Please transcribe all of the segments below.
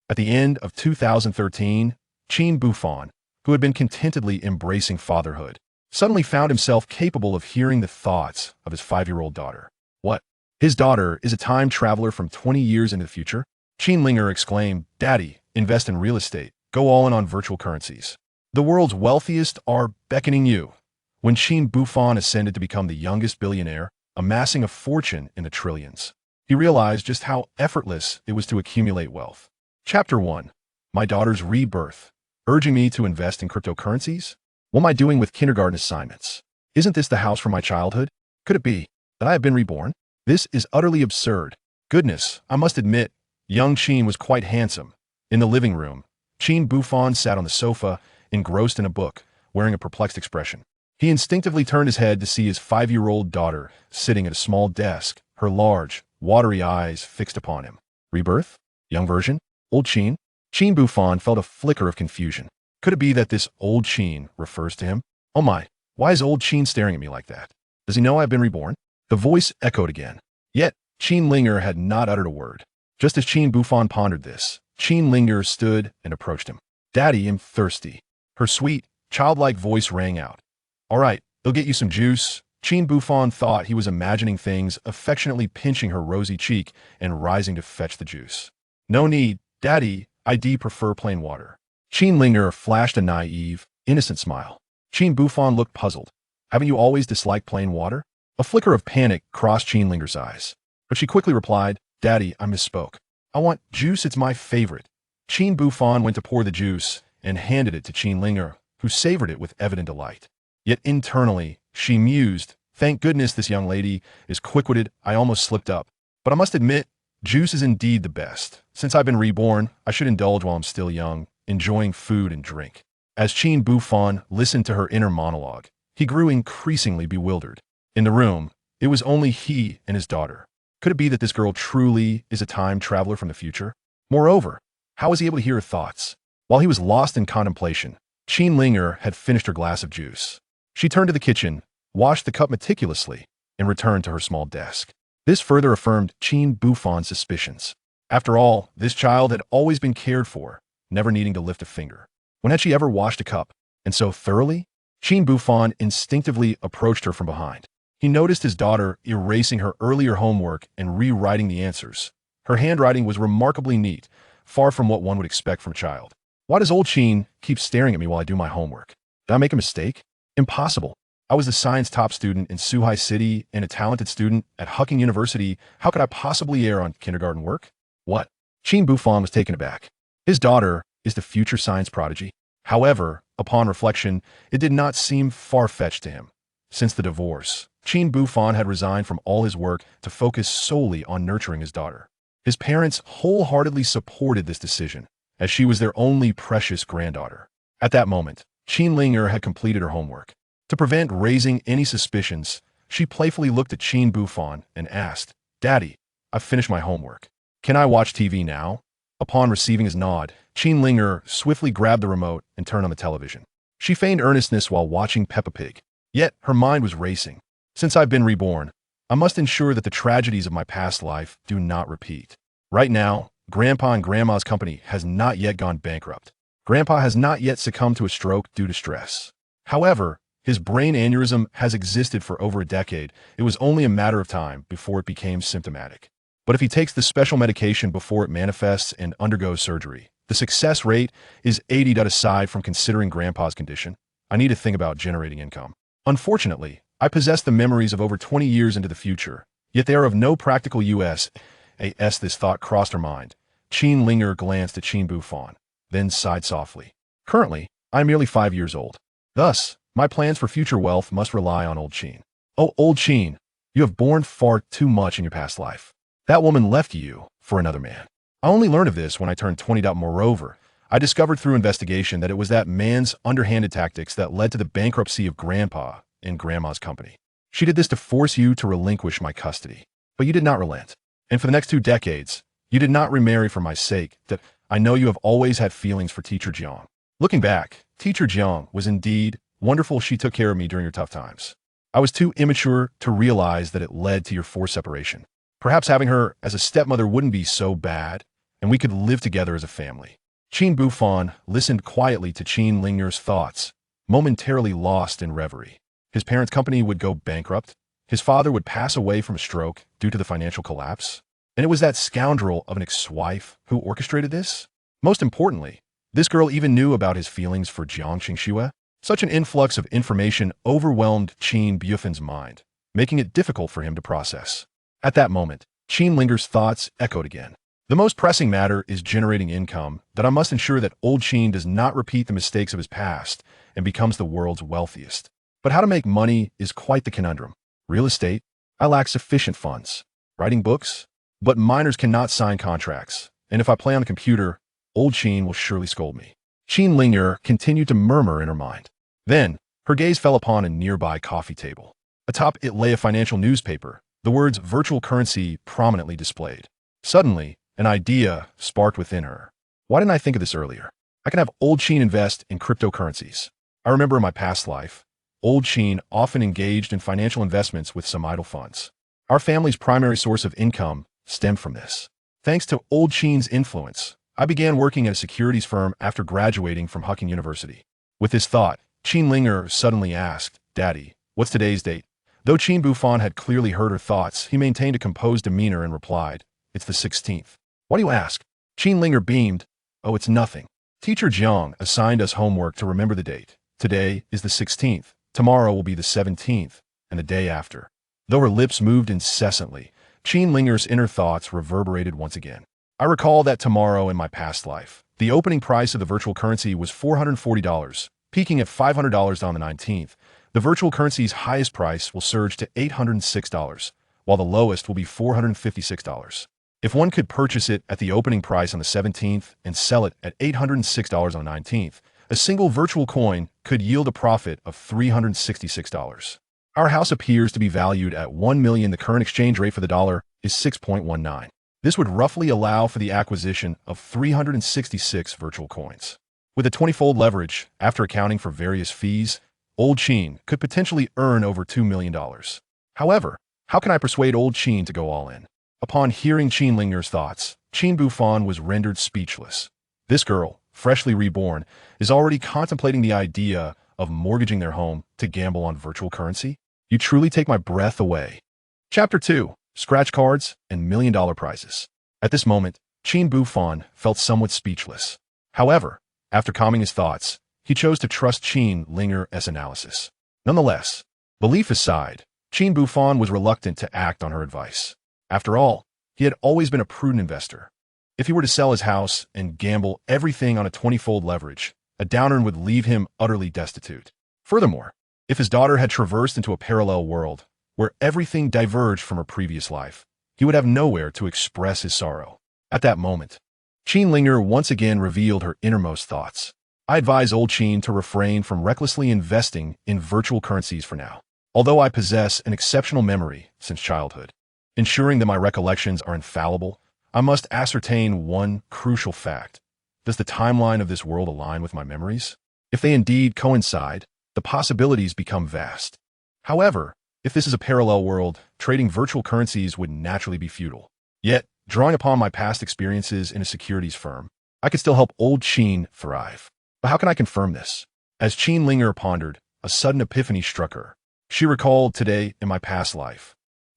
At the end of 2013, Qin Buhfan, who had been contentedly embracing fatherhood, suddenly found himself capable of hearing the thoughts of his 5-year-old daughter. What? His daughter is a time traveler from 20 years into the future? Qin Ling'er exclaimed, "Daddy, invest in real estate. Go all in on virtual currencies. The world's wealthiest are beckoning you." When Qin Buhfan ascended to become the youngest billionaire, amassing a fortune in the trillions, he realized just how effortless it was to accumulate wealth. Chapter 1. My daughter's rebirth. Urging me to invest in cryptocurrencies? What am I doing with kindergarten assignments? Isn't this the house from my childhood? Could it be that I have been reborn? This is utterly absurd. Goodness, I must admit, young Qin was quite handsome. In the living room, Qin Buhfan sat on the sofa, engrossed in a book, wearing a perplexed expression. He instinctively turned his head to see his 5-year-old daughter sitting at a small desk, her large, watery eyes fixed upon him. Rebirth? Young version? Old Qin? Qin Buhfan felt a flicker of confusion. Could it be that this old Qin refers to him? Oh my, why is old Qin staring at me like that? Does he know I've been reborn? The voice echoed again. Yet, Qin Ling'er had not uttered a word. Just as Qin Buhfan pondered this, Qin Ling'er stood and approached him. "Daddy, I'm thirsty." Her sweet, childlike voice rang out. "All right, they'll get you some juice." Qin Buhfan thought he was imagining things, affectionately pinching her rosy cheek and rising to fetch the juice. "No need, Daddy, I'd prefer plain water." Qin Ling'er flashed a naive, innocent smile. Qin Buhfan looked puzzled. "Haven't you always disliked plain water?" A flicker of panic crossed Qin Ling'er's eyes, but she quickly replied, "Daddy, I misspoke. I want juice, it's my favorite." Qin Buhfan went to pour the juice and handed it to Qin Ling'er, who savored it with evident delight. Yet internally, she mused, "Thank goodness this young lady is quick-witted. I almost slipped up. But I must admit, juice is indeed the best. Since I've been reborn, I should indulge while I'm still young, enjoying food and drink." As Qin Buhfan listened to her inner monologue, he grew increasingly bewildered. In the room, it was only he and his daughter. Could it be that this girl truly is a time traveler from the future? Moreover, how was he able to hear her thoughts? While he was lost in contemplation, Qin Ling'er had finished her glass of juice. She turned to the kitchen, washed the cup meticulously, and returned to her small desk. This further affirmed Qin Buhfan's suspicions. After all, this child had always been cared for, never needing to lift a finger. When had she ever washed a cup? And so thoroughly? Qin Buhfan instinctively approached her from behind. He noticed his daughter erasing her earlier homework and rewriting the answers. Her handwriting was remarkably neat, far from what one would expect from a child. Why does old Qin keep staring at me while I do my homework? Did I make a mistake? Impossible. I was the science top student in Suhai City and a talented student at Hucking University. How could I possibly err on kindergarten work? What? Qin Buhfan was taken aback. His daughter is the future science prodigy. However, upon reflection, it did not seem far-fetched to him. Since the divorce, Qin Buhfan had resigned from all his work to focus solely on nurturing his daughter. His parents wholeheartedly supported this decision, as she was their only precious granddaughter. At that moment, Qin Ling'er had completed her homework. To prevent raising any suspicions, she playfully looked at Qin Buhfan and asked, "Daddy, I've finished my homework. Can I watch TV now?" Upon receiving his nod, Qin Ling'er swiftly grabbed the remote and turned on the television. She feigned earnestness while watching Peppa Pig. Yet her mind was racing. Since I've been reborn, I must ensure that the tragedies of my past life do not repeat. Right now, Grandpa and Grandma's company has not yet gone bankrupt. Grandpa has not yet succumbed to a stroke due to stress. However, his brain aneurysm has existed for over a decade. It was only a matter of time before it became symptomatic. But if he takes the special medication before it manifests and undergoes surgery, the success rate is 80. Aside from considering Grandpa's condition, I need to think about generating income. Unfortunately, I possess the memories of over 20 years into the future, yet they are of no practical use. As this thought crossed her mind, Qin Ling'er glanced at Qin Buhfan, then sighed softly. Currently, I am merely 5 years old. Thus, my plans for future wealth must rely on old Qin. Oh, old Qin, you have borne far too much in your past life. That woman left you for another man. I only learned of this when I turned 20. Moreover, I discovered through investigation that it was that man's underhanded tactics that led to the bankruptcy of Grandpa and Grandma's company. She did this to force you to relinquish my custody. But you did not relent. And for the next 2 decades, you did not remarry for my sake. That I know you have always had feelings for Teacher Jiang. Looking back, Teacher Jiang was indeed wonderful. She took care of me during your tough times. I was too immature to realize that it led to your forced separation. Perhaps having her as a stepmother wouldn't be so bad. and we could live together as a family. Qin Buhfan listened quietly to Qin Ling'er's thoughts, momentarily lost in reverie. His parents' company would go bankrupt. His father would pass away from a stroke due to the financial collapse. And it was that scoundrel of an ex-wife who orchestrated this? Most importantly, this girl even knew about his feelings for Jiang Qingxue. Such an influx of information overwhelmed Qin Buhfan's mind, making it difficult for him to process. At that moment, Qin Ling'er's thoughts echoed again. The most pressing matter is generating income, that I must ensure that old Qin does not repeat the mistakes of his past and becomes the world's wealthiest. But how to make money is quite the conundrum. Real estate? I lack sufficient funds. Writing books? But minors cannot sign contracts, and if I play on a computer, old Qin will surely scold me. Qin Ling'er continued to murmur in her mind. Then, her gaze fell upon a nearby coffee table. Atop it lay a financial newspaper, the words virtual currency prominently displayed. Suddenly, an idea sparked within her. Why didn't I think of this earlier? I can have old Qin invest in cryptocurrencies. I remember in my past life, old Qin often engaged in financial investments with some idle funds. Our family's primary source of income stemmed from this. Thanks to old Qin's influence, I began working at a securities firm after graduating from Hucking University. With this thought, Qin Ling'er suddenly asked, "Daddy, what's today's date?" Though Qin Buhfan had clearly heard her thoughts, he maintained a composed demeanor and replied, "It's the 16th. Why do you ask?" Qin Ling'er beamed, "Oh, it's nothing. Teacher Jiang assigned us homework to remember the date. Today is the 16th. Tomorrow will be the 17th, and the day after." Though her lips moved incessantly, Qin Ling'er's inner thoughts reverberated once again. I recall that tomorrow in my past life, the opening price of the virtual currency was $440, peaking at $500 on the 19th. The virtual currency's highest price will surge to $806, while the lowest will be $456. If one could purchase it at the opening price on the 17th and sell it at $806 on the 19th, a single virtual coin could yield a profit of $366. Our house appears to be valued at $1 million. The current exchange rate for the dollar is 6.19. This would roughly allow for the acquisition of 366 virtual coins. With a 20-fold leverage, after accounting for various fees, old Qin could potentially earn over $2 million. However, how can I persuade old Qin to go all in? Upon hearing Qin Ling'er's thoughts, Qin Buhfan was rendered speechless. This girl, freshly reborn, is already contemplating the idea of mortgaging their home to gamble on virtual currency? You truly take my breath away. Chapter 2. Scratch Cards and Million-Dollar Prizes. At this moment, Qin Buhfan felt somewhat speechless. However, after calming his thoughts, he chose to trust Qin Ling'er's analysis. Nonetheless, belief aside, Qin Buhfan was reluctant to act on her advice. After all, he had always been a prudent investor. If he were to sell his house and gamble everything on a 20-fold leverage, a downturn would leave him utterly destitute. Furthermore, if his daughter had traversed into a parallel world, where everything diverged from her previous life, he would have nowhere to express his sorrow. At that moment, Qin Ling'er once again revealed her innermost thoughts. I advise old Qin to refrain from recklessly investing in virtual currencies for now. Although I possess an exceptional memory since childhood, ensuring that my recollections are infallible, I must ascertain one crucial fact. Does the timeline of this world align with my memories? If they indeed coincide, the possibilities become vast. However, if this is a parallel world, trading virtual currencies would naturally be futile. Yet, drawing upon my past experiences in a securities firm, I could still help old Qin thrive. But how can I confirm this? As Qin Ling'er pondered, a sudden epiphany struck her. She recalled, today in my past life,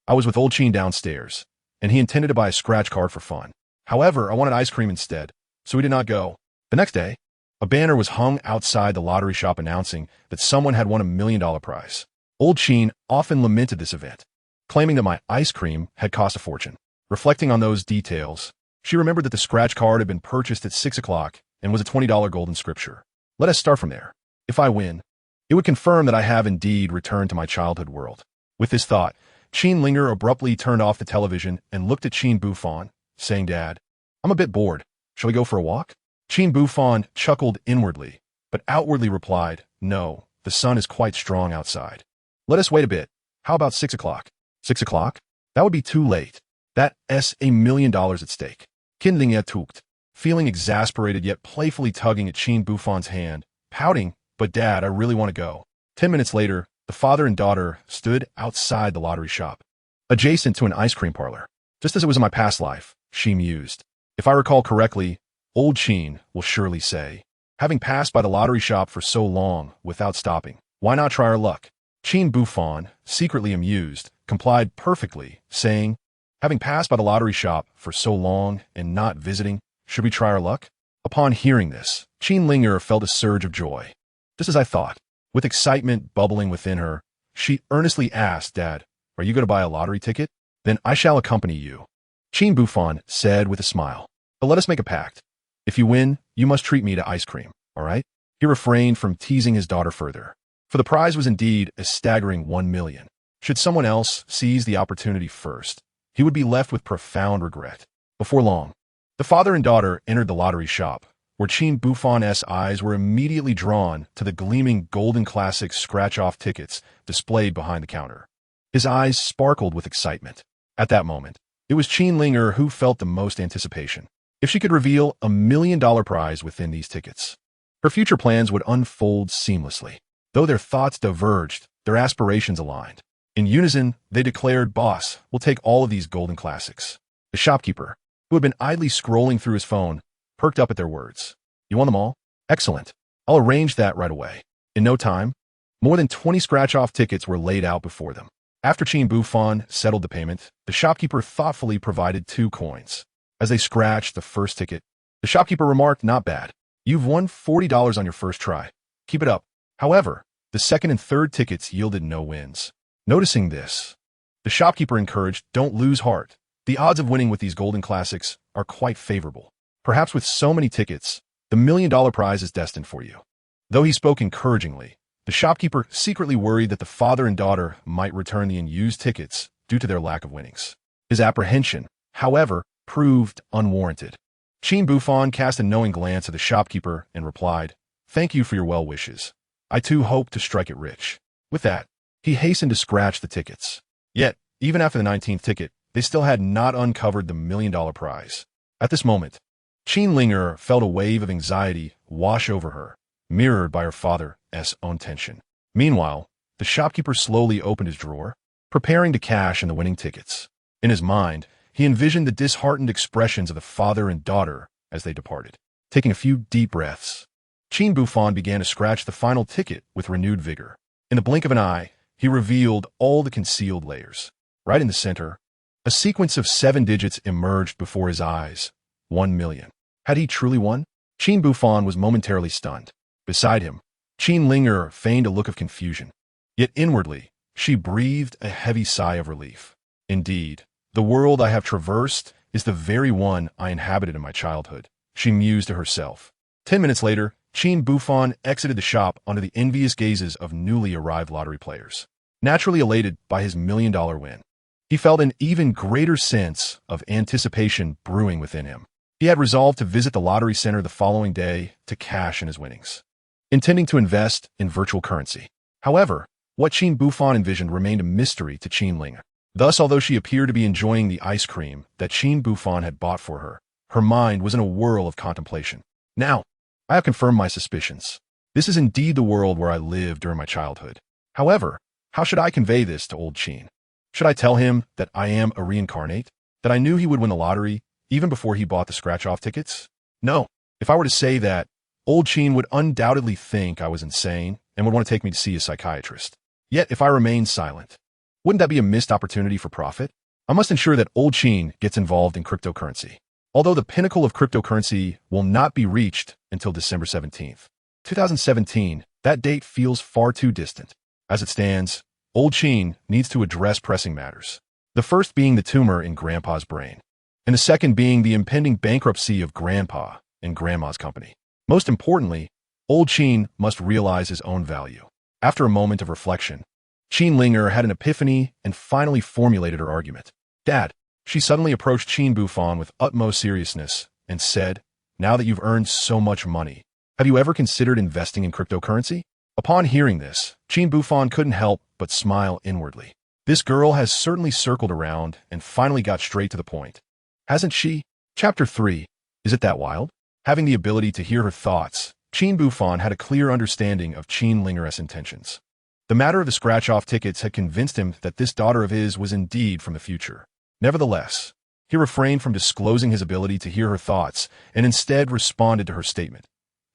I was with old Qin downstairs, and he intended to buy a scratch card for fun. However, I wanted ice cream instead, so we did not go. The next day, a banner was hung outside the lottery shop announcing that someone had won $1 million prize. Old Qin often lamented this event, claiming that my ice cream had cost a fortune. Reflecting on those details, she remembered that the scratch card had been purchased at 6 o'clock and was a $20 golden scripture. Let us start from there. If I win, it would confirm that I have indeed returned to my childhood world. With this thought, Qin Ling'er abruptly turned off the television and looked at Qin Buhfan, saying, "Dad, I'm a bit bored. Shall we go for a walk?" Qin Buhfan chuckled inwardly, but outwardly replied, "No, the sun is quite strong outside. Let us wait a bit. How about 6 o'clock? 6 o'clock? That would be too late. That's $1 million at stake." Qin Ling'er tooked, feeling exasperated yet playfully tugging at Qin Buhfan's hand, pouting, "But Dad, I really want to go." 10 minutes later, the father and daughter stood outside the lottery shop, adjacent to an ice cream parlor. Just as it was in my past life, she mused. If I recall correctly, old Qin will surely say, having passed by the lottery shop for so long without stopping, why not try our luck? Qin Buhfan, secretly amused, complied perfectly, saying, having passed by the lottery shop for so long and not visiting, should we try our luck? Upon hearing this, Qin Ling'er felt a surge of joy. Just as I thought. With excitement bubbling within her, she earnestly asked, Dad, are you going to buy a lottery ticket? Then I shall accompany you. Qin Buhfan said with a smile. But let us make a pact. If you win, you must treat me to ice cream, all right? He refrained from teasing his daughter further. For the prize was indeed a staggering 1 million. Should someone else seize the opportunity first, he would be left with profound regret. Before long, the father and daughter entered the lottery shop, where Qin Buhfan's eyes were immediately drawn to the gleaming Golden Classic scratch-off tickets displayed behind the counter. His eyes sparkled with excitement. At that moment, it was Qin Ling'er who felt the most anticipation. If she could reveal a $1 million prize within these tickets, her future plans would unfold seamlessly. Though their thoughts diverged, their aspirations aligned. In unison, they declared, Boss, we'll take all of these Golden Classics. The shopkeeper, who had been idly scrolling through his phone, perked up at their words. You want them all? Excellent. I'll arrange that right away. In no time, more than 20 scratch-off tickets were laid out before them. After Qin Buhfan settled the payment, the shopkeeper thoughtfully provided 2 coins. As they scratched the first ticket, the shopkeeper remarked, Not bad. You've won $40 on your first try. Keep it up. However, the second and third tickets yielded no wins. Noticing this, the shopkeeper encouraged, Don't lose heart. The odds of winning with these Golden Classics are quite favorable. Perhaps with so many tickets, the $1 million prize is destined for you. Though he spoke encouragingly, the shopkeeper secretly worried that the father and daughter might return the unused tickets due to their lack of winnings. His apprehension, however, proved unwarranted. Qin Buhfan cast a knowing glance at the shopkeeper and replied, Thank you for your well wishes. I too hope to strike it rich. With that, he hastened to scratch the tickets. Yet, even after the 19th ticket, they still had not uncovered the $1 million prize. At this moment, Qin Ling'er felt a wave of anxiety wash over her, mirrored by her father's own tension. Meanwhile, the shopkeeper slowly opened his drawer, preparing to cash in the winning tickets. In his mind, he envisioned the disheartened expressions of the father and daughter as they departed. Taking a few deep breaths, Qin Buhfan began to scratch the final ticket with renewed vigor. In the blink of an eye, he revealed all the concealed layers. Right in the center, a sequence of 7 digits emerged before his eyes. 1 million. Had he truly won? Qin Buhfan was momentarily stunned. Beside him, Qin Ling'er feigned a look of confusion. Yet inwardly, she breathed a heavy sigh of relief. Indeed, the world I have traversed is the very one I inhabited in my childhood, she mused to herself. 10 minutes later, Qin Buhfan exited the shop under the envious gazes of newly arrived lottery players. Naturally elated by his $1 million win, he felt an even greater sense of anticipation brewing within him. He had resolved to visit the lottery center the following day to cash in his winnings, intending to invest in virtual currency. However, what Qin Buhfan envisioned remained a mystery to Qin Ling'er. Thus, although she appeared to be enjoying the ice cream that Qin Buhfan had bought for her, her mind was in a whirl of contemplation. Now, I have confirmed my suspicions. This is indeed the world where I lived during my childhood. However, how should I convey this to old Qin? Should I tell him that I am a reincarnate? That I knew he would win the lottery even before he bought the scratch-off tickets? No. If I were to say that, old Qin would undoubtedly think I was insane and would want to take me to see a psychiatrist. Yet, if I remain silent, wouldn't that be a missed opportunity for profit? I must ensure that old Qin gets involved in cryptocurrency. Although the pinnacle of cryptocurrency will not be reached until December 17th, 2017, that date feels far too distant. As it stands, old Qin needs to address pressing matters. The first being the tumor in Grandpa's brain, and the second being the impending bankruptcy of Grandpa and Grandma's company. Most importantly, old Qin must realize his own value. After a moment of reflection, Qin Ling'er had an epiphany and finally formulated her argument. Dad, she suddenly approached Qin Buhfan with utmost seriousness and said, Now that you've earned so much money, have you ever considered investing in cryptocurrency? Upon hearing this, Qin Buhfan couldn't help but smile inwardly. This girl has certainly circled around and finally got straight to the point. Hasn't she? Chapter 3. Is it that wild? Having the ability to hear her thoughts, Qin Buhfan had a clear understanding of Qin Ling'er's intentions. The matter of the scratch-off tickets had convinced him that this daughter of his was indeed from the future. Nevertheless, He refrained from disclosing his ability to hear her thoughts and instead responded to her statement.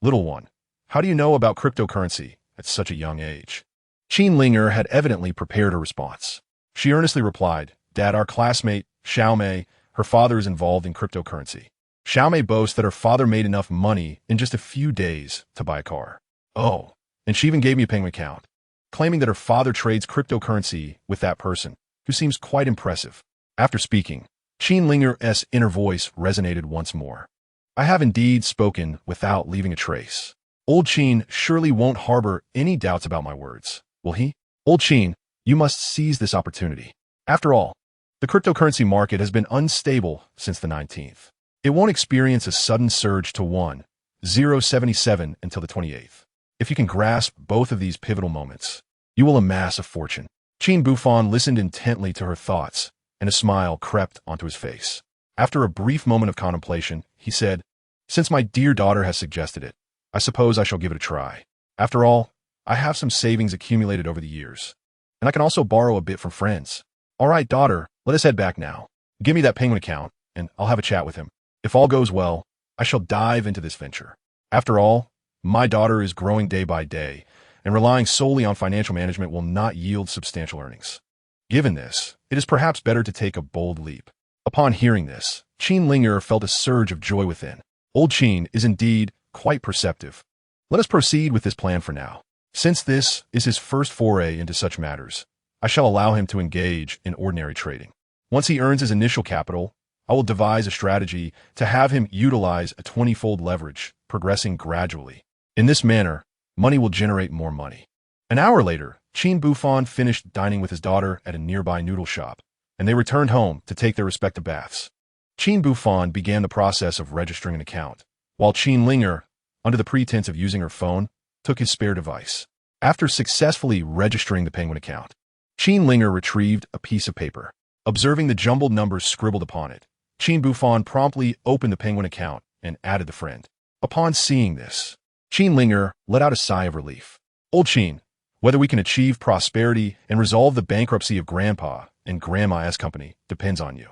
Little one, how do you know about cryptocurrency at such a young age? Qin Ling'er had evidently prepared a response. She earnestly replied, Dad, our classmate, Xiaomei, her father is involved in cryptocurrency. Xiaomei boasts that her father made enough money in just a few days to buy a car. Oh, and she even gave me a penguin account, claiming that her father trades cryptocurrency with that person, who seems quite impressive. After speaking, Qin Ling'er's inner voice resonated once more. I have indeed spoken without leaving a trace. Old Qin surely won't harbor any doubts about my words, will he? Old Qin, you must seize this opportunity. After all, the cryptocurrency market has been unstable since the 19th. It won't experience a sudden surge to 1,077 until the 28th. If you can grasp both of these pivotal moments, you will amass a fortune. Qin Buhfan listened intently to her thoughts, and a smile crept onto his face. After a brief moment of contemplation, he said, Since my dear daughter has suggested it, I suppose I shall give it a try. After all, I have some savings accumulated over the years, and I can also borrow a bit from friends. All right, daughter, let us head back now. Give me that penguin account, and I'll have a chat with him. If all goes well, I shall dive into this venture. After all, my daughter is growing day by day, and relying solely on financial management will not yield substantial earnings. Given this, it is perhaps better to take a bold leap. Upon hearing this, Qin Ling'er felt a surge of joy within. Old Qin is indeed quite perceptive. Let us proceed with this plan for now. Since this is his first foray into such matters, I shall allow him to engage in ordinary trading. Once he earns his initial capital, I will devise a strategy to have him utilize a 20-fold leverage, progressing gradually. In this manner, money will generate more money. An hour later, Qin Buhfan finished dining with his daughter at a nearby noodle shop, and they returned home to take their respective baths. Qin Buhfan began the process of registering an account, while Qin Ling'er, under the pretense of using her phone, took his spare device. After successfully registering the penguin account, Qin Ling'er retrieved a piece of paper. Observing the jumbled numbers scribbled upon it, Qin Buhfan promptly opened the penguin account and added the friend. Upon seeing this, Qin Ling'er let out a sigh of relief. Old Qin, whether we can achieve prosperity and resolve the bankruptcy of Grandpa and Grandma's company depends on you.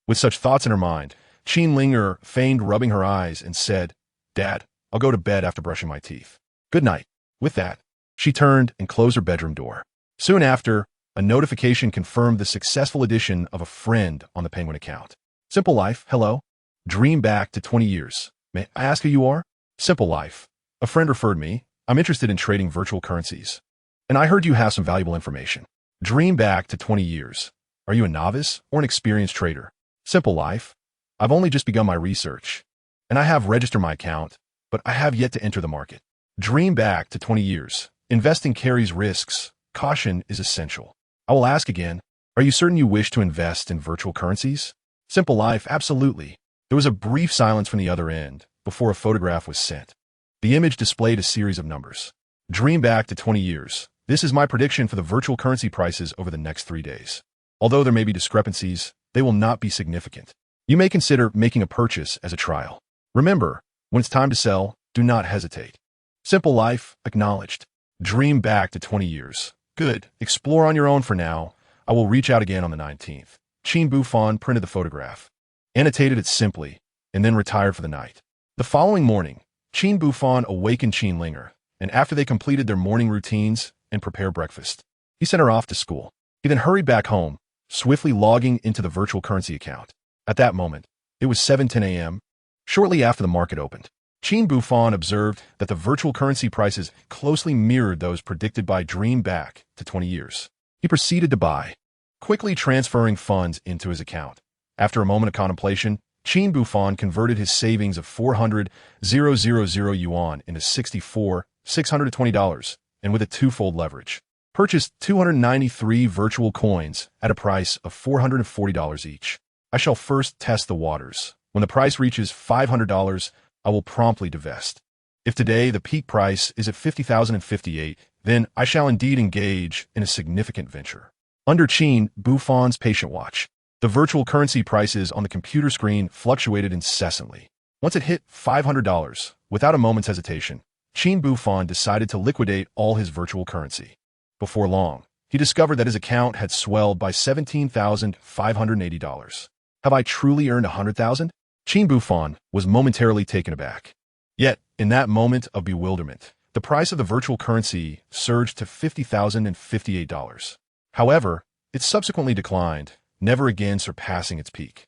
With such thoughts in her mind, Qin Ling'er feigned rubbing her eyes and said, Dad, I'll go to bed after brushing my teeth. Good night. With that, she turned and closed her bedroom door. Soon after, a notification confirmed the successful addition of a friend on the penguin account. Simple Life, hello. Dream back to 20 years. May I ask who you are? Simple Life. A friend referred me. I'm interested in trading virtual currencies. And I heard you have some valuable information. Dream back to 20 years. Are you a novice or an experienced trader? Simple Life. I've only just begun my research, and I have registered my account, but I have yet to enter the market. Dream back to 20 years. Investing carries risks. Caution is essential. I will ask again, are you certain you wish to invest in virtual currencies? Simple Life, absolutely. There was a brief silence from the other end before a photograph was sent. The image displayed a series of numbers. Dream back to 20 years. This is my prediction for the virtual currency prices over the next 3 days. Although there may be discrepancies, they will not be significant. You may consider making a purchase as a trial. Remember, when it's time to sell, do not hesitate. Simple Life, acknowledged. Dream back to 20 years. Good. Explore on your own for now. I will reach out again on the 19th. Qin Buhfan printed the photograph, annotated it simply, and then retired for the night. The following morning, Qin Buhfan awakened Qin Ling'er, and after they completed their morning routines and prepared breakfast, he sent her off to school. He then hurried back home, swiftly logging into the virtual currency account. At that moment, it was 7:10 a.m., shortly after the market opened. Qin Buhfan observed that the virtual currency prices closely mirrored those predicted by Dream back to 20 years. He proceeded to buy, quickly transferring funds into his account. After a moment of contemplation, Qin Buhfan converted his savings of 400,000 yuan into $64,620, and with a twofold leverage, purchased 293 virtual coins at a price of $440 each. I shall first test the waters. When the price reaches $500, I will promptly divest. If today the peak price is at 50,058, then I shall indeed engage in a significant venture. Under Qin Buhfan's patient watch, the virtual currency prices on the computer screen fluctuated incessantly. Once it hit $500, without a moment's hesitation, Qin Buhfan decided to liquidate all his virtual currency. Before long, he discovered that his account had swelled by $17,580. Have I truly earned 100,000? Qin Buhfan was momentarily taken aback. Yet, in that moment of bewilderment, the price of the virtual currency surged to $50,058. However, it subsequently declined, never again surpassing its peak.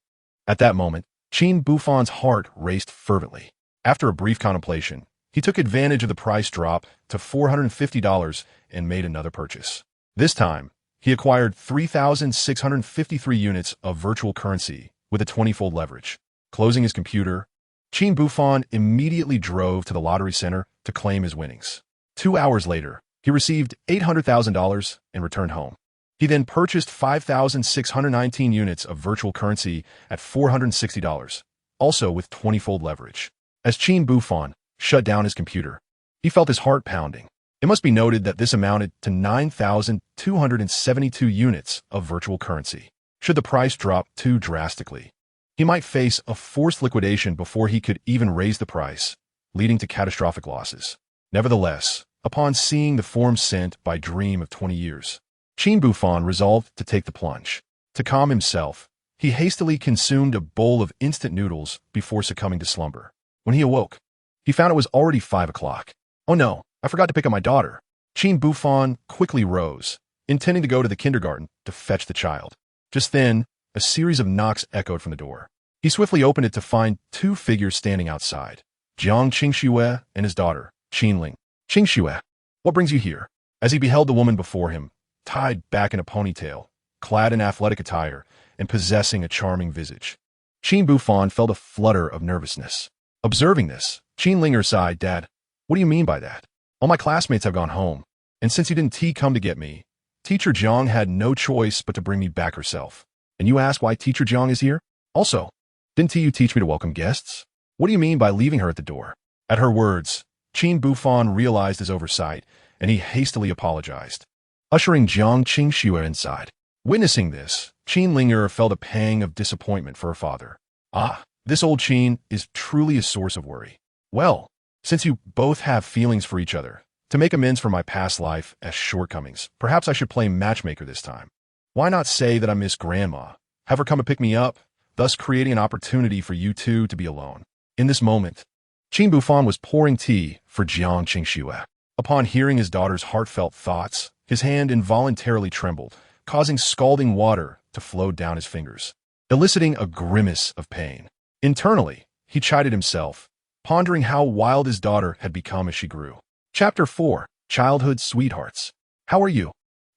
At that moment, Qin Buhfan's heart raced fervently. After a brief contemplation, he took advantage of the price drop to $450 and made another purchase. This time, he acquired 3,653 units of virtual currency with a 20-fold leverage. Closing his computer, Qin Buhfan immediately drove to the lottery center to claim his winnings. 2 hours later, he received $800,000 and returned home. He then purchased 5,619 units of virtual currency at $460, also with 20-fold leverage. As Qin Buhfan shut down his computer, he felt his heart pounding. It must be noted that this amounted to 9,272 units of virtual currency. Should the price drop too drastically, he might face a forced liquidation before he could even raise the price, leading to catastrophic losses. Nevertheless, upon seeing the form sent by Dream of 20 years, Qin Buhfan resolved to take the plunge. To calm himself, he hastily consumed a bowl of instant noodles before succumbing to slumber. When he awoke, he found it was already 5 o'clock. Oh no, I forgot to pick up my daughter. Qin Buhfan quickly rose, intending to go to the kindergarten to fetch the child. Just then, a series of knocks echoed from the door. He swiftly opened it to find 2 figures standing outside, Jiang Qingxue and his daughter, Qin Ling. Qingxue, what brings you here? As he beheld the woman before him, tied back in a ponytail, clad in athletic attire, and possessing a charming visage, Qin Buhfan felt a flutter of nervousness. Observing this, Qin Ling'er sighed, Dad, what do you mean by that? All my classmates have gone home, and since you didn't come to get me, Teacher Jiang had no choice but to bring me back herself. And you ask why Teacher Jiang is here? Also, didn't you teach me to welcome guests? What do you mean by leaving her at the door? At her words, Qin Buhfan realized his oversight, and he hastily apologized, ushering Jiang Qingxue inside. Witnessing this, Qin Ling'er felt a pang of disappointment for her father. Ah, this old Qin is truly a source of worry. Well, since you both have feelings for each other, to make amends for my past life as shortcomings, perhaps I should play matchmaker this time. Why not say that I miss Grandma, have her come and pick me up, thus creating an opportunity for you two to be alone. In this moment, Qin Buhfan was pouring tea for Jiang Qingxue. Upon hearing his daughter's heartfelt thoughts, his hand involuntarily trembled, causing scalding water to flow down his fingers, eliciting a grimace of pain. Internally, he chided himself, pondering how wild his daughter had become as she grew. Chapter 4, Childhood Sweethearts. How are you?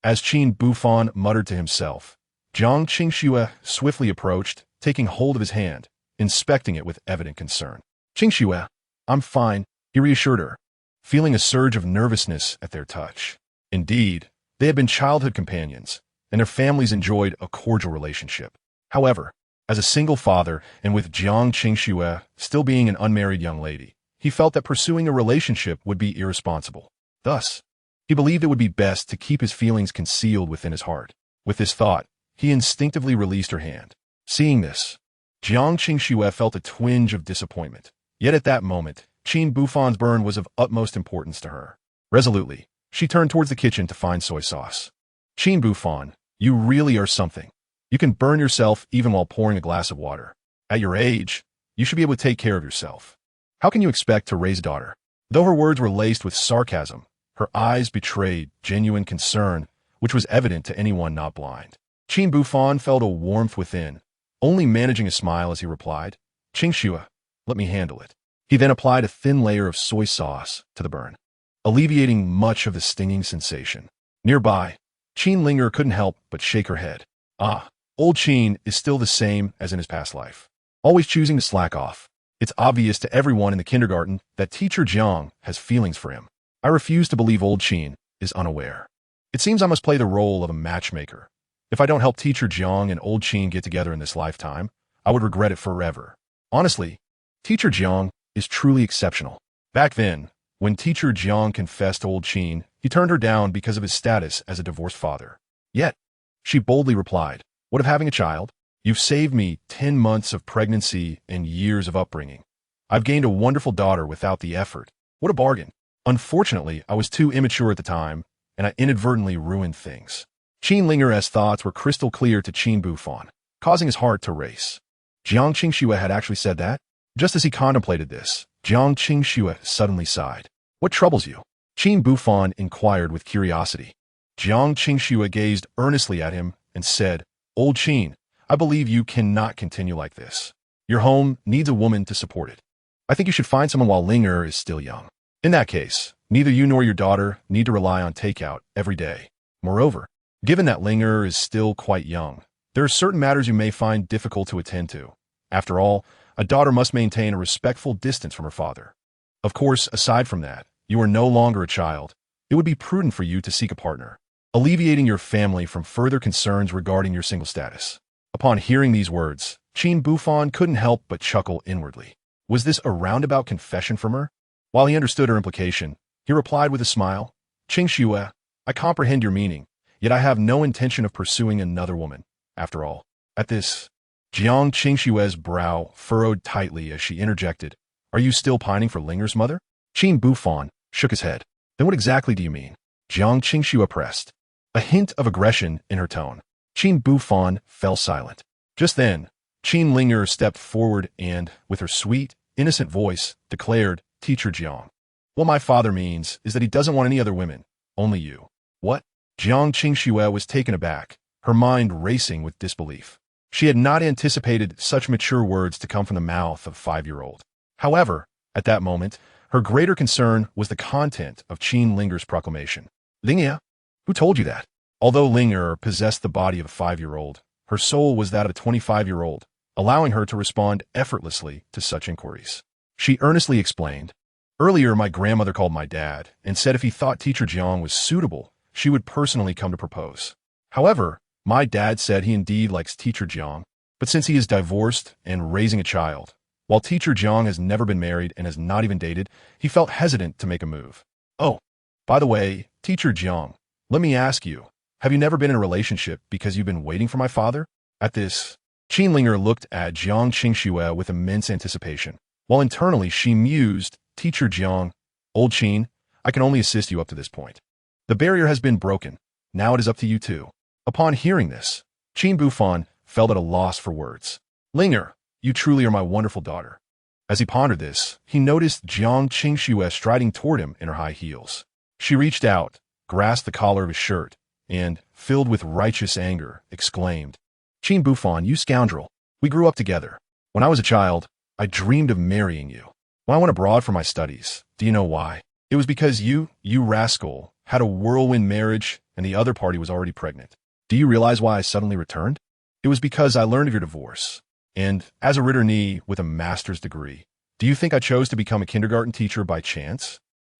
As Qin Buhfan muttered to himself, Jiang Qingxue swiftly approached, taking hold of his hand, inspecting it with evident concern. Qingxue, I'm fine, he reassured her, feeling a surge of nervousness at their touch. Indeed, they had been childhood companions, and their families enjoyed a cordial relationship. However, as a single father, and with Jiang Qingxue still being an unmarried young lady, he felt that pursuing a relationship would be irresponsible. Thus, he believed it would be best to keep his feelings concealed within his heart. With this thought, he instinctively released her hand. Seeing this, Jiang Qingxue felt a twinge of disappointment. Yet at that moment, Qin Buhfan's burn was of utmost importance to her. Resolutely, she turned towards the kitchen to find soy sauce. Qin Buhfan, you really are something. You can burn yourself even while pouring a glass of water. At your age, you should be able to take care of yourself. How can you expect to raise a daughter? Though her words were laced with sarcasm, her eyes betrayed genuine concern, which was evident to anyone not blind. Qin Buhfan felt a warmth within, only managing a smile as he replied, Qingxue, let me handle it. He then applied a thin layer of soy sauce to the burn, alleviating much of the stinging sensation. Nearby, Qin Ling'er couldn't help but shake her head. Ah, old Qin is still the same as in his past life, always choosing to slack off. It's obvious to everyone in the kindergarten that Teacher Jiang has feelings for him. I refuse to believe old Qin is unaware. It seems I must play the role of a matchmaker. If I don't help Teacher Jiang and old Qin get together in this lifetime, I would regret it forever. Honestly, Teacher Jiang is truly exceptional. Back then, when Teacher Jiang confessed to old Qin, he turned her down because of his status as a divorced father. Yet, she boldly replied, what of having a child? You've saved me 10 months of pregnancy and years of upbringing. I've gained a wonderful daughter without the effort. What a bargain. Unfortunately, I was too immature at the time, and I inadvertently ruined things. Qin Ling'er's thoughts were crystal clear to Qin Buhfan, causing his heart to race. Jiang Qingxue had actually said that? Just as he contemplated this, Jiang Qingxue suddenly sighed. What troubles you? Qin Buhfan inquired with curiosity. Jiang Qingxue gazed earnestly at him and said, Old Qin, I believe you cannot continue like this. Your home needs a woman to support it. I think you should find someone while Ling'er is still young. In that case, neither you nor your daughter need to rely on takeout every day. Moreover, given that Ling'er is still quite young, there are certain matters you may find difficult to attend to. After all, a daughter must maintain a respectful distance from her father. Of course, aside from that, you are no longer a child. It would be prudent for you to seek a partner, alleviating your family from further concerns regarding your single status. Upon hearing these words, Qin Buhfan couldn't help but chuckle inwardly. Was this a roundabout confession from her? While he understood her implication, he replied with a smile, Qingxue, I comprehend your meaning, yet I have no intention of pursuing another woman. After all, at this, Jiang Qingxue's brow furrowed tightly as she interjected, Are you still pining for Ling'er's mother? Qin Buhfan shook his head. Then what exactly do you mean? Jiang Qingxue pressed, a hint of aggression in her tone. Qin Buhfan fell silent. Just then, Qin Ling'er stepped forward and, with her sweet, innocent voice, declared, Teacher Jiang, what my father means is that he doesn't want any other women, only you. What? Jiang Qingxue was taken aback, her mind racing with disbelief. She had not anticipated such mature words to come from the mouth of a 5-year-old. However, at that moment, her greater concern was the content of Qin Ling'er's proclamation. Ling'er? Who told you that? Although Ling'er possessed the body of a 5-year-old, her soul was that of a 25-year-old, allowing her to respond effortlessly to such inquiries. She earnestly explained, Earlier my grandmother called my dad and said if he thought Teacher Jiang was suitable, she would personally come to propose. However, my dad said he indeed likes Teacher Jiang, but since he is divorced and raising a child, while Teacher Jiang has never been married and has not even dated, he felt hesitant to make a move. Oh, by the way, Teacher Jiang, let me ask you, have you never been in a relationship because you've been waiting for my father? At this, Qin Ling'er looked at Jiang Qingxue with immense anticipation, while internally she mused, Teacher Jiang, Old Qin, I can only assist you up to this point. The barrier has been broken. Now it is up to you too. Upon hearing this, Qin Buhfan felt at a loss for words. Ling'er, you truly are my wonderful daughter. As he pondered this, he noticed Jiang Qingxue striding toward him in her high heels. She reached out, grasped the collar of his shirt, and, filled with righteous anger, exclaimed, Qin Buhfan, you scoundrel, we grew up together. When I was a child, I dreamed of marrying you. When I went abroad for my studies, do you know why? It was because you rascal, had a whirlwind marriage and the other party was already pregnant. Do you realize why I suddenly returned? It was because I learned of your divorce. And, as a Ritter with a master's degree, do you think I chose to become a kindergarten teacher by chance?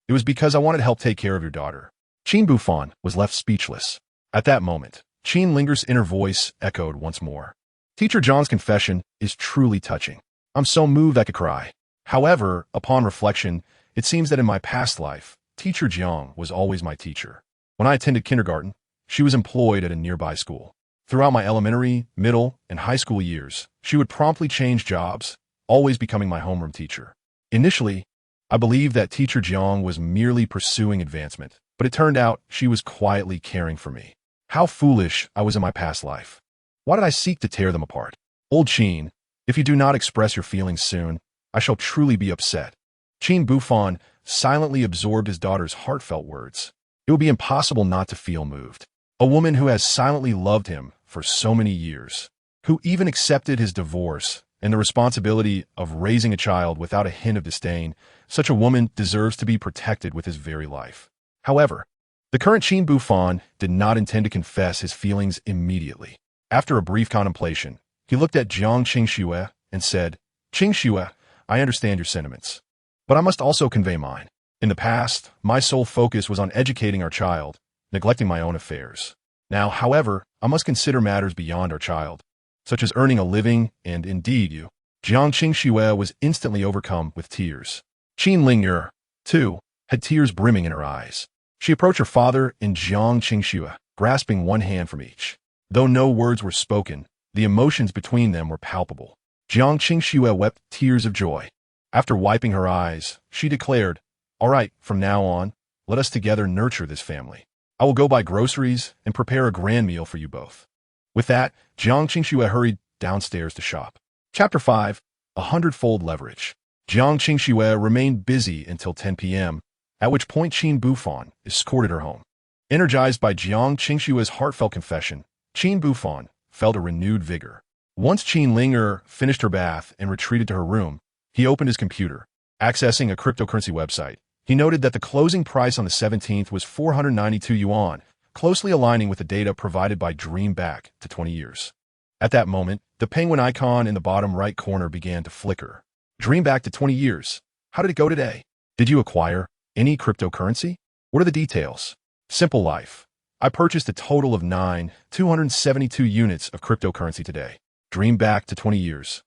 It was because I wanted to help take care of your daughter. Qin Buhfan was left speechless. At that moment, Qin Ling'er's inner voice echoed once more. Teacher Jiang's confession is truly touching. I'm so moved I could cry. However, upon reflection, it seems that in my past life, Teacher Jiang was always my teacher. When I attended kindergarten, she was employed at a nearby school. Throughout my elementary, middle, and high school years, she would promptly change jobs, always becoming my homeroom teacher. Initially, I believed that Teacher Jiang was merely pursuing advancement, but it turned out she was quietly caring for me. How foolish I was in my past life. Why did I seek to tear them apart? Old Qin, if you do not express your feelings soon, I shall truly be upset. Qin Buhfan silently absorbed his daughter's heartfelt words. It would be impossible not to feel moved. A woman who has silently loved him for so many years, who even accepted his divorce and the responsibility of raising a child without a hint of disdain, such a woman deserves to be protected with his very life. However, the current Qin Buhfan did not intend to confess his feelings immediately. After a brief contemplation, he looked at Jiang Qingxue and said, Qingxue, I understand your sentiments, but I must also convey mine. In the past, my sole focus was on educating our child, neglecting my own affairs. Now, however, I must consider matters beyond our child, such as earning a living, and indeed you. Jiang Qingxue was instantly overcome with tears. Qin Ling'er, too, had tears brimming in her eyes. She approached her father and Jiang Qingxue, grasping one hand from each. Though no words were spoken, the emotions between them were palpable. Jiang Qingxue wept tears of joy. After wiping her eyes, she declared, All right, from now on, let us together nurture this family. I will go buy groceries and prepare a grand meal for you both. With that, Jiang Qingxue hurried downstairs to shop. Chapter 5. A Hundredfold Leverage. Jiang Qingxue remained busy until 10 p.m., at which point Qin Buhfan escorted her home. Energized by Jiang Qingxue's heartfelt confession, Qin Buhfan felt a renewed vigor. Once Qin Ling'er finished her bath and retreated to her room, he opened his computer. Accessing a cryptocurrency website, he noted that the closing price on the 17th was 492 yuan, closely aligning with the data provided by Dream Back to 20 years. At that moment, the penguin icon in the bottom right corner began to flicker. Dream back to 20 years. How did it go today? Did you acquire any cryptocurrency? What are the details? Simple life. I purchased a total of 272 units of cryptocurrency today. Dream back to 20 years.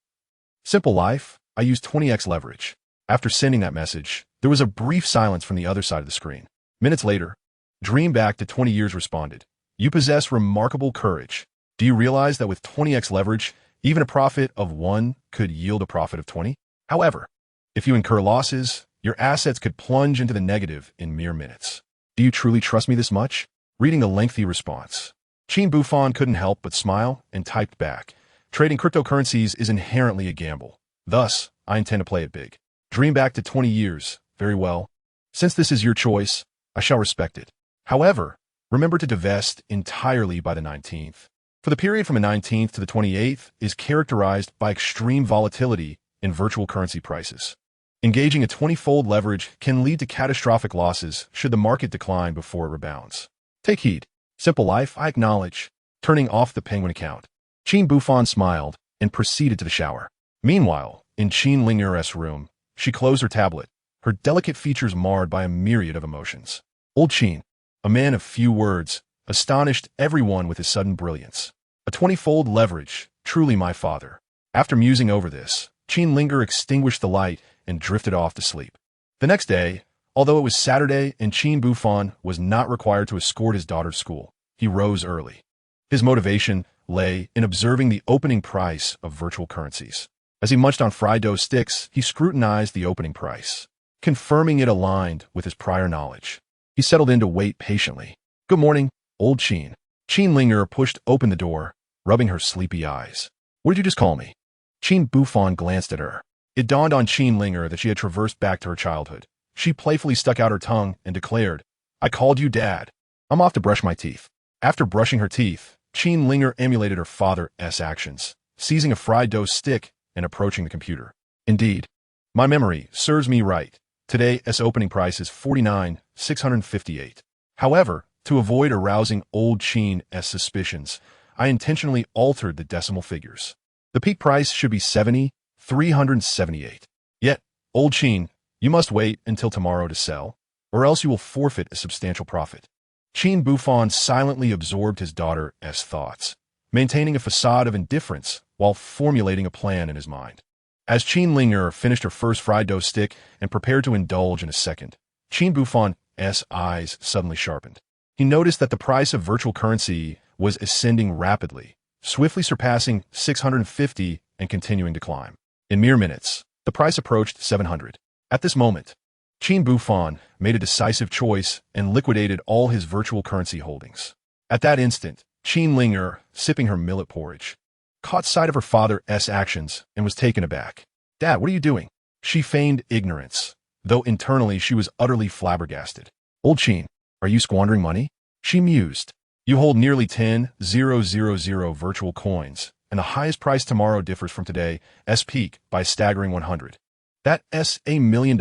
Simple life. I used 20x leverage. After sending that message, there was a brief silence from the other side of the screen. Minutes later, Dream back to 20 years responded. You possess remarkable courage. Do you realize that with 20x leverage, even a profit of 1 could yield a profit of 20? However, if you incur losses, your assets could plunge into the negative in mere minutes. Do you truly trust me this much? Reading the lengthy response, Qin Buhfan couldn't help but smile and typed back. Trading cryptocurrencies is inherently a gamble. Thus, I intend to play it big. Dream back to 20 years. Very well. Since this is your choice, I shall respect it. However, remember to divest entirely by the 19th. For the period from the 19th to the 28th is characterized by extreme volatility in virtual currency prices. Engaging a 20-fold leverage can lead to catastrophic losses should the market decline before it rebounds. Take heed. Simple life, I acknowledge. Turning off the penguin account, Qin Buhfan smiled and proceeded to the shower. Meanwhile, in Qin Ling'er's room, she closed her tablet, her delicate features marred by a myriad of emotions. Old Qin, a man of few words, astonished everyone with his sudden brilliance. A 20-fold leverage, truly my father. After musing over this, Qin Ling'er extinguished the light and drifted off to sleep. The next day, although it was Saturday and Qin Buhfan was not required to escort his daughter to school, he rose early. His motivation lay in observing the opening price of virtual currencies. As he munched on fried dough sticks, he scrutinized the opening price, confirming it aligned with his prior knowledge. He settled in to wait patiently. Good morning, old Qin. Qin Ling'er pushed open the door, rubbing her sleepy eyes. What did you just call me? Qin Buhfan glanced at her. It dawned on Qin Ling'er that she had traversed back to her childhood. She playfully stuck out her tongue and declared, I called you Dad. I'm off to brush my teeth. After brushing her teeth, Qin Ling'er emulated her father's actions, seizing a fried dough stick and approaching the computer. Indeed, my memory serves me right. Today's opening price is 49,658. However, to avoid arousing old Qin's suspicions, I intentionally altered the decimal figures. The peak price should be 70,378. Yet, old Qin, you must wait until tomorrow to sell, or else you will forfeit a substantial profit. Qin Buhfan silently absorbed his daughter's thoughts, maintaining a facade of indifference while formulating a plan in his mind. As Qin Ling'er finished her first fried dough stick and prepared to indulge in a second, Qin Buhfan's eyes suddenly sharpened. He noticed that the price of virtual currency was ascending rapidly, swiftly surpassing 650 and continuing to climb. In mere minutes, the price approached 700. At this moment, Qin Buhfan made a decisive choice and liquidated all his virtual currency holdings. At that instant, Qin Ling'er, sipping her millet porridge, caught sight of her father's actions and was taken aback. Dad, what are you doing? She feigned ignorance, though internally she was utterly flabbergasted. Old Qin, are you squandering money? She mused. You hold nearly 10,000 virtual coins, and the highest price tomorrow differs from today's peak by a staggering 100. That's $1 million.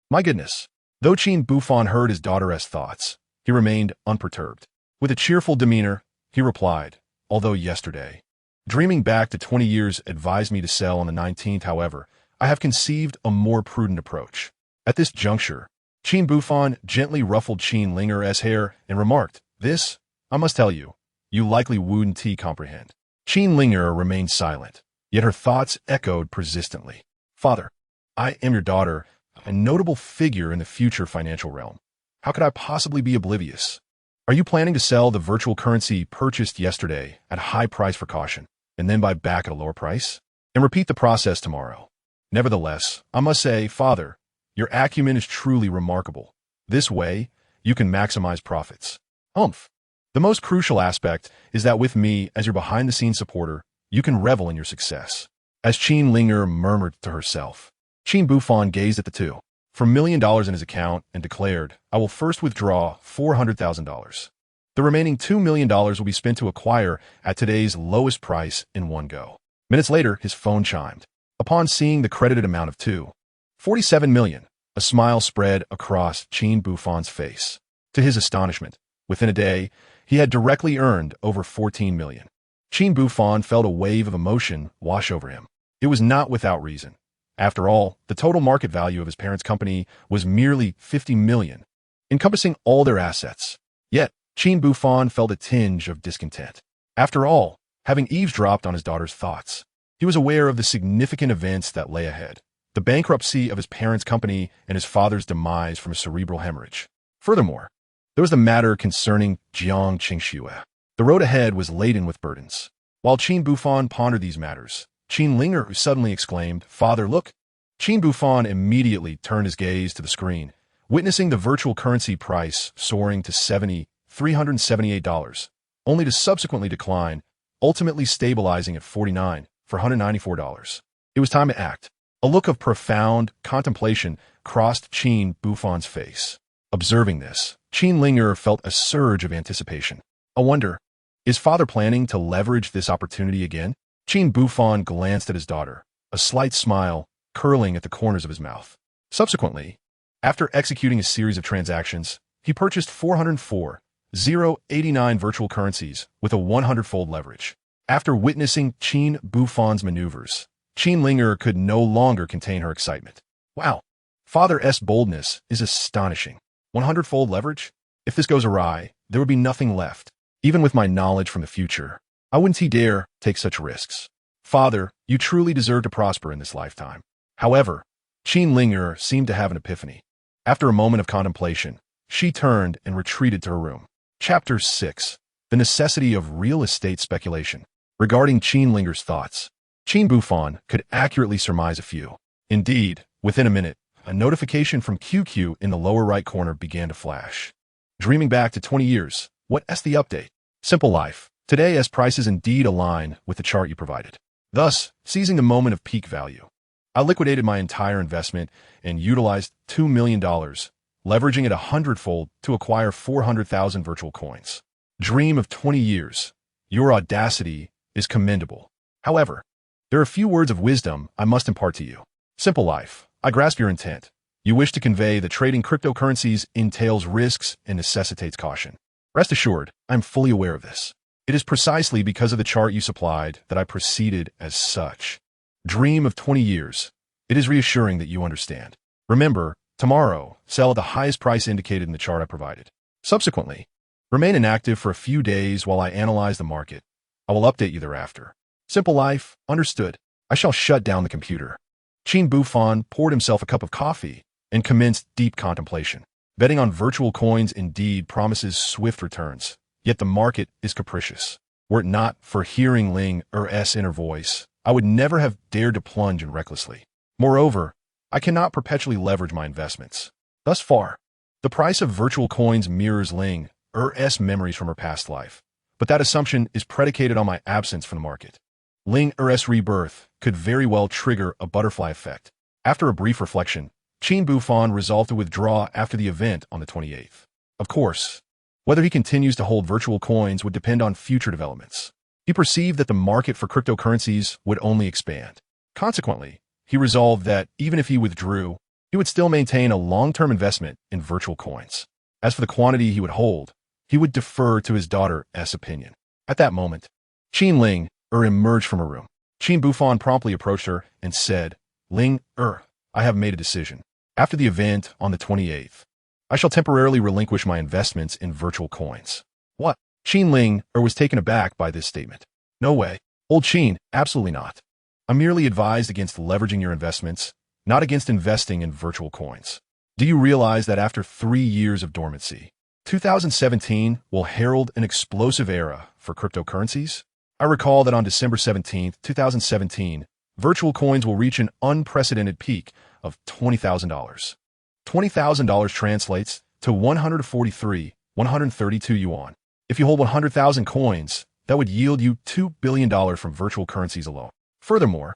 My goodness. Though Qin Buhfan heard his daughter's thoughts, he remained unperturbed. With a cheerful demeanor, he replied, although yesterday, dreaming back to 20 years advised me to sell on the 19th, however, I have conceived a more prudent approach. At this juncture, Qin Buhfan gently ruffled Qin Ling'er's hair and remarked, This, I must tell you, you likely wouldn't comprehend. Qin Ling'er remained silent, yet her thoughts echoed persistently. Father, I am your daughter, a notable figure in the future financial realm. How could I possibly be oblivious? Are you planning to sell the virtual currency purchased yesterday at a high price for caution, and then buy back at a lower price? And repeat the process tomorrow. Nevertheless, I must say, Father, your acumen is truly remarkable. This way, you can maximize profits. Humph. The most crucial aspect is that with me as your behind-the-scenes supporter, you can revel in your success. as Qin Ling'er murmured to herself. Qin Buhfan gazed at the two for $1 million in his account and declared, "I will first withdraw $400,000. The remaining $2 million will be spent to acquire at today's lowest price in one go." Minutes later, his phone chimed. Upon seeing the credited amount of $2.47 million, a smile spread across Qin Buhfan's face. To his astonishment, within a day, he had directly earned over $14 million. Qin Buhfan felt a wave of emotion wash over him. It was not without reason. After all, the total market value of his parents' company was merely $50 million, encompassing all their assets. Yet, Qin Buhfan felt a tinge of discontent. After all, having eavesdropped on his daughter's thoughts, he was aware of the significant events that lay ahead: the bankruptcy of his parents' company and his father's demise from a cerebral hemorrhage. Furthermore, there was the matter concerning Jiang Qingxue. The road ahead was laden with burdens. While Qin Buhfan pondered these matters, Qin Ling'er suddenly exclaimed, "Father, look!" Qin Buhfan immediately turned his gaze to the screen, witnessing the virtual currency price soaring to $378, only to subsequently decline, ultimately stabilizing at $494. It was time to act. A look of profound contemplation crossed Qin Buhfan's face. Observing this, Qin Ling'er felt a surge of anticipation. I wonder, is father planning to leverage this opportunity again? Qin Buhfan glanced at his daughter, a slight smile curling at the corners of his mouth. Subsequently, after executing a series of transactions, he purchased 404,089 virtual currencies with a 100-fold leverage. After witnessing Qin Buhfan's maneuvers, Qin Ling'er could no longer contain her excitement. Wow, Father's boldness is astonishing. 100-fold leverage? If this goes awry, there would be nothing left. Even with my knowledge from the future, I wouldn't dare take such risks. Father, you truly deserve to prosper in this lifetime. However, Qin Ling'er seemed to have an epiphany. After a moment of contemplation, she turned and retreated to her room. Chapter 6. The Necessity of Real Estate Speculation. Regarding Qin Ling'er's thoughts, Qin Buhfan could accurately surmise a few. Indeed, within a minute, a notification from QQ in the lower right corner began to flash. Dreaming back to 20 years, what's the update? Simple life. Today, as prices indeed align with the chart you provided. Thus, seizing the moment of peak value, I liquidated my entire investment and utilized $2 million, leveraging it 100-fold to acquire 400,000 virtual coins. Dream of 20 years. Your audacity is commendable. However, there are a few words of wisdom I must impart to you. Simple life. I grasp your intent. You wish to convey that trading cryptocurrencies entails risks and necessitates caution. Rest assured, I'm fully aware of this. It is precisely because of the chart you supplied that I proceeded as such. Dream of 20 years. It is reassuring that you understand. Remember, tomorrow, sell at the highest price indicated in the chart I provided. Subsequently, remain inactive for a few days while I analyze the market. I will update you thereafter. Simple life, understood. I shall shut down the computer. Qin Buhfan poured himself a cup of coffee and commenced deep contemplation. Betting on virtual coins indeed promises swift returns, yet the market is capricious. Were it not for hearing Ling'er's inner voice, I would never have dared to plunge in recklessly. Moreover, I cannot perpetually leverage my investments. Thus far, the price of virtual coins mirrors Ling'er's memories from her past life, but that assumption is predicated on my absence from the market. Ling'er's rebirth could very well trigger a butterfly effect. After a brief reflection, Qin Buhfan resolved to withdraw after the event on the 28th. Of course, whether he continues to hold virtual coins would depend on future developments. He perceived that the market for cryptocurrencies would only expand. Consequently, he resolved that even if he withdrew, he would still maintain a long-term investment in virtual coins. As for the quantity he would hold, he would defer to his daughter's opinion. At that moment, Qin Ling'er emerged from her room. Qin Buhfan promptly approached her and said, "Ling'er, I have made a decision. After the event on the 28th, I shall temporarily relinquish my investments in virtual coins." What? Qin Ling'er was taken aback by this statement. "No way. Old Qin, absolutely not. I merely advised against leveraging your investments, not against investing in virtual coins. Do you realize that after 3 years of dormancy, 2017 will herald an explosive era for cryptocurrencies? I recall that on December 17, 2017, virtual coins will reach an unprecedented peak of $20,000. $20,000 translates to 132 yuan. If you hold 100,000 coins, that would yield you $2 billion from virtual currencies alone. Furthermore,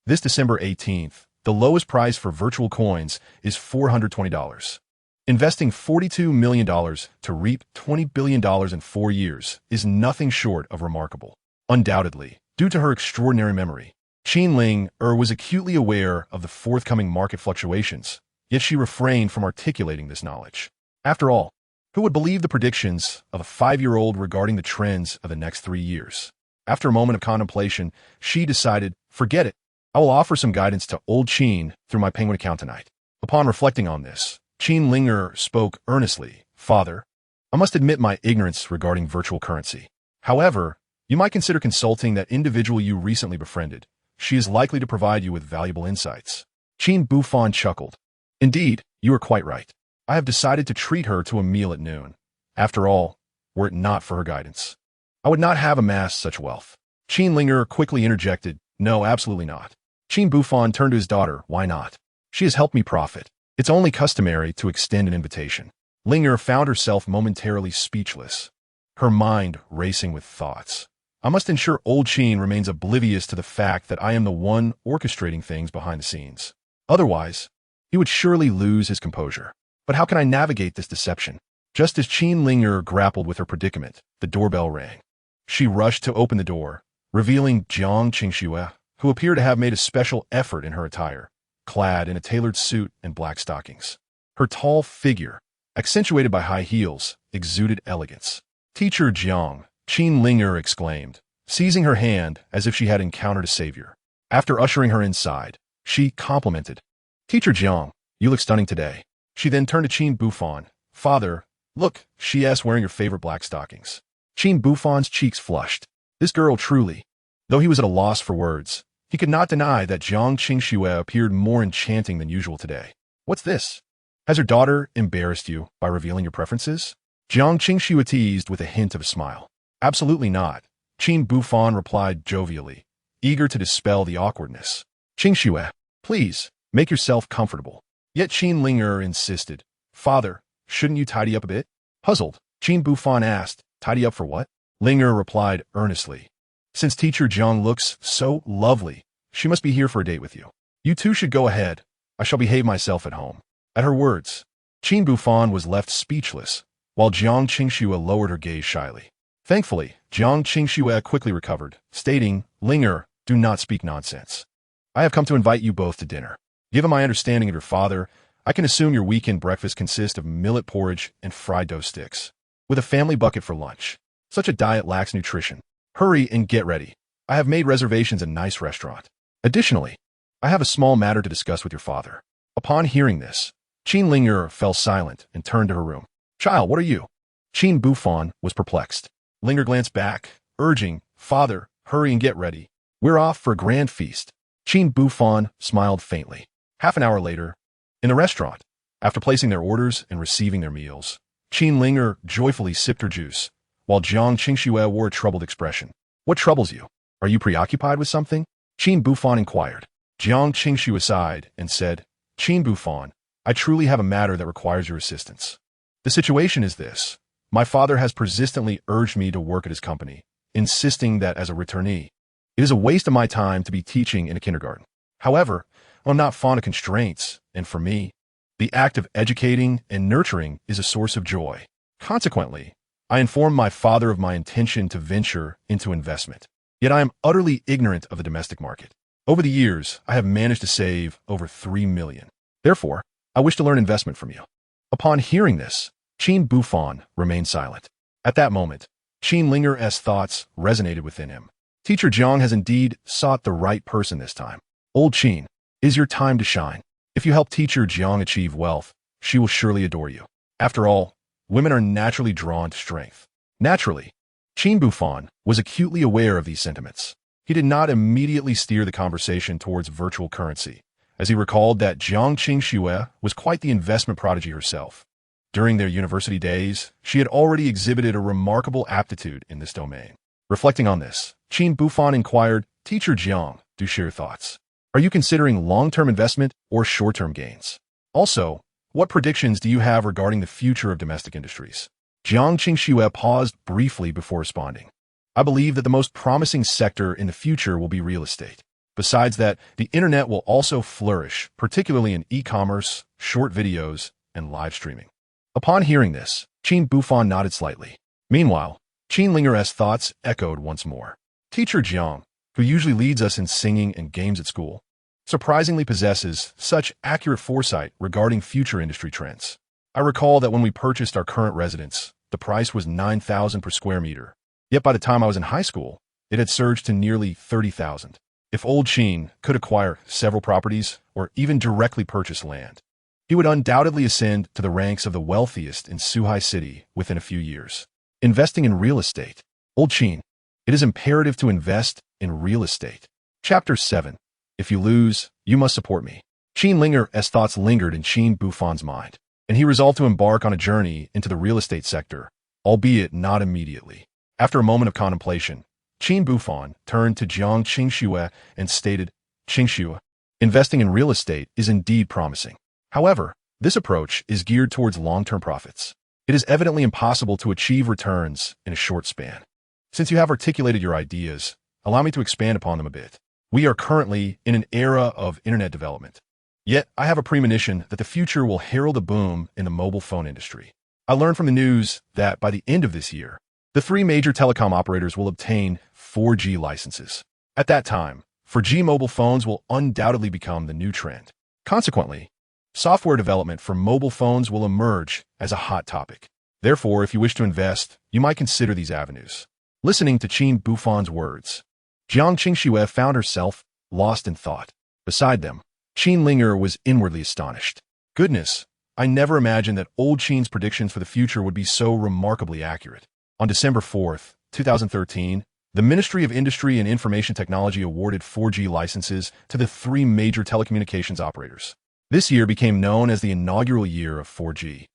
This December 18th, the lowest price for virtual coins is $420. Investing $42 million to reap $20 billion in 4 years is nothing short of remarkable. Undoubtedly, due to her extraordinary memory, Qin Ling'er was acutely aware of the forthcoming market fluctuations, yet she refrained from articulating this knowledge. After all, who would believe the predictions of a 5-year-old regarding the trends of the next 3 years? After a moment of contemplation, she decided, forget it. I will offer some guidance to old Qin through my penguin account tonight. Upon reflecting on this, Qin Ling'er spoke earnestly. Father, I must admit my ignorance regarding virtual currency. However, you might consider consulting that individual you recently befriended. She is likely to provide you with valuable insights. Qin Buhfan chuckled. Indeed, you are quite right. I have decided to treat her to a meal at noon. After all, were it not for her guidance, I would not have amassed such wealth. Qin Ling'er quickly interjected, no, absolutely not. Qin Buhfan turned to his daughter, why not? She has helped me profit. It's only customary to extend an invitation. Ling'er found herself momentarily speechless, her mind racing with thoughts. I must ensure old Qin remains oblivious to the fact that I am the one orchestrating things behind the scenes. Otherwise, he would surely lose his composure. But how can I navigate this deception? Just as Qin Ling'er grappled with her predicament, the doorbell rang. She rushed to open the door, revealing Jiang Qingxue, who appeared to have made a special effort in her attire, clad in a tailored suit and black stockings. Her tall figure, accentuated by high heels, exuded elegance. Teacher Jiang, Qin Ling'er exclaimed, seizing her hand as if she had encountered a savior. After ushering her inside, she complimented, Teacher Jiang, you look stunning today. She then turned to Qin Buhfan. Father, look, she asked, wearing your favorite black stockings. Qin Buhfan's cheeks flushed. This girl truly. Though he was at a loss for words, he could not deny that Jiang Qingxue appeared more enchanting than usual today. What's this? Has her daughter embarrassed you by revealing your preferences? Jiang Qingxue teased with a hint of a smile. Absolutely not, Qin Buhfan replied jovially, eager to dispel the awkwardness. Qingxue, please, make yourself comfortable. Yet Qin Ling'er insisted. Father, shouldn't you tidy up a bit? Puzzled, Qin Buhfan asked, tidy up for what? Ling'er replied earnestly. Since Teacher Jiang looks so lovely, she must be here for a date with you. You two should go ahead. I shall behave myself at home. At her words, Qin Buhfan was left speechless, while Jiang Qingxue lowered her gaze shyly. Thankfully, Jiang Qingxue quickly recovered, stating, Ling'er, do not speak nonsense. I have come to invite you both to dinner. Given my understanding of your father, I can assume your weekend breakfast consists of millet porridge and fried dough sticks, with a family bucket for lunch. Such a diet lacks nutrition. Hurry and get ready. I have made reservations at a nice restaurant. Additionally, I have a small matter to discuss with your father. Upon hearing this, Qin Ling'er fell silent and turned to her room. Child, what are you? Qin Buhfan was perplexed. Ling'er glanced back, urging, Father, hurry and get ready. We're off for a grand feast. Qin Buhfan smiled faintly. Half an hour later, in the restaurant, after placing their orders and receiving their meals, Qin Ling'er joyfully sipped her juice, while Jiang Qingxue wore a troubled expression. What troubles you? Are you preoccupied with something? Qin Buhfan inquired. Jiang Qingxue sighed and said, Qin Buhfan, I truly have a matter that requires your assistance. The situation is this. My father has persistently urged me to work at his company, insisting that as a returnee, it is a waste of my time to be teaching in a kindergarten. However, I'm not fond of constraints, and for me, the act of educating and nurturing is a source of joy. Consequently, I informed my father of my intention to venture into investment. Yet I am utterly ignorant of the domestic market. Over the years, I have managed to save over $3 million. Therefore, I wish to learn investment from you. Upon hearing this, Qin Buhfan remained silent. At that moment, Qin Ling'er's thoughts resonated within him. Teacher Jiang has indeed sought the right person this time. Old Qin, it is your time to shine. If you help Teacher Jiang achieve wealth, she will surely adore you. After all, women are naturally drawn to strength. Naturally, Qin Buhfan was acutely aware of these sentiments. He did not immediately steer the conversation towards virtual currency, as he recalled that Jiang Qingxue was quite the investment prodigy herself. During their university days, she had already exhibited a remarkable aptitude in this domain. Reflecting on this, Qin Buhfan inquired, Teacher Jiang, do share your thoughts. Are you considering long-term investment or short-term gains? Also, what predictions do you have regarding the future of domestic industries? Jiang Qingxue paused briefly before responding. I believe that the most promising sector in the future will be real estate. Besides that, the internet will also flourish, particularly in e-commerce, short videos, and live streaming. Upon hearing this, Qin Buhfan nodded slightly. Meanwhile, Qin Ling'er's thoughts echoed once more. Teacher Jiang, who usually leads us in singing and games at school, surprisingly possesses such accurate foresight regarding future industry trends. I recall that when we purchased our current residence, the price was 9,000 per square meter. Yet by the time I was in high school, it had surged to nearly 30,000. If old Qin could acquire several properties or even directly purchase land, he would undoubtedly ascend to the ranks of the wealthiest in Suhai City within a few years. Investing in real estate. Old Qin, it is imperative to invest in real estate. Chapter 7. If you lose, you must support me. Qin Ling'er's thoughts lingered in Qin Buhfan's mind, and he resolved to embark on a journey into the real estate sector, albeit not immediately. After a moment of contemplation, Qin Buhfan turned to Jiang Qingxue and stated, Qingxue, investing in real estate is indeed promising. However, this approach is geared towards long-term profits. It is evidently impossible to achieve returns in a short span. Since you have articulated your ideas, allow me to expand upon them a bit. We are currently in an era of internet development. Yet, I have a premonition that the future will herald a boom in the mobile phone industry. I learned from the news that by the end of this year, the 3 major telecom operators will obtain 4G licenses. At that time, 4G mobile phones will undoubtedly become the new trend. Consequently, software development for mobile phones will emerge as a hot topic. Therefore, if you wish to invest, you might consider these avenues. Listening to Qin Buhfan's words, Jiang Qingxue found herself lost in thought. Beside them, Qin Ling'er was inwardly astonished. Goodness, I never imagined that old Qin's predictions for the future would be so remarkably accurate. On December 4, 2013, the Ministry of Industry and Information Technology awarded 4G licenses to the 3 major telecommunications operators. This year became known as the inaugural year of 4G.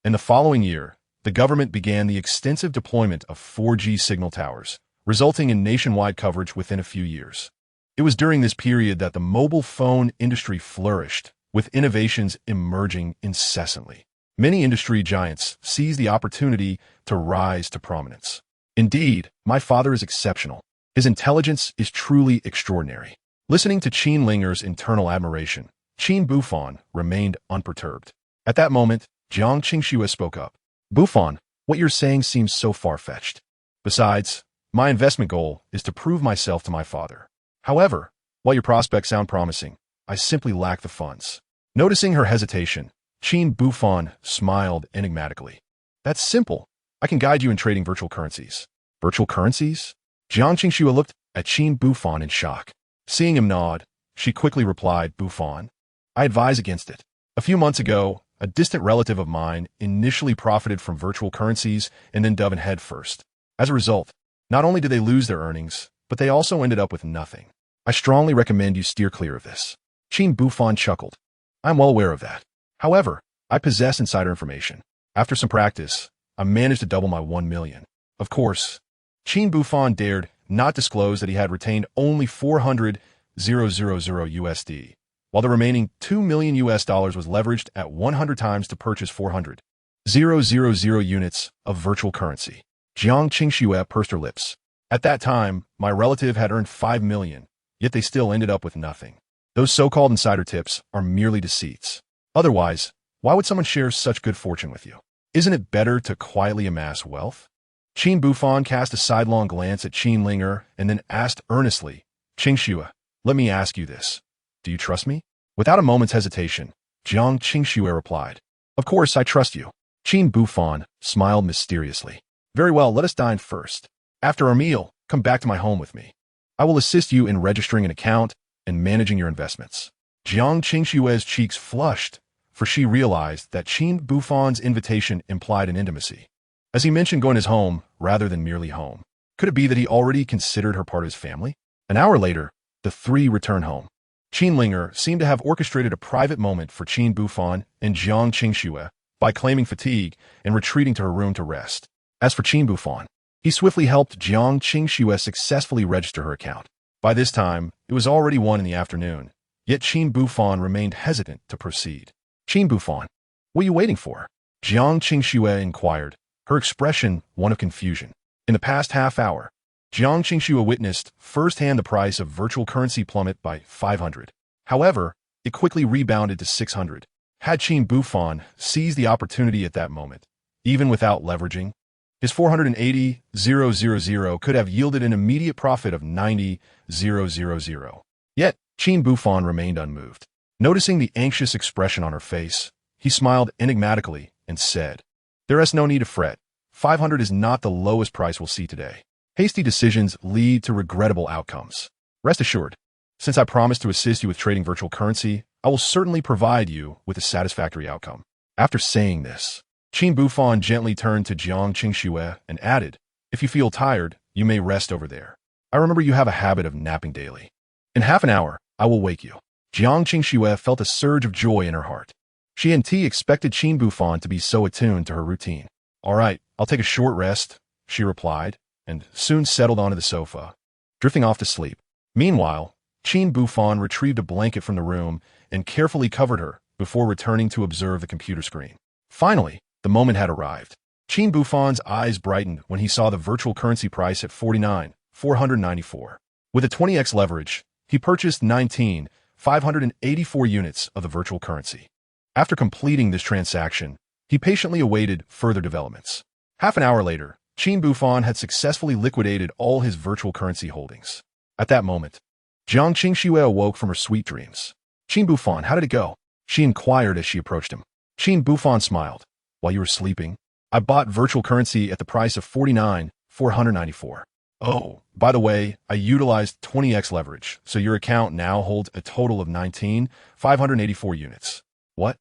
In the following year, the government began the extensive deployment of 4G signal towers, resulting in nationwide coverage within a few years. It was during this period that the mobile phone industry flourished, with innovations emerging incessantly. Many industry giants seized the opportunity to rise to prominence. Indeed, my father is exceptional. His intelligence is truly extraordinary. Listening to Qin Ling'er's internal admiration, Qin Buhfan remained unperturbed. At that moment, Jiang Qingxue spoke up. Buhfan, what you're saying seems so far-fetched. Besides, my investment goal is to prove myself to my father. However, while your prospects sound promising, I simply lack the funds. Noticing her hesitation, Qin Buhfan smiled enigmatically. That's simple. I can guide you in trading virtual currencies. Virtual currencies? Jiang Qingxue looked at Qin Buhfan in shock. Seeing him nod, she quickly replied, Buhfan, I advise against it. A few months ago, a distant relative of mine initially profited from virtual currencies and then dove in head first. As a result, not only did they lose their earnings, but they also ended up with nothing. I strongly recommend you steer clear of this. Qin Buhfan chuckled. I'm well aware of that. However, I possess insider information. After some practice, I managed to double my 1 million. Of course, Qin Buhfan dared not disclose that he had retained only 400,000 USD, while the remaining $2 million was leveraged at 100 times to purchase 400,000 units of virtual currency. Jiang Qingxue pursed her lips. At that time, my relative had earned 5 million, yet they still ended up with nothing. Those so-called insider tips are merely deceits. Otherwise, why would someone share such good fortune with you? Isn't it better to quietly amass wealth? Qin Buhfan cast a sidelong glance at Qin Ling'er and then asked earnestly, Qingxue, let me ask you this. Do you trust me? Without a moment's hesitation, Jiang Qingxue replied, Of course I trust you. Qin Buhfan smiled mysteriously. Very well, let us dine first. After our meal, come back to my home with me. I will assist you in registering an account and managing your investments. Jiang Qingxue's cheeks flushed, for she realized that Qin Buhfan's invitation implied an intimacy. As he mentioned going to his home rather than merely home, could it be that he already considered her part of his family? An hour later, the 3 returned home. Qin Ling'er seemed to have orchestrated a private moment for Qin Buhfan and Jiang Qingxue by claiming fatigue and retreating to her room to rest. As for Qin Buhfan, he swiftly helped Jiang Qingxue successfully register her account. By this time, it was already 1 in the afternoon, yet Qin Buhfan remained hesitant to proceed. Qin Buhfan, what are you waiting for? Jiang Qingxue inquired, her expression one of confusion. In the past half hour, Jiang Qingxue witnessed firsthand the price of virtual currency plummet by 500. However, it quickly rebounded to 600. Had Qin Buhfan seized the opportunity at that moment, even without leveraging, his 480,000 could have yielded an immediate profit of 90,000. Yet, Qin Buhfan remained unmoved. Noticing the anxious expression on her face, he smiled enigmatically and said, "There is no need to fret. 500 is not the lowest price we'll see today. Hasty decisions lead to regrettable outcomes. Rest assured, since I promised to assist you with trading virtual currency, I will certainly provide you with a satisfactory outcome." After saying this, Qin Buhfan gently turned to Jiang Qingxue and added, "If you feel tired, you may rest over there. I remember you have a habit of napping daily. In half an hour, I will wake you." Jiang Qingxue felt a surge of joy in her heart. She expected Qin Buhfan to be so attuned to her routine. "All right, I'll take a short rest," she replied, and soon settled onto the sofa, drifting off to sleep. Meanwhile, Qin Buhfan retrieved a blanket from the room and carefully covered her before returning to observe the computer screen. Finally, the moment had arrived. Qin Buhfan's eyes brightened when he saw the virtual currency price at 49,494. With a 20x leverage, he purchased 19,584 units of the virtual currency. After completing this transaction, he patiently awaited further developments. Half an hour later, Qin Buhfan had successfully liquidated all his virtual currency holdings. At that moment, Jiang Qingxue awoke from her sweet dreams. "Qin Buhfan, how did it go?" she inquired as she approached him. Qin Buhfan smiled. "While you were sleeping, I bought virtual currency at the price of 49,494. Oh, by the way, I utilized 20x leverage, so your account now holds a total of 19,584 units. What?"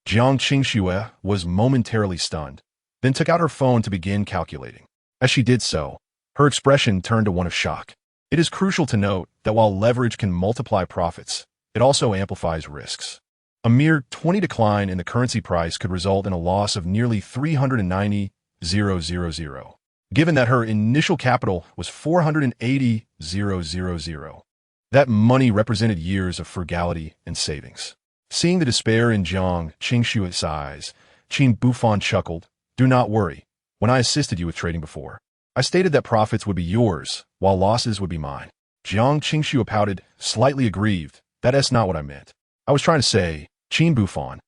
Jiang Qingxue was momentarily stunned, then took out her phone to begin calculating. As she did so, her expression turned to one of shock. It is crucial to note that while leverage can multiply profits, it also amplifies risks. A mere 20 decline in the currency price could result in a loss of nearly 390,000, given that her initial capital was 480,000. That money represented years of frugality and savings. Seeing the despair in Jiang Qingxue's eyes, Qin Buhfan chuckled. "Do not worry. When I assisted you with trading before, I stated that profits would be yours, while losses would be mine." Jiang Qingxue pouted, slightly aggrieved. "That's not what I meant. I was trying to say, Qin Buhfan,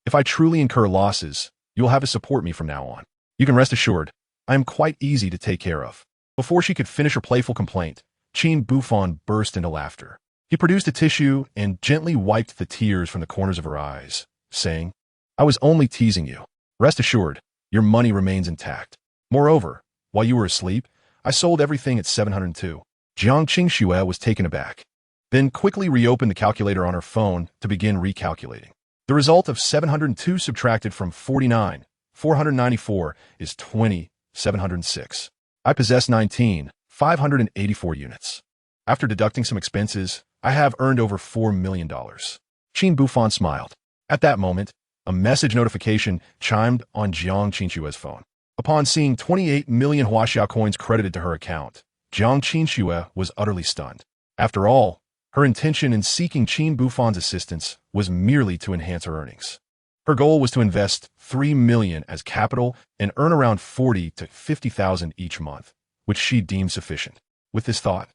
if I truly incur losses, you will have to support me from now on. You can rest assured, I am quite easy to take care of." Before she could finish her playful complaint, Qin Buhfan burst into laughter. He produced a tissue and gently wiped the tears from the corners of her eyes, saying, "I was only teasing you. Rest assured, your money remains intact. Moreover, while you were asleep, I sold everything at 702. Jiang Qingxue was taken aback, then quickly reopened the calculator on her phone to begin recalculating. The result of 702 subtracted from 49,494 is 20,706. I possess 19,584 units. After deducting some expenses, I have earned over $4 million. Qin Buhfan smiled. At that moment, a message notification chimed on Jiang Qingxue's phone. Upon seeing 28 million Huaxia coins credited to her account, Jiang Qingxue was utterly stunned. After all, her intention in seeking Qin Buhfan's assistance was merely to enhance her earnings. Her goal was to invest $3 million as capital and earn around 40 to 50,000 each month, which she deemed sufficient. With this thought,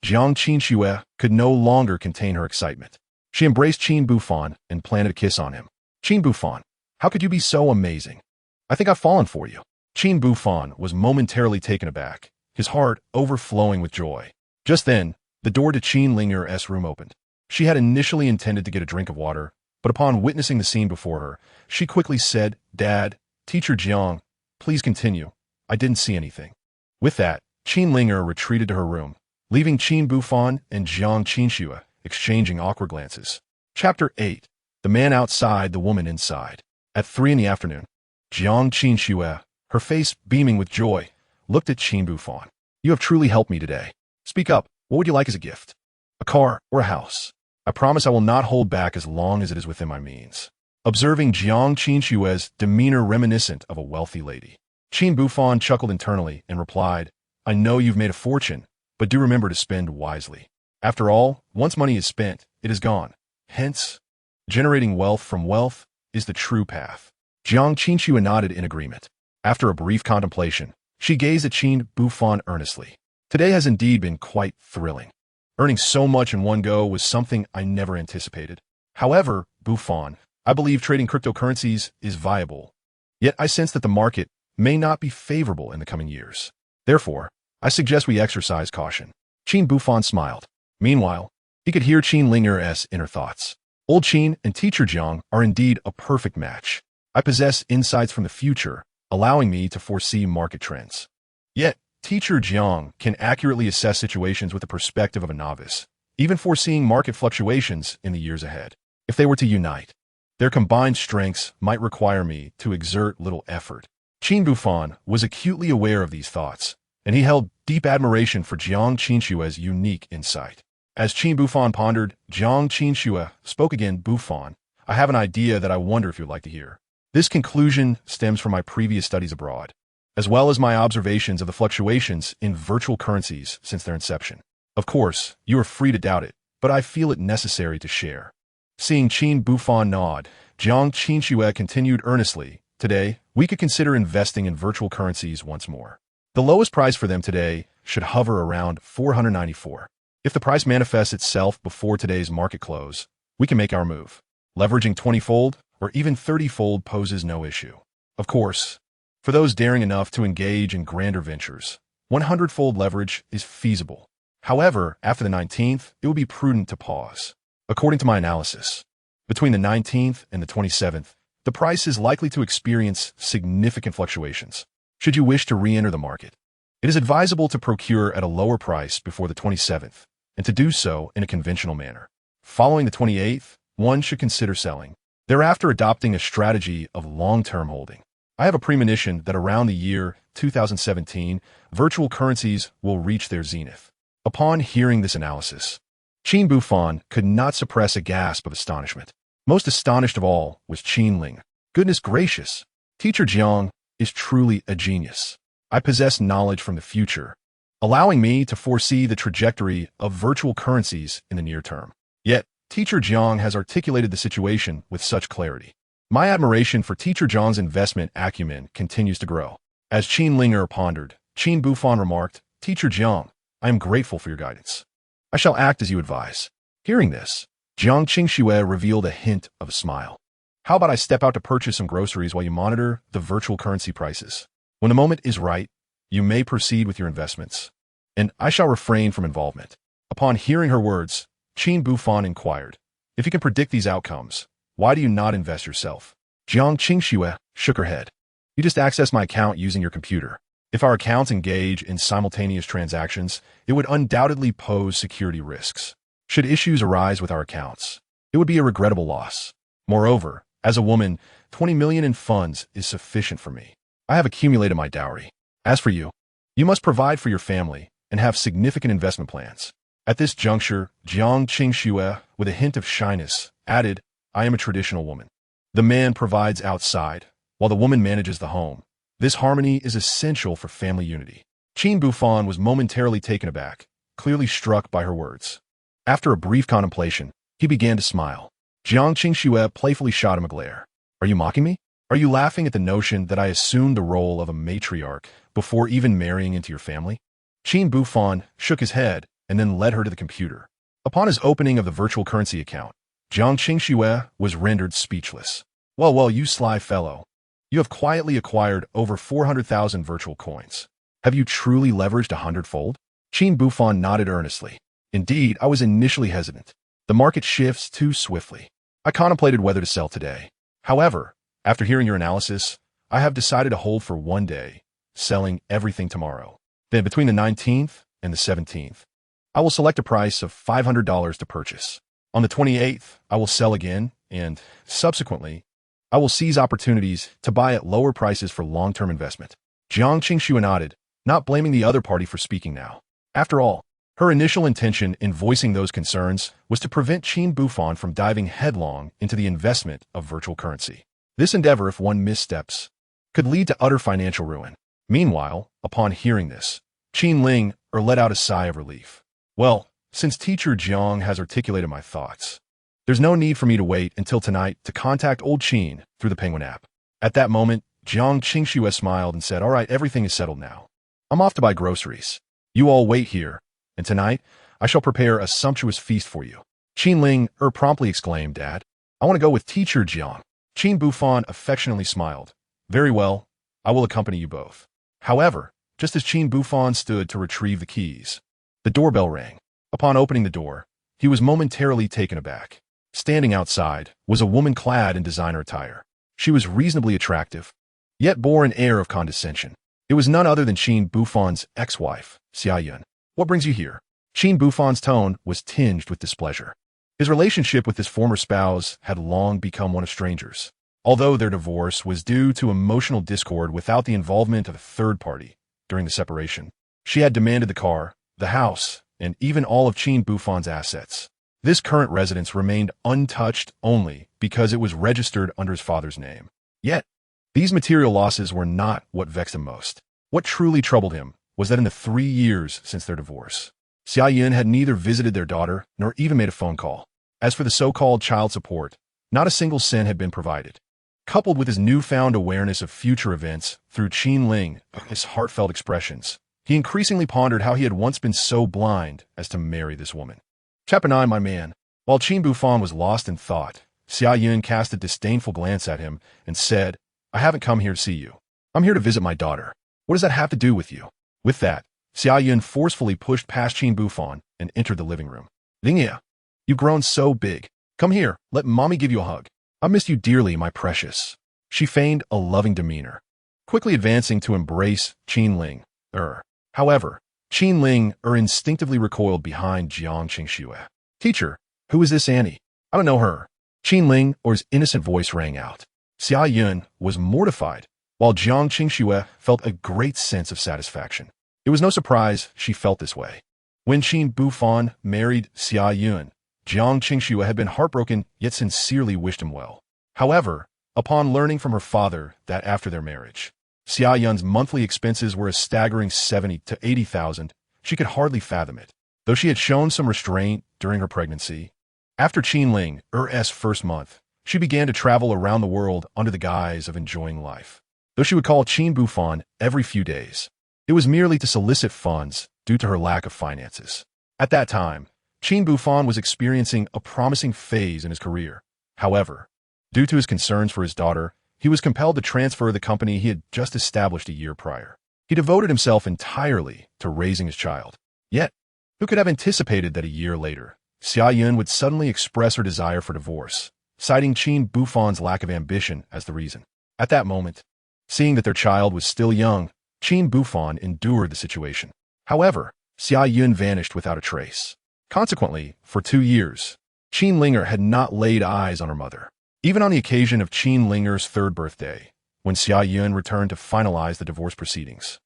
Jiang Qingxue could no longer contain her excitement. She embraced Qin Buhfan and planted a kiss on him. "Qin Buhfan, how could you be so amazing? I think I've fallen for you." Qin Buhfan was momentarily taken aback, his heart overflowing with joy. Just then, the door to Qin Ling'er's room opened. She had initially intended to get a drink of water, but upon witnessing the scene before her, she quickly said, "Dad, Teacher Jiang, please continue. I didn't see anything." With that, Qin Ling'er retreated to her room, leaving Qin Buhfan and Jiang Qingxue exchanging awkward glances. Chapter 8. The Man Outside, the Woman Inside. At 3 in the afternoon, Jiang Qingxue, her face beaming with joy, looked at Qin Buhfan. "You have truly helped me today. Speak up, what would you like as a gift? A car or a house? I promise I will not hold back as long as it is within my means." Observing Jiang Qingxue's demeanor reminiscent of a wealthy lady, Qin Buhfan chuckled internally and replied, "I know you've made a fortune, but do remember to spend wisely. After all, once money is spent, it is gone. Hence, generating wealth from wealth is the true path." Jiang Qingxue nodded in agreement. After a brief contemplation, she gazed at Qin Buhfan earnestly. Today has indeed been quite thrilling. Earning so much in one go was something I never anticipated. However, Buffon, I believe trading cryptocurrencies is viable. Yet I sense that the market may not be favorable in the coming years. Therefore, I suggest we exercise caution. Qin Buhfan smiled. Meanwhile, he could hear Qin Ling'er's inner thoughts. Old Qin and teacher Jiang are indeed a perfect match. I possess insights from the future, allowing me to foresee market trends. Yet, teacher Jiang can accurately assess situations with the perspective of a novice, even foreseeing market fluctuations in the years ahead. If they were to unite, their combined strengths might require me to exert little effort. Qin Buhfan was acutely aware of these thoughts, and he held deep admiration for Jiang Qinshue's unique insight. As Qin Buhfan pondered, Jiang Qinshu spoke again. Buhfan, I have an idea that I wonder if you'd like to hear. This conclusion stems from my previous studies abroad, as well as my observations of the fluctuations in virtual currencies since their inception. Of course, you are free to doubt it, but I feel it necessary to share. Seeing Qin Buhfan nod, Jiang Qinshu continued earnestly, today, we could consider investing in virtual currencies once more. The lowest price for them today should hover around 494. If the price manifests itself before today's market close, we can make our move. Leveraging 20-fold or even 30-fold poses no issue. Of course, for those daring enough to engage in grander ventures, 100-fold leverage is feasible. However, after the 19th, it would be prudent to pause. According to my analysis, between the 19th and the 27th, the price is likely to experience significant fluctuations. Should you wish to re-enter the market, it is advisable to procure at a lower price before the 27th, and to do so in a conventional manner. Following the 28th, one should consider selling, thereafter adopting a strategy of long-term holding. I have a premonition that around the year 2017, virtual currencies will reach their zenith. Upon hearing this analysis, Qin Buhfan could not suppress a gasp of astonishment. Most astonished of all was Qin Ling'er. Goodness gracious, teacher Jiang is truly a genius. I possess knowledge from the future, allowing me to foresee the trajectory of virtual currencies in the near term. Yet, teacher Jiang has articulated the situation with such clarity. My admiration for teacher Jiang's investment acumen continues to grow. As Qin Ling'er pondered, Qin Buhfan remarked, Teacher Jiang, I am grateful for your guidance. I shall act as you advise. Hearing this, Jiang Qinshu revealed a hint of a smile. How about I step out to purchase some groceries while you monitor the virtual currency prices? When the moment is right, you may proceed with your investments, and I shall refrain from involvement. Upon hearing her words, Qin Buhfan inquired, if you can predict these outcomes, why do you not invest yourself? Jiang Qinshu shook her head. You just access my account using your computer. If our accounts engage in simultaneous transactions, it would undoubtedly pose security risks. Should issues arise with our accounts, it would be a regrettable loss. Moreover, as a woman, 20 million in funds is sufficient for me. I have accumulated my dowry. As for you, you must provide for your family and have significant investment plans. At this juncture, Jiang Qinshu, with a hint of shyness, added, I am a traditional woman. The man provides outside, while the woman manages the home. This harmony is essential for family unity. Qin Buhfan was momentarily taken aback, clearly struck by her words. After a brief contemplation, he began to smile. Jiang Qinshu playfully shot him a glare. Are you mocking me? Are you laughing at the notion that I assumed the role of a matriarch before even marrying into your family? Qin Buhfan shook his head and then led her to the computer. Upon his opening of the virtual currency account, Jiang Qinshu was rendered speechless. Well, you sly fellow. You have quietly acquired over 400,000 virtual coins. Have you truly leveraged 100-fold? Qin Buhfan nodded earnestly. Indeed, I was initially hesitant. The market shifts too swiftly. I contemplated whether to sell today. However, after hearing your analysis, I have decided to hold for one day, selling everything tomorrow. Then between the 19th and the 17th, I will select a price of $500 to purchase. On the 28th, I will sell again, and subsequently, I will seize opportunities to buy at lower prices for long-term investment. Jiang Qinshu nodded, not blaming the other party for speaking now. After all, her initial intention in voicing those concerns was to prevent Qin Buhfan from diving headlong into the investment of virtual currency. This endeavor, if one missteps, could lead to utter financial ruin. Meanwhile, upon hearing this, Qin Ling'er let out a sigh of relief. Well, since teacher Jiang has articulated my thoughts, there's no need for me to wait until tonight to contact old Qin through the Penguin app. At that moment, Jiang Qinshu smiled and said, all right, everything is settled now. I'm off to buy groceries. You all wait here, and tonight I shall prepare a sumptuous feast for you. Qin Ling'er promptly exclaimed, Dad, I want to go with teacher Jiang. Qin Buhfan affectionately smiled. Very well, I will accompany you both. However, just as Qin Buhfan stood to retrieve the keys, the doorbell rang. Upon opening the door, he was momentarily taken aback. Standing outside was a woman clad in designer attire. She was reasonably attractive, yet bore an air of condescension. It was none other than Qin Buhfan's ex-wife, Xia Yun. What brings you here? Qin Buhfan's tone was tinged with displeasure. His relationship with his former spouse had long become one of strangers. Although their divorce was due to emotional discord without the involvement of a third party during the separation, she had demanded the car, the house, and even all of Qin Buhfan's assets. This current residence remained untouched only because it was registered under his father's name. Yet, these material losses were not what vexed him most. What truly troubled him was that in the 3 years since their divorce, Xia Yun had neither visited their daughter nor even made a phone call. As for the so-called child support, not a single cent had been provided. Coupled with his newfound awareness of future events through Qin Ling'er's heartfelt expressions, he increasingly pondered how he had once been so blind as to marry this woman. Chapter 9, my man. While Qin Buhfan was lost in thought, Xia Yun cast a disdainful glance at him and said, I haven't come here to see you. I'm here to visit my daughter. What does that have to do with you? With that, Xia Yun forcefully pushed past Qin Buhfan and entered the living room. Ling'er, you've grown so big. Come here, let mommy give you a hug. I missed you dearly, my precious. She feigned a loving demeanor, quickly advancing to embrace Qin Ling'er. However, Qin Ling'er instinctively recoiled behind Jiang Qingxue. Teacher, who is this Annie? I don't know her. Qin Ling'er's innocent voice rang out. Xia Yun was mortified, while Jiang Qingxue felt a great sense of satisfaction. It was no surprise she felt this way. When Qin Buhfan married Xia Yun, Jiang Qingxue had been heartbroken yet sincerely wished him well. However, upon learning from her father that after their marriage, Xia Yun's monthly expenses were a staggering 70 to 80,000, she could hardly fathom it. Though she had shown some restraint during her pregnancy, after Qin Ling'er's first month, she began to travel around the world under the guise of enjoying life. Though she would call Qin Buhfan every few days, it was merely to solicit funds due to her lack of finances. At that time, Qin Buhfan was experiencing a promising phase in his career. However, due to his concerns for his daughter, he was compelled to transfer the company he had just established a year prior. He devoted himself entirely to raising his child. Yet, who could have anticipated that a year later, Xia Yun would suddenly express her desire for divorce, citing Qin Buhfan's lack of ambition as the reason. At that moment, seeing that their child was still young, Qin Buhfan endured the situation. However, Xia Yun vanished without a trace. Consequently, for 2 years, Qin Ling'er had not laid eyes on her mother. Even on the occasion of Qin Ling'er's 3rd birthday, when Xia Yun returned to finalize the divorce proceedings,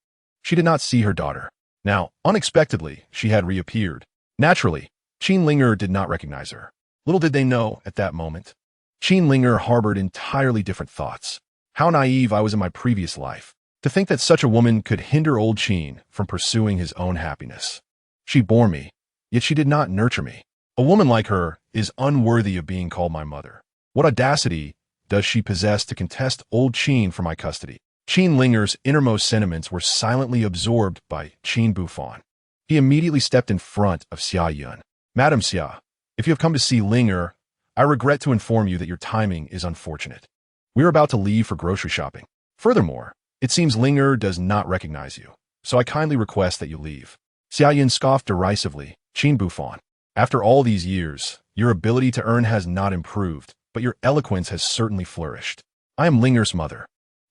she did not see her daughter. Now, unexpectedly, she had reappeared. Naturally, Qin Ling'er did not recognize her. Little did they know, at that moment, Qin Ling'er harbored entirely different thoughts. How naive I was in my previous life, to think that such a woman could hinder old Qin from pursuing his own happiness. She bore me, yet she did not nurture me. A woman like her is unworthy of being called my mother. What audacity does she possess to contest old Qin for my custody? Qin Ling'er's innermost sentiments were silently absorbed by Qin Buhfan. He immediately stepped in front of Xia Yun. Madam Xia, if you have come to see Ling'er, I regret to inform you that your timing is unfortunate. We are about to leave for grocery shopping. Furthermore, it seems Ling'er does not recognize you, so I kindly request that you leave. Xia Yun scoffed derisively. Qin Buhfan, after all these years, your ability to earn has not improved, but your eloquence has certainly flourished. I am Ling'er's mother.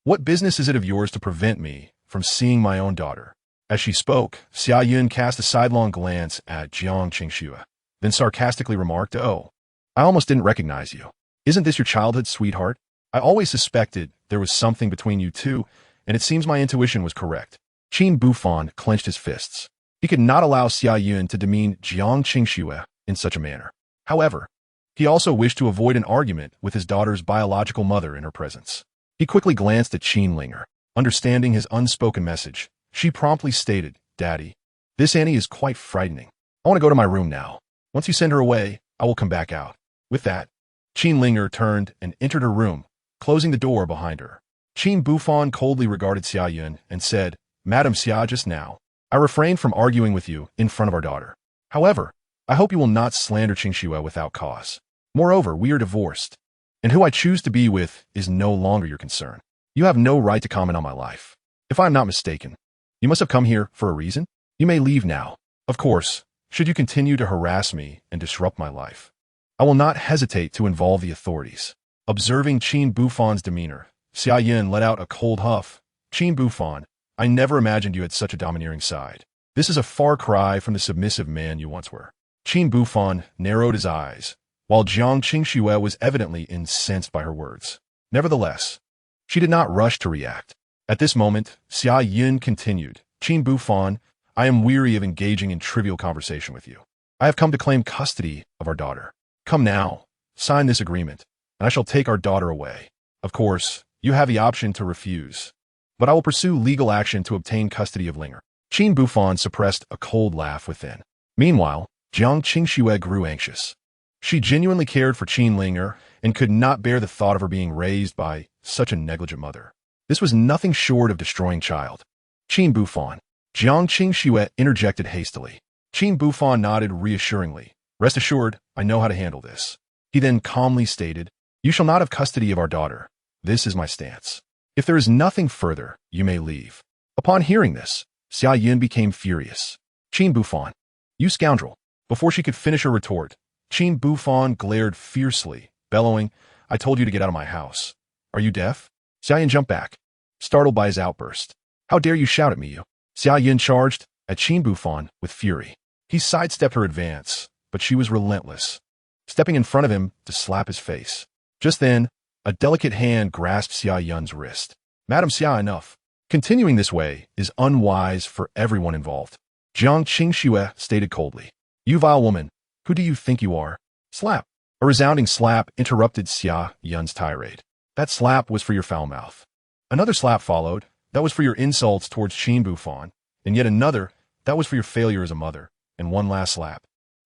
What business is it of yours to prevent me from seeing my own daughter? As she spoke, Xia Yun cast a sidelong glance at Jiang Qingxue, then sarcastically remarked, Oh, I almost didn't recognize you. Isn't this your childhood sweetheart? I always suspected there was something between you two, and it seems my intuition was correct. Qin Buhfan clenched his fists. He could not allow Xia Yun to demean Jiang Qingxue in such a manner. However, he also wished to avoid an argument with his daughter's biological mother in her presence. He quickly glanced at Qin Ling'er. Understanding his unspoken message, she promptly stated, Daddy, this Annie is quite frightening. I want to go to my room now. Once you send her away, I will come back out. With that, Qin Ling'er turned and entered her room, closing the door behind her. Qin Buhfan coldly regarded Xia Yun and said, Madam Xia, just now, I refrained from arguing with you in front of our daughter. However, I hope you will not slander Qingxue without cause. Moreover, we are divorced, and who I choose to be with is no longer your concern. You have no right to comment on my life. If I am not mistaken, you must have come here for a reason. You may leave now. Of course, should you continue to harass me and disrupt my life, I will not hesitate to involve the authorities. Observing Qin Buhfan's demeanor, Xia Yin let out a cold huff. Qin Buhfan, I never imagined you had such a domineering side. This is a far cry from the submissive man you once were. Qin Buhfan narrowed his eyes, while Jiang Qingxue was evidently incensed by her words. Nevertheless, she did not rush to react. At this moment, Xia Yin continued, Qin Buhfan, I am weary of engaging in trivial conversation with you. I have come to claim custody of our daughter. Come now, sign this agreement, and I shall take our daughter away. Of course, you have the option to refuse, but I will pursue legal action to obtain custody of Ling'er. Qin Buhfan suppressed a cold laugh within. Meanwhile, Jiang Qingxue grew anxious. She genuinely cared for Qin Ling'er and could not bear the thought of her being raised by such a negligent mother. This was nothing short of destroying child. Qin Buhfan. Jiang Qingxue interjected hastily. Qin Buhfan nodded reassuringly. Rest assured, I know how to handle this. He then calmly stated, You shall not have custody of our daughter. This is my stance. If there is nothing further, you may leave. Upon hearing this, Xia Yin became furious. Qin Buhfan, you scoundrel. Before she could finish her retort, Qin Buhfan glared fiercely, bellowing, I told you to get out of my house. Are you deaf? Xia Yin jumped back, startled by his outburst. How dare you shout at me, you? Xia Yin charged at Qin Buhfan with fury. He sidestepped her advance, but she was relentless, stepping in front of him to slap his face. Just then, a delicate hand grasped Xia Yin's wrist. Madam Xia, enough. Continuing this way is unwise for everyone involved. Jiang Qingxue stated coldly. You vile woman, who do you think you are? Slap. A resounding slap interrupted Xia Yin's tirade. That slap was for your foul mouth. Another slap followed. That was for your insults towards Qin Buhfan. And yet another, that was for your failure as a mother. And one last slap.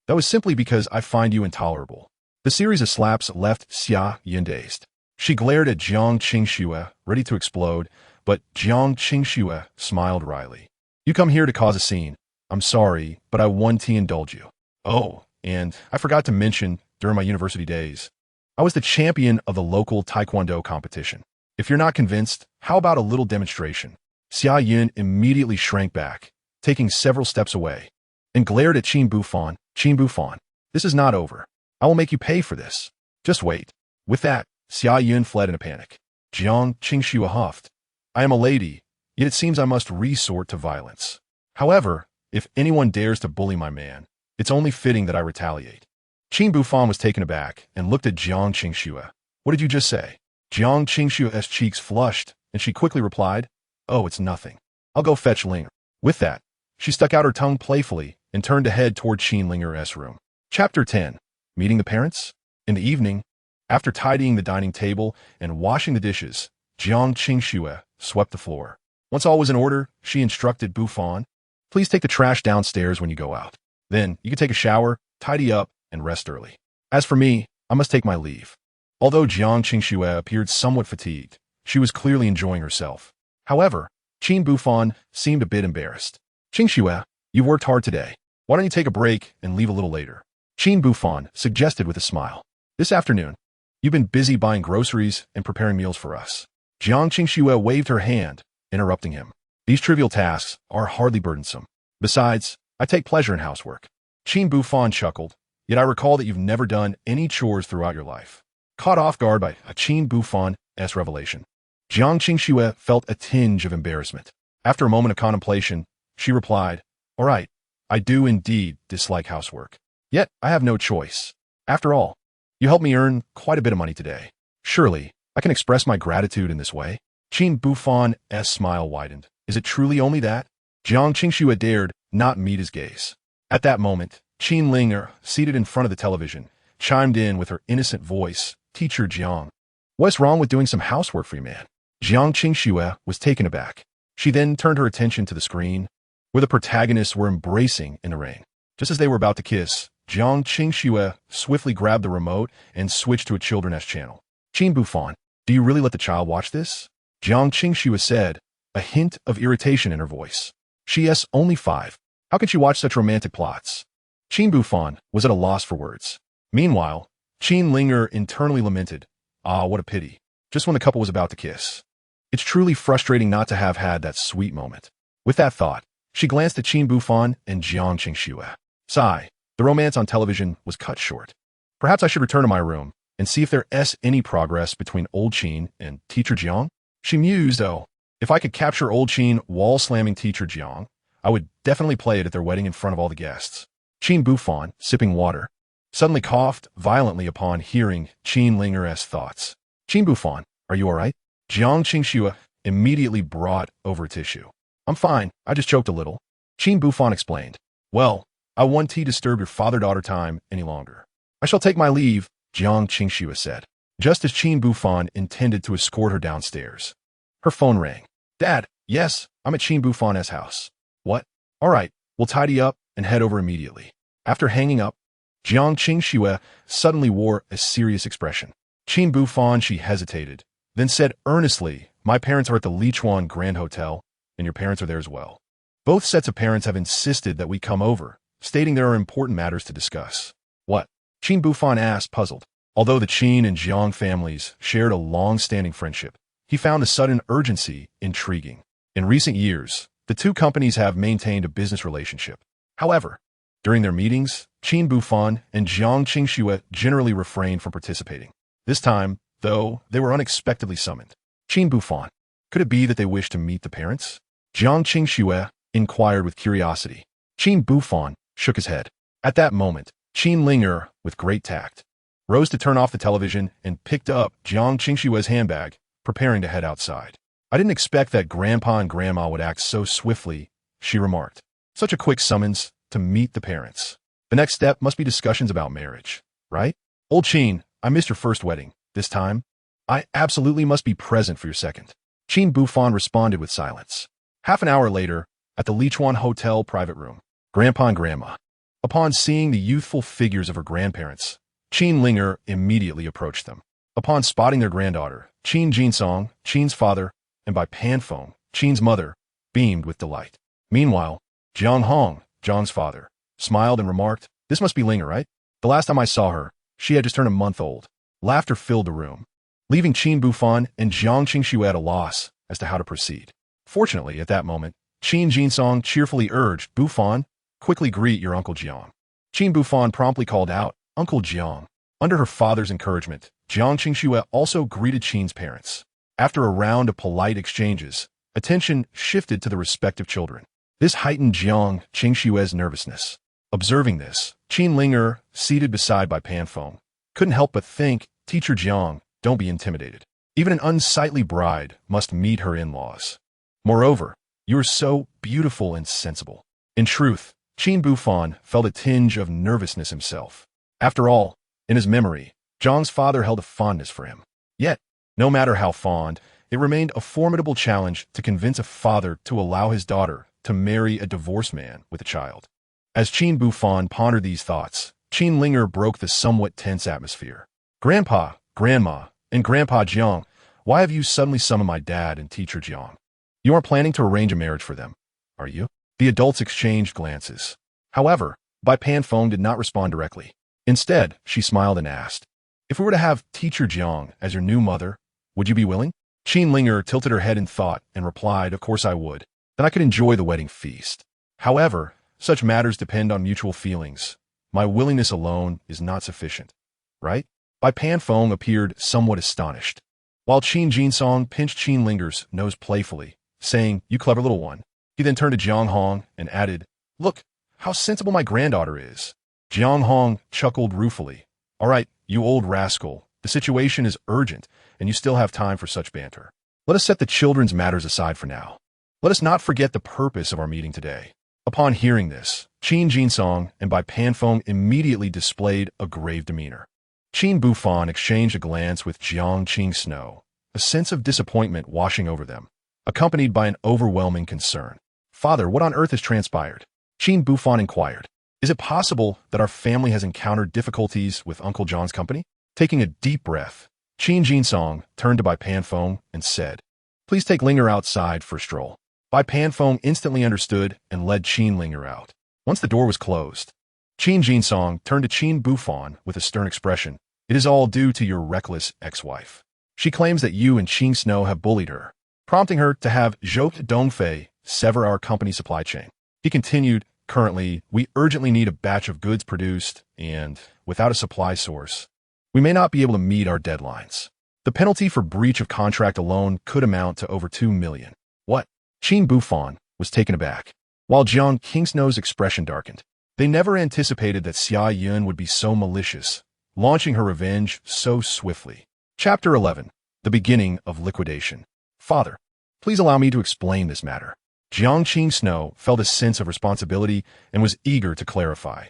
That was simply because I find you intolerable. The series of slaps left Xia Yin dazed. She glared at Jiang Qingxue, ready to explode, but Jiang Qingxue smiled wryly. You come here to cause a scene. I'm sorry, but I want to indulge you. Oh, and I forgot to mention, during my university days, I was the champion of the local taekwondo competition. If you're not convinced, how about a little demonstration? Xia Yin immediately shrank back, taking several steps away, and glared at Qin Buhfan. Qin Buhfan, this is not over. I will make you pay for this. Just wait. With that, Xia Yin fled in a panic. Jiang Qingxue huffed. I am a lady, yet it seems I must resort to violence. However, if anyone dares to bully my man, it's only fitting that I retaliate. Qin Buhfan was taken aback and looked at Jiang Qingxue. What did you just say? Jiang Qingxue's cheeks flushed, and she quickly replied, Oh, it's nothing. I'll go fetch Ling'er. With that, she stuck out her tongue playfully and turned to head toward Qin Ling'er's room. Chapter 10. Meeting the parents? In the evening, after tidying the dining table and washing the dishes, Jiang Qingxue swept the floor. Once all was in order, she instructed Buhfan, Please take the trash downstairs when you go out. Then, you can take a shower, tidy up, and rest early. As for me, I must take my leave. Although Jiang Qingxue appeared somewhat fatigued, she was clearly enjoying herself. However, Qin Buhfan seemed a bit embarrassed. Qingxue, you've worked hard today. Why don't you take a break and leave a little later? Qin Buhfan suggested with a smile. This afternoon, you've been busy buying groceries and preparing meals for us. Jiang Qingxue waved her hand, interrupting him. These trivial tasks are hardly burdensome. Besides, I take pleasure in housework. Qin Buhfan chuckled, yet I recall that you've never done any chores throughout your life. Caught off guard by a Qin Buhfan's revelation, Jiang Qingxue felt a tinge of embarrassment. After a moment of contemplation, she replied, All right, I do indeed dislike housework. Yet I have no choice. After all, you helped me earn quite a bit of money today. Surely, I can express my gratitude in this way. Qin Buhfan's smile widened. Is it truly only that? Jiang Qingxue dared not meet his gaze. At that moment, Qin Ling'er, seated in front of the television, chimed in with her innocent voice, Teacher Jiang. What's wrong with doing some housework for you, man? Jiang Qingxue was taken aback. She then turned her attention to the screen, where the protagonists were embracing in the rain. Just as they were about to kiss, Jiang Qingxue swiftly grabbed the remote and switched to a children's channel. Qin Buhfan, do you really let the child watch this? Jiang Qingxue said, a hint of irritation in her voice. She is only 5. How can she watch such romantic plots? Qin Buhfan was at a loss for words. Meanwhile, Qin Ling'er internally lamented, "Ah, what a pity. Just when the couple was about to kiss." It's truly frustrating not to have had that sweet moment. With that thought, she glanced at Qin Buhfan and Jiang Qingxue. Sigh, the romance on television was cut short. Perhaps I should return to my room and see if there's any progress between old Qin and teacher Jiang? She mused, "Oh, if I could capture old Qin wall-slamming teacher Jiang, I would definitely play it at their wedding in front of all the guests." Qin Buhfan, sipping water, suddenly coughed violently upon hearing Qin Ling'er's thoughts. "Qin Buhfan, are you all right?" Jiang Qingxue immediately brought over a tissue. "I'm fine, I just choked a little." Qin Buhfan explained, "Well, I won't disturb your father-daughter time any longer. I shall take my leave," Jiang Qingxue said, just as Qin Buhfan intended to escort her downstairs. Her phone rang. "Dad, yes, I'm at Qin Buhfan's house." "What? All right, we'll tidy up and head over immediately." After hanging up, Jiang Qingxue suddenly wore a serious expression. Qin Buhfan, she hesitated, then said earnestly, "My parents are at the Lichuan Grand Hotel, and your parents are there as well. Both sets of parents have insisted that we come over, stating there are important matters to discuss." "What?" Qin Buhfan asked, puzzled. Although the Qin and Jiang families shared a long-standing friendship, he found the sudden urgency intriguing. In recent years, the two companies have maintained a business relationship. However, during their meetings, Qin Buhfan and Jiang Qingxue generally refrained from participating. This time, though, they were unexpectedly summoned. "Qin Buhfan, could it be that they wish to meet the parents?" Jiang Qingxue inquired with curiosity. Qin Buhfan shook his head. At that moment, Qin Ling'er, with great tact, rose to turn off the television and picked up Jiang Qingxue's handbag, preparing to head outside. "I didn't expect that Grandpa and Grandma would act so swiftly," she remarked. "Such a quick summons to meet the parents. The next step must be discussions about marriage, right? Old Qin, I missed your first wedding. This time, I absolutely must be present for your second." Qin Buhfan responded with silence. Half an hour later, at the Lichuan Hotel private room, Grandpa and Grandma. Upon seeing the youthful figures of her grandparents, Qin Ling'er immediately approached them. Upon spotting their granddaughter, Qin Jinsong, Qin's father, and by panphone, Qin's mother, beamed with delight. Meanwhile, Jiang Hong, Jiang's father, smiled and remarked, "This must be Ling'er, right? The last time I saw her, she had just turned a month old." Laughter filled the room, leaving Qin Buhfan and Jiang Qingxue at a loss as to how to proceed. Fortunately, at that moment, Qin Jinsong cheerfully urged, "Buhfan, quickly greet your Uncle Jiang." Qin Buhfan promptly called out, "Uncle Jiang." Under her father's encouragement, Jiang Qingxue also greeted Qin's parents. After a round of polite exchanges, attention shifted to the respective children. This heightened Jiang Qingxue's nervousness. Observing this, Qin Ling'er, seated beside by panphone, couldn't help but think, "Teacher Jiang, don't be intimidated. Even an unsightly bride must meet her in-laws. Moreover, you are so beautiful and sensible." In truth, Qin Buhfan felt a tinge of nervousness himself. After all, in his memory, Jiang's father held a fondness for him. Yet, no matter how fond, it remained a formidable challenge to convince a father to allow his daughter to marry a divorced man with a child. As Qin Buhfan pondered these thoughts, Qin Ling'er broke the somewhat tense atmosphere. "Grandpa, Grandma, and Grandpa Jiang, why have you suddenly summoned my dad and teacher Jiang? You aren't planning to arrange a marriage for them, are you?" The adults exchanged glances. However, Bai Panphone did not respond directly. Instead, she smiled and asked, "If we were to have teacher Jiang as your new mother, would you be willing?" Qin Ling'er tilted her head in thought and replied, "Of course I would. Then I could enjoy the wedding feast. However, such matters depend on mutual feelings. My willingness alone is not sufficient, right?" Bai Panphone appeared somewhat astonished, while Qin Jinsong pinched Qin Ling'er's nose playfully, saying, "You clever little one." He then turned to Jiang Hong and added, "Look, how sensible my granddaughter is." Jiang Hong chuckled ruefully. "All right, you old rascal, the situation is urgent, and you still have time for such banter. Let us set the children's matters aside for now. Let us not forget the purpose of our meeting today." Upon hearing this, Qin Jinsong and Bai Panphone immediately displayed a grave demeanor. Qin Buhfan exchanged a glance with Jiang Qingxue, a sense of disappointment washing over them, accompanied by an overwhelming concern. "Father, what on earth has transpired?" Qin Buhfan inquired. "Is it possible that our family has encountered difficulties with Uncle John's company?" Taking a deep breath, Qin Jinsong turned to Bai Panphone and said, "Please take Ling'er outside for a stroll." Bai Panfeng instantly understood and led Qin Ling'er out. Once the door was closed, Qin Jinsong turned to Qin Buhfan with a stern expression. It is all due to your reckless ex-wife. She claims that you and Qin Snow have bullied her, prompting her to have Zhou Dongfei sever our company supply chain. He continued, currently, we urgently need a batch of goods produced, and, without a supply source, we may not be able to meet our deadlines. The penalty for breach of contract alone could amount to over 2 million. What? Qin Buhfan was taken aback, while Jiang Qingsnow's expression darkened. They never anticipated that Xia Yun would be so malicious, launching her revenge so swiftly. Chapter 11. The Beginning of Liquidation. Father, please allow me to explain this matter. Jiang Qingsnow felt a sense of responsibility and was eager to clarify,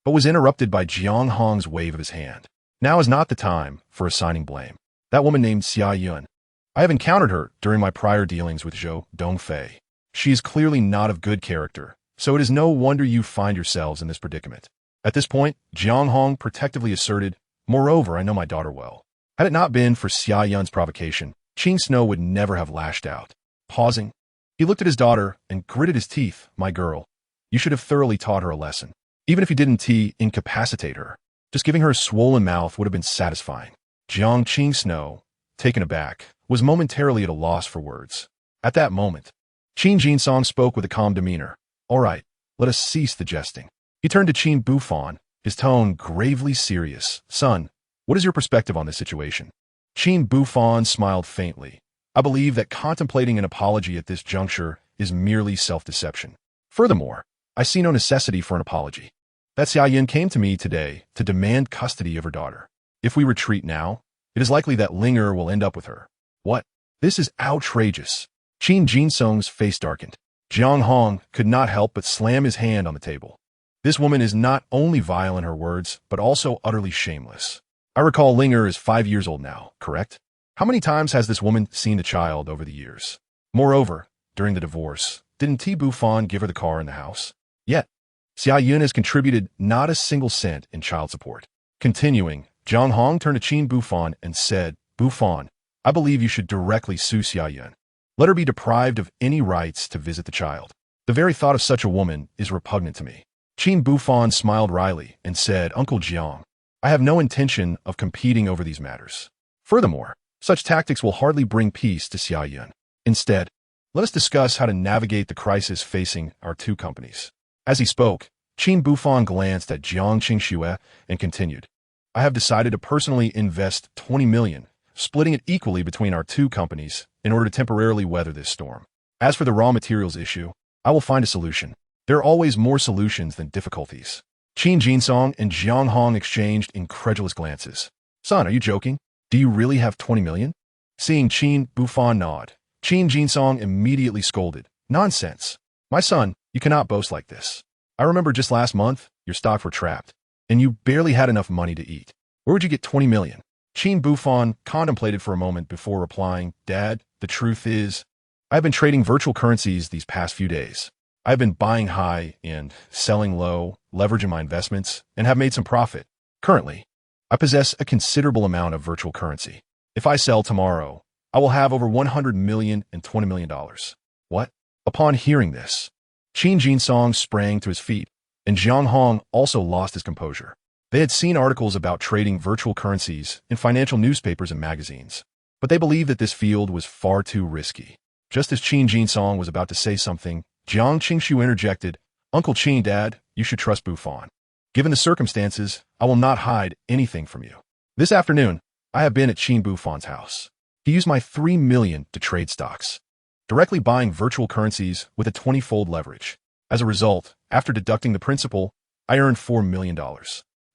but was interrupted by Jiang Hong's wave of his hand. Now is not the time for assigning blame. That woman named Xia Yun. I have encountered her during my prior dealings with Zhou Dongfei. She is clearly not of good character, so it is no wonder you find yourselves in this predicament. At this point, Jiang Hong protectively asserted, moreover, I know my daughter well. Had it not been for Xia Yun's provocation, Qin Snow would never have lashed out. Pausing, he looked at his daughter and gritted his teeth. My girl, you should have thoroughly taught her a lesson. Even if you didn't incapacitate her, just giving her a swollen mouth would have been satisfying. Jiang Qin Snow, taken aback, was momentarily at a loss for words. At that moment, Qin Jinsong spoke with a calm demeanor. All right, let us cease the jesting. He turned to Qin Buhfan, his tone gravely serious. Son, what is your perspective on this situation? Qin Buhfan smiled faintly. I believe that contemplating an apology at this juncture is merely self-deception. Furthermore, I see no necessity for an apology. That Xia Yun came to me today to demand custody of her daughter. If we retreat now, it is likely that Ling'er will end up with her. What? This is outrageous. Qin Jinsong's face darkened. Jiang Hong could not help but slam his hand on the table. This woman is not only vile in her words, but also utterly shameless. I recall Ling'er is 5 years old now, correct? How many times has this woman seen the child over the years? Moreover, during the divorce, didn't T. Buhfan give her the car and the house? Yet, Xia Yun has contributed not a single cent in child support. Continuing, Jiang Hong turned to Qin Buhfan and said, Buhfan, I believe you should directly sue Xia Yun. Let her be deprived of any rights to visit the child. The very thought of such a woman is repugnant to me. Qin Buhfan smiled wryly and said, Uncle Jiang, I have no intention of competing over these matters. Furthermore, such tactics will hardly bring peace to Xia Yun. Instead, let us discuss how to navigate the crisis facing our two companies. As he spoke, Qin Buhfan glanced at Jiang Qingxue and continued, I have decided to personally invest 20 million, splitting it equally between our two companies in order to temporarily weather this storm. As for the raw materials issue, I will find a solution. There are always more solutions than difficulties. Qin Jinsong and Jiang Hong exchanged incredulous glances. Son, are you joking? Do you really have 20 million? Seeing Qin Buhfan nod, Qin Jinsong immediately scolded. Nonsense. My son, you cannot boast like this. I remember just last month, your stocks were trapped, and you barely had enough money to eat. Where would you get 20 million? Qin Buhfan contemplated for a moment before replying, Dad, the truth is, I've been trading virtual currencies these past few days. I've been buying high and selling low, leveraging my investments, and have made some profit. Currently, I possess a considerable amount of virtual currency. If I sell tomorrow, I will have over 100 million and $20 million. What? Upon hearing this, Qin Jinsong sprang to his feet, and Jiang Hong also lost his composure. They had seen articles about trading virtual currencies in financial newspapers and magazines, but they believed that this field was far too risky. Just as Qin Jinsong was about to say something, Jiang Qingshu interjected, Uncle Qin, Dad, you should trust Buhfan. Given the circumstances, I will not hide anything from you. This afternoon, I have been at Qin Buhfan's house. He used my 3 million to trade stocks, directly buying virtual currencies with a 20-fold leverage. As a result, after deducting the principal, I earned $4 million.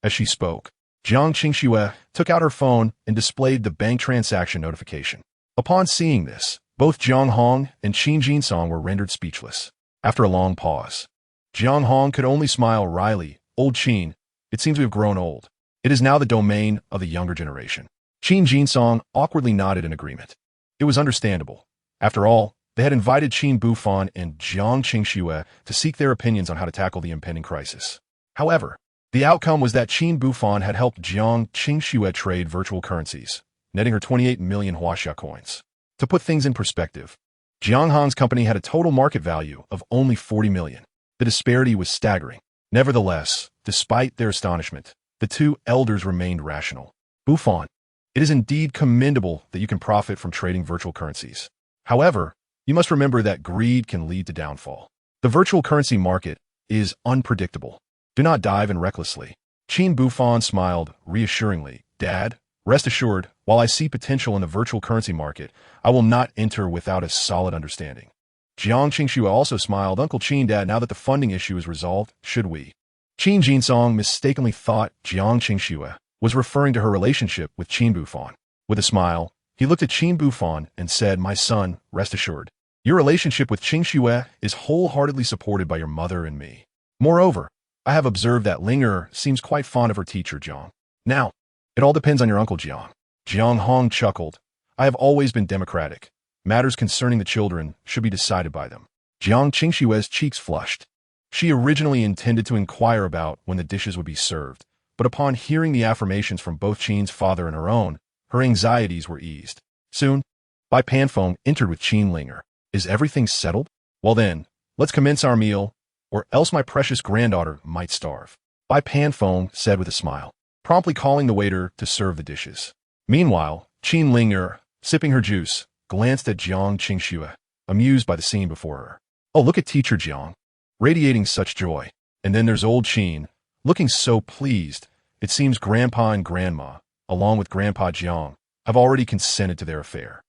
As she spoke, Jiang Qingxue took out her phone and displayed the bank transaction notification. Upon seeing this, both Jiang Hong and Qin Jinsong were rendered speechless. After a long pause, Jiang Hong could only smile wryly. Old Qin, it seems we have grown old. It is now the domain of the younger generation. Qin Jinsong awkwardly nodded in agreement. It was understandable. After all, they had invited Qin Buhfan and Jiang Qingxue to seek their opinions on how to tackle the impending crisis. However, the outcome was that Qin Buhfan had helped Jiang Qingxue trade virtual currencies, netting her 28 million Huaxia coins. To put things in perspective, Jiang Hong's company had a total market value of only 40 million. The disparity was staggering. Nevertheless, despite their astonishment, the two elders remained rational. Buhfan, it is indeed commendable that you can profit from trading virtual currencies. However, you must remember that greed can lead to downfall. The virtual currency market is unpredictable. Do not dive in recklessly. Qin Buhfan smiled reassuringly. Dad, rest assured, while I see potential in the virtual currency market, I will not enter without a solid understanding. Jiang Qingxue also smiled. Uncle Qin, Dad, now that the funding issue is resolved, should we? Qin Jinsong mistakenly thought Jiang Qingxue was referring to her relationship with Qin Buhfan. With a smile, he looked at Qin Buhfan and said, My son, rest assured. Your relationship with Qingxue is wholeheartedly supported by your mother and me. Moreover, I have observed that Ling'er seems quite fond of her teacher, Jiang. Now, it all depends on your uncle Jiang. Jiang Hong chuckled. I have always been democratic. Matters concerning the children should be decided by them. Jiang Qingxue's cheeks flushed. She originally intended to inquire about when the dishes would be served, but upon hearing the affirmations from both Qin's father and her own, her anxieties were eased. Soon, Bai Panfeng entered with Qin Ling'er. Is everything settled? Well then, let's commence our meal, or else my precious granddaughter might starve. Bai Panfeng said with a smile, promptly calling the waiter to serve the dishes. Meanwhile, Qin Ling'er, sipping her juice, glanced at Jiang Qingxue, amused by the scene before her. Oh, look at teacher Jiang, radiating such joy. And then there's old Qin, looking so pleased. It seems grandpa and grandma, along with grandpa Jiang, have already consented to their affair.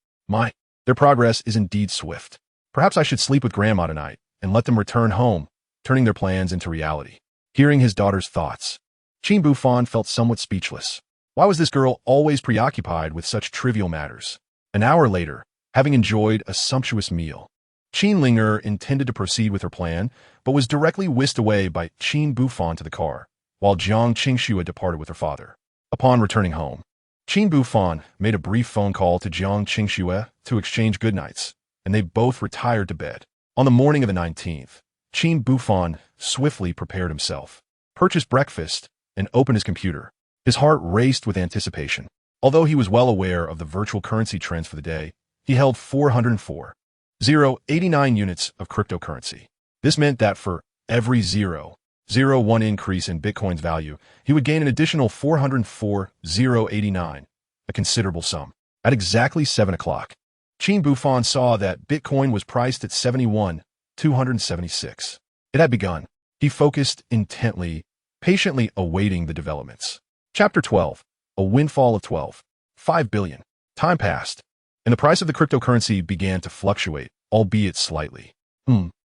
Their progress is indeed swift. Perhaps I should sleep with grandma tonight and let them return home, turning their plans into reality. Hearing his daughter's thoughts, Qin Buhfan felt somewhat speechless. Why was this girl always preoccupied with such trivial matters? An hour later, having enjoyed a sumptuous meal, Qin Ling'er intended to proceed with her plan, but was directly whisked away by Qin Buhfan to the car, while Jiang Qingxue departed with her father. Upon returning home, Qin Buhfan made a brief phone call to Jiang Qingxue to exchange goodnights, and they both retired to bed. On the morning of the 19th, Qin Buhfan swiftly prepared himself, purchased breakfast, and opened his computer. His heart raced with anticipation. Although he was well aware of the virtual currency trends for the day, he held 404,089 units of cryptocurrency. This meant that for every 0.01 increase in Bitcoin's value, he would gain an additional 404,089, a considerable sum. At exactly 7 o'clock, Qin Buhfan saw that Bitcoin was priced at 71,276. It had begun. He focused intently, patiently awaiting the developments. Chapter 12. A windfall of 12.5 billion. Time passed, and the price of the cryptocurrency began to fluctuate, albeit slightly.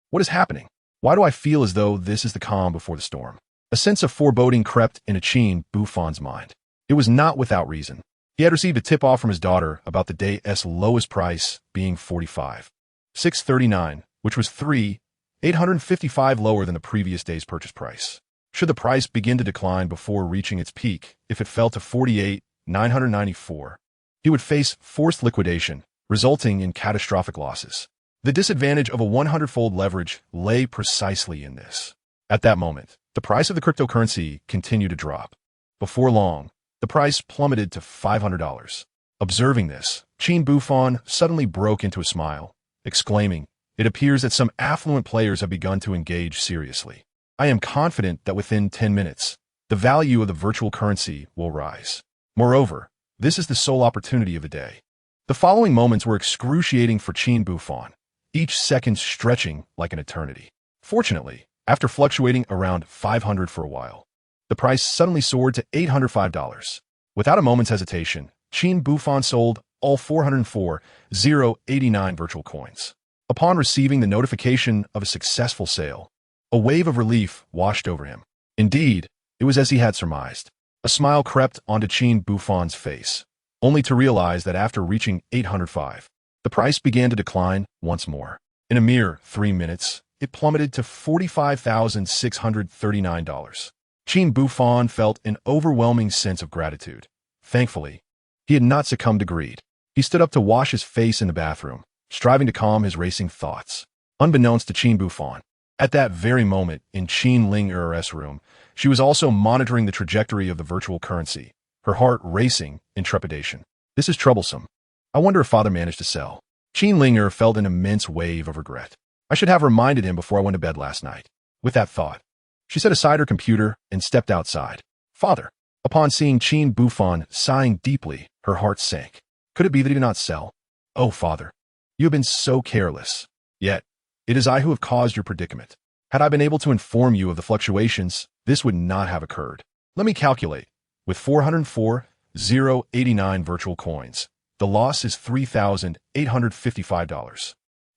What is happening? Why do I feel as though this is the calm before the storm? A sense of foreboding crept into Qin Buhfan's mind. It was not without reason. He had received a tip-off from his daughter about the day's lowest price being 45,639, which was 3,855 lower than the previous day's purchase price. Should the price begin to decline before reaching its peak, if it fell to 48,994, he would face forced liquidation, resulting in catastrophic losses. The disadvantage of a 100-fold leverage lay precisely in this. At that moment, the price of the cryptocurrency continued to drop. Before long, the price plummeted to $500. Observing this, Qin Buhfan suddenly broke into a smile, exclaiming, It appears that some affluent players have begun to engage seriously. I am confident that within 10 minutes, the value of the virtual currency will rise. Moreover, this is the sole opportunity of the day. The following moments were excruciating for Qin Buhfan, each second stretching like an eternity. Fortunately, after fluctuating around 500 for a while, the price suddenly soared to $805. Without a moment's hesitation, Qin Buhfan sold all 404,089 virtual coins. Upon receiving the notification of a successful sale, a wave of relief washed over him. Indeed, it was as he had surmised. A smile crept onto Qin Buhfan's face, only to realize that after reaching 805, the price began to decline once more. In a mere 3 minutes, it plummeted to $45,639. Qin Buhfan felt an overwhelming sense of gratitude. Thankfully, he had not succumbed to greed. He stood up to wash his face in the bathroom, striving to calm his racing thoughts. Unbeknownst to Qin Buhfan, at that very moment in Qin Ling'er's room, she was also monitoring the trajectory of the virtual currency, her heart racing in trepidation. This is troublesome. I wonder if father managed to sell. Qin Ling'er felt an immense wave of regret. I should have reminded him before I went to bed last night. With that thought, she set aside her computer and stepped outside. Father. Upon seeing Qin Buhfan sighing deeply, her heart sank. Could it be that he did not sell? Oh, father, you have been so careless. Yet, it is I who have caused your predicament. Had I been able to inform you of the fluctuations, this would not have occurred. Let me calculate. With 404,089 virtual coins, the loss is $3,855.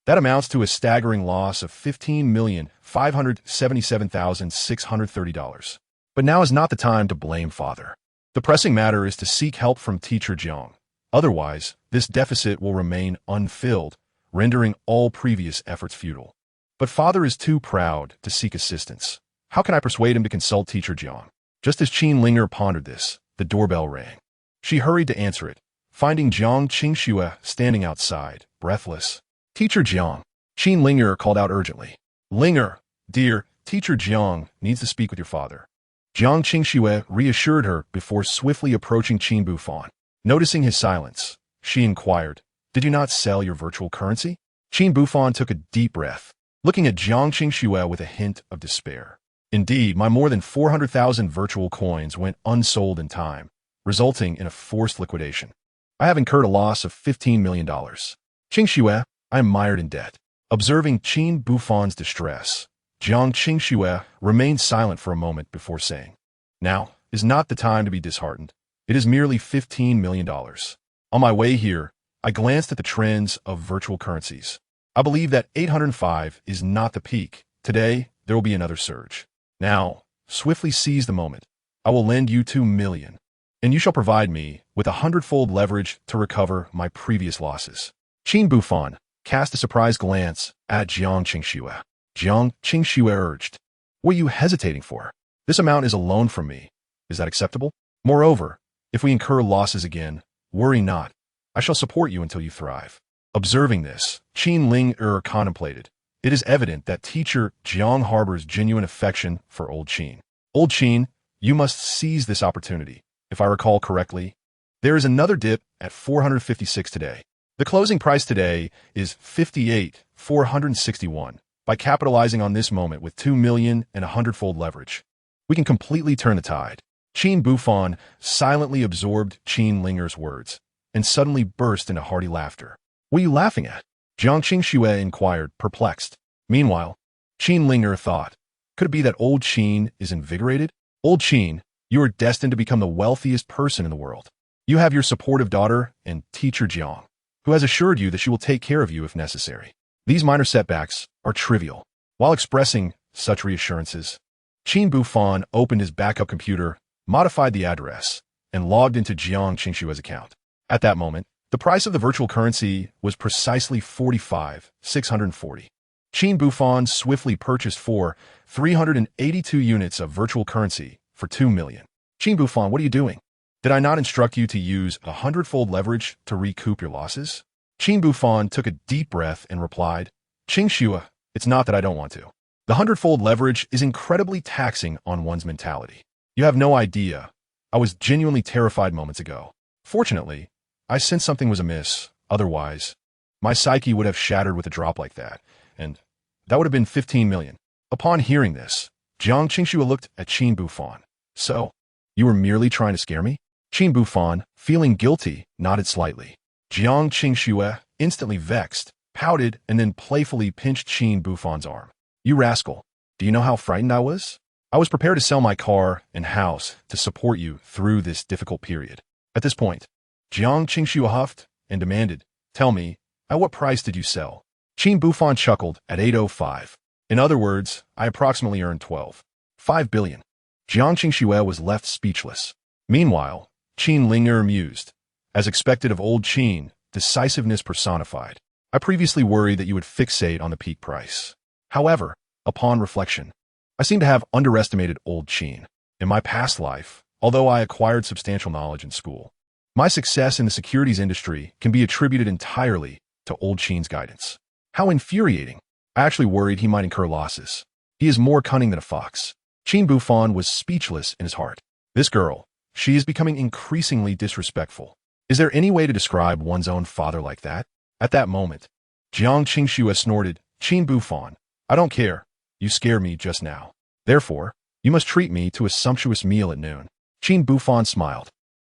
That amounts to a staggering loss of $15,577,630. But now is not the time to blame father. The pressing matter is to seek help from teacher Jiang. Otherwise, this deficit will remain unfilled, rendering all previous efforts futile. But father is too proud to seek assistance. How can I persuade him to consult teacher Jiang? Just as Qin Ling'er pondered this, the doorbell rang. She hurried to answer it, finding Jiang Qingxue standing outside, breathless. Teacher Jiang. Qin Ling'er called out urgently. Ling'er, dear, teacher Jiang needs to speak with your father. Jiang Qingxue reassured her before swiftly approaching Qin Buhfan. Noticing his silence, she inquired, Did you not sell your virtual currency? Qin Buhfan took a deep breath, looking at Jiang Qingxue with a hint of despair. Indeed, my more than 400,000 virtual coins went unsold in time, resulting in a forced liquidation. I have incurred a loss of $15 million. Qingxue, I am mired in debt. Observing Qin Buhfan's distress, Jiang Qingxue remained silent for a moment before saying, Now is not the time to be disheartened. It is merely $15 million. On my way here, I glanced at the trends of virtual currencies. I believe that 805 is not the peak. Today, there will be another surge. Now, swiftly seize the moment. I will lend you $2 million, and you shall provide me with 100-fold leverage to recover my previous losses. Qin Buhfan cast a surprised glance at Jiang Qingxue. Jiang Qingxue urged, What are you hesitating for? This amount is a loan from me. Is that acceptable? Moreover, if we incur losses again, worry not. I shall support you until you thrive. Observing this, Qin Ling'er contemplated. It is evident that teacher Jiang harbors genuine affection for old Qin. Old Qin, you must seize this opportunity. If I recall correctly, there is another dip at 456 today. The closing price today is 58,461. By capitalizing on this moment with 2 million and 100-fold leverage, we can completely turn the tide. Qin Buhfan silently absorbed Qin Ling'er's words and suddenly burst into hearty laughter. What are you laughing at? Jiang Qingxue inquired, perplexed. Meanwhile, Qin Ling'er thought, could it be that old Qin is invigorated? Old Qin, you are destined to become the wealthiest person in the world. You have your supportive daughter and teacher Jiang, who has assured you that she will take care of you if necessary. These minor setbacks are trivial. While expressing such reassurances, Qin Buhfan opened his backup computer, modified the address, and logged into Jiang Qingxue's account. At that moment, the price of the virtual currency was precisely 45,640. Qin Buhfan swiftly purchased 382 units of virtual currency for 2 million. Qin Buhfan, what are you doing? Did I not instruct you to use 100-fold leverage to recoup your losses? Qin Buhfan took a deep breath and replied, Qingxue, it's not that I don't want to. The 100-fold leverage is incredibly taxing on one's mentality. You have no idea. I was genuinely terrified moments ago. Fortunately, I sensed something was amiss. Otherwise, my psyche would have shattered with a drop like that, and that would have been 15 million. Upon hearing this, Jiang Qingxue looked at Qin Buhfan. So, you were merely trying to scare me? Qin Buhfan, feeling guilty, nodded slightly. Jiang Qingxue, instantly vexed, pouted and then playfully pinched Qin Buhfan's arm. You rascal, do you know how frightened I was? I was prepared to sell my car and house to support you through this difficult period. At this point, Jiang Qingxue huffed and demanded, Tell me, at what price did you sell? Qin Buhfan chuckled at 805. In other words, I approximately earned 12.5 billion. Jiang Qingxue was left speechless. Meanwhile, Qin Ling'er mused. As expected of old Qin, decisiveness personified. I previously worried that you would fixate on the peak price. However, upon reflection, I seem to have underestimated old Qin. In my past life, although I acquired substantial knowledge in school, my success in the securities industry can be attributed entirely to old Qin's guidance. How infuriating. I actually worried he might incur losses. He is more cunning than a fox. Qin Buhfan was speechless in his heart. This girl, she is becoming increasingly disrespectful. Is there any way to describe one's own father like that? At that moment, Jiang Qingxue snorted, Qin Buhfan, I don't care. You scared me just now. Therefore, you must treat me to a sumptuous meal at noon. Qin Buhfan smiled.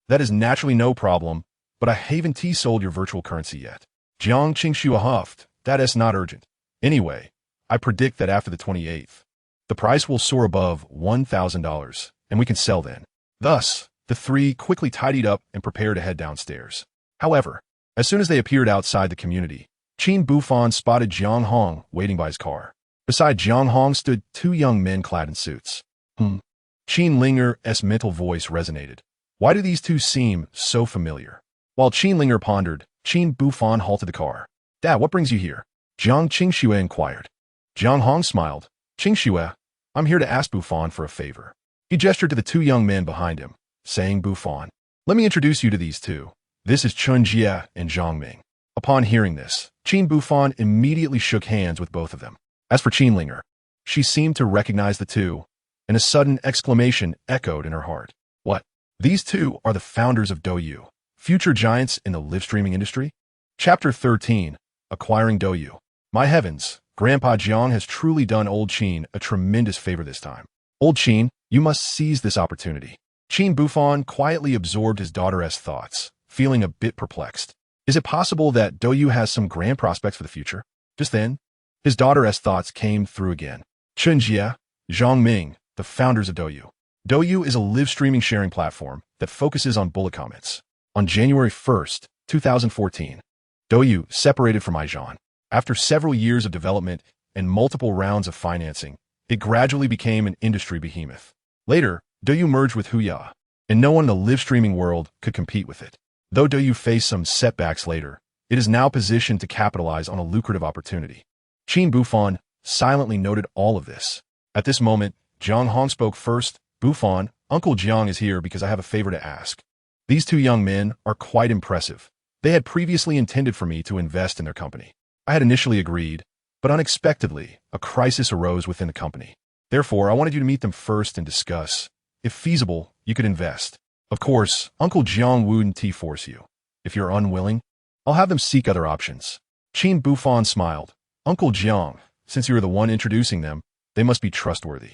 That is naturally no problem, but I haven't sold your virtual currency yet. Jiang Qingxue huffed, that is not urgent. Anyway, I predict that after the 28th, the price will soar above $1,000, and we can sell then. Thus, the three quickly tidied up and prepared to head downstairs. However, as soon as they appeared outside the community, Qin Buhfan spotted Jiang Hong waiting by his car. Beside Jiang Hong stood two young men clad in suits. Qin Ling'er's mental voice resonated. Why do these two seem so familiar? While Qin Ling'er pondered, Qin Buhfan halted the car. Dad, what brings you here? Jiang Qingxue inquired. Jiang Hong smiled. Qingxue, I'm here to ask Buhfan for a favor. He gestured to the two young men behind him, saying, Buhfan, let me introduce you to these two. This is Chun Jie and Zhang Ming. Upon hearing this, Qin Buhfan immediately shook hands with both of them. As for Qin Ling'er, she seemed to recognize the two, and a sudden exclamation echoed in her heart. What? These two are the founders of Douyu, future giants in the live-streaming industry? Chapter 13, Acquiring Douyu. My heavens, Grandpa Jiang has truly done old Qin a tremendous favor this time. Old Qin, you must seize this opportunity. Qin Buhfan quietly absorbed his daughter's thoughts, feeling a bit perplexed. Is it possible that Douyu has some grand prospects for the future? Just then, his daughter's thoughts came through again. Chun Jie, Zhang Ming, the founders of Douyu. Douyu is a live-streaming sharing platform that focuses on bullet comments. On January 1st, 2014, Douyu separated from Aizhan. After several years of development and multiple rounds of financing, it gradually became an industry behemoth. Later, Douyu merged with Huya, and no one in the live-streaming world could compete with it. Though Douyu faced some setbacks later, it is now positioned to capitalize on a lucrative opportunity. Qin Buhfan silently noted all of this. At this moment, Jiang Hong spoke first. Buhfan, Uncle Jiang is here because I have a favor to ask. These two young men are quite impressive. They had previously intended for me to invest in their company. I had initially agreed, but unexpectedly, a crisis arose within the company. Therefore, I wanted you to meet them first and discuss. If feasible, you could invest. Of course, Uncle Jiang wouldn't force you. If you're unwilling, I'll have them seek other options. Qin Buhfan smiled. Uncle Jiang, since you're the one introducing them, they must be trustworthy.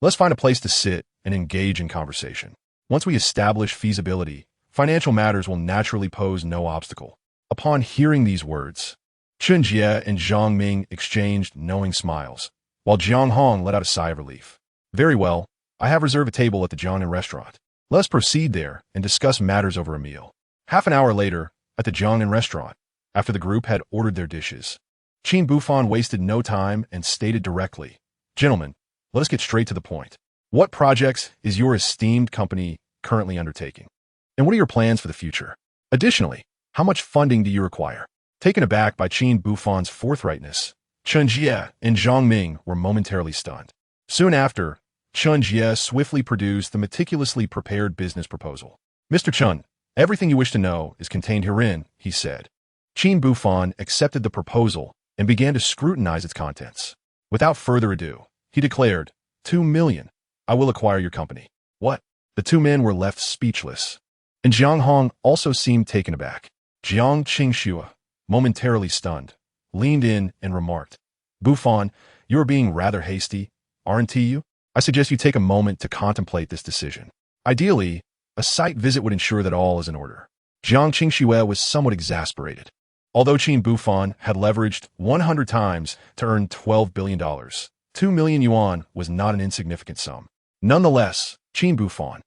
Let's find a place to sit and engage in conversation. Once we establish feasibility, financial matters will naturally pose no obstacle. Upon hearing these words, Chun Jie and Zhang Ming exchanged knowing smiles, while Jiang Hong let out a sigh of relief. Very well, I have reserved a table at the Jiangnan restaurant. Let's proceed there and discuss matters over a meal. Half an hour later, at the Jiangnan restaurant, after the group had ordered their dishes, Qin Buhfan wasted no time and stated directly, Gentlemen, let us get straight to the point. What projects is your esteemed company currently undertaking? And what are your plans for the future? Additionally, how much funding do you require? Taken aback by Qin Buhfan's forthrightness, Chun Jie and Zhang Ming were momentarily stunned. Soon after, Chun Jie swiftly produced the meticulously prepared business proposal. Mr. Chun, everything you wish to know is contained herein, he said. Qin Buhfan accepted the proposal and began to scrutinize its contents. Without further ado, he declared, 2 million. I will acquire your company. What? The two men were left speechless. And Jiang Hong also seemed taken aback. Jiang Qingxue, momentarily stunned, leaned in and remarked, Buhfan, you are being rather hasty, aren't you? I suggest you take a moment to contemplate this decision. Ideally, a site visit would ensure that all is in order. Jiang Qingxue was somewhat exasperated. Although Qin Buhfan had leveraged 100 times to earn $12 billion, 2 million yuan was not an insignificant sum. Nonetheless, Qin Buhfan,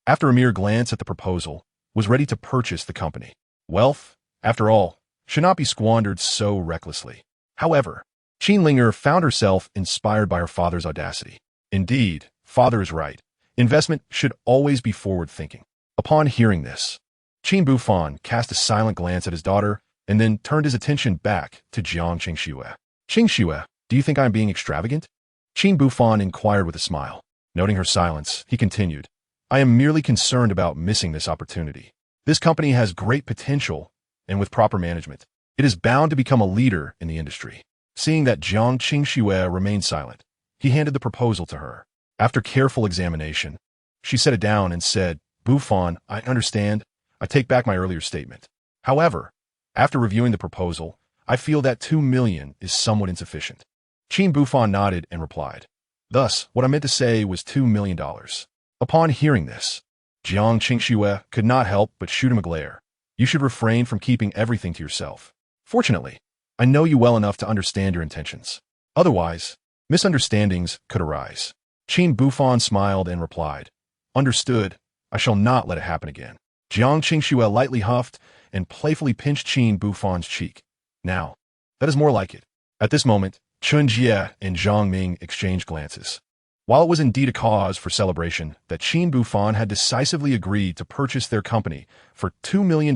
after a mere glance at the proposal, was ready to purchase the company. Wealth, after all, should not be squandered so recklessly. However, Qin Ling'er found herself inspired by her father's audacity. Indeed, father is right. Investment should always be forward-thinking. Upon hearing this, Qin Buhfan cast a silent glance at his daughter and then turned his attention back to Jiang Qingxue. Qingxue, do you think I am being extravagant? Qin Buhfan inquired with a smile. Noting her silence, he continued, I am merely concerned about missing this opportunity. This company has great potential, and with proper management, it is bound to become a leader in the industry. Seeing that Jiang Qingxue remained silent, he handed the proposal to her. After careful examination, she set it down and said, Buhfan, I understand. I take back my earlier statement. However, after reviewing the proposal, I feel that 2 million is somewhat insufficient. Qin Buhfan nodded and replied, thus, what I meant to say was $2 million. Upon hearing this, Jiang Qingxue could not help but shoot him a glare. You should refrain from keeping everything to yourself. Fortunately, I know you well enough to understand your intentions. Otherwise, misunderstandings could arise. Qin Buhfan smiled and replied, understood, I shall not let it happen again. Jiang Qingxue lightly huffed and playfully pinched Qin Buhfan's cheek. Now, that is more like it. At this moment, Chun Jie and Zhang Ming exchanged glances. While it was indeed a cause for celebration that Qin Buhfan had decisively agreed to purchase their company for $2 million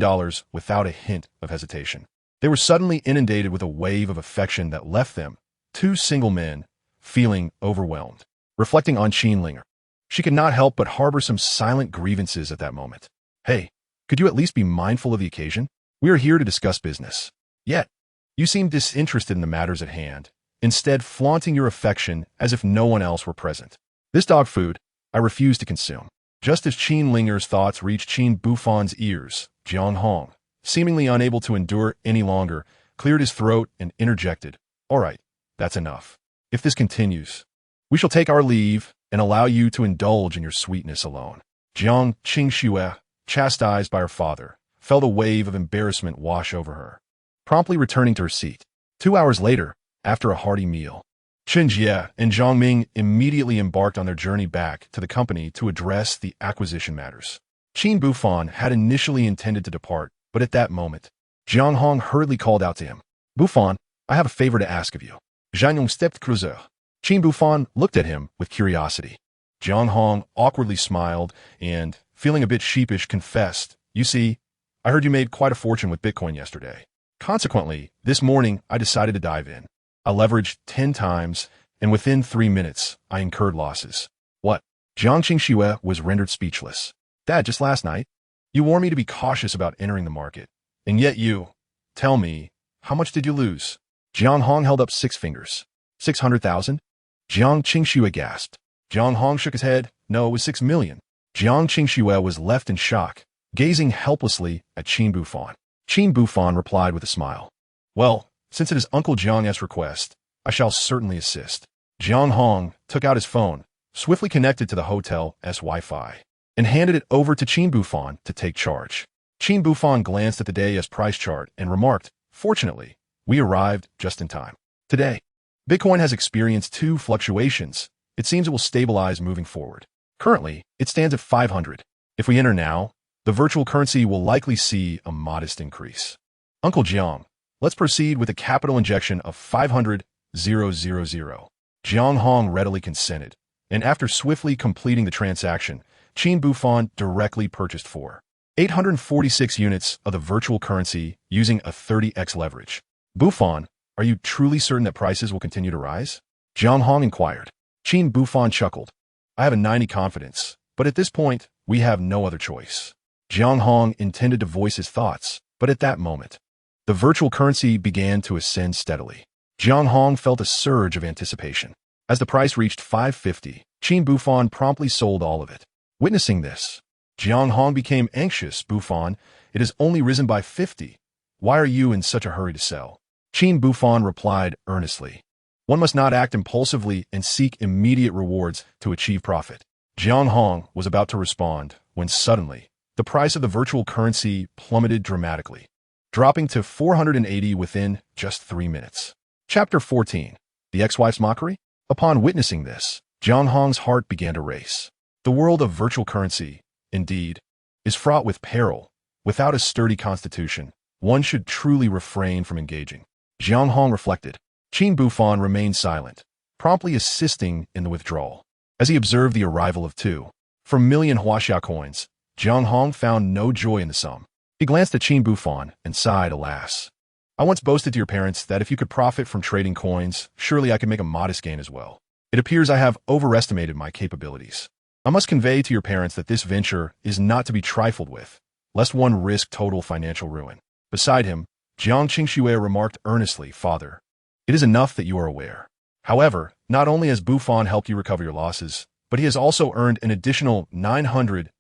without a hint of hesitation, they were suddenly inundated with a wave of affection that left them, two single men, feeling overwhelmed. Reflecting on Qin Ling'er, she could not help but harbor some silent grievances at that moment. Hey, could you at least be mindful of the occasion? We are here to discuss business. Yet, you seem disinterested in the matters at hand, instead flaunting your affection as if no one else were present. This dog food, I refuse to consume. Just as Qin Ling'er's thoughts reached Qin Buhfan's ears, Jiang Hong, seemingly unable to endure any longer, cleared his throat and interjected, all right, that's enough. If this continues, we shall take our leave and allow you to indulge in your sweetness alone. Jiang Qingxue, chastised by her father, felt a wave of embarrassment wash over her, promptly returning to her seat. 2 hours later, after a hearty meal, Chun Jie and Zhang Ming immediately embarked on their journey back to the company to address the acquisition matters. Qin Buhfan had initially intended to depart, but at that moment, Jiang Hong hurriedly called out to him, Buhfan, I have a favor to ask of you. Zhanyong stepped closer. Qin Buhfan looked at him with curiosity. Jiang Hong awkwardly smiled and, feeling a bit sheepish, confessed, you see, I heard you made quite a fortune with Bitcoin yesterday. Consequently, this morning I decided to dive in. I leveraged 10 times, and within 3 minutes, I incurred losses. What? Jiang Qingxue was rendered speechless. Dad, just last night, you warned me to be cautious about entering the market. And yet you, tell me, how much did you lose? Jiang Hong held up 6 fingers. 600,000? Jiang Qingxue gasped. Jiang Hong shook his head. No, it was 6 million. Jiang Qingxue was left in shock, gazing helplessly at Qin Buhfan. Qin Buhfan replied with a smile. Well, since it is Uncle Jiang's request, I shall certainly assist. Jiang Hong took out his phone, swiftly connected to the hotel's Wi-Fi, and handed it over to Qin Buhfan to take charge. Qin Buhfan glanced at the day's price chart and remarked, fortunately, we arrived just in time. Today, Bitcoin has experienced 2 fluctuations. It seems it will stabilize moving forward. Currently, it stands at 500. If we enter now, the virtual currency will likely see a modest increase. Uncle Jiang, let's proceed with a capital injection of 500,000. Jiang Hong readily consented, and after swiftly completing the transaction, Qin Buhfan directly purchased 846 units of the virtual currency using a 30x leverage. Buhfan, are you truly certain that prices will continue to rise? Jiang Hong inquired. Qin Buhfan chuckled. I have a 90% confidence, but at this point, we have no other choice. Jiang Hong intended to voice his thoughts, but at that moment, the virtual currency began to ascend steadily. Jiang Hong felt a surge of anticipation. As the price reached 550, Qin Buhfan promptly sold all of it. Witnessing this, Jiang Hong became anxious. Buhfan, it has only risen by 50. Why are you in such a hurry to sell? Qin Buhfan replied earnestly. One must not act impulsively and seek immediate rewards to achieve profit. Jiang Hong was about to respond when suddenly, the price of the virtual currency plummeted dramatically, dropping to 480 within just 3 minutes. Chapter 14. The Ex-Wife's Mockery? Upon witnessing this, Jiang Hong's heart began to race. The world of virtual currency, indeed, is fraught with peril. Without a sturdy constitution, one should truly refrain from engaging. Jiang Hong reflected. Qin Buhfan remained silent, promptly assisting in the withdrawal. As he observed the arrival of 2 million Huaxia coins, Jiang Hong found no joy in the sum. He glanced at Qin Buhfan and sighed, alas. I once boasted to your parents that if you could profit from trading coins, surely I could make a modest gain as well. It appears I have overestimated my capabilities. I must convey to your parents that this venture is not to be trifled with, lest one risk total financial ruin. Beside him, Jiang Qingxue remarked earnestly, Father, it is enough that you are aware. However, not only has Buhfan helped you recover your losses, but he has also earned an additional 900,000.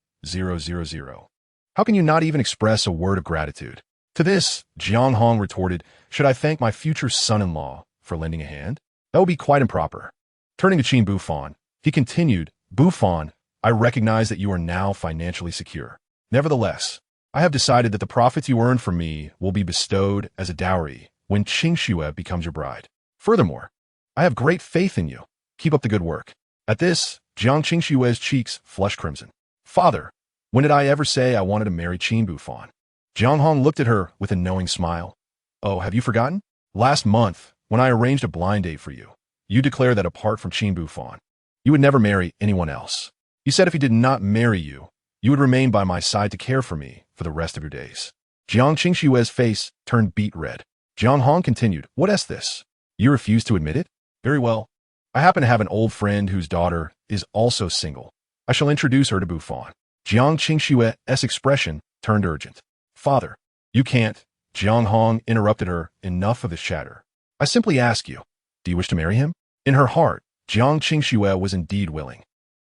How can you not even express a word of gratitude? To this, Jiang Hong retorted, should I thank my future son-in-law for lending a hand? That would be quite improper. Turning to Qin Buhfan, he continued, Buhfan, I recognize that you are now financially secure. Nevertheless, I have decided that the profits you earn from me will be bestowed as a dowry when Qingxue becomes your bride. Furthermore, I have great faith in you. Keep up the good work. At this, Jiang Qingxue's cheeks flushed crimson. Father, when did I ever say I wanted to marry Qin Buhfan? Jiang Hong looked at her with a knowing smile. Oh, have you forgotten? Last month, when I arranged a blind date for you, you declared that apart from Qin Buhfan, you would never marry anyone else. You said if he did not marry you, you would remain by my side to care for me for the rest of your days. Jiang Qingxue's face turned beet red. Jiang Hong continued, what is this? You refuse to admit it? Very well. I happen to have an old friend whose daughter is also single. I shall introduce her to Buhfan. Jiang Qingxue's expression turned urgent. Father, you can't. Jiang Hong interrupted her, enough of this chatter. I simply ask you, do you wish to marry him? In her heart, Jiang Qingxue was indeed willing.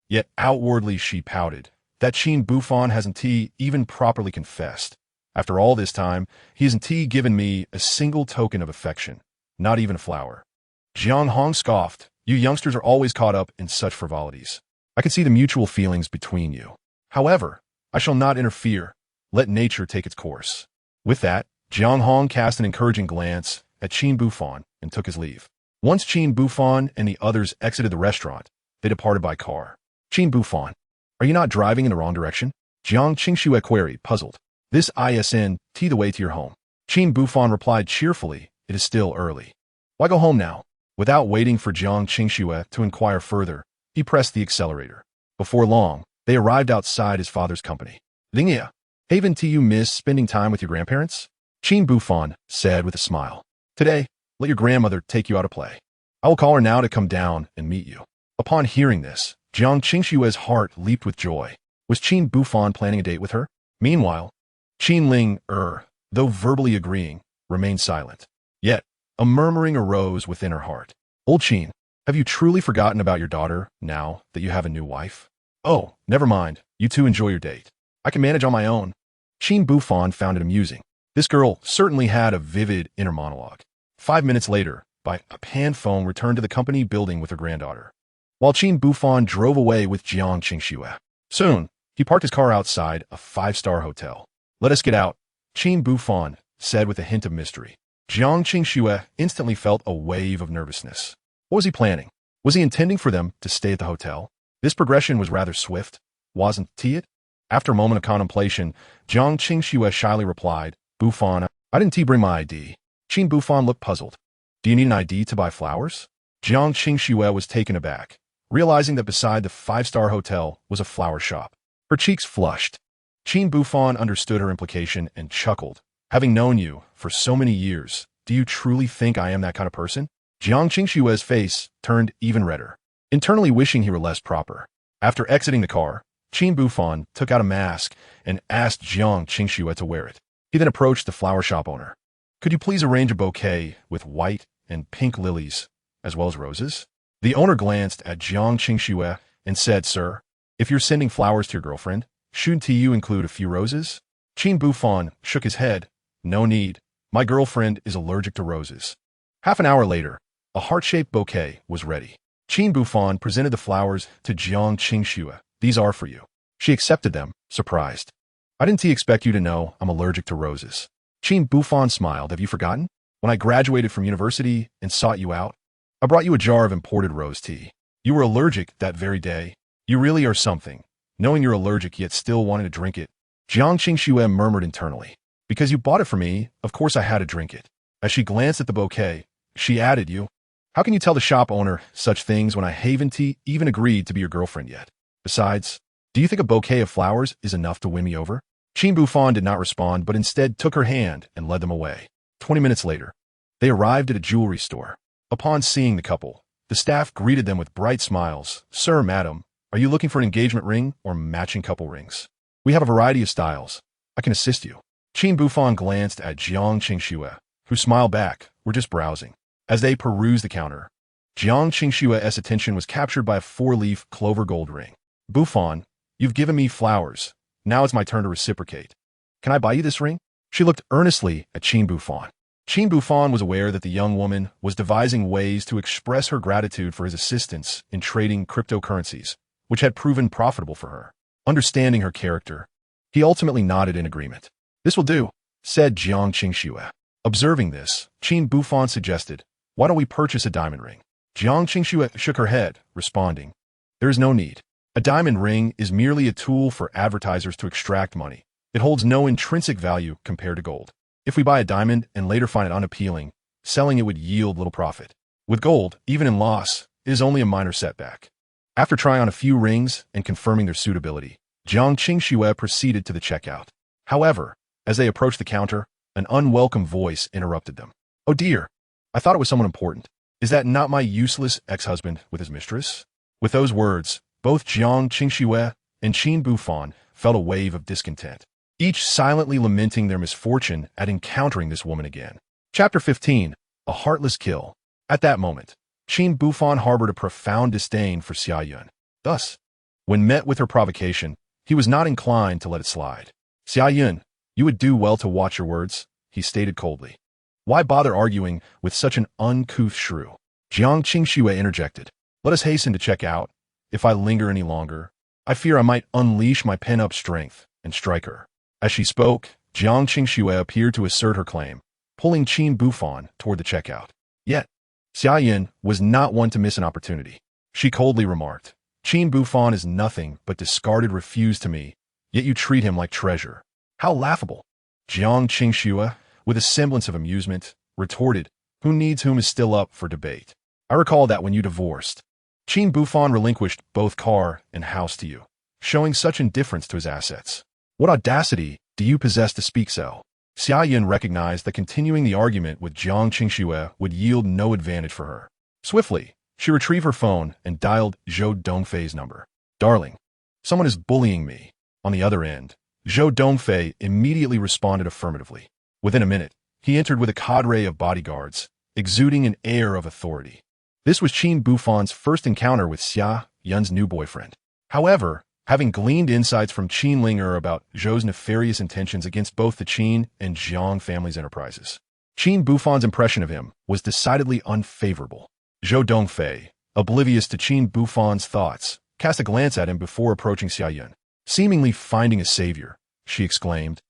Yet outwardly she pouted, that Qin Buhfan hasn't even properly confessed. After all this time, he hasn't given me a single token of affection, not even a flower. Jiang Hong scoffed, you youngsters are always caught up in such frivolities. I can see the mutual feelings between you. However, I shall not interfere. Let nature take its course. With that, Jiang Hong cast an encouraging glance at Qin Buhfan and took his leave. Once Qin Buhfan and the others exited the restaurant, they departed by car. Qin Buhfan, are you not driving in the wrong direction? Jiang Qingxue queried, puzzled. This isn't the way to your home. Qin Buhfan replied cheerfully, it is still early. Why go home now? Without waiting for Jiang Qingxue to inquire further, he pressed the accelerator. Before long, they arrived outside his father's company. Ling'er, haven't you missed spending time with your grandparents? Qin Buhfan said with a smile. Today, let your grandmother take you out to play. I will call her now to come down and meet you. Upon hearing this, Jiang Qingxue's heart leaped with joy. Was Qin Buhfan planning a date with her? Meanwhile, Qin Ling'er, though verbally agreeing, remained silent. Yet, a murmuring arose within her heart. Old Qin, have you truly forgotten about your daughter now that you have a new wife? Oh, never mind. You two enjoy your date. I can manage on my own. Qin Buhfan found it amusing. This girl certainly had a vivid inner monologue. 5 minutes later, by a pan phone returned to the company building with her granddaughter, while Qin Buhfan drove away with Jiang Qingxue. Soon, he parked his car outside a 5-star hotel. Let us get out, Qin Buhfan said with a hint of mystery. Jiang Qingxue instantly felt a wave of nervousness. What was he planning? Was he intending for them to stay at the hotel? This progression was rather swift, wasn't it? After a moment of contemplation, Jiang Qingxue shyly replied, Buhfan, I didn't bring my ID. Qin Buhfan looked puzzled. Do you need an ID to buy flowers? Jiang Qingxue was taken aback, realizing that beside the 5-star hotel was a flower shop. Her cheeks flushed. Qin Buhfan understood her implication and chuckled. Having known you for so many years, do you truly think I am that kind of person? Jiang Qingxue's face turned even redder, internally wishing he were less proper. After exiting the car, Qin Buhfan took out a mask and asked Jiang Qingxue to wear it. He then approached the flower shop owner. Could you please arrange a bouquet with white and pink lilies, as well as roses? The owner glanced at Jiang Qingxue and said, Sir, if you're sending flowers to your girlfriend, shouldn't you include a few roses? Qin Buhfan shook his head. No need. My girlfriend is allergic to roses. Half an hour later, a heart-shaped bouquet was ready. Qin Buhfan presented the flowers to Jiang Qingxue. These are for you. She accepted them, surprised. I didn't expect you to know I'm allergic to roses. Qin Buhfan smiled. Have you forgotten? When I graduated from university and sought you out, I brought you a jar of imported rose tea. You were allergic that very day. You really are something, knowing you're allergic yet still wanting to drink it. Jiang Qingxue murmured internally. Because you bought it for me, of course I had to drink it. As she glanced at the bouquet, she added, How can you tell the shop owner such things when I haven't even agreed to be your girlfriend yet? Besides, do you think a bouquet of flowers is enough to win me over? Qin Buhfan did not respond, but instead took her hand and led them away. 20 minutes later, they arrived at a jewelry store. Upon seeing the couple, the staff greeted them with bright smiles. Sir, madam, are you looking for an engagement ring or matching couple rings? We have a variety of styles. I can assist you. Qin Buhfan glanced at Jiang Qingxue, who smiled back. We're just browsing. As they perused the counter, Jiang Qingxue's attention was captured by a 4-leaf clover gold ring. Buhfan, you've given me flowers. Now it's my turn to reciprocate. Can I buy you this ring? She looked earnestly at Qin Buhfan. Qin Buhfan was aware that the young woman was devising ways to express her gratitude for his assistance in trading cryptocurrencies, which had proven profitable for her. Understanding her character, he ultimately nodded in agreement. "This will do," said Jiang Qingxue. Observing this, Qin Buhfan suggested, "Why don't we purchase a diamond ring?" Jiang Qingxue shook her head, responding, "There is no need. A diamond ring is merely a tool for advertisers to extract money. It holds no intrinsic value compared to gold. If we buy a diamond and later find it unappealing, selling it would yield little profit. With gold, even in loss, it is only a minor setback." After trying on a few rings and confirming their suitability, Jiang Qingxue proceeded to the checkout. However, as they approached the counter, an unwelcome voice interrupted them. "Oh dear, I thought it was someone important. Is that not my useless ex-husband with his mistress?" With those words, both Jiang Qingxue and Qin Buhfan felt a wave of discontent, each silently lamenting their misfortune at encountering this woman again. Chapter 15. A Heartless Kill. At that moment, Qin Buhfan harbored a profound disdain for Xia Yun. Thus, when met with her provocation, he was not inclined to let it slide. "Xia Yun, you would do well to watch your words," he stated coldly. "Why bother arguing with such an uncouth shrew?" Jiang Qingxue interjected, "Let us hasten to check out. If I linger any longer, I fear I might unleash my pent-up strength and strike her." As she spoke, Jiang Qingxue appeared to assert her claim, pulling Qin Buhfan toward the checkout. Yet, Xia Yun was not one to miss an opportunity. She coldly remarked, "Qin Buhfan is nothing but discarded refuse to me, yet you treat him like treasure. How laughable!" Jiang Qingxue, with a semblance of amusement, retorted, "Who needs whom is still up for debate. I recall that when you divorced, Qin Buhfan relinquished both car and house to you, showing such indifference to his assets. What audacity do you possess to speak so?" Xia Yun recognized that continuing the argument with Jiang Qingxue would yield no advantage for her. Swiftly, she retrieved her phone and dialed Zhou Dongfei's number. "Darling, someone is bullying me." On the other end, Zhou Dongfei immediately responded affirmatively. Within a minute, he entered with a cadre of bodyguards, exuding an air of authority. This was Qin Buhfan's first encounter with Xia Yun's new boyfriend. However, having gleaned insights from Qin Ling'er about Zhou's nefarious intentions against both the Qin and Jiang families' enterprises, Qin Buhfan's impression of him was decidedly unfavorable. Zhou Dongfei, oblivious to Qin Buhfan's thoughts, cast a glance at him before approaching Xia Yun. Seemingly finding a savior, she exclaimed,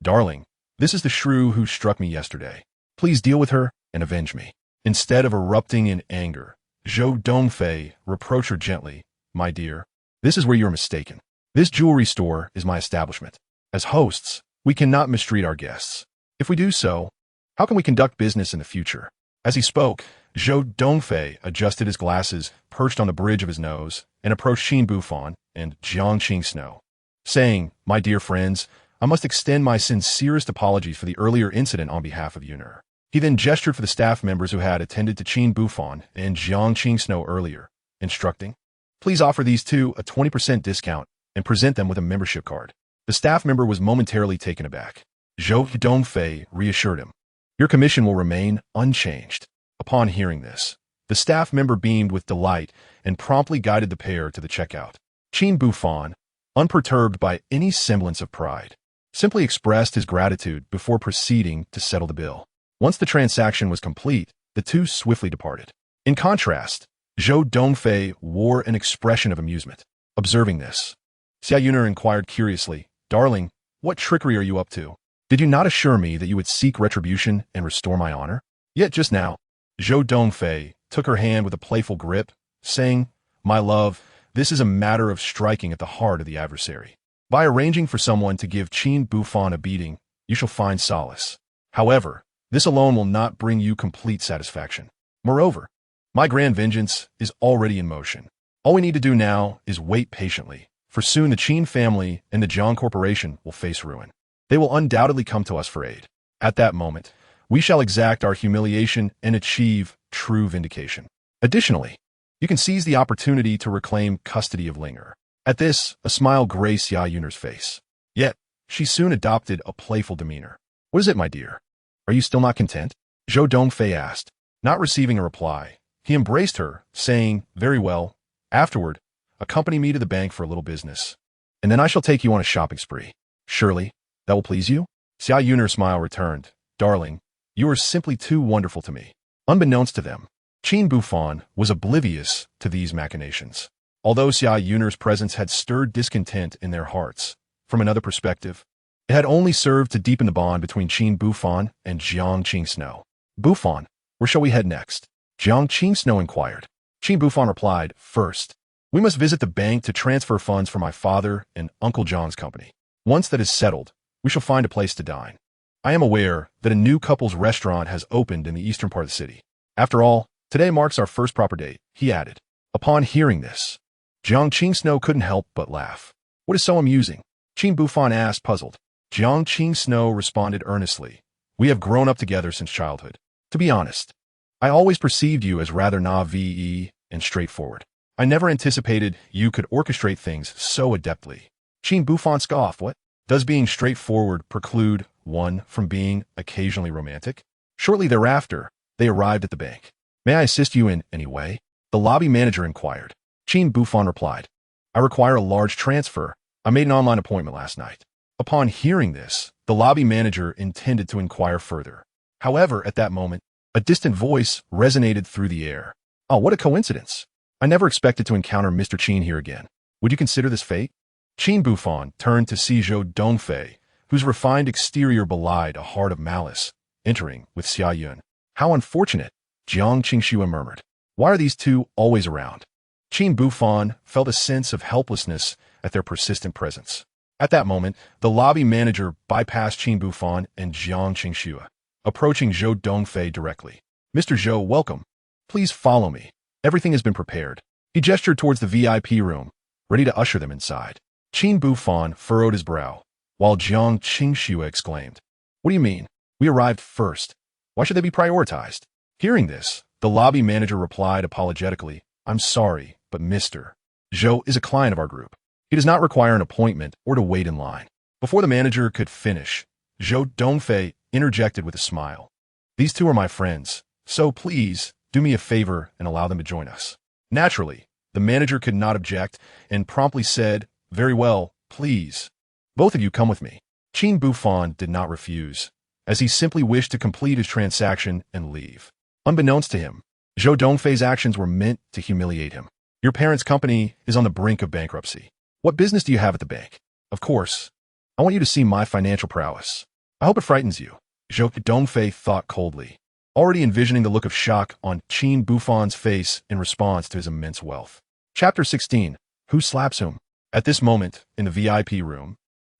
"Darling, this is the shrew who struck me yesterday. Please deal with her and avenge me." Instead of erupting in anger, Zhou Dongfei reproached her gently, "My dear, this is where you are mistaken. This jewelry store is my establishment. As hosts, we cannot mistreat our guests. If we do so, how can we conduct business in the future?" As he spoke, Zhou Dongfei adjusted his glasses perched on the bridge of his nose and approached Qin Buhfan and Jiang Qingxue, saying, "My dear friends, I must extend my sincerest apologies for the earlier incident on behalf of Yun'er." He then gestured for the staff members who had attended to Qin Buhfan and Jiang Qingxue earlier, instructing, "Please offer these two a 20% discount and present them with a membership card." The staff member was momentarily taken aback. Zhou Dongfei reassured him, "Your commission will remain unchanged." Upon hearing this, the staff member beamed with delight and promptly guided the pair to the checkout. Qin Buhfan, unperturbed by any semblance of pride, simply expressed his gratitude before proceeding to settle the bill. Once the transaction was complete, the two swiftly departed. In contrast, Zhou Dongfei wore an expression of amusement. Observing this, Xia Yun'er inquired curiously, "Darling, what trickery are you up to? Did you not assure me that you would seek retribution and restore my honor?" Yet just now, Zhou Dongfei took her hand with a playful grip, saying, "My love, this is a matter of striking at the heart of the adversary. By arranging for someone to give Qin Buhfan a beating, you shall find solace. However, this alone will not bring you complete satisfaction. Moreover, my grand vengeance is already in motion. All we need to do now is wait patiently, for soon the Qin family and the Jiang Corporation will face ruin. They will undoubtedly come to us for aid. At that moment, we shall exact our humiliation and achieve true vindication. Additionally, you can seize the opportunity to reclaim custody of Ling'er." At this, a smile graced Xia Yun'er's face. Yet, she soon adopted a playful demeanor. "What is it, my dear? Are you still not content?" Zhou Dongfei asked. Not receiving a reply, he embraced her, saying, "Very well. Afterward, accompany me to the bank for a little business, and then I shall take you on a shopping spree. Surely, that will please you?" Xia Yun's smile returned. Darling, you are simply too wonderful to me. Unbeknownst to them, Qin Buhfan was oblivious to these machinations. Although Xia Yun's presence had stirred discontent in their hearts, from another perspective, it had only served to deepen the bond between Qin Buhfan and Jiang Qingsnow. Buhfan, where shall we head next? Jiang Qingsnow inquired. Qin Buhfan replied, First, we must visit the bank to transfer funds for my father and Uncle John's company. Once that is settled, we shall find a place to dine. I am aware that a new couple's restaurant has opened in the eastern part of the city. After all, today marks our first proper date, he added. Upon hearing this, Jiang Qingsnow couldn't help but laugh. What is so amusing? Qin Buhfan asked, puzzled. Jiang Qingsnow responded earnestly. We have grown up together since childhood. To be honest, I always perceived you as rather naive and straightforward. I never anticipated you could orchestrate things so adeptly. Qin Buhfan scoffed. What? Does being straightforward preclude one from being occasionally romantic? Shortly thereafter, they arrived at the bank. May I assist you in any way? The lobby manager inquired. Qin Buhfan replied. I require a large transfer. I made an online appointment last night. Upon hearing this, the lobby manager intended to inquire further. However, at that moment, a distant voice resonated through the air. Oh, what a coincidence. I never expected to encounter Mr. Qin here again. Would you consider this fate? Qin Buhfan turned to see Zhou Dongfei, whose refined exterior belied a heart of malice, entering with Xia Yun. How unfortunate, Jiang Qingshuo murmured. Why are these two always around? Qin Buhfan felt a sense of helplessness at their persistent presence. At that moment, the lobby manager bypassed Qin Buhfan and Jiang Qingshuo, approaching Zhou Dongfei directly. Mr. Zhou, welcome. Please follow me. Everything has been prepared. He gestured towards the VIP room, ready to usher them inside. Qin Buhfan furrowed his brow, while Jiang Qingshuo exclaimed, What do you mean? We arrived first. Why should they be prioritized? Hearing this, the lobby manager replied apologetically, I'm sorry, but Mr. Zhou is a client of our group. He does not require an appointment or to wait in line. Before the manager could finish, Zhou Dongfei interjected with a smile. These two are my friends, so please do me a favor and allow them to join us. Naturally, the manager could not object and promptly said, Very well, please. Both of you come with me. Qin Buhfan did not refuse, as he simply wished to complete his transaction and leave. Unbeknownst to him, Zhou Dongfei's actions were meant to humiliate him. Your parents' company is on the brink of bankruptcy. What business do you have at the bank? Of course, I want you to see my financial prowess. I hope it frightens you. Zhou Dongfei thought coldly, already envisioning the look of shock on Qin Buhfan's face in response to his immense wealth. Chapter 16. Who slaps whom? At this moment, in the VIP room,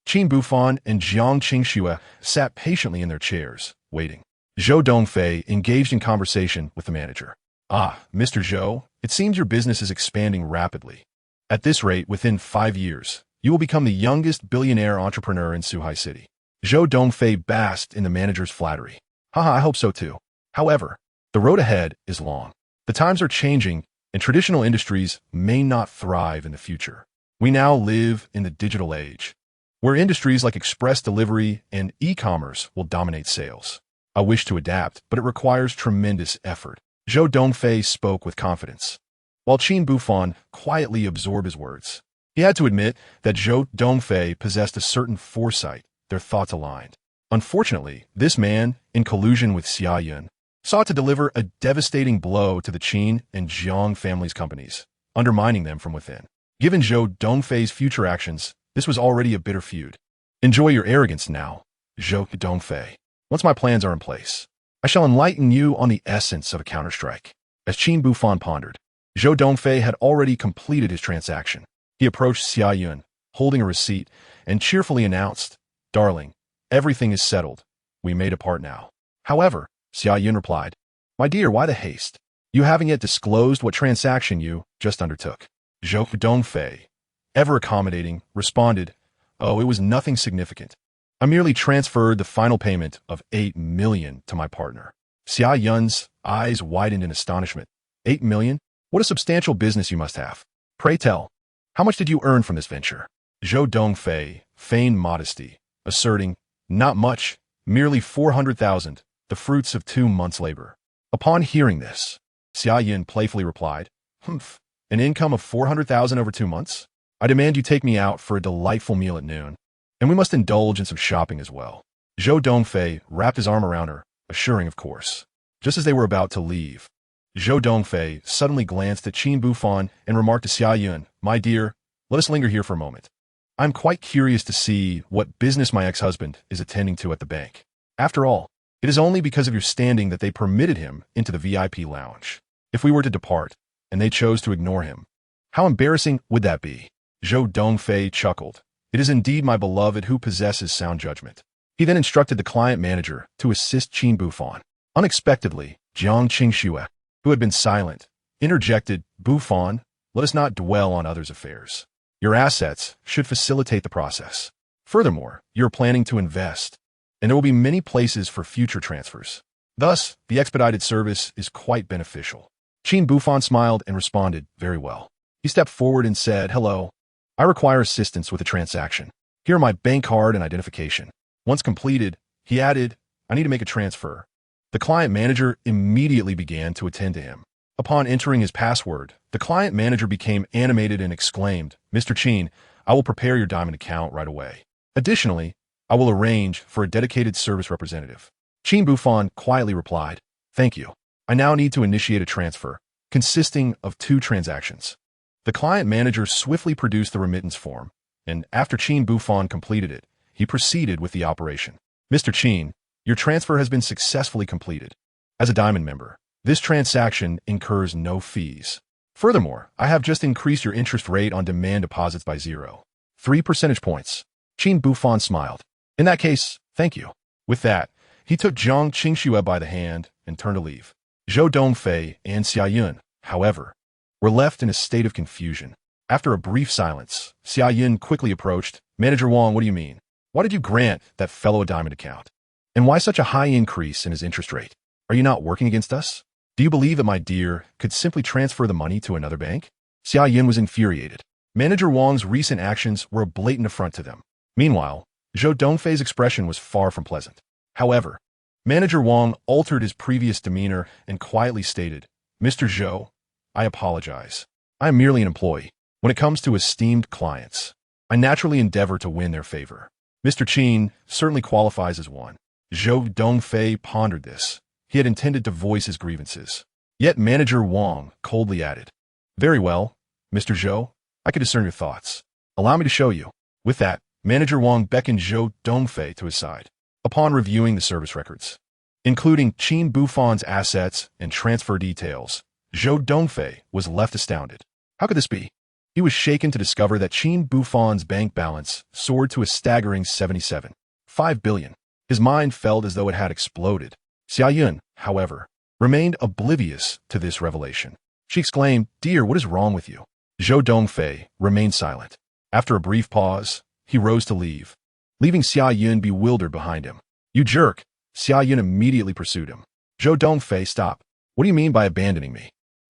Qin Buhfan and Jiang Qingshuo sat patiently in their chairs, waiting. Zhou Dongfei engaged in conversation with the manager. Ah, Mr. Zhou, it seems your business is expanding rapidly. At this rate, within 5 years, you will become the youngest billionaire entrepreneur in Suhai City. Zhou Dongfei basked in the manager's flattery. Haha, I hope so too. However, the road ahead is long. The times are changing, and traditional industries may not thrive in the future. We now live in the digital age, where industries like express delivery and e-commerce will dominate sales. I wish to adapt, but it requires tremendous effort. Zhou Dongfei spoke with confidence, while Qin Buhfan quietly absorbed his words. He had to admit that Zhou Dongfei possessed a certain foresight. Their thoughts aligned. Unfortunately, this man, in collusion with Xia Yun, sought to deliver a devastating blow to the Qin and Jiang families' companies, undermining them from within. Given Zhou Dongfei's future actions, this was already a bitter feud. Enjoy your arrogance now, Zhou Dongfei. Once my plans are in place, I shall enlighten you on the essence of a counterstrike. As Qin Buhfan pondered, Zhou Dongfei had already completed his transaction. He approached Xia Yun, holding a receipt, and cheerfully announced, Darling, everything is settled. We may depart now. However, Xia Yun replied, My dear, why the haste? You haven't yet disclosed what transaction you just undertook. Zhou Dongfei, ever accommodating, responded, Oh, it was nothing significant. I merely transferred the final payment of 8 million to my partner. Xia Yun's eyes widened in astonishment. 8 million? What a substantial business you must have. Pray tell, how much did you earn from this venture? Zhou Dongfei feigned modesty, asserting, Not much, merely 400,000, the fruits of 2 months' labor. Upon hearing this, Xia Yun playfully replied, Humph, an income of 400,000 over 2 months? I demand you take me out for a delightful meal at noon, and we must indulge in some shopping as well. Zhou Dongfei wrapped his arm around her, assuring of course. Just as they were about to leave, Zhou Dongfei suddenly glanced at Qin Buhfan and remarked to Xia Yun, "My dear, let us linger here for a moment. I'm quite curious to see what business my ex-husband is attending to at the bank. After all, it is only because of your standing that they permitted him into the VIP lounge. If we were to depart, and they chose to ignore him, how embarrassing would that be?" Zhou Dongfei chuckled. "It is indeed my beloved who possesses sound judgment." He then instructed the client manager to assist Qin Buhfan. Unexpectedly, Jiang Qingxue, who had been silent, interjected, "Buhfan, let us not dwell on others' affairs. Your assets should facilitate the process. Furthermore, you're planning to invest, and there will be many places for future transfers. Thus, the expedited service is quite beneficial." Qin Buhfan smiled and responded, "Very well." He stepped forward and said, "Hello. I require assistance with a transaction. Here are my bank card and identification." Once completed, he added, "I need to make a transfer." The client manager immediately began to attend to him. Upon entering his password, the client manager became animated and exclaimed, "Mr. Qin, I will prepare your diamond account right away. Additionally, I will arrange for a dedicated service representative." Qin Buhfan quietly replied, "Thank you. I now need to initiate a transfer, consisting of 2 transactions." The client manager swiftly produced the remittance form, and after Qin Buhfan completed it, he proceeded with the operation. "Mr. Qin, your transfer has been successfully completed. As a diamond member, this transaction incurs no fees. Furthermore, I have just increased your interest rate on demand deposits by 0.3 percentage points." Qin Buhfan smiled. "In that case, thank you." With that, he took Jiang Qingxue by the hand and turned to leave. Zhou Dongfei and Xia Yun, however, were left in a state of confusion. After a brief silence, Xia Yun quickly approached. "Manager Wang, what do you mean? Why did you grant that fellow a diamond account? And why such a high increase in his interest rate? Are you not working against us? Do you believe that my dear could simply transfer the money to another bank?" Xia Yun was infuriated. Manager Wang's recent actions were a blatant affront to them. Meanwhile, Zhou Dongfei's expression was far from pleasant. However, Manager Wang altered his previous demeanor and quietly stated, "Mr. Zhou, I apologize. I am merely an employee. When it comes to esteemed clients, I naturally endeavor to win their favor. Mr. Qin certainly qualifies as one." Zhou Dongfei pondered this. He had intended to voice his grievances. Yet Manager Wang coldly added, "Very well, Mr. Zhou, I can discern your thoughts. Allow me to show you." With that, Manager Wang beckoned Zhou Dongfei to his side. Upon reviewing the service records, including Qin Buhfan's assets and transfer details, Zhou Dongfei was left astounded. How could this be? He was shaken to discover that Qin Buhfan's bank balance soared to a staggering 77.5 billion. His mind felt as though it had exploded. Xia Yun, however, remained oblivious to this revelation. She exclaimed, "Dear, what is wrong with you?" Zhou Dongfei remained silent. After a brief pause, he rose to leave, leaving Xia Yun bewildered behind him. "You jerk!" Xia Yun immediately pursued him. "Zhou Dongfei, stop. What do you mean by abandoning me?"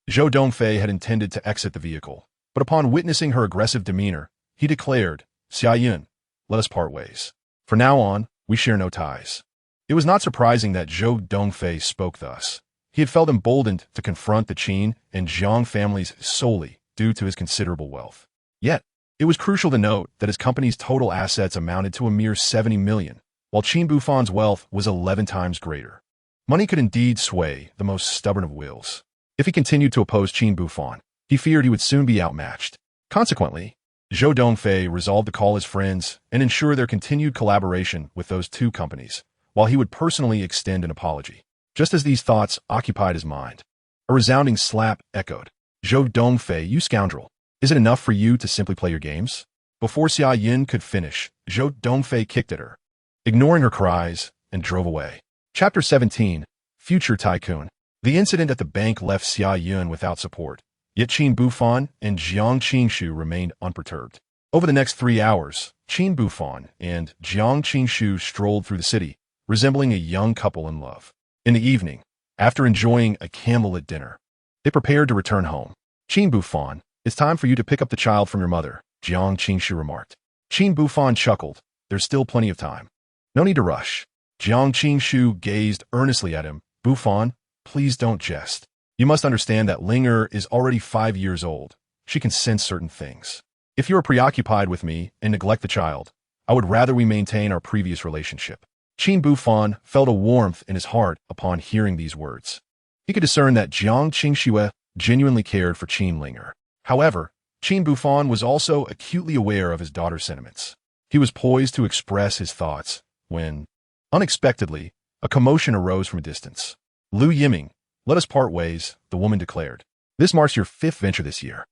Zhou Dongfei had intended to exit the vehicle, but upon witnessing her aggressive demeanor, he declared, "Xia Yun, let us part ways. From now on, we share no ties." It was not surprising that Zhou Dongfei spoke thus. He had felt emboldened to confront the Qin and Jiang families solely due to his considerable wealth. Yet, it was crucial to note that his company's total assets amounted to a mere 70 million, while Qin Buhfan's wealth was 11 times greater. Money could indeed sway the most stubborn of wills. If he continued to oppose Qin Buhfan, he feared he would soon be outmatched. Consequently, Zhou Dongfei resolved to call his friends and ensure their continued collaboration with those 2 companies, while he would personally extend an apology. Just as these thoughts occupied his mind, a resounding slap echoed. "Zhou Dongfei, you scoundrel! Is it enough for you to simply play your games?" Before Xia Yun could finish, Zhou Dongfei kicked at her, ignoring her cries, and drove away. Chapter 17, Future Tycoon. The incident at the bank left Xia Yun without support, yet Qin Buhfan and Jiang Qingxue remained unperturbed. Over the next 3 hours, Qin Buhfan and Jiang Qingxue strolled through the city, resembling a young couple in love. In the evening, after enjoying a candlelit dinner, they prepared to return home. "Qin Buhfan, it's time for you to pick up the child from your mother," Jiang Qingxue remarked. Qin Buhfan chuckled. "There's still plenty of time. No need to rush." Jiang Qingxue gazed earnestly at him. "Buhfan, please don't jest. You must understand that Ling'er is already 5 years old. She can sense certain things. If you are preoccupied with me and neglect the child, I would rather we maintain our previous relationship." Qin Buhfan felt a warmth in his heart upon hearing these words. He could discern that Jiang Qingxue genuinely cared for Qin Ling'er. However, Qin Buhfan was also acutely aware of his daughter's sentiments. He was poised to express his thoughts when, unexpectedly, a commotion arose from a distance. "Lu Yiming, let us part ways," the woman declared. "This marks your 5th venture this year.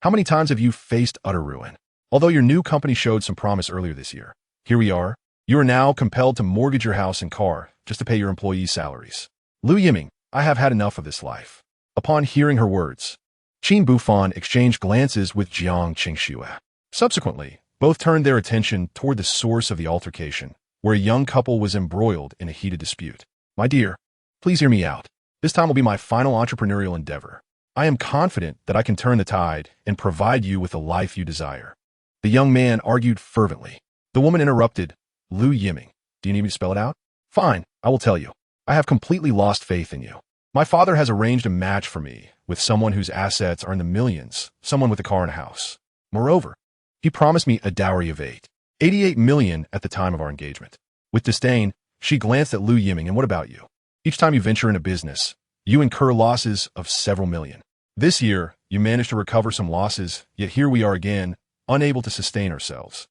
How many times have you faced utter ruin? Although your new company showed some promise earlier this year, here we are. You are now compelled to mortgage your house and car just to pay your employees' salaries. Lu Yiming, I have had enough of this life." Upon hearing her words, Qin Buhfan exchanged glances with Jiang Qingxue. Subsequently, both turned their attention toward the source of the altercation, where a young couple was embroiled in a heated dispute. "My dear, please hear me out. This time will be my final entrepreneurial endeavor. I am confident that I can turn the tide and provide you with the life you desire." The young man argued fervently. The woman interrupted. "Lu Yiming, do you need me to spell it out? Fine, I will tell you. I have completely lost faith in you. My father has arranged a match for me with someone whose assets are in the millions, someone with a car and a house. Moreover, he promised me a dowry of 88 million at the time of our engagement." With disdain, she glanced at Lu Yiming. "And what about you? Each time you venture in a business, you incur losses of several million. This year, you managed to recover some losses, yet here we are again, unable to sustain ourselves.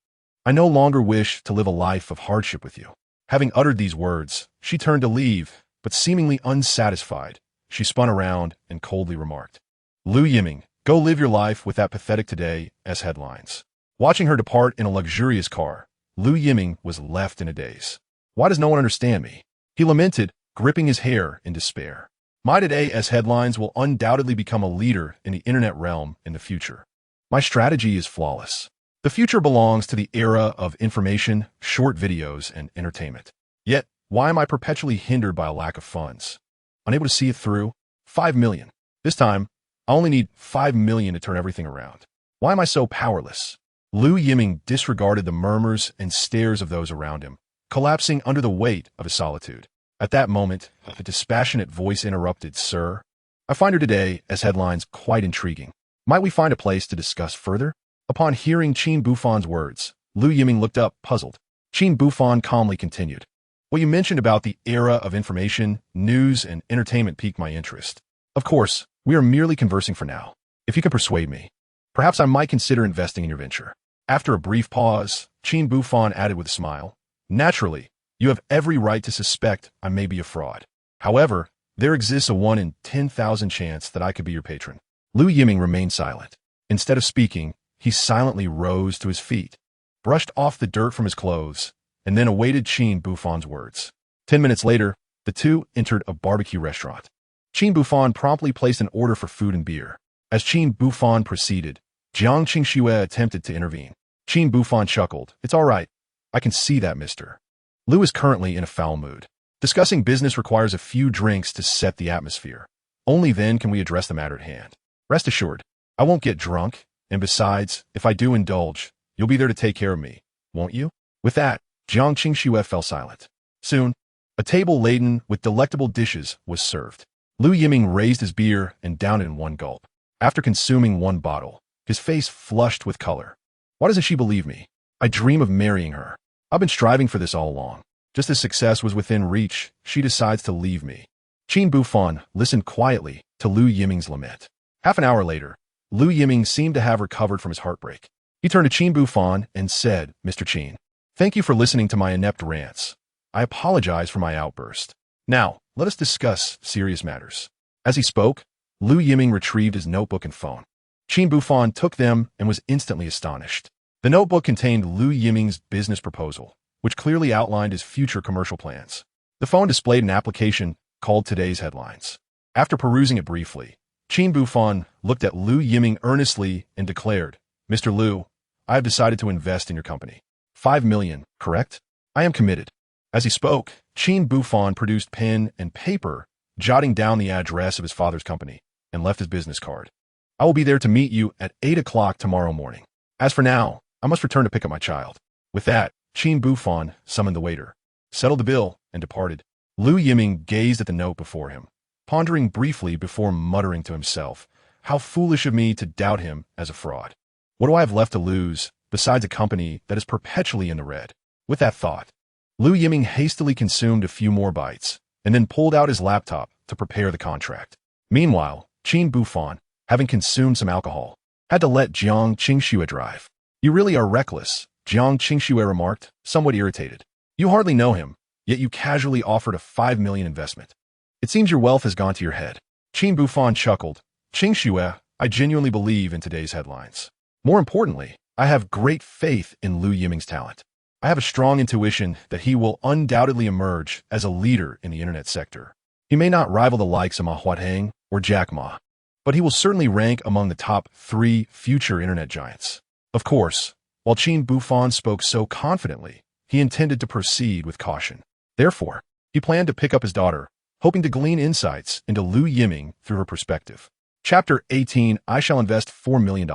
I no longer wish to live a life of hardship with you." Having uttered these words, she turned to leave, but seemingly unsatisfied, she spun around and coldly remarked, "Lu Yiming, go live your life with that pathetic today as headlines." Watching her depart in a luxurious car, Lu Yiming was left in a daze. "Why does no one understand me?" he lamented, gripping his hair in despair. "My today as headlines will undoubtedly become a leader in the internet realm in the future. My strategy is flawless. The future belongs to the era of information, short videos, and entertainment. Yet, why am I perpetually hindered by a lack of funds? Unable to see it through? 5 million. This time, I only need 5 million to turn everything around. Why am I so powerless?" Lu Yiming disregarded the murmurs and stares of those around him, collapsing under the weight of his solitude. At that moment, a dispassionate voice interrupted. "Sir, I find her today as headlines quite intriguing. Might we find a place to discuss further?" Upon hearing Qin Buhfan's words, Lu Yiming looked up, puzzled. Qin Buhfan calmly continued, "What you mentioned about the era of information, news, and entertainment piqued my interest. Of course, we are merely conversing for now. If you can persuade me, perhaps I might consider investing in your venture." After a brief pause, Qin Buhfan added with a smile, "Naturally, you have every right to suspect I may be a fraud. However, there exists a 1 in 10,000 chance that I could be your patron." Lu Yiming remained silent. Instead of speaking, he silently rose to his feet, brushed off the dirt from his clothes, and then awaited Qin Buhfan's words. 10 minutes later, the two entered a barbecue restaurant. Qin Buhfan promptly placed an order for food and beer. As Qin Buhfan proceeded, Jiang Qingxue attempted to intervene. Qin Buhfan chuckled. "It's all right. I can see that, mister. Lu is currently in a foul mood. Discussing business requires a few drinks to set the atmosphere. Only then can we address the matter at hand. Rest assured, I won't get drunk, and besides, if I do indulge, you'll be there to take care of me, won't you?" With that, Jiang Qingxue fell silent. Soon, a table laden with delectable dishes was served. Lu Yiming raised his beer and downed it in one gulp. After consuming one bottle, his face flushed with color. "Why doesn't she believe me? I dream of marrying her. I've been striving for this all along. Just as success was within reach, she decides to leave me." Qin Buhfan listened quietly to Lu Yiming's lament. Half an hour later, Lu Yiming seemed to have recovered from his heartbreak. He turned to Qin Buhfan and said, "Mr. Qin, thank you for listening to my inept rants. I apologize for my outburst. Now, let us discuss serious matters." As he spoke, Lu Yiming retrieved his notebook and phone. Qin Buhfan took them and was instantly astonished. The notebook contained Lu Yiming's business proposal, which clearly outlined his future commercial plans. The phone displayed an application called Today's Headlines. After perusing it briefly, Qin Buhfan looked at Lu Yiming earnestly and declared, "Mr. Lu, I have decided to invest in your company. 5 million, correct? I am committed." As he spoke, Qin Buhfan produced pen and paper, jotting down the address of his father's company, and left his business card. "I will be there to meet you at 8 o'clock tomorrow morning. As for now, I must return to pick up my child." With that, Qin Buhfan summoned the waiter, settled the bill, and departed. Lu Yiming gazed at the note before him, pondering briefly before muttering to himself, "How foolish of me to doubt him as a fraud. What do I have left to lose, besides a company that is perpetually in the red?" With that thought, Lu Yiming hastily consumed a few more bites, and then pulled out his laptop to prepare the contract. Meanwhile, Qin Buhfan, having consumed some alcohol, had to let Jiang Qingxue drive. "You really are reckless," Jiang Qingxue remarked, somewhat irritated. "You hardly know him, yet you casually offered a 5 million investment. It seems your wealth has gone to your head." Qin Buhfan chuckled. "Qingxue, I genuinely believe in today's headlines. More importantly, I have great faith in Lu Yiming's talent. I have a strong intuition that he will undoubtedly emerge as a leader in the internet sector. He may not rival the likes of Ma Huateng or Jack Ma, but he will certainly rank among the top 3 future internet giants." Of course, while Qin Buhfan spoke so confidently, he intended to proceed with caution. Therefore, he planned to pick up his daughter, hoping to glean insights into Lu Yiming through her perspective. Chapter 18, I shall invest $4 million.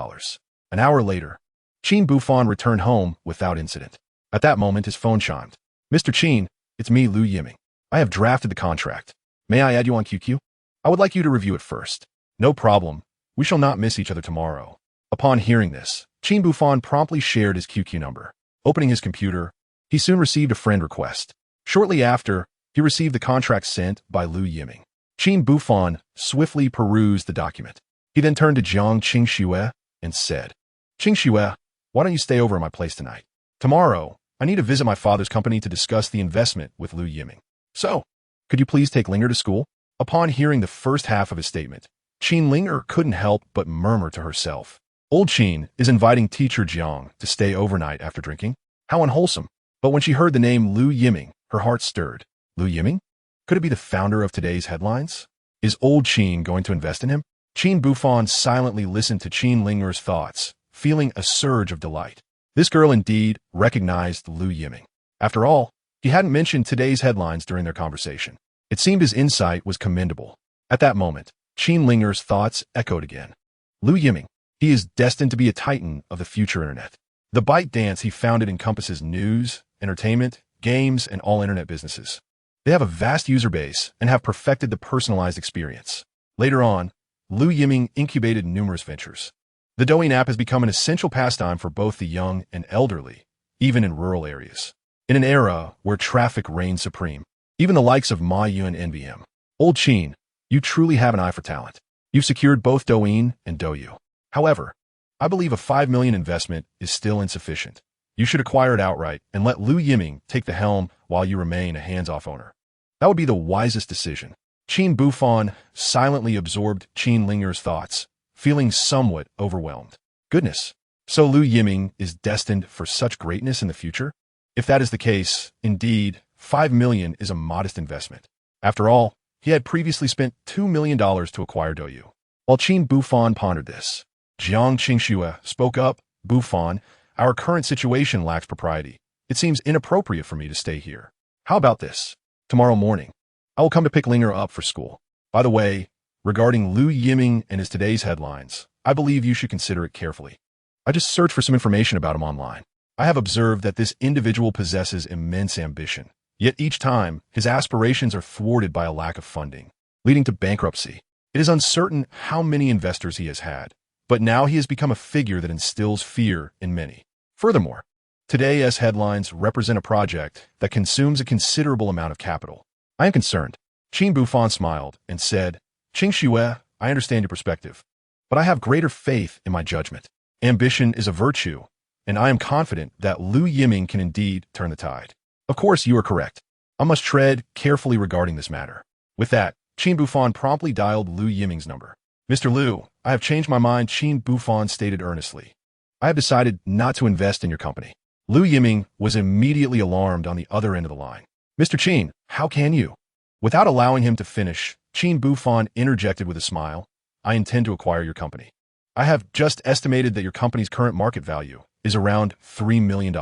An hour later, Qin Buhfan returned home without incident. At that moment, his phone chimed. "Mr. Qin, it's me, Lu Yiming. I have drafted the contract. May I add you on QQ? I would like you to review it first." "No problem. We shall not miss each other tomorrow." Upon hearing this, Qin Buhfan promptly shared his QQ number. Opening his computer, he soon received a friend request. Shortly after, he received the contract sent by Lu Yiming. Qin Buhfan swiftly perused the document. He then turned to Jiang Qingxue and said, "Qingxue, why don't you stay over at my place tonight? Tomorrow, I need to visit my father's company to discuss the investment with Lu Yiming. So, could you please take Ling'er to school?" Upon hearing the first half of his statement, Qin Ling'er couldn't help but murmur to herself, "Old Qin is inviting teacher Jiang to stay overnight after drinking? How unwholesome." But when she heard the name Lu Yiming, her heart stirred. Lu Yiming? Could it be the founder of today's headlines? Is old Qin going to invest in him? Qin Buhfan silently listened to Qin Ling'er's thoughts, feeling a surge of delight. This girl indeed recognized Lu Yiming. After all, he hadn't mentioned today's headlines during their conversation. It seemed his insight was commendable. At that moment, Qin Ling'er's thoughts echoed again. Lu Yiming, he is destined to be a titan of the future internet. The ByteDance he founded encompasses news, entertainment, games, and all internet businesses. They have a vast user base and have perfected the personalized experience. Later on, Lu Yiming incubated numerous ventures. The Douyin app has become an essential pastime for both the young and elderly, even in rural areas. In an era where traffic reigns supreme, even the likes of Ma Yun envy him. Old Qin, you truly have an eye for talent. You've secured both Douyin and Douyu. However, I believe a 5 million investment is still insufficient. You should acquire it outright and let Lu Yiming take the helm while you remain a hands-off owner. That would be the wisest decision. Qin Buhfan silently absorbed Qin Ling'er's thoughts, feeling somewhat overwhelmed. Goodness, so Lu Yiming is destined for such greatness in the future? If that is the case, indeed, 5 million is a modest investment. After all, he had previously spent $2 million to acquire Douyu. While Qin Buhfan pondered this, Jiang Qingxue spoke up. "Buhfan, our current situation lacks propriety. It seems inappropriate for me to stay here. How about this? Tomorrow morning, I will come to pick Ling'er up for school. By the way, regarding Lu Yiming and his today's headlines, I believe you should consider it carefully. I just searched for some information about him online. I have observed that this individual possesses immense ambition, yet each time his aspirations are thwarted by a lack of funding, leading to bankruptcy. It is uncertain how many investors he has had, but now he has become a figure that instills fear in many. Furthermore, today's headlines represent a project that consumes a considerable amount of capital. I am concerned." Qin Buhfan smiled and said, "Qingxue, I understand your perspective, but I have greater faith in my judgment. Ambition is a virtue, and I am confident that Lu Yiming can indeed turn the tide." "Of course, you are correct. I must tread carefully regarding this matter." With that, Qin Buhfan promptly dialed Lu Yiming's number. "Mr. Lu, I have changed my mind," Qin Buhfan stated earnestly. "I have decided not to invest in your company." Lu Yiming was immediately alarmed on the other end of the line. "Mr. Qin, how can you?" Without allowing him to finish, Qin Buhfan interjected with a smile, "I intend to acquire your company. I have just estimated that your company's current market value is around $3 million.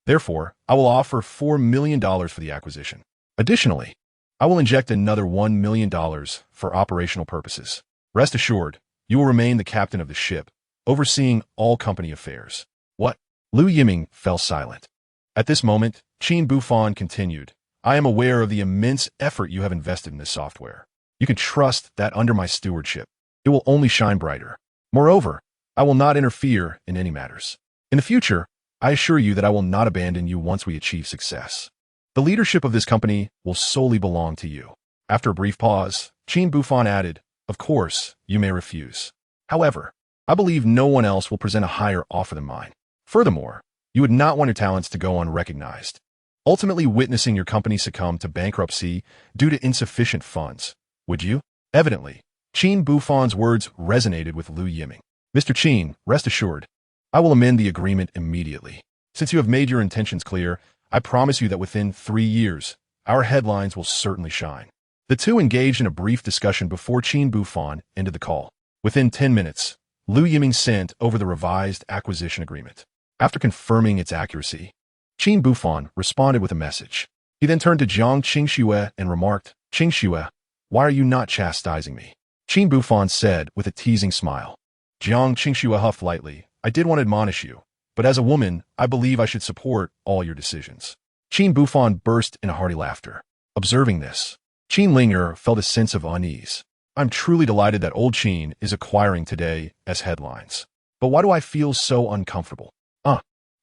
Therefore, I will offer $4 million for the acquisition. Additionally, I will inject another $1 million for operational purposes. Rest assured, you will remain the captain of the ship, overseeing all company affairs." "What?" Lu Yiming fell silent. At this moment, Qin Buhfan continued, "I am aware of the immense effort you have invested in this software. You can trust that under my stewardship, it will only shine brighter. Moreover, I will not interfere in any matters. In the future, I assure you that I will not abandon you once we achieve success." The leadership of this company will solely belong to you. After a brief pause, Qin Buhfan added, of course, you may refuse. However, I believe no one else will present a higher offer than mine. Furthermore, you would not want your talents to go unrecognized, ultimately witnessing your company succumb to bankruptcy due to insufficient funds. Would you? Evidently, Qin Buhfan's words resonated with Liu Yiming. Mr. Qin, rest assured, I will amend the agreement immediately. Since you have made your intentions clear, I promise you that within 3 years, our headlines will certainly shine. The two engaged in a brief discussion before Qin Buhfan ended the call. Within 10 minutes, Liu Yiming sent over the revised acquisition agreement. After confirming its accuracy, Qin Buhfan responded with a message. He then turned to Jiang Qingxue and remarked, Qingxue, why are you not chastising me? Qin Buhfan said with a teasing smile. Jiang Qingxue huffed lightly, I did want to admonish you, but as a woman, I believe I should support all your decisions. Qin Buhfan burst in a hearty laughter. Observing this, Qin Ling'er felt a sense of unease. I'm truly delighted that old Qin is acquiring today as headlines. But why do I feel so uncomfortable?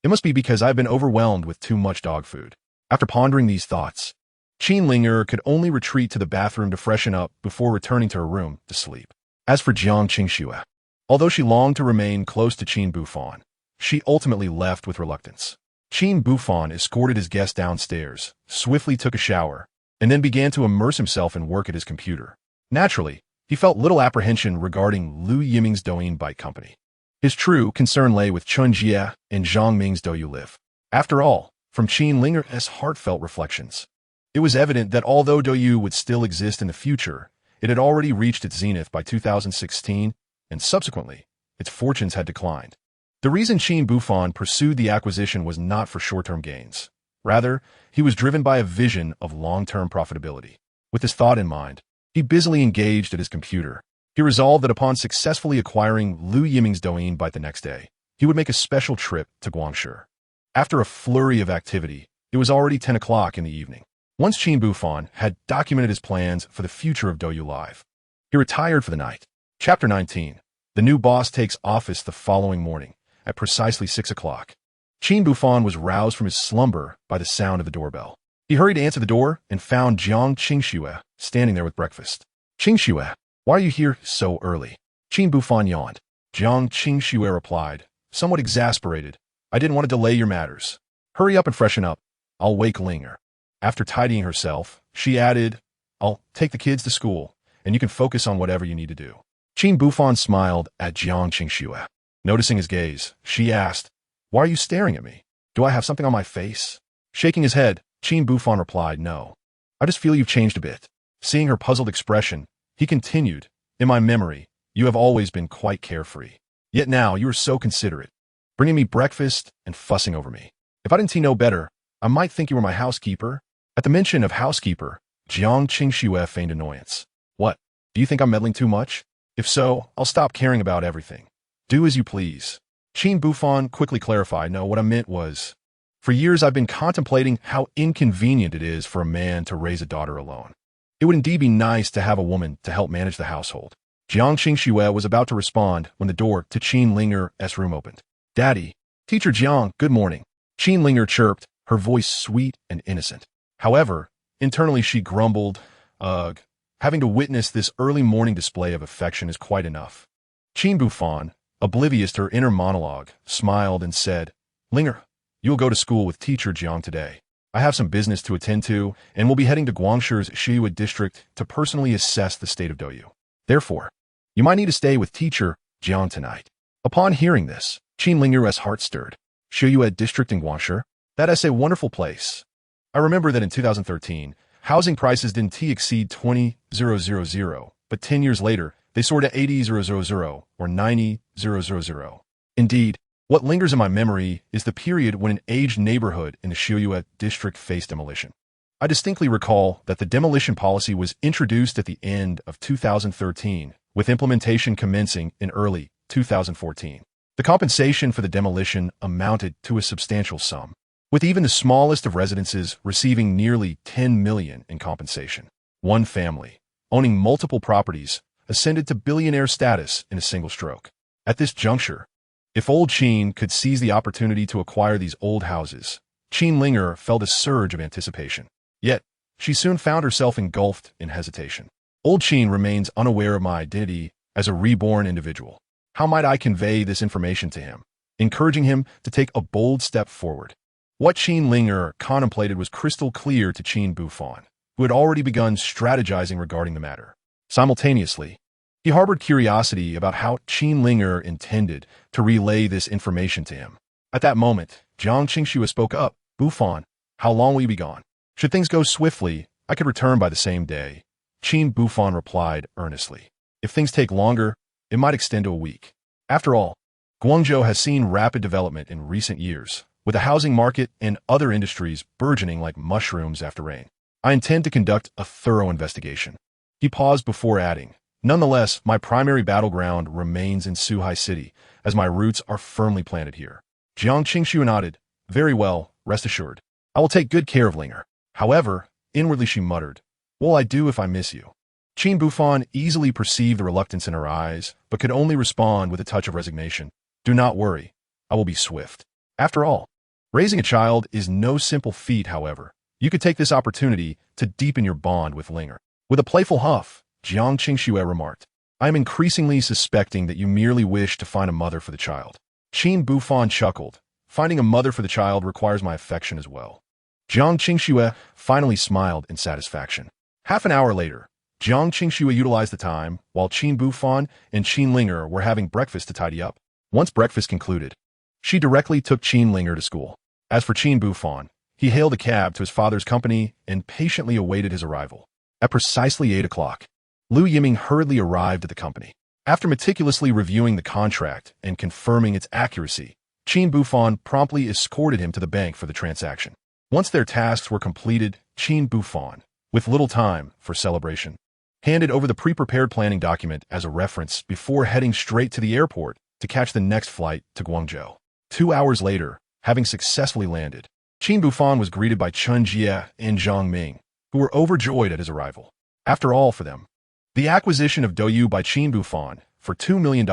It must be because I've been overwhelmed with too much dog food. After pondering these thoughts, Qin Ling'er could only retreat to the bathroom to freshen up before returning to her room to sleep. As for Jiang Qingxue, although she longed to remain close to Qin Buhfan, she ultimately left with reluctance. Qin Buhfan escorted his guest downstairs, swiftly took a shower, and then began to immerse himself in work at his computer. Naturally, he felt little apprehension regarding Liu Yiming's Douyin Bike Company. His true concern lay with Chun Jie and Zhang Ming's Douyu Live. After all, from Qin Ling'er's heartfelt reflections, it was evident that although Douyu would still exist in the future, it had already reached its zenith by 2016, and subsequently, its fortunes had declined. The reason Qin Buhfan pursued the acquisition was not for short-term gains. Rather, he was driven by a vision of long-term profitability. With this thought in mind, he busily engaged at his computer. He resolved that upon successfully acquiring Liu Yiming's Douyin Bike the next day, he would make a special trip to Guangshi. After a flurry of activity, it was already 10 o'clock in the evening. Once Qin Buhfan had documented his plans for the future of Douyu Live, he retired for the night. Chapter 19. The new boss takes office the following morning at precisely 6 o'clock. Qin Buhfan was roused from his slumber by the sound of the doorbell. He hurried to answer the door and found Jiang Qingxue standing there with breakfast. Qingxue, why are you here so early? Qin Buhfan yawned. Jiang Qingxue replied, somewhat exasperated, I didn't want to delay your matters. Hurry up and freshen up. I'll wake Ling'er. After tidying herself, she added, I'll take the kids to school, and you can focus on whatever you need to do. Qin Buhfan smiled at Jiang Qingxue. Noticing his gaze, she asked, why are you staring at me? Do I have something on my face? Shaking his head, Qin Buhfan replied, no. I just feel you've changed a bit. Seeing her puzzled expression, he continued, in my memory, you have always been quite carefree. Yet now you are so considerate, bringing me breakfast and fussing over me. If I didn't know better, I might think you were my housekeeper. At the mention of housekeeper, Jiang Qingxue feigned annoyance. What? Do you think I'm meddling too much? If so, I'll stop caring about everything. Do as you please. Qin Buhfan quickly clarified, no, what I meant was, for years I've been contemplating how inconvenient it is for a man to raise a daughter alone. It would indeed be nice to have a woman to help manage the household. Jiang Qingxue was about to respond when the door to Qin Ling'er's room opened. Daddy, Teacher Jiang, good morning. Qin Ling'er chirped, her voice sweet and innocent. However, internally she grumbled, ugh, having to witness this early morning display of affection is quite enough. Qin Buhfan, oblivious to her inner monologue, smiled and said, Ling'er, you'll go to school with Teacher Jiang today. I have some business to attend to, and will be heading to Guangshi's Shiyue district to personally assess the state of Douyu. Therefore, you might need to stay with Teacher Jiang tonight. Upon hearing this, Qin Ling'er's heart stirred. Shiyue district in Guangshi? That is a wonderful place. I remember that in 2013, housing prices didn't exceed 20,000, but 10 years later, they soared to 80,000 or 90,000. Indeed, what lingers in my memory is the period when an aged neighborhood in the Shiyue district faced demolition. I distinctly recall that the demolition policy was introduced at the end of 2013, with implementation commencing in early 2014. The compensation for the demolition amounted to a substantial sum, with even the smallest of residences receiving nearly 10 million in compensation. One family, owning multiple properties, ascended to billionaire status in a single stroke. At this juncture, if old Qin could seize the opportunity to acquire these old houses, Qin Ling'er felt a surge of anticipation. Yet, she soon found herself engulfed in hesitation. Old Qin remains unaware of my identity as a reborn individual. How might I convey this information to him, encouraging him to take a bold step forward? What Qin Ling'er contemplated was crystal clear to Qin Buhfan, who had already begun strategizing regarding the matter. Simultaneously, he harbored curiosity about how Qin Ling'er intended to relay this information to him. At that moment, Jiang Qingxue spoke up. Buhfan, how long will you be gone? Should things go swiftly, I could return by the same day. Qin Buhfan replied earnestly. If things take longer, it might extend to a week. After all, Guangzhou has seen rapid development in recent years, with the housing market and other industries burgeoning like mushrooms after rain. I intend to conduct a thorough investigation. He paused before adding, nonetheless, my primary battleground remains in Suhai City, as my roots are firmly planted here. Jiang Qingxue nodded. Very well, rest assured. I will take good care of Ling'er. However, inwardly she muttered, what will I do if I miss you? Qin Buhfan easily perceived the reluctance in her eyes, but could only respond with a touch of resignation. Do not worry, I will be swift. After all, raising a child is no simple feat, however. You could take this opportunity to deepen your bond with Ling'er. With a playful huff, Jiang Qingxue remarked, I am increasingly suspecting that you merely wish to find a mother for the child. Qin Buhfan chuckled. Finding a mother for the child requires my affection as well. Jiang Qingxue finally smiled in satisfaction. Half an hour later, Jiang Qingxue utilized the time while Qin Buhfan and Qin Ling'er were having breakfast to tidy up. Once breakfast concluded, she directly took Qin Ling'er to school. As for Qin Buhfan, he hailed a cab to his father's company and patiently awaited his arrival. At precisely 8 o'clock, Liu Yiming hurriedly arrived at the company. After meticulously reviewing the contract and confirming its accuracy, Qin Buhfan promptly escorted him to the bank for the transaction. Once their tasks were completed, Qin Buhfan, with little time for celebration, handed over the pre-prepared planning document as a reference before heading straight to the airport to catch the next flight to Guangzhou. 2 hours later, having successfully landed, Qin Buhfan was greeted by Chen Jie and Zhang Ming, who were overjoyed at his arrival. After all, for them, the acquisition of Douyu by Qin Buhfan for $2 million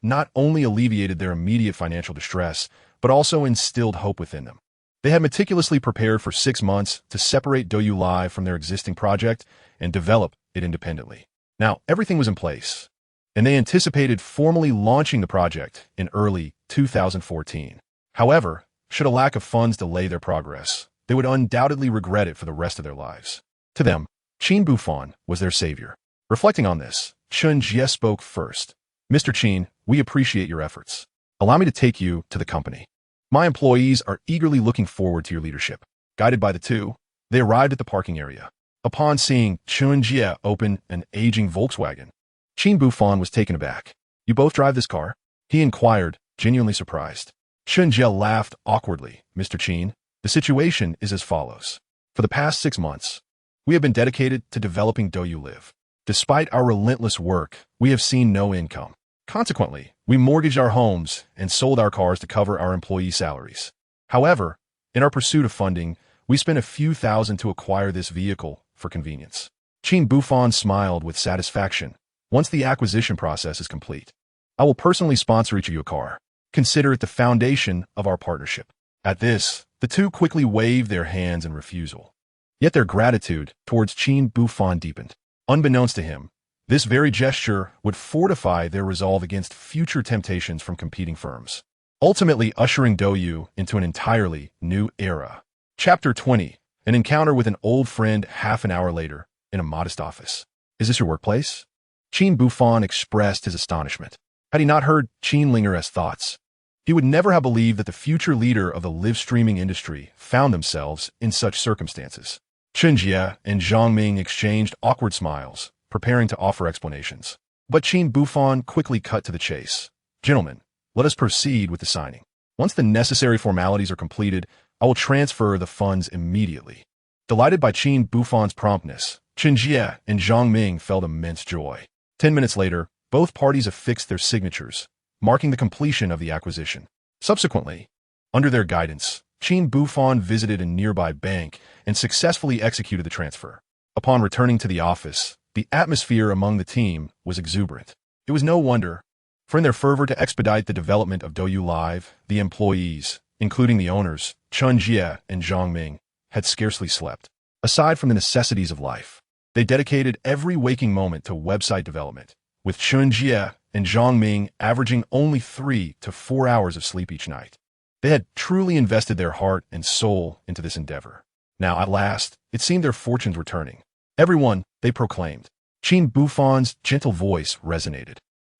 not only alleviated their immediate financial distress, but also instilled hope within them. They had meticulously prepared for 6 months to separate Douyu Live from their existing project and develop it independently. Now, everything was in place, and they anticipated formally launching the project in early 2014. However, should a lack of funds delay their progress, they would undoubtedly regret it for the rest of their lives. To them, Qin Buhfan was their savior. Reflecting on this, Chen Jie spoke first. Mr. Qin, we appreciate your efforts. Allow me to take you to the company. My employees are eagerly looking forward to your leadership. Guided by the two, they arrived at the parking area. Upon seeing Chen Jie open an aging Volkswagen, Qin Buhfan was taken aback. You both drive this car? He inquired, genuinely surprised. Chen Jie laughed awkwardly. Mr. Qin, the situation is as follows. For the past 6 months, we have been dedicated to developing Douyu Live. Despite our relentless work, we have seen no income. Consequently, we mortgaged our homes and sold our cars to cover our employee salaries. However, in our pursuit of funding, we spent a few thousand to acquire this vehicle for convenience. Qin Buhfan smiled with satisfaction. Once the acquisition process is complete, I will personally sponsor each of you a car. Consider it the foundation of our partnership. At this, the two quickly waved their hands in refusal. Yet their gratitude towards Qin Buhfan deepened. Unbeknownst to him, this very gesture would fortify their resolve against future temptations from competing firms, ultimately ushering Douyu into an entirely new era. Chapter 20. An encounter with an old friend half an hour later in a modest office. Is this your workplace? Qin Buhfan expressed his astonishment. Had he not heard Qin Ling'er's thoughts, he would never have believed that the future leader of the live streaming industry found themselves in such circumstances. Chen Jie and Zhang Ming exchanged awkward smiles, preparing to offer explanations. But Qin Buhfan quickly cut to the chase. Gentlemen, let us proceed with the signing. Once the necessary formalities are completed, I will transfer the funds immediately. Delighted by Qin Buhfan's promptness, Chen Jie and Zhang Ming felt immense joy. 10 minutes later, both parties affixed their signatures, marking the completion of the acquisition. Subsequently, under their guidance, Qin Buhfan visited a nearby bank and successfully executed the transfer. Upon returning to the office, the atmosphere among the team was exuberant. It was no wonder, for in their fervor to expedite the development of Douyu Live, the employees, including the owners, Qin Jie and Zhang Ming, had scarcely slept. Aside from the necessities of life, they dedicated every waking moment to website development, with Qin Jie and Zhang Ming averaging only 3 to 4 hours of sleep each night. They had truly invested their heart and soul into this endeavor. Now, at last, it seemed their fortunes were turning. Everyone, they proclaimed. Qin Buhfan's gentle voice resonated,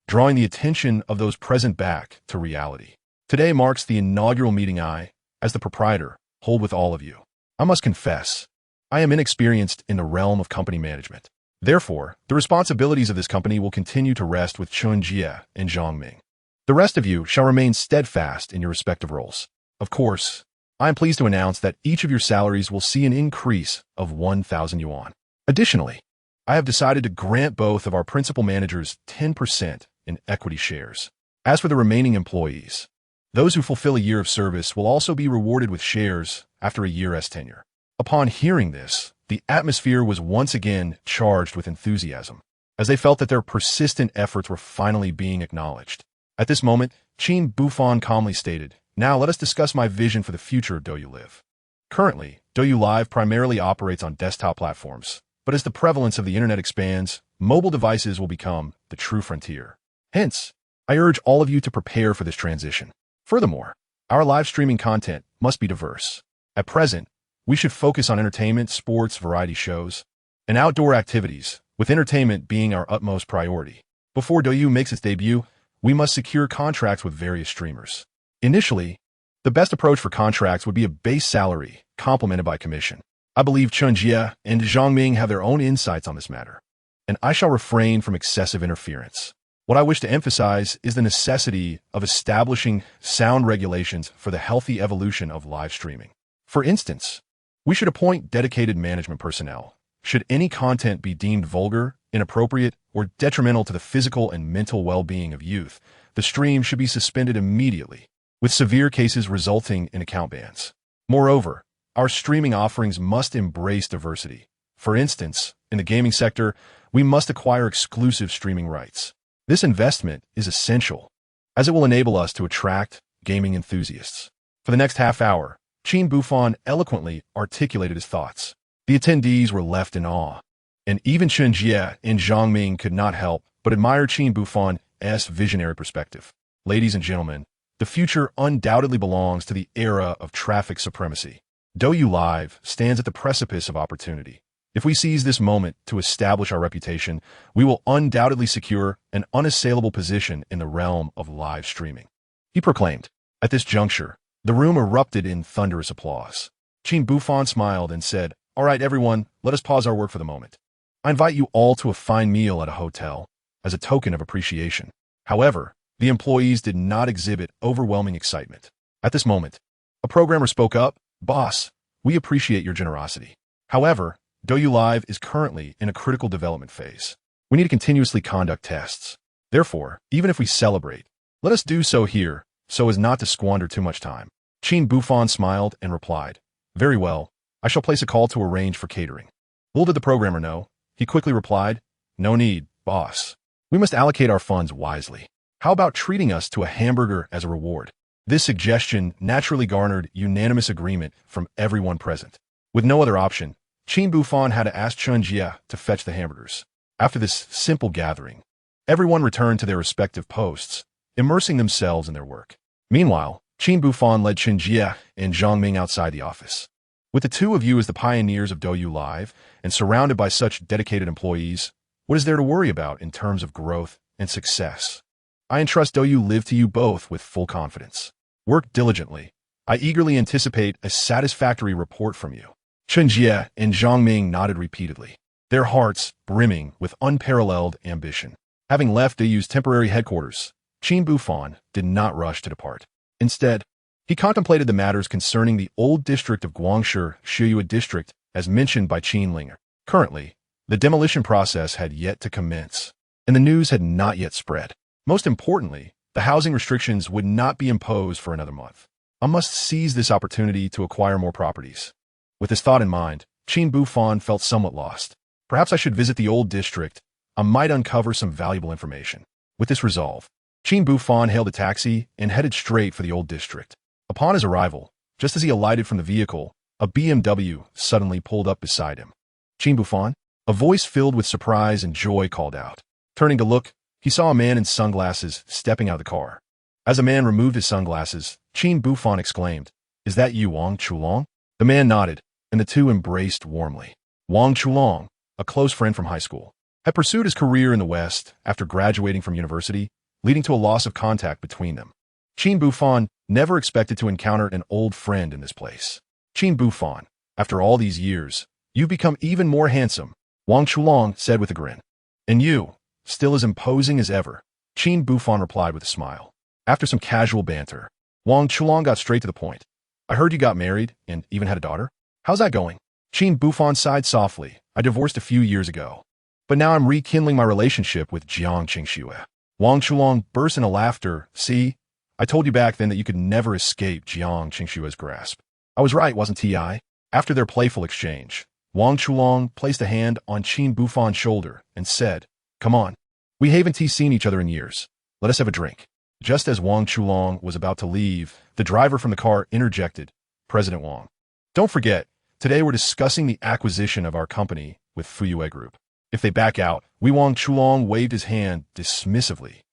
drawing the attention of those present back to reality. Today marks the inaugural meeting I, as the proprietor, hold with all of you. I must confess, I am inexperienced in the realm of company management. Therefore, the responsibilities of this company will continue to rest with Qin Jie and Zhang Ming. The rest of you shall remain steadfast in your respective roles. Of course, I am pleased to announce that each of your salaries will see an increase of 1,000 yuan. Additionally, I have decided to grant both of our principal managers 10% in equity shares. As for the remaining employees, those who fulfill a year of service will also be rewarded with shares after a year's tenure. Upon hearing this, the atmosphere was once again charged with enthusiasm, as they felt that their persistent efforts were finally being acknowledged. At this moment, Qin Buhfan calmly stated, "Now let us discuss my vision for the future of Douyu Live." Currently, Douyu Live primarily operates on desktop platforms, but as the prevalence of the internet expands, mobile devices will become the true frontier. Hence, I urge all of you to prepare for this transition. Furthermore, our live streaming content must be diverse. At present, we should focus on entertainment, sports, variety shows, and outdoor activities, with entertainment being our utmost priority. Before Douyu makes its debut, we must secure contracts with various streamers. Initially, the best approach for contracts would be a base salary, complemented by commission. I believe Qin Jie and Zhang Ming have their own insights on this matter, and I shall refrain from excessive interference. What I wish to emphasize is the necessity of establishing sound regulations for the healthy evolution of live streaming. For instance, we should appoint dedicated management personnel. Should any content be deemed vulgar, inappropriate, or detrimental to the physical and mental well-being of youth, the stream should be suspended immediately, with severe cases resulting in account bans. Moreover, our streaming offerings must embrace diversity. For instance, in the gaming sector, we must acquire exclusive streaming rights. This investment is essential, as it will enable us to attract gaming enthusiasts. For the next half hour, Qin Buhfan eloquently articulated his thoughts. The attendees were left in awe, and even Qin Jie and Zhang Ming could not help but admire Qin Buhfan's visionary perspective. Ladies and gentlemen, the future undoubtedly belongs to the era of traffic supremacy. Douyu Live stands at the precipice of opportunity. If we seize this moment to establish our reputation, we will undoubtedly secure an unassailable position in the realm of live streaming. He proclaimed. At this juncture, the room erupted in thunderous applause. Qin Buhfan smiled and said, "All right, everyone, let us pause our work for the moment. I invite you all to a fine meal at a hotel as a token of appreciation." However, the employees did not exhibit overwhelming excitement. At this moment, a programmer spoke up, "Boss, we appreciate your generosity. However, Douyu Live is currently in a critical development phase. We need to continuously conduct tests. Therefore, even if we celebrate, let us do so here so as not to squander too much time." Qin Buhfan smiled and replied, "Very well, I shall place a call to arrange for catering." Little did the programmer know, he quickly replied, "No need, boss. We must allocate our funds wisely. How about treating us to a hamburger as a reward?" This suggestion naturally garnered unanimous agreement from everyone present. With no other option, Qin Buhfan had to ask Qin Jie to fetch the hamburgers. After this simple gathering, everyone returned to their respective posts, immersing themselves in their work. Meanwhile, Qin Buhfan led Qin Jie and Zhang Ming outside the office. With the two of you as the pioneers of Douyu Live and surrounded by such dedicated employees, what is there to worry about in terms of growth and success? I entrust Douyu Live to you both with full confidence. Work diligently. I eagerly anticipate a satisfactory report from you. Qin Jie and Zhang Ming nodded repeatedly, their hearts brimming with unparalleled ambition. Having left Douyu's temporary headquarters, Qin Buhfan did not rush to depart. Instead, he contemplated the matters concerning the old district of Guangshi Shiyue district as mentioned by Qin Ling'er. Currently, the demolition process had yet to commence, and the news had not yet spread. Most importantly, the housing restrictions would not be imposed for another month. I must seize this opportunity to acquire more properties. With this thought in mind, Qin Buhfan felt somewhat lost. Perhaps I should visit the old district. I might uncover some valuable information. With this resolve, Qin Buhfan hailed a taxi and headed straight for the old district. Upon his arrival, just as he alighted from the vehicle, a BMW suddenly pulled up beside him. Qin Buhfan? A voice filled with surprise and joy called out. Turning to look, he saw a man in sunglasses stepping out of the car. As the man removed his sunglasses, Qin Buhfan exclaimed, "Is that you, Wang Chulong?" The man nodded, and the two embraced warmly. Wang Chulong, a close friend from high school, had pursued his career in the West after graduating from university, leading to a loss of contact between them. Qin Buhfan never expected to encounter an old friend in this place. Qin Buhfan, after all these years, you've become even more handsome, Wang Chulong said with a grin. And you, still as imposing as ever, Qin Buhfan replied with a smile. After some casual banter, Wang Chulong got straight to the point. I heard you got married and even had a daughter. How's that going? Qin Buhfan sighed softly. I divorced a few years ago, but now I'm rekindling my relationship with Jiang Qingxue. Wang Chulong burst into laughter. See, I told you back then that you could never escape Jiang Qingxue's grasp. I was right, wasn't I? After their playful exchange, Wang Chulong placed a hand on Qin Buhfan's shoulder and said, "Come on. We haven't seen each other in years. Let us have a drink." Just as Wang Chulong was about to leave, the driver from the car interjected, "President Wang, don't forget, today we're discussing the acquisition of our company with Fuyue Group. If they back out," Wang Chulong waved his hand dismissively.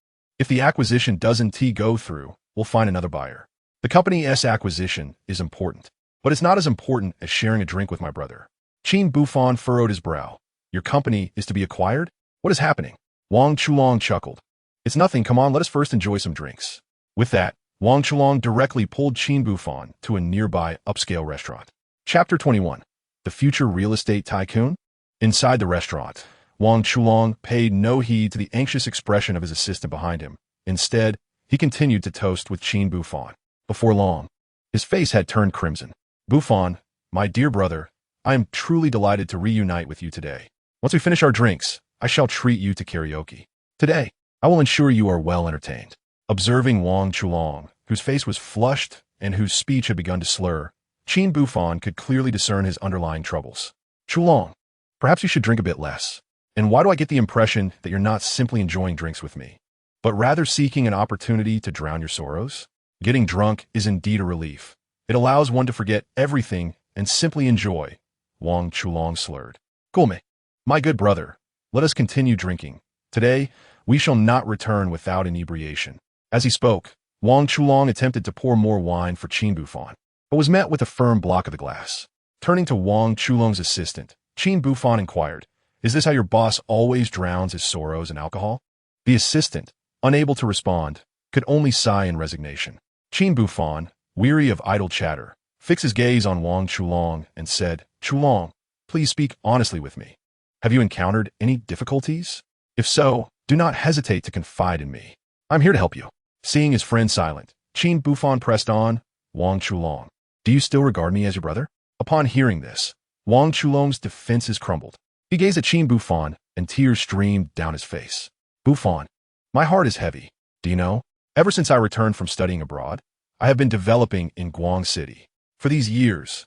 "If the acquisition doesn't go through, we'll find another buyer. The company's acquisition is important, but it's not as important as sharing a drink with my brother." Qin Buhfan furrowed his brow. "Your company is to be acquired? What is happening?" Wang Chulong chuckled. "It's nothing, come on, let us first enjoy some drinks." With that, Wang Chulong directly pulled Qin Buhfan to a nearby upscale restaurant. Chapter 21. The Future Real Estate Tycoon? Inside the restaurant, Wang Chulong paid no heed to the anxious expression of his assistant behind him. Instead, he continued to toast with Qin Buhfan. Before long, his face had turned crimson. "Buhfan, my dear brother, I am truly delighted to reunite with you today. Once we finish our drinks, I shall treat you to karaoke. Today, I will ensure you are well entertained." Observing Wang Chulong, whose face was flushed and whose speech had begun to slur, Qin Buhfan could clearly discern his underlying troubles. "Chulong, perhaps you should drink a bit less. And why do I get the impression that you're not simply enjoying drinks with me, but rather seeking an opportunity to drown your sorrows? Getting drunk is indeed a relief. It allows one to forget everything and simply enjoy," Wang Chulong slurred. "Gome, my good brother, let us continue drinking. Today, we shall not return without inebriation." As he spoke, Wang Chulong attempted to pour more wine for Qin Buhfan, but was met with a firm block of the glass. Turning to Wang Chulong's assistant, Qin Buhfan inquired, "Is this how your boss always drowns his sorrows in alcohol?" The assistant, unable to respond, could only sigh in resignation. Qin Buhfan, weary of idle chatter, fixed his gaze on Wang Chulong and said, "Chulong, please speak honestly with me. Have you encountered any difficulties? If so, do not hesitate to confide in me. I'm here to help you." Seeing his friend silent, Qin Buhfan pressed on, "Wang Chulong, do you still regard me as your brother?" Upon hearing this, Wang Chulong's defenses crumbled. He gazed at Qin Buhfan, and tears streamed down his face. "Buhfan, my heart is heavy. Do you know, ever since I returned from studying abroad, I have been developing in Guang City. For these years,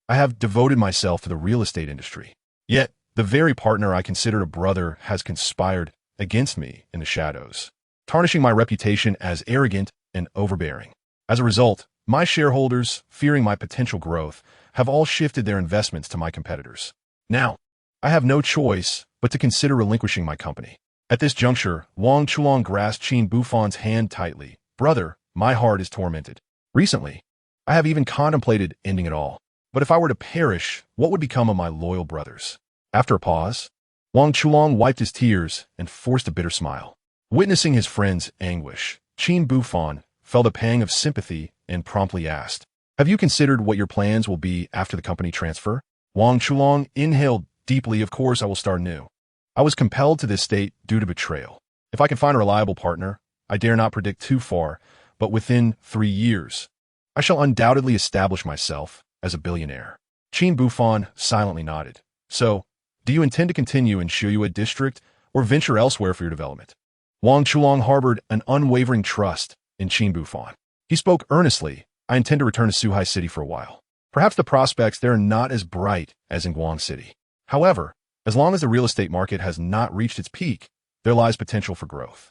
I have devoted myself to the real estate industry. Yet, the very partner I considered a brother has conspired against me in the shadows, tarnishing my reputation as arrogant and overbearing. As a result, my shareholders, fearing my potential growth, have all shifted their investments to my competitors. Now, I have no choice but to consider relinquishing my company." At this juncture, Wang Chulong grasped Qin Buhfan's hand tightly. "Brother, my heart is tormented. Recently, I have even contemplated ending it all. But if I were to perish, what would become of my loyal brothers?" After a pause, Wang Chulong wiped his tears and forced a bitter smile. Witnessing his friend's anguish, Qin Buhfan felt a pang of sympathy and promptly asked, "Have you considered what your plans will be after the company transfer?" Wang Chulong inhaled deeply. "Of course I will start anew. I was compelled to this state due to betrayal. If I can find a reliable partner, I dare not predict too far, but within 3 years, I shall undoubtedly establish myself as a billionaire." Qin Buhfan silently nodded. "So, do you intend to continue in Shuyue district or venture elsewhere for your development?" Wang Chulong harbored an unwavering trust in Qin Buhfan. He spoke earnestly. "I intend to return to Suhai City for a while. Perhaps the prospects there are not as bright as in Guang City. However, as long as the real estate market has not reached its peak, there lies potential for growth.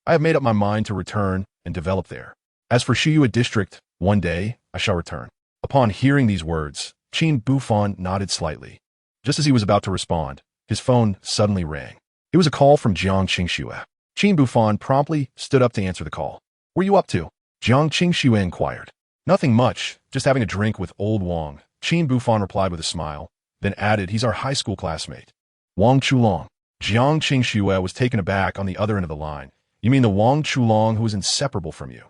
I have made up my mind to return and develop there. As for Shuyue district, One day, I shall return. Upon hearing these words, Qin Buhfan nodded slightly. Just as he was about to respond, his phone suddenly rang. It was a call from Jiang Qingxue. Qin Buhfan promptly stood up to answer the call. "What are you up to?" Jiang Qingxue inquired. "Nothing much, just having a drink with old Wang," Qin Buhfan replied with a smile, then added, "He's our high school classmate." "Wang Chulong." Jiang Qingxue was taken aback on the other end of the line. "You mean the Wang Chulong who was inseparable from you?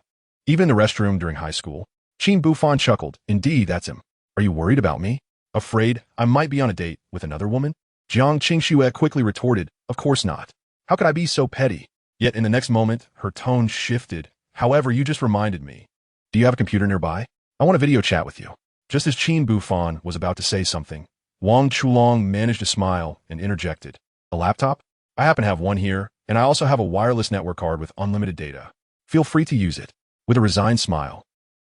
Even in the restroom during high school?" Qin Buhfan chuckled. "Indeed, that's him. Are you worried about me? Afraid I might be on a date with another woman?" Jiang Qingxue quickly retorted, "Of course not. How could I be so petty?" Yet in the next moment, her tone shifted. "However, you just reminded me. Do you have a computer nearby? I want a video chat with you." Just as Qin Buhfan was about to say something, Wang Chulong managed to smile and interjected. "A laptop? I happen to have one here, and I also have a wireless network card with unlimited data. Feel free to use it." With a resigned smile,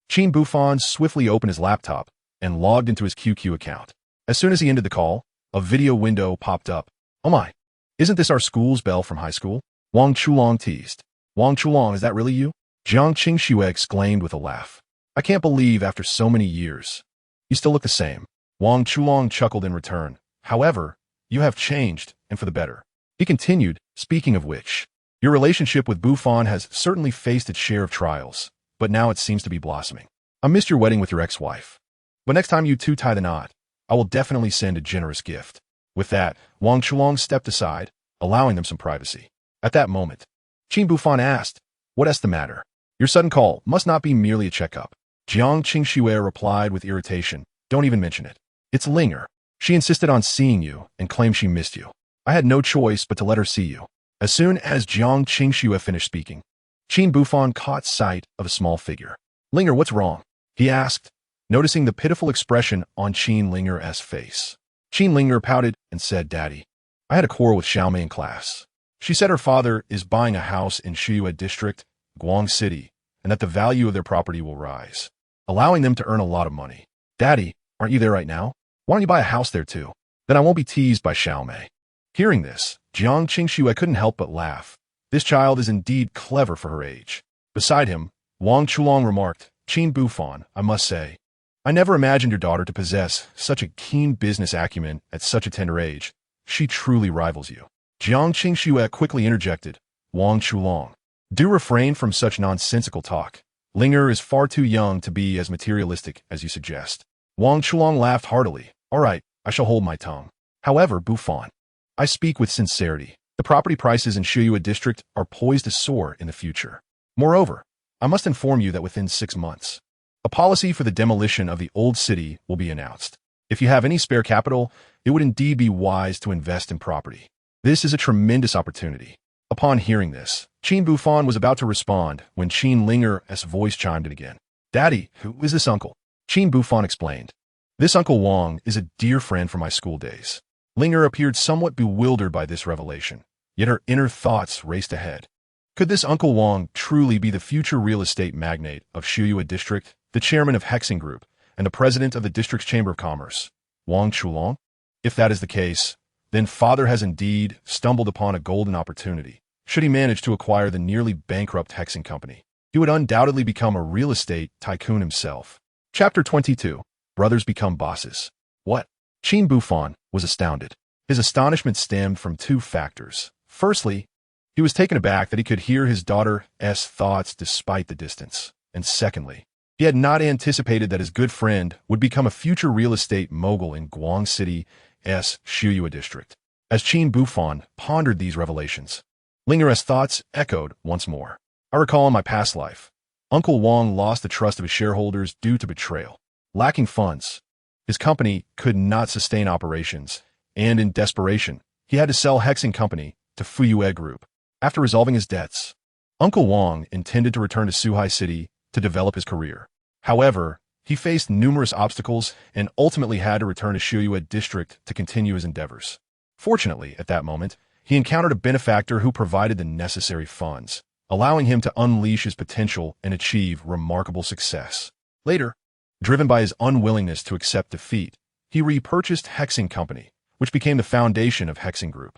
Qin Buhfan swiftly opened his laptop and logged into his QQ account. As soon as he ended the call, a video window popped up. "Oh my, isn't this our school's belle from high school?" Wang Chulong teased. "Wang Chulong, is that really you?" Jiang Qingxue exclaimed with a laugh. "I can't believe after so many years. You still look the same." Wang Chulong chuckled in return. "However, you have changed, and for the better." He continued, "Speaking of which, your relationship with Buhfan has certainly faced its share of trials, but now it seems to be blossoming. I missed your wedding with your ex-wife. But next time you two tie the knot, I will definitely send a generous gift." With that, Wang Chulong stepped aside, allowing them some privacy. At that moment, Qin Buhfan asked, "What's the matter? Your sudden call must not be merely a checkup." Jiang Qingxue replied with irritation, "Don't even mention it. It's Ling'er. She insisted on seeing you and claimed she missed you. I had no choice but to let her see you." As soon as Jiang Qingxue finished speaking, Qin Buhfan caught sight of a small figure. "Ling'er, what's wrong?" he asked, noticing the pitiful expression on Qin Ling'er's face. Qin Ling'er pouted and said, "Daddy, I had a quarrel with Xiaomei in class. She said her father is buying a house in Shiyue District, Guang City, and that the value of their property will rise, allowing them to earn a lot of money. Daddy, aren't you there right now? Why don't you buy a house there too? Then I won't be teased by Xiaomei." Hearing this, Jiang Qingxue couldn't help but laugh. This child is indeed clever for her age. Beside him, Wang Chulong remarked, "Qin Buhfan, I must say, I never imagined your daughter to possess such a keen business acumen at such a tender age. She truly rivals you." Jiang Qingxue quickly interjected, "Wang Chulong, do refrain from such nonsensical talk. Ling'er is far too young to be as materialistic as you suggest." Wang Chulong laughed heartily. "All right, I shall hold my tongue. However, Buhfan, I speak with sincerity. The property prices in Shiyue District are poised to soar in the future. Moreover, I must inform you that within 6 months, a policy for the demolition of the old city will be announced. If you have any spare capital, it would indeed be wise to invest in property. This is a tremendous opportunity." Upon hearing this, Qin Buhfan was about to respond when Qin Ling'er's voice chimed in again. "Daddy, who is this uncle?" Qin Buhfan explained. "This Uncle Wang is a dear friend from my school days." Ling'er appeared somewhat bewildered by this revelation, yet her inner thoughts raced ahead. Could this Uncle Wang truly be the future real estate magnate of Shiyue District, the chairman of Hexing Group, and the president of the district's Chamber of Commerce, Wang Chulong? If that is the case, then father has indeed stumbled upon a golden opportunity. Should he manage to acquire the nearly bankrupt Hexing Company, he would undoubtedly become a real estate tycoon himself. Chapter 22. Brothers Become Bosses. What? Qin Buhfan was astounded. His astonishment stemmed from 2 factors. Firstly, he was taken aback that he could hear his daughter's thoughts despite the distance. And secondly, he had not anticipated that his good friend would become a future real estate mogul in Guang City's Shiyue District. As Qin Buhfan pondered these revelations, Ling'er's thoughts echoed once more. "I recall in my past life, Uncle Wang lost the trust of his shareholders due to betrayal. Lacking funds, his company could not sustain operations, and in desperation, he had to sell Hexing Company to Fuyue Group. After resolving his debts, Uncle Wang intended to return to Suhai City to develop his career. However, he faced numerous obstacles and ultimately had to return to Shiyue District to continue his endeavors. Fortunately, at that moment, he encountered a benefactor who provided the necessary funds, allowing him to unleash his potential and achieve remarkable success. Later, driven by his unwillingness to accept defeat, he repurchased Hexing Company, which became the foundation of Hexing Group.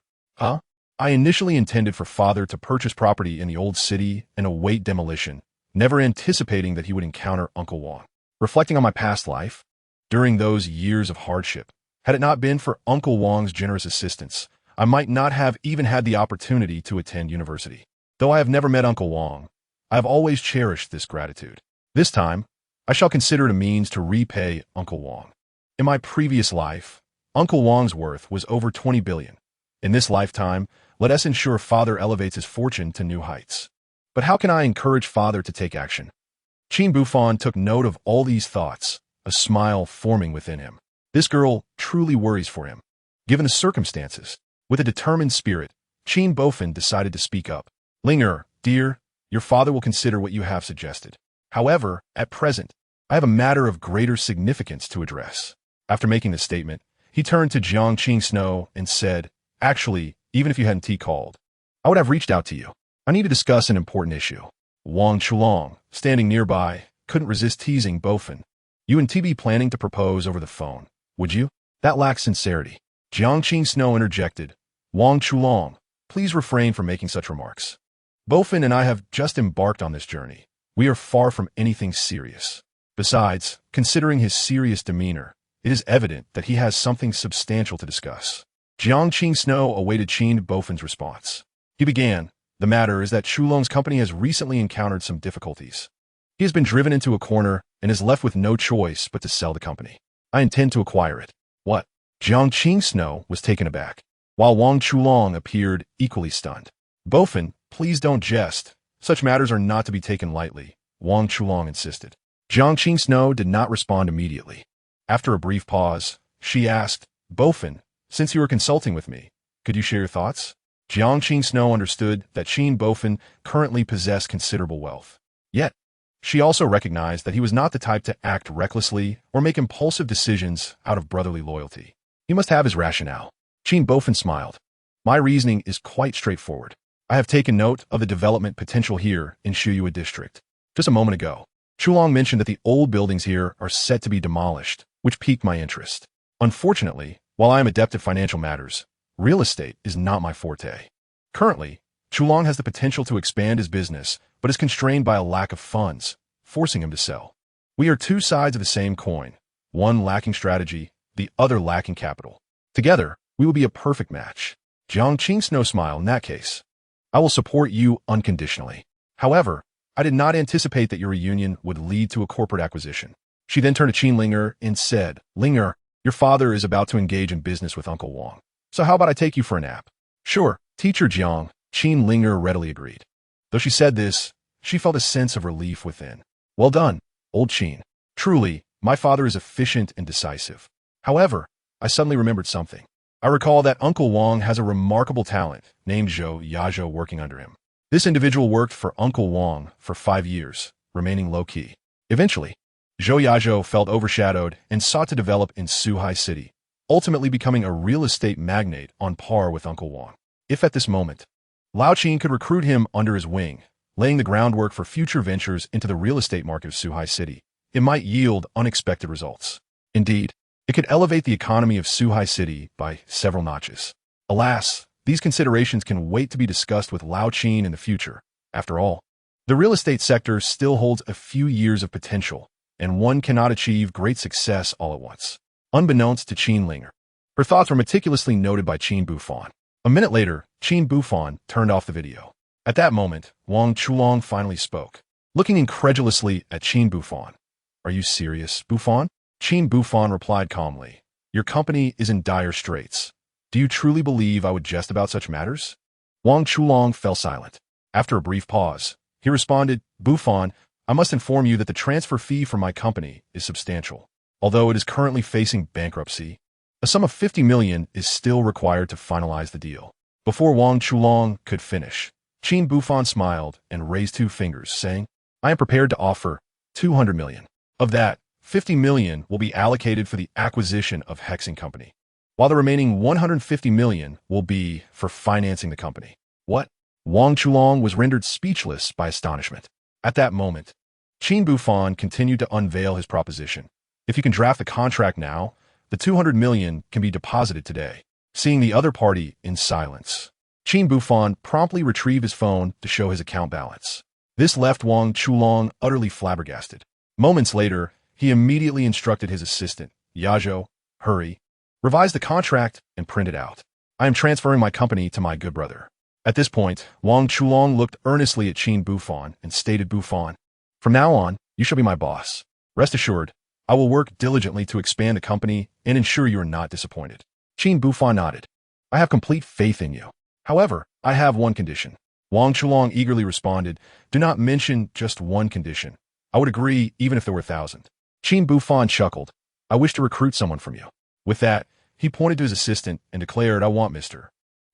I initially intended for father to purchase property in the old city and await demolition, never anticipating that he would encounter Uncle Wang. Reflecting on my past life, during those years of hardship, had it not been for Uncle Wang's generous assistance, I might not have even had the opportunity to attend university. Though I have never met Uncle Wang, I have always cherished this gratitude. This time, I shall consider it a means to repay Uncle Wang. In my previous life, Uncle Wang's worth was over 20 billion. In this lifetime, let us ensure Father elevates his fortune to new heights. But how can I encourage Father to take action? Qin Buhfan took note of all these thoughts, a smile forming within him. This girl truly worries for him. Given the circumstances, with a determined spirit, Qin Buhfan decided to speak up. Ling'er, dear, your father will consider what you have suggested. However, at present, I have a matter of greater significance to address. After making this statement, he turned to Jiang Qingsno and said, actually, even if you hadn't called, I would have reached out to you. I need to discuss an important issue. Wang Chulong, standing nearby, couldn't resist teasing Buhfan. You and TB planning to propose over the phone, would you? That lacks sincerity. Jiang Qingsno interjected, Wang Chulong, please refrain from making such remarks. Buhfan and I have just embarked on this journey. We are far from anything serious. Besides, considering his serious demeanor, it is evident that he has something substantial to discuss. Jiang Qingsno awaited Qin Buhfan's response. He began, the matter is that Chulong's company has recently encountered some difficulties. He has been driven into a corner and is left with no choice but to sell the company. I intend to acquire it. What? Jiang Qingsno was taken aback, while Wang Chulong appeared equally stunned. Buhfan, please don't jest. Such matters are not to be taken lightly, Wang Chulong insisted. Jiang Qingsno did not respond immediately. After a brief pause, she asked, Buhfan, since you are consulting with me, could you share your thoughts? Jiang Qingsno understood that Qin Buhfan currently possessed considerable wealth. Yet, she also recognized that he was not the type to act recklessly or make impulsive decisions out of brotherly loyalty. He must have his rationale. Qin Buhfan smiled. My reasoning is quite straightforward. I have taken note of the development potential here in Shuyue District. Just a moment ago, Chulong mentioned that the old buildings here are set to be demolished, which piqued my interest. Unfortunately, while I am adept at financial matters, real estate is not my forte. Currently, Chulong has the potential to expand his business, but is constrained by a lack of funds, forcing him to sell. We are two sides of the same coin, one lacking strategy, the other lacking capital. Together, we will be a perfect match. Jiang Qingsno smiled in that case. I will support you unconditionally. However, I did not anticipate that your reunion would lead to a corporate acquisition. She then turned to Qin Ling'er and said, Ling'er, your father is about to engage in business with Uncle Wang. So how about I take you for a nap? Sure, teacher Jiang, Qin Ling'er readily agreed. Though she said this, she felt a sense of relief within. Well done, old Qin. Truly, my father is efficient and decisive. However, I suddenly remembered something. I recall that Uncle Wang has a remarkable talent named Zhou Yazhou working under him. This individual worked for Uncle Wang for 5 years, remaining low-key. Eventually, Zhou Yazhou felt overshadowed and sought to develop in Suhai City, ultimately becoming a real estate magnate on par with Uncle Wang. If at this moment, Lao Qin could recruit him under his wing, laying the groundwork for future ventures into the real estate market of Suhai City, it might yield unexpected results. Indeed, it could elevate the economy of Suhai City by several notches. Alas, these considerations can wait to be discussed with Lao Qin in the future. After all, the real estate sector still holds a few years of potential, and one cannot achieve great success all at once. Unbeknownst to Qin Ling'er, her thoughts were meticulously noted by Qin Buhfan. A minute later, Qin Buhfan turned off the video. At that moment, Wang Chulong finally spoke, looking incredulously at Qin Buhfan. Are you serious, Buhfan? Qin Buhfan replied calmly. Your company is in dire straits. Do you truly believe I would jest about such matters? Wang Chulong fell silent. After a brief pause, he responded, Buhfan, I must inform you that the transfer fee for my company is substantial. Although it is currently facing bankruptcy, a sum of 50 million is still required to finalize the deal. Before Wang Chulong could finish, Qin Buhfan smiled and raised 2 fingers, saying, I am prepared to offer 200 million. Of that, 50 million will be allocated for the acquisition of Hexing Company, while the remaining 150 million will be for financing the company. What? Wang Chulong was rendered speechless by astonishment. At that moment, Qin Buhfan continued to unveil his proposition. If you can draft the contract now, the 200 million can be deposited today. Seeing the other party in silence, Qin Buhfan promptly retrieved his phone to show his account balance. This left Wang Chulong utterly flabbergasted. Moments later, he immediately instructed his assistant, Yazhou, hurry, revise the contract and print it out. I am transferring my company to my good brother. At this point, Wang Chulong looked earnestly at Qin Buhfan and stated, Buhfan, from now on, you shall be my boss. Rest assured, I will work diligently to expand the company and ensure you are not disappointed. Qin Buhfan nodded. I have complete faith in you. However, I have one condition. Wang Chulong eagerly responded, do not mention just one condition. I would agree even if there were 1,000. Qin Buhfan chuckled. I wish to recruit someone from you. With that, he pointed to his assistant and declared, I want Mr.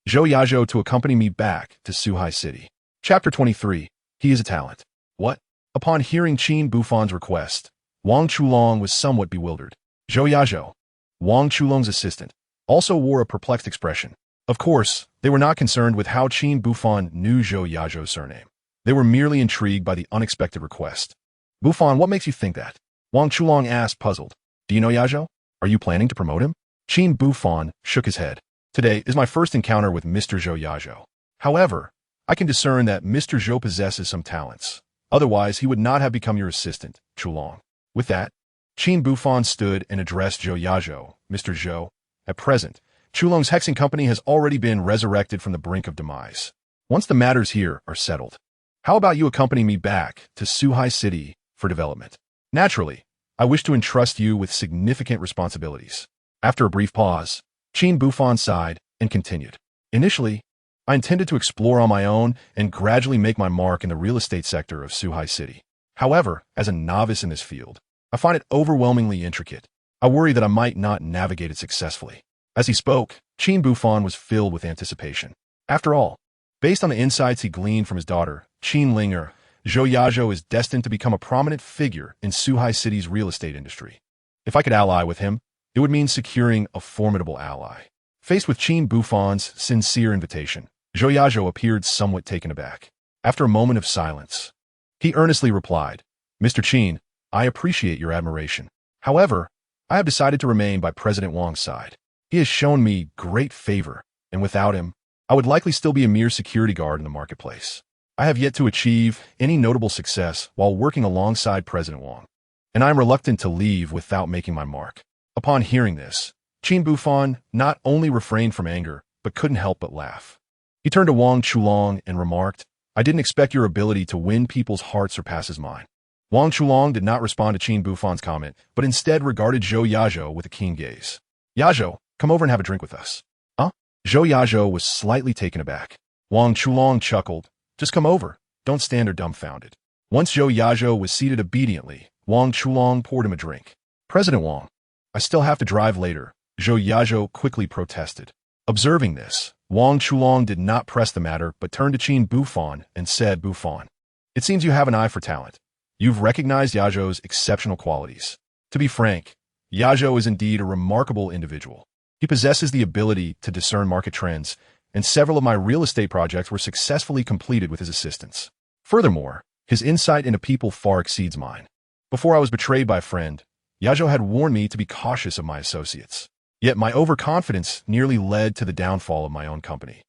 Zhou Yazhou to accompany me back to Suhai City. Chapter 23. He is a talent. What? Upon hearing Qin Buhfan's request, Wang Chulong was somewhat bewildered. Zhou Yazhou, Wang Chulong's assistant, also wore a perplexed expression. Of course, they were not concerned with how Qin Buhfan knew Zhou Yazhou's surname. They were merely intrigued by the unexpected request. Buhfan, what makes you think that? Wang Chulong asked, puzzled. Do you know Yazhou? Are you planning to promote him? Qin Buhfan shook his head. Today is my first encounter with Mr. Zhou Yazhou. However, I can discern that Mr. Zhou possesses some talents. Otherwise, he would not have become your assistant, Chulong. With that, Qin Buhfan stood and addressed Zhou Yazhou. Mr. Zhou, at present, Chulong's hexing company has already been resurrected from the brink of demise. Once the matters here are settled, how about you accompany me back to Suhai City for development? Naturally, I wish to entrust you with significant responsibilities. After a brief pause, Qin Buhfan sighed and continued. Initially, I intended to explore on my own and gradually make my mark in the real estate sector of Suhai City. However, as a novice in this field, I find it overwhelmingly intricate. I worry that I might not navigate it successfully. As he spoke, Qin Buhfan was filled with anticipation. After all, based on the insights he gleaned from his daughter, Qin Ling'er, Zhou Yazhou is destined to become a prominent figure in Suhai City's real estate industry. If I could ally with him, it would mean securing a formidable ally. Faced with Qin Buhfan's sincere invitation, Zhou Yazhou appeared somewhat taken aback. After a moment of silence, he earnestly replied, Mr. Qin, I appreciate your admiration. However, I have decided to remain by President Wang's side. He has shown me great favor, and without him, I would likely still be a mere security guard in the marketplace. I have yet to achieve any notable success while working alongside President Wang, and I am reluctant to leave without making my mark. Upon hearing this, Qin Buhfan not only refrained from anger, but couldn't help but laugh. He turned to Wang Chulong and remarked, I didn't expect your ability to win people's hearts surpasses mine. Wang Chulong did not respond to Qin Buhfan's comment, but instead regarded Zhou Yazhou with a keen gaze. Yazhou, come over and have a drink with us. Huh? Zhou Yazhou was slightly taken aback. Wang Chulong chuckled, just come over, don't stand there dumbfounded. Once Zhou Yazhou was seated obediently, Wang Chulong poured him a drink. President Wang, I still have to drive later, Zhou Yazhou quickly protested. Observing this, Wang Chulong did not press the matter but turned to Qin Buhfan and said, Buhfan, it seems you have an eye for talent. You've recognized Yazhou's exceptional qualities. To be frank, Yazhou is indeed a remarkable individual. He possesses the ability to discern market trends, and several of my real estate projects were successfully completed with his assistance. Furthermore, his insight into people far exceeds mine. Before I was betrayed by a friend, Yazhou had warned me to be cautious of my associates. Yet my overconfidence nearly led to the downfall of my own company.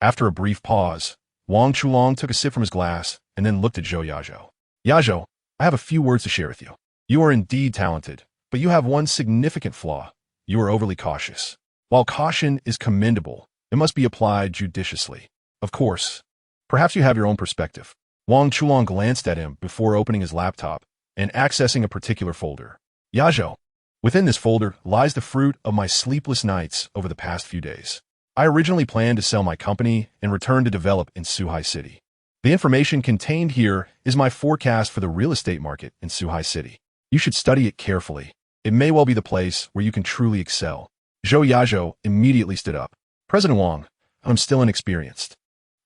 After a brief pause, Wang Chulong took a sip from his glass and then looked at Zhou Yazhou. Yazhou, I have a few words to share with you. You are indeed talented, but you have one significant flaw. You are overly cautious. While caution is commendable, it must be applied judiciously. Of course, perhaps you have your own perspective. Wang Chulong glanced at him before opening his laptop and accessing a particular folder. Yazhou, within this folder lies the fruit of my sleepless nights over the past few days. I originally planned to sell my company and return to develop in Suhai City. The information contained here is my forecast for the real estate market in Suhai City. You should study it carefully. It may well be the place where you can truly excel. Zhou Yazhou immediately stood up. President Wang, I'm still inexperienced,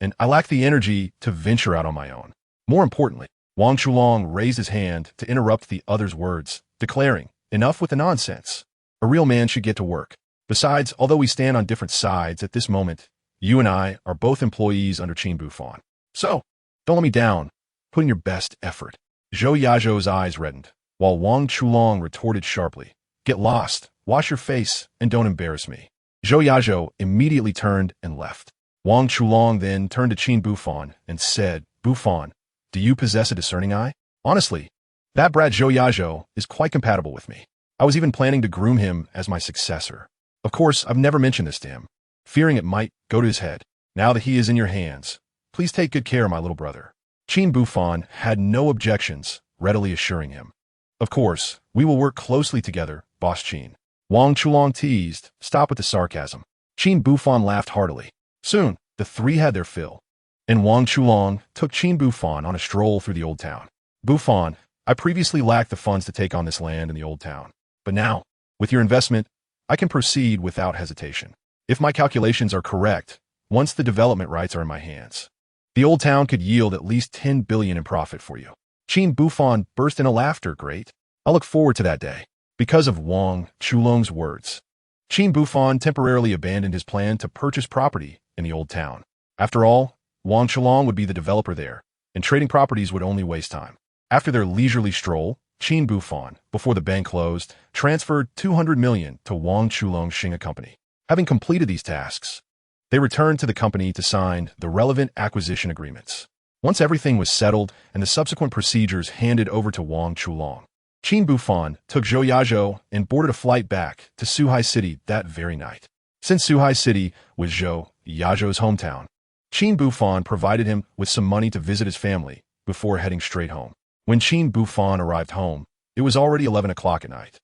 and I lack the energy to venture out on my own. More importantly, Wang Chulong raised his hand to interrupt the other's words, declaring, enough with the nonsense. A real man should get to work. Besides, although we stand on different sides at this moment, you and I are both employees under Qin Buhfan. So, don't let me down. Put in your best effort. Zhou Yazhou's eyes reddened, while Wang Chulong retorted sharply, get lost, wash your face, and don't embarrass me. Zhou Yazhou immediately turned and left. Wang Chulong then turned to Qin Buhfan and said, Buhfan, Do you possess a discerning eye? Honestly, that brat Zhou Yazhou is quite compatible with me. I was even planning to groom him as my successor. Of course, I've never mentioned this to him, fearing it might go to his head. Now that he is in your hands, please take good care of my little brother. Qin Buhfan had no objections, readily assuring him. Of course, we will work closely together, Boss Qin. Wang Chulong teased, stop with the sarcasm. Qin Buhfan laughed heartily. Soon, the three had their fill, and Wang Chulong took Qin Buhfan on a stroll through the old town. Buhfan, I previously lacked the funds to take on this land in the old town, but now, with your investment, I can proceed without hesitation. If my calculations are correct, once the development rights are in my hands, the old town could yield at least 10 billion in profit for you. Qin Buhfan burst into laughter. Great. I look forward to that day. Because of Wang Chulong's words, Qin Buhfan temporarily abandoned his plan to purchase property in the old town. After all, Wang Chulong would be the developer there, and trading properties would only waste time. After their leisurely stroll, Qin Buhfan, before the bank closed, transferred 200 million to Wang Chulong's Xinga company. Having completed these tasks, they returned to the company to sign the relevant acquisition agreements. Once everything was settled and the subsequent procedures handed over to Wang Chulong, Qin Buhfan took Zhou Yazhou and boarded a flight back to Suhai City that very night. Since Suhai City was Zhou Yazhou's hometown, Qin Buhfan provided him with some money to visit his family before heading straight home. When Qin Buhfan arrived home, it was already 11 o'clock at night.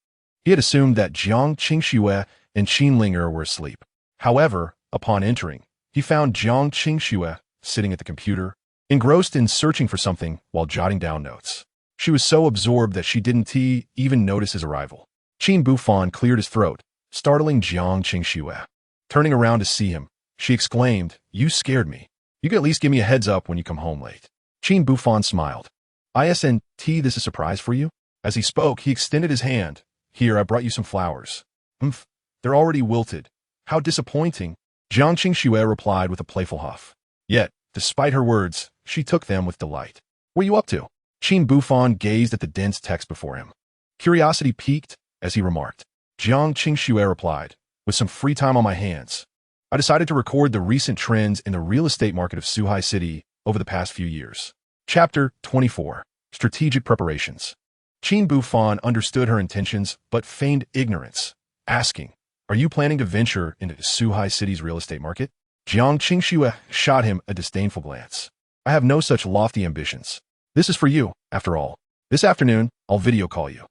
He had assumed that Jiang Qingxue and Qin Ling'er were asleep. However, upon entering, he found Jiang Qingxue sitting at the computer, engrossed in searching for something while jotting down notes. She was so absorbed that she didn't even notice his arrival. Qin Buhfan cleared his throat, startling Jiang Qingxue. Turning around to see him, she exclaimed, "You scared me. You can at least give me a heads up when you come home late." Qin Buhfan smiled. "Isn't this a surprise for you?" As he spoke, he extended his hand. "Here, I brought you some flowers." "Umph, they're already wilted. How disappointing." Jiang Qingxue replied with a playful huff. Yet, despite her words, she took them with delight. "What are you up to?" Qin Buhfan gazed at the dense text before him. Curiosity piqued as he remarked. Jiang Qingxue replied, "With some free time on my hands, I decided to record the recent trends in the real estate market of Suhai City over the past few years." Chapter 24. Strategic Preparations. Qin Buhfan understood her intentions but feigned ignorance, asking, "Are you planning to venture into Suhai City's real estate market?" Jiang Qingxue shot him a disdainful glance. "I have no such lofty ambitions. This is for you, after all. This afternoon, I'll video call you.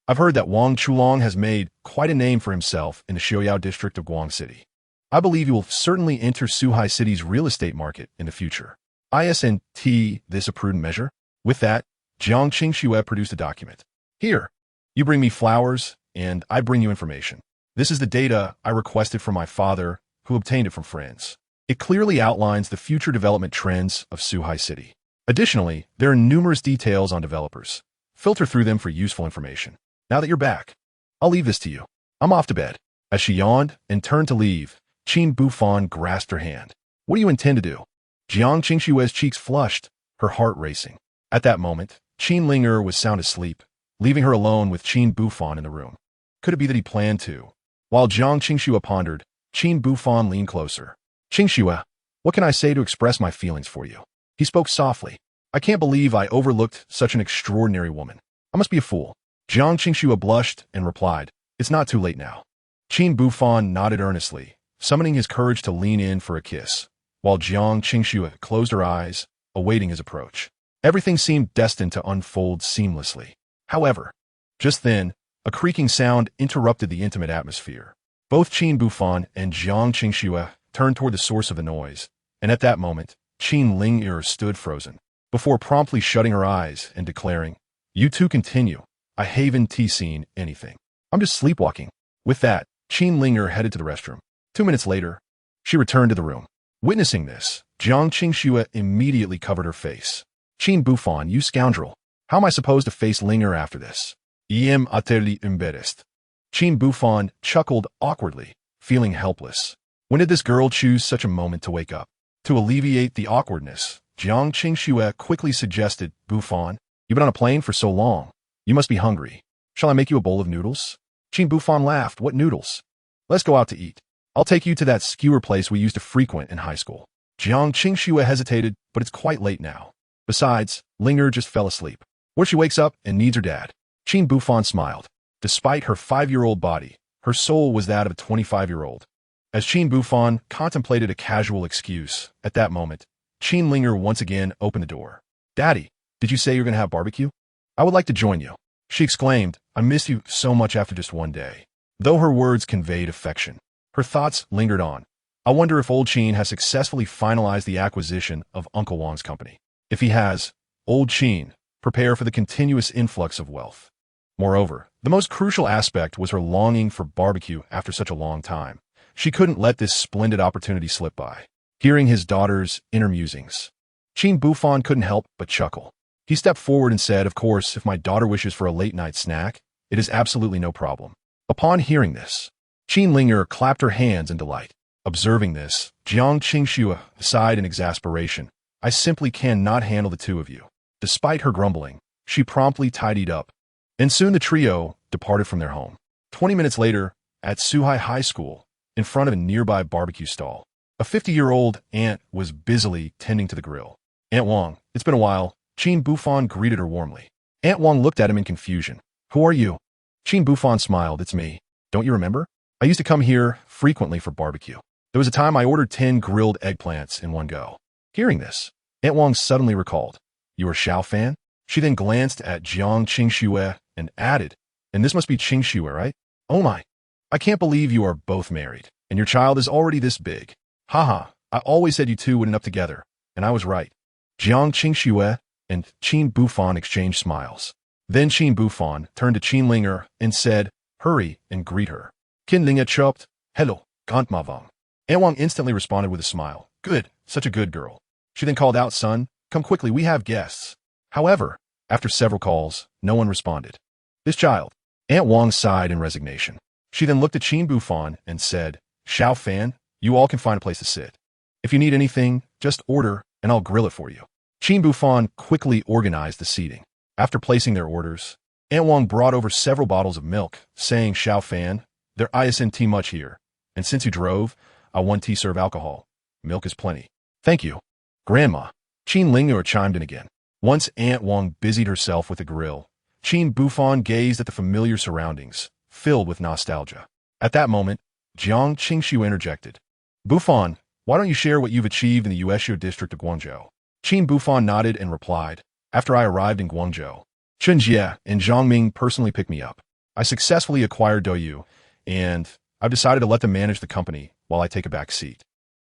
I've heard that Wang Chulong has made quite a name for himself in the Xiaoyao district of Guang City. I believe he will certainly enter Suhai City's real estate market in the future. Isn't this a prudent measure?" With that, Jiang Qingxue produced a document. "Here, you bring me flowers, and I bring you information. This is the data I requested from my father, who obtained it from friends. It clearly outlines the future development trends of Suhai City. Additionally, there are numerous details on developers. Filter through them for useful information. Now that you're back, I'll leave this to you. I'm off to bed." As she yawned and turned to leave, Qin Buhfan grasped her hand. "What do you intend to do?" Jiang Qingxue's cheeks flushed, her heart racing. At that moment, Qin Ling'er was sound asleep, leaving her alone with Qin Buhfan in the room. Could it be that he planned to? While Jiang Qingxue pondered, Qin Buhfan leaned closer. "Qingxue, what can I say to express my feelings for you?" He spoke softly. "I can't believe I overlooked such an extraordinary woman. I must be a fool." Jiang Qingxue blushed and replied, "It's not too late now." Qin Buhfan nodded earnestly, summoning his courage to lean in for a kiss, while Jiang Qingxue closed her eyes, awaiting his approach. Everything seemed destined to unfold seamlessly. However, just then, a creaking sound interrupted the intimate atmosphere. Both Qin Buhfan and Jiang Qingxue turned toward the source of the noise, and at that moment, Qin Ling'er stood frozen, before promptly shutting her eyes and declaring, "You two continue. I haven't seen anything. I'm just sleepwalking." With that, Qin Ling'er headed to the restroom. 2 minutes later, she returned to the room. Witnessing this, Jiang Qingxue immediately covered her face. "Qin Buhfan, you scoundrel. How am I supposed to face Ling'er after this?" "I am utterly embarrassed." Qin Buhfan chuckled awkwardly, feeling helpless. When did this girl choose such a moment to wake up? To alleviate the awkwardness, Jiang Qingxue quickly suggested, "Buhfan, you've been on a plane for so long. You must be hungry. Shall I make you a bowl of noodles?" Qin Buhfan laughed. "What noodles? Let's go out to eat. I'll take you to that skewer place we used to frequent in high school." Jiang Qingxue hesitated, "But it's quite late now. Besides, Ling'er just fell asleep. What if she wakes up and needs her dad? Qin Buhfan smiled. Despite her 5-year-old body, her soul was that of a 25-year-old. As Qin Buhfan contemplated a casual excuse, at that moment, Qin Ling'er once again opened the door. "Daddy, did you say you're going to have barbecue? I would like to join you," she exclaimed. "I missed you so much after just one day." Though her words conveyed affection, her thoughts lingered on. I wonder if old Qin has successfully finalized the acquisition of Uncle Wang's company. If he has, old Qin, prepare for the continuous influx of wealth. Moreover, the most crucial aspect was her longing for barbecue after such a long time. She couldn't let this splendid opportunity slip by. Hearing his daughter's inner musings, Qin Buhfan couldn't help but chuckle. He stepped forward and said, "Of course, if my daughter wishes for a late-night snack, it is absolutely no problem." Upon hearing this, Qin Ling'er clapped her hands in delight. Observing this, Jiang Qingxue sighed in exasperation. "I simply cannot handle the two of you." Despite her grumbling, she promptly tidied up, and soon the trio departed from their home. 20 minutes later, at Suhai High School, in front of a nearby barbecue stall, a 50-year-old aunt was busily tending to the grill. "Aunt Wang, it's been a while." Qin Buhfan greeted her warmly. Aunt Wang looked at him in confusion. "Who are you?" Qin Buhfan smiled. "It's me. Don't you remember? I used to come here frequently for barbecue. There was a time I ordered 10 grilled eggplants in one go." Hearing this, Aunt Wang suddenly recalled. "You are Xiao Fan?" She then glanced at Jiang Qingxue and added, "And this must be Qingxue, right? Oh my. I can't believe you are both married, and your child is already this big. Haha, I always said you two would end up together, and I was right." Jiang Qingxue and Qin Buhfan exchanged smiles. Then Qin Buhfan turned to Qin Ling'er and said, "Hurry and greet her." Qin Ling'er chirped, "Hello, Gant Ma Vang." Aunt Wang instantly responded with a smile. "Good, such a good girl." She then called out, "Son, come quickly, we have guests." However, after several calls, no one responded. "This child." Aunt Wang sighed in resignation. She then looked at Qin Buhfan and said, "Xiao Fan, you all can find a place to sit. If you need anything, just order and I'll grill it for you." Qin Buhfan quickly organized the seating. After placing their orders, Aunt Wang brought over several bottles of milk, saying, "Xiao Fan, there isn't too much here, and since you drove, I want tea serve alcohol. Milk is plenty." "Thank you, Grandma." Qin Ling'er chimed in again. Once Aunt Wang busied herself with the grill, Qin Buhfan gazed at the familiar surroundings, filled with nostalgia. At that moment, Jiang Qingxue interjected. "Buhfan, why don't you share what you've achieved in the Ueshu district of Guangzhou?" Qin Buhfan nodded and replied, "After I arrived in Guangzhou, Chen Jie and Zhang Ming personally picked me up. I successfully acquired Douyu, and I've decided to let them manage the company while I take a back seat.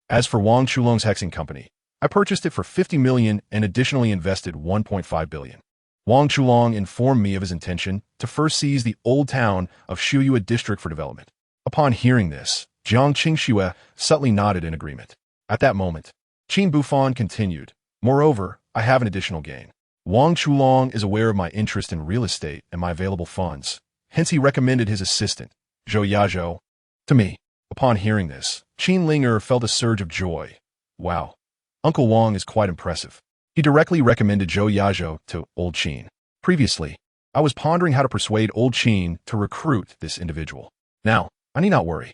As for Wang Chulong's hexing company, I purchased it for 50 million and additionally invested 1.5 billion. Wang Chulong informed me of his intention to first seize the old town of Shuyue district for development." Upon hearing this, Jiang Qingxue subtly nodded in agreement. At that moment, Qin Buhfan continued, "Moreover, I have an additional gain. Wang Chulong is aware of my interest in real estate and my available funds. Hence he recommended his assistant, Zhou Yazhou, to me." Upon hearing this, Qin Ling'er felt a surge of joy. Wow, Uncle Wang is quite impressive. He directly recommended Zhou Yazhou to old Qin. Previously, I was pondering how to persuade old Qin to recruit this individual. Now, I need not worry.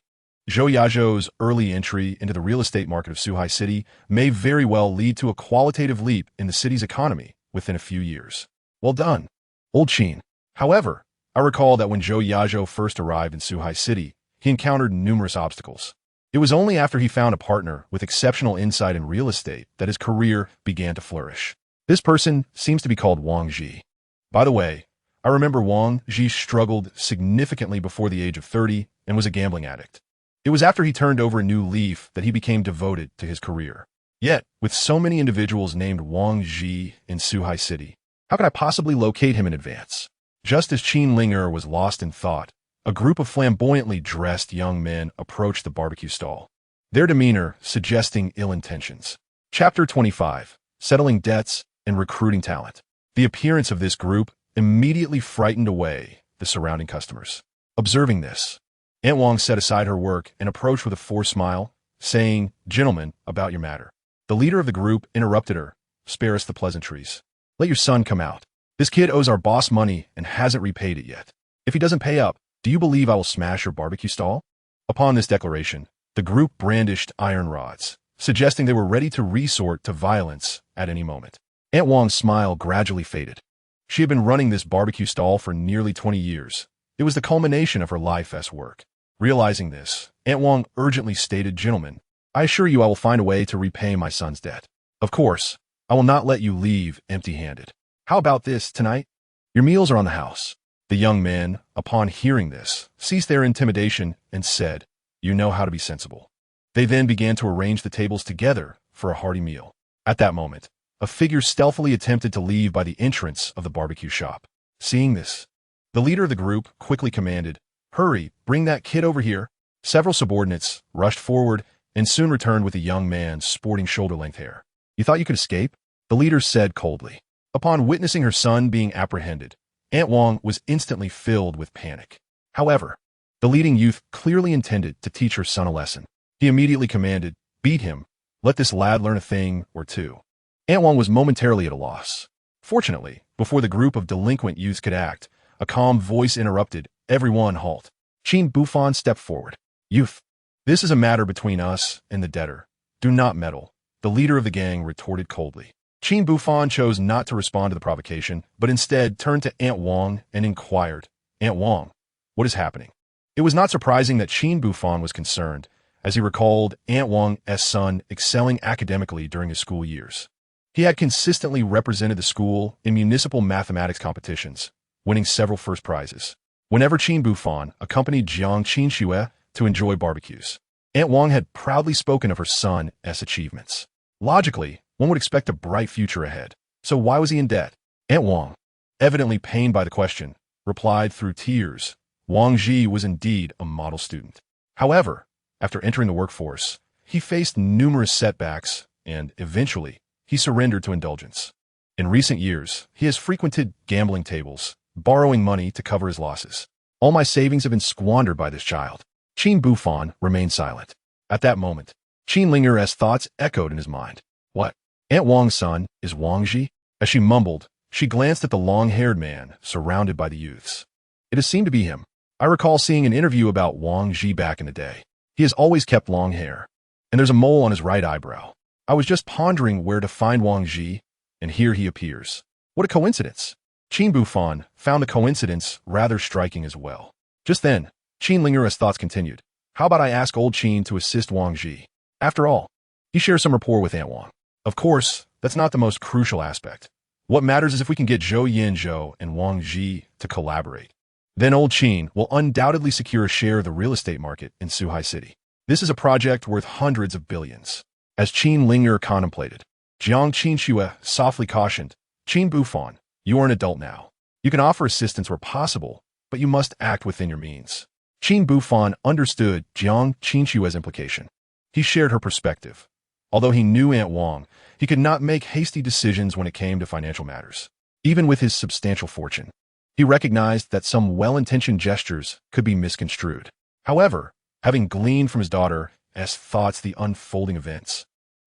Zhou Yazhou's early entry into the real estate market of Suhai City may very well lead to a qualitative leap in the city's economy within a few years. Well done, old Qin. However, I recall that when Zhou Yazhou first arrived in Suhai City, he encountered numerous obstacles. It was only after he found a partner with exceptional insight in real estate that his career began to flourish. This person seems to be called Wang Ji. By the way, I remember Wang Ji struggled significantly before the age of 30 and was a gambling addict. It was after he turned over a new leaf that he became devoted to his career. Yet, with so many individuals named Wang Ji in Suhai City, how could I possibly locate him in advance? Just as Qin Ling'er was lost in thought, a group of flamboyantly dressed young men approached the barbecue stall, their demeanor suggesting ill intentions. Chapter 25. Settling Debts and Recruiting Talent. The appearance of this group immediately frightened away the surrounding customers. Observing this, Aunt Wang set aside her work and approached with a forced smile, saying, "Gentlemen, about your matter." The leader of the group interrupted her, "Spare us the pleasantries. Let your son come out. This kid owes our boss money and hasn't repaid it yet. If he doesn't pay up, do you believe I will smash your barbecue stall?" Upon this declaration, the group brandished iron rods, suggesting they were ready to resort to violence at any moment. Aunt Wang's smile gradually faded. She had been running this barbecue stall for nearly 20 years. It was the culmination of her life's work. Realizing this, Aunt Wang urgently stated, "Gentlemen, I assure you I will find a way to repay my son's debt. Of course, I will not let you leave empty-handed. How about this tonight? Your meals are on the house." The young men, upon hearing this, ceased their intimidation and said, "You know how to be sensible." They then began to arrange the tables together for a hearty meal. At that moment, a figure stealthily attempted to leave by the entrance of the barbecue shop. Seeing this, the leader of the group quickly commanded, "Hurry, bring that kid over here." Several subordinates rushed forward and soon returned with a young man sporting shoulder-length hair. "You thought you could escape?" the leader said coldly. Upon witnessing her son being apprehended, Aunt Wang was instantly filled with panic. However, the leading youth clearly intended to teach her son a lesson. He immediately commanded, "Beat him. Let this lad learn a thing or two." Aunt Wang was momentarily at a loss. Fortunately, before the group of delinquent youths could act, a calm voice interrupted, "Everyone halt." Qin Buhfan stepped forward. "Youth, this is a matter between us and the debtor. Do not meddle," the leader of the gang retorted coldly. Qin Buhfan chose not to respond to the provocation, but instead turned to Aunt Wang and inquired, "Aunt Wang, what is happening?" It was not surprising that Qin Buhfan was concerned, as he recalled Aunt Wang's son excelling academically during his school years. He had consistently represented the school in municipal mathematics competitions, winning several first prizes. Whenever Qin Buhfan accompanied Jiang Qinxue to enjoy barbecues, Aunt Wang had proudly spoken of her son's achievements. Logically, one would expect a bright future ahead. So why was he in debt? Aunt Wang, evidently pained by the question, replied through tears, "Wang Ji was indeed a model student. However, after entering the workforce, he faced numerous setbacks and, eventually, he surrendered to indulgence. In recent years, he has frequented gambling tables, borrowing money to cover his losses. All my savings have been squandered by this child." Qin Buhfan remained silent. At that moment, Qin Ling'er's thoughts echoed in his mind. What? Aunt Wang's son is Wang Ji? As she mumbled, she glanced at the long-haired man surrounded by the youths. It has seemed to be him. I recall seeing an interview about Wang Ji back in the day. He has always kept long hair, and there's a mole on his right eyebrow. I was just pondering where to find Wang Ji, and here he appears. What a coincidence. Qin Buhfan found the coincidence rather striking as well. Just then, Qin Ling'er's thoughts continued. How about I ask old Qin to assist Wang Ji? After all, he shares some rapport with Aunt Wang. Of course, that's not the most crucial aspect. What matters is if we can get Zhou Yinzhou and Wang Ji to collaborate. Then old Qin will undoubtedly secure a share of the real estate market in Suhai City. This is a project worth hundreds of billions. As Qin Ling'er contemplated, Jiang Qinxue softly cautioned, "Qin Buhfan, you are an adult now. You can offer assistance where possible, but you must act within your means." Qin Buhfan understood Jiang Qinxue's implication. He shared her perspective. Although he knew Aunt Wang, he could not make hasty decisions when it came to financial matters. Even with his substantial fortune, he recognized that some well-intentioned gestures could be misconstrued. However, having gleaned from his daughter's thoughts the unfolding events,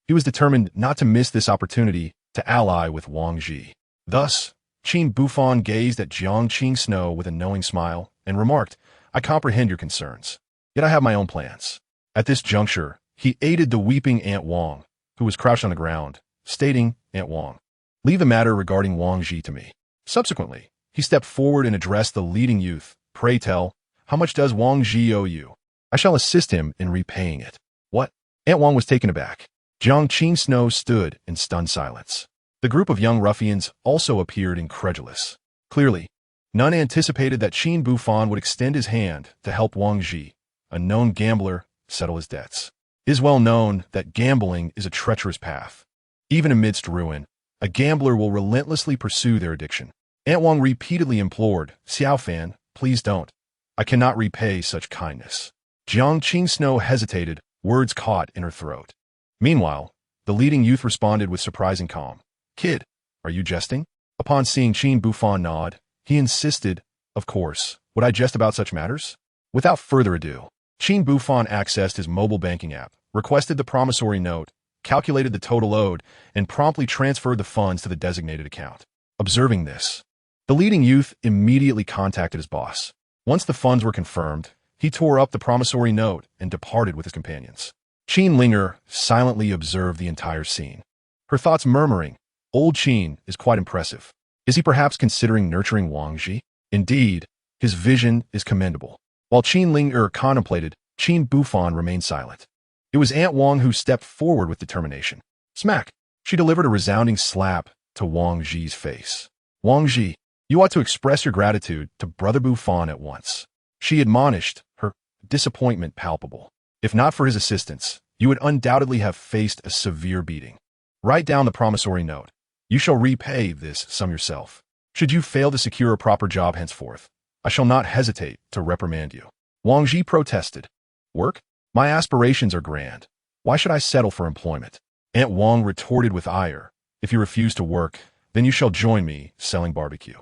he was determined not to miss this opportunity to ally with Wang Ji. Thus, Qin Buhfan gazed at Jiang Qinxue with a knowing smile and remarked, "I comprehend your concerns, yet I have my own plans." At this juncture, he aided the weeping Aunt Wang, who was crouched on the ground, stating, "Aunt Wang, leave the matter regarding Wang Ji to me." Subsequently, he stepped forward and addressed the leading youth. "Pray tell, how much does Wang Ji owe you? I shall assist him in repaying it." What? Aunt Wang was taken aback. Jiang Qinxue stood in stunned silence. The group of young ruffians also appeared incredulous. Clearly, none anticipated that Qin Buhfan would extend his hand to help Wang Ji, a known gambler, settle his debts. It is well known that gambling is a treacherous path. Even amidst ruin, a gambler will relentlessly pursue their addiction. Aunt Wang repeatedly implored, "Xiaofan, please don't. I cannot repay such kindness." Jiang Qinxue hesitated, words caught in her throat. Meanwhile, the leading youth responded with surprising calm. "Kid, are you jesting?" Upon seeing Qin Buhfan nod, he insisted, "Of course, would I jest about such matters?" Without further ado, Qin Buhfan accessed his mobile banking app, requested the promissory note, calculated the total owed, and promptly transferred the funds to the designated account. Observing this, the leading youth immediately contacted his boss. Once the funds were confirmed, he tore up the promissory note and departed with his companions. Qin Ling'er silently observed the entire scene, her thoughts murmuring, Old Qin is quite impressive. Is he perhaps considering nurturing Wang Ji? Indeed, his vision is commendable. While Qin Ling'er contemplated, Qin Buhfan remained silent. It was Aunt Wang who stepped forward with determination. Smack! She delivered a resounding slap to Wang Ji's face. Wang Ji, you ought to express your gratitude to Brother Buhfan at once. She admonished, her disappointment palpable. If not for his assistance, you would undoubtedly have faced a severe beating. Write down the promissory note. You shall repay this sum yourself. Should you fail to secure a proper job henceforth, I shall not hesitate to reprimand you. Wang Ji protested. Work? My aspirations are grand. Why should I settle for employment? Aunt Wang retorted with ire. If you refuse to work, then you shall join me selling barbecue.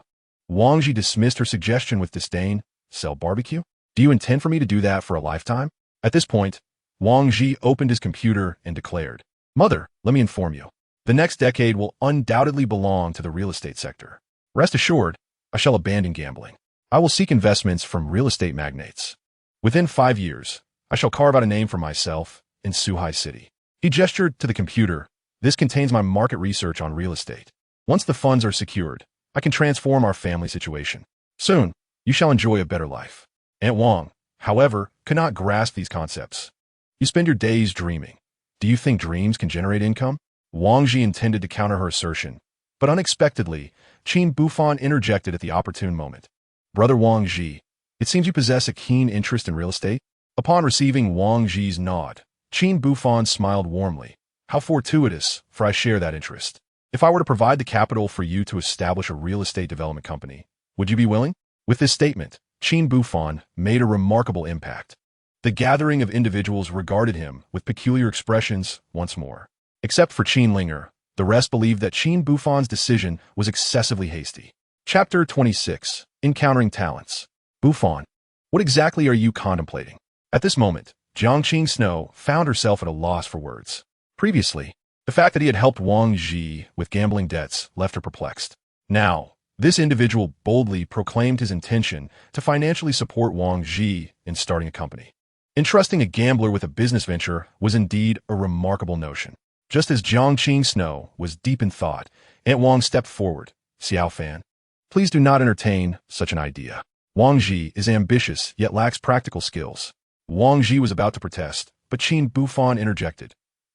Wang Ji dismissed her suggestion with disdain. Sell barbecue? Do you intend for me to do that for a lifetime? At this point, Wang Ji opened his computer and declared, Mother, let me inform you. The next decade will undoubtedly belong to the real estate sector. Rest assured, I shall abandon gambling. I will seek investments from real estate magnates. Within 5 years, I shall carve out a name for myself in Suhai City. He gestured to the computer. This contains my market research on real estate. Once the funds are secured, I can transform our family situation. Soon, you shall enjoy a better life. Aunt Wang, however, could not grasp these concepts. You spend your days dreaming. Do you think dreams can generate income? Wang Ji intended to counter her assertion, but unexpectedly, Qin Buhfan interjected at the opportune moment. Brother Wang Ji, it seems you possess a keen interest in real estate? Upon receiving Wang Ji's nod, Qin Buhfan smiled warmly. How fortuitous, for I share that interest. If I were to provide the capital for you to establish a real estate development company, would you be willing? With this statement, Qin Buhfan made a remarkable impact. The gathering of individuals regarded him with peculiar expressions once more. Except for Qin Ling'er, the rest believed that Qin Buhfan's decision was excessively hasty. Chapter 26. Encountering Talents. Buhfan, what exactly are you contemplating? At this moment, Jiangqing Snow found herself at a loss for words. Previously, the fact that he had helped Wang Ji with gambling debts left her perplexed. Now, this individual boldly proclaimed his intention to financially support Wang Ji in starting a company. Entrusting a gambler with a business venture was indeed a remarkable notion. Just as Jiangqing Snow was deep in thought, Aunt Wang stepped forward. Xiao Fan, please do not entertain such an idea. Wang Ji is ambitious yet lacks practical skills. Wang Ji was about to protest, but Qin Buhfan interjected.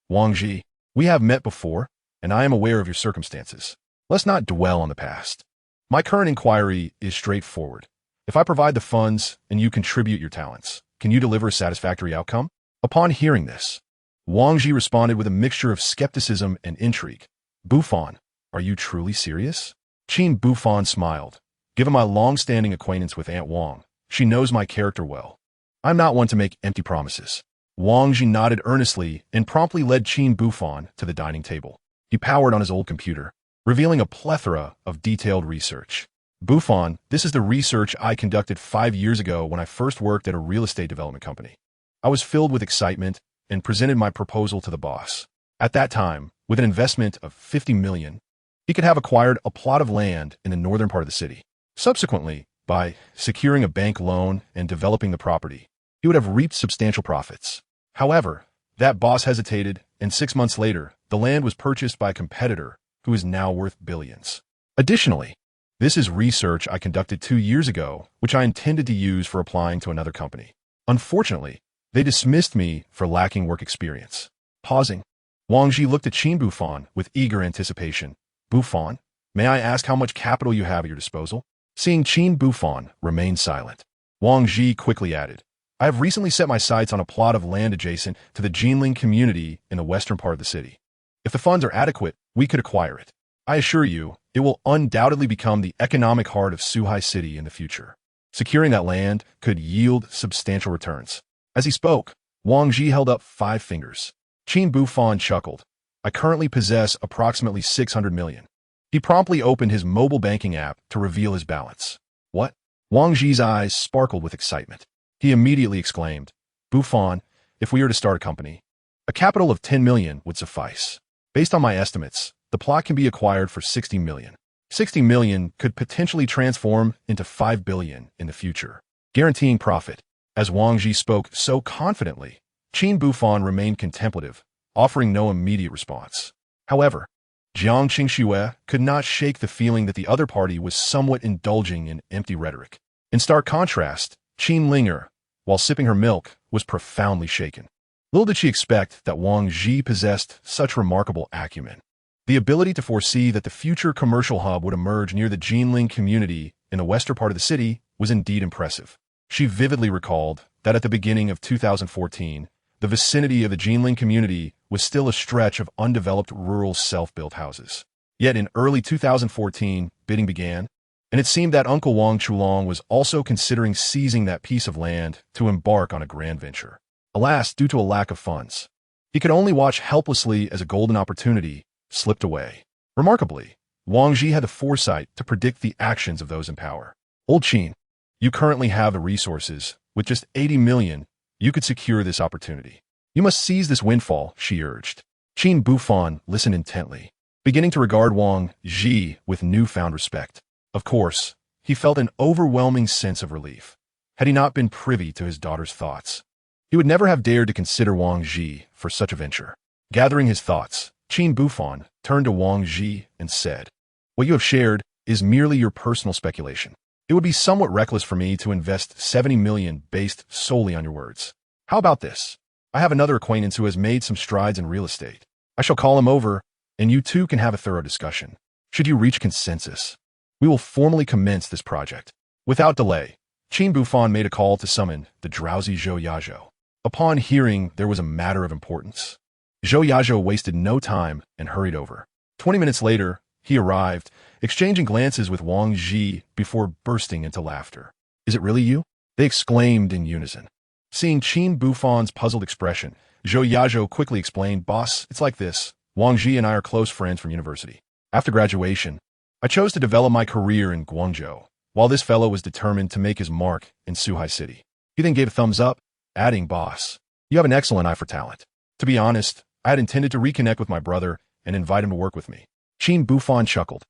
Wang Ji, we have met before, and I am aware of your circumstances. Let's not dwell on the past. My current inquiry is straightforward. If I provide the funds and you contribute your talents, can you deliver a satisfactory outcome? Upon hearing this, Wang Ji responded with a mixture of skepticism and intrigue. Buhfan, are you truly serious? Qin Buhfan smiled. Given my long-standing acquaintance with Aunt Wang, she knows my character well. I'm not one to make empty promises. Wang Ji nodded earnestly and promptly led Qin Buhfan to the dining table. He powered on his old computer, revealing a plethora of detailed research. Buhfan, this is the research I conducted 5 years ago when I first worked at a real estate development company. I was filled with excitement and presented my proposal to the boss. At that time, with an investment of $50 million, he could have acquired a plot of land in the northern part of the city. Subsequently, by securing a bank loan and developing the property, he would have reaped substantial profits. However, that boss hesitated, and 6 months later, the land was purchased by a competitor who is now worth billions. Additionally, this is research I conducted 2 years ago, which I intended to use for applying to another company. Unfortunately, they dismissed me for lacking work experience. Pausing, Wang Ji looked at Qin Buhfan with eager anticipation. Buhfan, may I ask how much capital you have at your disposal? Seeing Qin Buhfan remain silent, Wang Ji quickly added, I have recently set my sights on a plot of land adjacent to the Jinling community in the western part of the city. If the funds are adequate, we could acquire it. I assure you, it will undoubtedly become the economic heart of Suhai City in the future. Securing that land could yield substantial returns. As he spoke, Wang Ji held up 5 fingers. Qin Buhfan chuckled. I currently possess approximately 600 million. He promptly opened his mobile banking app to reveal his balance. What? Wang Ji's eyes sparkled with excitement. He immediately exclaimed, Buhfan, if we were to start a company, a capital of 10 million would suffice. Based on my estimates, the plot can be acquired for 60 million. 60 million could potentially transform into 5 billion in the future, guaranteeing profit. As Wang Ji spoke so confidently, Qin Buhfan remained contemplative, offering no immediate response. However, Jiang Qingxue could not shake the feeling that the other party was somewhat indulging in empty rhetoric. In stark contrast, Qin Ling'er, while sipping her milk, was profoundly shaken. Little did she expect that Wang Ji possessed such remarkable acumen. The ability to foresee that the future commercial hub would emerge near the Jinling community in the western part of the city was indeed impressive. She vividly recalled that at the beginning of 2014, the vicinity of the Jinling community was still a stretch of undeveloped rural self-built houses. Yet in early 2014, bidding began, and it seemed that Uncle Wang Chulong was also considering seizing that piece of land to embark on a grand venture. Alas, due to a lack of funds, he could only watch helplessly as a golden opportunity slipped away. Remarkably, Wang Ji had the foresight to predict the actions of those in power. Old Qin, you currently have the resources. With just 80 million, you could secure this opportunity. You must seize this windfall, she urged. Qin Buhfan listened intently, beginning to regard Wang Ji with newfound respect. Of course, he felt an overwhelming sense of relief. Had he not been privy to his daughter's thoughts, he would never have dared to consider Wang Ji for such a venture. Gathering his thoughts, Qin Buhfan turned to Wang Ji and said, "What you have shared is merely your personal speculation. It would be somewhat reckless for me to invest 70 million based solely on your words. How about this? I have another acquaintance who has made some strides in real estate. I shall call him over, and you two can have a thorough discussion. Should you reach consensus, we will formally commence this project." Without delay, Qin Buhfan made a call to summon the drowsy Zhou Yazhou. Upon hearing there was a matter of importance, Zhou Yazhou wasted no time and hurried over. 20 minutes later, he arrived, exchanging glances with Wang Ji before bursting into laughter. "Is it really you?" they exclaimed in unison. Seeing Qin Buhfan's puzzled expression, Zhou Yazhou quickly explained, "Boss, it's like this. Wang Ji and I are close friends from university. After graduation, I chose to develop my career in Guangzhou, while this fellow was determined to make his mark in Suhai City." He then gave a thumbs up, adding, "Boss, you have an excellent eye for talent. To be honest, I had intended to reconnect with my brother and invite him to work with me." Qin Buhfan chuckled.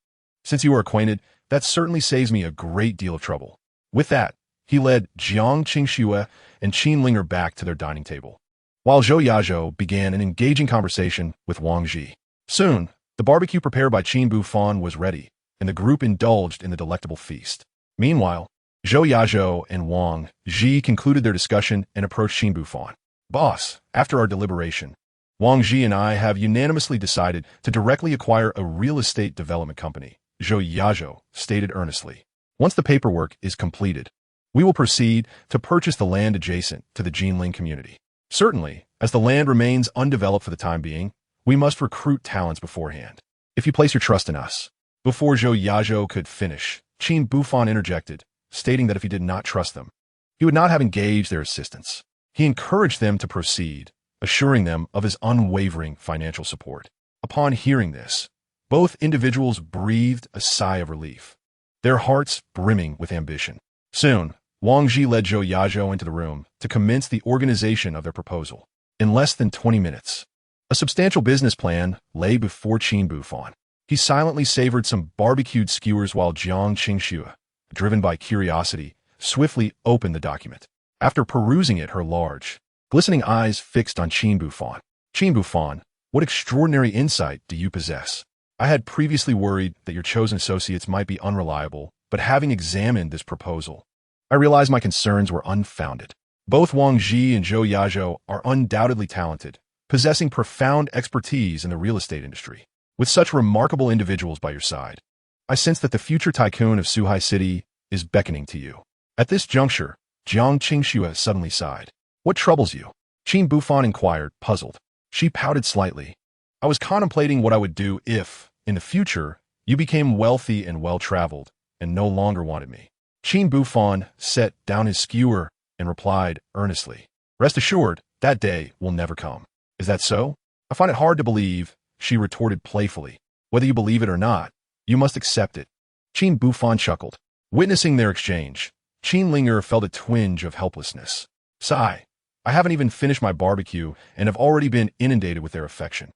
"Since you are acquainted, that certainly saves me a great deal of trouble." With that, he led Jiang Qingxue and Qin Ling'er back to their dining table, while Zhou Yazhou began an engaging conversation with Wang Ji. Soon, the barbecue prepared by Qin Buhfan was ready, and the group indulged in the delectable feast. Meanwhile, Zhou Yazhou and Wang Ji concluded their discussion and approached Qin Buhfan. "Boss, after our deliberation, Wang Ji and I have unanimously decided to directly acquire a real estate development company," Zhou Yazhou stated earnestly. "Once the paperwork is completed, we will proceed to purchase the land adjacent to the Jinling community. Certainly, as the land remains undeveloped for the time being, we must recruit talents beforehand. If you place your trust in us." Before Zhou Yazhou could finish, Qin Buhfan interjected, stating that if he did not trust them, he would not have engaged their assistance. He encouraged them to proceed, assuring them of his unwavering financial support. Upon hearing this, both individuals breathed a sigh of relief, their hearts brimming with ambition. Soon, Wang Ji led Zhou Yazhou into the room to commence the organization of their proposal. In less than 20 minutes, a substantial business plan lay before Qin Buhfan. He silently savored some barbecued skewers while Jiang Qingxue, driven by curiosity, swiftly opened the document. After perusing it, her large, glistening eyes fixed on Qin Buhfan. "Qin Buhfan, what extraordinary insight do you possess? I had previously worried that your chosen associates might be unreliable, but having examined this proposal, I realized my concerns were unfounded. Both Wang Ji and Zhou Yazhou are undoubtedly talented, possessing profound expertise in the real estate industry. With such remarkable individuals by your side, I sense that the future tycoon of Suhai City is beckoning to you." At this juncture, Jiang Qingxue suddenly sighed. "What troubles you?" Qin Buhfan inquired, puzzled. She pouted slightly. "I was contemplating what I would do if, in the future, you became wealthy and well-traveled, and no longer wanted me." Qin Buhfan set down his skewer and replied earnestly, "Rest assured, that day will never come." "Is that so? I find it hard to believe," she retorted playfully. "Whether you believe it or not, you must accept it." Qin Buhfan chuckled. Witnessing their exchange, Qin Ling'er felt a twinge of helplessness. "Sigh, I haven't even finished my barbecue and have already been inundated with their affection.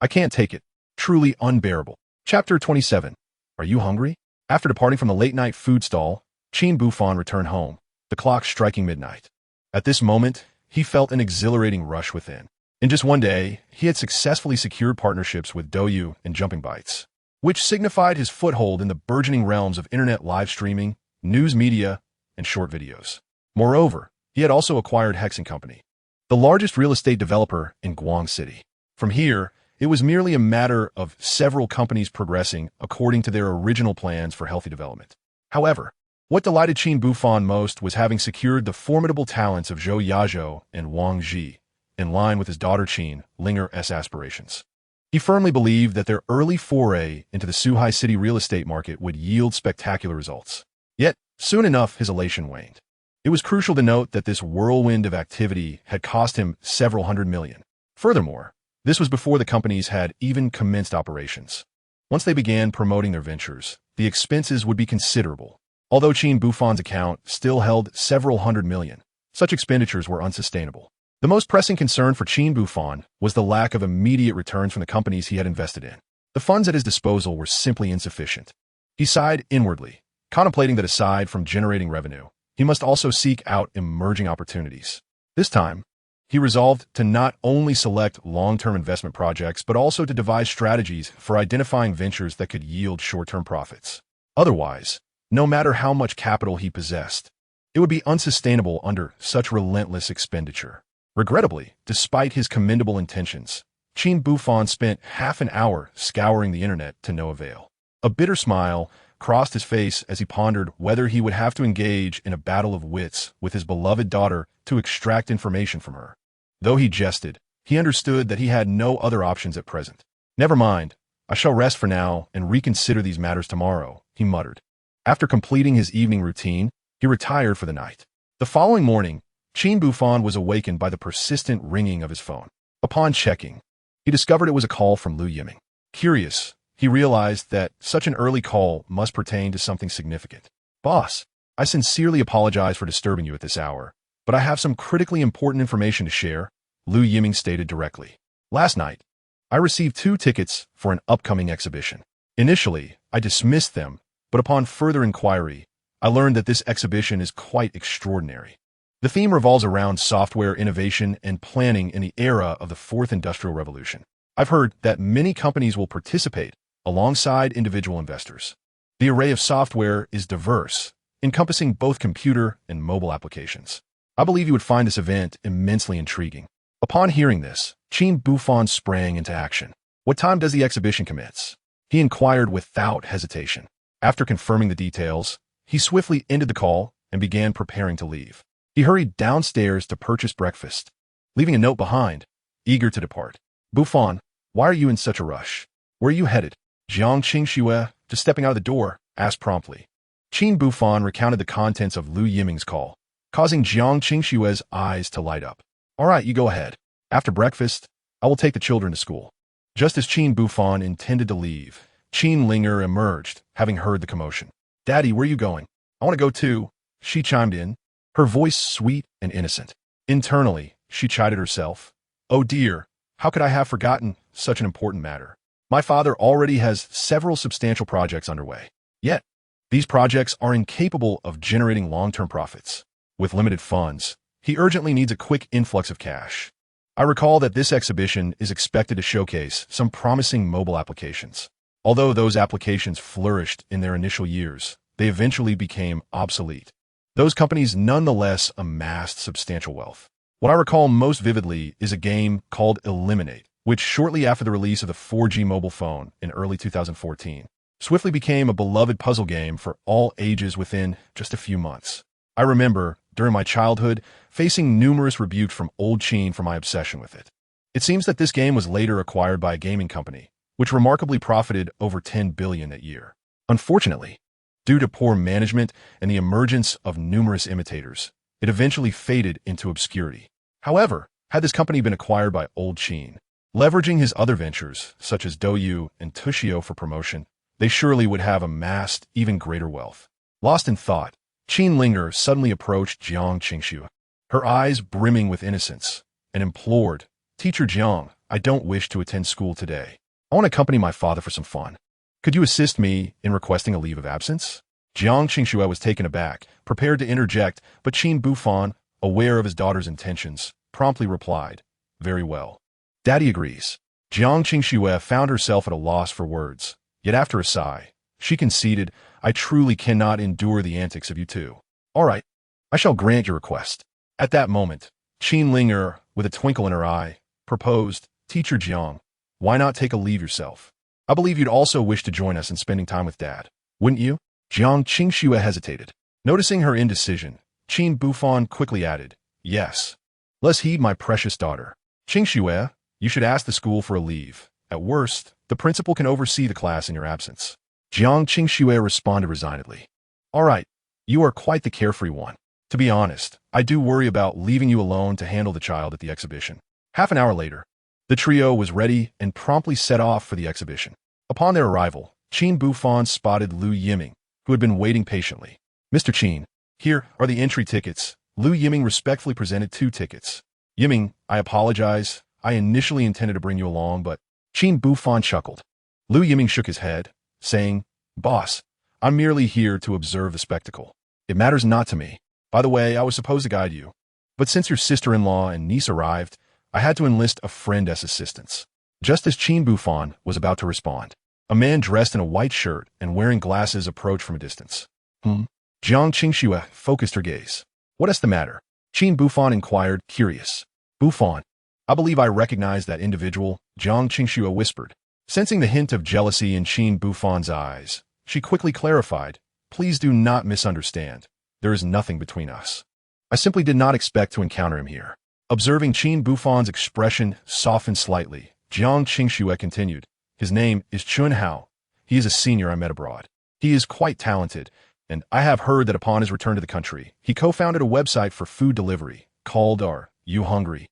I can't take it. Truly unbearable." Chapter 27. Are you hungry? After departing from the late-night food stall, Qin Buhfan returned home, the clock striking midnight. At this moment, he felt an exhilarating rush within. In just one day, he had successfully secured partnerships with Douyu and Jumping Bytes, which signified his foothold in the burgeoning realms of internet live streaming, news media, and short videos. Moreover, he had also acquired Hex & Company, the largest real estate developer in Guang City. From here, it was merely a matter of several companies progressing according to their original plans for healthy development. However, what delighted Qin Buhfan most was having secured the formidable talents of Zhou Yazhou and Wang Zhi, in line with his daughter Qin Ling'er's aspirations. He firmly believed that their early foray into the Suhai City real estate market would yield spectacular results. Yet, soon enough, his elation waned. It was crucial to note that this whirlwind of activity had cost him several hundred million. Furthermore, this was before the companies had even commenced operations. Once they began promoting their ventures, the expenses would be considerable. Although Qin Buhfan's account still held several hundred million, such expenditures were unsustainable. The most pressing concern for Qin Buhfan was the lack of immediate returns from the companies he had invested in. The funds at his disposal were simply insufficient. He sighed inwardly, contemplating that aside from generating revenue, he must also seek out emerging opportunities. This time, he resolved to not only select long-term investment projects, but also to devise strategies for identifying ventures that could yield short-term profits. Otherwise, no matter how much capital he possessed, it would be unsustainable under such relentless expenditure. Regrettably, despite his commendable intentions, Qin Buhfan spent half an hour scouring the internet to no avail. A bitter smile crossed his face as he pondered whether he would have to engage in a battle of wits with his beloved daughter to extract information from her. Though he jested, he understood that he had no other options at present. "Never mind, I shall rest for now and reconsider these matters tomorrow," he muttered. After completing his evening routine, he retired for the night. The following morning, Qin Buhfan was awakened by the persistent ringing of his phone. Upon checking, he discovered it was a call from Lu Yiming. Curious, he realized that such an early call must pertain to something significant. "Boss, I sincerely apologize for disturbing you at this hour, but I have some critically important information to share," Lu Yiming stated directly. "Last night, I received 2 tickets for an upcoming exhibition. Initially, I dismissed them, but upon further inquiry, I learned that this exhibition is quite extraordinary. The theme revolves around software innovation and planning in the era of the 4th Industrial Revolution. I've heard that many companies will participate alongside individual investors. The array of software is diverse, encompassing both computer and mobile applications. I believe you would find this event immensely intriguing." Upon hearing this, Qin Buhfan sprang into action. "What time does the exhibition commence?" he inquired without hesitation. After confirming the details, he swiftly ended the call and began preparing to leave. He hurried downstairs to purchase breakfast, leaving a note behind, eager to depart. "Buhfan, why are you in such a rush? Where are you headed?" Jiang Qingxue, just stepping out of the door, asked promptly. Qin Buhfan recounted the contents of Lu Yiming's call, causing Jiang Qingxue's eyes to light up. "All right, you go ahead. After breakfast, I will take the children to school." Just as Qin Buhfan intended to leave, Qin Ling'er emerged, having heard the commotion. "Daddy, where are you going?" "I want to go too," she chimed in, her voice sweet and innocent. Internally, she chided herself. "Oh dear, how could I have forgotten such an important matter? My father already has several substantial projects underway. Yet, these projects are incapable of generating long-term profits. With limited funds, he urgently needs a quick influx of cash. I recall that this exhibition is expected to showcase some promising mobile applications. Although those applications flourished in their initial years, they eventually became obsolete. Those companies nonetheless amassed substantial wealth. What I recall most vividly is a game called Eliminate, which shortly after the release of the 4G mobile phone in early 2014, swiftly became a beloved puzzle game for all ages within just a few months. I remember, during my childhood, facing numerous rebukes from old Qin for my obsession with it. It seems that this game was later acquired by a gaming company, which remarkably profited over 10 billion that year. Unfortunately, due to poor management and the emergence of numerous imitators, it eventually faded into obscurity. However, had this company been acquired by old Qin, leveraging his other ventures, such as Douyu and Tushio for promotion, they surely would have amassed even greater wealth. Lost in thought, Qin Ling'er suddenly approached Jiang Qingxue, her eyes brimming with innocence, and implored, "Teacher Jiang, I don't wish to attend school today. I want to accompany my father for some fun. Could you assist me in requesting a leave of absence?" Jiang Qingxue was taken aback, prepared to interject, but Qin Buhfan, aware of his daughter's intentions, promptly replied, "Very well. Daddy agrees. Jiang Qingxue found herself at a loss for words, yet after a sigh, she conceded, I truly cannot endure the antics of you two. All right, I shall grant your request. At that moment, Qin Ling'er, with a twinkle in her eye, proposed, Teacher Jiang, why not take a leave yourself? I believe you'd also wish to join us in spending time with Dad, wouldn't you? Jiang Qingxue hesitated. Noticing her indecision, Qin Buhfan quickly added, yes. Let's heed my precious daughter. Qingxue, you should ask the school for a leave. At worst, the principal can oversee the class in your absence. Jiang Qingxue responded resignedly. All right, you are quite the carefree one. To be honest, I do worry about leaving you alone to handle the child at the exhibition. Half an hour later, the trio was ready and promptly set off for the exhibition. Upon their arrival, Qin Buhfan spotted Liu Yiming, who had been waiting patiently. Mr. Qin, here are the entry tickets. Liu Yiming respectfully presented 2 tickets. Yiming, I apologize. I initially intended to bring you along, but Qin Buhfan chuckled. Liu Yiming shook his head, saying, Boss, I'm merely here to observe the spectacle. It matters not to me. By the way, I was supposed to guide you. But since your sister-in-law and niece arrived, I had to enlist a friend as assistance. Just as Qin Buhfan was about to respond, a man dressed in a white shirt and wearing glasses approached from a distance. Jiang Qingxue focused her gaze. What is the matter? Qin Buhfan inquired, curious. Buhfan, I believe I recognize that individual, Jiang Qingxue whispered. Sensing the hint of jealousy in Qin Buhfan's eyes, she quickly clarified, please do not misunderstand. There is nothing between us. I simply did not expect to encounter him here. Observing Qin Buhfan's expression soften slightly, Jiang Qingxue continued, his name is Chun Hao. He is a senior I met abroad. He is quite talented, and I have heard that upon his return to the country, he co-founded a website for food delivery called Are You Hungry?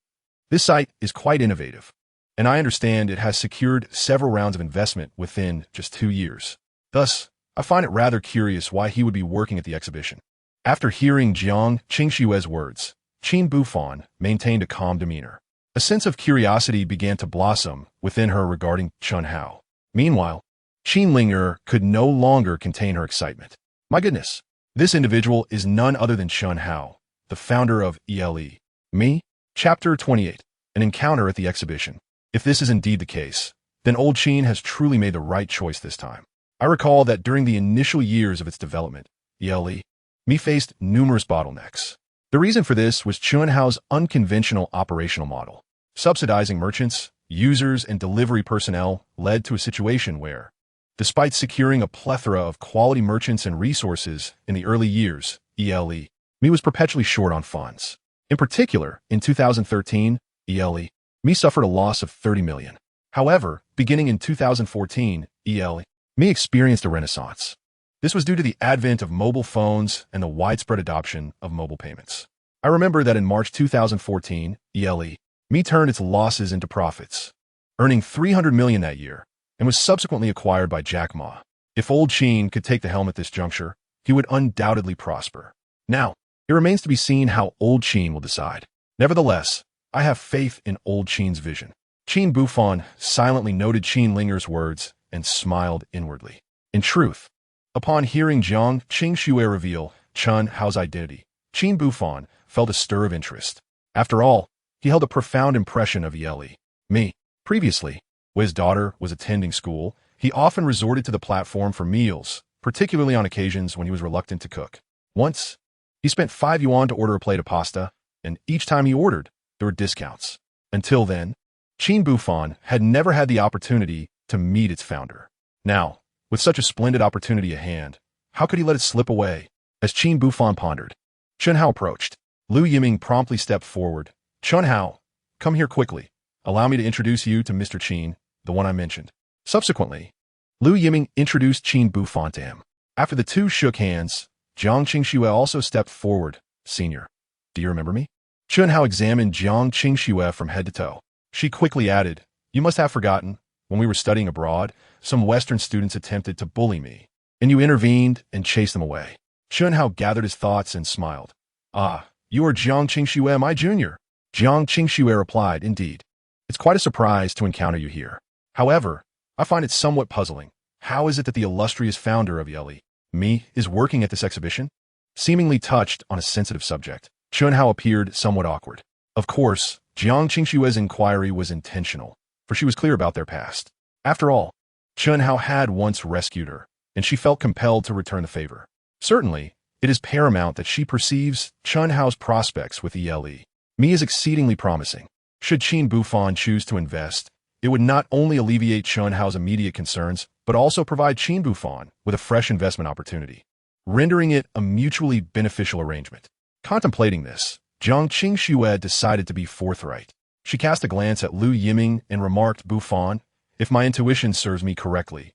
This site is quite innovative, and I understand it has secured several rounds of investment within just 2 years. Thus, I find it rather curious why he would be working at the exhibition. After hearing Jiang Qingxue's words, Qin Buhfan maintained a calm demeanor. A sense of curiosity began to blossom within her regarding Chun Hao. Meanwhile, Qin Ling'er could no longer contain her excitement. My goodness, this individual is none other than Chun Hao, the founder of ELE. Me? Chapter 28. An encounter at the exhibition. If this is indeed the case, then old Qin has truly made the right choice this time. I recall that during the initial years of its development, ELE Me faced numerous bottlenecks. The reason for this was Chun Hao's unconventional operational model. Subsidizing merchants, users, and delivery personnel led to a situation where, despite securing a plethora of quality merchants and resources in the early years, ELE Me was perpetually short on funds. In particular, in 2013, ELE Me suffered a loss of 30 million. However, beginning in 2014, ELE Me experienced a renaissance. This was due to the advent of mobile phones and the widespread adoption of mobile payments. I remember that in March 2014, ELE Me turned its losses into profits, earning 300 million that year, and was subsequently acquired by Jack Ma. If old Qin could take the helm at this juncture, he would undoubtedly prosper. Now, it remains to be seen how old Qin will decide. Nevertheless, I have faith in old Qin's vision. Qin Buhfan silently noted Qin Ling'er's words and smiled inwardly. In truth, upon hearing Jiang Qingxue reveal Chun Hao's identity, Qin Buhfan felt a stir of interest. After all, he held a profound impression of ELE Me. Previously, when his daughter was attending school, he often resorted to the platform for meals, particularly on occasions when he was reluctant to cook. Once, he spent 5 yuan to order a plate of pasta, and each time he ordered, there were discounts. Until then, Qin Buhfan had never had the opportunity to meet its founder. Now, with such a splendid opportunity at hand, how could he let it slip away? As Qin Buhfan pondered, Chun Hao approached. Liu Yiming promptly stepped forward. Chun Hao, come here quickly. Allow me to introduce you to Mr. Qin, the one I mentioned. Subsequently, Liu Yiming introduced Qin Buhfan to him. After the two shook hands, Jiang Qingxue also stepped forward. Senior, do you remember me? Chun Hao examined Jiang Qingxue from head to toe. She quickly added, you must have forgotten, when we were studying abroad, some Western students attempted to bully me, and you intervened and chased them away. Chun Hao gathered his thoughts and smiled. Ah, you are Jiang Qingxue, my junior. Jiang Qingxue replied, indeed. It's quite a surprise to encounter you here. However, I find it somewhat puzzling. How is it that the illustrious founder of ELE Me is working at this exhibition? Seemingly touched on a sensitive subject, Chun Hao appeared somewhat awkward. Of course, Jiang Qingshue's inquiry was intentional, for she was clear about their past. After all, Chen Hao had once rescued her, and she felt compelled to return the favor. Certainly, it is paramount that she perceives Chen Hao's prospects with ELE. Me is exceedingly promising. Should Qin Buhfan choose to invest, it would not only alleviate Chen Hao's immediate concerns, but also provide Qin Buhfan with a fresh investment opportunity, rendering it a mutually beneficial arrangement. Contemplating this, Jiang Qingxue decided to be forthright. She cast a glance at Lu Yiming and remarked, Buhfan, if my intuition serves me correctly,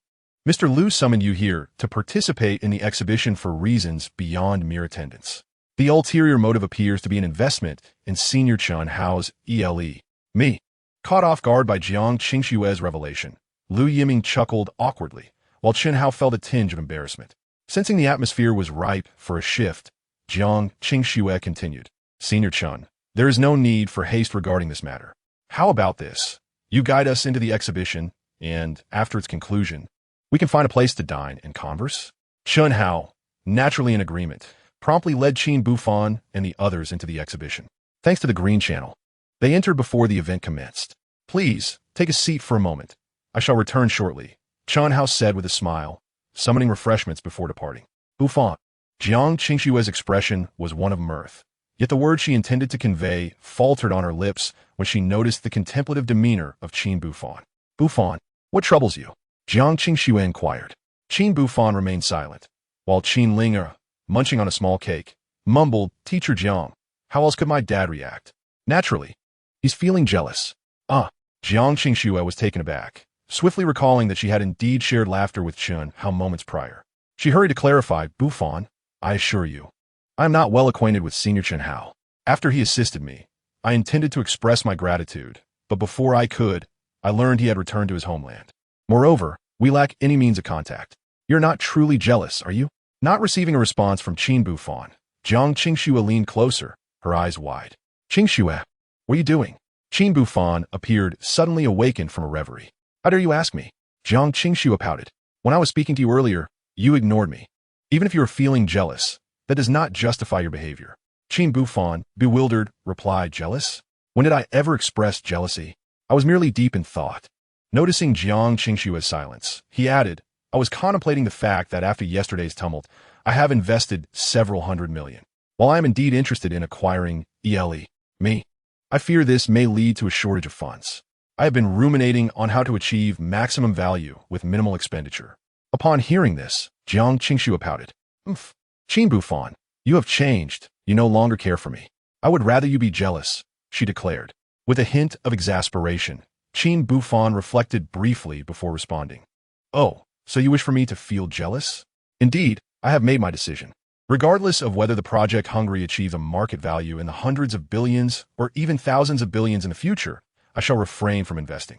Mr. Lu summoned you here to participate in the exhibition for reasons beyond mere attendance. The ulterior motive appears to be an investment in Senior Chen Hao's ELE. Me. Caught off guard by Jiang Qingshue's revelation, Lu Yiming chuckled awkwardly, while Chen Hao felt a tinge of embarrassment. Sensing the atmosphere was ripe for a shift, Jiang Qingxue continued, Senior Chen, there is no need for haste regarding this matter. How about this? You guide us into the exhibition, and, after its conclusion, we can find a place to dine and converse? Chen Hao, naturally in agreement, promptly led Qin Buhfan and the others into the exhibition. Thanks to the Green Channel, they entered before the event commenced. Please, take a seat for a moment. I shall return shortly, Chen Hao said with a smile, summoning refreshments before departing. Buhfan. Jiang Qingshue's expression was one of mirth, yet the words she intended to convey faltered on her lips when she noticed the contemplative demeanor of Qin Buhfan. Buhfan, what troubles you? Jiang Qingxue inquired. Qin Buhfan remained silent, while Qin Ling'er, munching on a small cake, mumbled, Teacher Jiang, how else could my dad react? Naturally. He's feeling jealous. Jiang Qingxue was taken aback, swiftly recalling that she had indeed shared laughter with Chen Hao moments prior. She hurried to clarify, Buhfan, I assure you, I am not well acquainted with Senior Chen Hao. After he assisted me, I intended to express my gratitude, but before I could, I learned he had returned to his homeland. Moreover, we lack any means of contact. You're not truly jealous, are you? Not receiving a response from Qin Buhfan, Jiang Qingxue leaned closer, her eyes wide. Qingxue, what are you doing? Qin Buhfan appeared suddenly awakened from a reverie. How dare you ask me? Jiang Qingxue pouted. When I was speaking to you earlier, you ignored me. Even if you are feeling jealous, that does not justify your behavior. Qin Buhfan, bewildered, replied, Jealous? When did I ever express jealousy? I was merely deep in thought. Noticing Jiang Qingshue's silence, he added, I was contemplating the fact that after yesterday's tumult, I have invested several hundred million. While I am indeed interested in acquiring ELE, I fear this may lead to a shortage of funds. I have been ruminating on how to achieve maximum value with minimal expenditure. Upon hearing this, Jiang Qingxue pouted. Qin Buhfan, you have changed. You no longer care for me. I would rather you be jealous, she declared. With a hint of exasperation, Qin Buhfan reflected briefly before responding. Oh, so you wish for me to feel jealous? Indeed, I have made my decision. Regardless of whether the project Hungary achieves a market value in the hundreds of billions or even thousands of billions in the future, I shall refrain from investing.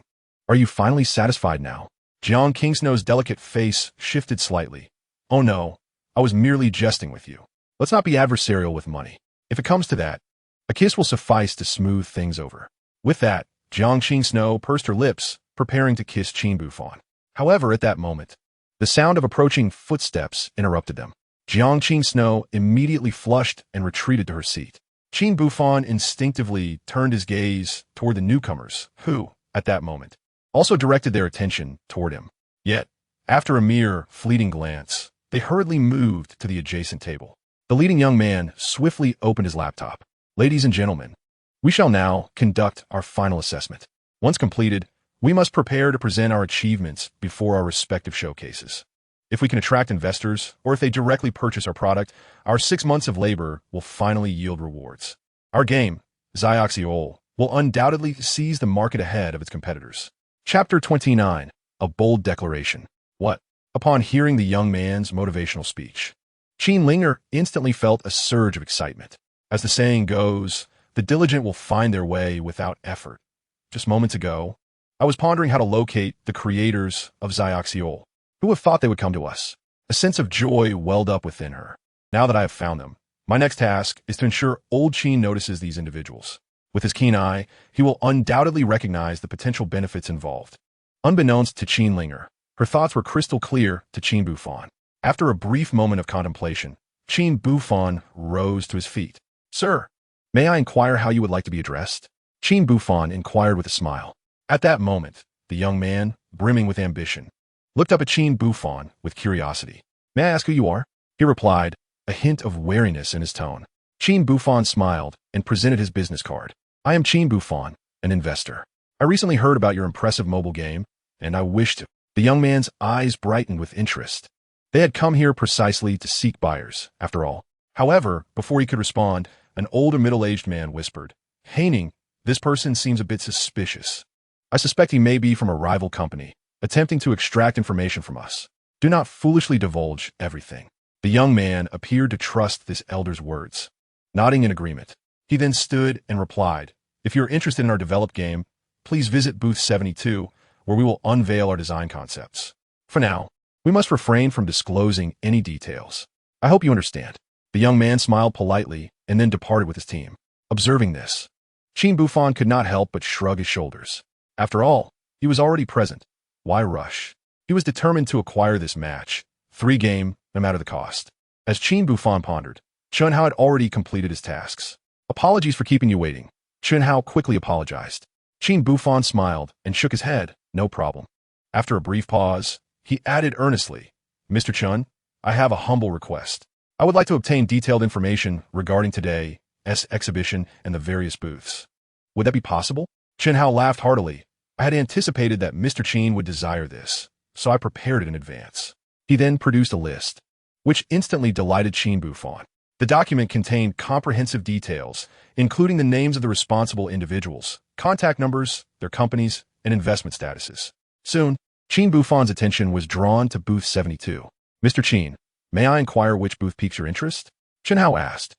Are you finally satisfied now? Jiang Qingshue's delicate face shifted slightly. Oh no, I was merely jesting with you. Let's not be adversarial with money. If it comes to that, a kiss will suffice to smooth things over. With that, Jiang Qingshu pursed her lips, preparing to kiss Qin Buhfan. However, at that moment, the sound of approaching footsteps interrupted them. Jiang Qingshu immediately flushed and retreated to her seat. Qin Buhfan instinctively turned his gaze toward the newcomers, who, at that moment, also directed their attention toward him. Yet, after a mere fleeting glance, they hurriedly moved to the adjacent table. The leading young man swiftly opened his laptop. Ladies and gentlemen, we shall now conduct our final assessment. Once completed, we must prepare to present our achievements before our respective showcases. If we can attract investors, or if they directly purchase our product, our 6 months of labor will finally yield rewards. Our game, Zioxiol, will undoubtedly seize the market ahead of its competitors. Chapter 29, A Bold Declaration. What? Upon hearing the young man's motivational speech, Qin Ling'er instantly felt a surge of excitement. As the saying goes, the diligent will find their way without effort. Just moments ago, I was pondering how to locate the creators of Zioxiol. Who would have thought they would come to us? A sense of joy welled up within her. Now that I have found them, my next task is to ensure old Qin notices these individuals. With his keen eye, he will undoubtedly recognize the potential benefits involved. Unbeknownst to Qin Ling'er, her thoughts were crystal clear to Qin Buhfan. After a brief moment of contemplation, Qin Buhfan rose to his feet. Sir, may I inquire how you would like to be addressed? Qin Buhfan inquired with a smile. At that moment, the young man, brimming with ambition, looked up at Qin Buhfan with curiosity. May I ask who you are? He replied, a hint of wariness in his tone. Qin Buhfan smiled and presented his business card. I am Qin Buhfan, an investor. I recently heard about your impressive mobile game, and I wish to. The young man's eyes brightened with interest. They had come here precisely to seek buyers, after all. However, before he could respond, an older middle-aged man whispered, Haining, this person seems a bit suspicious. I suspect he may be from a rival company, attempting to extract information from us. Do not foolishly divulge everything. The young man appeared to trust this elder's words. Nodding in agreement, he then stood and replied, If you're interested in our developed game, please visit booth 72, where we will unveil our design concepts. For now, we must refrain from disclosing any details. I hope you understand. The young man smiled politely and then departed with his team. Observing this, Qin Buhfan could not help but shrug his shoulders. After all, he was already present. Why rush? He was determined to acquire this match, 3-game, no matter the cost. As Qin Buhfan pondered, Chun Hao had already completed his tasks. Apologies for keeping you waiting. Chun Hao quickly apologized. Qin Buhfan smiled and shook his head. No problem. After a brief pause, he added earnestly, Mr. Chun, I have a humble request. I would like to obtain detailed information regarding today's exhibition and the various booths. Would that be possible? Chun Hao laughed heartily. I had anticipated that Mr. Qin would desire this, so I prepared it in advance. He then produced a list, which instantly delighted Qin Buhfan. The document contained comprehensive details, including the names of the responsible individuals, contact numbers, their companies, and investment statuses. Soon, Qin Buhfan's attention was drawn to booth 72. Mr. Qin, may I inquire which booth piques your interest? Chun Hao asked.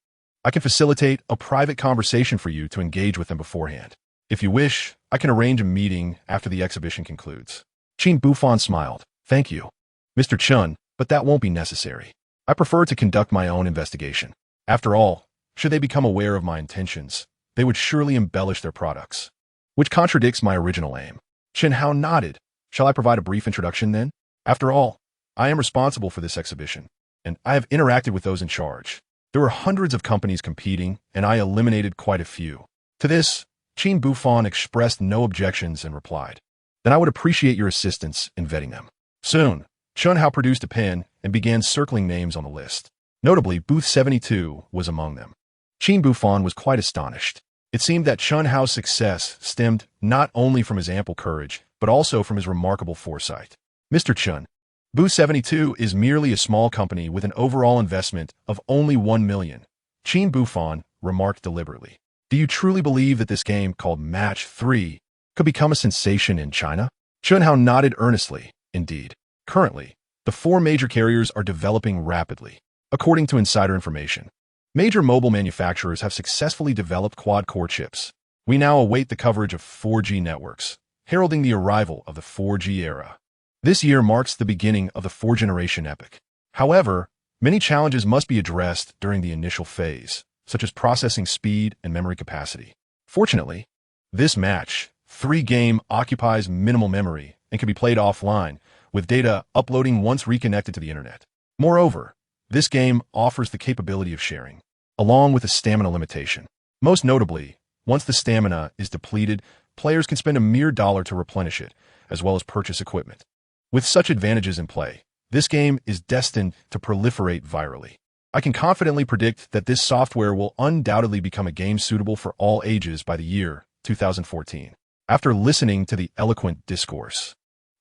I can facilitate a private conversation for you to engage with them beforehand. If you wish, I can arrange a meeting after the exhibition concludes. Qin Buhfan smiled. Thank you, Mr. Chun, but that won't be necessary. I prefer to conduct my own investigation. After all, should they become aware of my intentions, they would surely embellish their products, which contradicts my original aim. Chun Hao nodded. Shall I provide a brief introduction then? After all, I am responsible for this exhibition, and I have interacted with those in charge. There were hundreds of companies competing, and I eliminated quite a few. To this, Qin Buhfan expressed no objections and replied, Then I would appreciate your assistance in vetting them. Soon, Chun Hao produced a pen and began circling names on the list. Notably, booth 72 was among them. Qin Buhfan was quite astonished. It seemed that Chun Hao's success stemmed not only from his ample courage, but also from his remarkable foresight. Mr. Chun, booth 72 is merely a small company with an overall investment of only 1 million. Qin Buhfan remarked deliberately. Do you truly believe that this game called Match 3 could become a sensation in China? Chun Hao nodded earnestly. Indeed. Currently, the 4 major carriers are developing rapidly. According to insider information, major mobile manufacturers have successfully developed quad-core chips. We now await the coverage of 4G networks, heralding the arrival of the 4G era. This year marks the beginning of the 4th-generation epoch. However, many challenges must be addressed during the initial phase, such as processing speed and memory capacity. Fortunately, this Match 3 game occupies minimal memory and can be played offline, with data uploading once reconnected to the internet. Moreover, this game offers the capability of sharing, along with a stamina limitation. Most notably, once the stamina is depleted, players can spend a mere dollar to replenish it, as well as purchase equipment. With such advantages in play, this game is destined to proliferate virally. I can confidently predict that this software will undoubtedly become a game suitable for all ages by the year 2014. After listening to the eloquent discourse,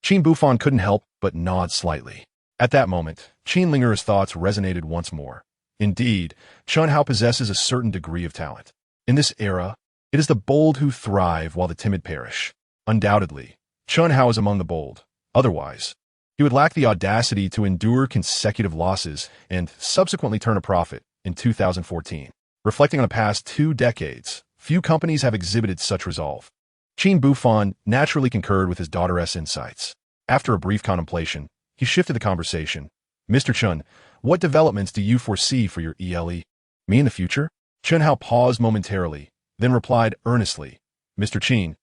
Qin Buhfan couldn't help but nod slightly. At that moment, Qin Ling'er's thoughts resonated once more. Indeed, Chun Hao possesses a certain degree of talent. In this era, it is the bold who thrive while the timid perish. Undoubtedly, Chun Hao is among the bold. Otherwise, he would lack the audacity to endure consecutive losses and subsequently turn a profit in 2014. Reflecting on the past 2 decades, few companies have exhibited such resolve. Qin Buhfan naturally concurred with his daughter's insights. After a brief contemplation, he shifted the conversation. Mr. Chun, what developments do you foresee for your ELE? Me in the future? Chun Hao paused momentarily, then replied earnestly, Mr. Qin,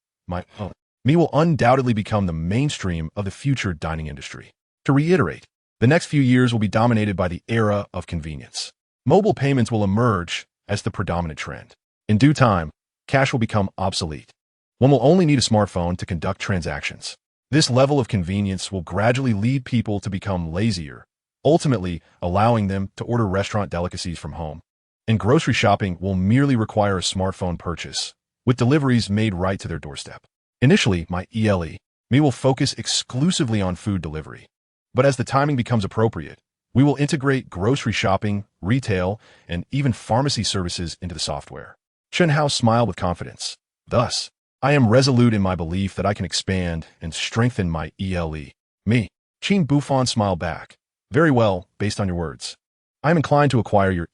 me will undoubtedly become the mainstream of the future dining industry. To reiterate, the next few years will be dominated by the era of convenience. Mobile payments will emerge as the predominant trend. In due time, cash will become obsolete. One will only need a smartphone to conduct transactions. This level of convenience will gradually lead people to become lazier, ultimately allowing them to order restaurant delicacies from home. And grocery shopping will merely require a smartphone purchase, with deliveries made right to their doorstep. Initially, my me will focus exclusively on food delivery. But as the timing becomes appropriate, we will integrate grocery shopping, retail, and even pharmacy services into the software. Chen Hao smiled with confidence. Thus, I am resolute in my belief that I can expand and strengthen my me. Qin Buhfan smiled back. Very well, based on your words. I am inclined to acquire your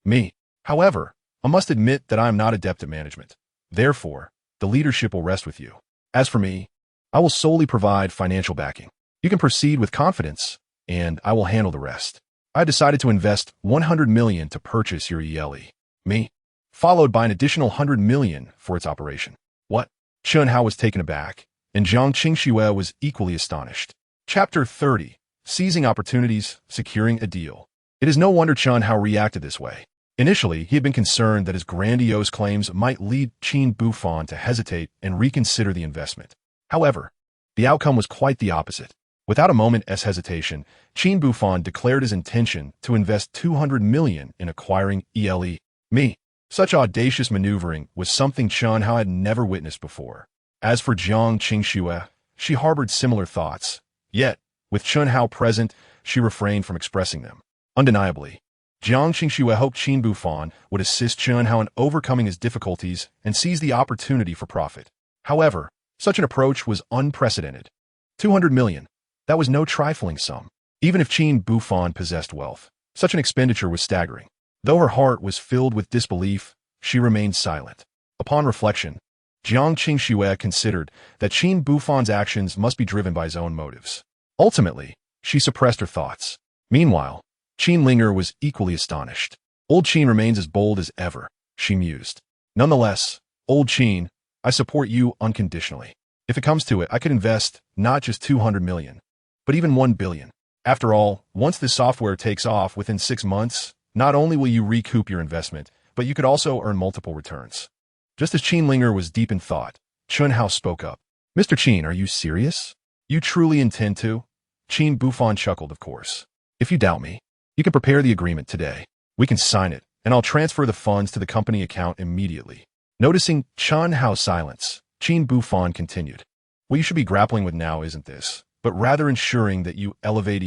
me. However, I must admit that I am not adept at management. Therefore, the leadership will rest with you. As for me, I will solely provide financial backing. You can proceed with confidence, and I will handle the rest. I decided to invest 100 million to purchase your me, followed by an additional 100 million for its operation. What? Chen Hao was taken aback, and Zhang Qingxue was equally astonished. Chapter 30. Seizing Opportunities, Securing a Deal. It is no wonder Chen Hao reacted this way. Initially, he had been concerned that his grandiose claims might lead Qin Buhfan to hesitate and reconsider the investment. However, the outcome was quite the opposite. Without a moment's hesitation, Qin Buhfan declared his intention to invest 200 million in acquiring me. Such audacious maneuvering was something Chen Hao had never witnessed before. As for Zhang Qingxue, she harbored similar thoughts. Yet, with Chen Hao present, she refrained from expressing them. Undeniably, Zhang Qingxue hoped Qin Buhfan would assist Chen Hao in overcoming his difficulties and seize the opportunity for profit. However, such an approach was unprecedented. 200 million. That was no trifling sum. Even if Qin Buhfan possessed wealth, such an expenditure was staggering. Though her heart was filled with disbelief, she remained silent. Upon reflection, Zhang Qingxue considered that Qin Buhfan's actions must be driven by his own motives. Ultimately, she suppressed her thoughts. Meanwhile, Qin Ling'er was equally astonished. Old Qin remains as bold as ever, she mused. Nonetheless, old Qin, I support you unconditionally. If it comes to it, I could invest not just 200 million, but even 1 billion. After all, once this software takes off within 6 months, not only will you recoup your investment, but you could also earn multiple returns. Just as Qin Ling'er was deep in thought, Chen Hao spoke up. Mr. Qin, are you serious? You truly intend to? Qin Buhfan chuckled, of course. If you doubt me, you can prepare the agreement today. We can sign it, and I'll transfer the funds to the company account immediately. Noticing Chen Hao's silence, Qin Buhfan continued. What you should be grappling with now isn't this, but rather ensuring that you elevate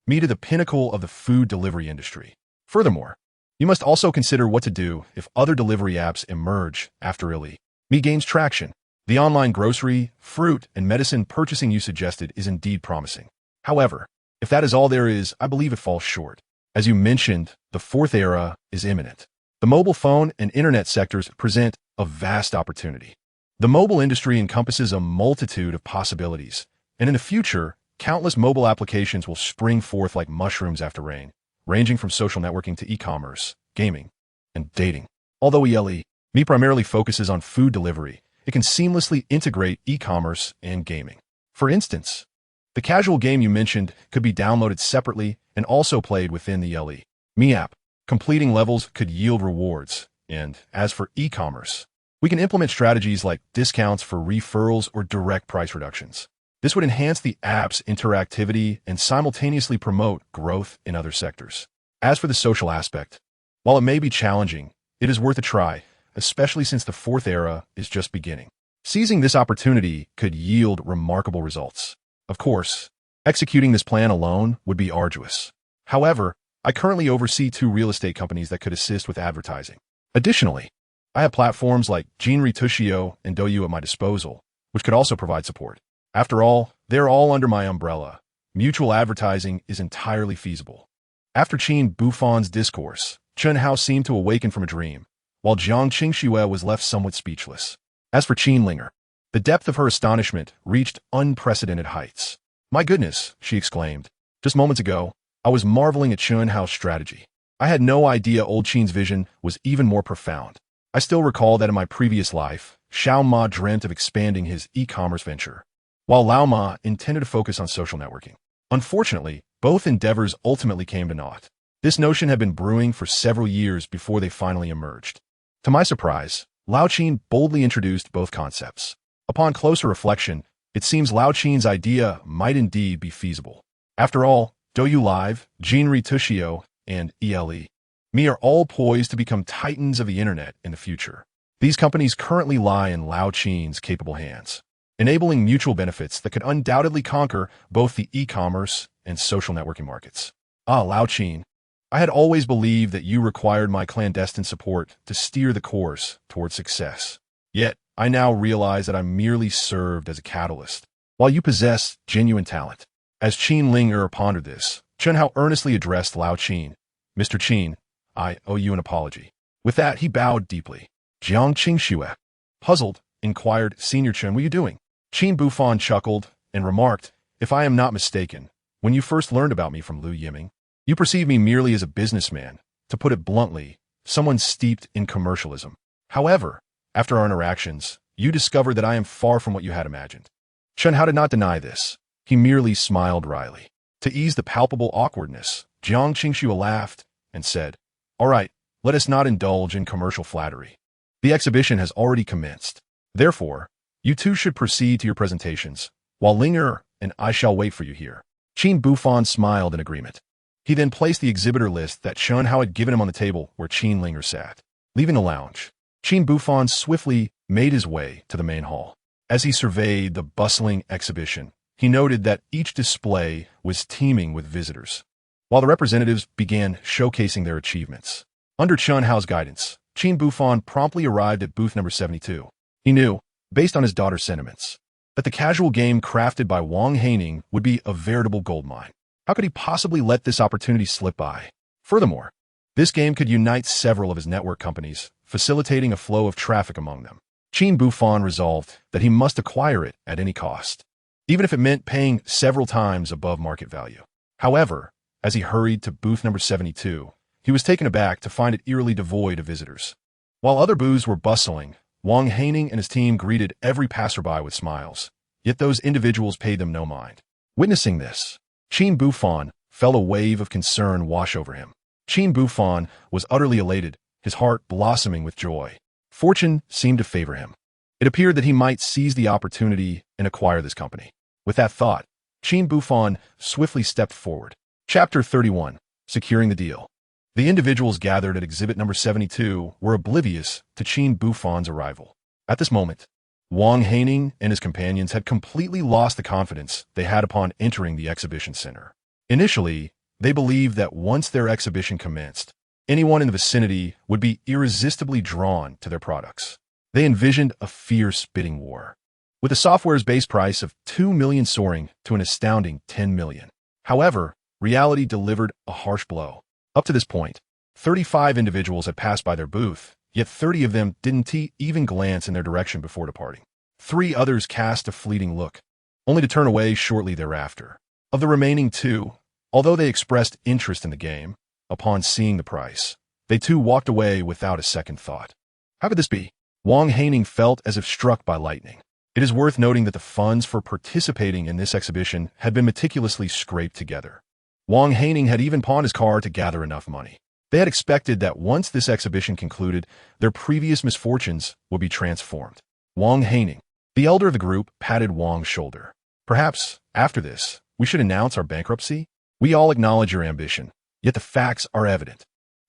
me to the pinnacle of the food delivery industry. Furthermore, you must also consider what to do if other delivery apps emerge after me gains traction. The online grocery, fruit, and medicine purchasing you suggested is indeed promising. However, if that is all there is, I believe it falls short. As you mentioned, the fourth era is imminent. The mobile phone and internet sectors present a vast opportunity. The mobile industry encompasses a multitude of possibilities, and in the future, countless mobile applications will spring forth like mushrooms after rain, ranging from social networking to e-commerce, gaming, and dating. Although me primarily focuses on food delivery, it can seamlessly integrate e-commerce and gaming. For instance, the casual game you mentioned could be downloaded separately and also played within the me app. Completing levels could yield rewards, and as for e-commerce, we can implement strategies like discounts for referrals or direct price reductions. This would enhance the app's interactivity and simultaneously promote growth in other sectors. As for the social aspect, while it may be challenging, it is worth a try, especially since the fourth era is just beginning. Seizing this opportunity could yield remarkable results. Of course, executing this plan alone would be arduous. However, I currently oversee 2 real estate companies that could assist with advertising. Additionally, I have platforms like Jinri and Douyu at my disposal, which could also provide support. After all, they're all under my umbrella. Mutual advertising is entirely feasible. After Qin Buhfan's discourse, Chen Hao seemed to awaken from a dream, while Zhang Qingxue was left somewhat speechless. As for Qin Ling'er, the depth of her astonishment reached unprecedented heights. My goodness, she exclaimed. Just moments ago, I was marveling at Chen Hao's strategy. I had no idea old Qin's vision was even more profound. I still recall that in my previous life, Xiao Ma dreamt of expanding his e-commerce venture, while Lao Ma intended to focus on social networking. Unfortunately, both endeavors ultimately came to naught. This notion had been brewing for several years before they finally emerged. To my surprise, Lao Qin boldly introduced both concepts. Upon closer reflection, it seems Lao Qin's idea might indeed be feasible. After all, Douyu Live, Jinri Tushio, and ELE.me are all poised to become titans of the internet in the future. These companies currently lie in Lao Qin's capable hands, enabling mutual benefits that could undoubtedly conquer both the e-commerce and social networking markets. Lao Qin, I had always believed that you required my clandestine support to steer the course toward success. Yet, I now realize that I merely served as a catalyst, while you possess genuine talent. As Qin Ling'er pondered this, Chen Hao earnestly addressed Lao Qin. Mr. Qin, I owe you an apology. With that, he bowed deeply. Jiang Qingxue, puzzled, inquired, Senior Chen, what are you doing? Qin Buhfan chuckled and remarked, if I am not mistaken, when you first learned about me from Lu Yiming, you perceived me merely as a businessman, to put it bluntly, someone steeped in commercialism. However, after our interactions, you discovered that I am far from what you had imagined. Chen Hao did not deny this. He merely smiled wryly. To ease the palpable awkwardness, Jiang Qingxue laughed and said, all right, let us not indulge in commercial flattery. The exhibition has already commenced. Therefore, you two should proceed to your presentations, while Ling'er and I shall wait for you here. Qin Buhfan smiled in agreement. He then placed the exhibitor list that Chen Hao had given him on the table where Qin Ling'er sat. Leaving the lounge, Qin Buhfan swiftly made his way to the main hall. As he surveyed the bustling exhibition, he noted that each display was teeming with visitors, while the representatives began showcasing their achievements. Under Chen Hao's guidance, Qin Buhfan promptly arrived at booth number 72. He knew, based on his daughter's sentiments, that the casual game crafted by Wang Haining would be a veritable goldmine. How could he possibly let this opportunity slip by? Furthermore, this game could unite several of his network companies, facilitating a flow of traffic among them. Qin Buhfan resolved that he must acquire it at any cost, even if it meant paying several times above market value. However, as he hurried to booth number 72, he was taken aback to find it eerily devoid of visitors. While other booths were bustling, Wang Haining and his team greeted every passerby with smiles, yet those individuals paid them no mind. Witnessing this, Qin Buhfan felt a wave of concern wash over him. Qin Buhfan was utterly elated, his heart blossoming with joy. Fortune seemed to favor him. It appeared that he might seize the opportunity and acquire this company. With that thought, Qin Buhfan swiftly stepped forward. Chapter 31. Securing the Deal. The individuals gathered at exhibit number 72 were oblivious to Qin Buhfan's arrival. At this moment, Wang Haining and his companions had completely lost the confidence they had upon entering the exhibition center. Initially, they believed that once their exhibition commenced, anyone in the vicinity would be irresistibly drawn to their products. They envisioned a fierce bidding war, with the software's base price of 2 million soaring to an astounding 10 million. However, reality delivered a harsh blow. Up to this point, 35 individuals had passed by their booth, yet 30 of them didn't even glance in their direction before departing. 3 others cast a fleeting look, only to turn away shortly thereafter. Of the remaining 2, although they expressed interest in the game, upon seeing the price, they too walked away without a second thought. How could this be? Wang Haining felt as if struck by lightning. It is worth noting that the funds for participating in this exhibition had been meticulously scraped together. Wang Haining had even pawned his car to gather enough money. They had expected that once this exhibition concluded, their previous misfortunes would be transformed. Wang Haining, the elder of the group, patted Wang's shoulder. Perhaps, after this, we should announce our bankruptcy? We all acknowledge your ambition, yet the facts are evident.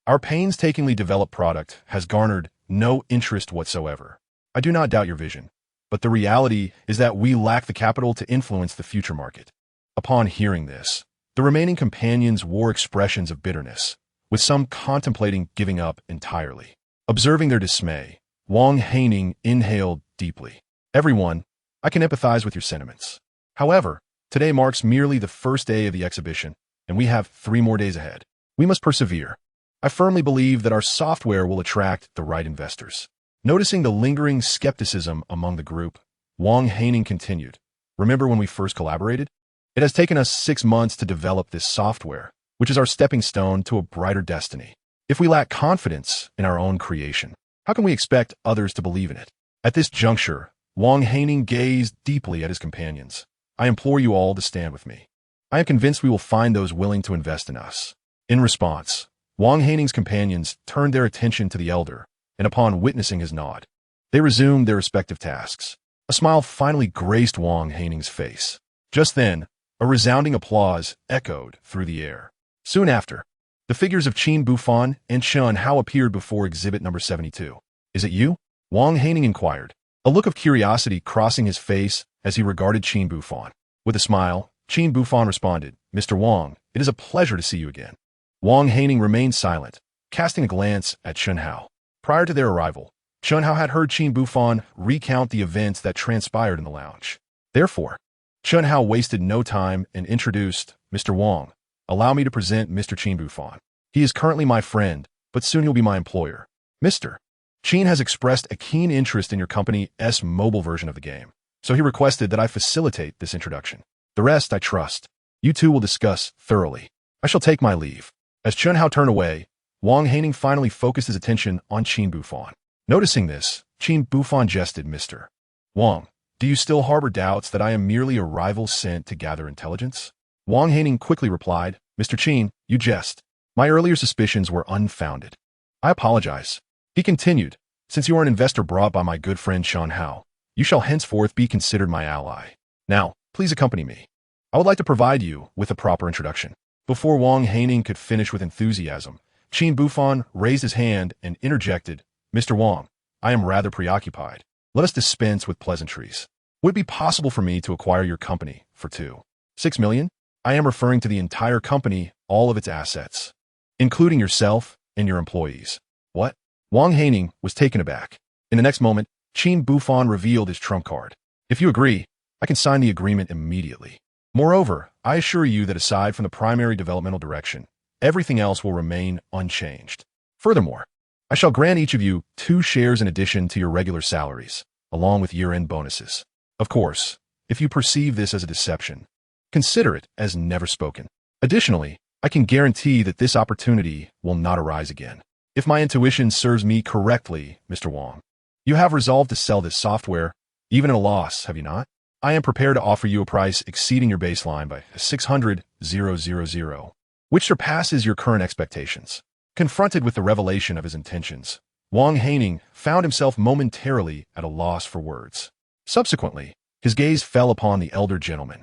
Our painstakingly developed product has garnered no interest whatsoever. I do not doubt your vision, but the reality is that we lack the capital to influence the future market. Upon hearing this, the remaining companions wore expressions of bitterness, with some contemplating giving up entirely. Observing their dismay, Wang Haining inhaled deeply. Everyone, I can empathize with your sentiments. However, today marks merely the first day of the exhibition, and we have 3 more days ahead. We must persevere. I firmly believe that our software will attract the right investors. Noticing the lingering skepticism among the group, Wang Haining continued, remember when we first collaborated? It has taken us 6 months to develop this software, which is our stepping stone to a brighter destiny. If we lack confidence in our own creation, how can we expect others to believe in it? At this juncture, Wang Haining gazed deeply at his companions. I implore you all to stand with me. I am convinced we will find those willing to invest in us. In response, Wang Haining's companions turned their attention to the elder, and upon witnessing his nod, They resumed their respective tasks. A smile finally graced Wang Haining's face. Just then, a resounding applause echoed through the air. Soon after, the figures of Qin Buhfan and Chen Hao appeared before exhibit number 72. "Is it you?" Wang Haining inquired, a look of curiosity crossing his face as he regarded Qin Buhfan. With a smile, Qin Buhfan responded, "Mr. Wang, it is a pleasure to see you again." Wang Haining remained silent, casting a glance at Chen Hao. Prior to their arrival, Chen Hao had heard Qin Buhfan recount the events that transpired in the lounge. Therefore, Chen Hao wasted no time and introduced, "Mr. Wang, allow me to present Mr. Qin Buhfan. He is currently my friend, but soon he'll be my employer. Mr. Qin has expressed a keen interest in your company's mobile version of the game, so he requested that I facilitate this introduction. The rest, I trust, you two will discuss thoroughly. I shall take my leave." As Chen Hao turned away, Wang Haining finally focused his attention on Qin Buhfan. Noticing this, Qin Buhfan jested, "Mr. Wang, do you still harbor doubts that I am merely a rival sent to gather intelligence?" Wang Haining quickly replied, "Mr. Qin, you jest. My earlier suspicions were unfounded. I apologize." He continued, "Since you are an investor brought by my good friend Chen Hao, you shall henceforth be considered my ally. Now, please accompany me. I would like to provide you with a proper introduction." Before Wang Haining could finish with enthusiasm, Qin Buhfan raised his hand and interjected, "Mr. Wang, I am rather preoccupied. Let us dispense with pleasantries. Would it be possible for me to acquire your company for 2.6 million? I am referring to the entire company, all of its assets, including yourself and your employees." "What?" Wang Haining was taken aback. In the next moment, Qin Buhfan revealed his trump card. "If you agree, I can sign the agreement immediately. Moreover, I assure you that aside from the primary developmental direction, everything else will remain unchanged. Furthermore, I shall grant each of you 2 shares in addition to your regular salaries, along with year-end bonuses. Of course, if you perceive this as a deception, consider it as never spoken. Additionally, I can guarantee that this opportunity will not arise again. If my intuition serves me correctly, Mr. Wang, you have resolved to sell this software, even at a loss, have you not? I am prepared to offer you a price exceeding your baseline by 600,000, which surpasses your current expectations." Confronted with the revelation of his intentions, Wang Haining found himself momentarily at a loss for words. Subsequently, his gaze fell upon the elder gentleman.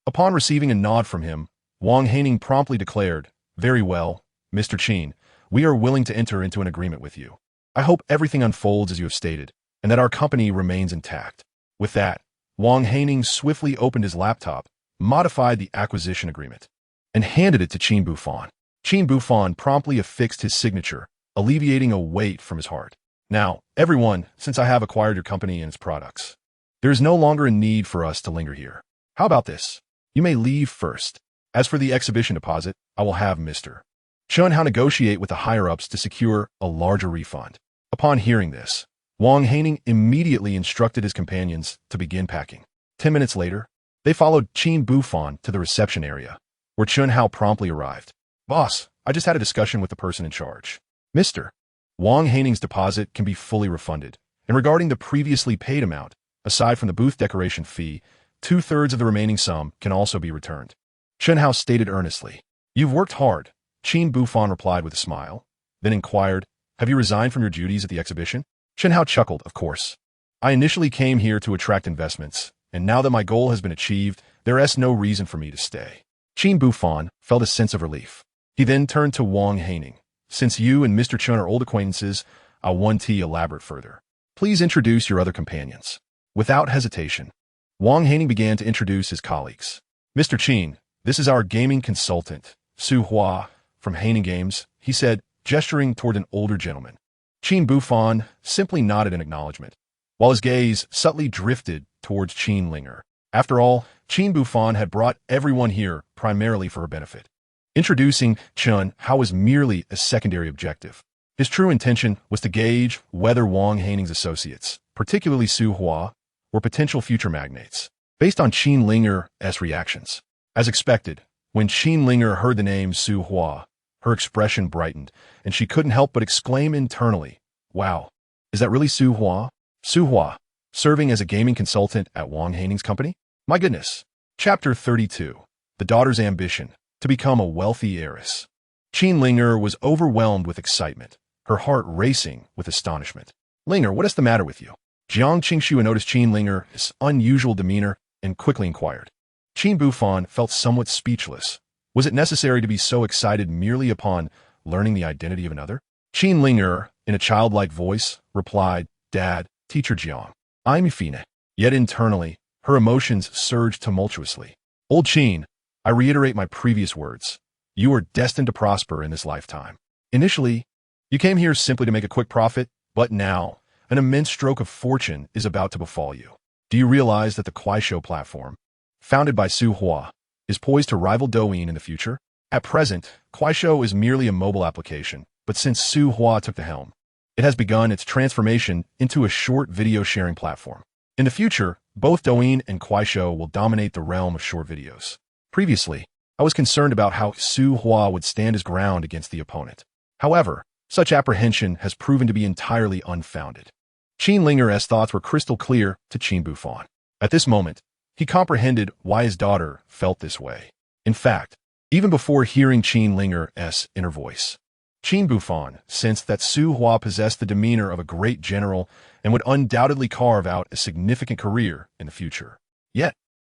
Upon receiving a nod from him, Wang Haining promptly declared, "Very well, Mr. Qin, we are willing to enter into an agreement with you. I hope everything unfolds as you have stated, and that our company remains intact." With that, Wang Haining swiftly opened his laptop, modified the acquisition agreement, and handed it to Qin Buhfan. Qin Buhfan promptly affixed his signature, alleviating a weight from his heart. "Now, everyone, since I have acquired your company and its products, there is no longer a need for us to linger here. How about this? You may leave first. As for the exhibition deposit, I will have Mr. Chen Hao negotiate with the higher-ups to secure a larger refund." Upon hearing this, Wang Haining immediately instructed his companions to begin packing. 10 minutes later, they followed Qin Buhfan to the reception area, where Chen Hao promptly arrived. "Boss, I just had a discussion with the person in charge. Mr. Wang Haining's deposit can be fully refunded, and regarding the previously paid amount, aside from the booth decoration fee, 2/3 of the remaining sum can also be returned." Chen Hao stated earnestly. "You've worked hard," Qin Buhfan replied with a smile, then inquired, "Have you resigned from your duties at the exhibition?" Chen Hao chuckled, "Of course. I initially came here to attract investments, and now that my goal has been achieved, there is no reason for me to stay." Qin Buhfan felt a sense of relief. He then turned to Wang Haining. "Since you and Mr. Chen are old acquaintances, I'll elaborate further. Please introduce your other companions." Without hesitation, Wang Haining began to introduce his colleagues. "Mr. Qin, this is our gaming consultant, Su Hua, from Haining Games," he said, gesturing toward an older gentleman. Qin Buhfan simply nodded in acknowledgement, while his gaze subtly drifted towards Qin Ling'er. After all, Qin Buhfan had brought everyone here primarily for her benefit. Introducing Chen Hao was merely a secondary objective. His true intention was to gauge whether Wang Haining's associates, particularly Su Hua, were potential future magnates, based on Qin Ling'er's reactions. As expected, when Qin Ling'er heard the name Su Hua, her expression brightened, and she couldn't help but exclaim internally, "Wow, is that really Su Hua? Su Hua, serving as a gaming consultant at Wang Haining's company? My goodness." Chapter 32. The Daughter's Ambition to Become a Wealthy Heiress. Qin Ling'er was overwhelmed with excitement, her heart racing with astonishment. "Ling'er, what is the matter with you? Jiang Qingshu noticed Qin Ling'er's unusual demeanor and quickly inquired. Qin Buhfan felt somewhat speechless. Was it necessary to be so excited merely upon learning the identity of another? Qin Ling'er, in a childlike voice, replied, "Dad, Teacher Jiang, I'm Fine." Yet internally, her emotions surged tumultuously. Old Qin, I reiterate my previous words. You are destined to prosper in this lifetime. Initially, you came here simply to make a quick profit, but now, an immense stroke of fortune is about to befall you. Do you realize that the Kuaishou platform, founded by Su Hua, is poised to rival Douyin in the future? At present, Kuaishou is merely a mobile application, but since Su Hua took the helm, it has begun its transformation into a short video sharing platform. In the future, both Douyin and Kuaishou will dominate the realm of short videos. Previously, I was concerned about how Su Hua would stand his ground against the opponent. However, such apprehension has proven to be entirely unfounded. Qin Ling'er's thoughts were crystal clear to Qin Buhfan. At this moment, he comprehended why his daughter felt this way. In fact, even before hearing Qin Ling'er's inner voice, Qin Buhfan sensed that Su Hua possessed the demeanor of a great general and would undoubtedly carve out a significant career in the future. Yet,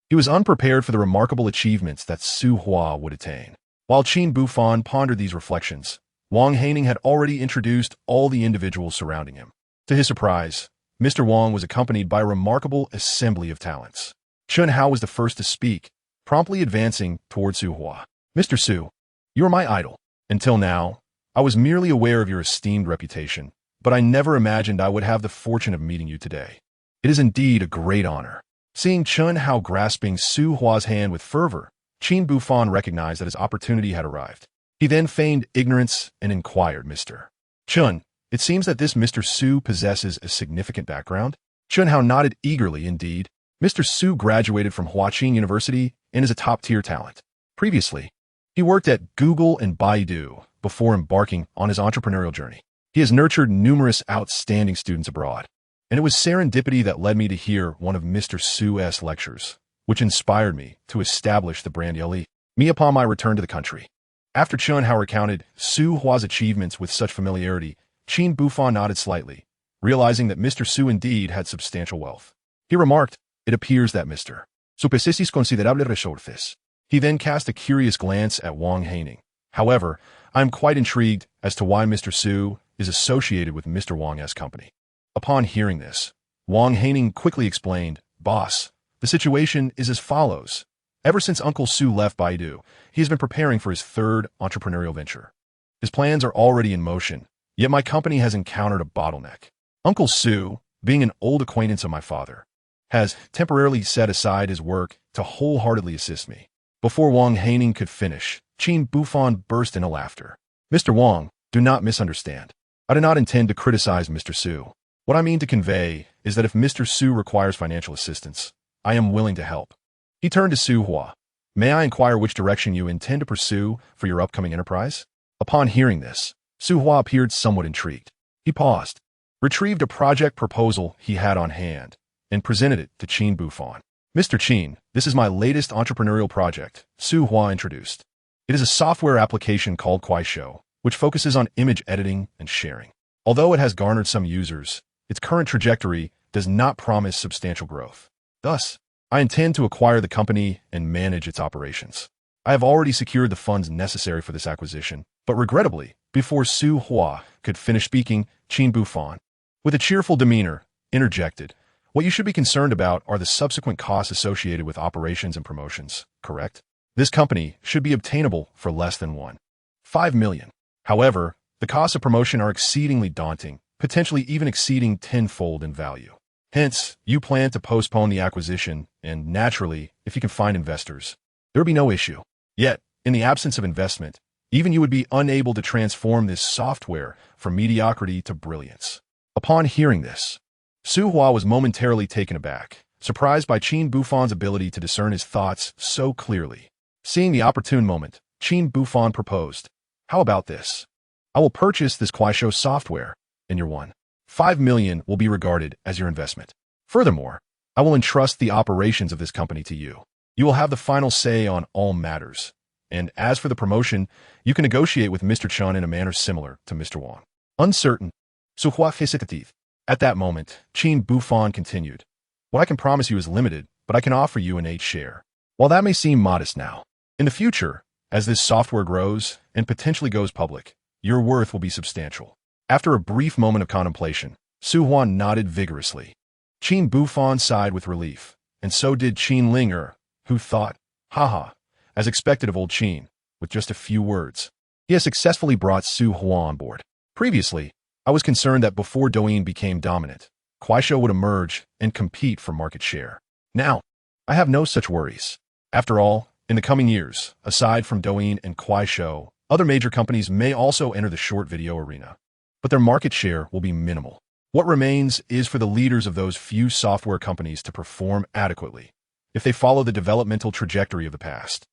he was unprepared for the remarkable achievements that Su Hua would attain. While Qin Buhfan pondered these reflections, Wang Haining had already introduced all the individuals surrounding him. To his surprise, Mr. Wang was accompanied by a remarkable assembly of talents. Chun Hao was the first to speak, promptly advancing toward Su Hua. "Mr. Su, you are my idol. Until now, I was merely aware of your esteemed reputation, but I never imagined I would have the fortune of meeting you today. It is indeed a great honor." Seeing Chun Hao grasping Su Hua's hand with fervor, Qin Buhfan recognized that his opportunity had arrived. He then feigned ignorance and inquired, "Mr. Chun, it seems that this Mr. Su possesses a significant background?" Chun Hao nodded eagerly indeed. Mr. Su graduated from Huaqing University and is a top-tier talent. Previously, he worked at Google and Baidu before embarking on his entrepreneurial journey. He has nurtured numerous outstanding students abroad, and it was serendipity that led me to hear one of Mr. Su's lectures, which inspired me to establish the brand Yali. Me upon my return to the country. After Chun Hao recounted Su Hua's achievements with such familiarity, Qin Buhfan nodded slightly, realizing that Mr. Su indeed had substantial wealth. He remarked, "It appears that Mr. Su possesses considerable resources." He then cast a curious glance at Wang Haining. "However, I am quite intrigued as to why Mr. Su is associated with Mr. Wang's company." Upon hearing this, Wang Haining quickly explained, "Boss, the situation is as follows. Ever since Uncle Su left Baidu, he has been preparing for his third entrepreneurial venture. His plans are already in motion, yet my company has encountered a bottleneck. Uncle Su, being an old acquaintance of my father, has temporarily set aside his work to wholeheartedly assist me." Before Wang Haining could finish, Qin Buhfan burst into laughter. "Mr. Wang, do not misunderstand. I do not intend to criticize Mr. Su. What I mean to convey is that if Mr. Su requires financial assistance, I am willing to help." He turned to Su Hua. "May I inquire which direction you intend to pursue for your upcoming enterprise?" Upon hearing this, Su Hua appeared somewhat intrigued. He paused, retrieved a project proposal he had on hand, and presented it to Qin Buhfan. "Mr. Qin, this is my latest entrepreneurial project," Su Hua introduced. "It is a software application called Kuaishou, which focuses on image editing and sharing. Although it has garnered some users, its current trajectory does not promise substantial growth. Thus, I intend to acquire the company and manage its operations. I have already secured the funds necessary for this acquisition, but regrettably, before Su Hua could finish speaking, Qin Buhfan, with a cheerful demeanor, interjected, "What you should be concerned about are the subsequent costs associated with operations and promotions, correct? This company should be obtainable for less than 1.5 million. However, the costs of promotion are exceedingly daunting, potentially even exceeding tenfold in value. Hence, you plan to postpone the acquisition, and naturally, if you can find investors, there would be no issue. Yet, in the absence of investment, even you would be unable to transform this software from mediocrity to brilliance." Upon hearing this, Su Hua was momentarily taken aback, surprised by Qin Buhfan's ability to discern his thoughts so clearly. Seeing the opportune moment, Qin Buhfan proposed, "How about this? I will purchase this Kuaishou software, and your 1.5 million will be regarded as your investment. Furthermore, I will entrust the operations of this company to you. You will have the final say on all matters. And as for the promotion, you can negotiate with Mr. Chun in a manner similar to Mr. Wang." Uncertain, Su Hua hesitated. At that moment, Qin Buhfan continued. What I can promise you is limited, but I can offer you an 8 share. While that may seem modest now, in the future, as this software grows and potentially goes public, your worth will be substantial. After a brief moment of contemplation, Su Huan nodded vigorously. Qin Buhfan sighed with relief, and so did Qin Ling'er, who thought, haha, as expected of old Qin, with just a few words. He has successfully brought Su Huan on board. Previously, I was concerned that before Douyin became dominant, Kuaishou would emerge and compete for market share. Now, I have no such worries. After all, in the coming years, aside from Douyin and Kuaishou, other major companies may also enter the short video arena, but their market share will be minimal. What remains is for the leaders of those few software companies to perform adequately. If they follow the developmental trajectory of the past,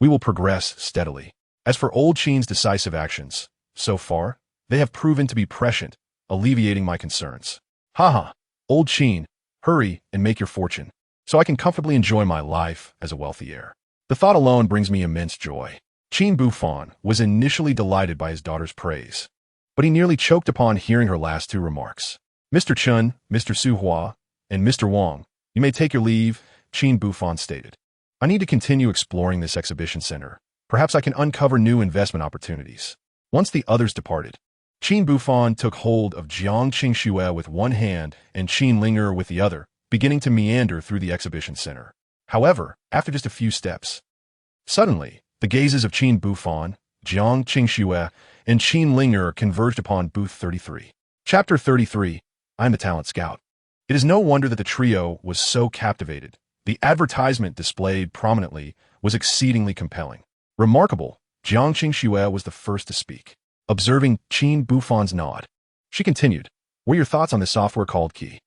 we will progress steadily. As for old Qin's decisive actions, so far, they have proven to be prescient, alleviating my concerns. Haha, old Qin, hurry and make your fortune, so I can comfortably enjoy my life as a wealthy heir. The thought alone brings me immense joy. Qin Buhfan was initially delighted by his daughter's praise, but he nearly choked upon hearing her last 2 remarks. Mr. Chun, Mr. Su Hua, and Mr. Wang, you may take your leave, Qin Buhfan stated. I need to continue exploring this exhibition center. Perhaps I can uncover new investment opportunities. Once the others departed, Qin Buhfan took hold of Jiang Qingxue with one hand and Qin Ling'er with the other, beginning to meander through the exhibition center. However, after just a few steps, suddenly, the gazes of Qin Buhfan, Jiang Qingxue, and Qin Ling'er converged upon booth 33. Chapter 33, I'm the Talent Scout. It is no wonder that the trio was so captivated. The advertisement displayed prominently was exceedingly compelling. Remarkable, Jiang Qingxue was the first to speak. Observing Qin Buhfan's nod, she continued, what are your thoughts on this software called Qi?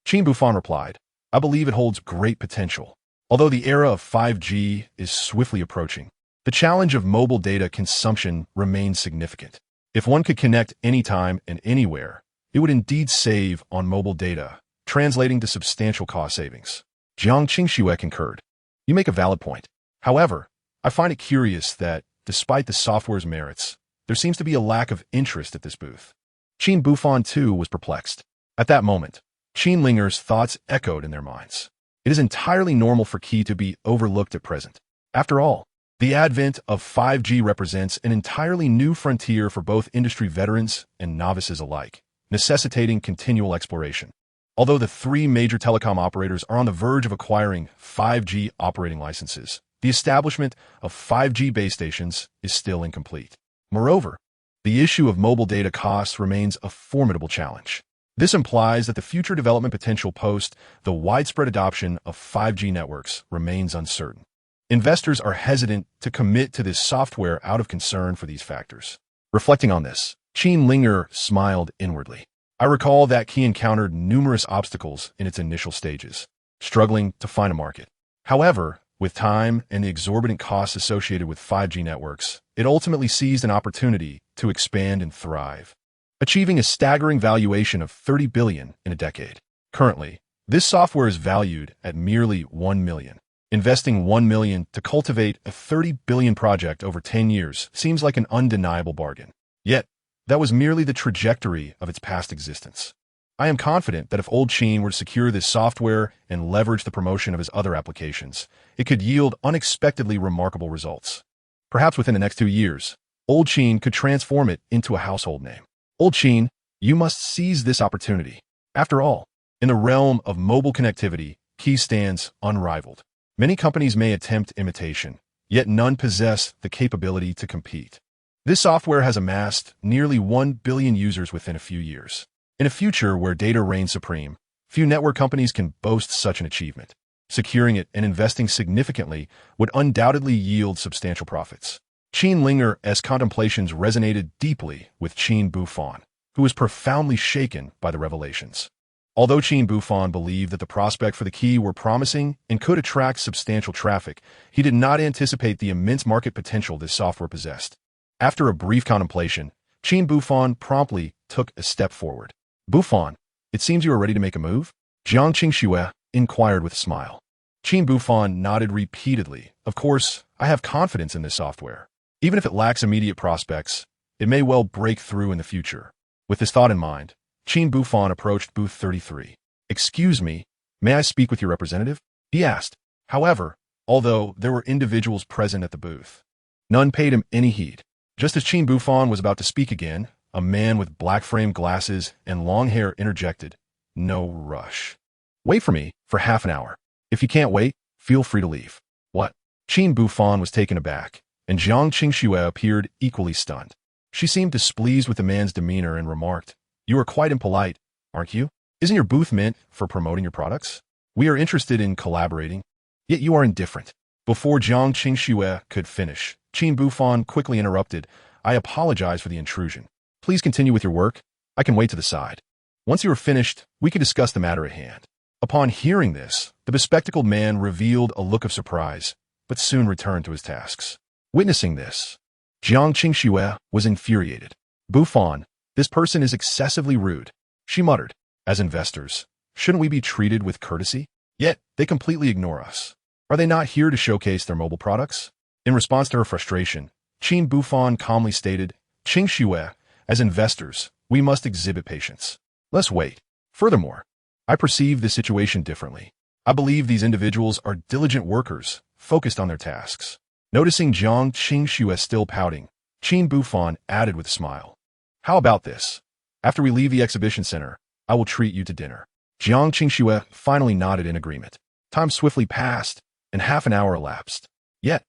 Qin Buhfan replied, I believe it holds great potential. Although the era of 5G is swiftly approaching, the challenge of mobile data consumption remains significant. If one could connect anytime and anywhere, it would indeed save on mobile data, translating to substantial cost savings. Jiang Qingxue concurred. You make a valid point. However, I find it curious that, despite the software's merits, there seems to be a lack of interest at this booth. Qin Buhfan, too, was perplexed. At that moment, Qin Ling'er's thoughts echoed in their minds. It is entirely normal for Qi to be overlooked at present. After all, the advent of 5G represents an entirely new frontier for both industry veterans and novices alike, necessitating continual exploration. Although the 3 major telecom operators are on the verge of acquiring 5G operating licenses, the establishment of 5G base stations is still incomplete. Moreover, the issue of mobile data costs remains a formidable challenge. This implies that the future development potential post the widespread adoption of 5G networks remains uncertain. Investors are hesitant to commit to this software out of concern for these factors. Reflecting on this, Qin Ling'er smiled inwardly. I recall that Qi encountered numerous obstacles in its initial stages, struggling to find a market. However, with time and the exorbitant costs associated with 5G networks, it ultimately seized an opportunity to expand and thrive, achieving a staggering valuation of 30 billion in a decade. Currently, this software is valued at merely 1 million. Investing 1 million to cultivate a 30 billion project over 10 years seems like an undeniable bargain. Yet, that was merely the trajectory of its past existence. I am confident that if old Qin were to secure this software and leverage the promotion of his other applications, it could yield unexpectedly remarkable results. Perhaps within the next 2 years, old Qin could transform it into a household name. Old Qin, you must seize this opportunity. After all, in the realm of mobile connectivity, Qi stands unrivaled. Many companies may attempt imitation, yet none possess the capability to compete. This software has amassed nearly 1 billion users within a few years. In a future where data reigns supreme, few network companies can boast such an achievement. Securing it and investing significantly would undoubtedly yield substantial profits. Qin Ling'er's contemplations resonated deeply with Qin Buhfan, who was profoundly shaken by the revelations. Although Qin Buhfan believed that the prospect for the Qi were promising and could attract substantial traffic, he did not anticipate the immense market potential this software possessed. After a brief contemplation, Qin Buhfan promptly took a step forward. Buhfan, it seems you are ready to make a move? Jiang Qingxue inquired with a smile. Qin Buhfan nodded repeatedly. Of course, I have confidence in this software. Even if it lacks immediate prospects, it may well break through in the future. With this thought in mind, Qin Buhfan approached booth 33. "Excuse me, may I speak with your representative?" he asked. However, although there were individuals present at the booth, none paid him any heed. Just as Qin Buhfan was about to speak again, a man with black-framed glasses and long hair interjected, "No rush. Wait for me for half an hour. If you can't wait, feel free to leave." "What?" Qin Buhfan was taken aback, and Jiang Qingxue appeared equally stunned. She seemed displeased with the man's demeanor and remarked, "You are quite impolite, aren't you? Isn't your booth meant for promoting your products? We are interested in collaborating, yet you are indifferent." Before Jiang Qingxue could finish, Qin Buhfan quickly interrupted, "I apologize for the intrusion. Please continue with your work. I can wait to the side. Once you are finished, we can discuss the matter at hand." Upon hearing this, the bespectacled man revealed a look of surprise, but soon returned to his tasks. Witnessing this, Jiang Qingxue was infuriated. "Buhfan, this person is excessively rude," she muttered. "As investors, shouldn't we be treated with courtesy? Yet, they completely ignore us. Are they not here to showcase their mobile products?" In response to her frustration, Qin Buhfan calmly stated, "Qingxue, as investors, we must exhibit patience. Let's wait. Furthermore, I perceive this situation differently. I believe these individuals are diligent workers, focused on their tasks." Noticing Jiang Qingxue still pouting, Qin Buhfan added with a smile, "How about this? After we leave the exhibition center, I will treat you to dinner." Jiang Qingxue finally nodded in agreement. Time swiftly passed, and half an hour elapsed. Yet,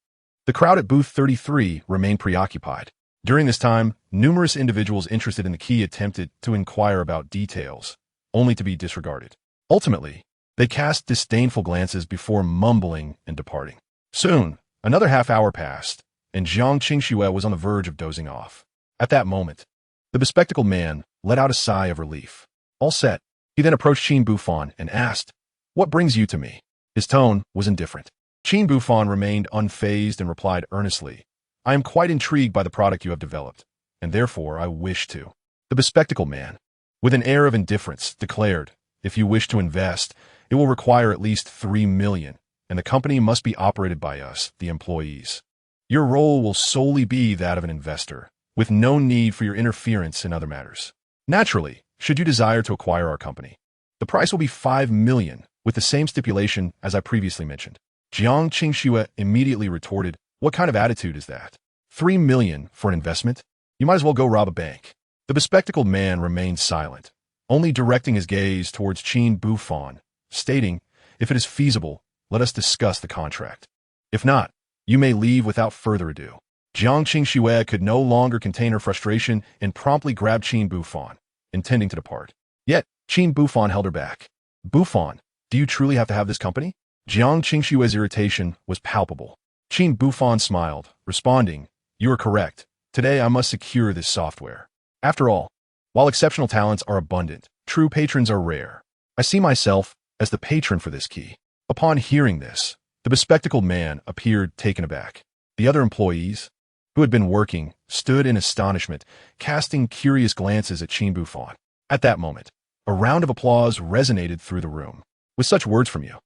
the crowd at booth 33 remained preoccupied. During this time, numerous individuals interested in the key attempted to inquire about details, only to be disregarded. Ultimately, they cast disdainful glances before mumbling and departing. Soon, another half hour passed, and Jiang Qingxue was on the verge of dozing off. At that moment, the bespectacled man let out a sigh of relief. All set, he then approached Qin Buhfan and asked, "What brings you to me?" His tone was indifferent. Qin Buhfan remained unfazed and replied earnestly, "I am quite intrigued by the product you have developed, and therefore I wish to." The bespectacled man, with an air of indifference, declared, "If you wish to invest, it will require at least 3 million, and the company must be operated by us, the employees. Your role will solely be that of an investor, with no need for your interference in other matters. Naturally, should you desire to acquire our company, the price will be 5 million, with the same stipulation as I previously mentioned." Jiang Qingxue immediately retorted, "What kind of attitude is that? 3 million for an investment? You might as well go rob a bank." The bespectacled man remained silent, only directing his gaze towards Qin Buhfan, stating, "If it is feasible, let us discuss the contract. If not, you may leave without further ado." Jiang Qingxue could no longer contain her frustration and promptly grabbed Qin Buhfan, intending to depart. Yet, Qin Buhfan held her back. "Buhfan, do you truly have to have this company?" Jiang Qingxue's irritation was palpable. Qin Buhfan smiled, responding, "You are correct. Today I must secure this software. After all, while exceptional talents are abundant, true patrons are rare. I see myself as the patron for this key." Upon hearing this, the bespectacled man appeared taken aback. The other employees, who had been working, stood in astonishment, casting curious glances at Qin Buhfan. At that moment, a round of applause resonated through the room. "With such words from you,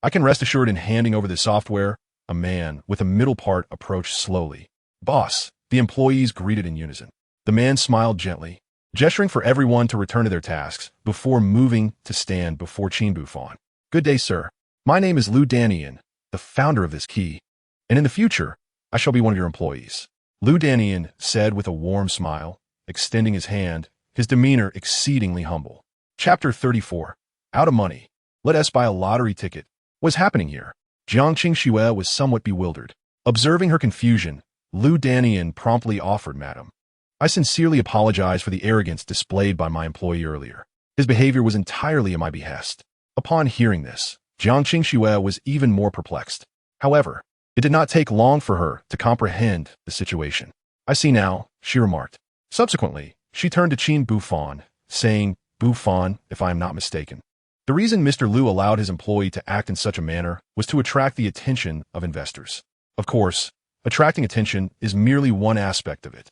I can rest assured in handing over this software." A man with a middle part approached slowly. "Boss," the employees greeted in unison. The man smiled gently, gesturing for everyone to return to their tasks before moving to stand before Qin Buhfan. "Good day, sir. My name is Lu Danian, the founder of this key, and in the future, I shall be one of your employees." Lu Danian said with a warm smile, extending his hand, his demeanor exceedingly humble. Chapter 34. Out of money. Let us buy a lottery ticket. What's happening here? Jiang Qingxue was somewhat bewildered. Observing her confusion, Lu Danian promptly offered, "Madam, I sincerely apologize for the arrogance displayed by my employee earlier. His behavior was entirely at my behest." Upon hearing this, Jiang Qingxue was even more perplexed. However, it did not take long for her to comprehend the situation. "I see now," she remarked. Subsequently, she turned to Qin Buhfan, saying, "Buhfan, if I am not mistaken. The reason Mr. Lu allowed his employee to act in such a manner was to attract the attention of investors. Of course, attracting attention is merely one aspect of it.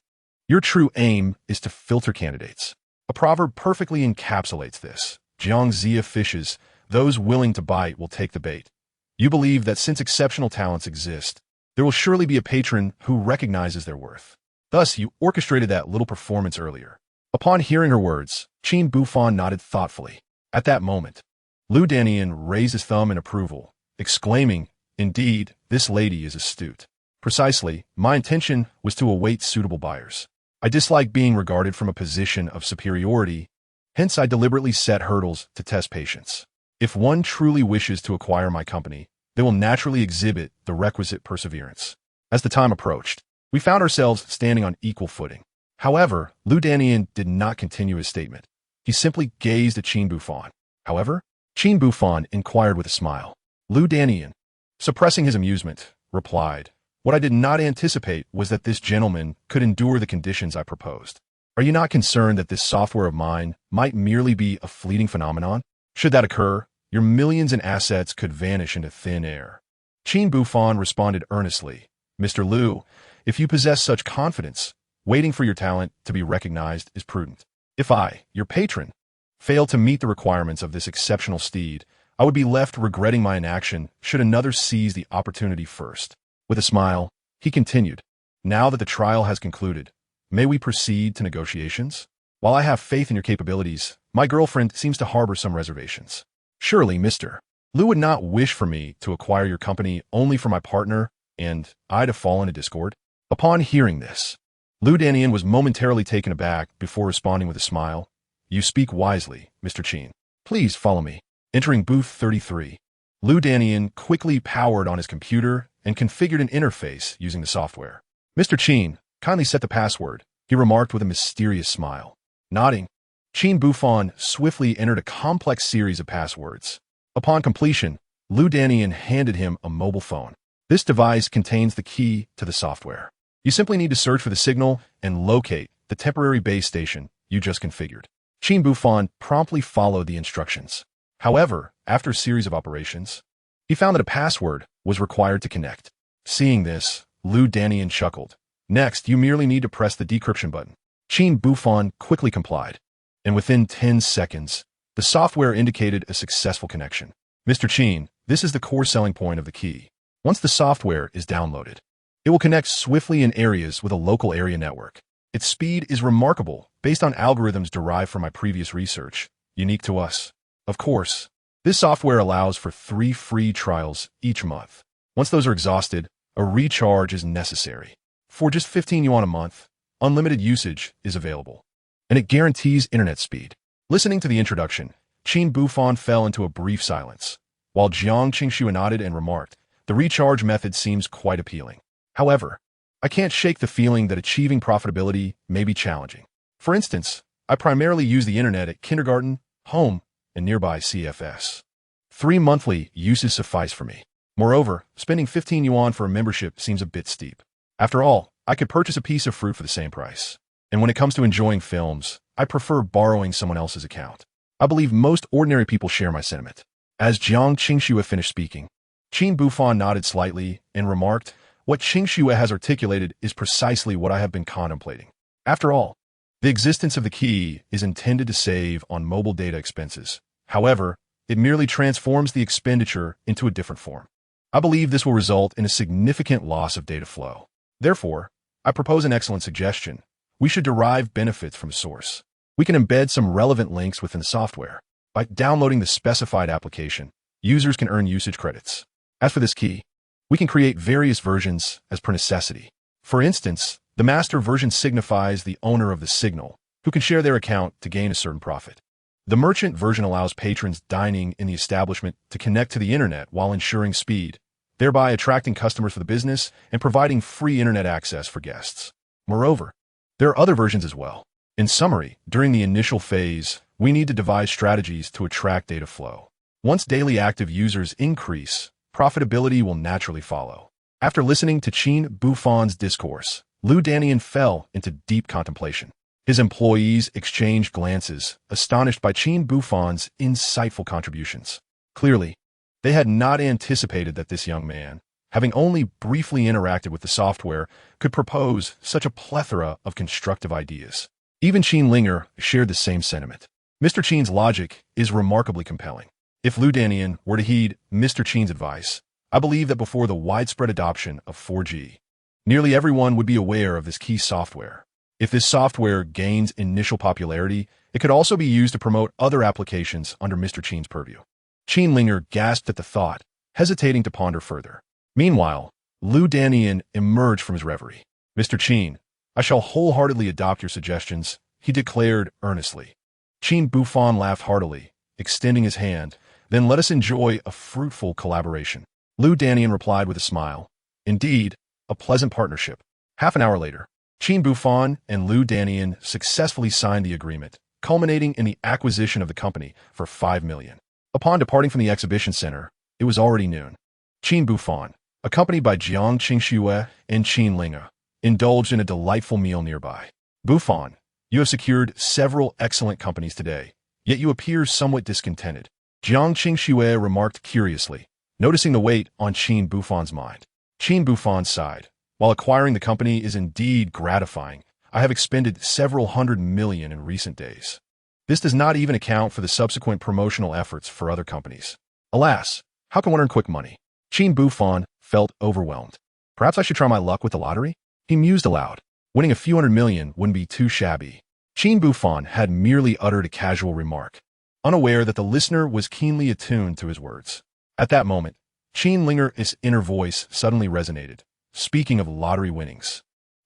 Your true aim is to filter candidates. A proverb perfectly encapsulates this. Jiang Zia fishes, those willing to bite will take the bait. You believe that since exceptional talents exist, there will surely be a patron who recognizes their worth. Thus, you orchestrated that little performance earlier." Upon hearing her words, Qin Buhfan nodded thoughtfully. At that moment, Lu Danian raised his thumb in approval, exclaiming, "Indeed, this lady is astute. Precisely, my intention was to await suitable buyers. I dislike being regarded from a position of superiority, hence I deliberately set hurdles to test patience. If one truly wishes to acquire my company, they will naturally exhibit the requisite perseverance." As the time approached, we found ourselves standing on equal footing. However, Lu Danian did not continue his statement. He simply gazed at Qin Buhfan. However, Qin Buhfan inquired with a smile. Lu Danian, suppressing his amusement, replied, "What I did not anticipate was that this gentleman could endure the conditions I proposed. Are you not concerned that this software of mine might merely be a fleeting phenomenon? Should that occur, your millions in assets could vanish into thin air." Qin Buhfan responded earnestly, "Mr. Lu, if you possess such confidence, waiting for your talent to be recognized is prudent. If I, your patron, fail to meet the requirements of this exceptional steed, I would be left regretting my inaction should another seize the opportunity first." With a smile, he continued, "Now that the trial has concluded, may we proceed to negotiations? While I have faith in your capabilities, my girlfriend seems to harbor some reservations. Surely, Mr. Lu would not wish for me to acquire your company only for my partner and I to fall into discord." Upon hearing this, Lu Danian was momentarily taken aback before responding with a smile. "You speak wisely, Mr. Qin. Please follow me." Entering booth 33, Lu Danian quickly powered on his computer and configured an interface using the software. "Mr. Qin, kindly set the password," he remarked with a mysterious smile. Nodding, Qin Buhfan swiftly entered a complex series of passwords. Upon completion, Lu Danian handed him a mobile phone. "This device contains the key to the software. You simply need to search for the signal and locate the temporary base station you just configured." Qin Buhfan promptly followed the instructions. However, after a series of operations, he found that a password was required to connect. Seeing this, Lu Danian chuckled. "Next, you merely need to press the decryption button." Qin Buhfan quickly complied, and within 10 seconds, the software indicated a successful connection. "Mr. Qin, this is the core selling point of the key. Once the software is downloaded, it will connect swiftly in areas with a local area network. Its speed is remarkable based on algorithms derived from my previous research, unique to us. Of course, this software allows for 3 free trials each month. Once those are exhausted, a recharge is necessary. For just 15 yuan a month, unlimited usage is available, and it guarantees internet speed." Listening to the introduction, Qin Buhfan fell into a brief silence, while Jiang Qingxue nodded and remarked, "The recharge method seems quite appealing. However, I can't shake the feeling that achieving profitability may be challenging. For instance, I primarily use the internet at kindergarten, home, and nearby CFS. 3 monthly uses suffice for me. Moreover, spending 15 yuan for a membership seems a bit steep. After all, I could purchase a piece of fruit for the same price. And when it comes to enjoying films, I prefer borrowing someone else's account." I believe most ordinary people share my sentiment. As Jiang Qingxue finished speaking, Qin Buhfan nodded slightly and remarked, "What Qingxue has articulated is precisely what I have been contemplating. After all, the existence of the key is intended to save on mobile data expenses. However, it merely transforms the expenditure into a different form. I believe this will result in a significant loss of data flow. Therefore, I propose an excellent suggestion. We should derive benefits from the source. We can embed some relevant links within the software. By downloading the specified application, users can earn usage credits. As for this key, we can create various versions as per necessity. For instance, the master version signifies the owner of the signal, who can share their account to gain a certain profit. The merchant version allows patrons dining in the establishment to connect to the internet while ensuring speed, thereby attracting customers for the business and providing free internet access for guests. Moreover, there are other versions as well. In summary, during the initial phase, we need to devise strategies to attract data flow. Once daily active users increase, profitability will naturally follow. After listening to Qin Buhfan's discourse, Lu Danian fell into deep contemplation. His employees exchanged glances, astonished by Qin Buhfan's insightful contributions. Clearly, they had not anticipated that this young man, having only briefly interacted with the software, could propose such a plethora of constructive ideas. Even Qin Ling'er shared the same sentiment. Mr. Qin's logic is remarkably compelling. If Lu Danian were to heed Mr. Qin's advice, I believe that before the widespread adoption of 4G, nearly everyone would be aware of this key software. If this software gains initial popularity, it could also be used to promote other applications under Mr. Qin's purview. Qin Ling'er gasped at the thought, hesitating to ponder further. Meanwhile, Lu Danian emerged from his reverie. Mr. Qin, I shall wholeheartedly adopt your suggestions, he declared earnestly. Qin Buhfan laughed heartily, extending his hand. Then let us enjoy a fruitful collaboration. Lu Danian replied with a smile. Indeed, a pleasant partnership. Half an hour later, Qin Buhfan and Lu Danian successfully signed the agreement, culminating in the acquisition of the company for $5 million. Upon departing from the exhibition center, it was already noon. Qin Buhfan, accompanied by Jiang Qingxue and Qin Ling'er, indulged in a delightful meal nearby. Buhfan, you have secured several excellent companies today, yet you appear somewhat discontented. Jiang Qingxue remarked curiously, noticing the weight on Qin Buhfan's mind. Qin Buhfan sighed. While acquiring the company is indeed gratifying, I have expended several $100 million in recent days. This does not even account for the subsequent promotional efforts for other companies. Alas, how can one earn quick money? Qin Buhfan felt overwhelmed. Perhaps I should try my luck with the lottery? He mused aloud. Winning a few $100 million wouldn't be too shabby. Qin Buhfan had merely uttered a casual remark, unaware that the listener was keenly attuned to his words. At that moment, Qin Ling'er's inner voice suddenly resonated. Speaking of lottery winnings,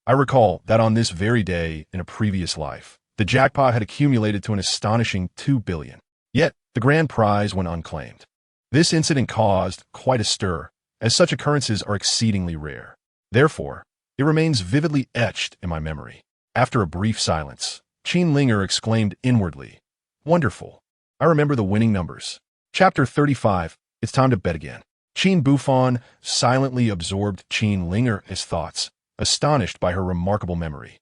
I recall that on this very day in a previous life, the jackpot had accumulated to an astonishing $2 billion. Yet, the grand prize went unclaimed. This incident caused quite a stir, as such occurrences are exceedingly rare. Therefore, it remains vividly etched in my memory. After a brief silence, Qin Ling'er exclaimed inwardly, "Wonderful. I remember the winning numbers." Chapter 35, It's time to bet again. Qin Buhfan silently absorbed Qin Ling'er's thoughts, astonished by her remarkable memory.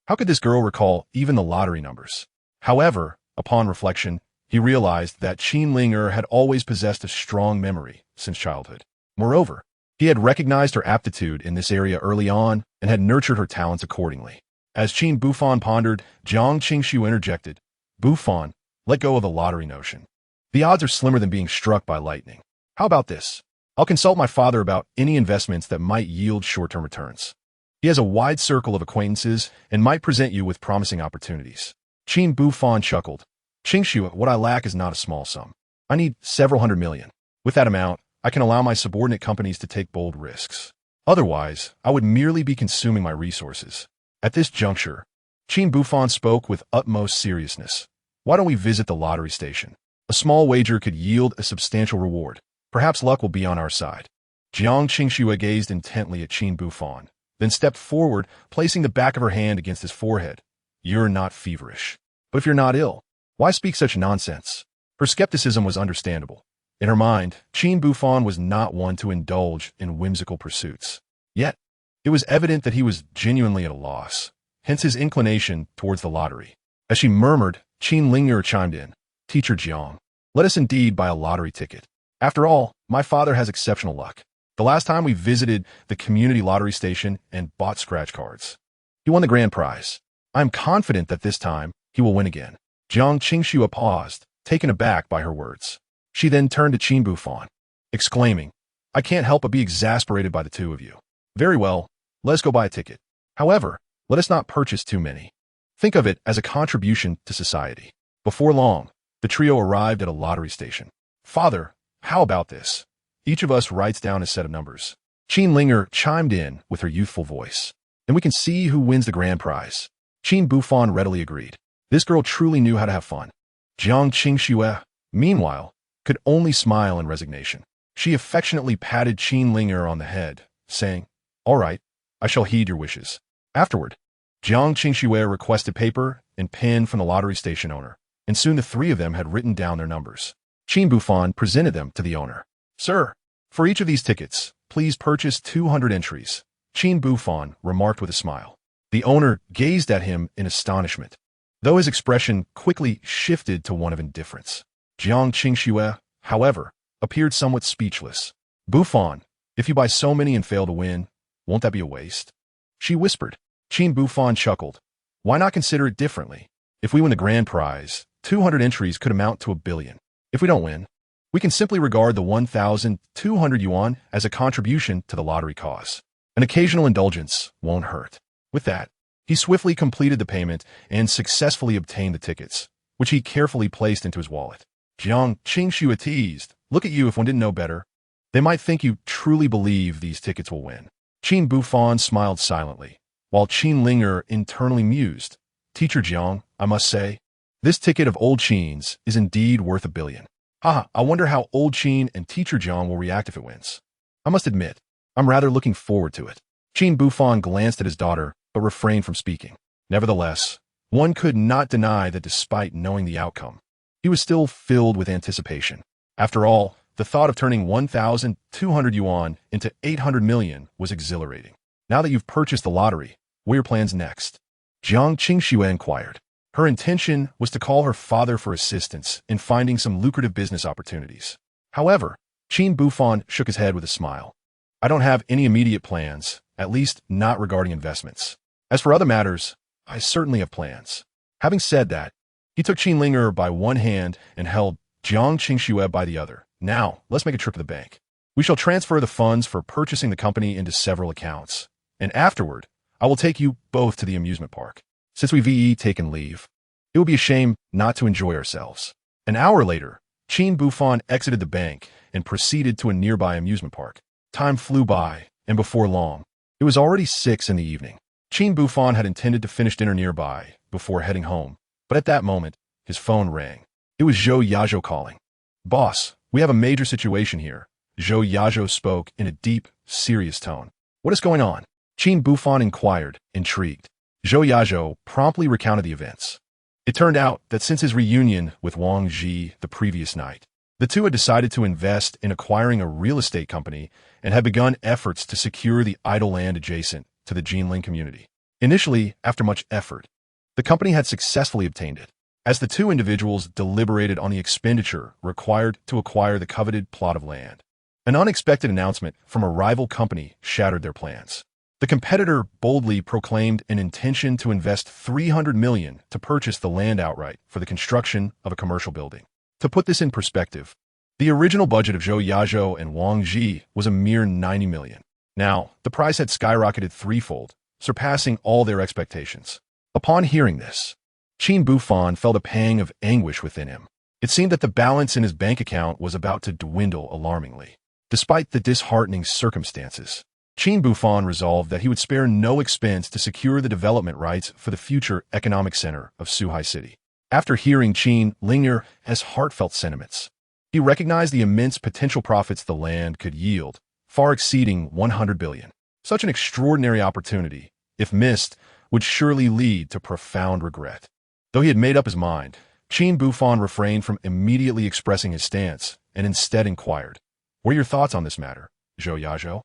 How could this girl recall even the lottery numbers? However, upon reflection, he realized that Qin Ling'er had always possessed a strong memory since childhood. Moreover, he had recognized her aptitude in this area early on and had nurtured her talents accordingly. As Qin Buhfan pondered, Jiang Qingxue interjected, "Buhfan, let go of the lottery notion. The odds are slimmer than being struck by lightning. How about this? I'll consult my father about any investments that might yield short-term returns. He has a wide circle of acquaintances and might present you with promising opportunities." Qin Buhfan chuckled. "Qingxue, what I lack is not a small sum. I need several $100 million. With that amount, I can allow my subordinate companies to take bold risks. Otherwise, I would merely be consuming my resources." At this juncture, Qin Buhfan spoke with utmost seriousness. "Why don't we visit the lottery station? A small wager could yield a substantial reward. Perhaps luck will be on our side." Jiang Qingxue gazed intently at Qin Buhfan, then stepped forward, placing the back of her hand against his forehead. "You're not feverish. But if you're not ill, why speak such nonsense?" Her skepticism was understandable. In her mind, Qin Buhfan was not one to indulge in whimsical pursuits. Yet, it was evident that he was genuinely at a loss, hence his inclination towards the lottery. As she murmured, Qin Ling'er chimed in, "Teacher Jiang, let us indeed buy a lottery ticket. After all, my father has exceptional luck. The last time we visited the community lottery station and bought scratch cards, he won the grand prize. I am confident that this time he will win again." Jiang Qingxue paused, taken aback by her words. She then turned to Qin Buhfan, exclaiming, "I can't help but be exasperated by the two of you. Very well, let us go buy a ticket. However, let us not purchase too many. Think of it as a contribution to society." Before long, the trio arrived at a lottery station. "Father, how about this? Each of us writes down a set of numbers." Qin Ling'er chimed in with her youthful voice. "And we can see who wins the grand prize." Qin Buhfan readily agreed. This girl truly knew how to have fun. Jiang Qingxue, meanwhile, could only smile in resignation. She affectionately patted Qin Ling'er on the head, saying, "All right, I shall heed your wishes." Afterward, Jiang Qingxue requested paper and pen from the lottery station owner, and soon the three of them had written down their numbers. Qin Buhfan presented them to the owner. "Sir, for each of these tickets, please purchase 200 entries," Qin Buhfan remarked with a smile. The owner gazed at him in astonishment, though his expression quickly shifted to one of indifference. Jiang Qingxue, however, appeared somewhat speechless. "Buhfan, if you buy so many and fail to win, won't that be a waste?" she whispered. Qin Buhfan chuckled. "Why not consider it differently? If we win the grand prize, 200 entries could amount to $1 billion. If we don't win, we can simply regard the 1,200 yuan as a contribution to the lottery cause. An occasional indulgence won't hurt." With that, He swiftly completed the payment and successfully obtained the tickets, which he carefully placed into his wallet. Jiang Qingshu teased, "Look at you if one didn't know better. They might think you truly believe these tickets will win." Qin Buhfan smiled silently, while Qin Ling'er internally mused, "Teacher Jiang, I must say, this ticket of old Qin's is indeed worth $1 billion. Haha, I wonder how old Qin and Teacher Jiang will react if it wins. I must admit, I'm rather looking forward to it." Qin Buhfan glanced at his daughter, but refrained from speaking. Nevertheless, one could not deny that despite knowing the outcome, he was still filled with anticipation. After all, the thought of turning 1,200 yuan into 800 million was exhilarating. "Now that you've purchased the lottery, what are your plans next?" Jiang Qingxue inquired. Her intention was to call her father for assistance in finding some lucrative business opportunities. However, Qin Buhfan shook his head with a smile. "I don't have any immediate plans, at least not regarding investments. As for other matters, I certainly have plans." Having said that, he took Qin Ling'er by one hand and held Jiang Qingxue by the other. "Now, let's make a trip to the bank. We shall transfer the funds for purchasing the company into several accounts, and afterward, I will take you both to the amusement park. Since we've taken leave, it would be a shame not to enjoy ourselves." An hour later, Qin Buhfan exited the bank and proceeded to a nearby amusement park. Time flew by, and before long, it was already 6 in the evening. Qin Buhfan had intended to finish dinner nearby before heading home, but at that moment, his phone rang. It was Zhou Yazhou calling. "Boss, we have a major situation here." Zhou Yazhou spoke in a deep, serious tone. "What is going on?" Qin Buhfan inquired, intrigued. Zhou Yazhou promptly recounted the events. It turned out that since his reunion with Wang Ji the previous night, the two had decided to invest in acquiring a real estate company and had begun efforts to secure the idle land adjacent to the Jinling community. Initially, after much effort, the company had successfully obtained it. As the two individuals deliberated on the expenditure required to acquire the coveted plot of land, an unexpected announcement from a rival company shattered their plans. The competitor boldly proclaimed an intention to invest 300 million to purchase the land outright for the construction of a commercial building. To put this in perspective, the original budget of Zhou Yazhou and Wang Ji was a mere 90 million. Now, the price had skyrocketed threefold, surpassing all their expectations. Upon hearing this, Qin Buhfan felt a pang of anguish within him. It seemed that the balance in his bank account was about to dwindle alarmingly. Despite the disheartening circumstances, Qin Buhfan resolved that he would spare no expense to secure the development rights for the future economic center of Suhai City. After hearing Qin Ling'er has heartfelt sentiments, he recognized the immense potential profits the land could yield, far exceeding 100 billion. Such an extraordinary opportunity, if missed, would surely lead to profound regret. Though he had made up his mind, Qin Buhfan refrained from immediately expressing his stance and instead inquired, "What are your thoughts on this matter, Zhou Yazhou?"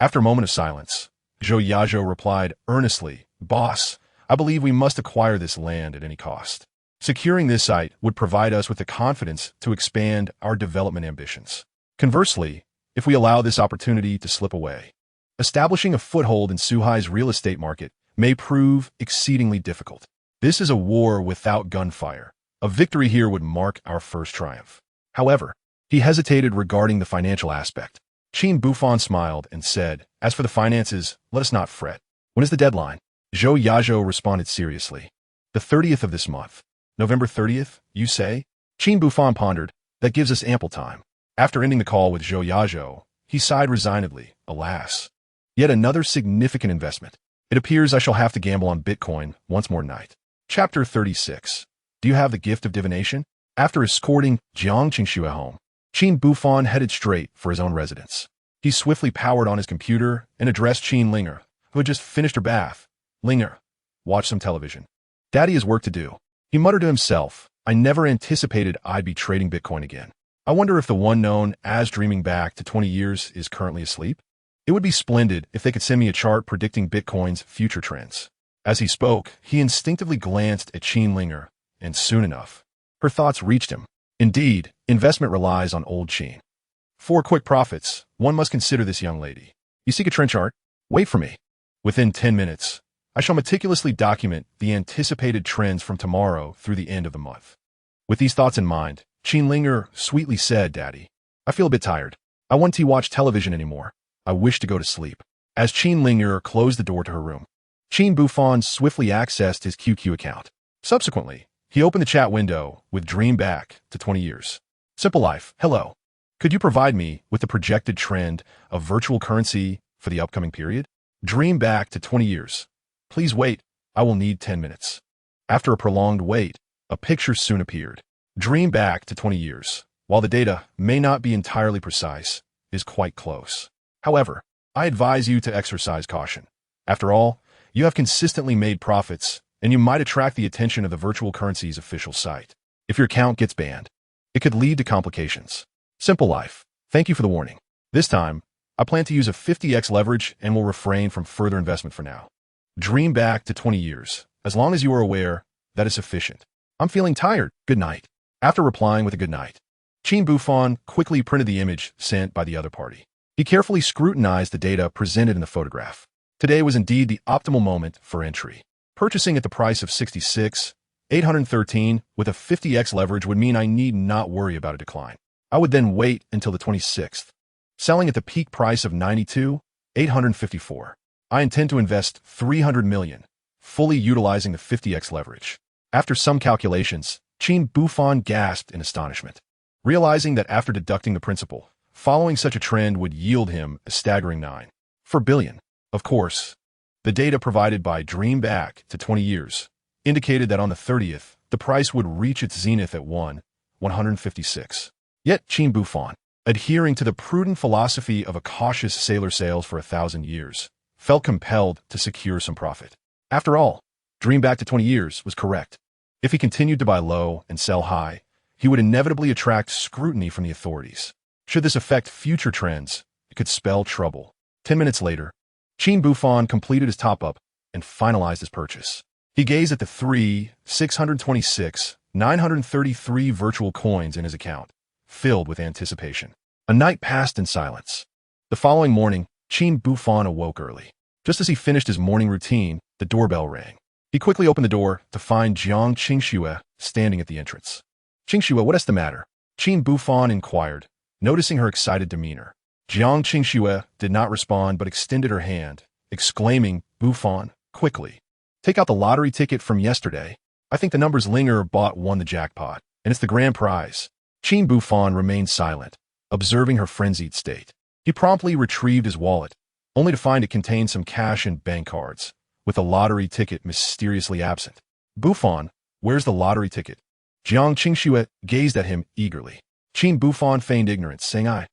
After a moment of silence, Zhou Yazhou replied earnestly, "Boss, I believe we must acquire this land at any cost. Securing this site would provide us with the confidence to expand our development ambitions. Conversely, if we allow this opportunity to slip away, establishing a foothold in Suhai's real estate market may prove exceedingly difficult. This is a war without gunfire. A victory here would mark our first triumph." However, he hesitated regarding the financial aspect. Qin Buhfan smiled and said, "As for the finances, let us not fret. When is the deadline?" Zhou Yazhou responded seriously. "The 30th of this month." "November 30th, you say?" Qin Buhfan pondered. "That gives us ample time." After ending the call with Zhou Yazhou, he sighed resignedly. "Alas, yet another significant investment. It appears I shall have to gamble on Bitcoin once more tonight." Chapter 36. Do you have the gift of divination? After escorting Jiang Qingxue home, Qin Buhfan headed straight for his own residence. He swiftly powered on his computer and addressed Qin Ling'er, who had just finished her bath. "Ling'er, watch some television. Daddy has work to do." He muttered to himself, "I never anticipated I'd be trading Bitcoin again. I wonder if the one known as dreaming back to 20 years is currently asleep? It would be splendid if they could send me a chart predicting Bitcoin's future trends." As he spoke, he instinctively glanced at Qin Ling'er, and soon enough, her thoughts reached him. Indeed, investment relies on old Qin. For quick profits, one must consider this young lady. You seek a trend chart? Wait for me. Within 10 minutes, I shall meticulously document the anticipated trends from tomorrow through the end of the month. With these thoughts in mind, Qin Ling'er sweetly said, "Daddy, I feel a bit tired. I won't watch television anymore. I wish to go to sleep." As Qin Ling'er closed the door to her room, Qin Buhfan swiftly accessed his QQ account. Subsequently, he opened the chat window with dream back to 20 years. Simple life, hello. Could you provide me with the projected trend of virtual currency for the upcoming period? Dream back to 20 years. Please wait, I will need 10 minutes. After a prolonged wait, a picture soon appeared. Dream back to 20 years. While the data may not be entirely precise, is quite close. However, I advise you to exercise caution. After all, you have consistently made profits, and you might attract the attention of the virtual currency's official site. If your account gets banned, it could lead to complications. Simple life. Thank you for the warning. This time, I plan to use a 50x leverage and will refrain from further investment for now. Dream back to 20 years. As long as you are aware, that is sufficient. I'm feeling tired. Good night. After replying with a good night, Qin Buhfan quickly printed the image sent by the other party. He carefully scrutinized the data presented in the photograph. Today was indeed the optimal moment for entry. Purchasing at the price of 66,813 with a 50x leverage would mean I need not worry about a decline. I would then wait until the 26th. Selling at the peak price of 92,854. I intend to invest 300 million, fully utilizing the 50x leverage. After some calculations, Qin Buhfan gasped in astonishment, realizing that after deducting the principal, following such a trend would yield him a staggering 9.4 billion. Of course, the data provided by Dream Back to 20 years indicated that on the 30th, the price would reach its zenith at 156. Yet Qin Buhfan, adhering to the prudent philosophy of a cautious sailor sails for 1,000 years, felt compelled to secure some profit. After all, Dream Back to 20 years was correct. If he continued to buy low and sell high, he would inevitably attract scrutiny from the authorities. Should this affect future trends, it could spell trouble. 10 minutes later, Qin Buhfan completed his top-up and finalized his purchase. He gazed at the 626,933 virtual coins in his account, filled with anticipation. A night passed in silence. The following morning, Qin Buhfan awoke early. Just as he finished his morning routine, the doorbell rang. He quickly opened the door to find Jiang Qingxue standing at the entrance. Qingxue, what is the matter? Qin Buhfan inquired, noticing her excited demeanor. Jiang Qingxue did not respond but extended her hand, exclaiming, Buhfan, quickly. Take out the lottery ticket from yesterday. I think the numbers Ling'er bought won the jackpot, and it's the grand prize. Qin Buhfan remained silent, observing her frenzied state. He promptly retrieved his wallet, only to find it contained some cash and bank cards, with the lottery ticket mysteriously absent. Buhfan, where's the lottery ticket? Jiang Qingxue gazed at him eagerly. Qin Buhfan feigned ignorance, saying, I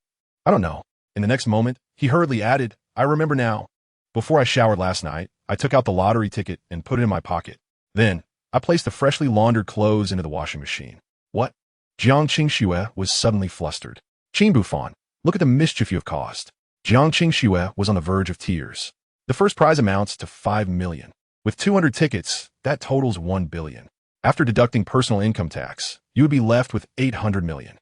don't know. In the next moment, he hurriedly added, I remember now. Before I showered last night, I took out the lottery ticket and put it in my pocket. Then, I placed the freshly laundered clothes into the washing machine. What? Jiang Qingxue was suddenly flustered. Qin Buhfan, look at the mischief you have caused. Jiang Qingxue was on the verge of tears. The first prize amounts to 5 million. With 200 tickets, that totals 1 billion. After deducting personal income tax, you would be left with 800 million.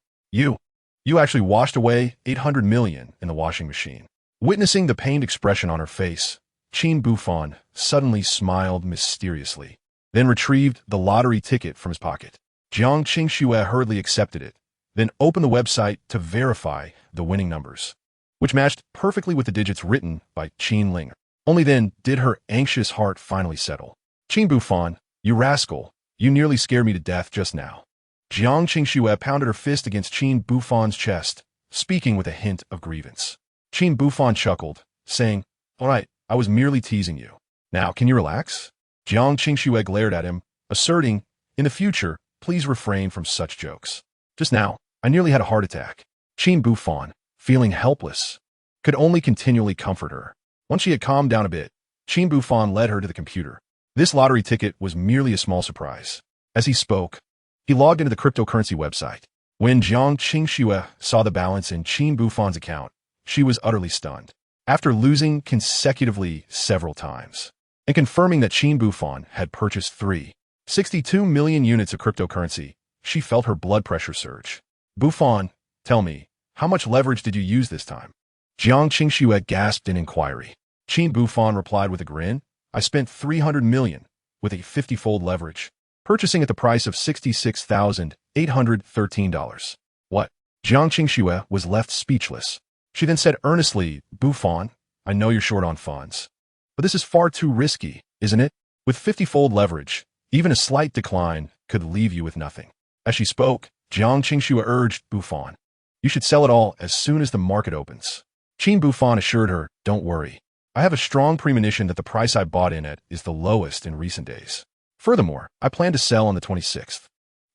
You actually washed away 800 million in the washing machine. Witnessing the pained expression on her face, Qin Buhfan suddenly smiled mysteriously, then retrieved the lottery ticket from his pocket. Jiang Qingxue hurriedly accepted it, then opened the website to verify the winning numbers, which matched perfectly with the digits written by Qin Ling'er. Only then did her anxious heart finally settle. Qin Buhfan, you rascal, you nearly scared me to death just now. Jiang Qingxue pounded her fist against Qin Buhfan's chest, speaking with a hint of grievance. Qin Buhfan chuckled, saying, All right, I was merely teasing you. Now, can you relax? Jiang Qingxue glared at him, asserting, In the future, please refrain from such jokes. Just now, I nearly had a heart attack. Qin Buhfan, feeling helpless, could only continually comfort her. Once she had calmed down a bit, Qin Buhfan led her to the computer. This lottery ticket was merely a small surprise. As he spoke, he logged into the cryptocurrency website. When Jiang Qingxue saw the balance in Qin Buhfan's account, she was utterly stunned. After losing consecutively several times, and confirming that Qin Buhfan had purchased 362 million units of cryptocurrency, she felt her blood pressure surge. Buhfan, tell me, how much leverage did you use this time? Jiang Qingxue gasped in inquiry. Qin Buhfan replied with a grin, I spent 300 million with a 50-fold leverage, purchasing at the price of $66,813. What? Jiang Qingxue was left speechless. She then said earnestly, Buhfan, I know you're short on funds, but this is far too risky. isn't it? With 50-fold leverage, even a slight decline could leave you with nothing. As she spoke, Jiang Qingxue urged Buhfan, "You should sell it all as soon as the market opens." Qin Buhfan assured her, "Don't worry. I have a strong premonition that the price I bought in at is the lowest in recent days. Furthermore, I plan to sell on the 26th.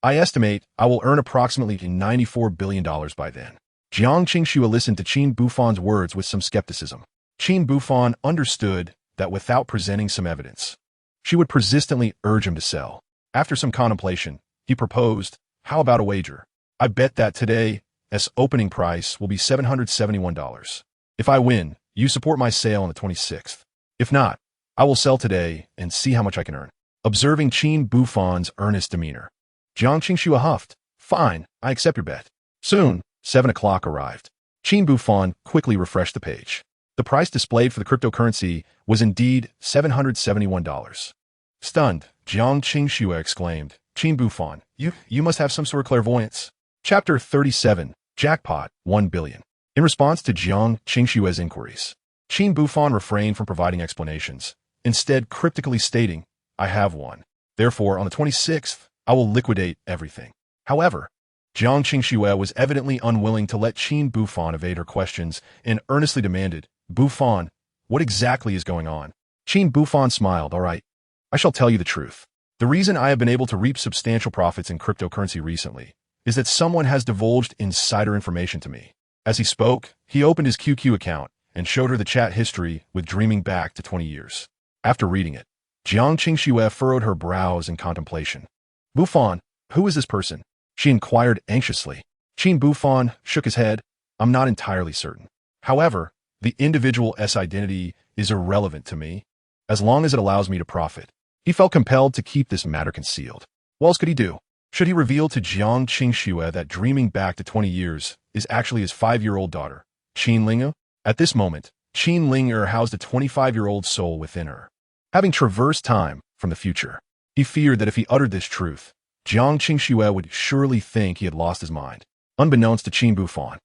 I estimate I will earn approximately $94 billion by then." Jiang Qingxue listened to Qin Buhfan's words with some skepticism. Qin Buhfan understood that without presenting some evidence, she would persistently urge him to sell. After some contemplation, he proposed, "How about a wager? I bet that today's opening price will be $771. If I win, you support my sale on the 26th. If not, I will sell today and see how much I can earn." Observing Qin Buhfan's earnest demeanor, Jiang Qingxue huffed, "Fine, I accept your bet." Soon, 7 o'clock arrived. Qin Buhfan quickly refreshed the page. The price displayed for the cryptocurrency was indeed $771. Stunned, Jiang Qingxue exclaimed, "Qin Buhfan, you must have some sort of clairvoyance." Chapter 37, Jackpot, 1 billion. In response to Jiang Qingxue's inquiries, Qin Buhfan refrained from providing explanations, instead cryptically stating, "I have one. Therefore, on the 26th, I will liquidate everything." However, Jiang Qingxue was evidently unwilling to let Qin Buhfan evade her questions and earnestly demanded, "Buhfan, what exactly is going on?" Qin Buhfan smiled, "All right, I shall tell you the truth. The reason I have been able to reap substantial profits in cryptocurrency recently is that someone has divulged insider information to me." As he spoke, he opened his QQ account and showed her the chat history with dreaming back to 20 years. After reading it, Jiang Qingxue furrowed her brows in contemplation. "Buhfan, who is this person?" she inquired anxiously. Qin Buhfan shook his head. "I'm not entirely certain. However, the individual's identity is irrelevant to me, as long as it allows me to profit." He felt compelled to keep this matter concealed. What else could he do? Should he reveal to Jiang Qingxue that dreaming back to 20 years is actually his 5-year-old daughter, Qin Ling'er? At this moment, Qin Ling'er housed a 25-year-old soul within her. Having traversed time from the future, he feared that if he uttered this truth, Jiang Qingxue would surely think he had lost his mind. Unbeknownst to Qin Buhfan,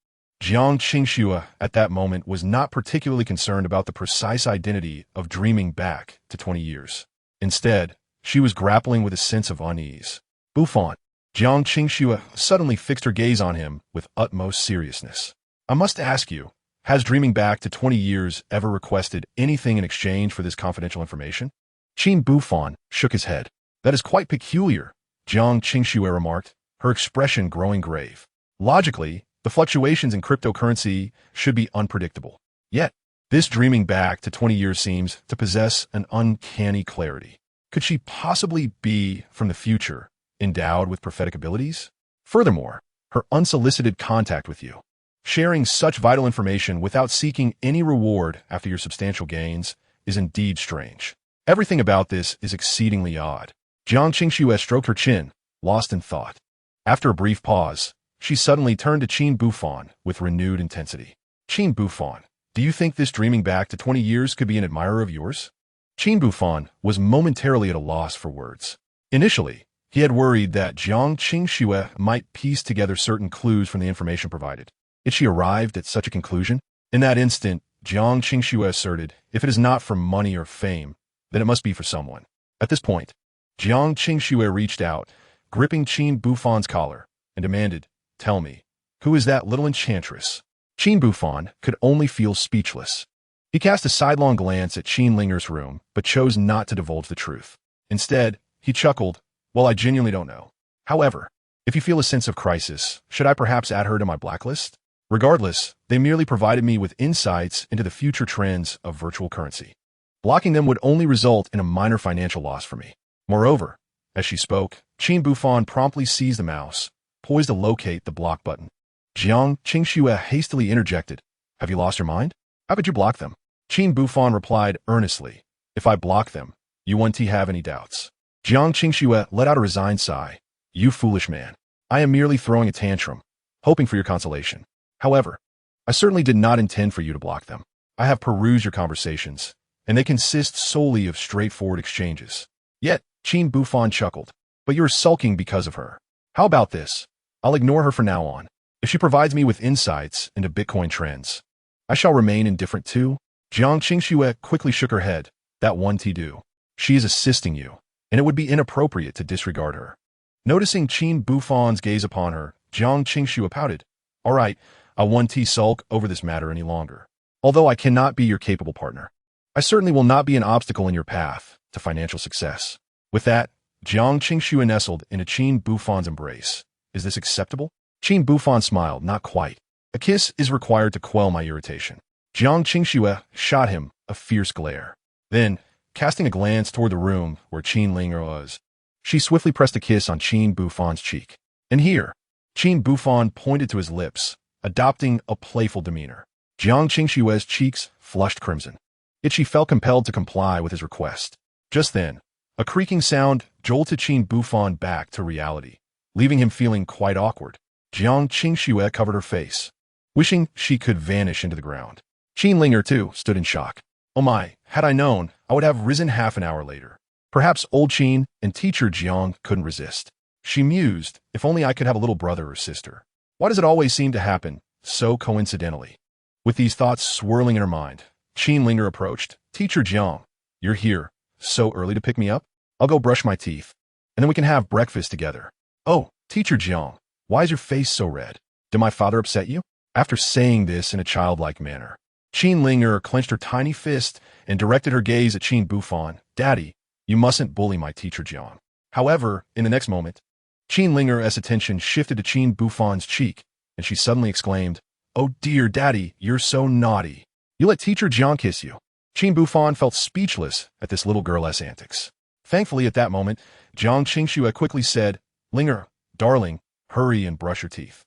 Jiang Qingxue at that moment was not particularly concerned about the precise identity of dreaming back to 20 years. Instead, she was grappling with a sense of unease. "Buhfan," Jiang Qingxue suddenly fixed her gaze on him with utmost seriousness. "I must ask you, has dreaming back to 20 years ever requested anything in exchange for this confidential information?" Qin Buhfan shook his head. "That is quite peculiar," Jiang Qingxue remarked, her expression growing grave. Logically, the fluctuations in cryptocurrency should be unpredictable. Yet, this dreaming back to 20 years seems to possess an uncanny clarity. Could she possibly be from the future, endowed with prophetic abilities? Furthermore, her unsolicited contact with you, sharing such vital information without seeking any reward after your substantial gains, is indeed strange. Everything about this is exceedingly odd. Jiang Qingxue stroked her chin, lost in thought. After a brief pause, she suddenly turned to Qin Buhfan with renewed intensity. "Qin Buhfan, do you think this dreaming back to 20 years could be an admirer of yours?" Qin Buhfan was momentarily at a loss for words. Initially, he had worried that Jiang Qingxue might piece together certain clues from the information provided. Had she arrived at such a conclusion? In that instant, Jiang Qingxue asserted, "If it is not for money or fame, then it must be for someone." At this point, Jiang Qingxue reached out, gripping Qin Buhfan's collar, and demanded, "Tell me, who is that little enchantress?" Qin Buhfan could only feel speechless. He cast a sidelong glance at Qin Ling'er's room, but chose not to divulge the truth. Instead, he chuckled, "Well, I genuinely don't know. However, if you feel a sense of crisis, should I perhaps add her to my blacklist? Regardless, they merely provided me with insights into the future trends of virtual currency. Blocking them would only result in a minor financial loss for me." Moreover, as she spoke, Qin Buhfan promptly seized the mouse, poised to locate the block button. Jiang Qingxue hastily interjected, "Have you lost your mind? How could you block them?" Qin Buhfan replied earnestly, "If I block them, you won't have any doubts." Jiang Qingxue let out a resigned sigh. "You foolish man. I am merely throwing a tantrum, hoping for your consolation. However, I certainly did not intend for you to block them. I have perused your conversations, and they consist solely of straightforward exchanges." Yet, Qin Buhfan chuckled, "But you're sulking because of her. How about this? I'll ignore her from now on. If she provides me with insights into Bitcoin trends, I shall remain indifferent too." Jiang Qingxue quickly shook her head. "That won't do. She is assisting you, and it would be inappropriate to disregard her. Noticing Qin Buhfan's gaze upon her, Jiang Qingxue pouted. All right, I won't sulk over this matter any longer. Although I cannot be your capable partner, I certainly will not be an obstacle in your path to financial success. With that, Jiang Qingxue nestled into Qin Buhfan's embrace. Is this acceptable? Qin Buhfan smiled. Not quite. A kiss is required to quell my irritation. Jiang Qingxue shot him a fierce glare. Then, casting a glance toward the room where Qin Ling'er was, she swiftly pressed a kiss on Qin Buhfan's cheek. And here, Qin Buhfan pointed to his lips, adopting a playful demeanor. Jiang Qingxue's cheeks flushed crimson. Yet she felt compelled to comply with his request. Just then, a creaking sound jolted Qin Buhfan back to reality, leaving him feeling quite awkward. Jiang Qingxue covered her face, wishing she could vanish into the ground. Qin Ling'er, too, stood in shock. Oh my, had I known, I would have risen half an hour later. Perhaps old Qin and teacher Jiang couldn't resist. She mused, if only I could have a little brother or sister. Why does it always seem to happen so coincidentally? With these thoughts swirling in her mind, Qin Ling'er approached. Teacher Jiang, you're here. So early to pick me up? I'll go brush my teeth, and then we can have breakfast together. Oh, Teacher Jiang, why is your face so red? Did my father upset you? After saying this in a childlike manner, Qin Ling'er clenched her tiny fist and directed her gaze at Qin Buhfan. Daddy, you mustn't bully my teacher Jiang. However, in the next moment, Qin Ling'er's attention shifted to Qin Buhfan's cheek, and she suddenly exclaimed, Oh dear, Daddy, you're so naughty. You let teacher Jiang kiss you. Qin Buhfan felt speechless at this little girl's antics. Thankfully, at that moment, Jiang Qingxue quickly said, Ling'er, darling, hurry and brush your teeth.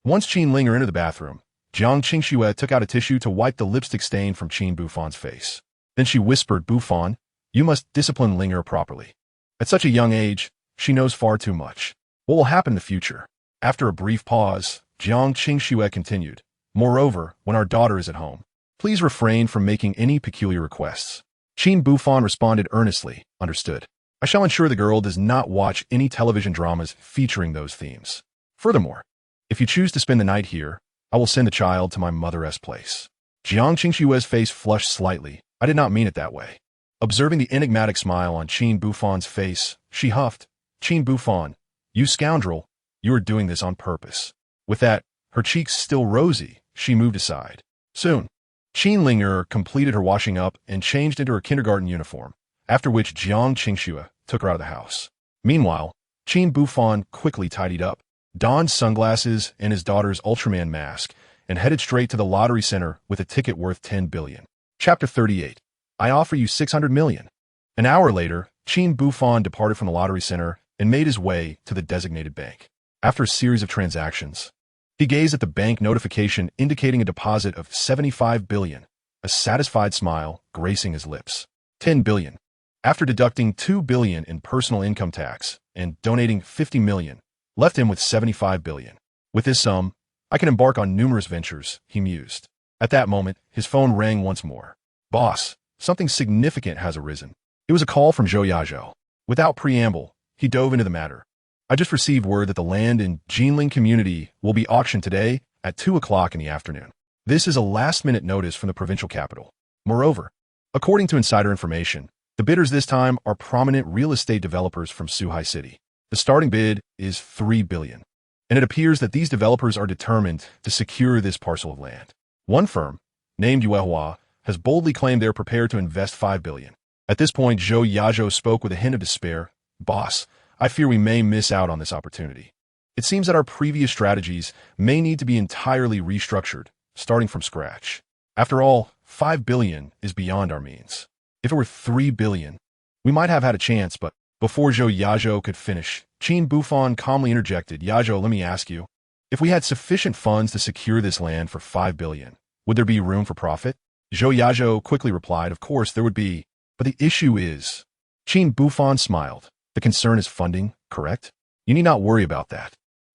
Once Qin Ling'er entered the bathroom, Jiang Qingxue took out a tissue to wipe the lipstick stain from Qin Buhfan's face. Then she whispered, Buhfan, you must discipline Ling'er properly. At such a young age, she knows far too much. What will happen in the future? After a brief pause, Jiang Qingxue continued, Moreover, when our daughter is at home, please refrain from making any peculiar requests. Qin Buhfan responded earnestly, Understood. I shall ensure the girl does not watch any television dramas featuring those themes. Furthermore, if you choose to spend the night here, I will send the child to my mother's place. Jiang Qingxue's face flushed slightly. I did not mean it that way. Observing the enigmatic smile on Qin Buhfan's face, she huffed, Qin Buhfan, you scoundrel, you are doing this on purpose. With that, her cheeks still rosy, she moved aside. Soon, Qin Ling'er completed her washing up and changed into her kindergarten uniform, after which Jiang Qingxue took her out of the house. Meanwhile, Qin Buhfan quickly tidied up, donned sunglasses and his daughter's Ultraman mask, and headed straight to the lottery center with a ticket worth 10 billion. Chapter 38. I offer you 600 million. An hour later, Qin Buhfan departed from the lottery center and made his way to the designated bank. After a series of transactions, he gazed at the bank notification indicating a deposit of 75 billion, a satisfied smile gracing his lips. 10 billion. After deducting 2 billion in personal income tax and donating 50 million, left him with 75 billion. With this sum, I can embark on numerous ventures, he mused. At that moment, his phone rang once more. Boss, something significant has arisen. It was a call from Zhou Yazhou. Without preamble, he dove into the matter. I just received word that the land in Jinling community will be auctioned today at 2 o'clock in the afternoon. This is a last-minute notice from the provincial capital. Moreover, according to insider information, the bidders this time are prominent real estate developers from Suhai City. The starting bid is 3 billion, and it appears that these developers are determined to secure this parcel of land. One firm, named Yuehua, has boldly claimed they are prepared to invest 5 billion. At this point, Zhou Yazhou spoke with a hint of despair. Boss, I fear we may miss out on this opportunity. It seems that our previous strategies may need to be entirely restructured, starting from scratch. After all, 5 billion is beyond our means. If it were 3 billion, we might have had a chance, but before Zhou Yazhou could finish, Qin Buhfan calmly interjected, Yazhou, let me ask you, if we had sufficient funds to secure this land for 5 billion, would there be room for profit? Zhou Yazhou quickly replied, of course there would be, but the issue is... Qin Buhfan smiled. The concern is funding, correct? You need not worry about that.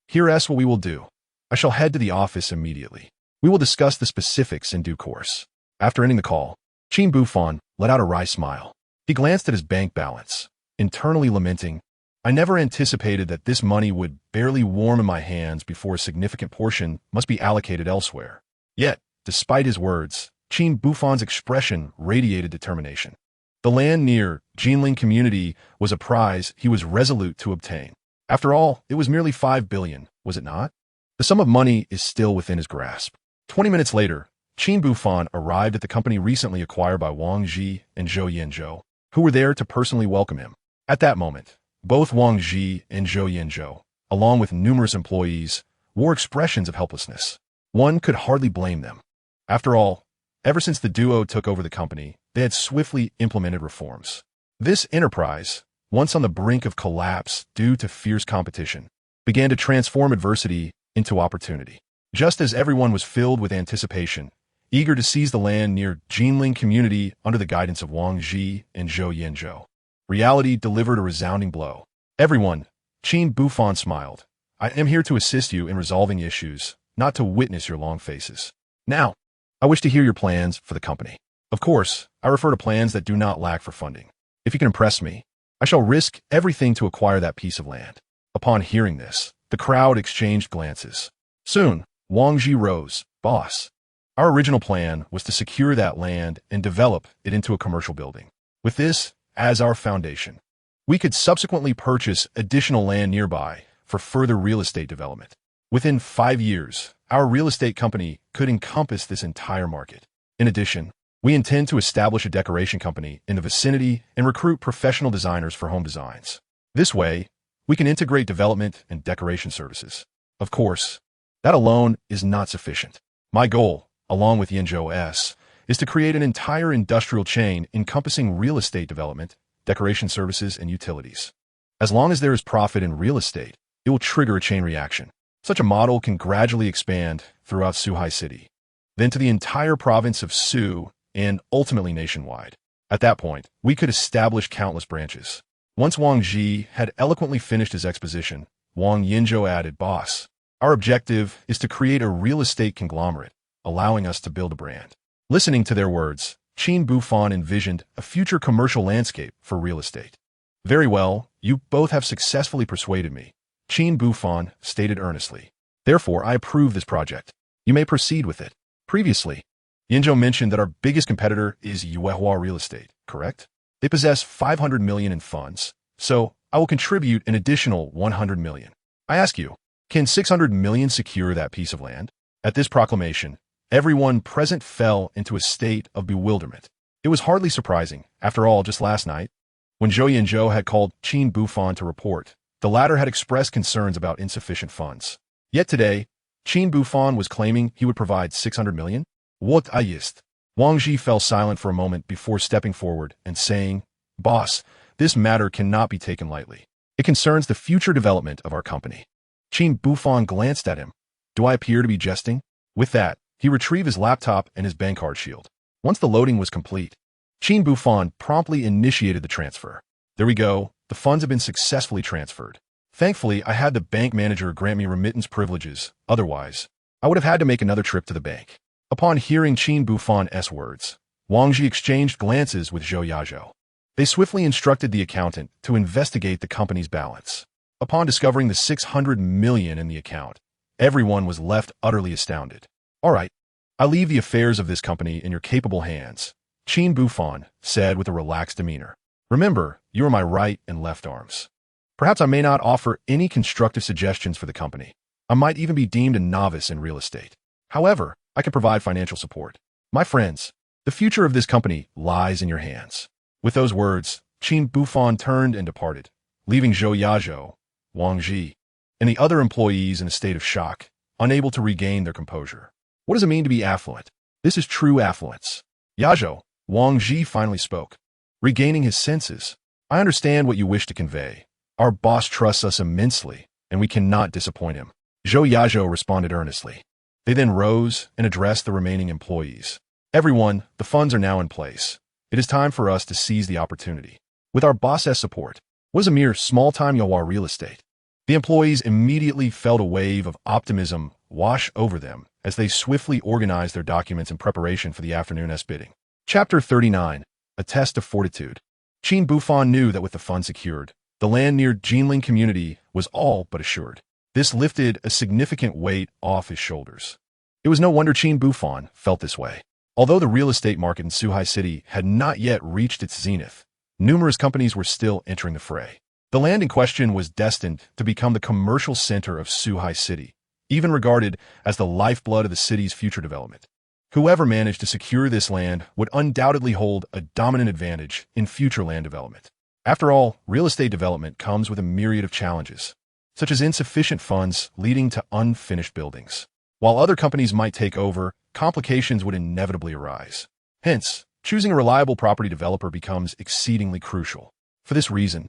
Here's what we will do. I shall head to the office immediately. We will discuss the specifics in due course. After ending the call, Qin Buhfan let out a wry smile. He glanced at his bank balance, internally lamenting, I never anticipated that this money would barely warm in my hands before a significant portion must be allocated elsewhere. Yet, despite his words, Qin Buhfan's expression radiated determination. The land near Jinling community was a prize he was resolute to obtain. After all, it was merely 5 billion, was it not? The sum of money is still within his grasp. 20 minutes later, Qin Buhfan arrived at the company recently acquired by Wang Ji and Zhou Yanzhou, who were there to personally welcome him. At that moment, both Wang Ji and Zhou Yanzhou, along with numerous employees, wore expressions of helplessness. One could hardly blame them. After all, ever since the duo took over the company, they had swiftly implemented reforms. This enterprise, once on the brink of collapse due to fierce competition, began to transform adversity into opportunity. Just as everyone was filled with anticipation, eager to seize the land near Jinling community under the guidance of Wang Ji and Zhou Yanzhou, reality delivered a resounding blow. Everyone, Qin Buhfan smiled. I am here to assist you in resolving issues, not to witness your long faces. Now, I wish to hear your plans for the company. Of course, I refer to plans that do not lack for funding. If you can impress me, I shall risk everything to acquire that piece of land. Upon hearing this, the crowd exchanged glances. Soon, Wang Ji rose. Boss, our original plan was to secure that land and develop it into a commercial building. With this as our foundation, we could subsequently purchase additional land nearby for further real estate development. Within 5 years, our real estate company could encompass this entire market. In addition, we intend to establish a decoration company in the vicinity and recruit professional designers for home designs. This way, we can integrate development and decoration services. Of course, that alone is not sufficient. My goal, along with Yanzhou S, is to create an entire industrial chain encompassing real estate development, decoration services, and utilities. As long as there is profit in real estate, it will trigger a chain reaction. Such a model can gradually expand throughout Suhai City, then to the entire province of Su, and ultimately nationwide. At that point, we could establish countless branches. Once Wang Ji had eloquently finished his exposition, Wang Yanzhou added, Boss, our objective is to create a real estate conglomerate, allowing us to build a brand. Listening to their words, Qin Buhfan envisioned a future commercial landscape for real estate. Very well, you both have successfully persuaded me, Qin Buhfan stated earnestly. Therefore, I approve this project. You may proceed with it. Previously, Yanzhou mentioned that our biggest competitor is Yuehua Real Estate, correct? They possess 500 million in funds, so I will contribute an additional 100 million. I ask you, can 600 million secure that piece of land? At this proclamation, everyone present fell into a state of bewilderment. It was hardly surprising. After all, just last night, when Zhou Yanzhou had called Qin Buhfan to report, the latter had expressed concerns about insufficient funds. Yet today, Qin Buhfan was claiming he would provide 600 million? What ist? Wang Ji fell silent for a moment before stepping forward and saying, Boss, this matter cannot be taken lightly. It concerns the future development of our company. Qin Buhfan glanced at him. Do I appear to be jesting? With that, he retrieved his laptop and his bank card shield. Once the loading was complete, Qin Buhfan promptly initiated the transfer. There we go. The funds have been successfully transferred. Thankfully, I had the bank manager grant me remittance privileges. Otherwise, I would have had to make another trip to the bank. Upon hearing Qin Buhfan's words, Wang Ji exchanged glances with Zhou Yanzhou. They swiftly instructed the accountant to investigate the company's balance. Upon discovering the 600 million in the account, everyone was left utterly astounded. All right, I leave the affairs of this company in your capable hands, Qin Buhfan said with a relaxed demeanor. Remember, you are my right and left arms. Perhaps I may not offer any constructive suggestions for the company. I might even be deemed a novice in real estate. However, I can provide financial support. My friends, the future of this company lies in your hands. With those words, Qin Buhfan turned and departed, leaving Zhou Yanzhou, Wang Ji, and the other employees in a state of shock, unable to regain their composure. What does it mean to be affluent? This is true affluence. Yanzhou, Wang Ji finally spoke. Regaining his senses, I understand what you wish to convey. Our boss trusts us immensely, and we cannot disappoint him. Zhou Yanzhou responded earnestly. They then rose and addressed the remaining employees. Everyone, the funds are now in place. It is time for us to seize the opportunity. With our boss's support, what is a mere small-time Yuehua real estate? The employees immediately felt a wave of optimism wash over them as they swiftly organized their documents in preparation for the afternoon's bidding. Chapter 39, A Test of Fortitude. Qin Buhfan knew that with the funds secured, the land near Jinling community was all but assured. This lifted a significant weight off his shoulders. It was no wonder Qin Buhfan felt this way. Although the real estate market in Suhai City had not yet reached its zenith, numerous companies were still entering the fray. The land in question was destined to become the commercial center of Suhai City, even regarded as the lifeblood of the city's future development. Whoever managed to secure this land would undoubtedly hold a dominant advantage in future land development. After all, real estate development comes with a myriad of challenges, such as insufficient funds leading to unfinished buildings. While other companies might take over, complications would inevitably arise. Hence, choosing a reliable property developer becomes exceedingly crucial. For this reason,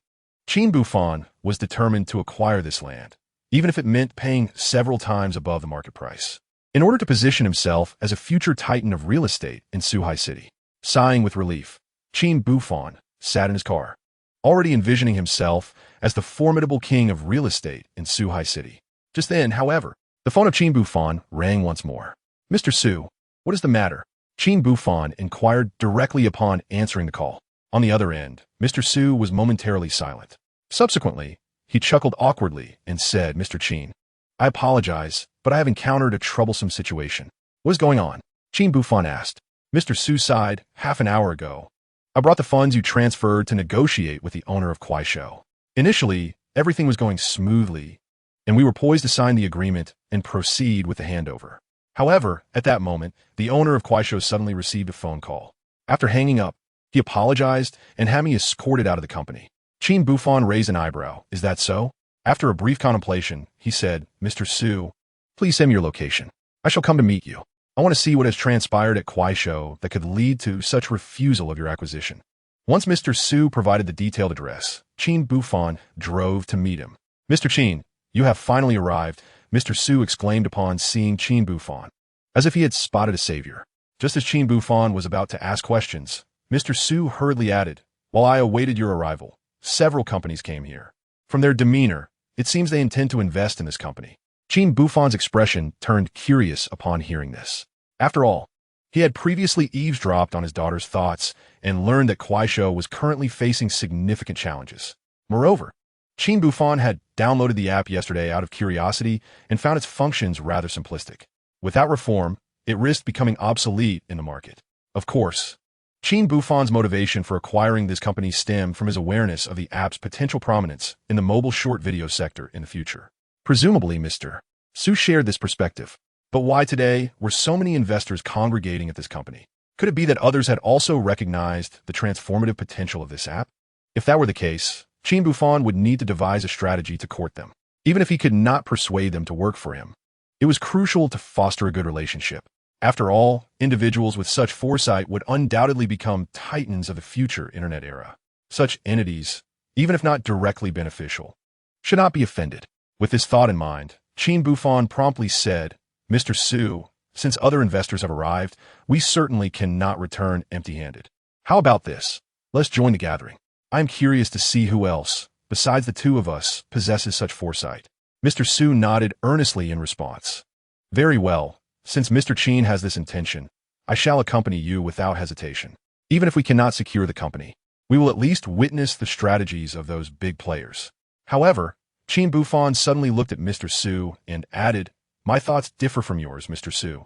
Qin Buhfan was determined to acquire this land, even if it meant paying several times above the market price, in order to position himself as a future titan of real estate in Suhai City. Sighing with relief, Qin Buhfan sat in his car, already envisioning himself as the formidable king of real estate in Suhai City. Just then, however, the phone of Qin Buhfan rang once more. "Mr. Su, what is the matter?" Qin Buhfan inquired directly upon answering the call. On the other end, Mr. Su was momentarily silent. Subsequently, he chuckled awkwardly and said, "Mr. Qin, I apologize, but I have encountered a troublesome situation." "What is going on?" Qin Buhfan asked. Mr. Su sighed. "Half an hour ago, I brought the funds you transferred to negotiate with the owner of Kuaishou. Initially, everything was going smoothly, and we were poised to sign the agreement and proceed with the handover. However, at that moment, the owner of Kuaishou suddenly received a phone call. After hanging up, he apologized and had me escorted out of the company." Qin Buhfan raised an eyebrow. "Is that so?" After a brief contemplation, he said, "Mr. Su, please send me your location. I shall come to meet you. I want to see what has transpired at Kuaishou that could lead to such refusal of your acquisition." Once Mr. Su provided the detailed address, Qin Buhfan drove to meet him. "Mr. Qin, you have finally arrived," Mr. Su exclaimed upon seeing Qin Buhfan, as if he had spotted a savior. Just as Qin Buhfan was about to ask questions, Mr. Su hurriedly added, "While I awaited your arrival, several companies came here. From their demeanor, it seems they intend to invest in this company." Qin Buhfan's expression turned curious upon hearing this. After all, he had previously eavesdropped on his daughter's thoughts and learned that Kuaishou was currently facing significant challenges. Moreover, Qin Buhfan had downloaded the app yesterday out of curiosity and found its functions rather simplistic. Without reform, it risked becoming obsolete in the market. Of course, Qin Buhfan's motivation for acquiring this company stemmed from his awareness of the app's potential prominence in the mobile short video sector in the future. Presumably, Mr. Su shared this perspective. But why today were so many investors congregating at this company? Could it be that others had also recognized the transformative potential of this app? If that were the case, Qin Buhfan would need to devise a strategy to court them, even if he could not persuade them to work for him. It was crucial to foster a good relationship. After all, individuals with such foresight would undoubtedly become titans of the future internet era. Such entities, even if not directly beneficial, should not be offended. With this thought in mind, Qin Buhfan promptly said, "Mr. Su, since other investors have arrived, we certainly cannot return empty-handed. How about this? Let's join the gathering. I am curious to see who else, besides the two of us, possesses such foresight." Mr. Su nodded earnestly in response. "Very well. Since Mr. Qin has this intention, I shall accompany you without hesitation. Even if we cannot secure the company, we will at least witness the strategies of those big players." However, Qin Buhfan suddenly looked at Mr. Su and added, "My thoughts differ from yours, Mr. Su.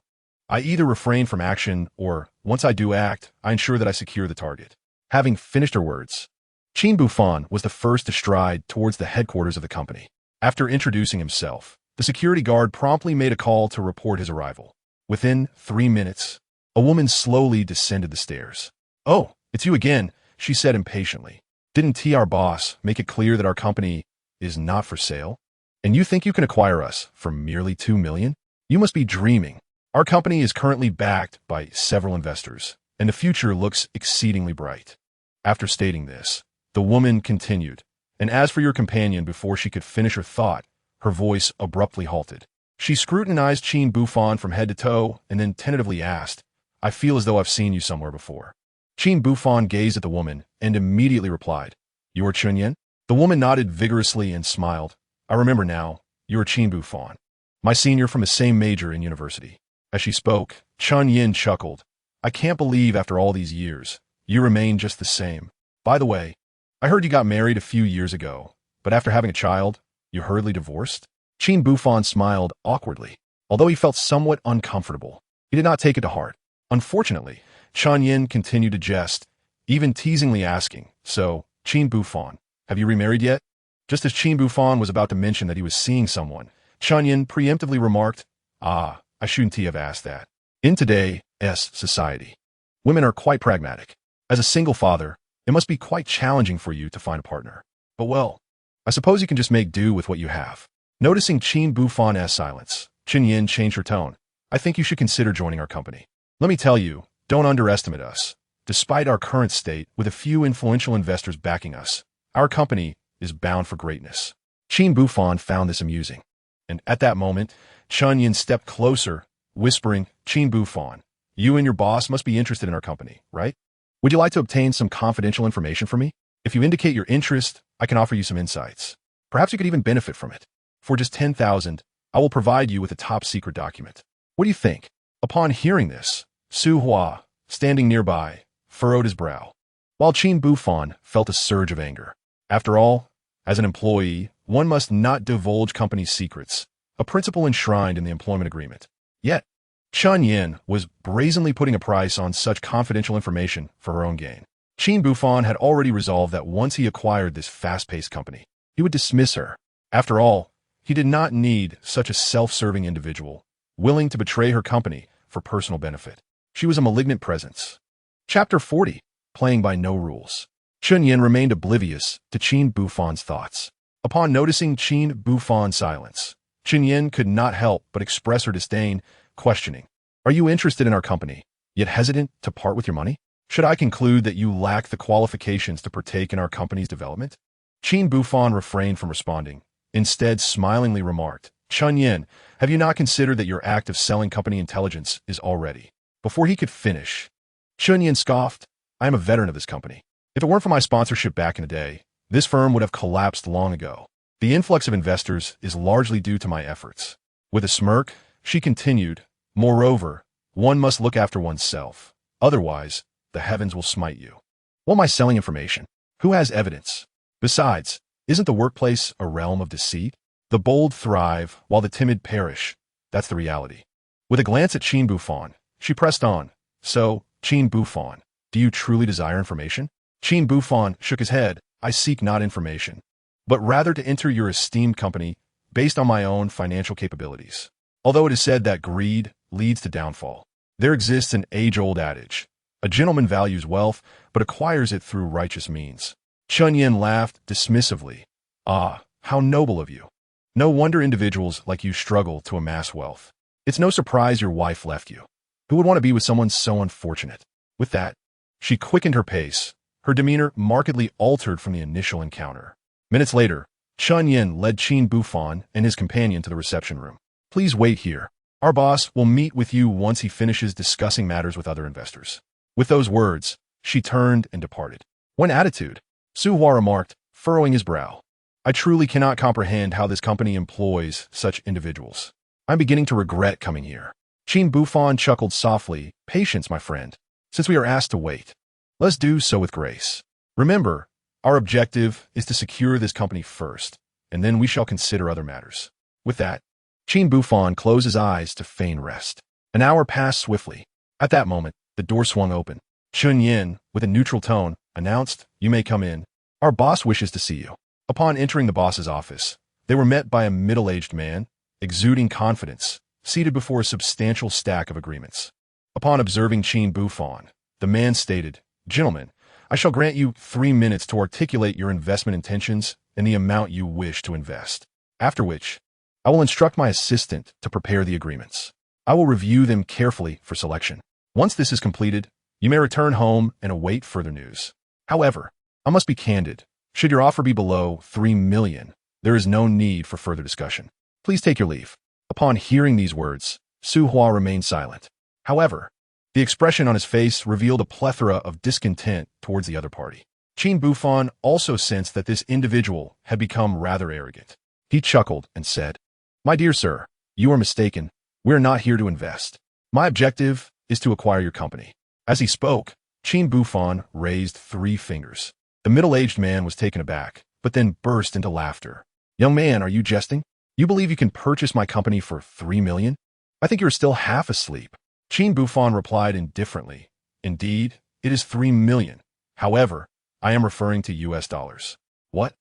I either refrain from action or, once I do act, I ensure that I secure the target." Having finished her words, Qin Buhfan was the first to stride towards the headquarters of the company. After introducing himself, the security guard promptly made a call to report his arrival. Within 3 minutes, a woman slowly descended the stairs. "Oh, it's you again," she said impatiently. "Didn't our boss make it clear that our company is not for sale? And you think you can acquire us for merely $2 million? You must be dreaming. Our company is currently backed by several investors, and the future looks exceedingly bright." After stating this, the woman continued, "And as for your companion," before she could finish her thought, her voice abruptly halted. She scrutinized Qin Buhfan from head to toe and then tentatively asked, "I feel as though I've seen you somewhere before." Qin Buhfan gazed at the woman and immediately replied, "You are Chunyan?" The woman nodded vigorously and smiled. "I remember now. You are Qin Buhfan, my senior from the same major in university." As she spoke, Chun Yin chuckled. "I can't believe after all these years, you remain just the same. By the way, I heard you got married a few years ago, but after having a child, you hurriedly divorced?" Qin Buhfan smiled awkwardly. Although he felt somewhat uncomfortable, he did not take it to heart. Unfortunately, Chen Yin continued to jest, even teasingly asking, "So, Qin Buhfan, have you remarried yet?" Just as Qin Buhfan was about to mention that he was seeing someone, Chen Yin preemptively remarked, I shouldn't have asked that. In today's society, women are quite pragmatic. As a single father, it must be quite challenging for you to find a partner. But well, I suppose you can just make do with what you have." Noticing Qin Buhfan's silence, Chen Yin changed her tone. "I think you should consider joining our company. Let me tell you, don't underestimate us. Despite our current state, with a few influential investors backing us, our company is bound for greatness." Qin Buhfan found this amusing. And at that moment, Chen Yin stepped closer, whispering, "Qin Buhfan, you and your boss must be interested in our company, right? Would you like to obtain some confidential information from me? If you indicate your interest, I can offer you some insights. Perhaps you could even benefit from it. For just 10,000, I will provide you with a top-secret document. What do you think?" Upon hearing this, Su Hua, standing nearby, furrowed his brow, while Qin Buhfan felt a surge of anger. After all, as an employee, one must not divulge company secrets, a principle enshrined in the employment agreement. Yet, Chen Yin was brazenly putting a price on such confidential information for her own gain. Qin Buhfan had already resolved that once he acquired this fast-paced company, he would dismiss her. After all, he did not need such a self-serving individual, willing to betray her company for personal benefit. She was a malignant presence. Chapter 40, Playing by No Rules. Chen Yin remained oblivious to Qin Buhfan's thoughts. Upon noticing Qin Buhfan's silence, Chen Yin could not help but express her disdain, questioning, "Are you interested in our company, yet hesitant to part with your money? Should I conclude that you lack the qualifications to partake in our company's development?" Qin Buhfan refrained from responding, instead smilingly remarked, "Chen Yin, have you not considered that your act of selling company intelligence is already?" Before he could finish, Chen Yin scoffed, "I am a veteran of this company. If it weren't for my sponsorship back in the day, this firm would have collapsed long ago. The influx of investors is largely due to my efforts." With a smirk, she continued, "Moreover, one must look after oneself. Otherwise, the heavens will smite you. What am I selling information? Who has evidence? Besides, isn't the workplace a realm of deceit? The bold thrive, while the timid perish. That's the reality." With a glance at Qin Buhfan, she pressed on, "So, Qin Buhfan, do you truly desire information?" Qin Buhfan shook his head, "I seek not information, but rather to enter your esteemed company based on my own financial capabilities. Although it is said that greed leads to downfall, there exists an age-old adage, a gentleman values wealth, but acquires it through righteous means." Chen Yin laughed dismissively. "Ah, how noble of you. No wonder individuals like you struggle to amass wealth. It's no surprise your wife left you. Who would want to be with someone so unfortunate?" With that, she quickened her pace, her demeanor markedly altered from the initial encounter. Minutes later, Chen Yin led Qin Buhfan and his companion to the reception room. "Please wait here. Our boss will meet with you once he finishes discussing matters with other investors." With those words, she turned and departed. "What attitude?" Su Hua remarked, furrowing his brow. "I truly cannot comprehend how this company employs such individuals. I'm beginning to regret coming here." Qin Buhfan chuckled softly, "Patience, my friend. Since we are asked to wait, let's do so with grace. Remember, our objective is to secure this company first, and then we shall consider other matters." With that, Qin Buhfan closed his eyes to feign rest. An hour passed swiftly. At that moment, the door swung open. Chen Yin, with a neutral tone, announced, "You may come in. Our boss wishes to see you." Upon entering the boss's office, they were met by a middle-aged man, exuding confidence, seated before a substantial stack of agreements. Upon observing Qin Buhfan, the man stated, "Gentlemen, I shall grant you 3 minutes to articulate your investment intentions and the amount you wish to invest. After which, I will instruct my assistant to prepare the agreements. I will review them carefully for selection. Once this is completed, you may return home and await further news. However, I must be candid. Should your offer be below 3 million, there is no need for further discussion. Please take your leave." Upon hearing these words, Su Hua remained silent. However, the expression on his face revealed a plethora of discontent towards the other party. Qin Buhfan also sensed that this individual had become rather arrogant. He chuckled and said, "My dear sir, you are mistaken. We are not here to invest. My objective is to acquire your company." As he spoke, Qin Buhfan raised 3 fingers. The middle-aged man was taken aback, but then burst into laughter. "Young man, are you jesting? You believe you can purchase my company for 3 million? I think you're still half asleep." Qin Buhfan replied indifferently. Indeed, it is 3 million. However, I am referring to US dollars. What?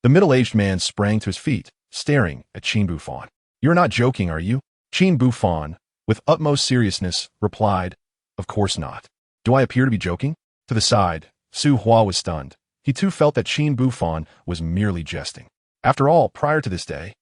The middle-aged man sprang to his feet, staring at Qin Buhfan. You're not joking, are you? Qin Buhfan, with utmost seriousness, replied, Of course not. Do I appear to be joking? To the side, Su Hua was stunned. He too felt that Qin Buhfan was merely jesting. After all, prior to this day,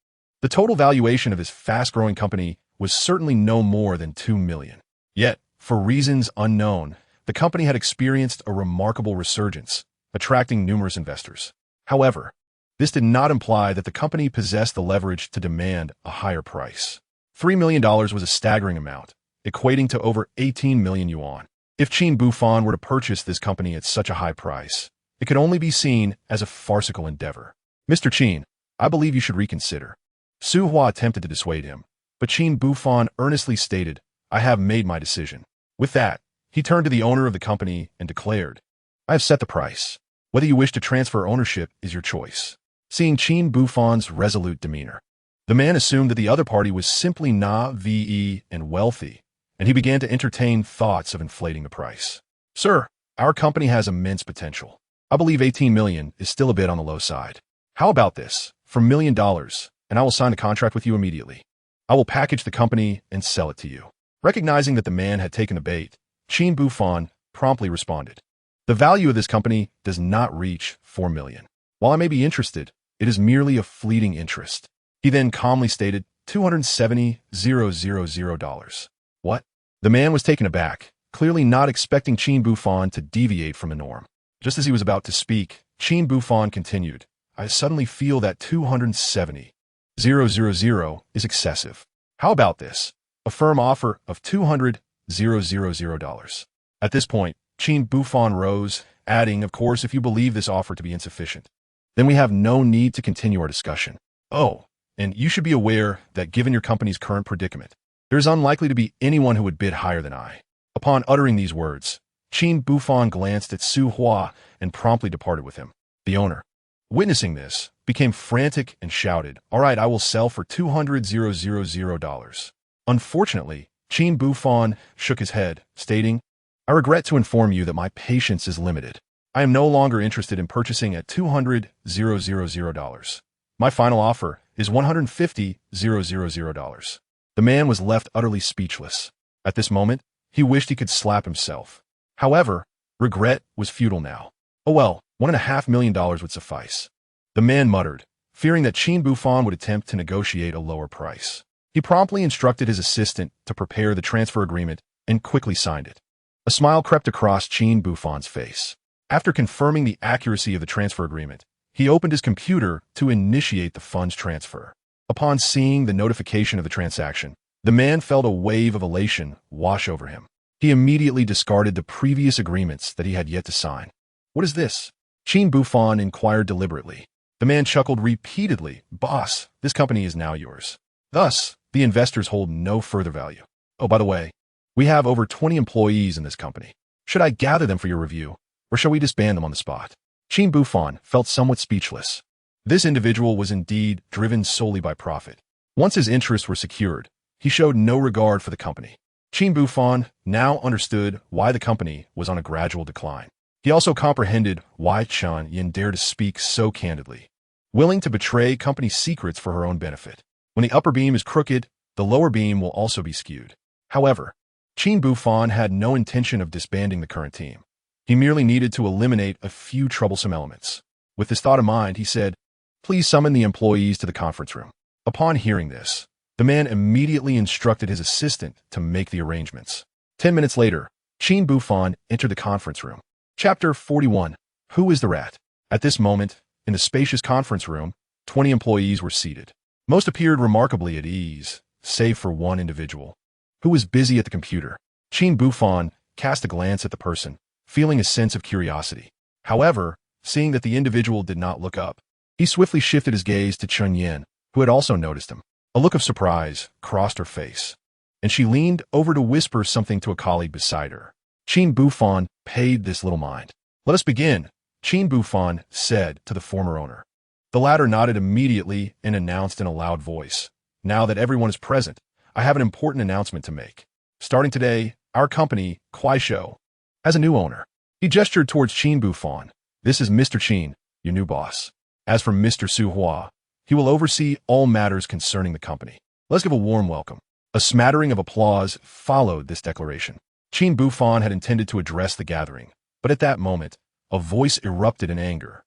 the total valuation of his fast-growing company was certainly no more than 2 million. Yet, for reasons unknown, the company had experienced a remarkable resurgence, attracting numerous investors. However, this did not imply that the company possessed the leverage to demand a higher price. $3 million was a staggering amount, equating to over 18 million yuan. If Qin Buhfan were to purchase this company at such a high price, it could only be seen as a farcical endeavor. Mr. Qin, I believe you should reconsider. Su Hua attempted to dissuade him, but Qin Buhfan earnestly stated, I have made my decision. With that, he turned to the owner of the company and declared, I have set the price. Whether you wish to transfer ownership is your choice. Seeing Qin Buhfan's resolute demeanor, the man assumed that the other party was simply naive and wealthy, and he began to entertain thoughts of inflating the price. Sir, our company has immense potential. I believe 18 million is still a bit on the low side. How about this, for $1 million, and I will sign a contract with you immediately. I will package the company and sell it to you. Recognizing that the man had taken the bait, Qin Buhfan promptly responded, The value of this company does not reach 4 million. While I may be interested, it is merely a fleeting interest. He then calmly stated $270,000. What? The man was taken aback, clearly not expecting Qin Buhfan to deviate from the norm. Just as he was about to speak, Qin Buhfan continued, I suddenly feel that 270,000 is excessive. How about this? A firm offer of $200,000. At this point, Qin Buhfan rose, adding, Of course, if you believe this offer to be insufficient, then we have no need to continue our discussion. Oh, and you should be aware that given your company's current predicament, there is unlikely to be anyone who would bid higher than I. Upon uttering these words, Qin Buhfan glanced at Su Hua and promptly departed with him. The owner, witnessing this, became frantic and shouted, All right, I will sell for $200,000. Unfortunately, Qin Buhfan shook his head, stating, I regret to inform you that my patience is limited. I am no longer interested in purchasing at $200,000. My final offer is $150,000. The man was left utterly speechless. At this moment, he wished he could slap himself. However, regret was futile now. Oh well, $1.5 million would suffice. The man muttered, fearing that Qin Buhfan would attempt to negotiate a lower price. He promptly instructed his assistant to prepare the transfer agreement and quickly signed it. A smile crept across Qin Buhfan's face. After confirming the accuracy of the transfer agreement, he opened his computer to initiate the funds transfer. Upon seeing the notification of the transaction, the man felt a wave of elation wash over him. He immediately discarded the previous agreements that he had yet to sign. What is this? Qin Buhfan inquired deliberately. The man chuckled repeatedly. Boss, this company is now yours. Thus, the investors hold no further value. Oh, by the way, we have over 20 employees in this company. Should I gather them for your review, or shall we disband them on the spot? Qin Buhfan felt somewhat speechless. This individual was indeed driven solely by profit. Once his interests were secured, he showed no regard for the company. Qin Buhfan now understood why the company was on a gradual decline. He also comprehended why Chen Yin dared to speak so candidly, willing to betray company secrets for her own benefit. When the upper beam is crooked, the lower beam will also be skewed. However, Qin Buhfan had no intention of disbanding the current team. He merely needed to eliminate a few troublesome elements. With this thought in mind, he said, Please summon the employees to the conference room. Upon hearing this, the man immediately instructed his assistant to make the arrangements. 10 minutes later, Qin Buhfan entered the conference room. Chapter 41. Who is the rat? At this moment, in the spacious conference room, 20 employees were seated. Most appeared remarkably at ease, save for one individual, who was busy at the computer. Qin Buhfan cast a glance at the person, feeling a sense of curiosity. However, seeing that the individual did not look up, he swiftly shifted his gaze to Chen Yin, who had also noticed him. A look of surprise crossed her face, and she leaned over to whisper something to a colleague beside her. Qin Buhfan paid this little mind. Let us begin, Qin Buhfan said to the former owner. The latter nodded immediately and announced in a loud voice, Now that everyone is present, I have an important announcement to make. Starting today, our company, Kuaishou, has a new owner. He gestured towards Qin Buhfan. This is Mr. Qin, your new boss. As for Mr. Su Hua, he will oversee all matters concerning the company. Let's give a warm welcome. A smattering of applause followed this declaration. Qin Buhfan had intended to address the gathering, but at that moment, a voice erupted in anger.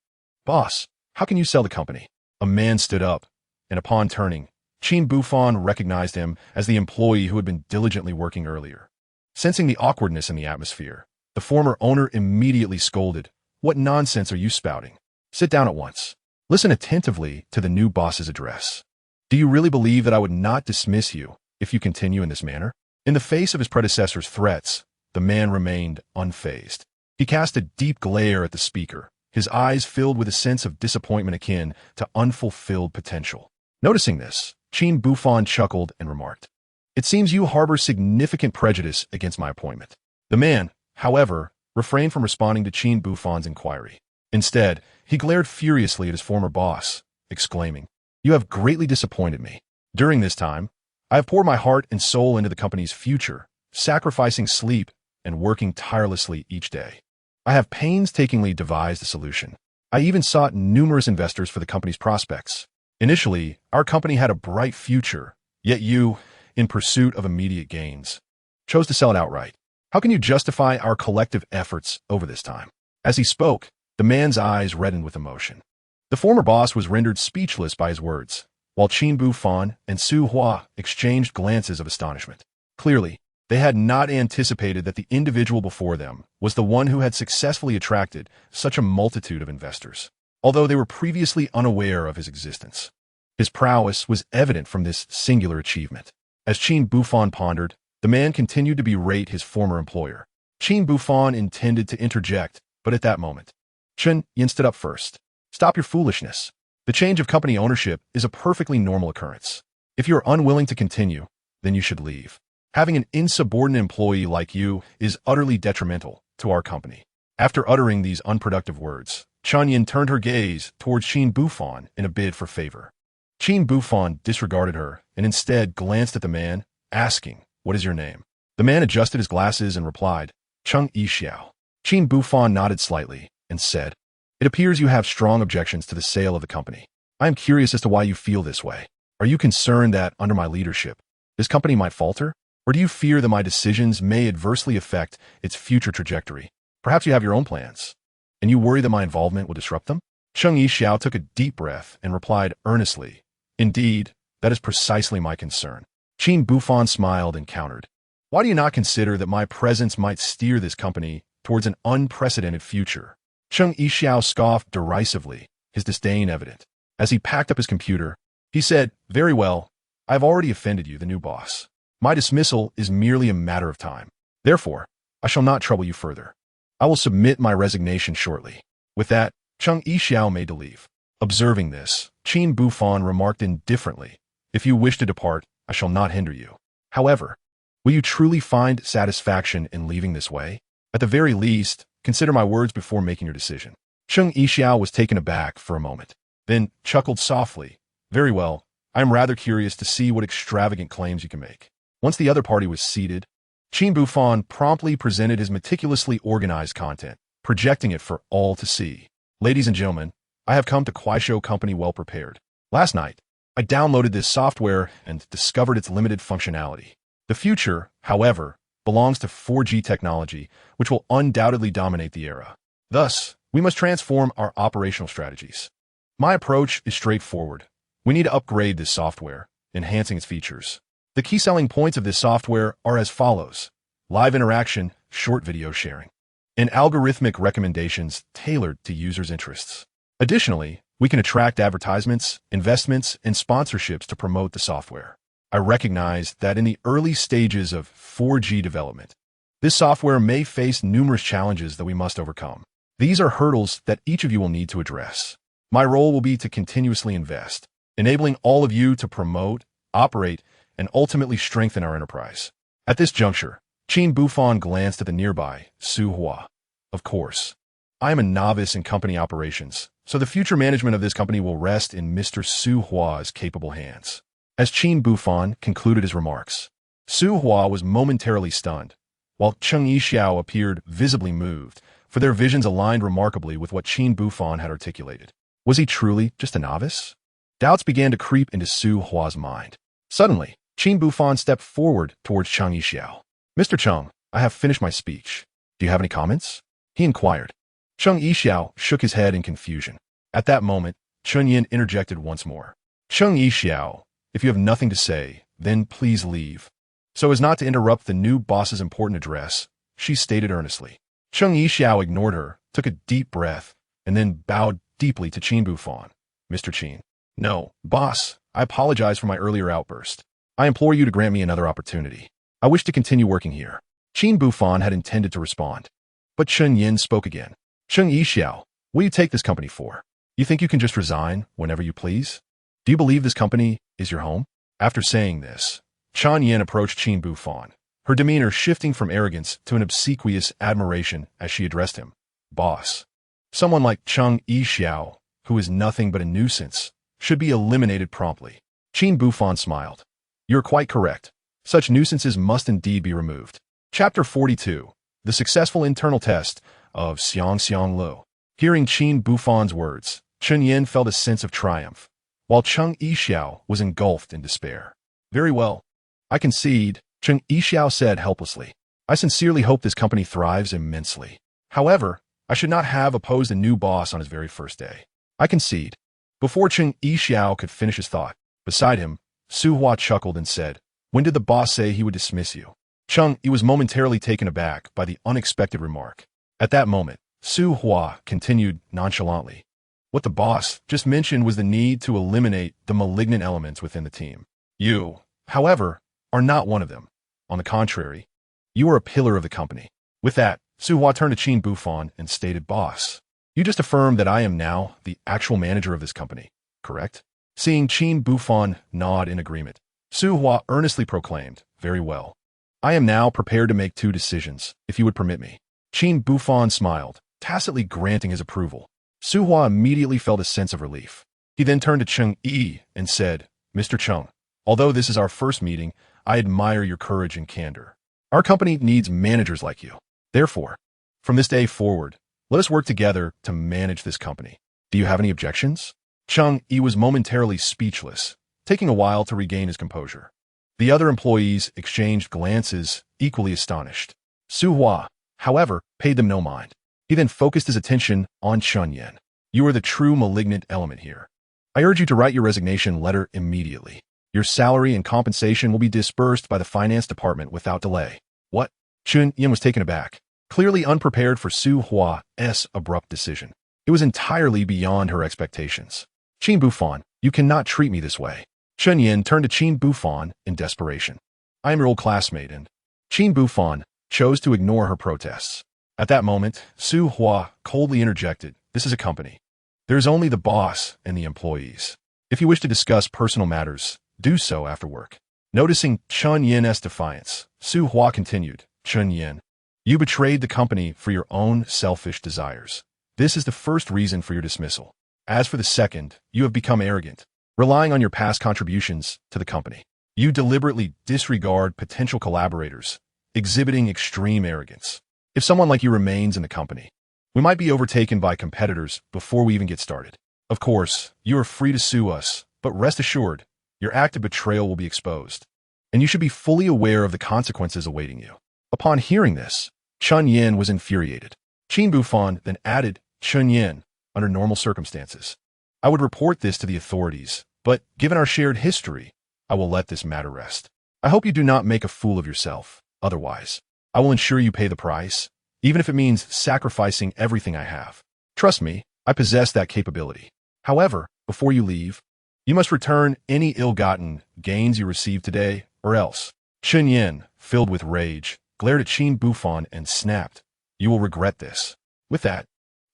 Boss, how can you sell the company? A man stood up, and upon turning, Qin Buhfan recognized him as the employee who had been diligently working earlier. Sensing the awkwardness in the atmosphere, the former owner immediately scolded. What nonsense are you spouting? Sit down at once. Listen attentively to the new boss's address. Do you really believe that I would not dismiss you if you continue in this manner? In the face of his predecessor's threats, the man remained unfazed. He cast a deep glare at the speaker, his eyes filled with a sense of disappointment akin to unfulfilled potential. Noticing this, Qin Buhfan chuckled and remarked, "It seems you harbor significant prejudice against my appointment." The man, however, refrained from responding to Qin Buhfan's inquiry. Instead, he glared furiously at his former boss, exclaiming, "You have greatly disappointed me. During this time, I have poured my heart and soul into the company's future, sacrificing sleep and working tirelessly each day. I have painstakingly devised a solution. I even sought numerous investors for the company's prospects. Initially, our company had a bright future, yet you, in pursuit of immediate gains, chose to sell it outright. How can you justify our collective efforts over this time?" As he spoke, the man's eyes reddened with emotion. The former boss was rendered speechless by his words, while Qin Buhfan and Su Hua exchanged glances of astonishment. Clearly, they had not anticipated that the individual before them was the one who had successfully attracted such a multitude of investors, although they were previously unaware of his existence. His prowess was evident from this singular achievement. As Qin Buhfan pondered, the man continued to berate his former employer. Qin Buhfan intended to interject, but at that moment, Chen Yin stood up first. "Stop your foolishness. The change of company ownership is a perfectly normal occurrence. If you are unwilling to continue, then you should leave. Having an insubordinate employee like you is utterly detrimental to our company." After uttering these unproductive words, Chen Yin turned her gaze towards Qin Buhfan in a bid for favor. Qin Buhfan disregarded her and instead glanced at the man, asking, "What is your name?" The man adjusted his glasses and replied, "Cheng Yixiao." Qin Buhfan nodded slightly and said, "It appears you have strong objections to the sale of the company. I am curious as to why you feel this way. Are you concerned that, under my leadership, this company might falter? Or do you fear that my decisions may adversely affect its future trajectory? Perhaps you have your own plans, and you worry that my involvement will disrupt them?" Cheng Yixiao took a deep breath and replied earnestly, "Indeed, that is precisely my concern." Qin Buhfan smiled and countered, "Why do you not consider that my presence might steer this company towards an unprecedented future?" Cheng Yixiao scoffed derisively, his disdain evident. As he packed up his computer, he said, "Very well, I have already offended you, the new boss. My dismissal is merely a matter of time. Therefore, I shall not trouble you further. I will submit my resignation shortly." With that, Cheng Yixiao made to leave. Observing this, Qin Buhfan remarked indifferently, "If you wish to depart, I shall not hinder you. However, will you truly find satisfaction in leaving this way? At the very least, consider my words before making your decision." Cheng Yixiao was taken aback for a moment, then chuckled softly. "Very well, I am rather curious to see what extravagant claims you can make." Once the other party was seated, Qin Buhfan promptly presented his meticulously organized content, projecting it for all to see. "Ladies and gentlemen, I have come to Kuaishou Company well prepared. Last night, I downloaded this software and discovered its limited functionality. The future, however, belongs to 4G technology, which will undoubtedly dominate the era. Thus, we must transform our operational strategies. My approach is straightforward. We need to upgrade this software, enhancing its features. The key selling points of this software are as follows: live interaction, short video sharing, and algorithmic recommendations tailored to users' interests. Additionally, we can attract advertisements, investments, and sponsorships to promote the software. I recognize that in the early stages of 4G development, this software may face numerous challenges that we must overcome. These are hurdles that each of you will need to address. My role will be to continuously invest, enabling all of you to promote, operate, and ultimately strengthen our enterprise." At this juncture, Qin Buhfan glanced at the nearby Su Hua. "Of course, I am a novice in company operations, so the future management of this company will rest in Mr. Su Hua's capable hands." As Qin Buhfan concluded his remarks, Su Hua was momentarily stunned, while Cheng Yixiao appeared visibly moved, for their visions aligned remarkably with what Qin Buhfan had articulated. Was he truly just a novice? Doubts began to creep into Su Hua's mind. Suddenly, Qin Buhfan stepped forward towards Cheng Yixiao. "Mr. Cheng, I have finished my speech. Do you have any comments?" he inquired. Cheng Yixiao shook his head in confusion. At that moment, Chun Yin interjected once more. "Cheng Yixiao, if you have nothing to say, then please leave." So as not to interrupt the new boss's important address, she stated earnestly. Cheng Yixiao ignored her, took a deep breath, and then bowed deeply to Qin Buhfan. "Mr. Qin." "No, boss, I apologize for my earlier outburst. I implore you to grant me another opportunity. I wish to continue working here." Qin Buhfan had intended to respond, but Chun Yin spoke again. "Cheng Yixiao, what do you take this company for? You think you can just resign whenever you please? Do you believe this company is your home?" After saying this, Chun Yin approached Qin Buhfan, her demeanor shifting from arrogance to an obsequious admiration as she addressed him. "Boss, someone like Cheng Yixiao, who is nothing but a nuisance, should be eliminated promptly." Qin Buhfan smiled. "You're quite correct. Such nuisances must indeed be removed." Chapter 42. The Successful Internal Test of Xiang Lu. Hearing Qin Buhfan's words, Chun Yin felt a sense of triumph, while Cheng Yixiao was engulfed in despair. "Very well. I concede," Cheng Yixiao said helplessly. "I sincerely hope this company thrives immensely. However, I should not have opposed a new boss on his very first day. I concede." Before Cheng Yixiao could finish his thought, beside him, Su Hua chuckled and said, "When did the boss say he would dismiss you?" Cheng Yi was momentarily taken aback by the unexpected remark. At that moment, Su Hua continued nonchalantly. "What the boss just mentioned was the need to eliminate the malignant elements within the team. You, however, are not one of them. On the contrary, you are a pillar of the company." With that, Su Hua turned to Qin Buhfan and stated, "Boss, you just affirmed that I am now the actual manager of this company, correct?" Seeing Qin Buhfan nod in agreement, Su Hua earnestly proclaimed, "Very well. I am now prepared to make two decisions, if you would permit me." Qin Buhfan smiled, tacitly granting his approval. Su Hua immediately felt a sense of relief. He then turned to Cheng Yi and said, "Mr. Cheng, although this is our first meeting, I admire your courage and candor. Our company needs managers like you. Therefore, from this day forward, let us work together to manage this company. Do you have any objections?" Cheng Yi was momentarily speechless, taking a while to regain his composure. The other employees exchanged glances, equally astonished. Su Hua, however, paid them no mind. He then focused his attention on Chun Yin. "You are the true malignant element here. I urge you to write your resignation letter immediately. Your salary and compensation will be disbursed by the finance department without delay." "What?" Chun Yin was taken aback, clearly unprepared for Su Hua's abrupt decision. It was entirely beyond her expectations. "Qin Buhfan, you cannot treat me this way." Chun Yin turned to Qin Buhfan in desperation. "I am your old classmate," and Qin Buhfan chose to ignore her protests. At that moment, Su Hua coldly interjected, "This is a company. There is only the boss and the employees. If you wish to discuss personal matters, do so after work." Noticing Chun Yin's defiance, Su Hua continued, "Chun Yin, you betrayed the company for your own selfish desires. This is the first reason for your dismissal. As for the second, you have become arrogant, relying on your past contributions to the company. You deliberately disregard potential collaborators, exhibiting extreme arrogance. If someone like you remains in the company, we might be overtaken by competitors before we even get started. Of course, you are free to sue us, but rest assured, your act of betrayal will be exposed, and you should be fully aware of the consequences awaiting you." Upon hearing this, Chun Yin was infuriated. Qin Buhfan then added, "Chun Yin, under normal circumstances, I would report this to the authorities, but given our shared history, I will let this matter rest. I hope you do not make a fool of yourself. Otherwise, I will ensure you pay the price, even if it means sacrificing everything I have. Trust me, I possess that capability. However, before you leave, you must return any ill-gotten gains you received today, or else." Chun Yin, filled with rage, glared at Qin Buhfan and snapped, "You will regret this." With that,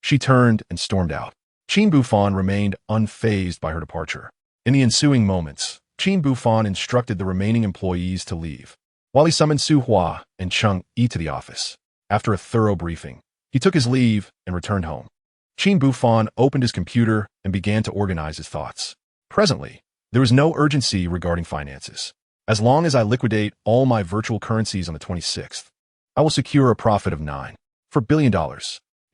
she turned and stormed out. Qin Buhfan remained unfazed by her departure. In the ensuing moments, Qin Buhfan instructed the remaining employees to leave, while he summoned Su Hua and Cheng Yi to the office. After a thorough briefing, he took his leave and returned home. Qin Buhfan opened his computer and began to organize his thoughts. Presently, there was no urgency regarding finances. As long as I liquidate all my virtual currencies on the 26th, I will secure a profit of $9 billion.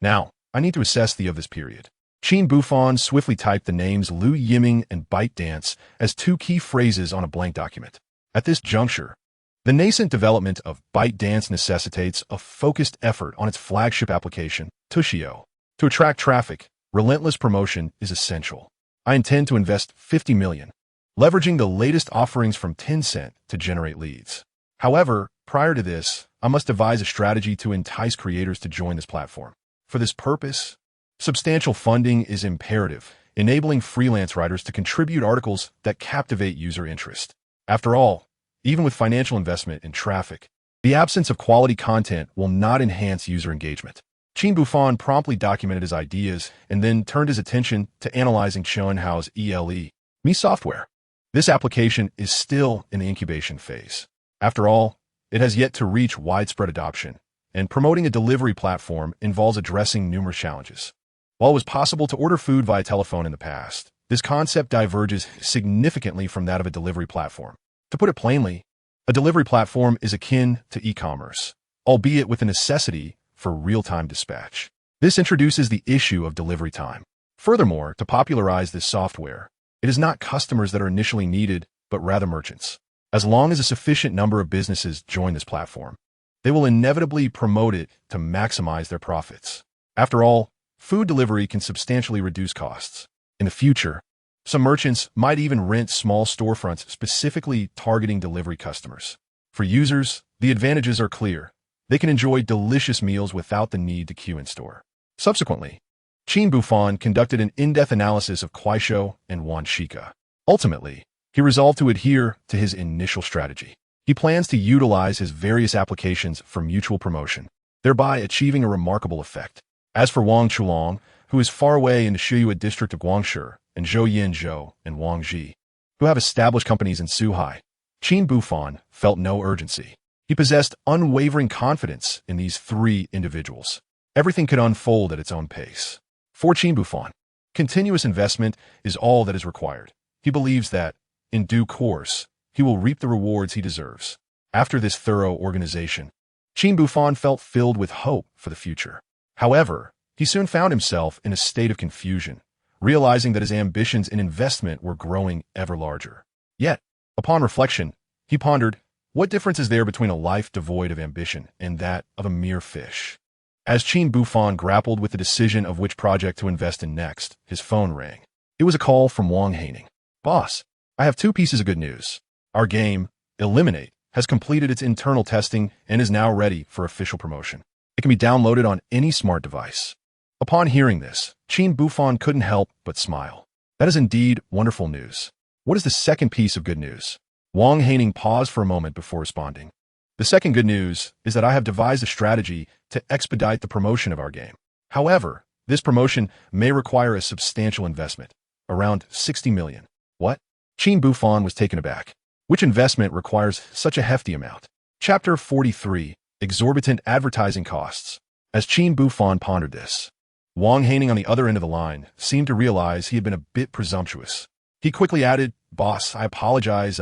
Now, I need to assess the of this period. Qin Buhfan swiftly typed the names Liu Yiming and ByteDance as two key phrases on a blank document. At this juncture, the nascent development of ByteDance necessitates a focused effort on its flagship application, Tushio. To attract traffic, relentless promotion is essential. I intend to invest $50 million, leveraging the latest offerings from Tencent to generate leads. However, prior to this, I must devise a strategy to entice creators to join this platform. For this purpose, substantial funding is imperative, enabling freelance writers to contribute articles that captivate user interest. After all, even with financial investment in traffic, the absence of quality content will not enhance user engagement. Qin Buhfan promptly documented his ideas and then turned his attention to analyzing Qianhao's ELE software. This application is still in the incubation phase. After all, it has yet to reach widespread adoption, and promoting a delivery platform involves addressing numerous challenges. While it was possible to order food via telephone in the past, this concept diverges significantly from that of a delivery platform. To put it plainly, a delivery platform is akin to e-commerce, albeit with a necessity for real-time dispatch. This introduces the issue of delivery time. Furthermore, to popularize this software, it is not customers that are initially needed, but rather merchants. As long as a sufficient number of businesses join this platform, they will inevitably promote it to maximize their profits. After all, food delivery can substantially reduce costs. In the future, some merchants might even rent small storefronts specifically targeting delivery customers. For users, the advantages are clear. They can enjoy delicious meals without the need to queue in store. Subsequently, Qin Buhfan conducted an in-depth analysis of Kuaishou and Wanshika. Ultimately, he resolved to adhere to his initial strategy. He plans to utilize his various applications for mutual promotion, thereby achieving a remarkable effect. As for Wang Chulong, who is far away in the Shiyue district of Guangshi, and Zhou Yinzhou and Wang Ji, who have established companies in Suhai, Qin Buhfan felt no urgency. He possessed unwavering confidence in these three individuals. Everything could unfold at its own pace. For Qin Buhfan, continuous investment is all that is required. He believes that, in due course, he will reap the rewards he deserves. After this thorough organization, Qin Buhfan felt filled with hope for the future. However, he soon found himself in a state of confusion, realizing that his ambitions in investment were growing ever larger. Yet, upon reflection, he pondered, what difference is there between a life devoid of ambition and that of a mere fish? As Qin Buhfan grappled with the decision of which project to invest in next, his phone rang. It was a call from Wang Haining. Boss, I have two pieces of good news. Our game, Eliminate, has completed its internal testing and is now ready for official promotion. It can be downloaded on any smart device. Upon hearing this, Qin Buhfan couldn't help but smile. That is indeed wonderful news. What is the second piece of good news? Wang Haining paused for a moment before responding. The second good news is that I have devised a strategy to expedite the promotion of our game. However, this promotion may require a substantial investment, around $60 million. What? Qin Buhfan was taken aback. Which investment requires such a hefty amount? Chapter 43, Exorbitant Advertising Costs. As Qin Buhfan pondered this, Wang Haining on the other end of the line seemed to realize he had been a bit presumptuous. He quickly added, Boss, I apologize,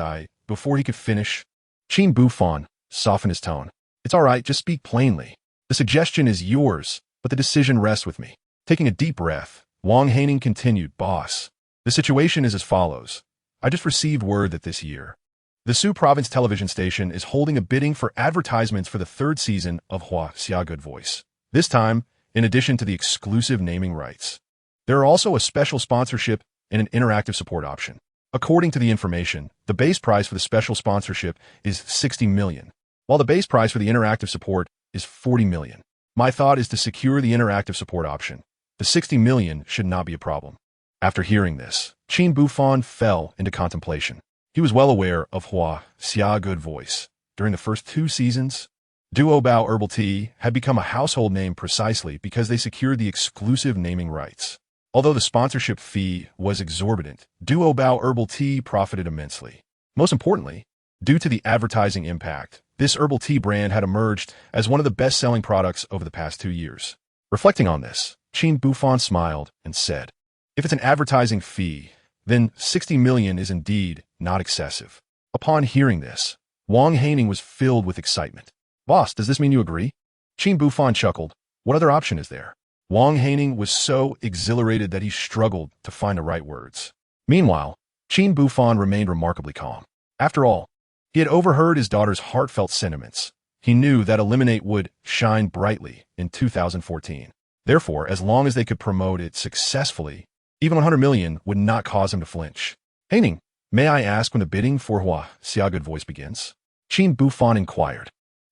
Before he could finish, Qin Buhfan softened his tone. It's all right, just speak plainly. The suggestion is yours, but the decision rests with me. Taking a deep breath, Wang Haining continued, Boss, the situation is as follows. I just received word that this year, the Su Province television station is holding a bidding for advertisements for the third season of Hua Xia Good Voice. This time, in addition to the exclusive naming rights, there are also a special sponsorship and an interactive support option. According to the information, the base price for the special sponsorship is $60 million, while the base price for the interactive support is $40 million. My thought is to secure the interactive support option. The $60 million should not be a problem. After hearing this, Qin Buhfan fell into contemplation. He was well aware of Hua Xia Good Voice. During the first 2 seasons, Duo Bao Herbal Tea had become a household name precisely because they secured the exclusive naming rights. Although the sponsorship fee was exorbitant, Duo Bao Herbal Tea profited immensely. Most importantly, due to the advertising impact, this herbal tea brand had emerged as one of the best-selling products over the past 2 years. Reflecting on this, Qin Buhfan smiled and said, if it's an advertising fee, then $60 million is indeed not excessive. Upon hearing this, Wang Haining was filled with excitement. Boss, does this mean you agree? Qin Buhfan chuckled. What other option is there? Wang Haining was so exhilarated that he struggled to find the right words. Meanwhile, Qin Buhfan remained remarkably calm. After all, he had overheard his daughter's heartfelt sentiments. He knew that Eliminate would shine brightly in 2014. Therefore, as long as they could promote it successfully, even 100 million would not cause him to flinch. Haining, may I ask when the bidding for Hua Xiaogood voice begins? Qin Buhfan inquired.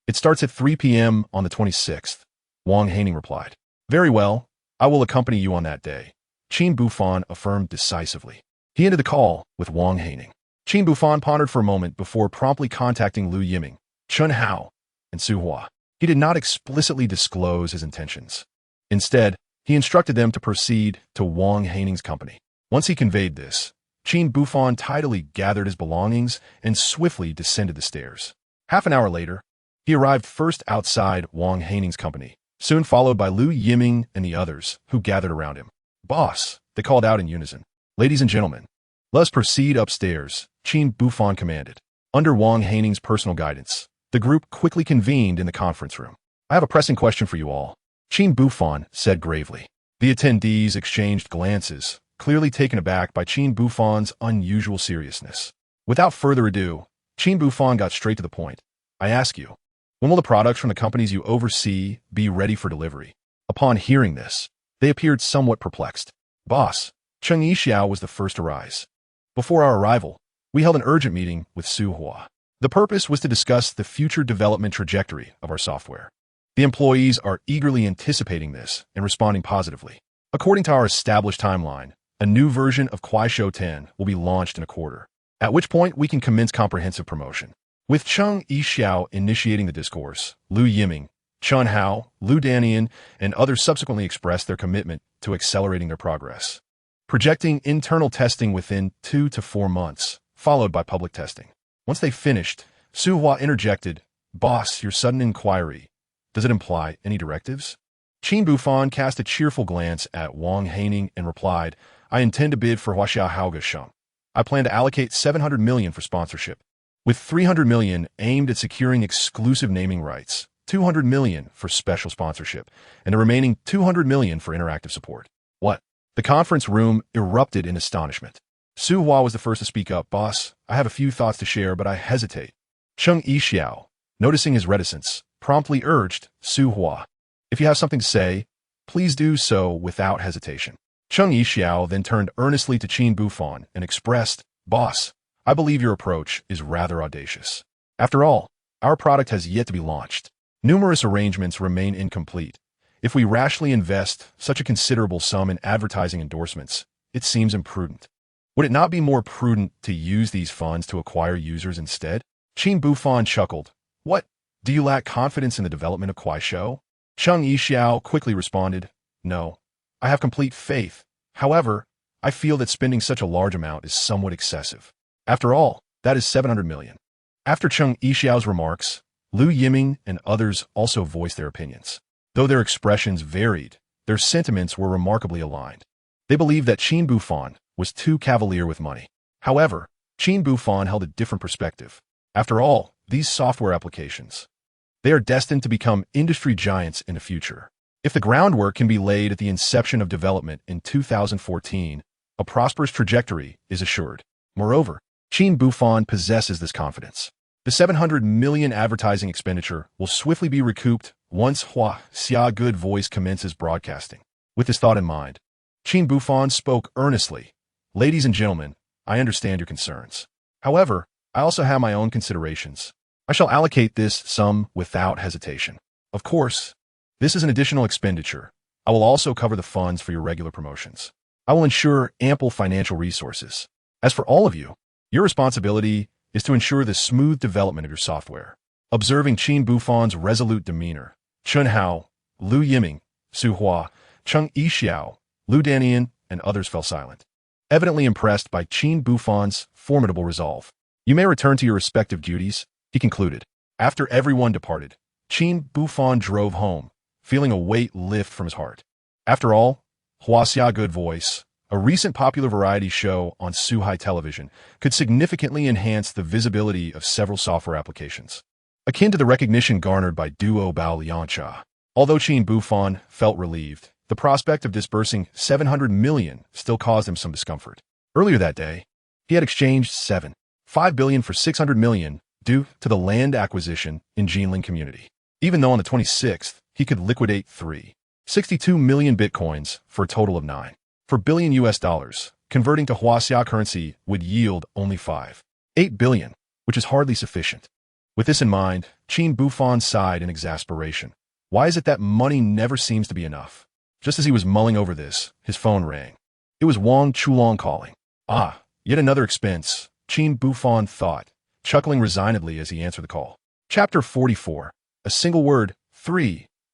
It starts at 3 p.m. on the 26th, Wang Haining replied. Very well, I will accompany you on that day, Qin Buhfan affirmed decisively. He ended the call with Wang Haining. Qin Buhfan pondered for a moment before promptly contacting Lu Yiming, Chun Hao, and Su Hua. He did not explicitly disclose his intentions. Instead, he instructed them to proceed to Wang Haining's company. Once he conveyed this, Qin Buhfan tidily gathered his belongings and swiftly descended the stairs. Half an hour later, he arrived first outside Wang Haining's company, soon followed by Lu Yiming and the others, who gathered around him. Boss, they called out in unison. Ladies and gentlemen, let us proceed upstairs, Qin Buhfan commanded. Under Wang Haining's personal guidance, the group quickly convened in the conference room. I have a pressing question for you all, Qin Buhfan said gravely. The attendees exchanged glances, clearly taken aback by Qin Buhfan's unusual seriousness. Without further ado, Qin Buhfan got straight to the point. I ask you, when will the products from the companies you oversee be ready for delivery? Upon hearing this, they appeared somewhat perplexed. Boss, Cheng Yixiao was the first to rise. Before our arrival, we held an urgent meeting with Su Hua. The purpose was to discuss the future development trajectory of our software. The employees are eagerly anticipating this and responding positively. According to our established timeline, a new version of Kuaishou 10 will be launched in a quarter, at which point we can commence comprehensive promotion. With Cheng Yixiao initiating the discourse, Lu Yiming, Chun Hao, Lu Danian, and others subsequently expressed their commitment to accelerating their progress, projecting internal testing within 2 to 4 months, followed by public testing. Once they finished, Su Hua interjected, Boss, your sudden inquiry, does it imply any directives? Qin Buhfan cast a cheerful glance at Wang Haining and replied, I intend to bid for Huaxia Haoge. I plan to allocate 700 million for sponsorship, with 300 million aimed at securing exclusive naming rights, 200 million for special sponsorship, and the remaining 200 million for interactive support. What? The conference room erupted in astonishment. Su Hua was the first to speak up. Boss, I have a few thoughts to share, but I hesitate. Cheng Yixiao, noticing his reticence, promptly urged Su Hua. If you have something to say, please do so without hesitation. Cheng Yixiao then turned earnestly to Qin Buhfan and expressed, Boss, I believe your approach is rather audacious. After all, our product has yet to be launched. Numerous arrangements remain incomplete. If we rashly invest such a considerable sum in advertising endorsements, it seems imprudent. Would it not be more prudent to use these funds to acquire users instead? Qin Buhfan chuckled. What? Do you lack confidence in the development of Kuaishou? Cheng Yixiao quickly responded, No, I have complete faith. However, I feel that spending such a large amount is somewhat excessive. After all, that is 700 million. After Cheng Yixiao's remarks, Lu Yiming and others also voiced their opinions. Though their expressions varied, their sentiments were remarkably aligned. They believed that Qin Buhfan was too cavalier with money. However, Qin Buhfan held a different perspective. After all, these software applications, they are destined to become industry giants in the future. If the groundwork can be laid at the inception of development in 2014, a prosperous trajectory is assured. Moreover, Qin Buhfan possesses this confidence. The 700 million advertising expenditure will swiftly be recouped once Hua Xiaogood voice commences broadcasting. With this thought in mind, Qin Buhfan spoke earnestly. Ladies and gentlemen, I understand your concerns. However, I also have my own considerations. I shall allocate this sum without hesitation. Of course, this is an additional expenditure. I will also cover the funds for your regular promotions. I will ensure ample financial resources. As for all of you, your responsibility is to ensure the smooth development of your software. Observing Qin Buhfan's resolute demeanor, Chun Hao, Lu Yiming, Su Hua, Cheng Yixiao, Lu Danian, and others fell silent, evidently impressed by Qin Buhfan's formidable resolve. You may return to your respective duties, he concluded. After everyone departed, Qin Buhfan drove home, feeling a weight lift from his heart. After all, Hua Xiaogood voice a recent popular variety show on Suhai television, could significantly enhance the visibility of several software applications, akin to the recognition garnered by Duo Bao Lianxia. Although Qin Buhfan felt relieved, the prospect of disbursing 700 million still caused him some discomfort. Earlier that day, he had exchanged 5 billion for 600 million due to the land acquisition in Jinling community. Even though on the 26th, he could liquidate 62 million bitcoins for a total of 4 billion US dollars, converting to Huaxia currency would yield only 8 billion, which is hardly sufficient. With this in mind, Qin Buhfan sighed in exasperation. Why is it that money never seems to be enough? Just as he was mulling over this, his phone rang. It was Wang Chulong calling. Ah, yet another expense, Qin Buhfan thought, chuckling resignedly as he answered the call. Chapter 44. A single word,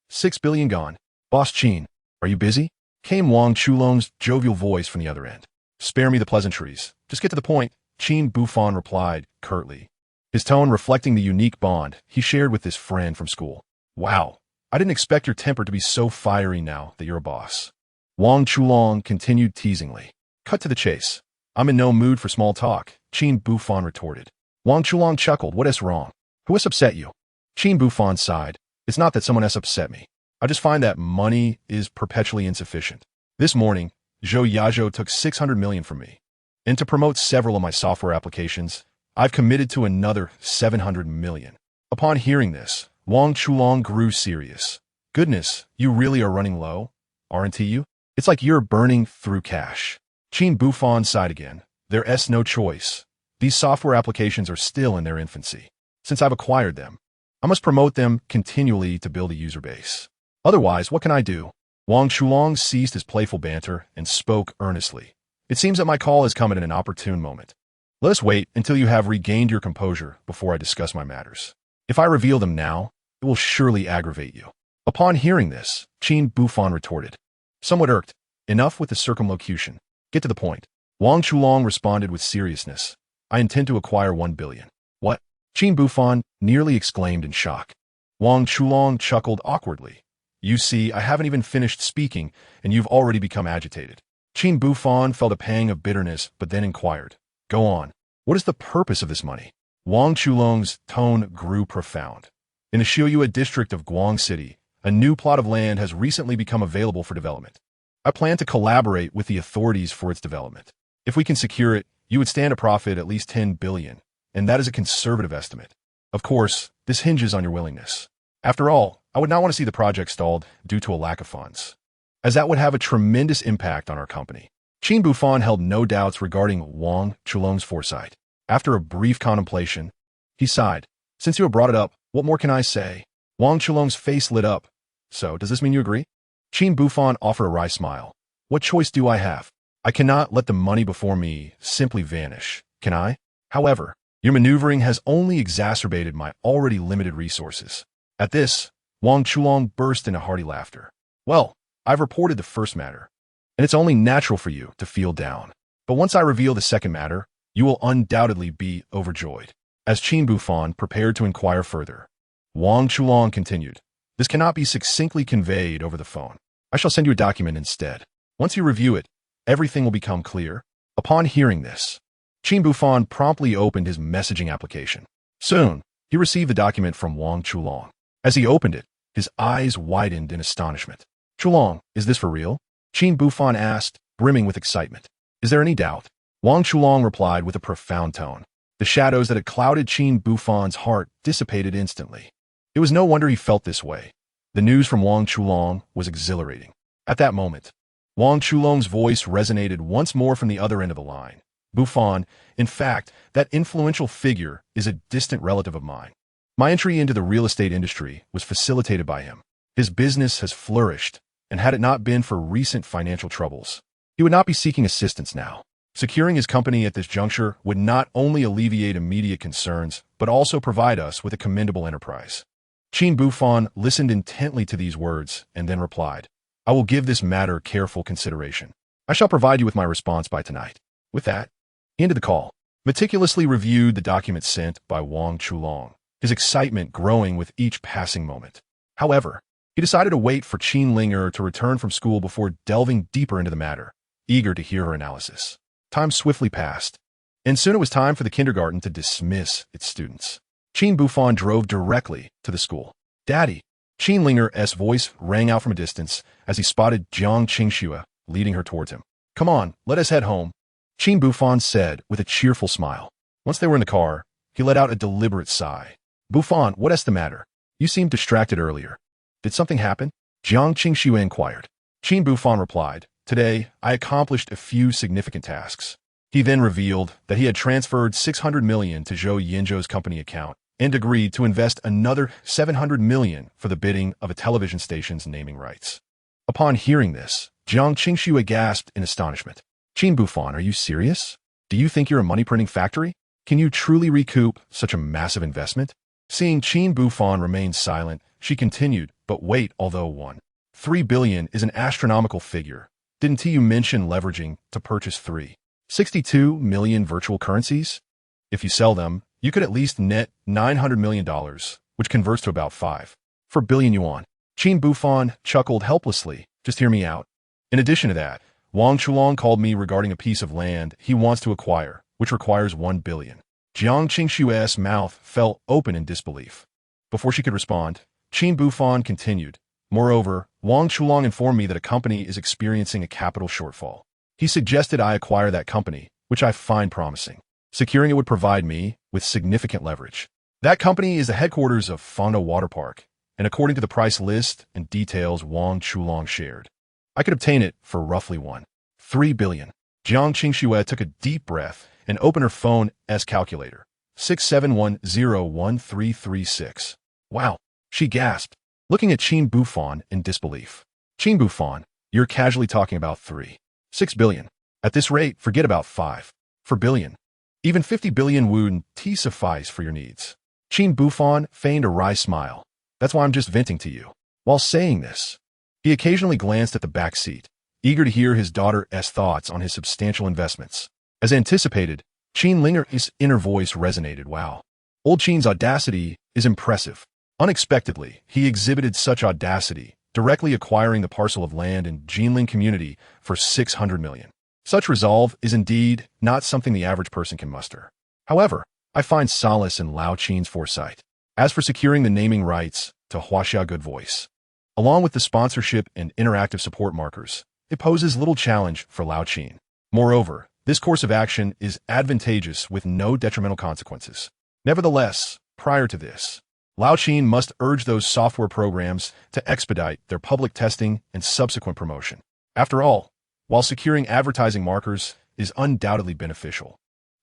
6 billion gone. Boss Qin, are you busy? Came Wang Chulong's jovial voice from the other end. Spare me the pleasantries. Just get to the point, Qin Buhfan replied curtly, his tone reflecting the unique bond he shared with this friend from school. Wow, I didn't expect your temper to be so fiery now that you're a boss. Wang Chulong continued teasingly. Cut to the chase. I'm in no mood for small talk, Qin Buhfan retorted. Wang Chulong chuckled. What is wrong? Who has upset you? Qin Buhfan sighed. It's not that someone has upset me. I just find that money is perpetually insufficient. This morning, Zhou Yazhou took 600 million from me. And to promote several of my software applications, I've committed to another 700 million. Upon hearing this, Wang Chulong grew serious. Goodness, you really are running low, aren't you? It's like you're burning through cash. Qin Buhfan sighed again. There's no choice. These software applications are still in their infancy. Since I've acquired them, I must promote them continually to build a user base. Otherwise, what can I do? Wang Chulong ceased his playful banter and spoke earnestly. It seems that my call has come at an opportune moment. Let us wait until you have regained your composure before I discuss my matters. If I reveal them now, it will surely aggravate you. Upon hearing this, Qin Buhfan retorted, somewhat irked. Enough with the circumlocution. Get to the point. Wang Chulong responded with seriousness. I intend to acquire 1 billion. What? Qin Buhfan nearly exclaimed in shock. Wang Chulong chuckled awkwardly. You see, I haven't even finished speaking, and you've already become agitated. Qin Buhfan felt a pang of bitterness, but then inquired. Go on. What is the purpose of this money? Wang Chulong's tone grew profound. In the Xiuyue district of Guang City, a new plot of land has recently become available for development. I plan to collaborate with the authorities for its development. If we can secure it, you would stand to profit at least 10 billion, and that is a conservative estimate. Of course, this hinges on your willingness. After all, I would not want to see the project stalled due to a lack of funds, as that would have a tremendous impact on our company. Qin Buhfan held no doubts regarding Wang Chulong's foresight. After a brief contemplation, he sighed. Since you have brought it up, what more can I say? Wang Chulong's face lit up. So, does this mean you agree? Qin Buhfan offered a wry smile. What choice do I have? I cannot let the money before me simply vanish, can I? However, your maneuvering has only exacerbated my already limited resources. At this, Wang Chulong burst into hearty laughter. Well, I've reported the first matter, and it's only natural for you to feel down. But once I reveal the second matter, you will undoubtedly be overjoyed. As Qin Buhfan prepared to inquire further, Wang Chulong continued, this cannot be succinctly conveyed over the phone. I shall send you a document instead. Once you review it, everything will become clear. Upon hearing this, Qin Buhfan promptly opened his messaging application. Soon, he received the document from Wang Chulong. As he opened it, his eyes widened in astonishment. Chulong, is this for real? Qin Buhfan asked, brimming with excitement. Is there any doubt? Wang Chulong replied with a profound tone. The shadows that had clouded Qin Buhfan's heart dissipated instantly. It was no wonder he felt this way. The news from Wang Chulong was exhilarating. At that moment, Wang Chulong's voice resonated once more from the other end of the line. Buhfan, in fact, that influential figure is a distant relative of mine. My entry into the real estate industry was facilitated by him. His business has flourished, and had it not been for recent financial troubles, he would not be seeking assistance now. Securing his company at this juncture would not only alleviate immediate concerns, but also provide us with a commendable enterprise. Qin Buhfan listened intently to these words and then replied, I will give this matter careful consideration. I shall provide you with my response by tonight. With that, he ended the call, meticulously reviewed the document sent by Wang Chulong, his excitement growing with each passing moment. However, he decided to wait for Qin Ling'er to return from school before delving deeper into the matter. eager to hear her analysis. Time swiftly passed, and soon it was time for the kindergarten to dismiss its students. Qin Buhfan drove directly to the school. "Daddy!" Qin Ling'er's voice rang out from a distance as he spotted Jiang Qingxue leading her towards him. "Come on, let us head home," Qin Buhfan said with a cheerful smile. Once they were in the car, he let out a deliberate sigh. "Buhfan, what's the matter? You seemed distracted earlier. Did something happen?" Jiang Qingxue inquired. Qin Buhfan replied, "Today, I accomplished a few significant tasks." He then revealed that he had transferred 600 million to Zhou Yinzhou's company account and agreed to invest another 700 million for the bidding of a television station's naming rights. Upon hearing this, Jiang Qingxue gasped in astonishment. "Qin Buhfan, are you serious? Do you think you're a money-printing factory? Can you truly recoup such a massive investment?" Seeing Qin Buhfan remain silent, she continued, "But wait, although 1.3 billion is an astronomical figure, didn't you mention leveraging to purchase 362 million virtual currencies? If you sell them, you could at least net $900 million, which converts to about 5.4 billion yuan. Qin Buhfan chuckled helplessly. "Just hear me out. In addition to that, Wang Chulong called me regarding a piece of land he wants to acquire, which requires 1 billion. Jiang Qingxue's mouth fell open in disbelief. Before she could respond, Qin Buhfan continued, "Moreover, Wang Chulong informed me that a company is experiencing a capital shortfall. He suggested I acquire that company, which I find promising. Securing it would provide me with significant leverage. That company is the headquarters of Fonda Water Park, and according to the price list and details Wang Chulong shared, I could obtain it for roughly 1.3 billion. Jiang Qingxue took a deep breath and opened her phone's calculator. 67101336. "Wow," she gasped, looking at Qin Buhfan in disbelief. "Qin Buhfan, you're casually talking about 3.6 billion. At this rate, forget about 5.4 billion. Even 50 billion wouldn't suffice for your needs." Qin Buhfan feigned a wry smile. "That's why I'm just venting to you." While saying this, he occasionally glanced at the back seat, eager to hear his daughter's thoughts on his substantial investments. As anticipated, Qin Ling'er's inner voice resonated. "Wow. Old Qin's audacity is impressive." Unexpectedly, he exhibited such audacity, directly acquiring the parcel of land in Jinling community for 600 million. Such resolve is indeed not something the average person can muster. However, I find solace in Lao Qin's foresight. As for securing the naming rights to Huaxia Good Voice, along with the sponsorship and interactive support markers, it poses little challenge for Lao Qin. Moreover, this course of action is advantageous with no detrimental consequences. Nevertheless, prior to this, Lao Qin must urge those software programs to expedite their public testing and subsequent promotion. After all, while securing advertising markers is undoubtedly beneficial,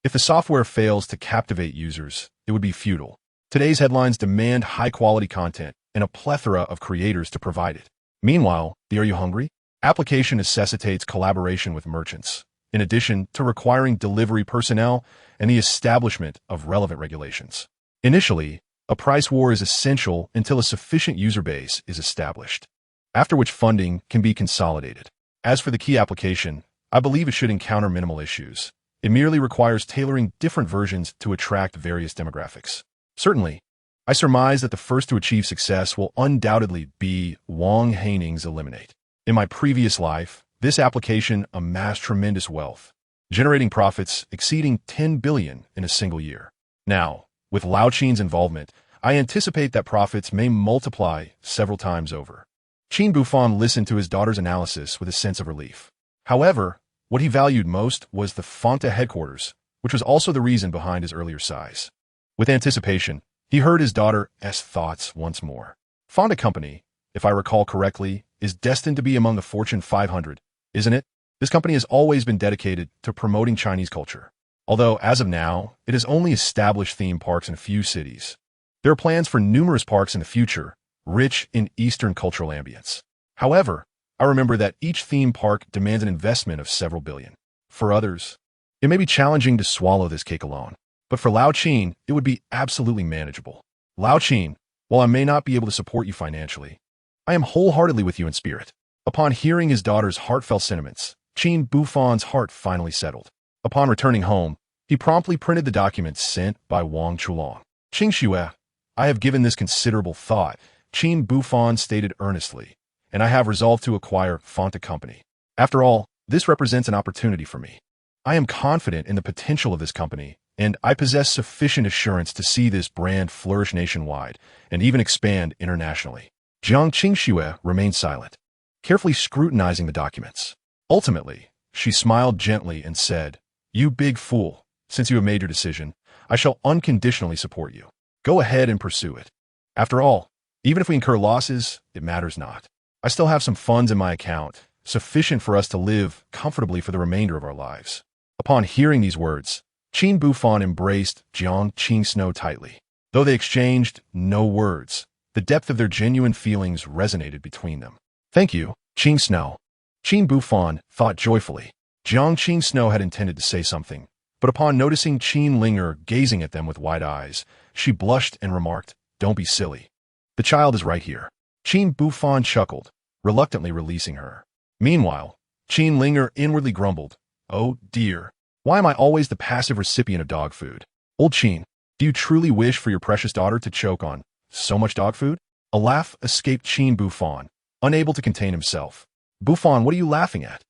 if the software fails to captivate users, it would be futile. Today's headlines demand high-quality content and a plethora of creators to provide it. Meanwhile, the "Are You Hungry?" application necessitates collaboration with merchants, in addition to requiring delivery personnel and the establishment of relevant regulations. Initially, a price war is essential until a sufficient user base is established, after which funding can be consolidated. As for the key application, I believe it should encounter minimal issues. It merely requires tailoring different versions to attract various demographics. Certainly, I surmise that the first to achieve success will undoubtedly be Wang Haining's Eliminate. In my previous life, this application amassed tremendous wealth, generating profits exceeding 10 billion in a single year. Now, with Lao Qin's involvement, I anticipate that profits may multiply several times over. Qin Buhfan listened to his daughter's analysis with a sense of relief. However, what he valued most was the Fonta headquarters, which was also the reason behind his earlier size. With anticipation, he heard his daughter's thoughts once more. Fonta Company, if I recall correctly, is destined to be among the Fortune 500, isn't it? This company has always been dedicated to promoting Chinese culture, although as of now, it has only established theme parks in a few cities. There are plans for numerous parks in the future, rich in Eastern cultural ambience. However, I remember that each theme park demands an investment of several billion. For others, it may be challenging to swallow this cake alone, but for Lao Qin, it would be absolutely manageable. Lao Qin, while I may not be able to support you financially, I am wholeheartedly with you in spirit. Upon hearing his daughter's heartfelt sentiments, Qin Buhfan's heart finally settled. Upon returning home, he promptly printed the documents sent by Wang Chulong. "Qingxue, I have given this considerable thought," Qin Buhfan stated earnestly, "and I have resolved to acquire Fonta Company. After all, This represents an opportunity for me. I am confident in the potential of this company, and I possess sufficient assurance to see this brand flourish nationwide and even expand internationally. Jiang Qingxue remained silent, carefully scrutinizing the documents. Ultimately, she smiled gently and said, "You big fool, since you have made your decision, I shall unconditionally support you. Go ahead and pursue it. After all, even if we incur losses, it matters not. I still have some funds in my account, sufficient for us to live comfortably for the remainder of our lives." Upon hearing these words, Qin Buhfan embraced Jiang Qingxue tightly. Though they exchanged no words, the depth of their genuine feelings resonated between them. "Thank you, Qingxue." Qin Buhfan thought joyfully. Jiang Qingxue had intended to say something, but upon noticing Qin Ling'er gazing at them with wide eyes, she blushed and remarked, "Don't be silly. The child is right here." Qin Buhfan chuckled, reluctantly releasing her. Meanwhile, Qin Ling'er inwardly grumbled, "Oh dear, why am I always the passive recipient of dog food? Old Qin, do you truly wish for your precious daughter to choke on so much dog food?" A laugh escaped Qin Buhfan, unable to contain himself. "Buhfan, what are you laughing at?"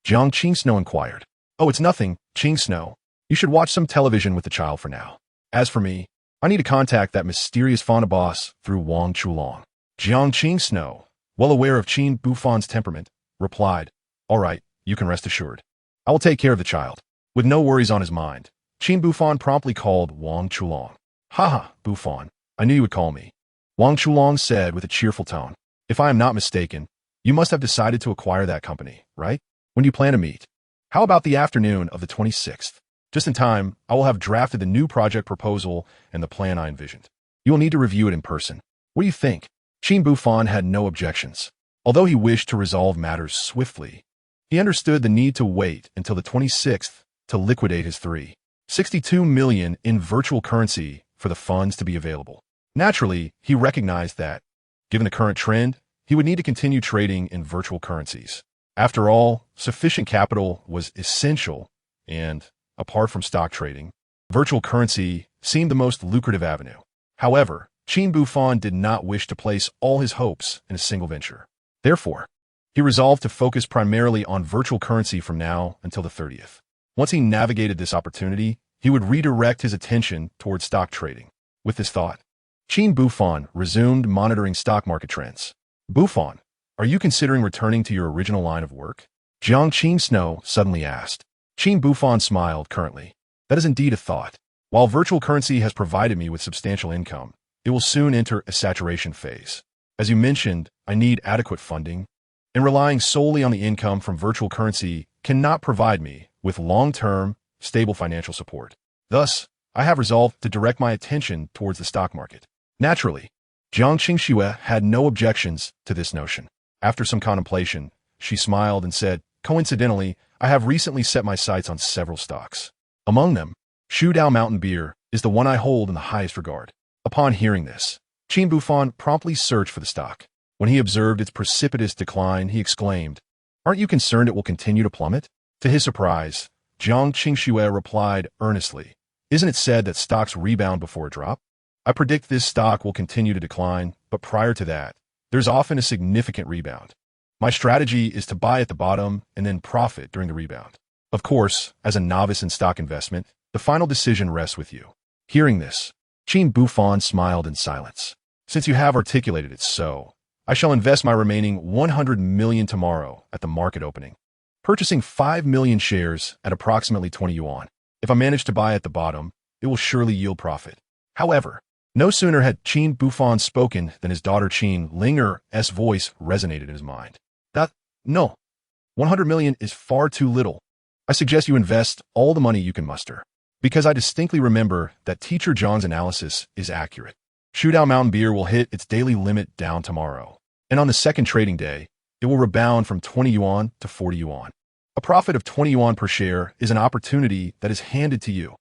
Jiang Qingxue inquired. "Oh, it's nothing, Qingxue. You should watch some television with the child for now. As for me, I need to contact that mysterious fauna boss through Wang Chulong." Jiang Qingxue, well aware of Qin Buhfan's temperament, replied, "All right, you can rest assured. I will take care of the child." With no worries on his mind, Qin Buhfan promptly called Wang Chulong. "Haha, Buhfan, I knew you would call me," Wang Chulong said with a cheerful tone. "If I am not mistaken, you must have decided to acquire that company, right? When do you plan to meet?" "How about the afternoon of the 26th? Just in time, I will have drafted the new project proposal and the plan I envisioned. You will need to review it in person. What do you think?" Qin Buhfan had no objections. Although he wished to resolve matters swiftly, he understood the need to wait until the 26th to liquidate his 3.62 million in virtual currency for the funds to be available. Naturally, he recognized that, given the current trend, he would need to continue trading in virtual currencies. After all, sufficient capital was essential, and, apart from stock trading, virtual currency seemed the most lucrative avenue. However, Qin Buhfan did not wish to place all his hopes in a single venture. Therefore, he resolved to focus primarily on virtual currency from now until the 30th. Once he navigated this opportunity, he would redirect his attention towards stock trading. With this thought, Qin Buhfan resumed monitoring stock market trends. "Buhfan, are you considering returning to your original line of work?" Jiang Qingxue suddenly asked. Qin Buhfan smiled currently. "That is indeed a thought. While virtual currency has provided me with substantial income, it will soon enter a saturation phase. As you mentioned, I need adequate funding, and relying solely on the income from virtual currency cannot provide me with long-term, stable financial support. Thus, I have resolved to direct my attention towards the stock market." Naturally, Jiang Qingxue had no objections to this notion. After some contemplation, she smiled and said, "Coincidentally, I have recently set my sights on several stocks. Among them, Shudao Mountain Beer is the one I hold in the highest regard." Upon hearing this, Qin Buhfan promptly searched for the stock. When he observed its precipitous decline, he exclaimed, "Aren't you concerned it will continue to plummet?" To his surprise, Jiang Qingxue replied earnestly, "Isn't it said that stocks rebound before a drop? I predict this stock will continue to decline, but prior to that, there's often a significant rebound. My strategy is to buy at the bottom and then profit during the rebound. Of course, as a novice in stock investment, the final decision rests with you." Hearing this, Qin Buhfan smiled in silence. "Since you have articulated it so, I shall invest my remaining 100 million tomorrow at the market opening, purchasing 5 million shares at approximately 20 yuan. If I manage to buy at the bottom, it will surely yield profit." However, no sooner had Qin Buhfan spoken than his daughter Qin Ling'er's voice resonated in his mind. No, 100 million is far too little. I suggest you invest all the money you can muster, because I distinctly remember that Teacher John's analysis is accurate. Shudao Mountain Beer will hit its daily limit down tomorrow, and on the second trading day, it will rebound from 20 yuan to 40 yuan. A profit of 20 yuan per share is an opportunity that is handed to you.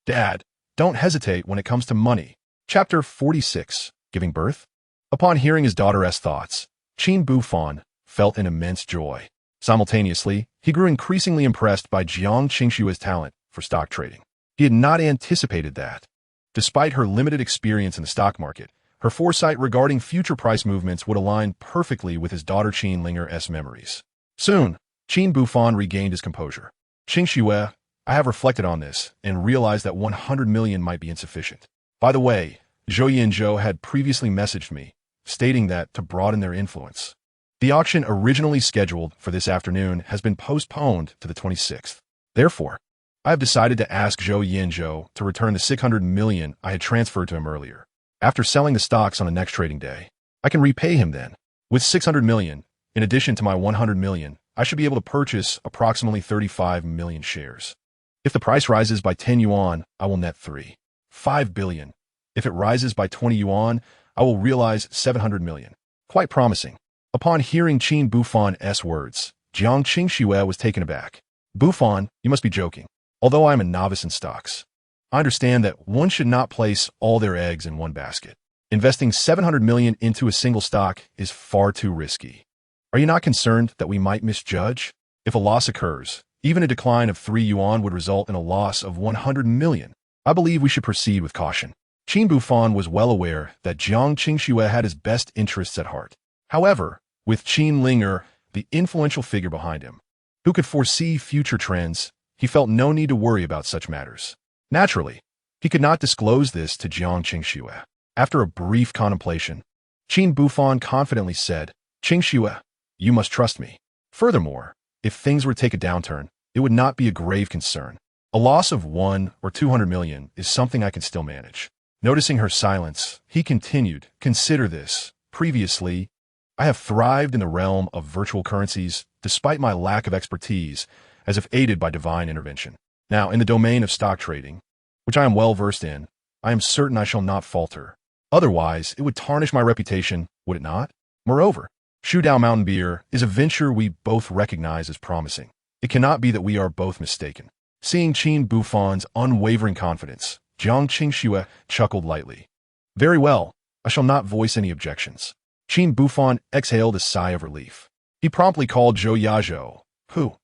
Dad, don't hesitate when it comes to money. Chapter 46, Giving Birth. Upon hearing his daughter's thoughts, Qin Buhfan felt an immense joy. Simultaneously, he grew increasingly impressed by Jiang Qingxue's talent for stock trading. He had not anticipated that, despite her limited experience in the stock market, her foresight regarding future price movements would align perfectly with his daughter Qin Ling'er's memories. Soon, Qin Buhfan regained his composure. Qing Xue, I have reflected on this and realized that 100 million might be insufficient. By the way, Zhou Yinzhou had previously messaged me, stating that to broaden their influence. The auction originally scheduled for this afternoon has been postponed to the 26th. Therefore, I have decided to ask Zhou Yinzhou to return the 600 million I had transferred to him earlier. After selling the stocks on the next trading day, I can repay him then. With 600 million, in addition to my 100 million, I should be able to purchase approximately 35 million shares. If the price rises by 10 yuan, I will net 5 billion. If it rises by 20 yuan, I will realize 700 million. Quite promising. Upon hearing Qin Buhfan's words, Jiang Qingxue was taken aback. Buhfan, you must be joking. Although I am a novice in stocks, I understand that one should not place all their eggs in one basket. Investing 700 million into a single stock is far too risky. Are you not concerned that we might misjudge? If a loss occurs, even a decline of 3 yuan would result in a loss of 100 million. I believe we should proceed with caution. Qin Buhfan was well aware that Jiang Qingxue had his best interests at heart. However, with Qin Ling'er, the influential figure behind him, who could foresee future trends, he felt no need to worry about such matters. Naturally, he could not disclose this to Jiang Qingxue. After a brief contemplation, Qin Buhfan confidently said, Qingxue, you must trust me. Furthermore, if things were to take a downturn, it would not be a grave concern. A loss of 1 or 200 million is something I can still manage. Noticing her silence, he continued, consider this. Previously, I have thrived in the realm of virtual currencies despite my lack of expertise, as if aided by divine intervention. Now, in the domain of stock trading, which I am well versed in, I am certain I shall not falter. Otherwise, it would tarnish my reputation, would it not? Moreover, Shudao Mountain Beer is a venture we both recognize as promising. It cannot be that we are both mistaken. Seeing Qin Buhfan's unwavering confidence, Jiang Qingxue chuckled lightly. Very well, I shall not voice any objections. Qin Buhfan exhaled a sigh of relief. He promptly called Zhou Yinzhou, who,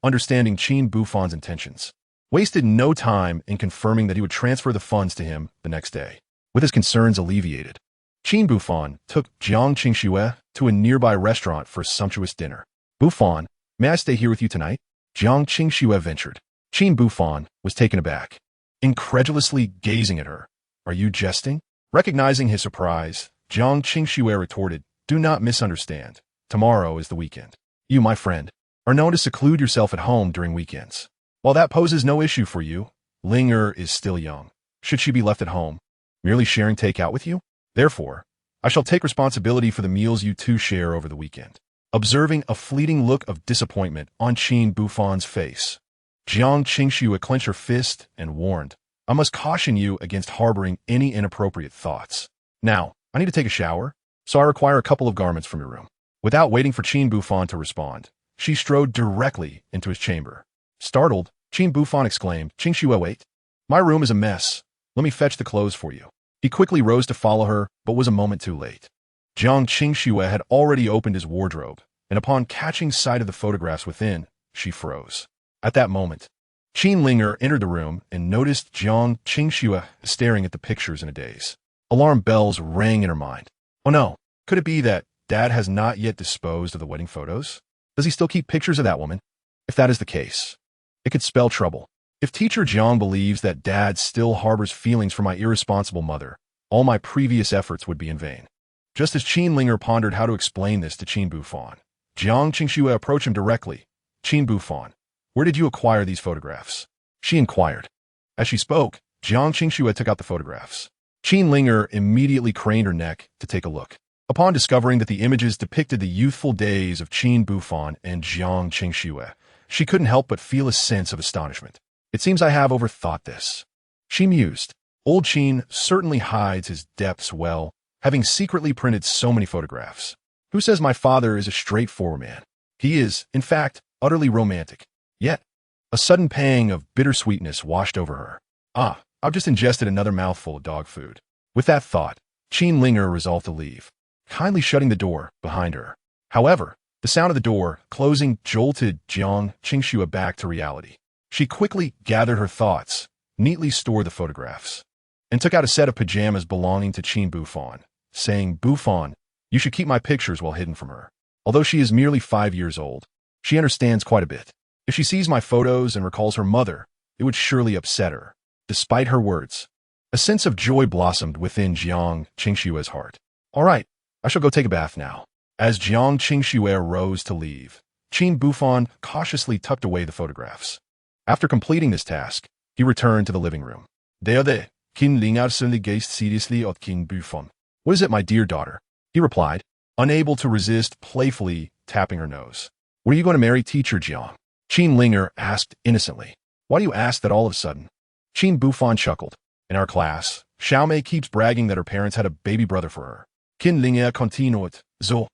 understanding Qin Buhfan's intentions, wasted no time in confirming that he would transfer the funds to him the next day. With his concerns alleviated, Qin Buhfan took Jiang Qingxue to a nearby restaurant for a sumptuous dinner. Buhfan, may I stay here with you tonight? Jiang Qingxue ventured. Qin Buhfan was taken aback, incredulously gazing at her. Are you jesting? Recognizing his surprise, Jiang Qingxue retorted, do not misunderstand. Tomorrow is the weekend. You, my friend, are known to seclude yourself at home during weekends. While that poses no issue for you, Ling'er is still young. Should she be left at home, merely sharing takeout with you? Therefore, I shall take responsibility for the meals you two share over the weekend. Observing a fleeting look of disappointment on Qin Buhfan's face, Jiang Qingxue clenched her fist and warned, I must caution you against harboring any inappropriate thoughts. Now, I need to take a shower, so I require a couple of garments from your room. Without waiting for Qin Buhfan to respond, she strode directly into his chamber. Startled, Qin Buhfan exclaimed, Qingxue, wait. My room is a mess. Let me fetch the clothes for you. He quickly rose to follow her, but was a moment too late. Jiang Qingxue had already opened his wardrobe, and upon catching sight of the photographs within, she froze. At that moment, Qin Ling'er entered the room and noticed Jiang Qingxue staring at the pictures in a daze. Alarm bells rang in her mind. Oh no, could it be that Dad has not yet disposed of the wedding photos? Does he still keep pictures of that woman? If that is the case, it could spell trouble. If teacher Jiang believes that Dad still harbors feelings for my irresponsible mother, all my previous efforts would be in vain. Just as Qin Ling'er pondered how to explain this to Qin Buhfan, Jiang Qingxue approached him directly. Qin Buhfan, where did you acquire these photographs? She inquired. As she spoke, Jiang Qingxue took out the photographs. Qin Ling'er immediately craned her neck to take a look. Upon discovering that the images depicted the youthful days of Qin Buhfan and Jiang Qingxue, she couldn't help but feel a sense of astonishment. It seems I have overthought this. She mused. Old Qin certainly hides his depths well, having secretly printed so many photographs. Who says my father is a straightforward man? He is, in fact, utterly romantic. Yet, a sudden pang of bittersweetness washed over her. I've just ingested another mouthful of dog food. With that thought, Qin Ling'er resolved to leave, kindly shutting the door behind her. However, the sound of the door closing jolted Jiang Qingxue back to reality. She quickly gathered her thoughts, neatly stored the photographs, and took out a set of pajamas belonging to Qin Buhfan, saying, Buhfan, you should keep my pictures well hidden from her. Although she is merely 5 years old, She understands quite a bit. If she sees my photos and recalls her mother, it would surely upset her. Despite her words, a sense of joy blossomed within Jiang Qingshue's heart. All right, I shall go take a bath now. As Jiang Qingxue rose to leave, Qin Buhfan cautiously tucked away the photographs. After completing this task, he returned to the living room. Deode, Qin Ling'er suddenly gazed seriously at Qin Buhfan. What is it, my dear daughter? He replied, unable to resist playfully tapping her nose. When are you going to marry teacher Jiang? Qin Ling'er asked innocently. Why do you ask that all of a sudden? Qin Buhfan chuckled. In our class, Xiaomei keeps bragging that her parents had a baby brother for her. Qin Ling'er continued, so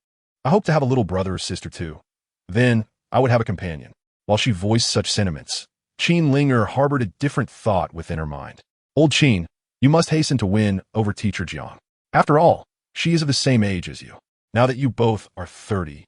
I hope to have a little brother or sister too. Then, I would have a companion. While she voiced such sentiments, Qin Ling'er harbored a different thought within her mind. Old Qin, you must hasten to win over teacher Jiang. After all, she is of the same age as you. Now that you both are 30,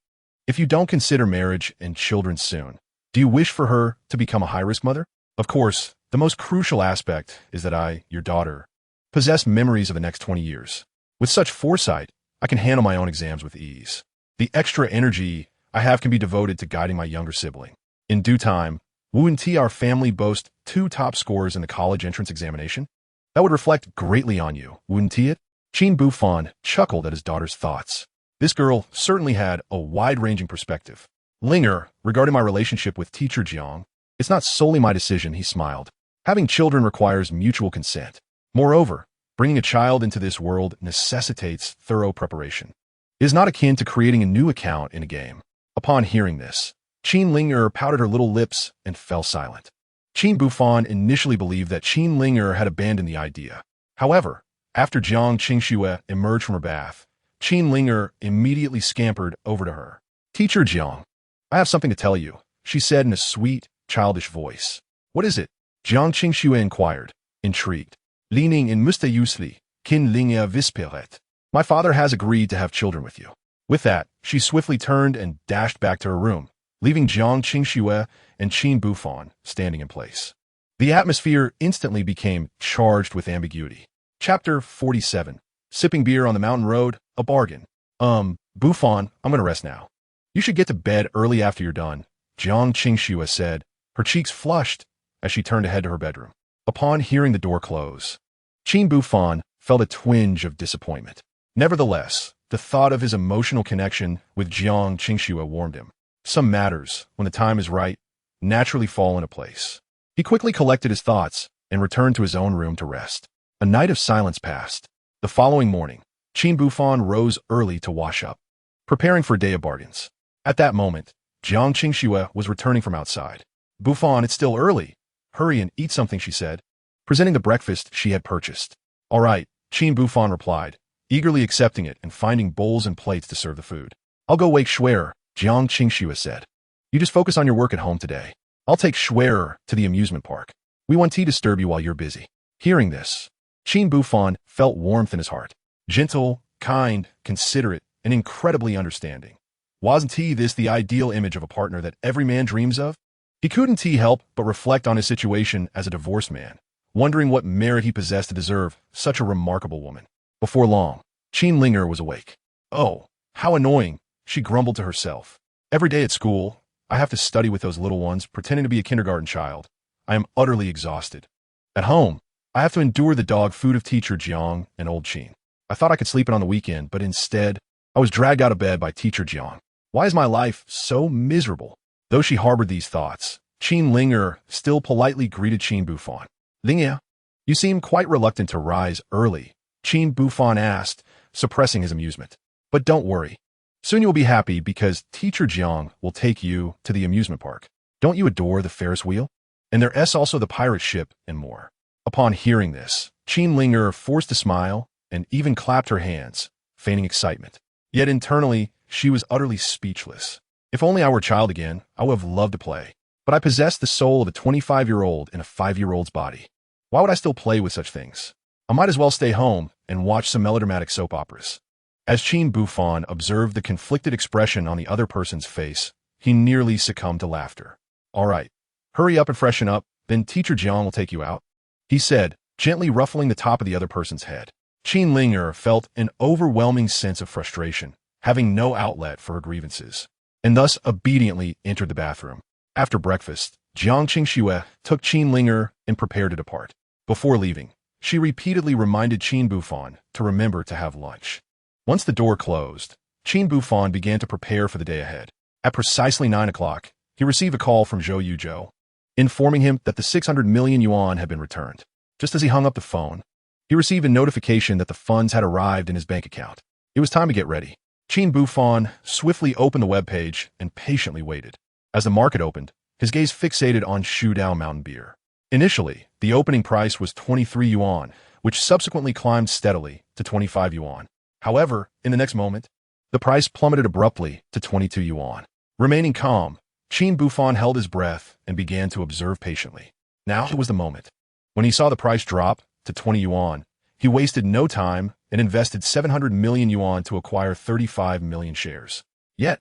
if you don't consider marriage and children soon, do you wish for her to become a high-risk mother? Of course, the most crucial aspect is that I, your daughter, possess memories of the next 20 years. With such foresight, I can handle my own exams with ease. The extra energy I have can be devoted to guiding my younger sibling. In due time, wouldn't our family boast 2 top scores in the college entrance examination? That would reflect greatly on you, wouldn't it? Qin Buhfan chuckled at his daughter's thoughts. This girl certainly had a wide-ranging perspective. Ling'er, regarding my relationship with teacher Jiang, it's not solely my decision, he smiled. Having children requires mutual consent. Moreover, bringing a child into this world necessitates thorough preparation. It is not akin to creating a new account in a game. Upon hearing this, Qin Ling'er pouted her little lips and fell silent. Qin Buhfan initially believed that Qin Ling'er had abandoned the idea. However, after Jiang Qingxue emerged from her bath, Qin Ling'er immediately scampered over to her. Teacher Jiang, I have something to tell you, she said in a sweet, childish voice. What is it? Jiang Qingxue inquired, intrigued. Leaning in mustausely, Qin Ling'er whispered. My father has agreed to have children with you. With that, she swiftly turned and dashed back to her room, leaving Jiang Qingxue and Qin Buhfan standing in place. The atmosphere instantly became charged with ambiguity. Chapter 47. Sipping beer on the mountain road, a bargain. Buhfan, I'm gonna rest now. You should get to bed early after you're done, Jiang Qingxue said, her cheeks flushed as she turned to head to her bedroom. Upon hearing the door close, Qin Buhfan felt a twinge of disappointment. Nevertheless, the thought of his emotional connection with Jiang Qingxue warmed him. Some matters, when the time is right, naturally fall into place. He quickly collected his thoughts and returned to his own room to rest. A night of silence passed. The following morning, Qin Buhfan rose early to wash up, preparing for a day of bargains. At that moment, Jiang Qingxue was returning from outside. Buhfan, it's still early. Hurry and eat something, she said, presenting the breakfast she had purchased. All right, Qin Buhfan replied, eagerly accepting it and finding bowls and plates to serve the food. I'll go wake Schwerer, Jiang Qingxue said. You just focus on your work at home today. I'll take Schwerer to the amusement park. We won't disturb you while you're busy. Hearing this, Qin Buhfan felt warmth in his heart. Gentle, kind, considerate, and incredibly understanding. Wasn't this the ideal image of a partner that every man dreams of? He couldn't help but reflect on his situation as a divorced man, wondering what merit he possessed to deserve such a remarkable woman. Before long, Qin Ling'er was awake. Oh, how annoying, she grumbled to herself. Every day at school, I have to study with those little ones, pretending to be a kindergarten child. I am utterly exhausted. At home, I have to endure the dog food of teacher Jiang and old Qin. I thought I could sleep in on the weekend, but instead, I was dragged out of bed by teacher Jiang. Why is my life so miserable? Though she harbored these thoughts, Qin Ling'er still politely greeted Qin Buhfan. Ling'er, you seem quite reluctant to rise early, Qin Buhfan asked, suppressing his amusement. But don't worry. Soon you'll be happy because teacher Jiang will take you to the amusement park. Don't you adore the Ferris wheel? And there's also the pirate ship and more. Upon hearing this, Qin Ling'er forced a smile and even clapped her hands, feigning excitement. Yet internally, she was utterly speechless. If only I were a child again, I would have loved to play. But I possess the soul of a 25-year-old in a 5-year-old's body. Why would I still play with such things? I might as well stay home and watch some melodramatic soap operas. As Qin Buhfan observed the conflicted expression on the other person's face, he nearly succumbed to laughter. All right, hurry up and freshen up, then teacher Jiang will take you out, he said, gently ruffling the top of the other person's head. Qin Ling'er felt an overwhelming sense of frustration, having no outlet for her grievances. and thus obediently entered the bathroom. After breakfast, Jiang Qingxue took Qin Ling'er and prepared to depart. Before leaving, she repeatedly reminded Qin Buhfan to remember to have lunch. Once the door closed, Qin Buhfan began to prepare for the day ahead. At precisely 9 o'clock, he received a call from Zhou Yuzhou, informing him that the 600 million yuan had been returned. Just as he hung up the phone, he received a notification that the funds had arrived in his bank account. It was time to get ready. Qin Buhfan swiftly opened the webpage and patiently waited. As the market opened, his gaze fixated on Shudao Mountain Beer. Initially, the opening price was 23 yuan, which subsequently climbed steadily to 25 yuan. However, in the next moment, the price plummeted abruptly to 22 yuan. Remaining calm, Qin Buhfan held his breath and began to observe patiently. Now was the moment. When he saw the price drop to 20 yuan, he wasted no time and invested 700 million yuan to acquire 35 million shares. Yet,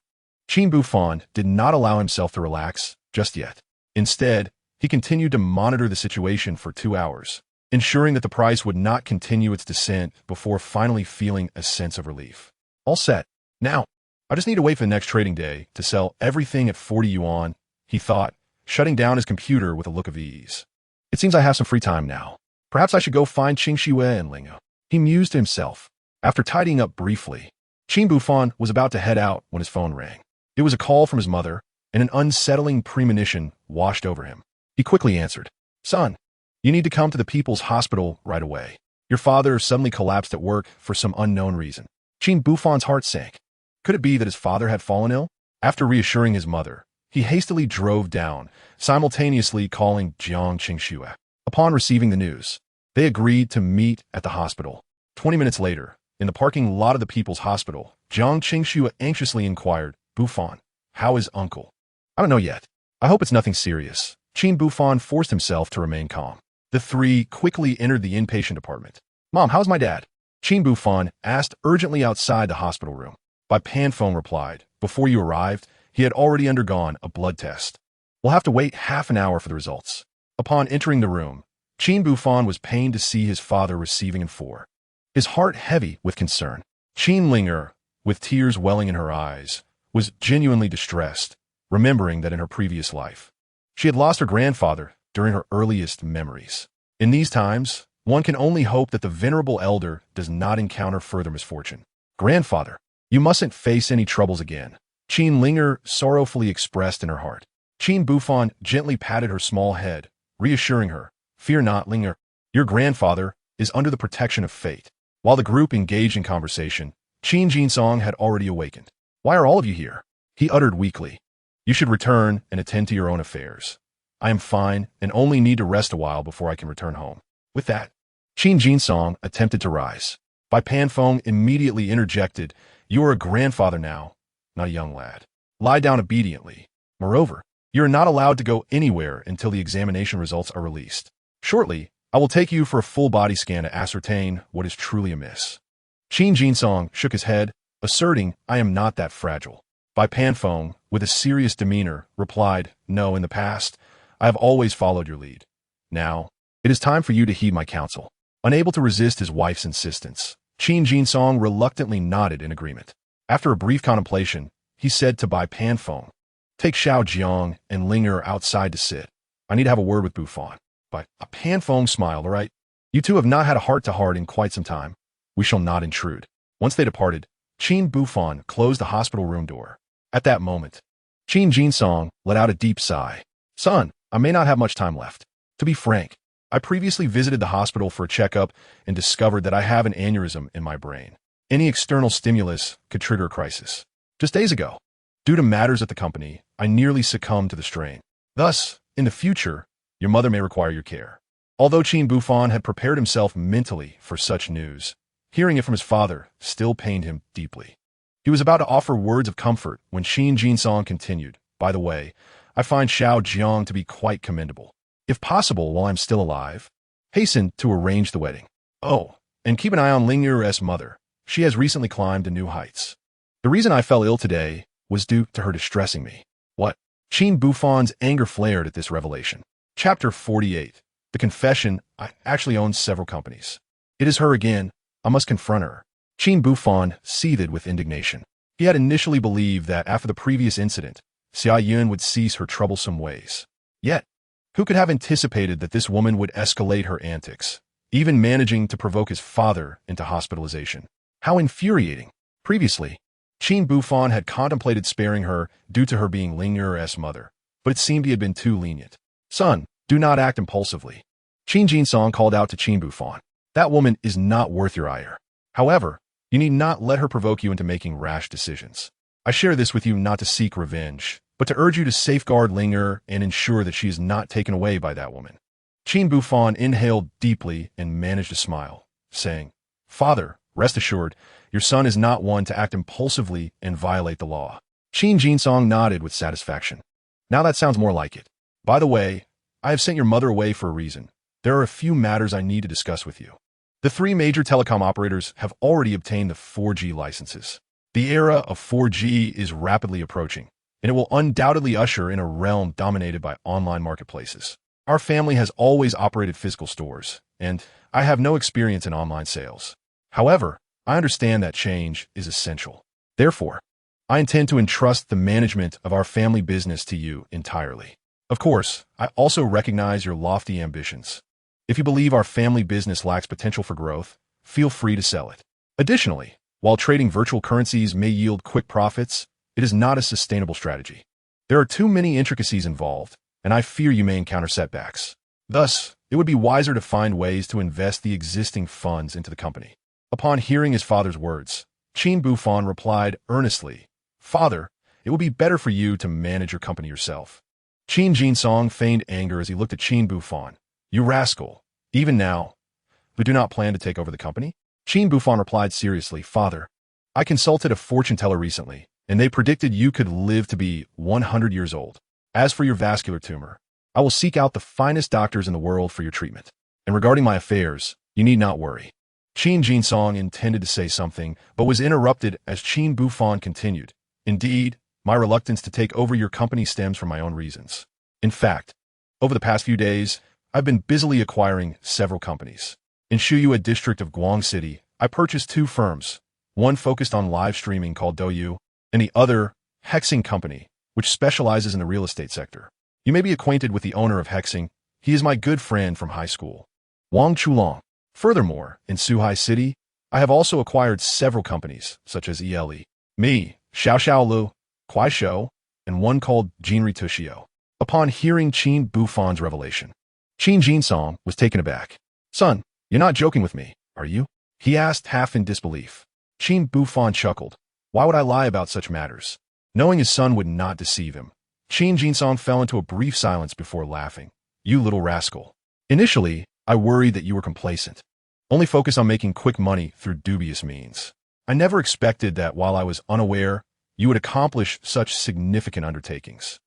Qin Buhfan did not allow himself to relax just yet. Instead, he continued to monitor the situation for 2 hours, ensuring that the price would not continue its descent before finally feeling a sense of relief. All set. Now, I just need to wait for the next trading day to sell everything at 40 yuan, he thought, shutting down his computer with a look of ease. It seems I have some free time now. Perhaps I should go find Qingxue and Ling'er. He mused to himself. After tidying up briefly, Qin Buhfan was about to head out when his phone rang. It was a call from his mother, and an unsettling premonition washed over him. He quickly answered. Son, you need to come to the People's Hospital right away. Your father suddenly collapsed at work for some unknown reason. Qin Buhfan's heart sank. Could it be that his father had fallen ill? After reassuring his mother, he hastily drove down, simultaneously calling Jiang Qingxue. Upon receiving the news, they agreed to meet at the hospital. 20 minutes later, in the parking lot of the People's Hospital, Jiang Qingxue anxiously inquired, Buhfan, how is uncle? I don't know yet. I hope it's nothing serious. Qin Buhfan forced himself to remain calm. The three quickly entered the inpatient department. Mom, how's my dad? Qin Buhfan asked urgently outside the hospital room. By panphone replied, before you arrived, he had already undergone a blood test. We'll have to wait half an hour for the results. Upon entering the room, Qin Buhfan was pained to see his father receiving infor, his heart heavy with concern. Qin Ling'er, with tears welling in her eyes, was genuinely distressed, remembering that in her previous life, she had lost her grandfather during her earliest memories. In these times, one can only hope that the venerable elder does not encounter further misfortune. Grandfather, you mustn't face any troubles again, Qin Ling'er sorrowfully expressed in her heart. Qin Buhfan gently patted her small head, reassuring her, fear not, Ling'er. Your grandfather is under the protection of fate. While the group engaged in conversation, Qin Jinsong had already awakened. Why are all of you here? He uttered weakly. You should return and attend to your own affairs. I am fine and only need to rest a while before I can return home. With that, Qin Jinsong attempted to rise. Bai Panfeng immediately interjected, you are a grandfather now, not a young lad. Lie down obediently. Moreover, you are not allowed to go anywhere until the examination results are released. Shortly, I will take you for a full body scan to ascertain what is truly amiss. Qin Jinsong shook his head, asserting, I am not that fragile. Bai Panfeng, with a serious demeanor, replied, no, in the past, I have always followed your lead. Now, it is time for you to heed my counsel. Unable to resist his wife's insistence, Qin Jinsong reluctantly nodded in agreement. After a brief contemplation, he said to Bai Panfeng, take Xiao Jiang and Ling'er outside to sit. I need to have a word with Buhfan. Bai Panfeng smiled, all right. You two have not had a heart-to-heart in quite some time. We shall not intrude. Once they departed, Qin Buhfan closed the hospital room door. At that moment, Qin Jinsong let out a deep sigh. Son, I may not have much time left. To be frank, I previously visited the hospital for a checkup and discovered that I have an aneurysm in my brain. Any external stimulus could trigger a crisis. Just days ago, due to matters at the company, I nearly succumbed to the strain. Thus, in the future, your mother may require your care. Although Qin Buhfan had prepared himself mentally for such news, hearing it from his father still pained him deeply. He was about to offer words of comfort when Qin Jinsong continued, by the way, I find Xiao Jiang to be quite commendable. If possible, while I'm still alive, hasten to arrange the wedding. Oh, and keep an eye on Ling'er's mother. She has recently climbed to new heights. The reason I fell ill today was due to her distressing me. What? Qin Buhfan's anger flared at this revelation. Chapter 48. The confession, I actually own several companies. It is her again. I must confront her. Qin Buhfan seethed with indignation. He had initially believed that after the previous incident, Xia Yun would cease her troublesome ways. Yet, who could have anticipated that this woman would escalate her antics, even managing to provoke his father into hospitalization? How infuriating! Previously, Qin Buhfan had contemplated sparing her due to her being Ling'er's mother, but it seemed he had been too lenient. Son, do not act impulsively. Qin Jinsong called out to Qin Buhfan. That woman is not worth your ire. However, you need not let her provoke you into making rash decisions. I share this with you not to seek revenge, but to urge you to safeguard Ling'er and ensure that she is not taken away by that woman. Qin Buhfan inhaled deeply and managed to smile, saying, Father, rest assured, your son is not one to act impulsively and violate the law. Qin Jinsong nodded with satisfaction. Now that sounds more like it. By the way, I have sent your mother away for a reason. There are a few matters I need to discuss with you. The three major telecom operators have already obtained the 4G licenses. The era of 4G is rapidly approaching, and it will undoubtedly usher in a realm dominated by online marketplaces. Our family has always operated physical stores, and I have no experience in online sales. However, I understand that change is essential. Therefore, I intend to entrust the management of our family business to you entirely. Of course, I also recognize your lofty ambitions. If you believe our family business lacks potential for growth, feel free to sell it. Additionally, while trading virtual currencies may yield quick profits, it is not a sustainable strategy. There are too many intricacies involved, and I fear you may encounter setbacks. Thus, it would be wiser to find ways to invest the existing funds into the company. Upon hearing his father's words, Qin Buhfan replied earnestly, Father, it will be better for you to manage your company yourself. Qin Jinsong feigned anger as he looked at Qin Buhfan. You rascal, even now, we do not plan to take over the company? Qin Buhfan replied seriously, Father, I consulted a fortune teller recently, and they predicted you could live to be 100 years old. As for your vascular tumor, I will seek out the finest doctors in the world for your treatment. And regarding my affairs, you need not worry. Qin Jinsong intended to say something, but was interrupted as Qin Buhfan continued. Indeed, my reluctance to take over your company stems from my own reasons. In fact, over the past few days, I've been busily acquiring several companies. In Shuyue district of Guang City, I purchased two firms, one focused on live streaming called Douyu, and the other, Hexing Company, which specializes in the real estate sector. You may be acquainted with the owner of Hexing. He is my good friend from high school, Wang Chulong. Furthermore, in Suhai City, I have also acquired several companies, such as ELE, Me, Xiaoxiaolu, Kuaishou, and one called Jinri Tushio. Upon hearing Qin Buhfan's revelation, Qin Jinsong was taken aback. Son, you're not joking with me, are you? He asked half in disbelief. Qin Buhfan chuckled. Why would I lie about such matters? Knowing his son would not deceive him, Qin Jinsong fell into a brief silence before laughing. You little rascal. Initially, I worried that you were complacent, only focused on making quick money through dubious means. I never expected that while I was unaware, you would accomplish such significant undertakings.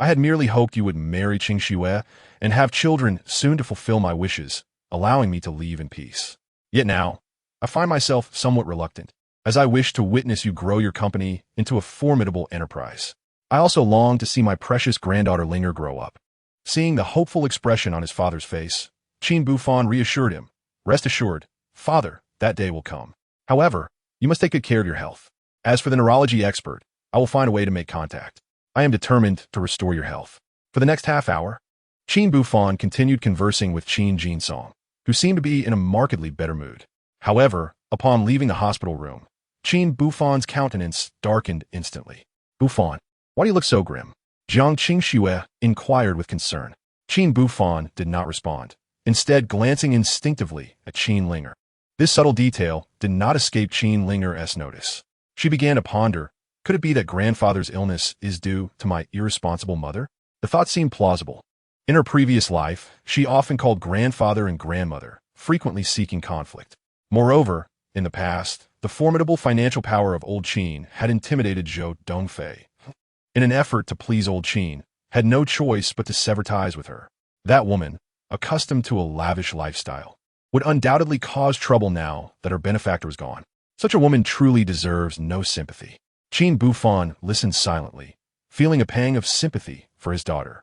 I had merely hoped you would marry Qing Xue and have children soon to fulfill my wishes, allowing me to leave in peace. Yet now, I find myself somewhat reluctant, as I wish to witness you grow your company into a formidable enterprise. I also long to see my precious granddaughter Ling'er grow up. Seeing the hopeful expression on his father's face, Qin Buhfan reassured him. Rest assured, Father, that day will come. However, you must take good care of your health. As for the neurology expert, I will find a way to make contact. I am determined to restore your health. For the next half hour, Qin Buhfan continued conversing with Qin Jinsong, who seemed to be in a markedly better mood. However, upon leaving the hospital room, Qin Buhfan's countenance darkened instantly. Buhfan, why do you look so grim? Jiang Qingxue inquired with concern. Qin Buhfan did not respond, instead glancing instinctively at Qin Ling'er. This subtle detail did not escape Qin Ling'er's notice. She began to ponder, could it be that grandfather's illness is due to my irresponsible mother? The thought seemed plausible. In her previous life, she often called grandfather and grandmother, frequently seeking conflict. Moreover, in the past, the formidable financial power of old Qin had intimidated Zhou Dongfei. In an effort to please old Qin, had no choice but to sever ties with her. That woman, accustomed to a lavish lifestyle, would undoubtedly cause trouble now that her benefactor was gone. Such a woman truly deserves no sympathy. Qin Buhfan listened silently, feeling a pang of sympathy for his daughter.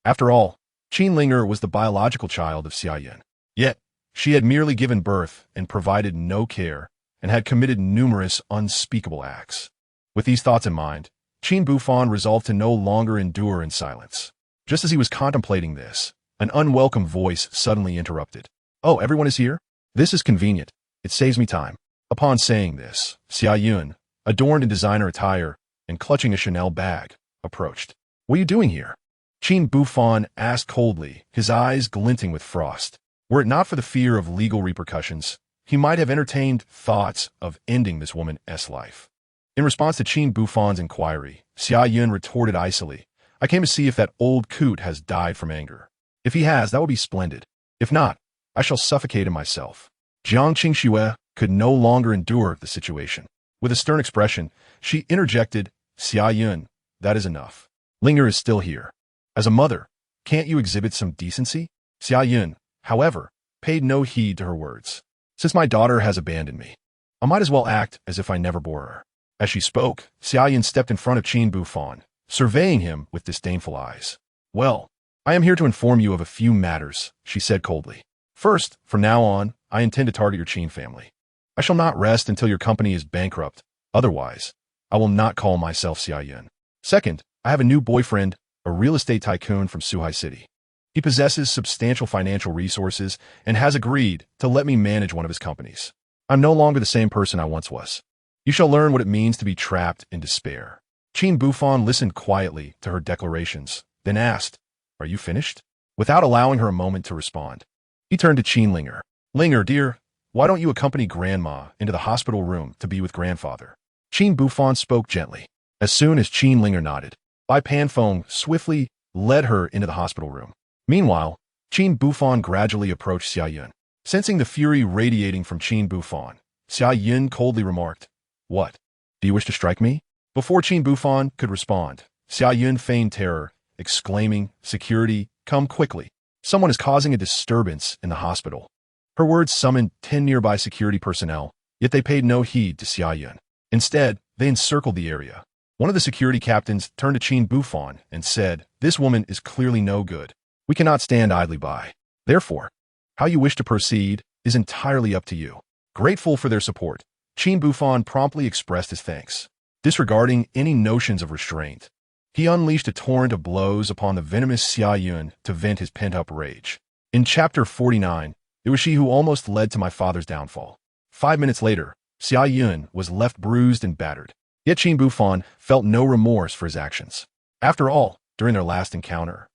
After all, Qin Ling'er was the biological child of Xia Yun. Yet, she had merely given birth and provided no care, and had committed numerous unspeakable acts. With these thoughts in mind, Qin Buhfan resolved to no longer endure in silence. Just as he was contemplating this, an unwelcome voice suddenly interrupted. "Oh, everyone is here? This is convenient. It saves me time." Upon saying this, Xia Yun, adorned in designer attire and clutching a Chanel bag, approached. "What are you doing here?" Qin Buhfan asked coldly, his eyes glinting with frost. Were it not for the fear of legal repercussions, he might have entertained thoughts of ending this woman's life. In response to Qin Buhfan's inquiry, Xia Yun retorted icily, "I came to see if that old coot has died from anger. If he has, that would be splendid. If not, I shall suffocate him myself." Jiang Qingxue could no longer endure the situation. With a stern expression, she interjected, "Xia Yun, that is enough. Ling'er is still here. As a mother, can't you exhibit some decency?" Xia Yun, however, paid no heed to her words. "Since my daughter has abandoned me, I might as well act as if I never bore her." As she spoke, Xia Yun stepped in front of Qin Buhfan, surveying him with disdainful eyes. "Well, I am here to inform you of a few matters," she said coldly. "First, from now on, I intend to target your Qin family. I shall not rest until your company is bankrupt. Otherwise, I will not call myself Xia Yun. Second, I have a new boyfriend, a real estate tycoon from Suhai City. He possesses substantial financial resources and has agreed to let me manage one of his companies. I'm no longer the same person I once was. You shall learn what it means to be trapped in despair." Qin Buhfan listened quietly to her declarations, then asked, "Are you finished?" Without allowing her a moment to respond, he turned to Qin Ling'er. "Ling'er, dear, why don't you accompany Grandma into the hospital room to be with Grandfather?" Qin Buhfan spoke gently. As soon as Qin Ling'er nodded, Bai Panfeng swiftly led her into the hospital room. Meanwhile, Qin Buhfan gradually approached Xia Yun. Sensing the fury radiating from Qin Buhfan, Xia Yun coldly remarked, "What? Do you wish to strike me?" Before Qin Buhfan could respond, Xia Yun feigned terror, exclaiming, "Security, come quickly. Someone is causing a disturbance in the hospital." Her words summoned 10 nearby security personnel, yet they paid no heed to Xia Yun. Instead, they encircled the area. One of the security captains turned to Qin Buhfan and said, "This woman is clearly no good. We cannot stand idly by. Therefore, how you wish to proceed is entirely up to you." Grateful for their support, Qin Buhfan promptly expressed his thanks. Disregarding any notions of restraint, he unleashed a torrent of blows upon the venomous Xia Yun to vent his pent-up rage. In Chapter 49, it was she who almost led to my father's downfall. 5 minutes later, Xia Yun was left bruised and battered. Yet Qin Buhfan felt no remorse for his actions. After all, during their last encounter,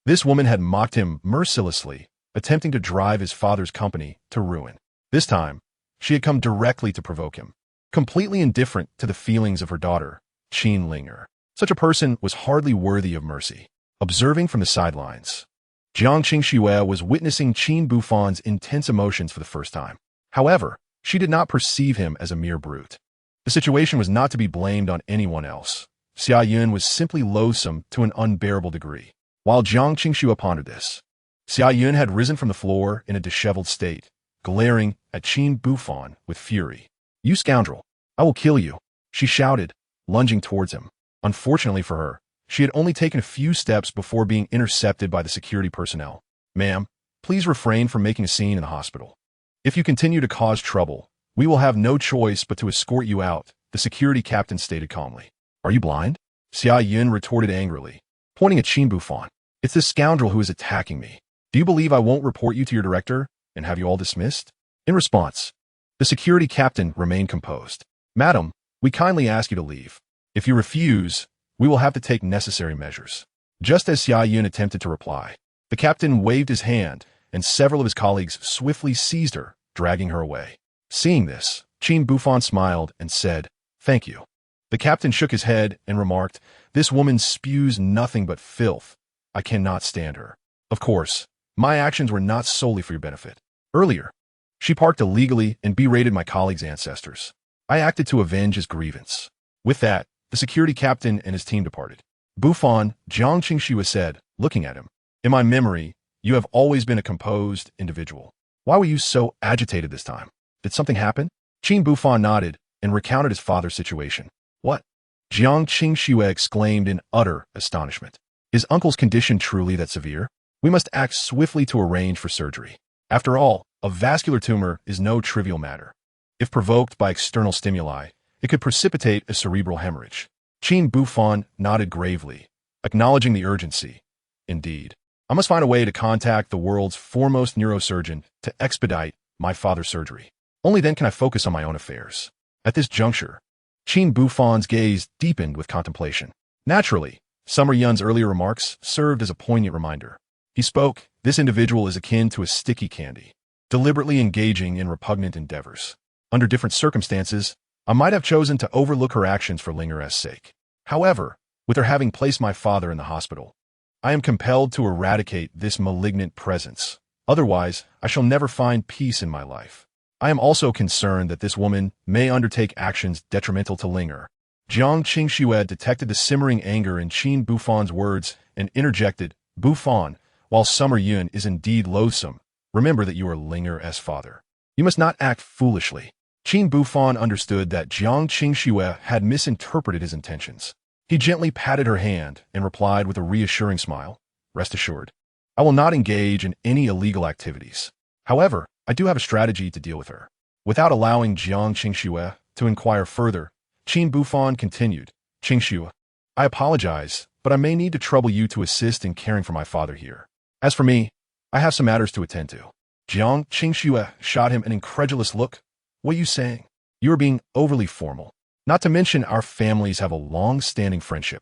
this woman had mocked him mercilessly, attempting to drive his father's company to ruin. This time, she had come directly to provoke him, completely indifferent to the feelings of her daughter, Qin Ling'er. Such a person was hardly worthy of mercy. Observing from the sidelines, Jiang Qingxue was witnessing Qin Buhfan's intense emotions for the first time. However, she did not perceive him as a mere brute. The situation was not to be blamed on anyone else. Xia Yun was simply loathsome to an unbearable degree. While Jiang Qingxue pondered this, Xia Yun had risen from the floor in a disheveled state, glaring at Qin Buhfan with fury. "You scoundrel! I will kill you!" she shouted, lunging towards him. Unfortunately for her, she had only taken a few steps before being intercepted by the security personnel. "Ma'am, please refrain from making a scene in the hospital. If you continue to cause trouble, we will have no choice but to escort you out," the security captain stated calmly. "Are you blind?" Xia Yun retorted angrily, pointing at Qin Buhfan. "It's this scoundrel who is attacking me. Do you believe I won't report you to your director and have you all dismissed?" In response, the security captain remained composed. "Madam, we kindly ask you to leave. If you refuse, we will have to take necessary measures." Just as Xia Yun attempted to reply, the captain waved his hand, and several of his colleagues swiftly seized her, dragging her away. Seeing this, Qin Buhfan smiled and said, "Thank you." The captain shook his head and remarked, "This woman spews nothing but filth. I cannot stand her. Of course, my actions were not solely for your benefit. Earlier, she parked illegally and berated my colleague's ancestors. I acted to avenge his grievance." With that, the security captain and his team departed. "Buhfan," Jiang Qingxue said, looking at him, "in my memory, you have always been a composed individual. Why were you so agitated this time? Did something happen?" Qin Buhfan nodded and recounted his father's situation. "What?" Jiang Qingxue exclaimed in utter astonishment. "Is uncle's condition truly that severe? We must act swiftly to arrange for surgery. After all, a vascular tumor is no trivial matter. If provoked by external stimuli, It could precipitate a cerebral hemorrhage. Qin Buhfan nodded gravely, acknowledging the urgency. Indeed. I must find a way to contact the world's foremost neurosurgeon to expedite my father's surgery. Only then can I focus on my own affairs. At this juncture, Qin Buhfan's gaze deepened with contemplation. Naturally, Summer Yun's earlier remarks served as a poignant reminder. He spoke, this individual is akin to a sticky candy, deliberately engaging in repugnant endeavors. Under different circumstances, I might have chosen to overlook her actions for Ling'er's sake. However, with her having placed my father in the hospital, I am compelled to eradicate this malignant presence. Otherwise, I shall never find peace in my life. I am also concerned that this woman may undertake actions detrimental to Ling'er. Jiang Qingxue detected the simmering anger in Qin Buhfan's words and interjected, Buhfan, while Summer Yun is indeed loathsome, remember that you are Ling'er's father. You must not act foolishly. Qin Buhfan understood that Jiang Qingxue had misinterpreted his intentions. He gently patted her hand and replied with a reassuring smile, rest assured, I will not engage in any illegal activities. However, I do have a strategy to deal with her. Without allowing Jiang Qingxue to inquire further, Qin Buhfan continued, Qingxue, I apologize, but I may need to trouble you to assist in caring for my father here. As for me, I have some matters to attend to. Jiang Qingxue shot him an incredulous look. What are you saying? You are being overly formal. Not to mention our families have a long-standing friendship.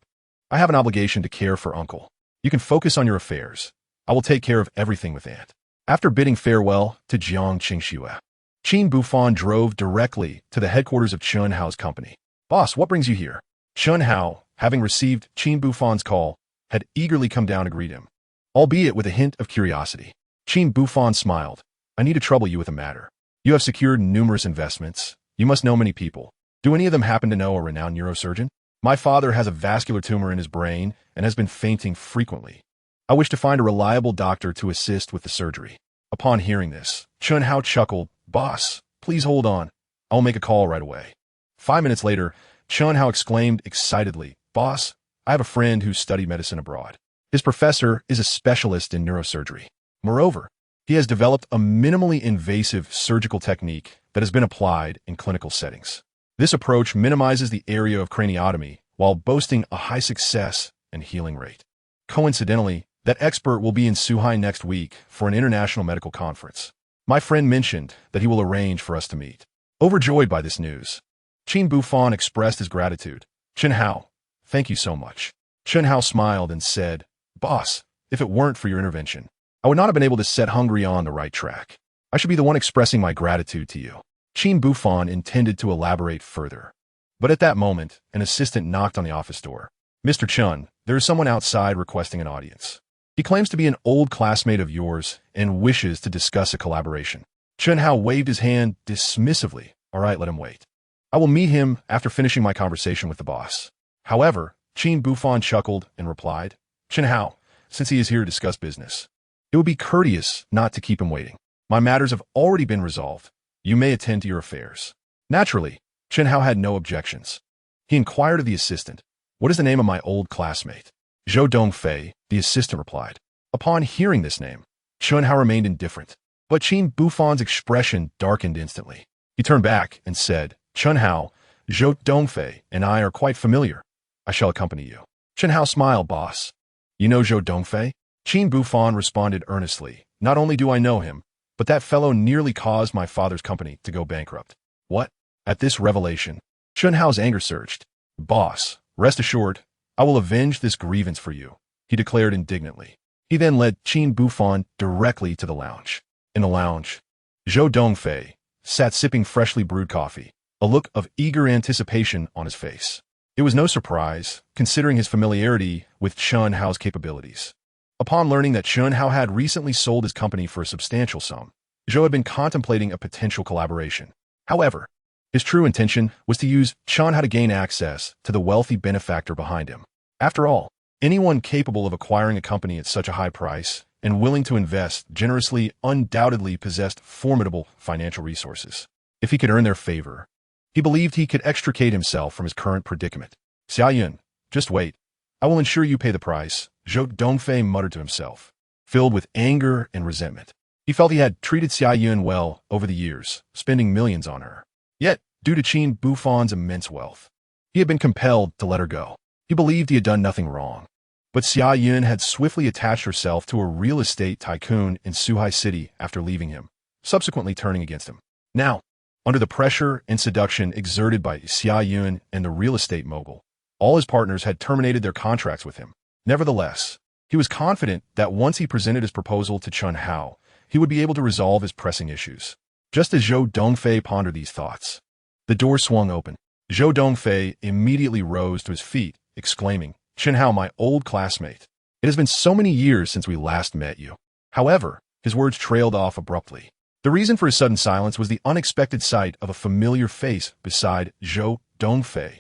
I have an obligation to care for Uncle. You can focus on your affairs. I will take care of everything with Aunt. After bidding farewell to Jiang Qingxue, Qin Buhfan drove directly to the headquarters of Chun Hao's company. Boss, what brings you here? Chun Hao, having received Qin Buhfan's call, had eagerly come down to greet him, albeit with a hint of curiosity. Qin Buhfan smiled. I need to trouble you with a matter. You have secured numerous investments. You must know many people. Do any of them happen to know a renowned neurosurgeon? My father has a vascular tumor in his brain and has been fainting frequently. I wish to find a reliable doctor to assist with the surgery. Upon hearing this, Chun Hao chuckled, Boss, please hold on. I will make a call right away. 5 minutes later, Chun Hao exclaimed excitedly, Boss, I have a friend who studied medicine abroad. His professor is a specialist in neurosurgery. Moreover, he has developed a minimally invasive surgical technique that has been applied in clinical settings. This approach minimizes the area of craniotomy while boasting a high success and healing rate. Coincidentally, that expert will be in Suhai next week for an international medical conference. My friend mentioned that he will arrange for us to meet. Overjoyed by this news, Qin Buhfan expressed his gratitude. Chun Hao, thank you so much. Chun Hao smiled and said, Boss, if it weren't for your intervention, I would not have been able to set Hungary on the right track. I should be the one expressing my gratitude to you. Qin Buhfan intended to elaborate further. But at that moment, an assistant knocked on the office door. Mr. Chun, there is someone outside requesting an audience. He claims to be an old classmate of yours and wishes to discuss a collaboration. Chun Hao waved his hand dismissively. All right, let him wait. I will meet him after finishing my conversation with the boss. However, Qin Buhfan chuckled and replied, Chun Hao, since he is here to discuss business, it would be courteous not to keep him waiting. My matters have already been resolved. You may attend to your affairs. Naturally, Chun Hao had no objections. He inquired of the assistant, what is the name of my old classmate? Zhou Dongfei, the assistant replied. Upon hearing this name, Chun Hao remained indifferent, but Qin Buhfan's expression darkened instantly. He turned back and said, Chun Hao, Zhou Dongfei and I are quite familiar. I shall accompany you. Chun Hao smiled, boss. You know Zhou Dongfei? Qin Buhfan responded earnestly. Not only do I know him, but that fellow nearly caused my father's company to go bankrupt. What? At this revelation, Chun Hao's anger surged. Boss, rest assured, I will avenge this grievance for you, he declared indignantly. He then led Qin Buhfan directly to the lounge. In the lounge, Zhou Dongfei sat sipping freshly brewed coffee, a look of eager anticipation on his face. It was no surprise, considering his familiarity with Chun Hao's capabilities. Upon learning that Chun Hao had recently sold his company for a substantial sum, Zhou had been contemplating a potential collaboration. However, his true intention was to use Chun Hao to gain access to the wealthy benefactor behind him. After all, anyone capable of acquiring a company at such a high price and willing to invest generously undoubtedly possessed formidable financial resources. If he could earn their favor, he believed he could extricate himself from his current predicament. Xia Yun, just wait. I will ensure you pay the price, Zhou Dongfei muttered to himself, filled with anger and resentment. He felt he had treated Xia Yun well over the years, spending millions on her. Yet, due to Qin Buhfan's immense wealth. He had been compelled to let her go. He believed he had done nothing wrong. But Xia Yun had swiftly attached herself to a real estate tycoon in Suhai City after leaving him, subsequently turning against him. Now, under the pressure and seduction exerted by Xia Yun and the real estate mogul, all his partners had terminated their contracts with him. Nevertheless, he was confident that once he presented his proposal to Chen Hao, he would be able to resolve his pressing issues. Just as Zhou Dongfei pondered these thoughts, the door swung open. Zhou Dongfei immediately rose to his feet, exclaiming, "Chen Hao, my old classmate. It has been so many years since we last met you." However, his words trailed off abruptly. The reason for his sudden silence was the unexpected sight of a familiar face beside Zhou Dongfei,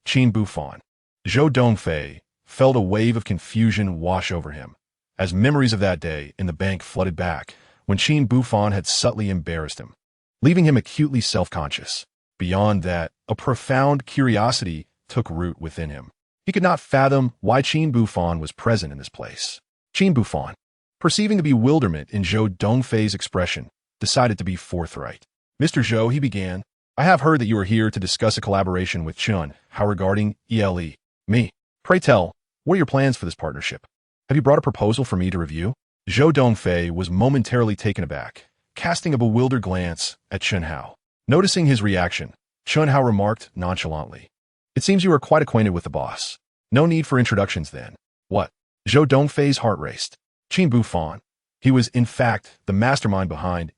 Qin Buhfan. Zhou Dongfei felt a wave of confusion wash over him, as memories of that day in the bank flooded back when Qin Buhfan had subtly embarrassed him, leaving him acutely self-conscious. Beyond that, a profound curiosity took root within him. He could not fathom why Qin Buhfan was present in this place. Qin Buhfan, perceiving the bewilderment in Zhou Dongfei's expression, decided to be forthright. "Mr. Zhou," he began, "I have heard that you are here to discuss a collaboration with Chen Hao regarding me. Pray tell, what are your plans for this partnership? Have you brought a proposal for me to review?" Zhou Dongfei was momentarily taken aback, casting a bewildered glance at Chen Hao. Noticing his reaction, Chen Hao remarked nonchalantly, "It seems you are quite acquainted with the boss. No need for introductions then." "What?" Zhou Dongfei's heart raced. Qin Buhfan. He was, in fact, the mastermind behind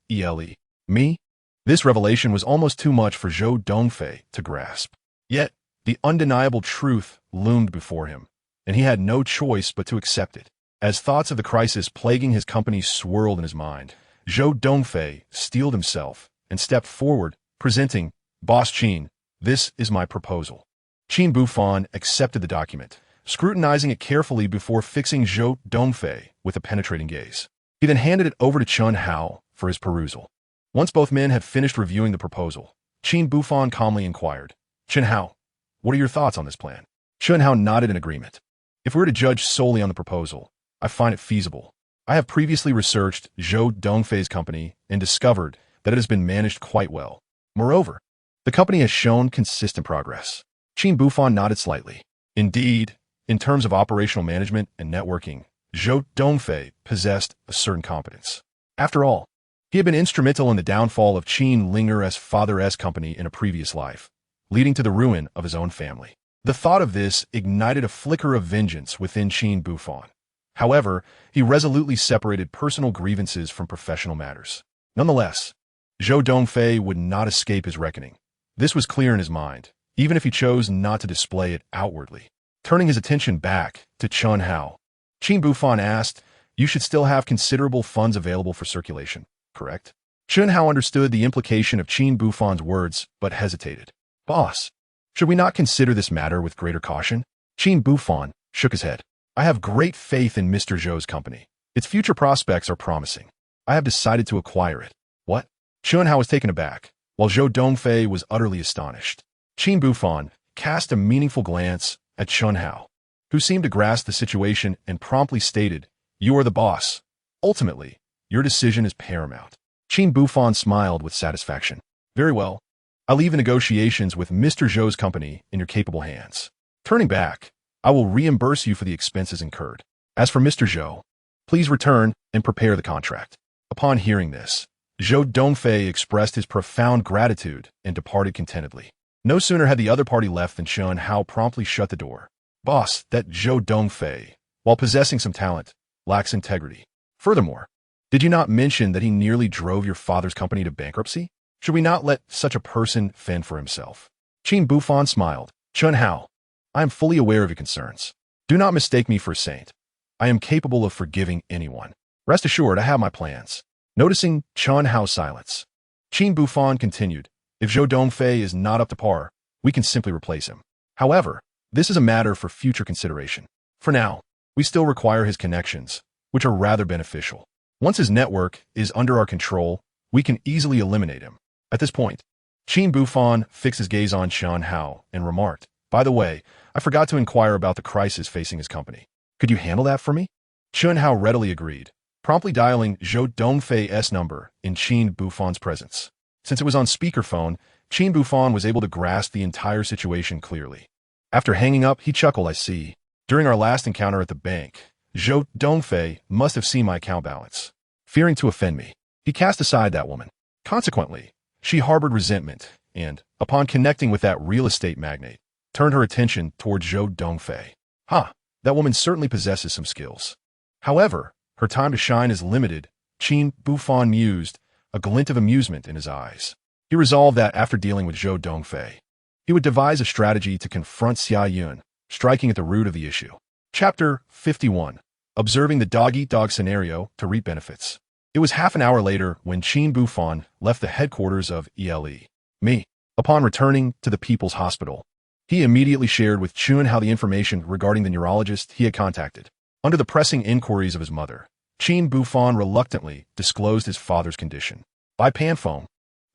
me? This revelation was almost too much for Zhou Dongfei to grasp. Yet, the undeniable truth loomed before him, and he had no choice but to accept it. As thoughts of the crisis plaguing his company swirled in his mind, Zhou Dongfei steeled himself and stepped forward, presenting, "Boss Qin, this is my proposal." Qin Buhfan accepted the document, scrutinizing it carefully before fixing Zhou Dongfei with a penetrating gaze. He then handed it over to Chen Hao for his perusal. Once both men had finished reviewing the proposal, Qin Buhfan calmly inquired, "Chen Hao, what are your thoughts on this plan?" Chen Hao nodded in agreement. "If we were to judge solely on the proposal, I find it feasible. I have previously researched Zhou Dongfei's company and discovered that it has been managed quite well. Moreover, the company has shown consistent progress." Qin Buhfan nodded slightly. Indeed, in terms of operational management and networking, Zhou Dongfei possessed a certain competence. After all, he had been instrumental in the downfall of Qin Ling'er's father's company in a previous life, leading to the ruin of his own family. The thought of this ignited a flicker of vengeance within Qin Buhfan. However, he resolutely separated personal grievances from professional matters. Nonetheless, Zhou Dongfei would not escape his reckoning. This was clear in his mind, even if he chose not to display it outwardly. Turning his attention back to Chen Hao, Qin Buhfan asked, "You should still have considerable funds available for circulation, correct?" Chen Hao understood the implication of Qin Buhfan's words, but hesitated. "Boss, should we not consider this matter with greater caution?" Qin Buhfan shook his head. "I have great faith in Mr. Zhou's company. Its future prospects are promising. I have decided to acquire it." "What?" Chen Hao was taken aback, while Zhou Dongfei was utterly astonished. Qin Buhfan cast a meaningful glance at Chen Hao, who seemed to grasp the situation and promptly stated, "You are the boss. Ultimately, your decision is paramount." Qin Buhfan smiled with satisfaction. "Very well. I'll leave the negotiations with Mr. Zhou's company in your capable hands. Turning back, I will reimburse you for the expenses incurred. As for Mr. Zhou, please return and prepare the contract." Upon hearing this, Zhou Dongfei expressed his profound gratitude and departed contentedly. No sooner had the other party left than Chen Hao promptly shut the door. "Boss, that Zhou Dongfei, while possessing some talent, lacks integrity. Furthermore, did you not mention that he nearly drove your father's company to bankruptcy? Should we not let such a person fend for himself?" Qin Buhfan smiled. "Chen Hao, I am fully aware of your concerns. Do not mistake me for a saint. I am capable of forgiving anyone. Rest assured, I have my plans." Noticing Chen Hao's silence, Qin Buhfan continued, "If Zhou Dongfei is not up to par, we can simply replace him. However, this is a matter for future consideration. For now, we still require his connections, which are rather beneficial. Once his network is under our control, we can easily eliminate him." At this point, Qin Buhfan fixed his gaze on Chen Hao and remarked, "By the way, I forgot to inquire about the crisis facing his company. Could you handle that for me?" Chen Hao readily agreed, promptly dialing Zhou Dongfei's number in Qin Buhfan's presence. Since it was on speakerphone, Qin Buhfan was able to grasp the entire situation clearly. After hanging up, he chuckled, I see. During our last encounter at the bank, Zhou Dongfei must have seen my account balance. Fearing to offend me, he cast aside that woman. Consequently, she harbored resentment and, upon connecting with that real estate magnate, turned her attention toward Zhou Dongfei. That woman certainly possesses some skills. However, her time to shine is limited, Qin Buhfan mused, a glint of amusement in his eyes. He resolved that after dealing with Zhou Dongfei, he would devise a strategy to confront Xia Yun, striking at the root of the issue. Chapter 51. Observing the dog-eat-dog scenario to reap benefits. It was half an hour later when Qin Buhfan left the headquarters of ELE. Upon returning to the People's Hospital, he immediately shared with Chun how the information regarding the neurologist he had contacted. Under the pressing inquiries of his mother, Qin Buhfan reluctantly disclosed his father's condition. Bai Panfeng,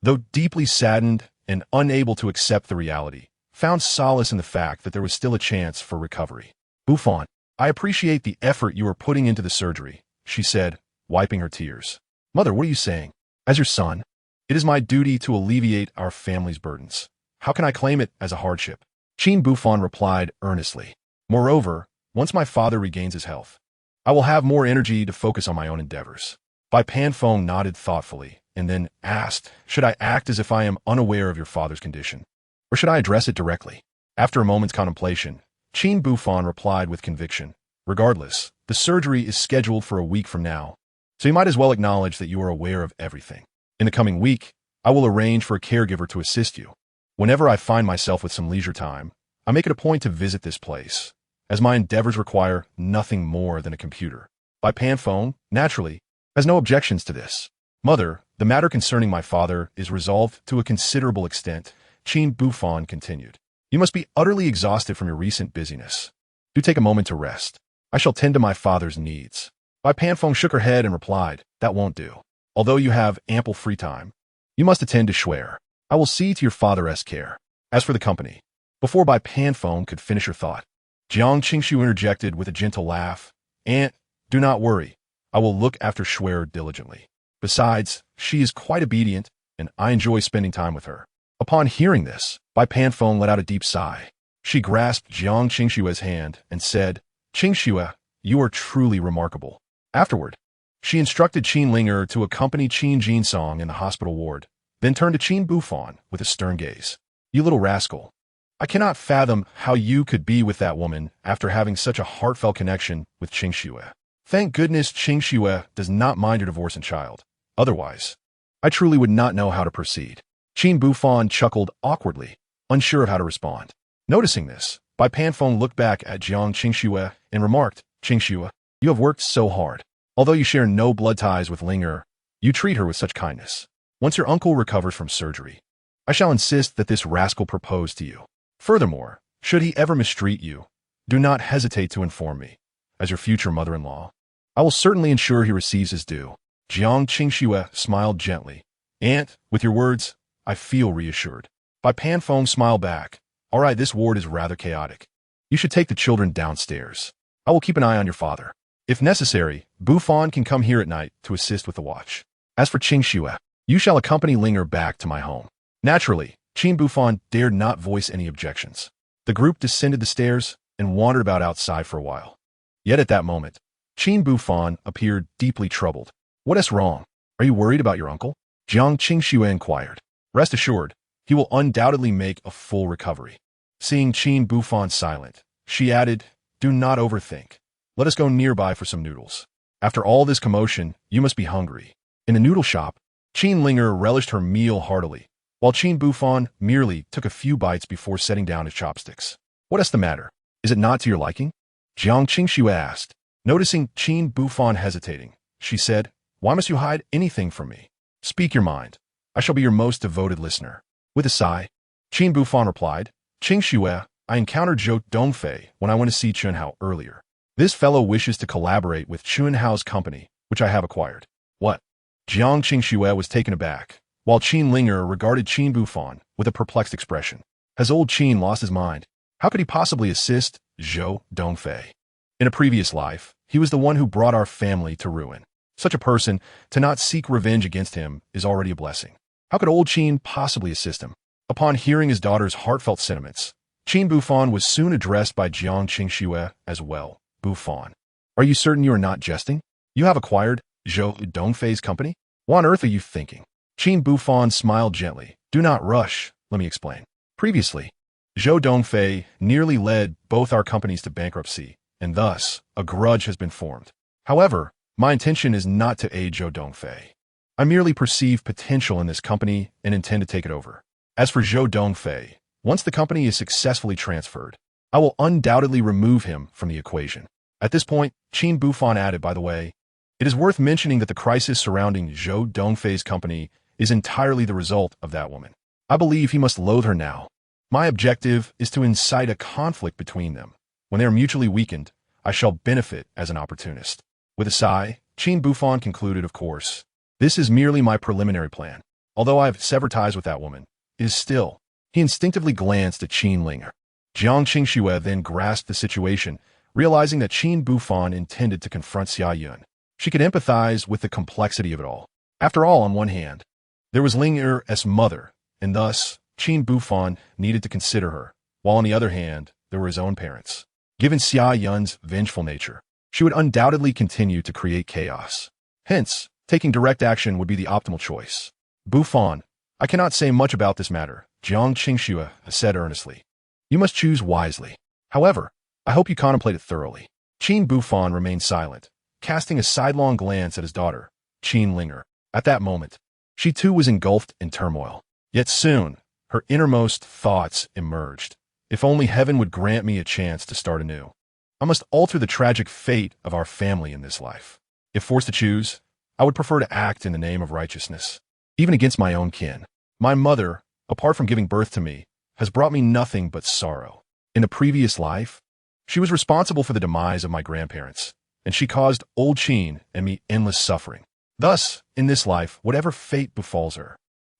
though deeply saddened and unable to accept the reality, found solace in the fact that there was still a chance for recovery. Buhfan, I appreciate the effort you are putting into the surgery, she said, wiping her tears. Mother, what are you saying? As your son, it is my duty to alleviate our family's burdens. How can I claim it as a hardship? Qin Buhfan replied earnestly. Moreover, once my father regains his health, I will have more energy to focus on my own endeavors. Bai Panfeng nodded thoughtfully and then asked, should I act as if I am unaware of your father's condition? Or should I address it directly? After a moment's contemplation, Qin Buhfan replied with conviction, regardless, the surgery is scheduled for a week from now, so you might as well acknowledge that you are aware of everything. In the coming week, I will arrange for a caregiver to assist you. Whenever I find myself with some leisure time, I make it a point to visit this place, as my endeavors require nothing more than a computer. Bai Panfeng, naturally, has no objections to this. Mother, the matter concerning my father is resolved to a considerable extent, Qin Buhfan continued. You must be utterly exhausted from your recent busyness. Do take a moment to rest. I shall tend to my father's needs. Bai Panfeng shook her head and replied, that won't do. Although you have ample free time, you must attend to Shuer. I will see to your father's care. As for the company, before Bai Panfeng could finish her thought, Jiang Qingshu interjected with a gentle laugh, Aunt, do not worry. I will look after Shuer diligently. Besides, she is quite obedient, and I enjoy spending time with her. Upon hearing this, Bai Panfeng let out a deep sigh. She grasped Jiang Qingshue's hand and said, Qingxue, you are truly remarkable. Afterward, she instructed Qin Ling'er to accompany Qin Jinsong in the hospital ward, then turned to Qin Buhfan with a stern gaze. You little rascal. I cannot fathom how you could be with that woman after having such a heartfelt connection with Qingxue. Thank goodness Qingxue does not mind your divorce and child. Otherwise, I truly would not know how to proceed. Qin Buhfan chuckled awkwardly, unsure of how to respond. Noticing this, Bai Panfeng looked back at Jiang Qingshu and remarked, Qingshu, you have worked so hard. Although you share no blood ties with Ling'er, you treat her with such kindness. Once your uncle recovers from surgery, I shall insist that this rascal propose to you. Furthermore, should he ever mistreat you, do not hesitate to inform me. As your future mother-in-law, I will certainly ensure he receives his due. Jiang Qingshu smiled gently. Aunt, with your words, I feel reassured. Bai Panfeng smiled back. All right, this ward is rather chaotic. You should take the children downstairs. I will keep an eye on your father. If necessary, Buhfan can come here at night to assist with the watch. As for Qingshu, you shall accompany Ling'er back to my home. Naturally, Qin Buhfan dared not voice any objections. The group descended the stairs and wandered about outside for a while. Yet at that moment, Qin Buhfan appeared deeply troubled. What is wrong? Are you worried about your uncle? Jiang Qingshu inquired. Rest assured, he will undoubtedly make a full recovery. Seeing Qin Buhfan silent, she added, do not overthink. Let us go nearby for some noodles. After all this commotion, you must be hungry. In the noodle shop, Qin Ling'er relished her meal heartily, while Qin Buhfan merely took a few bites before setting down his chopsticks. What is the matter? Is it not to your liking? Jiang Qingshu asked. Noticing Qin Buhfan hesitating, she said, why must you hide anything from me? Speak your mind. I shall be your most devoted listener. With a sigh, Qin Buhfan replied, Qingshu, I encountered Zhou Dongfei when I went to see Chunhao earlier. This fellow wishes to collaborate with Chunhao's company, which I have acquired. What? Jiang Qingshu was taken aback, while Qin Ling'er regarded Qin Buhfan with a perplexed expression. Has old Qin lost his mind? How could he possibly assist Zhou Dongfei? In a previous life, he was the one who brought our family to ruin. Such a person, to not seek revenge against him, is already a blessing. How could old Qin possibly assist him? Upon hearing his daughter's heartfelt sentiments, Qin Buhfan was soon addressed by Jiang Qingxue as well. Buhfan, are you certain you are not jesting? You have acquired Zhou Dongfei's company? What on earth are you thinking? Qin Buhfan smiled gently. Do not rush, let me explain. Previously, Zhou Dongfei nearly led both our companies to bankruptcy, and thus, a grudge has been formed. However, my intention is not to aid Zhou Dongfei. I merely perceive potential in this company and intend to take it over. As for Zhou Dongfei, once the company is successfully transferred, I will undoubtedly remove him from the equation. At this point, Qin Buhfan added, by the way, it is worth mentioning that the crisis surrounding Zhou Dongfei's company is entirely the result of that woman. I believe he must loathe her now. My objective is to incite a conflict between them. When they are mutually weakened, I shall benefit as an opportunist. With a sigh, Qin Buhfan concluded, of course, this is merely my preliminary plan. Although I have severed ties with that woman, it is still. He instinctively glanced at Qin Ling'er. Jiang Qingxue then grasped the situation, realizing that Qin Buhfan intended to confront Xia Yun. She could empathize with the complexity of it all. After all, on one hand, there was Ling'er's mother, and thus, Qin Buhfan needed to consider her, while on the other hand, there were his own parents. Given Xia Yun's vengeful nature, she would undoubtedly continue to create chaos. Hence, taking direct action would be the optimal choice. Buhfan, I cannot say much about this matter, Jiang Qingxue said earnestly. You must choose wisely. However, I hope you contemplate it thoroughly. Qin Buhfan remained silent, casting a sidelong glance at his daughter, Qin Ling'er. At that moment, she too was engulfed in turmoil. Yet soon, her innermost thoughts emerged. If only heaven would grant me a chance to start anew. I must alter the tragic fate of our family in this life. If forced to choose, I would prefer to act in the name of righteousness, even against my own kin. My mother, apart from giving birth to me, has brought me nothing but sorrow. In a previous life, she was responsible for the demise of my grandparents, and she caused old Qin and me endless suffering. Thus, in this life, whatever fate befalls her,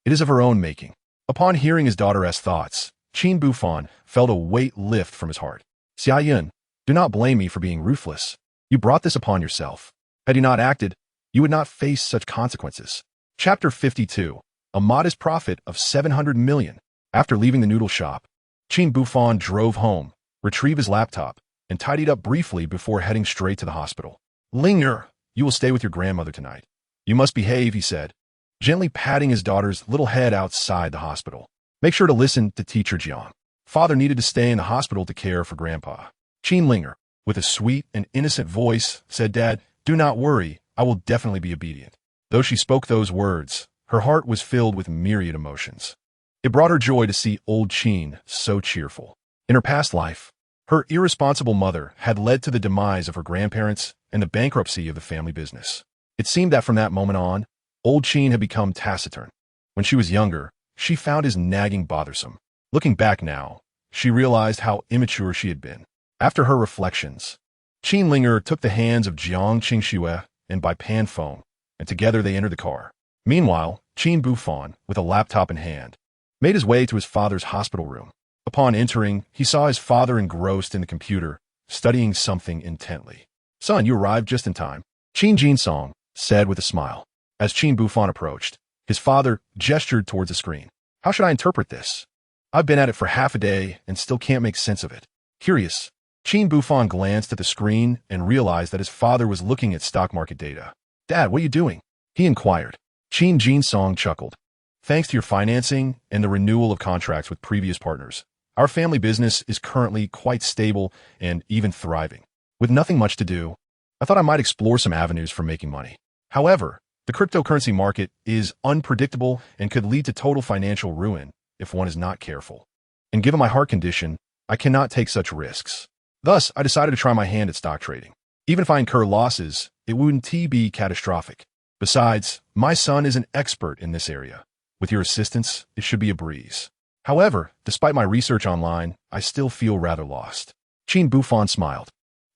it is of her own making. Upon hearing his daughter's thoughts, Qin Buhfan felt a weight lift from his heart. Xia Yun, do not blame me for being ruthless. You brought this upon yourself. Had you not acted, you would not face such consequences. Chapter 52. A modest profit of 700 million. After leaving the noodle shop, Qin Buhfan drove home, retrieved his laptop, and tidied up briefly before heading straight to the hospital. Ling'er, you will stay with your grandmother tonight. You must behave, he said, gently patting his daughter's little head outside the hospital. Make sure to listen to Teacher Jiang. Father needed to stay in the hospital to care for Grandpa. Qin Ling'er, with a sweet and innocent voice, said, Dad, do not worry, I will definitely be obedient. Though she spoke those words, her heart was filled with myriad emotions. It brought her joy to see old Qin so cheerful. In her past life, her irresponsible mother had led to the demise of her grandparents and the bankruptcy of the family business. It seemed that from that moment on, old Qin had become taciturn. When she was younger, she found his nagging bothersome. Looking back now, she realized how immature she had been. After her reflections, Qin Ling'er took the hands of Jiang Qingxue and by pan phone, and together they entered the car. Meanwhile, Qin Buhfan, with a laptop in hand, made his way to his father's hospital room. Upon entering, he saw his father engrossed in the computer, studying something intently. Son, you arrived just in time, Qin Jinsong said with a smile. As Qin Buhfan approached, his father gestured towards the screen. How should I interpret this? I've been at it for half a day and still can't make sense of it. Curious, Qin Buhfan glanced at the screen and realized that his father was looking at stock market data. Dad, what are you doing? He inquired. Qin Jinsong chuckled. Thanks to your financing and the renewal of contracts with previous partners, our family business is currently quite stable and even thriving. With nothing much to do, I thought I might explore some avenues for making money. However, the cryptocurrency market is unpredictable and could lead to total financial ruin if one is not careful. And given my heart condition, I cannot take such risks. Thus, I decided to try my hand at stock trading. Even if I incur losses, it wouldn't be catastrophic. Besides, my son is an expert in this area. With your assistance, it should be a breeze. However, despite my research online, I still feel rather lost. Qin Buhfan smiled.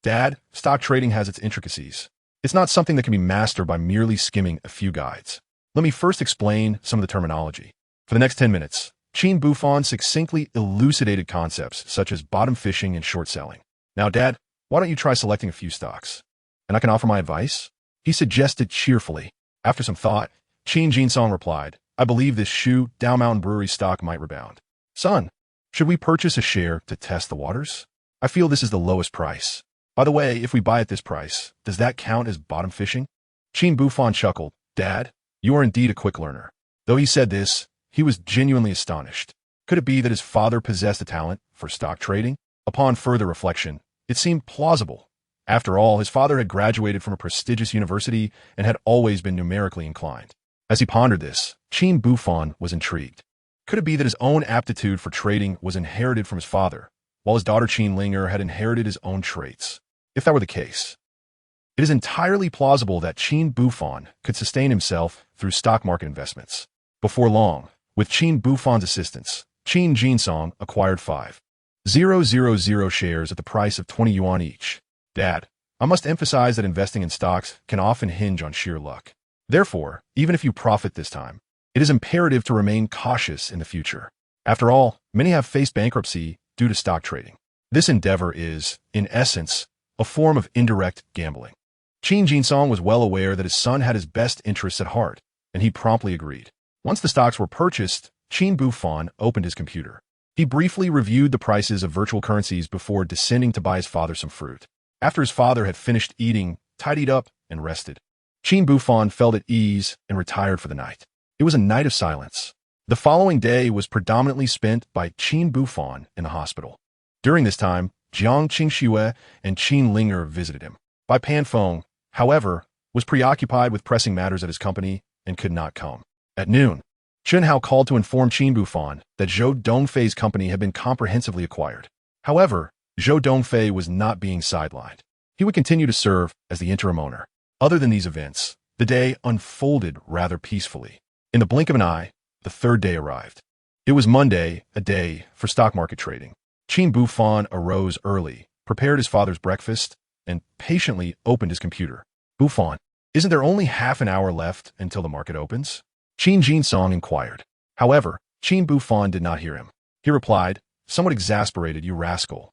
Dad, stock trading has its intricacies. It's not something that can be mastered by merely skimming a few guides. Let me first explain some of the terminology. For the next 10 minutes, Qin Buhfan succinctly elucidated concepts such as bottom fishing and short selling. Now, Dad, why don't you try selecting a few stocks? And I can offer my advice? He suggested cheerfully. After some thought, Qin Jinsong replied, I believe this Shu Dao Mountain Brewery stock might rebound. Son, should we purchase a share to test the waters? I feel this is the lowest price. By the way, if we buy at this price, does that count as bottom fishing? Qin Buhfan chuckled. Dad, you are indeed a quick learner. Though he said this, he was genuinely astonished. Could it be that his father possessed a talent for stock trading? Upon further reflection, it seemed plausible. After all, his father had graduated from a prestigious university and had always been numerically inclined. As he pondered this, Qin Buhfan was intrigued. Could it be that his own aptitude for trading was inherited from his father, while his daughter Qin Ling'er had inherited his own traits? If that were the case, it is entirely plausible that Qin Buhfan could sustain himself through stock market investments. Before long, with Qin Buhfan's assistance, Qin Jinsong acquired 5,000 shares at the price of 20 yuan each. Dad, I must emphasize that investing in stocks can often hinge on sheer luck. Therefore, even if you profit this time, it is imperative to remain cautious in the future. After all, many have faced bankruptcy due to stock trading. This endeavor is, in essence, a form of indirect gambling. Qin Jinsong was well aware that his son had his best interests at heart, and he promptly agreed. Once the stocks were purchased, Qin Buhfan opened his computer. He briefly reviewed the prices of virtual currencies before descending to buy his father some fruit. After his father had finished eating, tidied up, and rested, Qin Buhfan felt at ease and retired for the night. It was a night of silence. The following day was predominantly spent by Qin Buhfan in the hospital. During this time, Jiang Qingxue and Qin Ling'er visited him. Bai Panfeng, however, was preoccupied with pressing matters at his company and could not come. At noon, Chen Hao called to inform Qin Buhfan that Zhou Dongfei's company had been comprehensively acquired. However, Zhou Dongfei was not being sidelined. He would continue to serve as the interim owner. Other than these events, the day unfolded rather peacefully. In the blink of an eye, the third day arrived. It was Monday, a day for stock market trading. Qin Buhfan arose early, prepared his father's breakfast, and patiently opened his computer. Buhfan, isn't there only half an hour left until the market opens? Qin Jinsong inquired. However, Qin Buhfan did not hear him. He replied, somewhat exasperated, you rascal.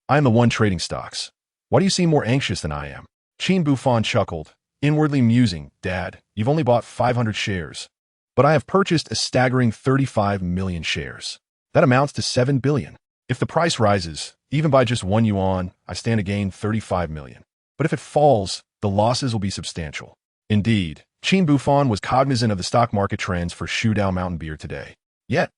I am the one trading stocks. Why do you seem more anxious than I am? Qin Buhfan chuckled, inwardly musing, Dad, you've only bought 500 shares. But I have purchased a staggering 35 million shares. That amounts to 7 billion. If the price rises, even by just 1 yuan, I stand to gain 35 million. But if it falls, the losses will be substantial. Indeed, Qin Buhfan was cognizant of the stock market trends for Shu Dao Mountain Beer today. Yet,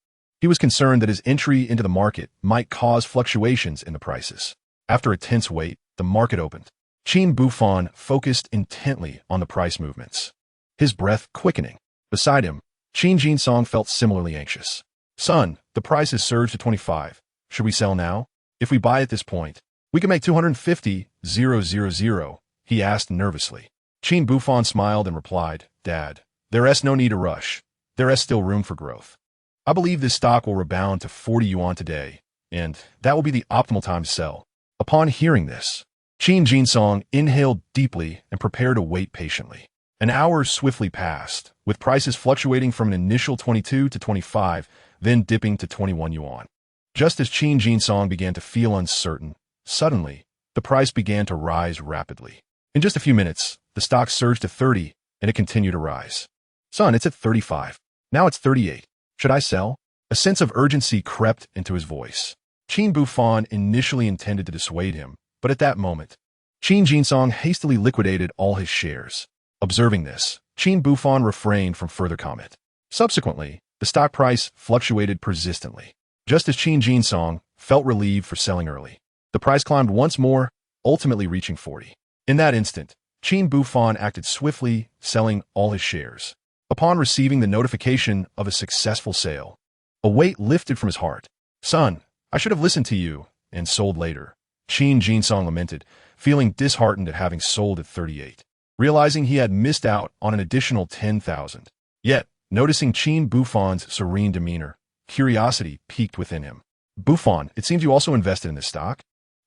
he was concerned that his entry into the market might cause fluctuations in the prices. After a tense wait, the market opened. Qin Buhfan focused intently on the price movements, his breath quickening. Beside him, Qin Jinsong felt similarly anxious. Son, the price has surged to 25. Should we sell now? If we buy at this point, we can make 250,000, he asked nervously. Qin Buhfan smiled and replied, Dad, there's no need to rush. There's still room for growth. I believe this stock will rebound to 40 yuan today, and that will be the optimal time to sell. Upon hearing this, Qin Jinsong inhaled deeply and prepared to wait patiently. An hour swiftly passed, with prices fluctuating from an initial 22 to 25, then dipping to 21 yuan. Just as Qin Jinsong began to feel uncertain, suddenly, the price began to rise rapidly. In just a few minutes, the stock surged to 30, and it continued to rise. Son, it's at 35. Now it's 38. Should I sell? A sense of urgency crept into his voice. Qin Buhfan initially intended to dissuade him, but at that moment, Qin Jinsong hastily liquidated all his shares. Observing this, Qin Buhfan refrained from further comment. Subsequently, the stock price fluctuated persistently. Just as Qin Jinsong felt relieved for selling early, the price climbed once more, ultimately reaching 40. In that instant, Qin Buhfan acted swiftly, selling all his shares. Upon receiving the notification of a successful sale, a weight lifted from his heart. Son, I should have listened to you and sold later, Qin Jinsong lamented, feeling disheartened at having sold at 38. Realizing he had missed out on an additional 10,000. Yet, noticing Qin Buhfan's serene demeanor, curiosity piqued within him. Buhfan, it seems you also invested in this stock?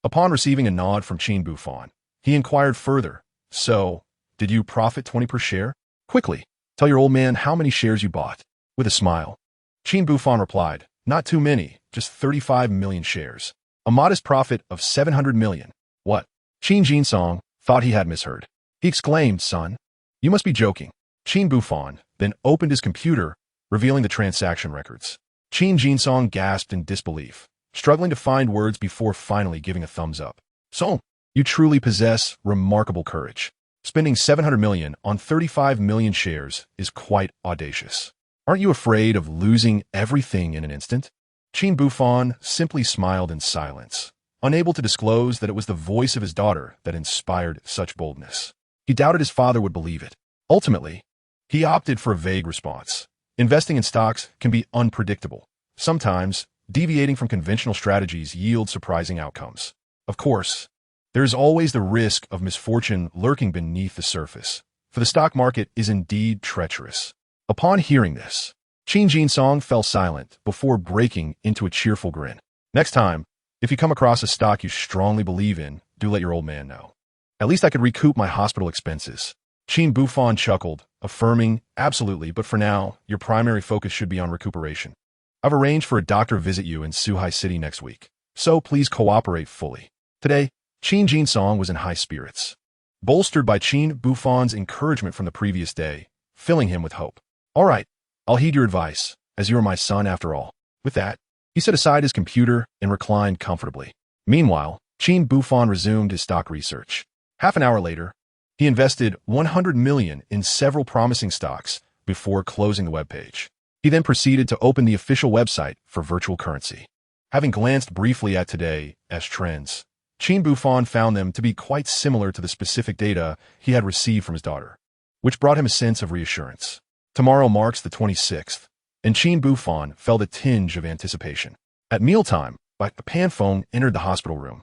Upon receiving a nod from Qin Buhfan, he inquired further, so, did you profit 20 per share? Quickly, tell your old man how many shares you bought. With a smile, Qin Buhfan replied, not too many, just 35 million shares. A modest profit of 700 million. What? Qin Jinsong thought he had misheard. He exclaimed, son, you must be joking. Qin Buhfan then opened his computer, revealing the transaction records. Qin Jinsong gasped in disbelief, struggling to find words before finally giving a thumbs up. So, you truly possess remarkable courage. Spending 700 million on 35 million shares is quite audacious. Aren't you afraid of losing everything in an instant? Qin Buhfan simply smiled in silence, unable to disclose that it was the voice of his daughter that inspired such boldness. He doubted his father would believe it. Ultimately, he opted for a vague response. Investing in stocks can be unpredictable. Sometimes, deviating from conventional strategies yields surprising outcomes. Of course, there is always the risk of misfortune lurking beneath the surface, for the stock market is indeed treacherous. Upon hearing this, Qin Jinsong fell silent before breaking into a cheerful grin. Next time, if you come across a stock you strongly believe in, do let your old man know. At least I could recoup my hospital expenses. Qin Buhfan chuckled, affirming, absolutely, but for now, your primary focus should be on recuperation. I've arranged for a doctor to visit you in Suhai City next week, so please cooperate fully. Today, Qin Jinsong was in high spirits, bolstered by Qin Buhfan's encouragement from the previous day, filling him with hope. All right, I'll heed your advice, as you are my son after all. With that, he set aside his computer and reclined comfortably. Meanwhile, Qin Buhfan resumed his stock research. Half an hour later, he invested 100 million in several promising stocks before closing the webpage. He then proceeded to open the official website for virtual currency. Having glanced briefly at today's trends, Qin Buhfan found them to be quite similar to the specific data he had received from his daughter, which brought him a sense of reassurance. Tomorrow marks the 26th, and Qin Buhfan felt a tinge of anticipation. At mealtime, a pan phone entered the hospital room.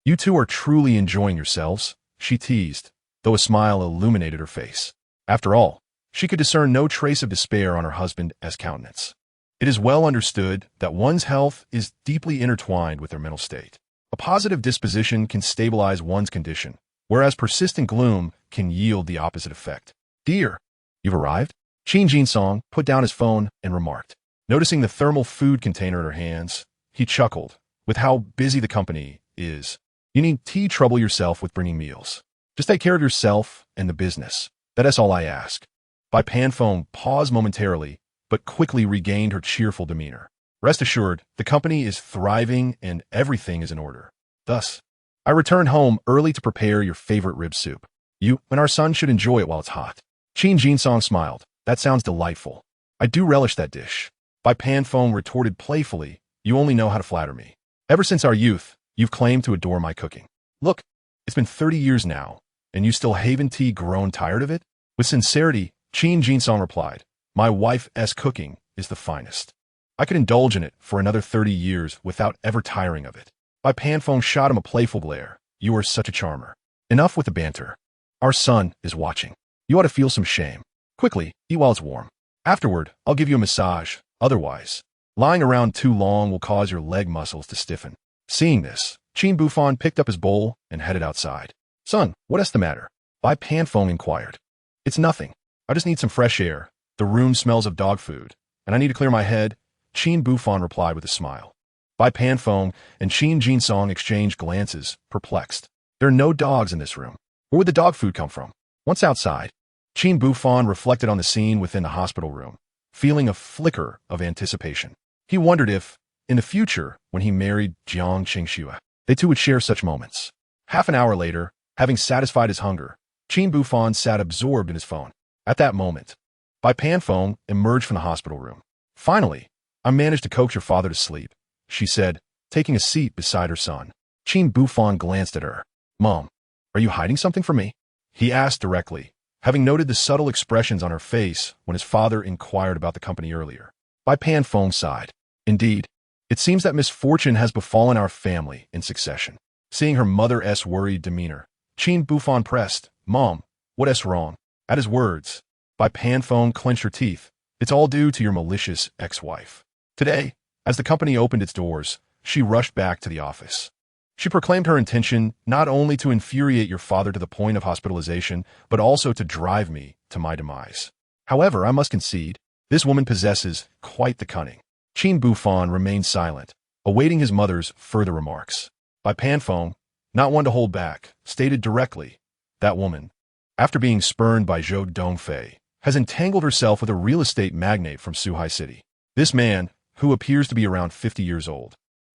You two are truly enjoying yourselves, she teased, though a smile illuminated her face. After all, she could discern no trace of despair on her husband's countenance. It is well understood that one's health is deeply intertwined with their mental state. A positive disposition can stabilize one's condition, whereas persistent gloom can yield the opposite effect. Dear, you've arrived? Qin Jinsong put down his phone and remarked. Noticing the thermal food container in her hands, he chuckled. With how busy the company is, you need trouble yourself with bringing meals. Just take care of yourself and the business. That's all I ask. Bai Panfeng paused momentarily, but quickly regained her cheerful demeanor. Rest assured, the company is thriving and everything is in order. Thus, I returned home early to prepare your favorite rib soup. You and our son should enjoy it while it's hot. Qin Jinsong smiled. That sounds delightful. I do relish that dish. Bai Panfeng retorted playfully, you only know how to flatter me. Ever since our youth, you've claimed to adore my cooking. Look, it's been 30 years now, and you still haven't grown tired of it? With sincerity, Qin Jinsong replied, my wife's cooking is the finest. I could indulge in it for another 30 years without ever tiring of it. Bai Panfeng shot him a playful glare. You are such a charmer. Enough with the banter. Our son is watching. You ought to feel some shame. Quickly, eat while it's warm. Afterward, I'll give you a massage. Otherwise, lying around too long will cause your leg muscles to stiffen. Seeing this, Qin Buhfan picked up his bowl and headed outside. Son, what's the matter? Bai Panfeng inquired. It's nothing. I just need some fresh air. The room smells of dog food, and I need to clear my head. Qin Buhfan replied with a smile. Bai Panfeng and Qin Jinsong exchanged glances, perplexed. There are no dogs in this room. Where would the dog food come from? Once outside, Qin Buhfan reflected on the scene within the hospital room, feeling a flicker of anticipation. He wondered if, in the future, when he married Jiang Qingxue, they two would share such moments. Half an hour later, having satisfied his hunger, Qin Buhfan sat absorbed in his phone. At that moment, Bai Panfeng emerged from the hospital room. Finally, I managed to coax your father to sleep, she said, taking a seat beside her son. Qin Buhfan glanced at her. Mom, are you hiding something from me? He asked directly, having noted the subtle expressions on her face when his father inquired about the company earlier. Bai Panfeng sighed. Indeed, it seems that misfortune has befallen our family in succession. Seeing her mother's worried demeanor, Qin Buhfan pressed, Mom, what's wrong? At his words, Bai Panfeng clenched her teeth. It's all due to your malicious ex-wife. Today, as the company opened its doors, she rushed back to the office. She proclaimed her intention not only to infuriate your father to the point of hospitalization, but also to drive me to my demise. However, I must concede, this woman possesses quite the cunning. Qin Buhfan remained silent, awaiting his mother's further remarks. Bai Panfeng, not one to hold back, stated directly, that woman, after being spurned by Zhou Dongfei, has entangled herself with a real estate magnate from Suhai City. This man, who appears to be around 50 years old,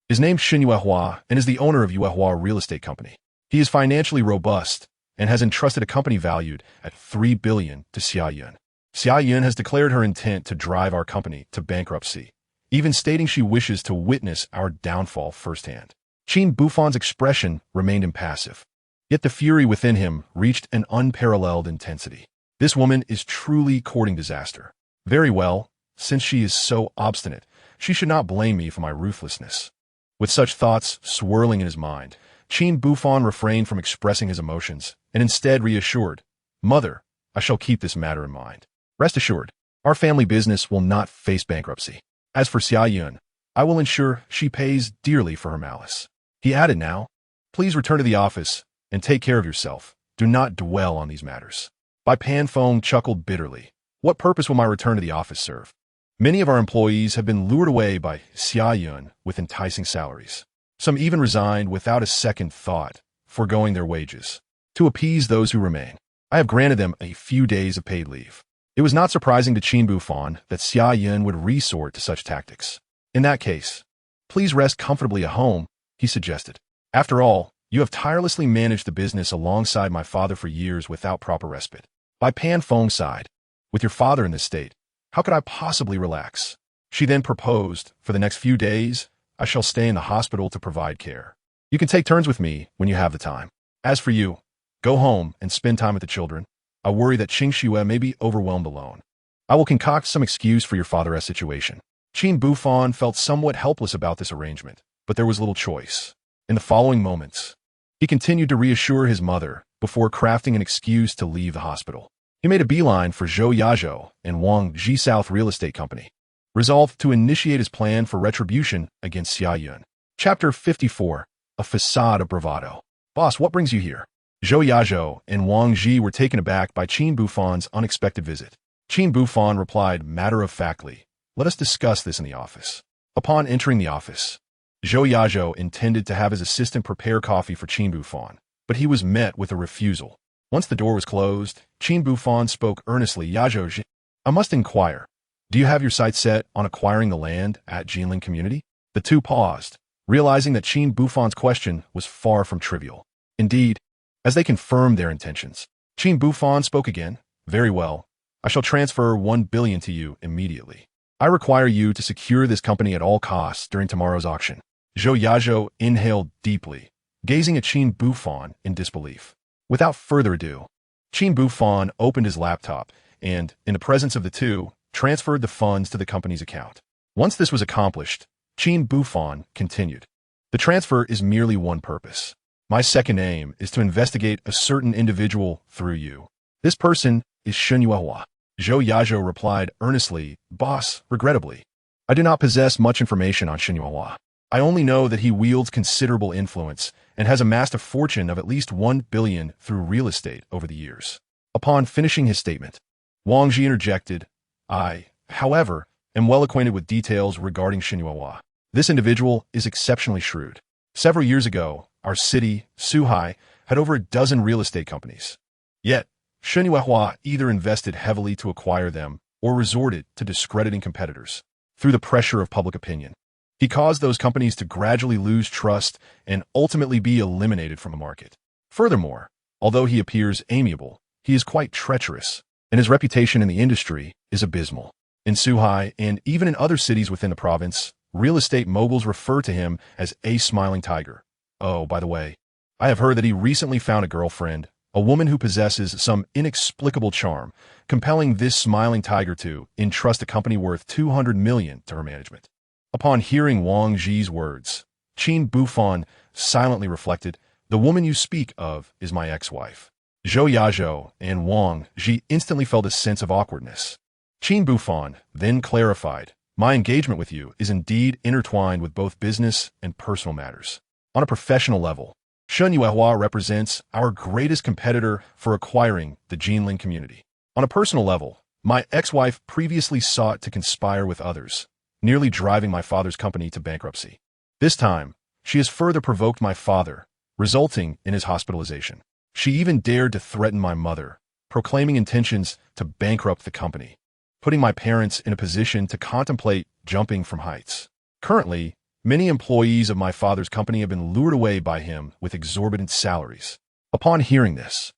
is named Qin Buhfan and is the owner of Buhfan Real Estate Company. He is financially robust and has entrusted a company valued at $3 billion to Xia Yun. Xia Yun has declared her intent to drive our company to bankruptcy, even stating she wishes to witness our downfall firsthand. Qin Buhfan's expression remained impassive, yet the fury within him reached an unparalleled intensity. This woman is truly courting disaster. Very well, since she is so obstinate, she should not blame me for my ruthlessness. With such thoughts swirling in his mind, Qin Buhfan refrained from expressing his emotions and instead reassured, "Mother, I shall keep this matter in mind. Rest assured, our family business will not face bankruptcy. As for Xia Yun, I will ensure she pays dearly for her malice." He added, "Now, please return to the office and take care of yourself. Do not dwell on these matters." Bai Panfeng chuckled bitterly. What purpose will my return to the office serve? Many of our employees have been lured away by Xia Yun with enticing salaries. Some even resigned without a second thought, foregoing their wages. To appease those who remain, I have granted them a few days of paid leave. It was not surprising to Qin Buhfan that Xia Yun would resort to such tactics. In that case, please rest comfortably at home, he suggested. After all, you have tirelessly managed the business alongside my father for years without proper respite. Bai Panfeng sighed. With your father in this state, how could I possibly relax? She then proposed, for the next few days, I shall stay in the hospital to provide care. You can take turns with me when you have the time. As for you, go home and spend time with the children. I worry that Qing Xue may be overwhelmed alone. I will concoct some excuse for your father's situation. Qin Buhfan felt somewhat helpless about this arrangement, but there was little choice. In the following moments, he continued to reassure his mother before crafting an excuse to leave the hospital. He made a beeline for Zhou Yazhou and Wang Ji South Real Estate Company, resolved to initiate his plan for retribution against Xia Yun. Chapter 54. A Facade of Bravado. Boss, what brings you here? Zhou Yazhou and Wang Ji were taken aback by Qin Buhfan's unexpected visit. Qin Buhfan replied matter-of-factly, "Let us discuss this in the office." Upon entering the office, Zhou Yazhou intended to have his assistant prepare coffee for Qin Buhfan, but he was met with a refusal. Once the door was closed, Qin Buhfan spoke earnestly, "Yazhou, I must inquire. Do you have your sights set on acquiring the land at Jinling community?" The two paused, realizing that Qin Buhfan's question was far from trivial. Indeed, as they confirmed their intentions, Qin Buhfan spoke again, "Very well. I shall transfer 1 billion to you immediately. I require you to secure this company at all costs during tomorrow's auction." Zhou Yazhou inhaled deeply, gazing at Qin Buhfan in disbelief. Without further ado, Qin Buhfan opened his laptop and, in the presence of the two, transferred the funds to the company's account. Once this was accomplished, Qin Buhfan continued, "The transfer is merely one purpose. My second aim is to investigate a certain individual through you. This person is Qin Buhfan." Zhou Yazhou replied earnestly, "Boss, regrettably, I do not possess much information on Qin Buhfan. I only know that he wields considerable influence and has amassed a fortune of at least 1 billion through real estate over the years." Upon finishing his statement, Wang Ji interjected, "I, however, am well acquainted with details regarding Qin Buhfan. This individual is exceptionally shrewd. Several years ago, our city, Suhai, had over a dozen real estate companies. Yet, Qin Buhfan either invested heavily to acquire them or resorted to discrediting competitors. Through the pressure of public opinion, he caused those companies to gradually lose trust and ultimately be eliminated from the market. Furthermore, although he appears amiable, he is quite treacherous, and his reputation in the industry is abysmal. In Suhai and even in other cities within the province, real estate moguls refer to him as a smiling tiger. Oh, by the way, I have heard that he recently found a girlfriend, a woman who possesses some inexplicable charm, compelling this smiling tiger to entrust a company worth 200 million to her management." Upon hearing Wang Ji's words, Qin Buhfan silently reflected, "The woman you speak of is my ex-wife." Zhou Yazhou and Wang Ji instantly felt a sense of awkwardness. Qin Buhfan then clarified, "My engagement with you is indeed intertwined with both business and personal matters. On a professional level, Qin Buhfan represents our greatest competitor for acquiring the Jinling community. On a personal level, my ex-wife previously sought to conspire with others, nearly driving my father's company to bankruptcy. This time, she has further provoked my father, resulting in his hospitalization. She even dared to threaten my mother, proclaiming intentions to bankrupt the company, putting my parents in a position to contemplate jumping from heights. Currently, many employees of my father's company have been lured away by him with exorbitant salaries. Upon hearing this,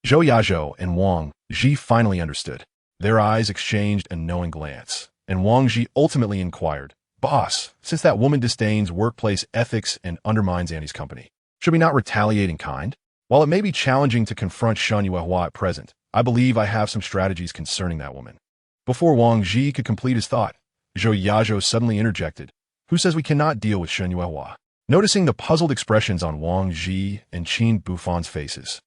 Zhou Yazhou and Wang Ji finally understood. Their eyes exchanged a knowing glance, and Wang Ji ultimately inquired, "Boss, since that woman disdains workplace ethics and undermines Annie's company, should we not retaliate in kind? While it may be challenging to confront Shen Yuehua at present, I believe I have some strategies concerning that woman." Before Wang Ji could complete his thought, Zhou Yazhou suddenly interjected, "Who says we cannot deal with Shen Yuehua?" Noticing the puzzled expressions on Wang Ji and Qin Buhfan's faces,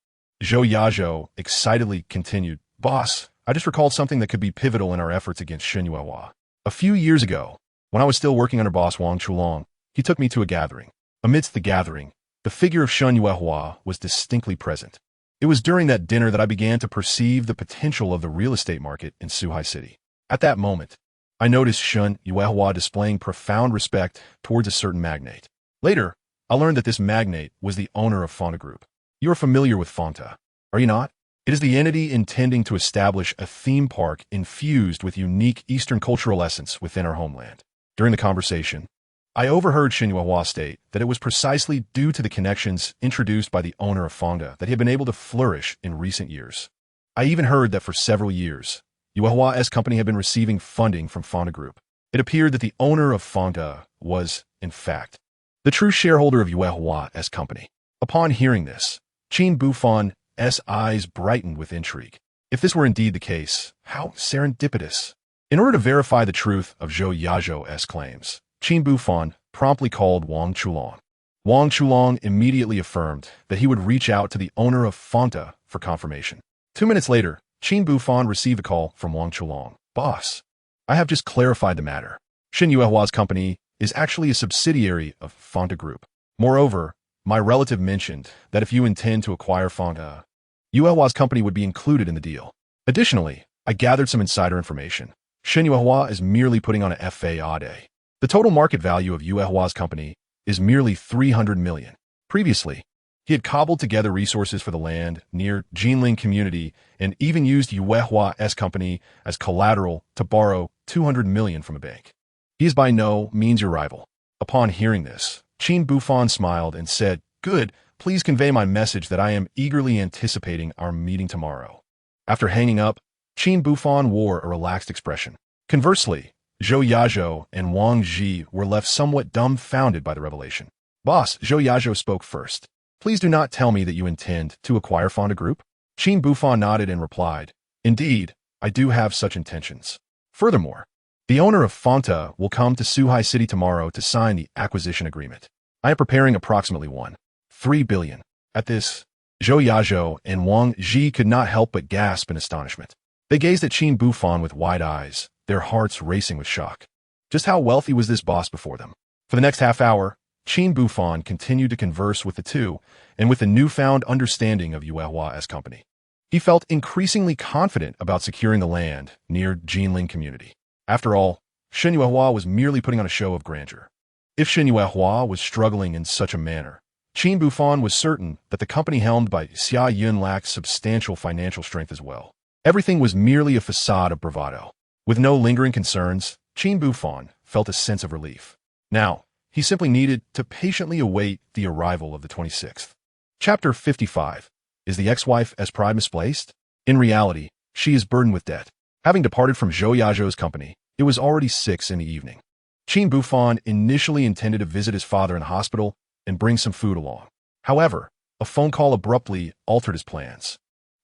Zhou Yazhou excitedly continued, "Boss, I just recalled something that could be pivotal in our efforts against Shen Yuehua. A few years ago, when I was still working under boss Wang Chulong, he took me to a gathering. Amidst the gathering, the figure of Shen Yuehua was distinctly present. It was during that dinner that I began to perceive the potential of the real estate market in Suhai City. At that moment, I noticed Shen Yuehua displaying profound respect towards a certain magnate. Later, I learned that this magnate was the owner of Fonta Group. You are familiar with Fonta, are you not? It is the entity intending to establish a theme park infused with unique Eastern cultural essence within our homeland. During the conversation, I overheard Shen Yuehua state that it was precisely due to the connections introduced by the owner of Fonta that he had been able to flourish in recent years. I even heard that for several years, Yuehua's company had been receiving funding from Fonta Group. It appeared that the owner of Fonta was, in fact, the true shareholder of Yuehua's company. Upon hearing this, Qin Buhfan's eyes brightened with intrigue. If this were indeed the case, how serendipitous. In order to verify the truth of Zhou Yazhou's claims, Qin Buhfan promptly called Wang Chulong. Wang Chulong immediately affirmed that he would reach out to the owner of Fonta for confirmation. 2 minutes later, Qin Buhfan received a call from Wang Chulong. "Boss, I have just clarified the matter. Shen Yuehua's company is actually a subsidiary of Fonta Group. Moreover, my relative mentioned that if you intend to acquire Fonta, Yuehua's company would be included in the deal. Additionally, I gathered some insider information. Shen Yuehua is merely putting on a FA day. The total market value of Yuehua's company is merely 300 million. Previously, he had cobbled together resources for the land near Jinling community and even used Yuehua's company as collateral to borrow 200 million from a bank. He is by no means your rival." Upon hearing this, Qin Buhfan smiled and said, "Good, please convey my message that I am eagerly anticipating our meeting tomorrow." After hanging up, Qin Buhfan wore a relaxed expression. Conversely, Zhou Yazhou and Wang Ji were left somewhat dumbfounded by the revelation. "Boss," Zhou Yazhou spoke first. "Please do not tell me that you intend to acquire Fonta Group." Qin Buhfan nodded and replied, "Indeed, I do have such intentions. Furthermore, the owner of Fonta will come to Suhai City tomorrow to sign the acquisition agreement. I am preparing approximately 1.3 billion. At this, Zhou Yazhou and Wang Ji could not help but gasp in astonishment. They gazed at Qin Buhfan with wide eyes, their hearts racing with shock. Just how wealthy was this boss before them? For the next half hour, Qin Buhfan continued to converse with the two, and with a newfound understanding of Yuehua's company. He felt increasingly confident about securing the land near Jinling community. After all, Shen Yuehua was merely putting on a show of grandeur. If Shen Yuehua was struggling in such a manner, Qin Buhfan was certain that the company helmed by Xia Yun lacked substantial financial strength as well. Everything was merely a facade of bravado. With no lingering concerns, Qin Buhfan felt a sense of relief. Now, he simply needed to patiently await the arrival of the 26th. Chapter 55. Is the ex-wife as pride misplaced? In reality, she is burdened with debt. Having departed from Zhou Yazhou's company, it was already 6 in the evening. Qin Buhfan initially intended to visit his father in the hospital and bring some food along. However, a phone call abruptly altered his plans.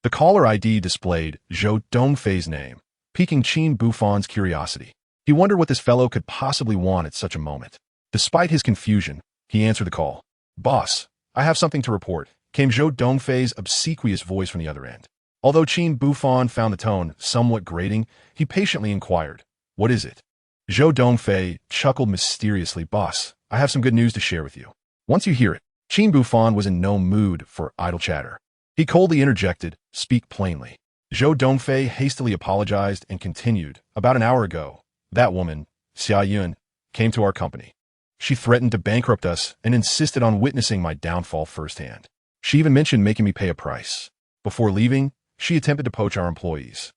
The caller ID displayed Zhou Dongfei's name, piquing Qin Buhfan's curiosity. He wondered what this fellow could possibly want at such a moment. Despite his confusion, he answered the call. "Boss, I have something to report," came Zhou Dongfei's obsequious voice from the other end. Although Qin Buhfan found the tone somewhat grating, he patiently inquired, "What is it?" Zhou Dongfei chuckled mysteriously. "Boss, I have some good news to share with you." Once you hear it, Qin Buhfan was in no mood for idle chatter. He coldly interjected, "Speak plainly." Zhou Dongfei hastily apologized and continued, "About an hour ago, that woman, Xia Yun, came to our company. She threatened to bankrupt us and insisted on witnessing my downfall firsthand. She even mentioned making me pay a price. Before leaving, She attempted to poach our employees.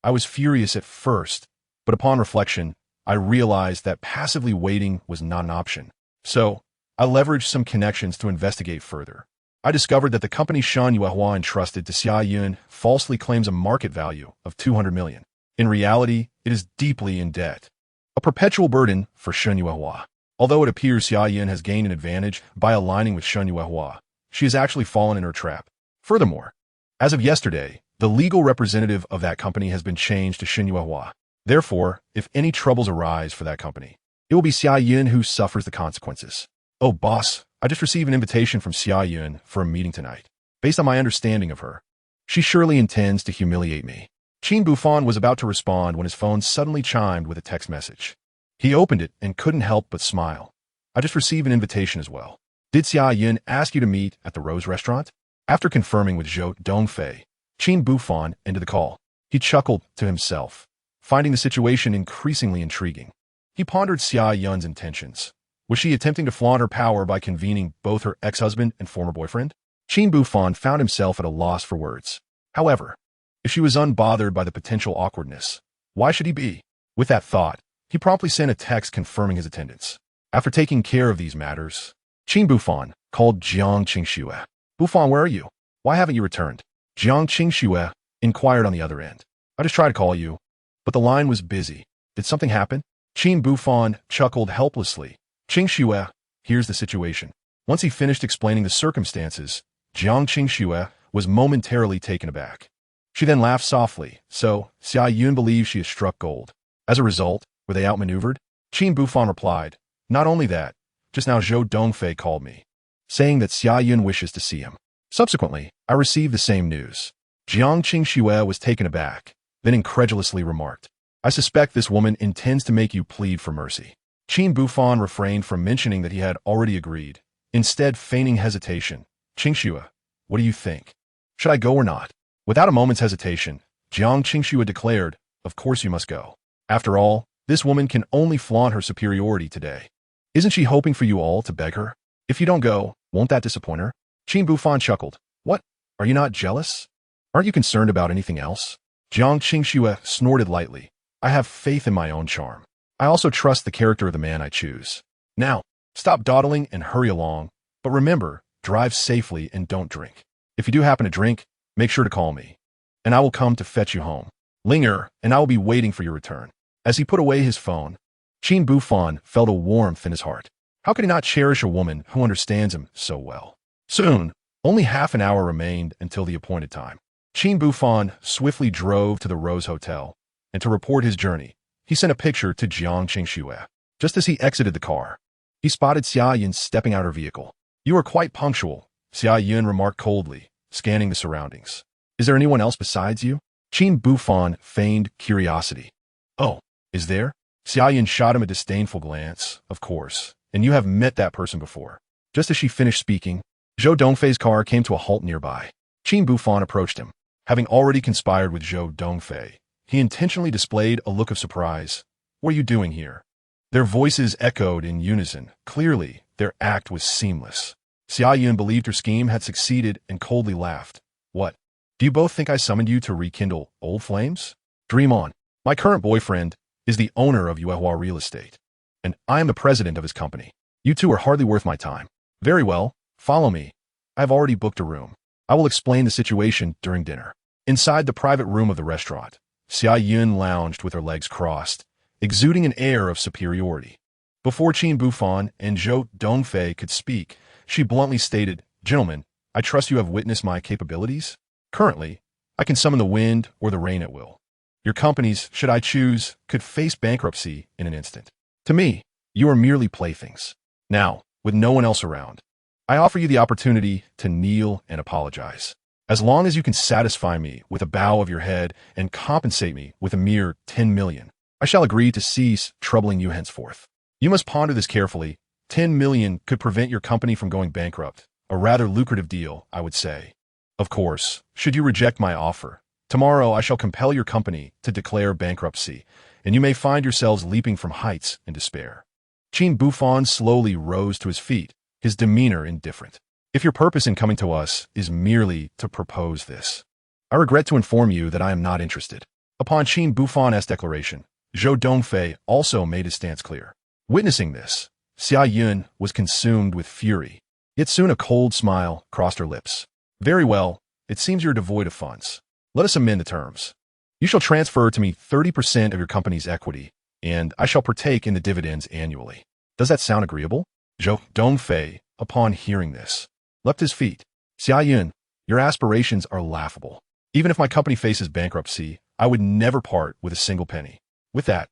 I was furious at first, but upon reflection, I realized that passively waiting was not an option. So, I leveraged some connections to investigate further. I discovered that the company Qin Buhfan entrusted to Xia Yun falsely claims a market value of 200 million. In reality, it is deeply in debt. A perpetual burden for Qin Buhfan. Although it appears Xia Yun has gained an advantage by aligning with Qin Buhfan, she has actually fallen in her trap. Furthermore, as of yesterday, the legal representative of that company has been changed to Qin Buhfan. Therefore, if any troubles arise for that company, it will be Xia Yun who suffers the consequences. Oh, boss, I just received an invitation from Xia Yun for a meeting tonight. Based on my understanding of her, she surely intends to humiliate me. Qin Buhfan was about to respond when his phone suddenly chimed with a text message. He opened it and couldn't help but smile. I just received an invitation as well. Did Xia Yun ask you to meet at the Rose restaurant? After confirming with Zhou Dongfei, Qin Buhfan ended the call. He chuckled to himself, finding the situation increasingly intriguing. He pondered Xia Yun's intentions. Was she attempting to flaunt her power by convening both her ex-husband and former boyfriend? Qin Buhfan found himself at a loss for words. However, if she was unbothered by the potential awkwardness, why should he be? With that thought, he promptly sent a text confirming his attendance. After taking care of these matters, Qin Buhfan called Jiang Qingxue. Buhfan, where are you? Why haven't you returned? Jiang Qingxue inquired on the other end. I just tried to call you, but the line was busy. Did something happen? Qin Buhfan chuckled helplessly. Qingxue, here's the situation. Once he finished explaining the circumstances, Jiang Qingxue was momentarily taken aback. She then laughed softly, so Xia Yun believes she has struck gold. As a result, were they outmaneuvered? Qin Buhfan replied, not only that, just now Zhou Dongfei called me, saying that Xia Yun wishes to see him. Subsequently, I received the same news. Jiang Qingxue was taken aback, then incredulously remarked, I suspect this woman intends to make you plead for mercy. Qin Buhfan refrained from mentioning that he had already agreed, instead feigning hesitation. Qingxue, what do you think? Should I go or not? Without a moment's hesitation, Jiang Qingxue declared, of course you must go. After all, this woman can only flaunt her superiority today. Isn't she hoping for you all to beg her? If you don't go, won't that disappoint her? Qin Buhfan chuckled. What? Are you not jealous? Aren't you concerned about anything else? Jiang Qingxue snorted lightly. I have faith in my own charm. I also trust the character of the man I choose. Now, stop dawdling and hurry along, but remember, drive safely and don't drink. If you do happen to drink, make sure to call me, and I will come to fetch you home. Ling'er, and I will be waiting for your return. As he put away his phone, Qin Buhfan felt a warmth in his heart. How could he not cherish a woman who understands him so well? Soon, only half an hour remained until the appointed time. Qin Buhfan swiftly drove to the Rose Hotel, and to report his journey, he sent a picture to Jiang Qingxue. Just as he exited the car, he spotted Xia Yun stepping out of her vehicle. You are quite punctual, Xia Yun remarked coldly, scanning the surroundings. Is there anyone else besides you? Qin Buhfan feigned curiosity. Oh, is there? Xia Yun shot him a disdainful glance, of course, and you have met that person before. Just as she finished speaking, Zhou Dongfei's car came to a halt nearby. Qin Buhfan approached him. Having already conspired with Zhou Dongfei, he intentionally displayed a look of surprise. What are you doing here? Their voices echoed in unison. Clearly, their act was seamless. Xia Yun believed her scheme had succeeded and coldly laughed. What? Do you both think I summoned you to rekindle old flames? Dream on. My current boyfriend is the owner of Yuehua Real Estate, and I am the president of his company. You two are hardly worth my time. Very well, follow me. I have already booked a room. I will explain the situation during dinner. Inside the private room of the restaurant, Xia Yun lounged with her legs crossed, exuding an air of superiority. Before Qin Buhfan and Zhou Dongfei could speak, she bluntly stated, Gentlemen, I trust you have witnessed my capabilities. Currently, I can summon the wind or the rain at will. Your companies, should I choose, could face bankruptcy in an instant. To me, you are merely playthings. Now, with no one else around, I offer you the opportunity to kneel and apologize. As long as you can satisfy me with a bow of your head and compensate me with a mere 10 million, I shall agree to cease troubling you henceforth. You must ponder this carefully. 10 million could prevent your company from going bankrupt. A rather lucrative deal, I would say. Of course, should you reject my offer, tomorrow I shall compel your company to declare bankruptcy, and you may find yourselves leaping from heights in despair. Qin Buhfan slowly rose to his feet, his demeanor indifferent. If your purpose in coming to us is merely to propose this, I regret to inform you that I am not interested. Upon Qin Buhfan's declaration, Zhou Dongfei also made his stance clear. Witnessing this, Xia Yun was consumed with fury. Yet soon a cold smile crossed her lips. Very well, it seems you're devoid of funds. Let us amend the terms. You shall transfer to me 30% of your company's equity, and I shall partake in the dividends annually. Does that sound agreeable? Zhou Dongfei, upon hearing this, leapt his feet. Xia Yun, your aspirations are laughable. Even if my company faces bankruptcy, I would never part with a single penny. With that,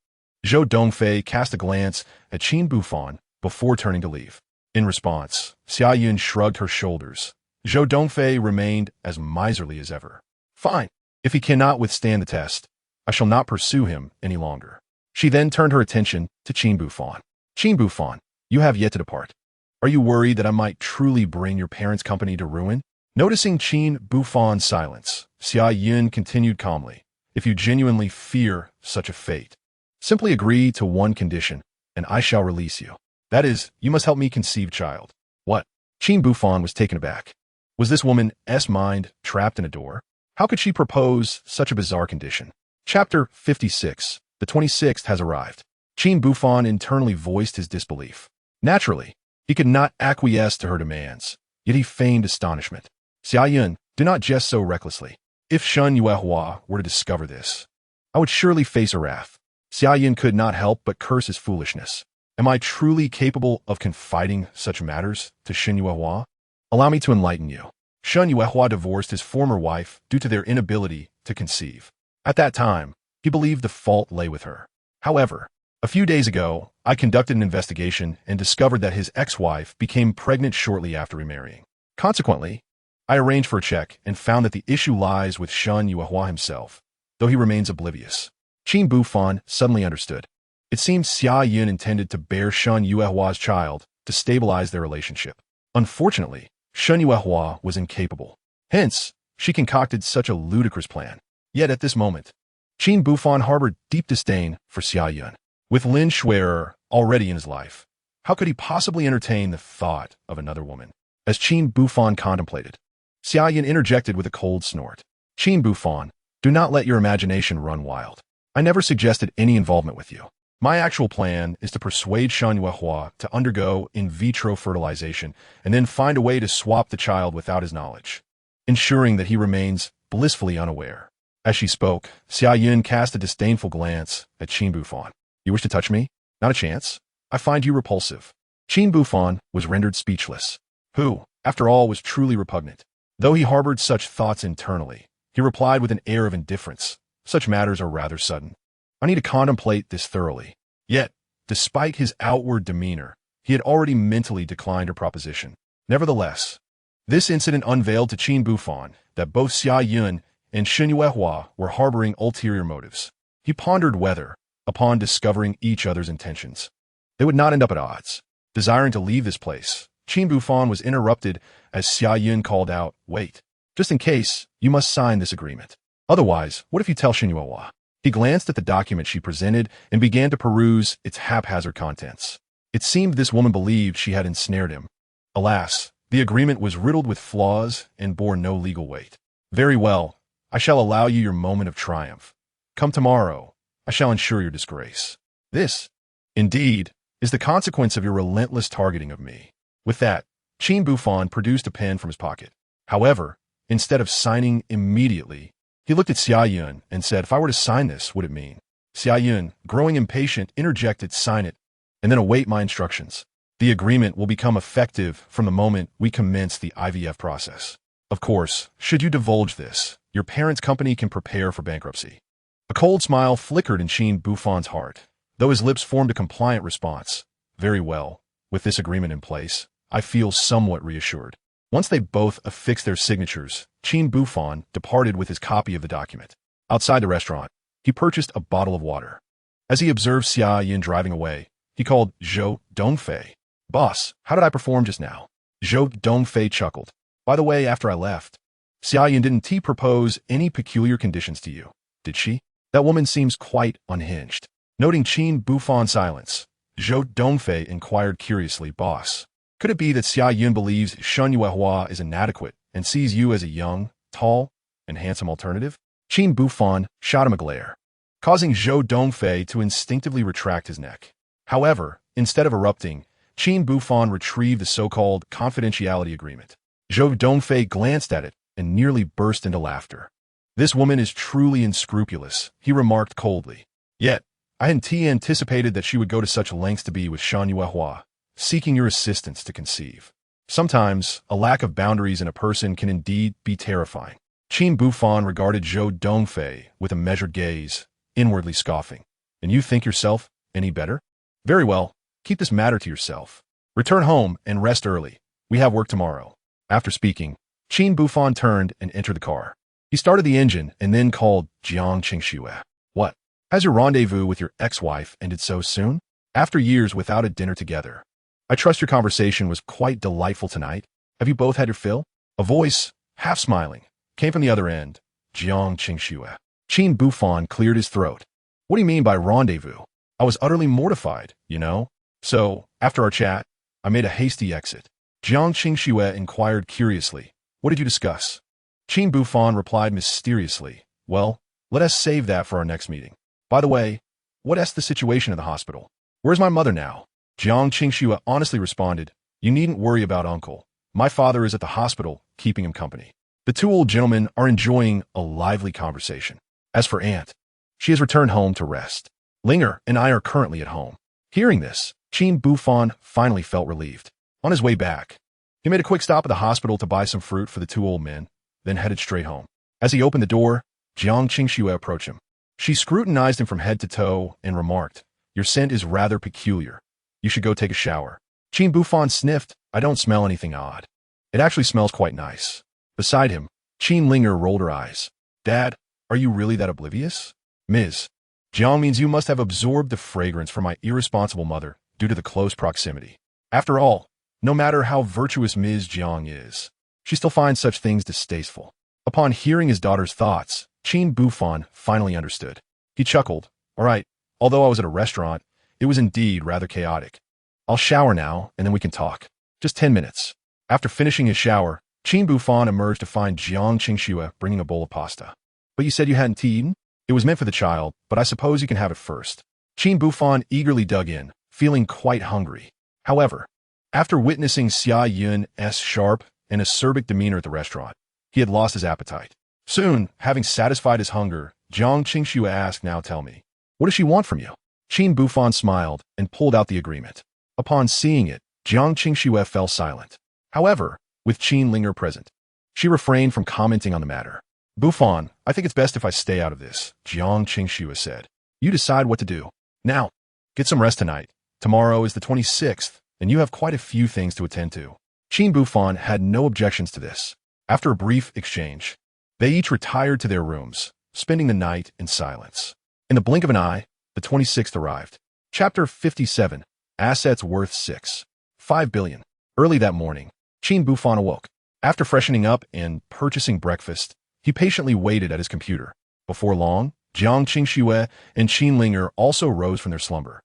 Zhou Dongfei cast a glance at Qin Buhfan before turning to leave. In response, Xia Yun shrugged her shoulders. Zhou Dongfei remained as miserly as ever. Fine. If he cannot withstand the test, I shall not pursue him any longer. She then turned her attention to Qin Buhfan. Qin Buhfan, you have yet to depart. Are you worried that I might truly bring your parents' company to ruin? Noticing Qin Buhfan's silence, Xia Yun continued calmly. If you genuinely fear such a fate, simply agree to one condition, and I shall release you. That is, you must help me conceive child. What? Qin Buhfan was taken aback. Was this woman's mind trapped in a door? How could she propose such a bizarre condition? Chapter 56. The 26th has arrived. Qin Buhfan internally voiced his disbelief. Naturally, he could not acquiesce to her demands, yet he feigned astonishment. Xia Yun, do not jest so recklessly. If Shen Yuehua were to discover this, I would surely face a wrath. Xia Yun could not help but curse his foolishness. Am I truly capable of confiding such matters to Shen Yuehua? Allow me to enlighten you. Shen Yuehua divorced his former wife due to their inability to conceive. At that time, he believed the fault lay with her. However, a few days ago, I conducted an investigation and discovered that his ex-wife became pregnant shortly after remarrying. Consequently, I arranged for a check and found that the issue lies with Shen Yuehua himself, though he remains oblivious. Qin Buhfan suddenly understood. It seemed Xia Yun intended to bear Shen Yuehua's child to stabilize their relationship. Unfortunately, Shen Yuehua was incapable. Hence, she concocted such a ludicrous plan. Yet at this moment, Qin Buhfan harbored deep disdain for Xia Yun. With Lin Shui'er already in his life, how could he possibly entertain the thought of another woman? As Qin Buhfan contemplated, Xia Yun interjected with a cold snort. Qin Buhfan, do not let your imagination run wild. I never suggested any involvement with you. My actual plan is to persuade Shen Yuehua to undergo in vitro fertilization and then find a way to swap the child without his knowledge, ensuring that he remains blissfully unaware. As she spoke, Xia Yun cast a disdainful glance at Qin Buhfan. You wish to touch me? Not a chance. I find you repulsive. Qin Buhfan was rendered speechless. Who, after all, was truly repugnant. Though he harbored such thoughts internally, he replied with an air of indifference. Such matters are rather sudden. I need to contemplate this thoroughly. Yet, despite his outward demeanor, he had already mentally declined her proposition. Nevertheless, this incident unveiled to Qin Buhfan that both Xia Yun and Shen Yuehua were harboring ulterior motives. He pondered whether, upon discovering each other's intentions, they would not end up at odds. Desiring to leave this place, Qin Buhfan was interrupted as Xia Yun called out, "Wait, just in case, you must sign this agreement. Otherwise, what if you tell Shen Yuehua?" He glanced at the document she presented and began to peruse its haphazard contents. It seemed this woman believed she had ensnared him. Alas, the agreement was riddled with flaws and bore no legal weight. Very well, I shall allow you your moment of triumph. Come tomorrow, I shall ensure your disgrace. This, indeed, is the consequence of your relentless targeting of me. With that, Qin Buhfan produced a pen from his pocket. However, instead of signing immediately, he looked at Xia Yun and said, "If I were to sign this, what would it mean?" Xia Yun, growing impatient, interjected, "Sign it, and then await my instructions. The agreement will become effective from the moment we commence the IVF process. Of course, should you divulge this, your parents' company can prepare for bankruptcy." A cold smile flickered in Qin Buhfan's heart, though his lips formed a compliant response. Very well, with this agreement in place, I feel somewhat reassured. Once they both affixed their signatures, Qin Buhfan departed with his copy of the document. Outside the restaurant, he purchased a bottle of water. As he observed Xia Yun driving away, he called Zhou Dongfei. "Boss, how did I perform just now?" Zhou Dongfei chuckled. "By the way, after I left, Xia Yun didn't propose any peculiar conditions to you, did she? That woman seems quite unhinged." Noting Qin Buhfan's silence, Zhou Dongfei inquired curiously, "Boss, could it be that Xia Yun believes Shen Yuehua is inadequate and sees you as a young, tall, and handsome alternative? Qin Buhfan shot him a glare, causing Zhou Dongfei to instinctively retract his neck. However, instead of erupting, Qin Buhfan retrieved the so-called confidentiality agreement. Zhou Dongfei glanced at it and nearly burst into laughter. This woman is truly unscrupulous, he remarked coldly. Yet, I hadn't anticipated that she would go to such lengths to be with Shan Yuehua, seeking your assistance to conceive. Sometimes, a lack of boundaries in a person can indeed be terrifying. Qin Buhfan regarded Zhou Dongfei with a measured gaze, inwardly scoffing. And you think yourself any better? Very well, keep this matter to yourself. Return home and rest early. We have work tomorrow. After speaking, Qin Buhfan turned and entered the car. He started the engine and then called Jiang Qingxue. What? Has your rendezvous with your ex-wife ended so soon? After years without a dinner together. I trust your conversation was quite delightful tonight. Have you both had your fill? A voice, half smiling, came from the other end. Jiang Qingxue. Qin Buhfan cleared his throat. What do you mean by rendezvous? I was utterly mortified, you know? So, after our chat, I made a hasty exit. Jiang Qingxue inquired curiously. What did you discuss? Qin Buhfan replied mysteriously. Well, let us save that for our next meeting. By the way, what's the situation at the hospital? Where's my mother now? Jiang Qingxue honestly responded. You needn't worry about uncle. My father is at the hospital, keeping him company. The two old gentlemen are enjoying a lively conversation. As for aunt, she has returned home to rest. Ling'er and I are currently at home. Hearing this, Qin Buhfan finally felt relieved. On his way back, he made a quick stop at the hospital to buy some fruit for the two old men, then headed straight home. As he opened the door, Jiang Qingxue approached him. She scrutinized him from head to toe and remarked, Your scent is rather peculiar. You should go take a shower. Qin Buhfan sniffed. I don't smell anything odd. It actually smells quite nice. Beside him, Qin Ling'er rolled her eyes. Dad, are you really that oblivious? Ms. Jiang means you must have absorbed the fragrance from my irresponsible mother due to the close proximity. After all, no matter how virtuous Ms. Jiang is, she still finds such things distasteful. Upon hearing his daughter's thoughts, Qin Buhfan finally understood. He chuckled. All right, although I was at a restaurant, it was indeed rather chaotic. I'll shower now, and then we can talk. Just 10 minutes. After finishing his shower, Qin Buhfan emerged to find Jiang Qingxue bringing a bowl of pasta. But you said you hadn't eaten? It was meant for the child, but I suppose you can have it first. Qin Buhfan eagerly dug in, feeling quite hungry. However, after witnessing Xia Yun's sharp and acerbic demeanor at the restaurant, he had lost his appetite. Soon, having satisfied his hunger, Jiang Qingxue asked, Now tell me, what does she want from you? Qin Buhfan smiled and pulled out the agreement. Upon seeing it, Jiang Qingxue fell silent. However, with Qin Ling'er present, she refrained from commenting on the matter. Buhfan, I think it's best if I stay out of this, Jiang Qingxue said. You decide what to do. Now, get some rest tonight. Tomorrow is the 26th, and you have quite a few things to attend to. Qin Buhfan had no objections to this. After a brief exchange, they each retired to their rooms, spending the night in silence. In the blink of an eye, the 26th arrived. Chapter 57, Assets Worth 6.5 billion. Early that morning, Qin Buhfan awoke. After freshening up and purchasing breakfast, he patiently waited at his computer. Before long, Jiang Qingxue and Qin Ling'er also rose from their slumber.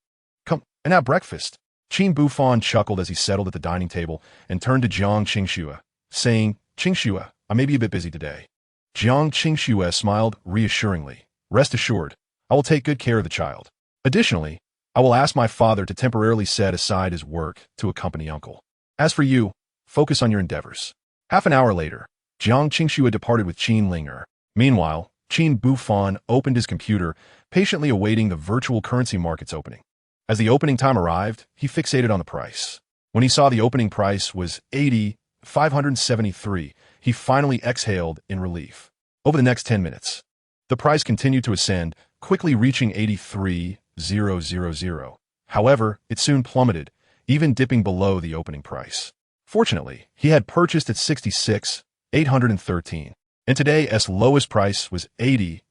Come and have breakfast. Qin Buhfan chuckled as he settled at the dining table and turned to Jiang Qingxue, saying, Qingxue, I may be a bit busy today. Jiang Qingxue smiled reassuringly. Rest assured, I will take good care of the child. Additionally, I will ask my father to temporarily set aside his work to accompany uncle. As for you, focus on your endeavors. Half an hour later, Jiang Qingxue departed with Qin Ling'er. Meanwhile, Qin Buhfan opened his computer, patiently awaiting the virtual currency market's opening. As the opening time arrived, he fixated on the price. When he saw the opening price was 80,573, he finally exhaled in relief. Over the next 10 minutes, the price continued to ascend, quickly reaching 83,000. However, it soon plummeted, even dipping below the opening price. Fortunately, he had purchased at 66,813, and today's lowest price was 80,000.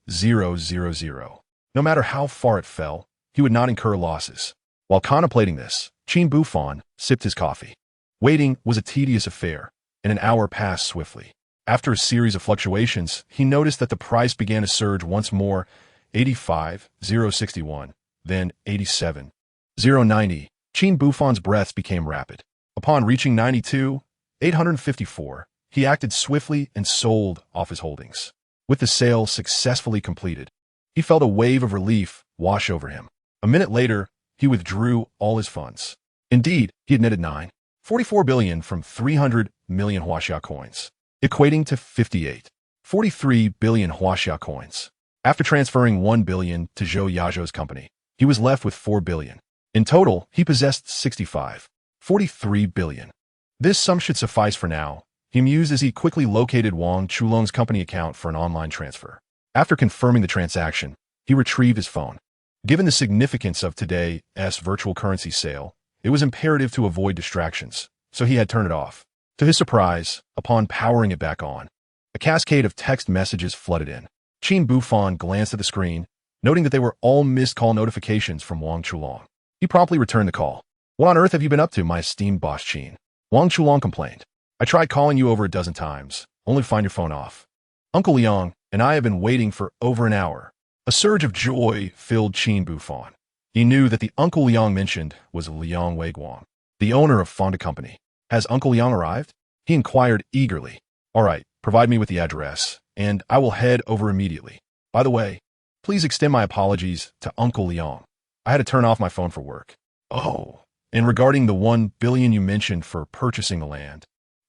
No matter how far it fell, he would not incur losses. While contemplating this, Qin Buhfan sipped his coffee. Waiting was a tedious affair, and an hour passed swiftly. After a series of fluctuations, he noticed that the price began to surge once more, 85,061, then 87,090. Qin Buhfan's breaths became rapid. Upon reaching 92,854, he acted swiftly and sold off his holdings. With the sale successfully completed, he felt a wave of relief wash over him. A minute later, he withdrew all his funds. Indeed, he had netted 9.44 billion from 300 million Huaxia coins, equating to 58.43 billion Huaxia coins. After transferring 1 billion to Zhou Yazhou's company, he was left with 4 billion. In total, he possessed 65.43 billion. This sum should suffice for now, he mused as he quickly located Wang Chulong's company account for an online transfer. After confirming the transaction, he retrieved his phone. Given the significance of today's virtual currency sale, it was imperative to avoid distractions, so he had turned it off. To his surprise, upon powering it back on, a cascade of text messages flooded in. Qin Buhfan glanced at the screen, noting that they were all missed call notifications from Wang Chulong. He promptly returned the call. "What on earth have you been up to, my esteemed boss Qin?" Wang Chulong complained. "I tried calling you over a dozen times, only to find your phone off. Uncle Liang and I have been waiting for over an hour." A surge of joy filled Qin Buhfan. He knew that the Uncle Liang mentioned was Liang Weiguang, the owner of Fonda Company. "Has Uncle Liang arrived?" he inquired eagerly. "All right, provide me with the address, and I will head over immediately. By the way, please extend my apologies to Uncle Liang. I had to turn off my phone for work." "Oh, and regarding the 1 billion you mentioned for purchasing the land,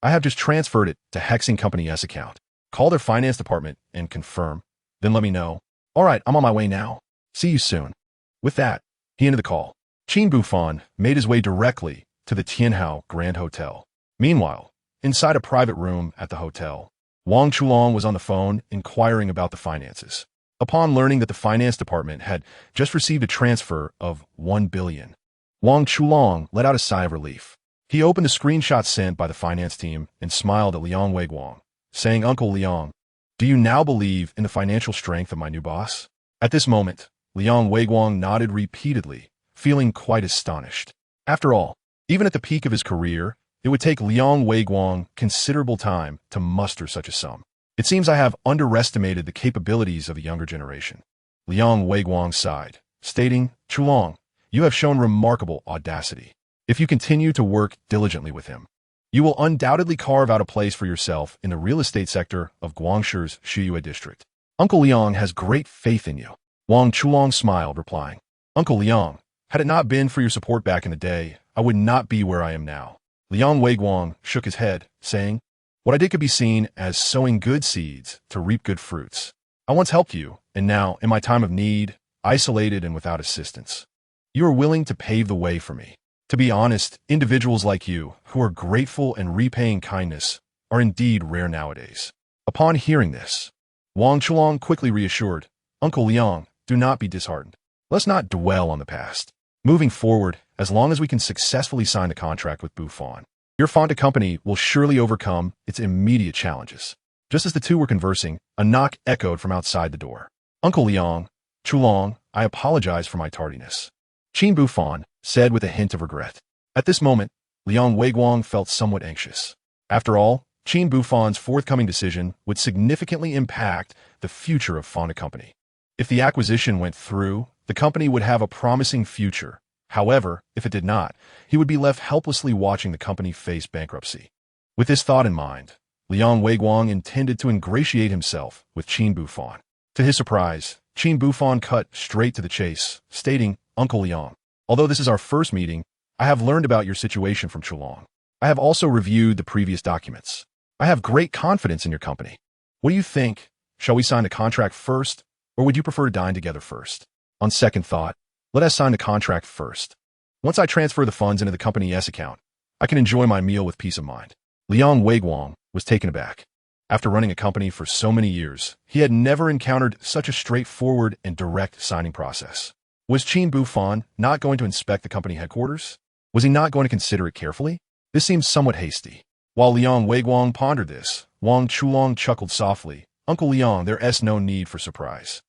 I have just transferred it to Hexing Company's account. Call their finance department and confirm, then let me know." "All right, I'm on my way now. See you soon." With that, he ended the call. Qin Buhfan made his way directly to the Tianhao Grand Hotel. Meanwhile, inside a private room at the hotel, Wang Chulong was on the phone inquiring about the finances. Upon learning that the finance department had just received a transfer of 1 billion, Wang Chulong let out a sigh of relief. He opened the screenshot sent by the finance team and smiled at Liang Weiguang, saying, "Uncle Liang, do you now believe in the financial strength of my new boss?" At this moment, Liang Weiguang nodded repeatedly, feeling quite astonished. After all, even at the peak of his career, it would take Liang Weiguang considerable time to muster such a sum. "It seems I have underestimated the capabilities of the younger generation." Liang Weiguang sighed, stating, "Chulong, you have shown remarkable audacity. If you continue to work diligently with him, you will undoubtedly carve out a place for yourself in the real estate sector of Guangshi's Shiyue district. Uncle Liang has great faith in you." Wang Chulong smiled, replying, "Uncle Liang, had it not been for your support back in the day, I would not be where I am now." Liang Weiguang shook his head, saying, "What I did could be seen as sowing good seeds to reap good fruits. I once helped you, and now, in my time of need, isolated and without assistance, you are willing to pave the way for me. To be honest, individuals like you, who are grateful and repaying kindness, are indeed rare nowadays." Upon hearing this, Wang Chulong quickly reassured, "Uncle Liang, do not be disheartened. Let's not dwell on the past. Moving forward, as long as we can successfully sign a contract with Buhfan, your Fonda Company will surely overcome its immediate challenges." Just as the two were conversing, a knock echoed from outside the door. "Uncle Liang, Chulong, I apologize for my tardiness," Qin Buhfan said with a hint of regret. At this moment, Liang Weiguang felt somewhat anxious. After all, Qin Buhfan's forthcoming decision would significantly impact the future of Fonda Company. If the acquisition went through, the company would have a promising future. However, if it did not, he would be left helplessly watching the company face bankruptcy. With this thought in mind, Liang Weiguang intended to ingratiate himself with Qin Buhfan. To his surprise, Qin Buhfan cut straight to the chase, stating, "Uncle Liang, although this is our first meeting, I have learned about your situation from Chulong. I have also reviewed the previous documents. I have great confidence in your company. What do you think? Shall we sign the contract first, or would you prefer to dine together first?" "On second thought, let us sign the contract first. Once I transfer the funds into the company's account, I can enjoy my meal with peace of mind." Liang Weiguang was taken aback. After running a company for so many years, he had never encountered such a straightforward and direct signing process. Was Qin Buhfan not going to inspect the company headquarters? Was he not going to consider it carefully? This seemed somewhat hasty. While Liang Weiguang pondered this, Wang Chulong chuckled softly, "Uncle Liang, there's no need for surprise.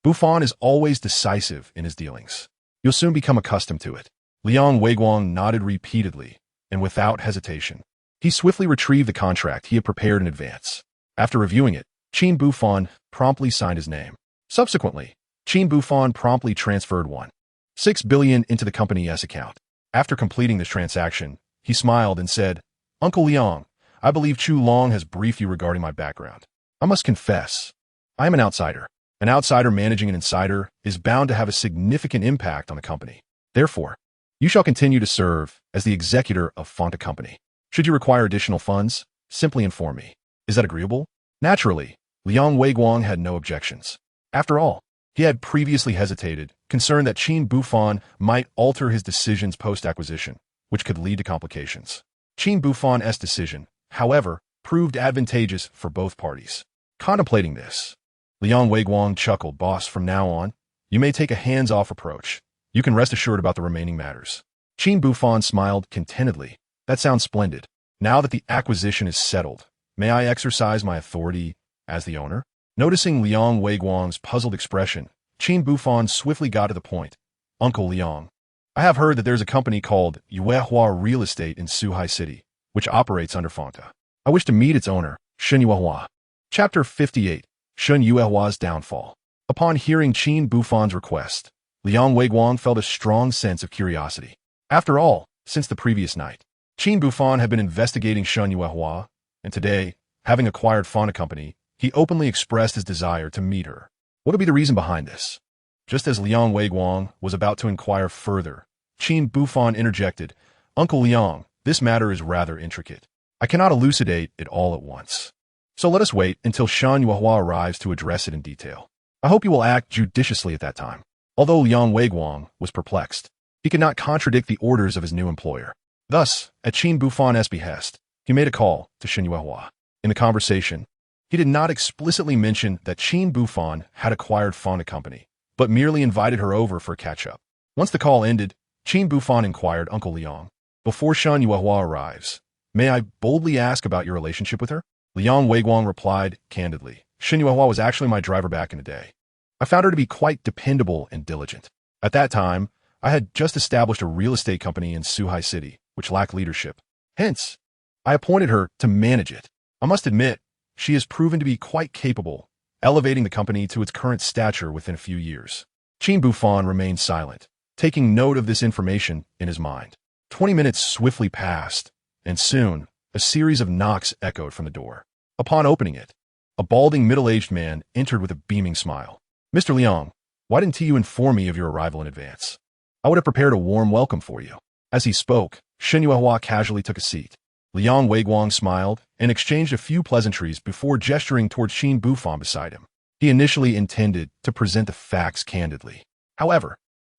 Buhfan is always decisive in his dealings. You'll soon become accustomed to it." Liang Weiguang nodded repeatedly, and without hesitation, he swiftly retrieved the contract he had prepared in advance. After reviewing it, Qin Buhfan promptly signed his name. Subsequently, Qin Buhfan promptly transferred 1.6 billion into the company's account. After completing this transaction, he smiled and said, "Uncle Liang, I believe Chulong has briefed you regarding my background. I must confess, I am an outsider. An outsider managing an insider is bound to have a significant impact on the company. Therefore, you shall continue to serve as the executor of Fonta Company. Should you require additional funds, simply inform me. Is that agreeable? Naturally, Liang Weiguang had no objections. After all, he had previously hesitated, concerned that Qin Buhfan might alter his decisions post-acquisition, which could lead to complications. Qin Buhfan's decision, however, proved advantageous for both parties. Contemplating this, Liang Weiguang chuckled, "Boss, from now on, you may take a hands-off approach. You can rest assured about the remaining matters." Qin Buhfan smiled contentedly. "That sounds splendid. Now that the acquisition is settled, may I exercise my authority as the owner?" Noticing Liang Weiguang's puzzled expression, Qin Buhfan swiftly got to the point. "Uncle Liang, I have heard that there's a company called Yuehua Real Estate in Suhai City, which operates under Fonta. I wish to meet its owner, Shun Yuehua." Chapter 58. Shun Yuehua's Downfall. Upon hearing Qin Buhfan's request, Liang Weiguang felt a strong sense of curiosity. After all, since the previous night, Qin Buhfan had been investigating Shun Yuehua, and today, having acquired Fonta Company, he openly expressed his desire to meet her. What would be the reason behind this? Just as Liang Weiguang was about to inquire further, Qin Buhfan interjected, "Uncle Liang, this matter is rather intricate. I cannot elucidate it all at once. So let us wait until Shun Yuehua arrives to address it in detail. I hope you will act judiciously at that time." Although Liang Weiguang was perplexed, he could not contradict the orders of his new employer. Thus, at Qin Buhfan's behest, he made a call to Shun Yuehua. In the conversation, he did not explicitly mention that Qin Buhfan had acquired Fonta Company, but merely invited her over for a catch-up. Once the call ended, Qin Buhfan inquired, "Uncle Liang, before Shun Yuehua arrives, may I boldly ask about your relationship with her?" Liang Weiguang replied candidly, "Shun Yuehua was actually my driver back in the day. I found her to be quite dependable and diligent. At that time, I had just established a real estate company in Suhai City, which lacked leadership. Hence, I appointed her to manage it. I must admit, she has proven to be quite capable, elevating the company to its current stature within a few years." Qin Buhfan remained silent, taking note of this information in his mind. 20 minutes swiftly passed, and soon, a series of knocks echoed from the door. Upon opening it, a balding middle-aged man entered with a beaming smile. "Mr. Liang, why didn't you inform me of your arrival in advance? I would have prepared a warm welcome for you." As he spoke, Shun Yuehua casually took a seat. Liang Weiguang smiled and exchanged a few pleasantries before gesturing toward Qin Buhfan beside him. He initially intended to present the facts candidly. However,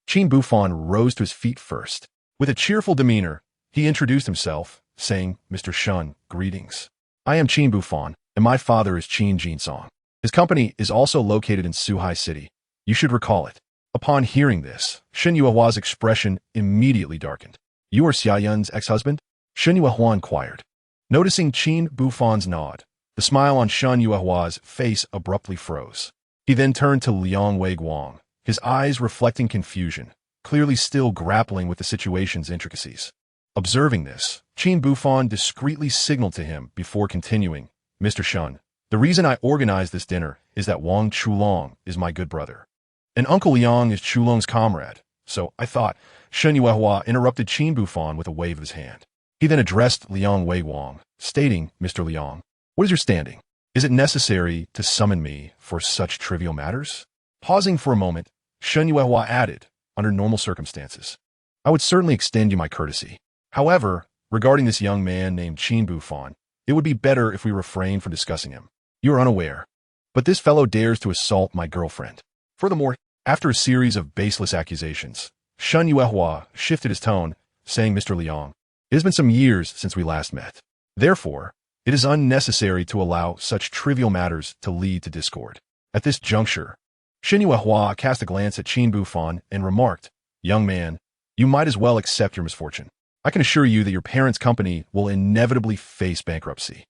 Qin Buhfan rose to his feet first. With a cheerful demeanor, he introduced himself, saying, "Mr. Shun, greetings. I am Qin Buhfan, and my father is Qin Jinsong. His company is also located in Suhai City. You should recall it." Upon hearing this, Shun Yuehua's expression immediately darkened. "You are Xia Yun's ex-husband?" Shun Yuehua inquired. Noticing Qin Buhfan's nod, the smile on Shun Yuehua's face abruptly froze. He then turned to Liang Weiguang, his eyes reflecting confusion, clearly still grappling with the situation's intricacies. Observing this, Qin Buhfan discreetly signaled to him before continuing, "Mr. Shun, the reason I organized this dinner is that Wang Chulong is my good brother. And Uncle Liang is Chulong's comrade, so I thought." Shun Yuehua interrupted Qin Buhfan with a wave of his hand. He then addressed Liang Weiguang, stating, "Mr. Liang, what is your standing? Is it necessary to summon me for such trivial matters?" Pausing for a moment, Shun Yuehua added, "Under normal circumstances, I would certainly extend you my courtesy. However, regarding this young man named Qin Buhfan, it would be better if we refrain from discussing him. You are unaware, but this fellow dares to assault my girlfriend." Furthermore, after a series of baseless accusations, Shun Yuehua shifted his tone, saying, "Mr. Liang, it has been some years since we last met. Therefore, it is unnecessary to allow such trivial matters to lead to discord." At this juncture, Shun Yuehua cast a glance at Qin Buhfan and remarked, "Young man, you might as well accept your misfortune. I can assure you that your parents' company will inevitably face bankruptcy.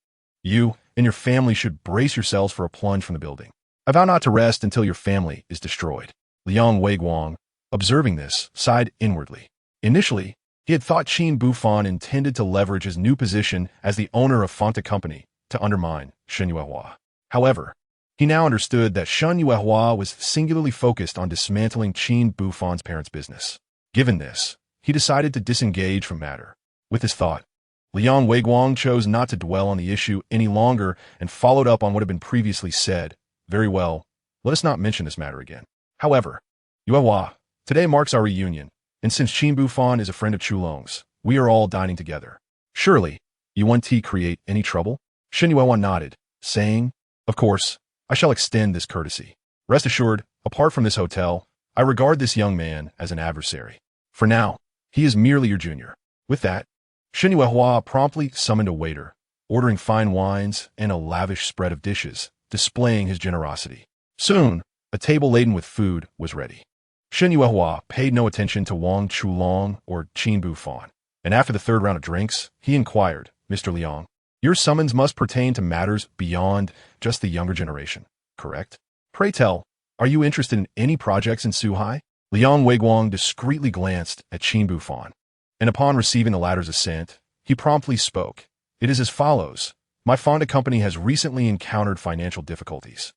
You and your family should brace yourselves for a plunge from the building. I vow not to rest until your family is destroyed." Liang Weiguang, observing this, sighed inwardly. Initially, he had thought Qin Buhfan intended to leverage his new position as the owner of Fonta Company to undermine Shun Yuehua. However, he now understood that Shun Yuehua was singularly focused on dismantling Qin Buhfan's parents' business. Given this, he decided to disengage from matter. With this thought, Liang Weiguang chose not to dwell on the issue any longer and followed up on what had been previously said, Very well. Let us not mention this matter again. However, Yuehua, today marks our reunion, and since Qin Buhfan is a friend of Chulong's, we are all dining together. Surely, you want to create any trouble? Shen Yuehua nodded, saying, Of course, I shall extend this courtesy. Rest assured, apart from this hotel, I regard this young man as an adversary. For now, he is merely your junior. With that, Shen Yuehua promptly summoned a waiter, ordering fine wines and a lavish spread of dishes, displaying his generosity. Soon, a table laden with food was ready. Shen Yuehua paid no attention to Wang Chulong or Qin Buhfan, and after the third round of drinks, he inquired, Mr. Liang, your summons must pertain to matters beyond just the younger generation, correct? Pray tell, are you interested in any projects in Suhai? Liang Weiguang discreetly glanced at Qin Buhfan, and upon receiving the latter's assent, he promptly spoke. It is as follows. My Fonda company has recently encountered financial difficulties.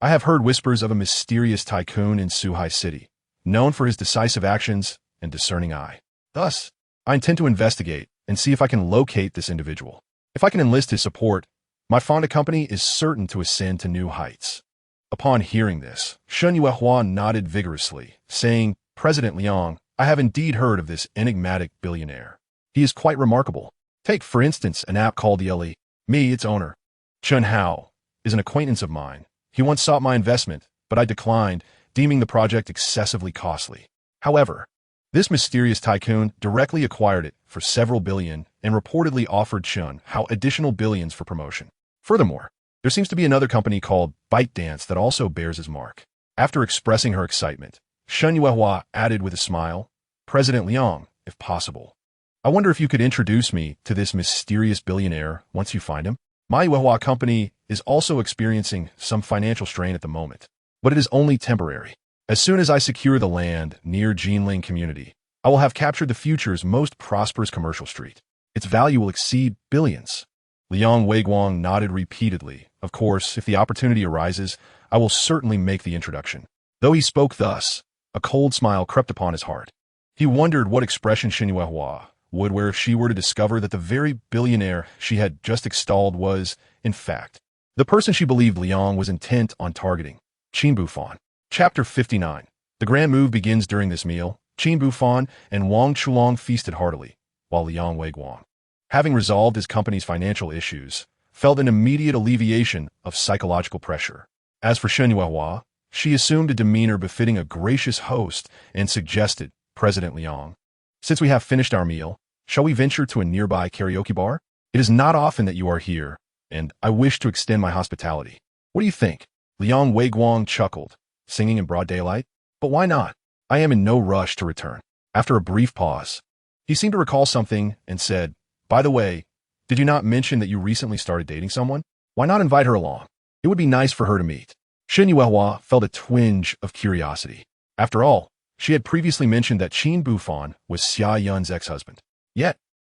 I have heard whispers of a mysterious tycoon in Suhai City, known for his decisive actions and discerning eye. Thus, I intend to investigate and see if I can locate this individual. If I can enlist his support, my Fonda company is certain to ascend to new heights. Upon hearing this, Shen Yuehua nodded vigorously, saying, President Liang, I have indeed heard of this enigmatic billionaire. He is quite remarkable. Take, for instance, an app called Yeli. Me, its owner, Chun Hao, is an acquaintance of mine. He once sought my investment, but I declined, deeming the project excessively costly. However, this mysterious tycoon directly acquired it for several billion and reportedly offered Chun Hao additional billions for promotion. Furthermore, there seems to be another company called ByteDance that also bears his mark. After expressing her excitement, Shen Yuehua added with a smile, President Liang, if possible. I wonder if you could introduce me to this mysterious billionaire once you find him. My Yuehua company is also experiencing some financial strain at the moment, but it is only temporary. As soon as I secure the land near Jinling community, I will have captured the future's most prosperous commercial street. Its value will exceed billions. Liang Weiguang nodded repeatedly. Of course, if the opportunity arises, I will certainly make the introduction. Though he spoke thus, a cold smile crept upon his heart. He wondered what expression Shen Yuehua would wear if she were to discover that the very billionaire she had just extolled was, in fact, the person she believed Liang was intent on targeting, Qin Buhfan. Chapter 59. The grand move begins during this meal. Qin Buhfan and Wang Chulong feasted heartily, while Liang Weiguang, having resolved his company's financial issues, felt an immediate alleviation of psychological pressure. As for Shen Yuehua, she assumed a demeanor befitting a gracious host and suggested, President Liang, since we have finished our meal, shall we venture to a nearby karaoke bar? It is not often that you are here, and I wish to extend my hospitality. What do you think? Liang Weiguang chuckled, singing in broad daylight. But why not? I am in no rush to return. After a brief pause, he seemed to recall something and said, By the way, did you not mention that you recently started dating someone? Why not invite her along? It would be nice for her to meet. Shen Yuehua felt a twinge of curiosity. After all, she had previously mentioned that Qin Buhfan was Xia Yun's ex-husband. Yet,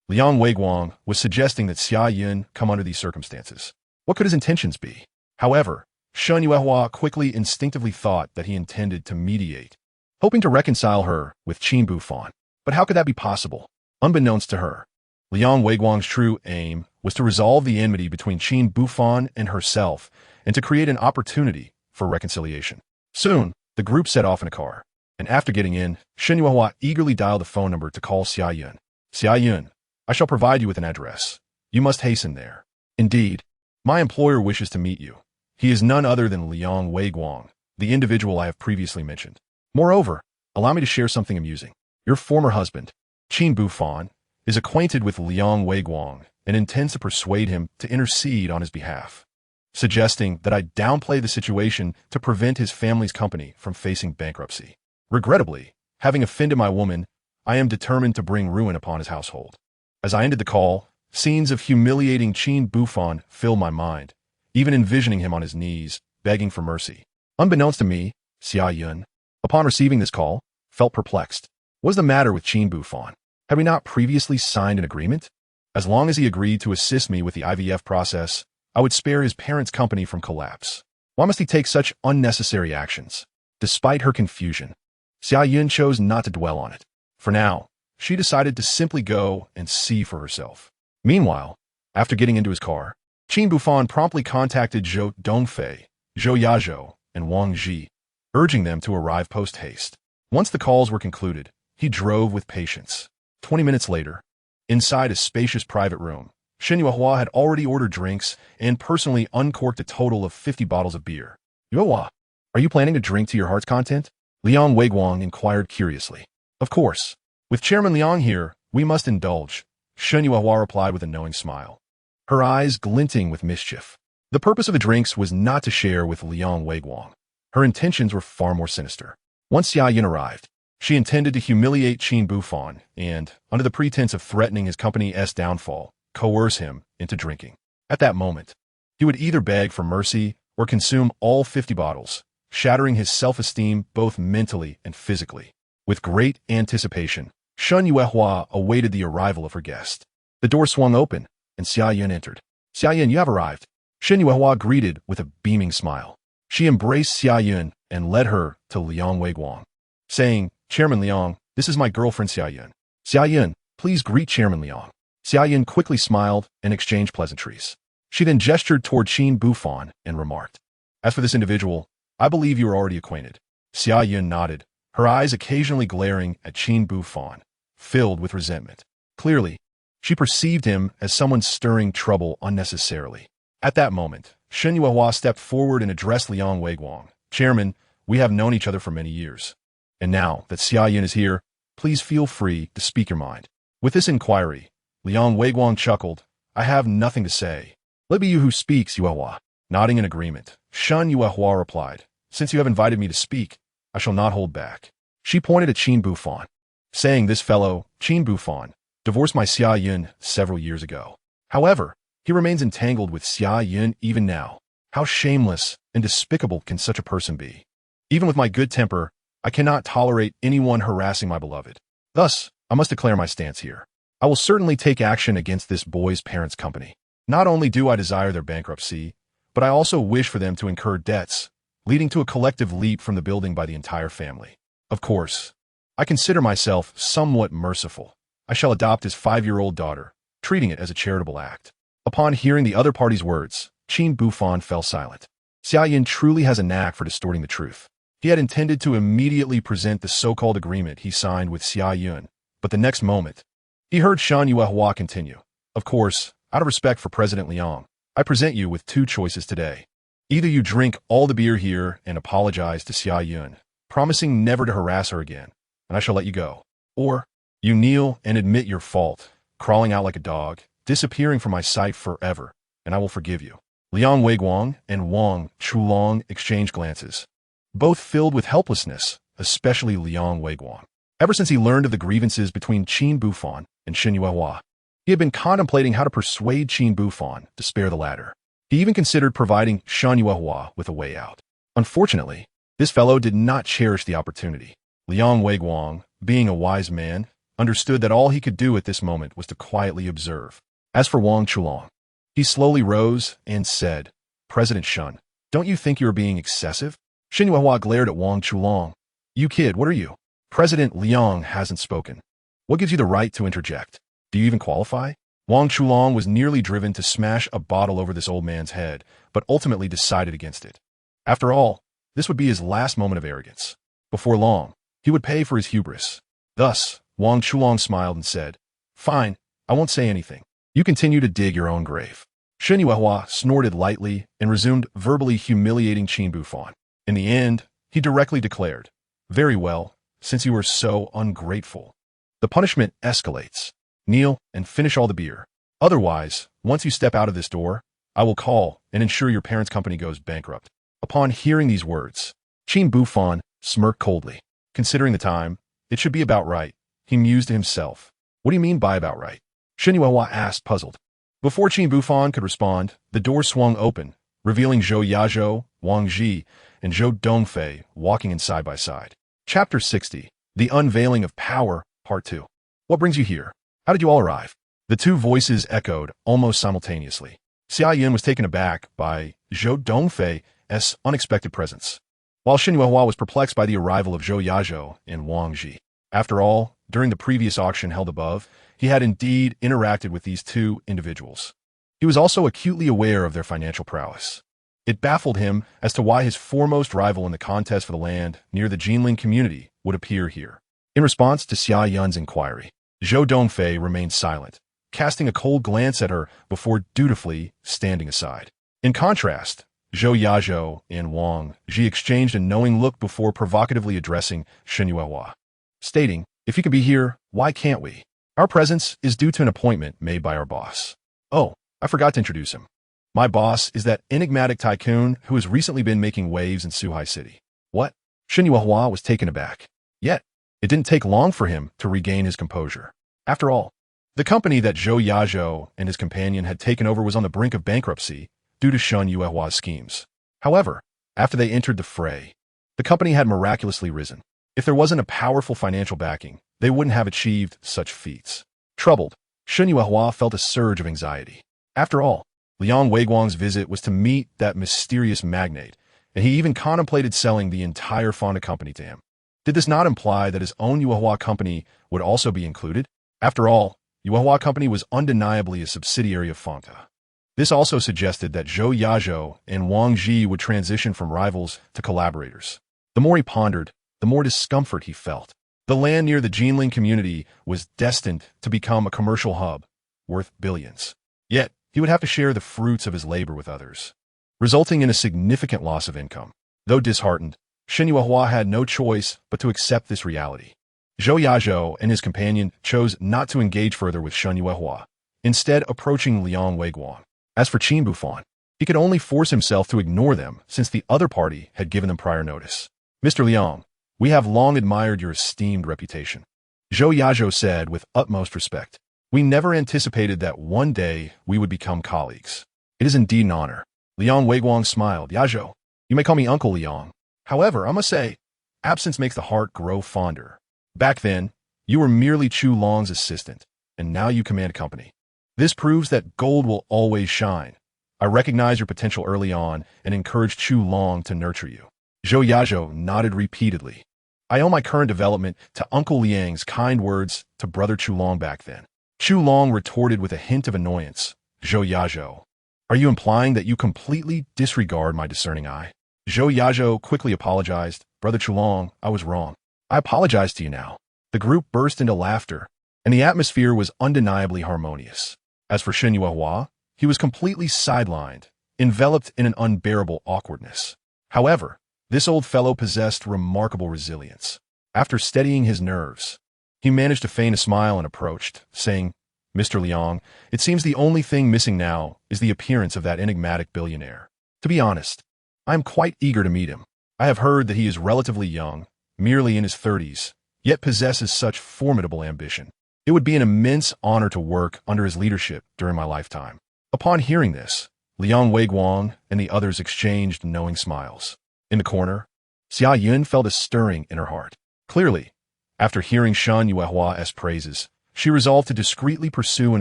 Liang Weiguang was suggesting that Xia Yun come under these circumstances. What could his intentions be? However, Shen Yuehua quickly instinctively thought that he intended to mediate, hoping to reconcile her with Qin Buhfan. But how could that be possible? Unbeknownst to her, Liang Weiguang's true aim was to resolve the enmity between Qin Buhfan and herself and to create an opportunity for reconciliation. Soon, the group set off in a car, and after getting in, Shen Yuehua eagerly dialed the phone number to call Xia Yun. Xia Yun, I shall provide you with an address. You must hasten there. Indeed, my employer wishes to meet you. He is none other than Liang Weiguang, the individual I have previously mentioned. Moreover, allow me to share something amusing. Your former husband, Qin Buhfan, is acquainted with Liang Weiguang and intends to persuade him to intercede on his behalf, suggesting that I downplay the situation to prevent his family's company from facing bankruptcy. Regrettably, having offended my woman, I am determined to bring ruin upon his household. As I ended the call, scenes of humiliating Qin Buhfan filled my mind, even envisioning him on his knees, begging for mercy. Unbeknownst to me, Xia Yun, upon receiving this call, felt perplexed. What was the matter with Qin Buhfan? Had we not previously signed an agreement? As long as he agreed to assist me with the IVF process, I would spare his parents' company from collapse. Why must he take such unnecessary actions? Despite her confusion, Xia Yun chose not to dwell on it. For now, she decided to simply go and see for herself. Meanwhile, after getting into his car, Qin Buhfan promptly contacted Zhou Dongfei, Zhou Yazhou, and Wang Ji, urging them to arrive post-haste. Once the calls were concluded, he drove with patience. 20 minutes later, inside a spacious private room, Shen Yuehua had already ordered drinks and personally uncorked a total of 50 bottles of beer. Yuehua, are you planning to drink to your heart's content? Liang Weiguang inquired curiously. Of course. With Chairman Liang here, we must indulge, Shen Yuehua replied with a knowing smile, her eyes glinting with mischief. The purpose of the drinks was not to share with Liang Weiguang. Her intentions were far more sinister. Once Xia Yun arrived, she intended to humiliate Qin Buhfan and, under the pretense of threatening his company's downfall, coerce him into drinking. At that moment, he would either beg for mercy or consume all 50 bottles, shattering his self-esteem both mentally and physically. With great anticipation, Shen Yuehua awaited the arrival of her guest. The door swung open, and Xia Yun entered. Xia Yun, you have arrived. Shen Yuehua greeted with a beaming smile. She embraced Xia Yun and led her to Liang Weiguang, saying, Chairman Liang, this is my girlfriend Xia Yun. Xia Yun, please greet Chairman Liang. Xia Yun quickly smiled and exchanged pleasantries. She then gestured toward Qin Buhfan and remarked, As for this individual, I believe you are already acquainted. Xia Yun nodded, her eyes occasionally glaring at Qin Buhfan, filled with resentment. Clearly, she perceived him as someone stirring trouble unnecessarily. At that moment, Shen Yuehua stepped forward and addressed Liang Weiguang. Chairman, we have known each other for many years. And now that Xia Yun is here, please feel free to speak your mind. With this inquiry, Liang Weiguang chuckled. I have nothing to say. Let be you who speaks, Yuehua. Nodding in agreement, Shen Yuehua replied, Since you have invited me to speak, I shall not hold back. She pointed at Qin Buhfan, saying this fellow, Qin Buhfan, divorced my Xia Yun several years ago. However, he remains entangled with Xia Yun even now. How shameless and despicable can such a person be? Even with my good temper, I cannot tolerate anyone harassing my beloved. Thus, I must declare my stance here. I will certainly take action against this boy's parents' company. Not only do I desire their bankruptcy, but I also wish for them to incur debts, leading to a collective leap from the building by the entire family. Of course, I consider myself somewhat merciful. I shall adopt his 5-year-old daughter, treating it as a charitable act. Upon hearing the other party's words, Qin Buhfan fell silent. Xia Yun truly has a knack for distorting the truth. He had intended to immediately present the so-called agreement he signed with Xia Yun, but the next moment, he heard Shen Yuehua continue. Of course, out of respect for President Liang, I present you with 2 choices today. Either you drink all the beer here and apologize to Xia Yun, promising never to harass her again, and I shall let you go. Or, you kneel and admit your fault, crawling out like a dog, disappearing from my sight forever, and I will forgive you. Liang Weiguang and Wang Chulong exchanged glances, both filled with helplessness, especially Liang Weiguang. Ever since he learned of the grievances between Qin Buhfan and Shen Yuehua, he had been contemplating how to persuade Qin Buhfan to spare the latter. He even considered providing Shen Yuehua with a way out. Unfortunately, this fellow did not cherish the opportunity. Liang Weiguang, being a wise man, understood that all he could do at this moment was to quietly observe. As for Wang Chulong, he slowly rose and said, President Shen, don't you think you are being excessive? Shen Yuehua glared at Wang Chulong. You kid, what are you? President Liang hasn't spoken. What gives you the right to interject? Do you even qualify? Wang Chulong was nearly driven to smash a bottle over this old man's head, but ultimately decided against it. After all, this would be his last moment of arrogance. Before long, he would pay for his hubris. Thus, Wang Chulong smiled and said, Fine, I won't say anything. You continue to dig your own grave. Shen Yuehua snorted lightly and resumed verbally humiliating Qin Buhfan. In the end, he directly declared, Very well, since you are so ungrateful. The punishment escalates. Kneel and finish all the beer. Otherwise, once you step out of this door, I will call and ensure your parents' company goes bankrupt. Upon hearing these words, Qin Buhfan smirked coldly. Considering the time, it should be about right. He mused to himself. What do you mean by about right? Shen Yuehua asked, puzzled. Before Qin Buhfan could respond, the door swung open, revealing Zhou Yazhou, Wang Ji, and Zhou Dongfei walking in side by side. Chapter 60, The Unveiling of Power, Part 2. What brings you here? How did you all arrive? The 2 voices echoed almost simultaneously. Xia Yun was taken aback by Zhou Dongfei's unexpected presence, while Shen Yuehua was perplexed by the arrival of Zhou Yazhou and Wang Ji. After all, during the previous auction held above, he had indeed interacted with these 2 individuals. He was also acutely aware of their financial prowess. It baffled him as to why his foremost rival in the contest for the land near the Jinling community would appear here. In response to Xia Yun's inquiry, Zhou Dongfei remained silent, casting a cold glance at her before dutifully standing aside. In contrast, Zhou Yazhou and Wang Ji exchanged a knowing look before provocatively addressing Shen Yuehua, stating, "If you can be here, why can't we? Our presence is due to an appointment made by our boss." "Oh, I forgot to introduce him. My boss is that enigmatic tycoon who has recently been making waves in Suhai City." "What?" Shen Yuehua was taken aback. Yet, it didn't take long for him to regain his composure. After all, the company that Zhou Yazhou and his companion had taken over was on the brink of bankruptcy due to Shen Yuehua's schemes. However, after they entered the fray, the company had miraculously risen. If there wasn't a powerful financial backing, they wouldn't have achieved such feats. Troubled, Shen Yuehua felt a surge of anxiety. After all, Liang Weiguang's visit was to meet that mysterious magnate, and he even contemplated selling the entire Fonda company to him. Did this not imply that his own Yuehua company would also be included? After all, Yuehua company was undeniably a subsidiary of Fonda. This also suggested that Zhou Yazhou and Wang Ji would transition from rivals to collaborators. The more he pondered, the more discomfort he felt. The land near the Jinling community was destined to become a commercial hub, worth billions. Yet, he would have to share the fruits of his labor with others, resulting in a significant loss of income. Though disheartened, Shen Yuehua had no choice but to accept this reality. Zhou Yazhou and his companion chose not to engage further with Shen Yuehua, instead approaching Liang Weiguang. As for Qin Buhfan, he could only force himself to ignore them since the other party had given them prior notice. "Mr. Liang, we have long admired your esteemed reputation," Zhou Yazhou said with utmost respect. "We never anticipated that one day we would become colleagues. It is indeed an honor." Liang Weiguang smiled. "Yazhou, you may call me Uncle Liang. However, I must say, absence makes the heart grow fonder. Back then, you were merely Chu Long's assistant, and now you command a company. This proves that gold will always shine. I recognize your potential early on and encourage Chu Long to nurture you." Zhou Yazhou nodded repeatedly. "I owe my current development to Uncle Liang's kind words to Brother Chu Long back then." Chu Long retorted with a hint of annoyance. "Zhou Yazhou, are you implying that you completely disregard my discerning eye?" Zhou Yazhou quickly apologized. "Brother Chu Long, I was wrong. I apologize to you now." The group burst into laughter, and the atmosphere was undeniably harmonious. As for Shen Yuehua, he was completely sidelined, enveloped in an unbearable awkwardness. However, this old fellow possessed remarkable resilience. After steadying his nerves, he managed to feign a smile and approached, saying, "Mr. Liang, it seems the only thing missing now is the appearance of that enigmatic billionaire. To be honest, I am quite eager to meet him. I have heard that he is relatively young, merely in his 30s, yet possesses such formidable ambition. It would be an immense honor to work under his leadership during my lifetime." Upon hearing this, Liang Weiguang and the others exchanged knowing smiles. In the corner, Xia Yun felt a stirring in her heart. Clearly, after hearing Shen Yuehua's praises, she resolved to discreetly pursue an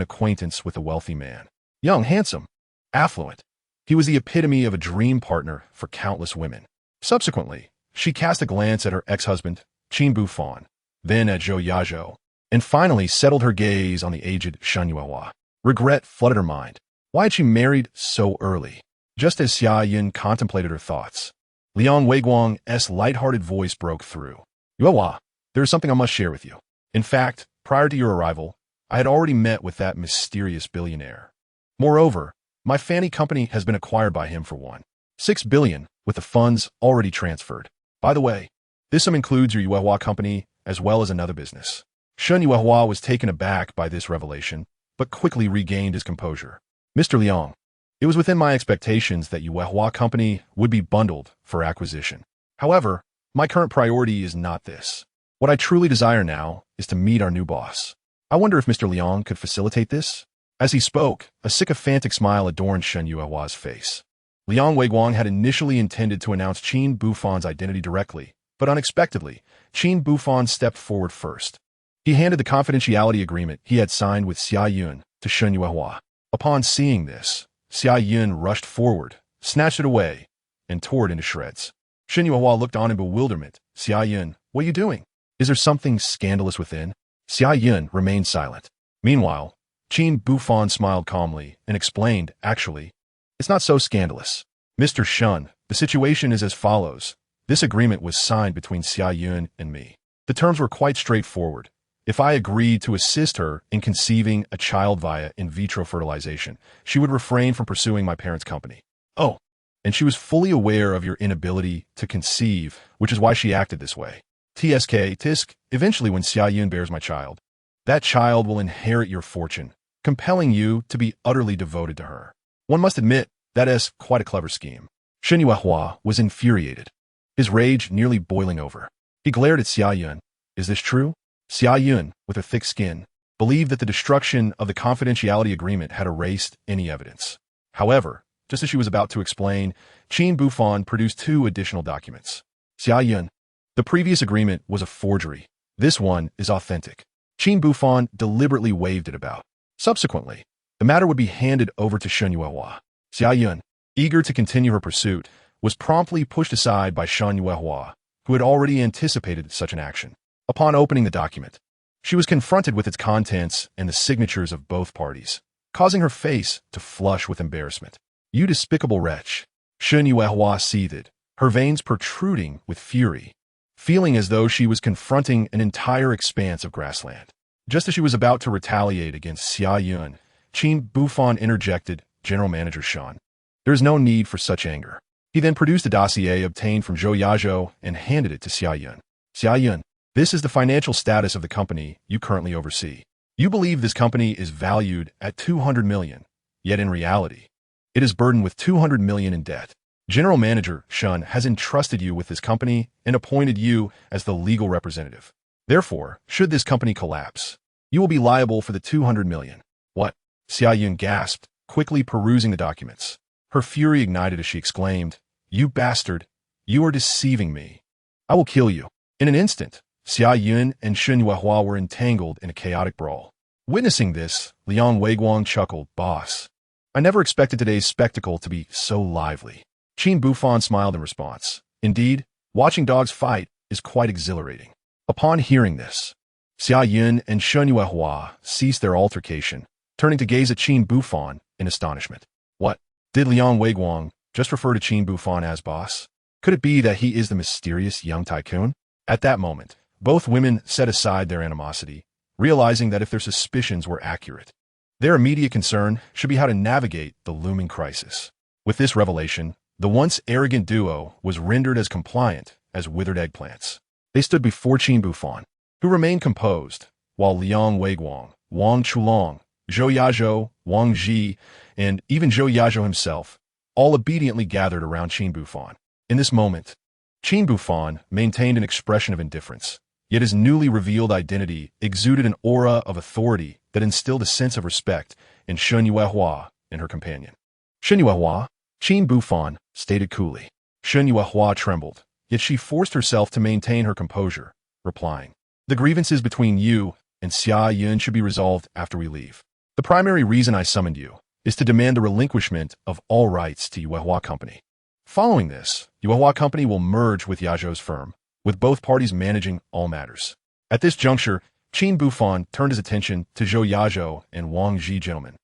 acquaintance with the wealthy man. Young, handsome, affluent, he was the epitome of a dream partner for countless women. Subsequently, she cast a glance at her ex-husband, Qin Buhfan, then at Zhou Yazhou, and finally settled her gaze on the aged Shen Yuehua. Regret flooded her mind. Why had she married so early? Just as Xia Yun contemplated her thoughts, Liang Weiguang's light-hearted voice broke through. "Yuehua, there is something I must share with you. In fact, prior to your arrival, I had already met with that mysterious billionaire. Moreover, my Fanny company has been acquired by him for $1.6 billion, with the funds already transferred. By the way, this sum includes your Yuehua company as well as another business." Shen Yuehua was taken aback by this revelation, but quickly regained his composure. "Mr. Liang, it was within my expectations that Yuehua company would be bundled for acquisition. However, my current priority is not this. What I truly desire now is to meet our new boss. I wonder if Mr. Liang could facilitate this?" As he spoke, a sycophantic smile adorned Shen Yuehua's face. Liang Weiguang had initially intended to announce Qin Buhfan's identity directly, but unexpectedly, Qin Buhfan stepped forward first. He handed the confidentiality agreement he had signed with Xia Yun to Shen Yuehua. Upon seeing this, Xia Yun rushed forward, snatched it away, and tore it into shreds. Shen Yuehua looked on in bewilderment. "Xia Yun, what are you doing? Is there something scandalous within?" Xia Yun remained silent. Meanwhile, Qin Buhfan smiled calmly and explained, "Actually, it's not so scandalous. Mr. Shun, the situation is as follows. This agreement was signed between Xia Yun and me. The terms were quite straightforward. If I agreed to assist her in conceiving a child via in vitro fertilization, she would refrain from pursuing my parents' company. Oh, and she was fully aware of your inability to conceive, which is why she acted this way. Tisk, eventually when Xia Yun bears my child, that child will inherit your fortune, compelling you to be utterly devoted to her. One must admit, that is quite a clever scheme. Shen Yuehua was infuriated, his rage nearly boiling over. He glared at Xia Yun. Is this true? Xia Yun, with her thick skin, believed that the destruction of the confidentiality agreement had erased any evidence. However, just as she was about to explain, Qin Buhfan produced 2 additional documents. Xia Yun, the previous agreement was a forgery. This one is authentic. Qin Buhfan deliberately waved it about. Subsequently, the matter would be handed over to Shen Yuehua. Xia Yun, eager to continue her pursuit, was promptly pushed aside by Shen Yuehua, who had already anticipated such an action. Upon opening the document, she was confronted with its contents and the signatures of both parties, causing her face to flush with embarrassment. You despicable wretch! Shen Yuehua seethed, her veins protruding with fury, feeling as though she was confronting an entire expanse of grassland. Just as she was about to retaliate against Xia Yun, Qin Buhfan interjected, General Manager Shan. There is no need for such anger. He then produced a dossier obtained from Zhou Yazhou and handed it to Xia Yun. Xia Yun, this is the financial status of the company you currently oversee. You believe this company is valued at 200 million, yet in reality, it is burdened with 200 million in debt. General Manager Shun has entrusted you with this company and appointed you as the legal representative. Therefore, should this company collapse, you will be liable for the 200 million. What? Xia Yun gasped, quickly perusing the documents. Her fury ignited as she exclaimed, You bastard! You are deceiving me. I will kill you. In an instant, Xia Yun and Shen Yuehua were entangled in a chaotic brawl. Witnessing this, Liang Weiguang chuckled, Boss, I never expected today's spectacle to be so lively. Qin Buhfan smiled in response. Indeed, watching dogs fight is quite exhilarating. Upon hearing this, Xia Yun and Shen Yuehua ceased their altercation, turning to gaze at Qin Buhfan in astonishment. What? Did Liang Weiguang just refer to Qin Buhfan as boss? Could it be that he is the mysterious young tycoon? At that moment, both women set aside their animosity, realizing that if their suspicions were accurate, their immediate concern should be how to navigate the looming crisis. With this revelation, the once arrogant duo was rendered as compliant as withered eggplants. They stood before Qin Buhfan, who remained composed, while Liang Weiguang, Wang Chulong, Zhou Yazhou, Wang Ji, and even Zhou Yazhou himself, all obediently gathered around Qin Buhfan. In this moment, Qin Buhfan maintained an expression of indifference, yet his newly revealed identity exuded an aura of authority that instilled a sense of respect in Shen Yuehua and her companion. Shen Yuehua, Qin Buhfan stated coolly. Shen Yuehua trembled, yet she forced herself to maintain her composure, replying, The grievances between you and Xia Yun should be resolved after we leave. The primary reason I summoned you is to demand the relinquishment of all rights to Yuehua Company. Following this, Yuehua Company will merge with Yazhou's firm, with both parties managing all matters. At this juncture, Qin Buhfan turned his attention to Zhou Yazhou and Wang Ji. Gentlemen,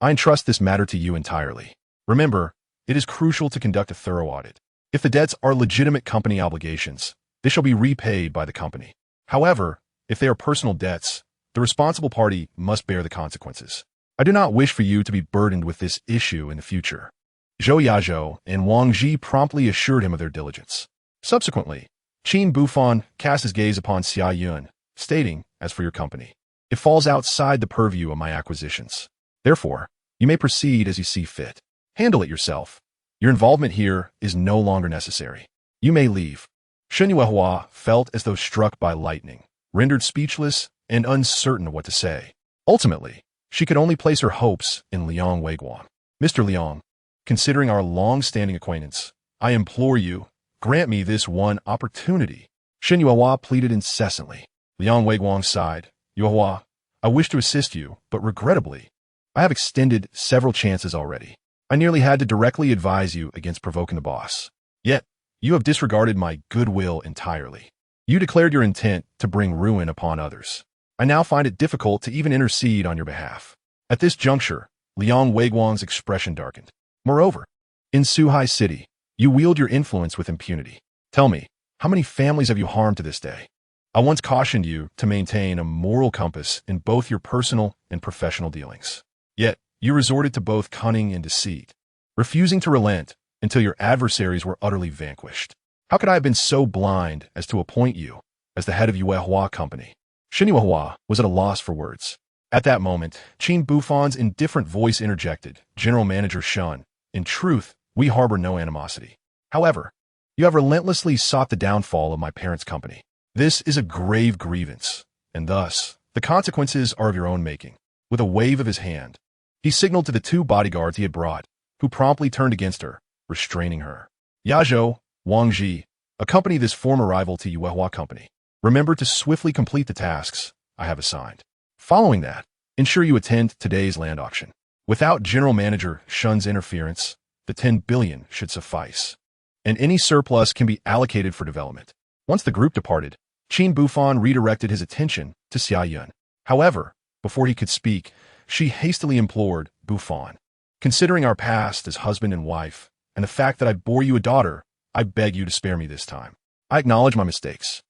I entrust this matter to you entirely. Remember, it is crucial to conduct a thorough audit. If the debts are legitimate company obligations, they shall be repaid by the company. However, if they are personal debts, the responsible party must bear the consequences. I do not wish for you to be burdened with this issue in the future. Zhou Yazhou and Wang Ji promptly assured him of their diligence. Subsequently, Qin Buhfan cast his gaze upon Xia Yun, stating, As for your company, it falls outside the purview of my acquisitions. Therefore, you may proceed as you see fit. Handle it yourself. Your involvement here is no longer necessary. You may leave. Shen Yuehua felt as though struck by lightning, rendered speechless and uncertain of what to say. Ultimately, she could only place her hopes in Liang Weiguang. Mr. Liang, considering our long-standing acquaintance, I implore you, grant me this one opportunity. Shen Yuehua pleaded incessantly. Liang Weiguang sighed. Yuehua, I wish to assist you, but regrettably, I have extended several chances already. I nearly had to directly advise you against provoking the boss. Yet, you have disregarded my goodwill entirely. You declared your intent to bring ruin upon others. I now find it difficult to even intercede on your behalf. At this juncture, Liang Weiguang's expression darkened. Moreover, In Suhai City, you wield your influence with impunity. Tell me, how many families have you harmed to this day? I once cautioned you to maintain a moral compass in both your personal and professional dealings. Yet, you resorted to both cunning and deceit, refusing to relent until your adversaries were utterly vanquished. How could I have been so blind as to appoint you as the head of Yuehua Company? Qin Yuehua was at a loss for words. At that moment, Qin Buhfan's indifferent voice interjected, General Manager Shun, in truth, we harbor no animosity. However, you have relentlessly sought the downfall of my parents' company. This is a grave grievance, and thus, the consequences are of your own making. With a wave of his hand, he signaled to the two bodyguards he had brought, who promptly turned against her, restraining her. Yazhou, Wang Ji, accompany this former rival to Yuehua Company. Remember to swiftly complete the tasks I have assigned. Following that, ensure you attend today's land auction. Without General Manager Shun's interference, the 10 billion should suffice, and any surplus can be allocated for development. Once the group departed, Qin Buhfan redirected his attention to Xia Yun. However, before he could speak, she hastily implored, Buhfan, considering our past as husband and wife, and the fact that I bore you a daughter, I beg you to spare me this time. I acknowledge my mistakes.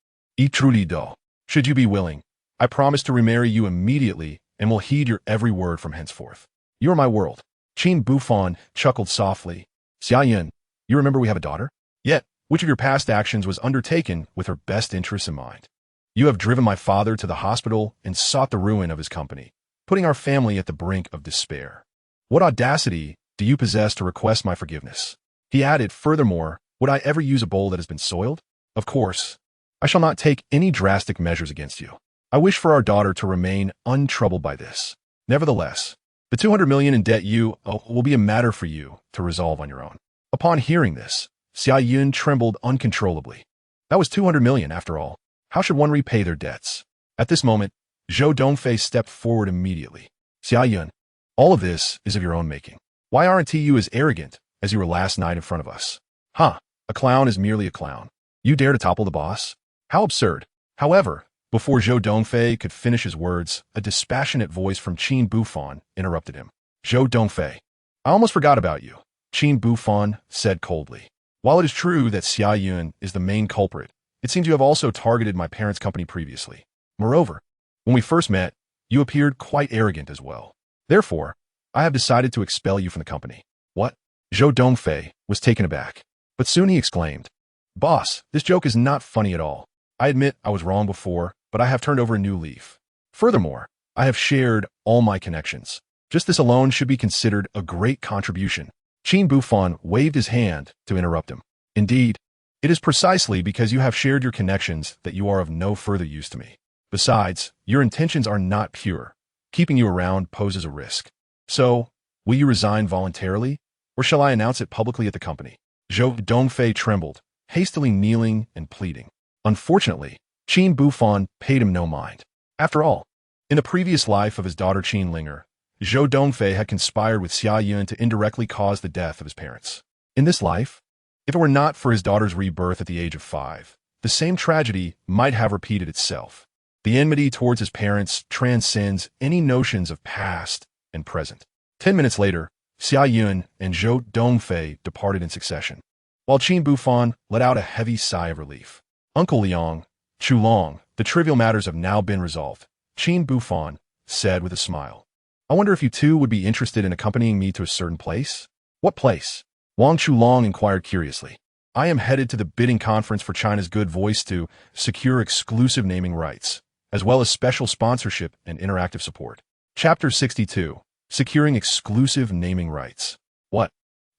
Truly do. Should you be willing, I promise to remarry you immediately and will heed your every word from henceforth. You are my world. Qin Buhfan chuckled softly. Xia Yun, you remember we have a daughter? Yet, which of your past actions was undertaken with her best interests in mind? You have driven my father to the hospital and sought the ruin of his company, putting our family at the brink of despair. What audacity do you possess to request my forgiveness? He added, furthermore, would I ever use a bowl that has been soiled? Of course, I shall not take any drastic measures against you. I wish for our daughter to remain untroubled by this. Nevertheless, the 200 million in debt will be a matter for you to resolve on your own. Upon hearing this, Xia Yun trembled uncontrollably. That was 200 million after all. How should one repay their debts? At this moment, Zhou Dongfei stepped forward immediately. Xia Yun, all of this is of your own making. Why aren't you as arrogant as you were last night in front of us? A clown is merely a clown. You dare to topple the boss? How absurd. However, before Zhou Dongfei could finish his words, a dispassionate voice from Qin Buhfan interrupted him. Zhou Dongfei, I almost forgot about you, Qin Buhfan said coldly. While it is true that Xia Yun is the main culprit, it seems you have also targeted my parents' company previously. Moreover, when we first met, you appeared quite arrogant as well. Therefore, I have decided to expel you from the company. What? Zhou Dongfei was taken aback, but soon he exclaimed, Boss, this joke is not funny at all. I admit I was wrong before, but I have turned over a new leaf. Furthermore, I have shared all my connections. Just this alone should be considered a great contribution. Qin Buhfan waved his hand to interrupt him. Indeed, it is precisely because you have shared your connections that you are of no further use to me. Besides, your intentions are not pure. Keeping you around poses a risk. So, will you resign voluntarily, or shall I announce it publicly at the company? Zhou Dongfei trembled, hastily kneeling and pleading. Unfortunately, Qin Buhfan paid him no mind. After all, in the previous life of his daughter Qin Ling'er, Zhou Dongfei had conspired with Xia Yun to indirectly cause the death of his parents. In this life, if it were not for his daughter's rebirth at the age of 5, the same tragedy might have repeated itself. The enmity towards his parents transcends any notions of past and present. 10 minutes later, Xia Yun and Zhou Dongfei departed in succession, while Qin Buhfan let out a heavy sigh of relief. Uncle Liang, Chu Long, the trivial matters have now been resolved, Qin Buhfan said with a smile. I wonder if you two would be interested in accompanying me to a certain place? What place? Wang Chulong inquired curiously. I am headed to the bidding conference for China's good voice to secure exclusive naming rights, as well as special sponsorship and interactive support. Chapter 62. Securing exclusive naming rights. What?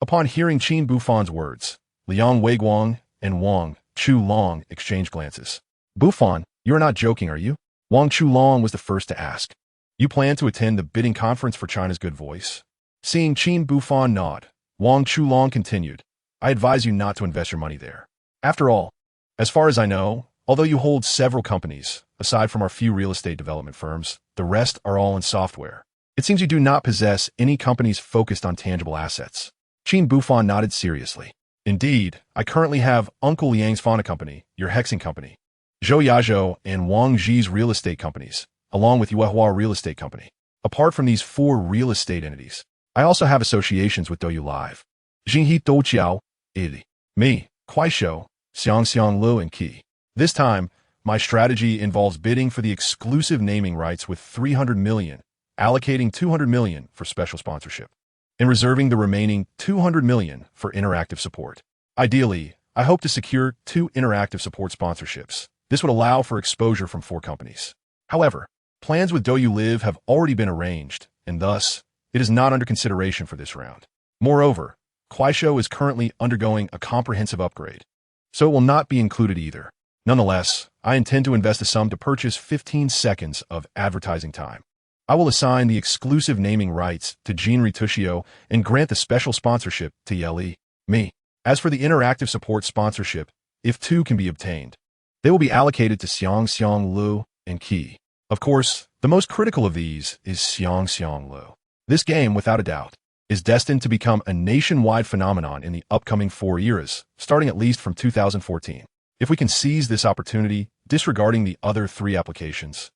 Upon hearing Qin Buhfan's words, Liang Weiguang and Wang Chulong exchanged glances. Buhfan, you are not joking, are you? Wang Chulong was the first to ask. You plan to attend the bidding conference for China's good voice? Seeing Qin Buhfan nod, Wang Chulong continued, I advise you not to invest your money there. After all, as far as I know, although you hold several companies, aside from our few real estate development firms, the rest are all in software. It seems you do not possess any companies focused on tangible assets. Qin Buhfan nodded seriously. Indeed, I currently have Uncle Liang's Fauna Company, your hexing company, Zhou Yazhou and Wang Ji's real estate companies, along with Yuehua Real Estate Company. Apart from these 4 real estate entities, I also have associations with Douyu Live, Jinghe Douqiao, Ili. Me, Kuaishou, Xiang Lu and Qi. This time, my strategy involves bidding for the exclusive naming rights with 300 million, allocating 200 million for special sponsorship, and reserving the remaining 200 million for interactive support. Ideally, I hope to secure 2 interactive support sponsorships. This would allow for exposure from 4 companies. However, plans with Douyu Live have already been arranged, and thus, it is not under consideration for this round. Moreover, Kuaishou is currently undergoing a comprehensive upgrade, so it will not be included either. Nonetheless, I intend to invest a sum to purchase 15 seconds of advertising time. I will assign the exclusive naming rights to Jean Ritushio and grant the special sponsorship to Yeli. Me. As for the interactive support sponsorship, if 2 can be obtained, they will be allocated to Xiang Lu and Qi. Of course, the most critical of these is Xiang Lu. This game, without a doubt, is destined to become a nationwide phenomenon in the upcoming 4 years, starting at least from 2014. If we can seize this opportunity, disregarding the other 3 applications,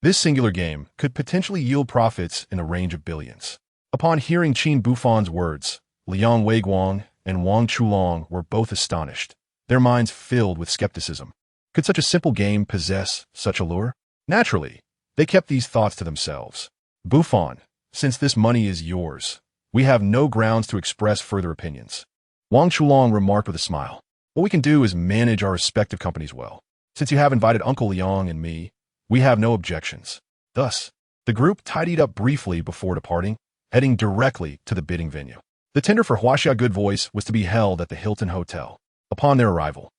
this singular game could potentially yield profits in the range of billions. Upon hearing Qin Buhfan's words, Liang Weiguang and Wang Chulong were both astonished, their minds filled with skepticism. Could such a simple game possess such allure? Naturally, they kept these thoughts to themselves. Buhfan, since this money is yours, we have no grounds to express further opinions. Wang Chulong remarked with a smile. What we can do is manage our respective companies well. Since you have invited Uncle Liang and me, we have no objections. Thus, the group tidied up briefly before departing, heading directly to the bidding venue. The tender for Huaxia Good Voice was to be held at the Hilton Hotel. Upon their arrival,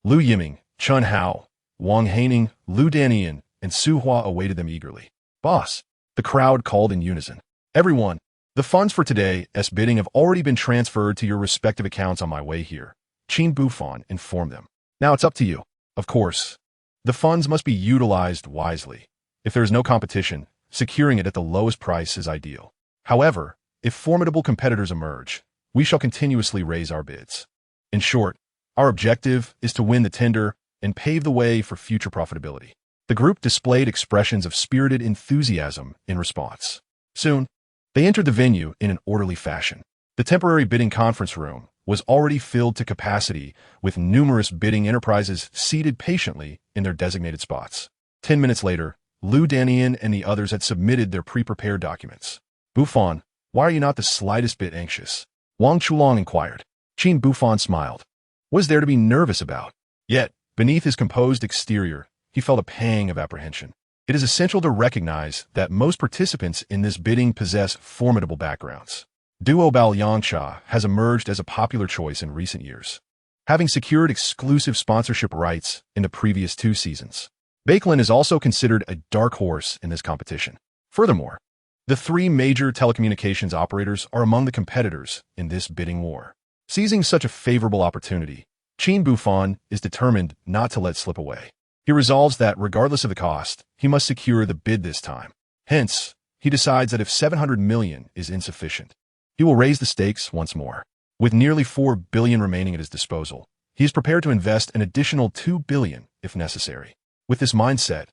Lu Yiming, Chun Hao, Wang Haining, Lu Danian, and Su Hua awaited them eagerly. Boss, the crowd called in unison. Everyone, the funds for today's bidding have already been transferred to your respective accounts on my way here, Qin Buhfan informed them. Now it's up to you. Of course, the funds must be utilized wisely. If there is no competition, securing it at the lowest price is ideal. However, if formidable competitors emerge, we shall continuously raise our bids. In short, our objective is to win the tender and pave the way for future profitability. The group displayed expressions of spirited enthusiasm in response. Soon, they entered the venue in an orderly fashion. The temporary bidding conference room was already filled to capacity with numerous bidding enterprises seated patiently in their designated spots. 10 minutes later, Lu Danian and the others had submitted their pre-prepared documents. Buhfan, why are you not the slightest bit anxious? Wang Chulong inquired. Qin Buhfan smiled. What is there to be nervous about? Yet, beneath his composed exterior, he felt a pang of apprehension. It is essential to recognize that most participants in this bidding possess formidable backgrounds. Duo Bao Yangsha has emerged as a popular choice in recent years, having secured exclusive sponsorship rights in the previous 2 seasons. Bakelin is also considered a dark horse in this competition. Furthermore, the 3 major telecommunications operators are among the competitors in this bidding war. Seizing such a favorable opportunity, Qin Buhfan is determined not to let slip away. He resolves that, regardless of the cost, he must secure the bid this time. Hence, he decides that if 700 million is insufficient, he will raise the stakes once more. With nearly 4 billion remaining at his disposal, he is prepared to invest an additional 2 billion if necessary. With this mindset,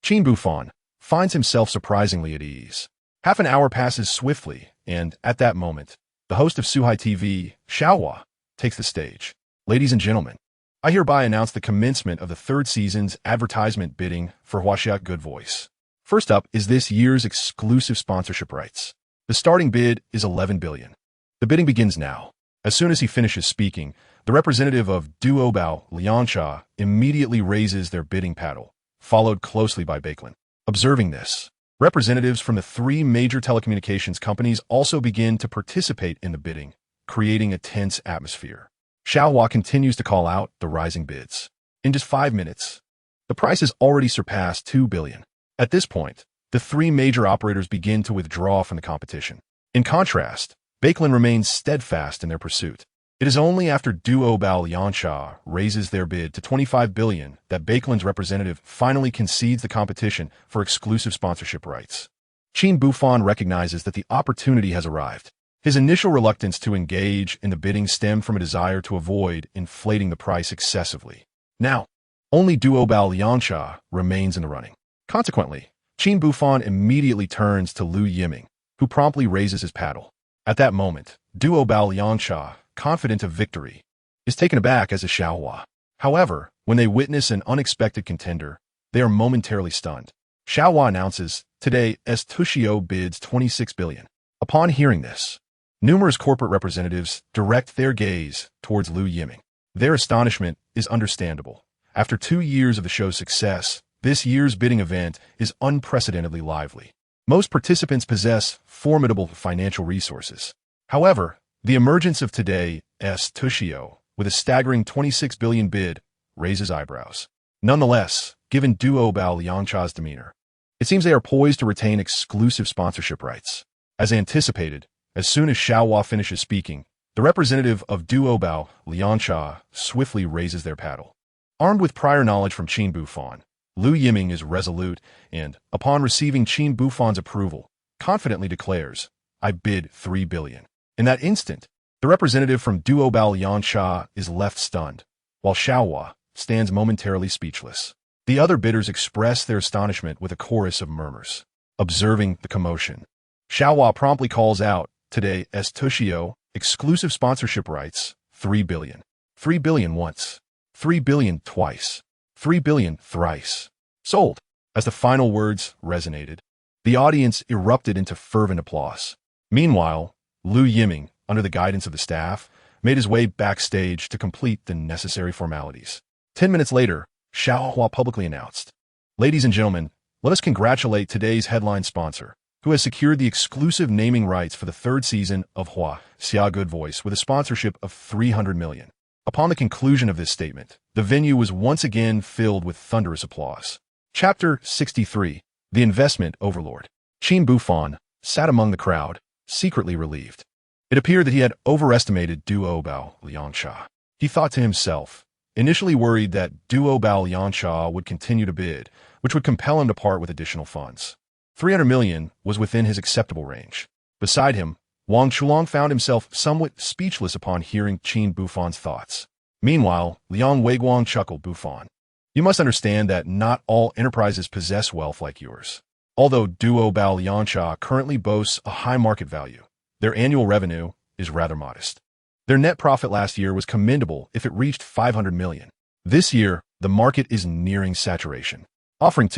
Qin Buhfan finds himself surprisingly at ease. Half an hour passes swiftly, and at that moment, the host of Suhai TV, Xiaohua, takes the stage. Ladies and gentlemen, I hereby announce the commencement of the 3rd season's advertisement bidding for Huaxia Good Voice. First up is this year's exclusive sponsorship rights. The starting bid is 11 billion. The bidding begins now. As soon as he finishes speaking, the representative of Duo Bao Liangsha immediately raises their bidding paddle, followed closely by Bakelin. Observing this, representatives from the 3 major telecommunications companies also begin to participate in the bidding, creating a tense atmosphere. Xiaohua continues to call out the rising bids. In just 5 minutes, the price has already surpassed 2 billion. At this point, the 3 major operators begin to withdraw from the competition. In contrast, Bakelin remains steadfast in their pursuit. It is only after Duo Bao Yansha raises their bid to 25 billion that Bakelin's representative finally concedes the competition for exclusive sponsorship rights. Qin Buhfan recognizes that the opportunity has arrived. His initial reluctance to engage in the bidding stemmed from a desire to avoid inflating the price excessively. Now, only Duo Bao Yansha remains in the running. Consequently, Qin Buhfan immediately turns to Lu Yiming, who promptly raises his paddle. At that moment, Duo Bao Yansha confident of victory, is taken aback as a Xiaohua. However, when they witness an unexpected contender, they are momentarily stunned. Xiaohua announces, today, Tushio bids 26 billion. Upon hearing this, numerous corporate representatives direct their gaze towards Liu Yiming. Their astonishment is understandable. After 2 years of the show's success, this year's bidding event is unprecedentedly lively. Most participants possess formidable financial resources. However, the emergence of today's Tushio, with a staggering 26 billion bid, raises eyebrows. Nonetheless, given Duo Bao Liangcha's demeanor, it seems they are poised to retain exclusive sponsorship rights. As anticipated, as soon as Xiaohua finishes speaking, the representative of Duo Bao Liangcha swiftly raises their paddle. Armed with prior knowledge from Qin Buhfan, Liu Yiming is resolute and, upon receiving Qin Buhfan's approval, confidently declares, I bid 3 billion. In that instant, the representative from Duo Bao Liangcha is left stunned, while Xiaohua stands momentarily speechless. The other bidders express their astonishment with a chorus of murmurs. Observing the commotion, Xiaohua promptly calls out, today Tushio, exclusive sponsorship rights, 3 billion. 3 billion once. 3 billion twice. 3 billion thrice. Sold. As the final words resonated, the audience erupted into fervent applause. Meanwhile, Liu Yiming, under the guidance of the staff, made his way backstage to complete the necessary formalities. 10 minutes later, Xiaohua publicly announced, ladies and gentlemen, let us congratulate today's headline sponsor, who has secured the exclusive naming rights for the 3rd season of Hua Xia Good Voice with a sponsorship of 300 million. Upon the conclusion of this statement, the venue was once again filled with thunderous applause. Chapter 63. The Investment Overlord. Qin Buhfan sat among the crowd, secretly relieved. It appeared that he had overestimated Duo Bao Liangcha. He thought to himself, initially worried that Duo Bao Liangcha would continue to bid, which would compel him to part with additional funds. 300 million was within his acceptable range. Beside him, Wang Chulong found himself somewhat speechless upon hearing Qin Buhfan's thoughts. Meanwhile, Liang Weiguang chuckled. Buhfan, you must understand that not all enterprises possess wealth like yours. Although Duo Bao Liangcha currently boasts a high market value, their annual revenue is rather modest. Their net profit last year was commendable if it reached 500 million. This year, the market is nearing saturation. Offering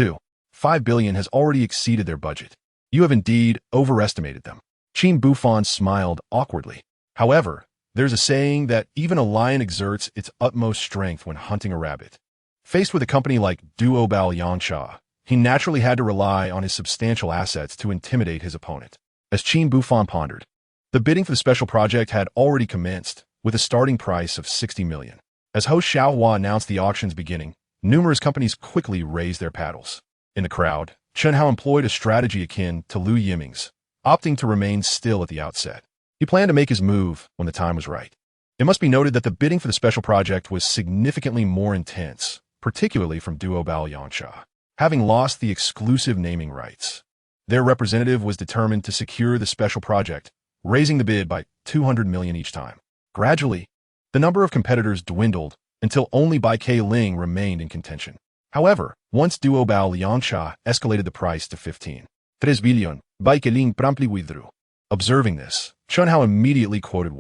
5 billion has already exceeded their budget. You have indeed overestimated them. Qin Buhfan smiled awkwardly. However, there's a saying that even a lion exerts its utmost strength when hunting a rabbit. Faced with a company like Duo Bao Liangcha, he naturally had to rely on his substantial assets to intimidate his opponent. As Qin Buhfan pondered, the bidding for the special project had already commenced, with a starting price of 60 million. As host Xiaohua announced the auction's beginning, numerous companies quickly raised their paddles. In the crowd, Chen Hao employed a strategy akin to Liu Yiming's, opting to remain still at the outset. He planned to make his move when the time was right. It must be noted that the bidding for the special project was significantly more intense, particularly from Duo Bao Liangcha. Having lost the exclusive naming rights, their representative was determined to secure the special project, raising the bid by 200 million each time. Gradually, the number of competitors dwindled until only Bai Ke Ling remained in contention. However, once Duo Bao Liangcha escalated the price to 15 billion, Bai Ke Ling promptly withdrew. Observing this, Chen Hao immediately quoted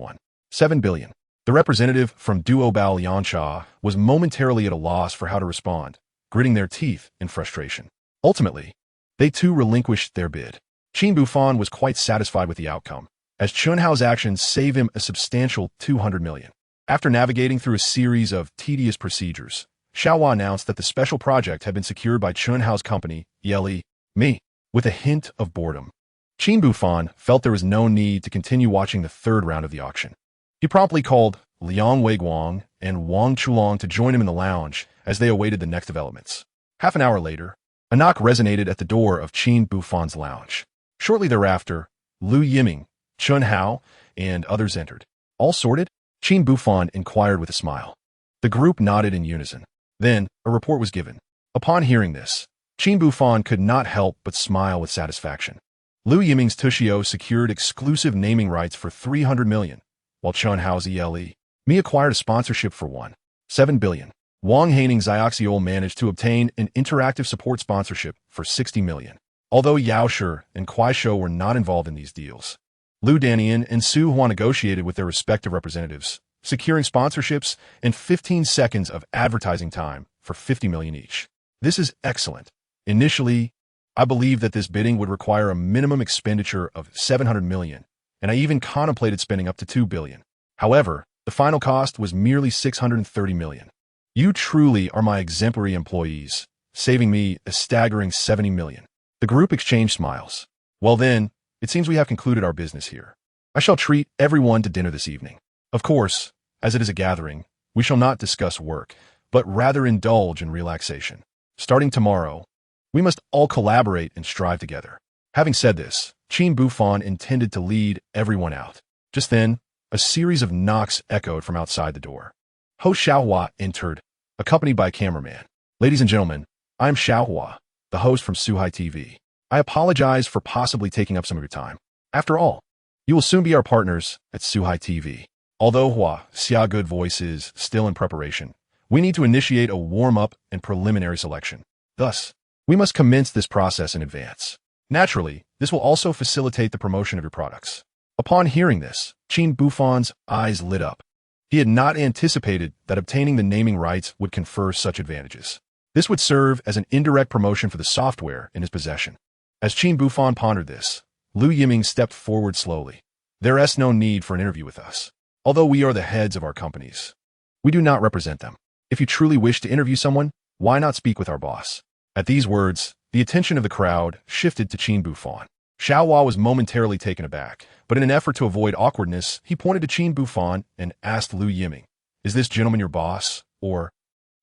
7 billion. The representative from Duo Bao Liangcha was momentarily at a loss for how to respond, gritting their teeth in frustration. Ultimately, they too relinquished their bid. Qin Buhfan was quite satisfied with the outcome, as Chen Hao's actions saved him a substantial 200 million. After navigating through a series of tedious procedures, Xiaohua announced that the special project had been secured by Chen Hao's company, Yeli, Me, with a hint of boredom. Qin Buhfan felt there was no need to continue watching the 3rd round of the auction. He promptly called Liang Weiguang and Wang Chulong to join him in the lounge as they awaited the next developments. Half an hour later, a knock resonated at the door of Qin Buhfan's lounge. Shortly thereafter, Liu Yiming, Chen Hao, and others entered. All sorted? Qin Buhfan inquired with a smile. The group nodded in unison. Then, a report was given. Upon hearing this, Qin Buhfan could not help but smile with satisfaction. Liu Yiming's Tushio secured exclusive naming rights for 300 million, while Chen Hao's ELE, Me acquired a sponsorship for 7 billion. Wang Haining's Ioxiol managed to obtain an interactive support sponsorship for 60 million. Although Yao Shi and Kuai Shou were not involved in these deals, Lu Danian and Su Hua negotiated with their respective representatives, securing sponsorships and 15 seconds of advertising time for 50 million each. This is excellent. Initially, I believed that this bidding would require a minimum expenditure of 700 million, and I even contemplated spending up to 2 billion. However, the final cost was merely 630 million. You truly are my exemplary employees, saving me a staggering 70 million. The group exchanged smiles. Well then, it seems we have concluded our business here. I shall treat everyone to dinner this evening. Of course, as it is a gathering, we shall not discuss work, but rather indulge in relaxation. Starting tomorrow, we must all collaborate and strive together. Having said this, Qin Buhfan intended to lead everyone out. Just then, a series of knocks echoed from outside the door. Host Xiaohua entered, accompanied by a cameraman. Ladies and gentlemen, I am Xiaohua, the host from Suhai TV. I apologize for possibly taking up some of your time. After all, you will soon be our partners at Suhai TV. Although Hua Xia Good Voice is still in preparation, we need to initiate a warm-up and preliminary selection. Thus, we must commence this process in advance. Naturally, this will also facilitate the promotion of your products. Upon hearing this, Qin Buhfan's eyes lit up. He had not anticipated that obtaining the naming rights would confer such advantages. This would serve as an indirect promotion for the software in his possession. As Qin Buhfan pondered this, Lu Yiming stepped forward slowly. There is no need for an interview with us. Although we are the heads of our companies, we do not represent them. If you truly wish to interview someone, why not speak with our boss? At these words, the attention of the crowd shifted to Qin Buhfan. Xiaohua was momentarily taken aback, but in an effort to avoid awkwardness, he pointed to Qin Buhfan and asked Lu Yiming, "Is this gentleman your boss, or?"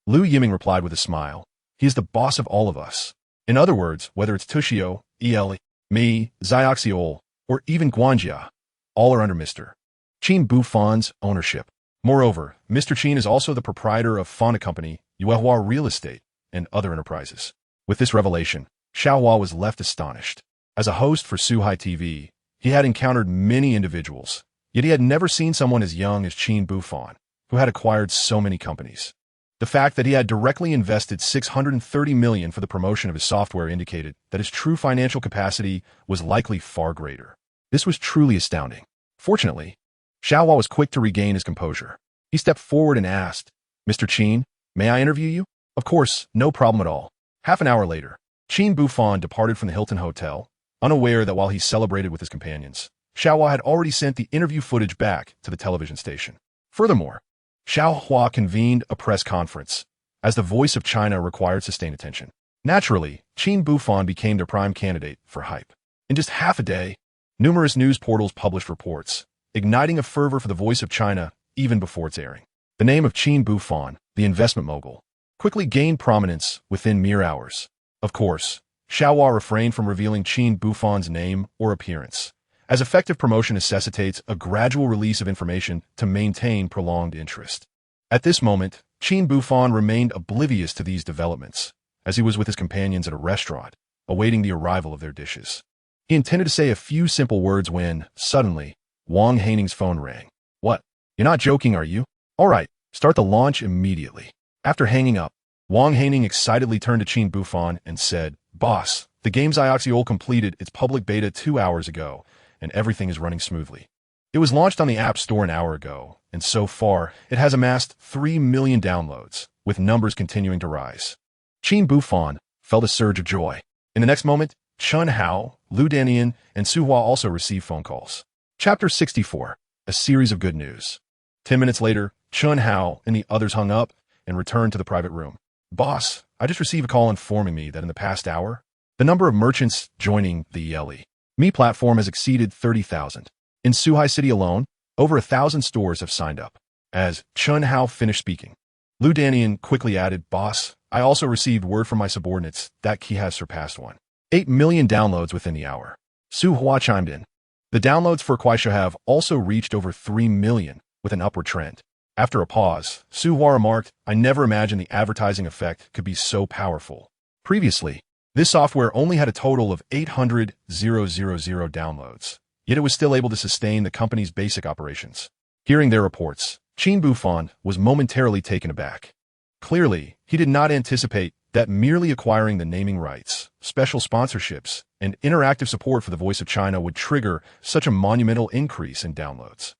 Lu Yiming replied with a smile, "He is the boss of all of us." In other words, whether it's Tushio, El, me, Xiaoxiol, or even Guanjia, all are under Mr. Qin Buhfan's ownership. Moreover, Mr. Qin is also the proprietor of Fauna Company, Yuehua Real Estate, and other enterprises. With this revelation, Xiaohua was left astonished. As a host for Suhai TV, he had encountered many individuals, yet he had never seen someone as young as Qin Buhfan, who had acquired so many companies. The fact that he had directly invested 630 million for the promotion of his software indicated that his true financial capacity was likely far greater. This was truly astounding. Fortunately, Xiaohua was quick to regain his composure. He stepped forward and asked, "Mr. Qin, may I interview you?" "Of course, no problem at all." Half an hour later, Qin Buhfan departed from the Hilton Hotel, unaware that while he celebrated with his companions, Xiaohua had already sent the interview footage back to the television station. Furthermore, Xiaohua convened a press conference, as the voice of China required sustained attention. Naturally, Qin Buhfan became their prime candidate for hype. In just half a day, numerous news portals published reports, igniting a fervor for the voice of China even before its airing. The name of Qin Buhfan, the investment mogul, quickly gained prominence within mere hours. Of course, Xiaohua refrained from revealing Qin Buhfan's name or appearance, as effective promotion necessitates a gradual release of information to maintain prolonged interest. At this moment, Qin Buhfan remained oblivious to these developments, as he was with his companions at a restaurant, awaiting the arrival of their dishes. He intended to say a few simple words when, suddenly, Wang Haining's phone rang. "What? You're not joking, are you? All right, start the launch immediately." After hanging up, Wang Haining excitedly turned to Qin Buhfan and said, "Boss, the game Xiaoxiol completed its public beta 2 hours ago, and everything is running smoothly. It was launched on the App Store an hour ago, and so far, it has amassed 3 million downloads, with numbers continuing to rise." Qin Buhfan felt a surge of joy. In the next moment, Chun Hao, Lu Danian, and Su Hua also received phone calls. Chapter 64, a series of good news. 10 minutes later, Chun Hao and the others hung up and returned to the private room. "Boss, I just received a call informing me that in the past hour, the number of merchants joining the Me platform has exceeded 30,000. In Suhai City alone, over 1,000 stores have signed up." As Chun Hao finished speaking, Lu Danian quickly added, "Boss, I also received word from my subordinates that key has surpassed 1.8 million downloads within the hour." Su Hua chimed in. The downloads for Kuaishou have also reached over 3 million, with an upward trend. After a pause, Su Hua remarked, "I never imagined the advertising effect could be so powerful. Previously, this software only had a total of 800,000 downloads, yet it was still able to sustain the company's basic operations." Hearing their reports, Qin Buhfan was momentarily taken aback. Clearly, he did not anticipate that merely acquiring the naming rights, special sponsorships, and interactive support for the Voice of China would trigger such a monumental increase in downloads.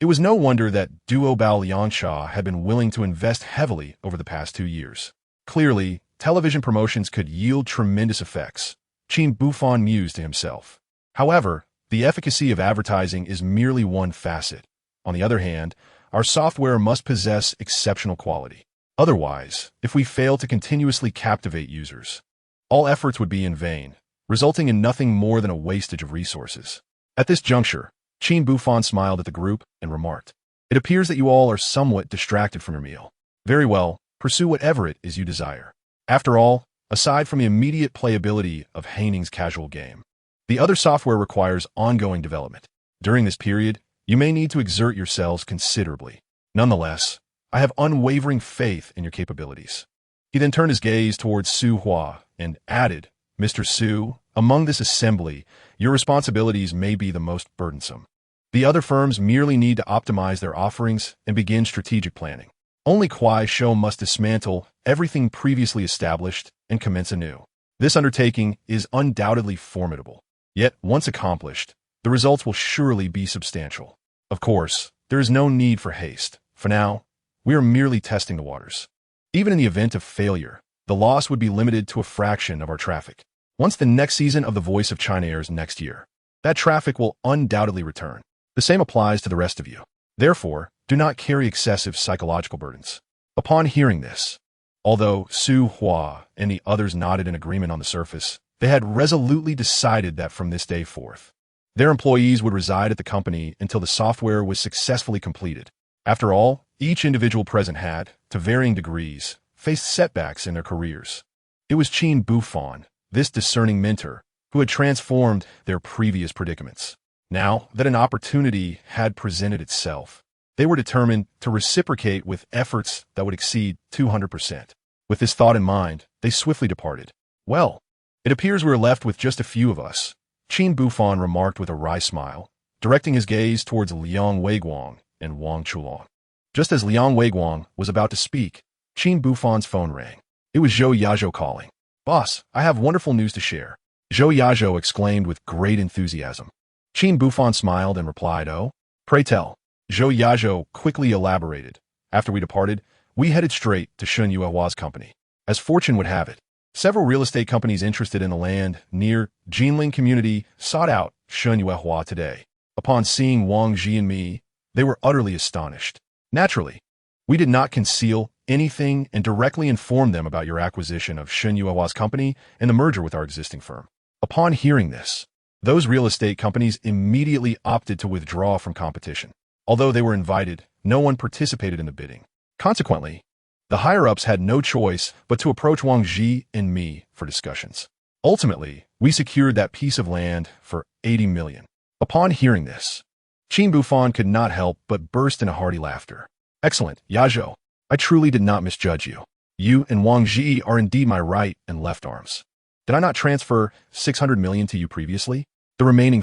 It was no wonder that duo Bao Liangsha had been willing to invest heavily over the past 2 years. Clearly, television promotions could yield tremendous effects, Qin Buhfan mused to himself. However, the efficacy of advertising is merely one facet. On the other hand, our software must possess exceptional quality. Otherwise, if we fail to continuously captivate users, all efforts would be in vain, resulting in nothing more than a wastage of resources. At this juncture, Qin Buhfan smiled at the group and remarked, "It appears that you all are somewhat distracted from your meal. Very well, pursue whatever it is you desire. After all, aside from the immediate playability of Haining's casual game, the other software requires ongoing development. During this period, you may need to exert yourselves considerably. Nonetheless, I have unwavering faith in your capabilities." He then turned his gaze towards Su Hua and added, "Mr. Su, among this assembly, your responsibilities may be the most burdensome. The other firms merely need to optimize their offerings and begin strategic planning. Only Kuai Shou must dismantle everything previously established and commence anew. This undertaking is undoubtedly formidable. Yet, once accomplished, the results will surely be substantial. Of course, there is no need for haste. For now, we are merely testing the waters. Even in the event of failure, the loss would be limited to a fraction of our traffic. Once the next season of The Voice of China airs next year, that traffic will undoubtedly return. The same applies to the rest of you. Therefore, do not carry excessive psychological burdens." Upon hearing this, although Su Hua and the others nodded in agreement on the surface, they had resolutely decided that from this day forth, their employees would reside at the company until the software was successfully completed. After all, each individual present had, to varying degrees, faced setbacks in their careers. It was Qin Buhfan, this discerning mentor, who had transformed their previous predicaments. Now that an opportunity had presented itself, they were determined to reciprocate with efforts that would exceed 200%. With this thought in mind, they swiftly departed. "Well, it appears we are left with just a few of us," Qin Buhfan remarked with a wry smile, directing his gaze towards Liang Weiguang and Wang Chulong. Just as Liang Weiguang was about to speak, Qin Buhfan's phone rang. It was Zhou Yazhou calling. "Boss, I have wonderful news to share," Zhou Yazhou exclaimed with great enthusiasm. Qin Buhfan smiled and replied, "Oh, pray tell." Zhou Yazhou quickly elaborated. "After we departed, we headed straight to Shun Yuehua's company. As fortune would have it, several real estate companies interested in the land near Jinling community sought out Shun Yuehua today. Upon seeing Wang Ji and me, they were utterly astonished. Naturally, we did not conceal anything and directly informed them about your acquisition of Shun Yuehua's company and the merger with our existing firm. Upon hearing this, those real estate companies immediately opted to withdraw from competition. Although they were invited, no one participated in the bidding. Consequently, the higher-ups had no choice but to approach Wang Ji and me for discussions. Ultimately, we secured that piece of land for 80 million. Upon hearing this, Qin Buhfan could not help but burst into hearty laughter. "Excellent, Yazhou. I truly did not misjudge you. You and Wang Ji are indeed my right and left arms. Did I not transfer 600 million to you previously? The remaining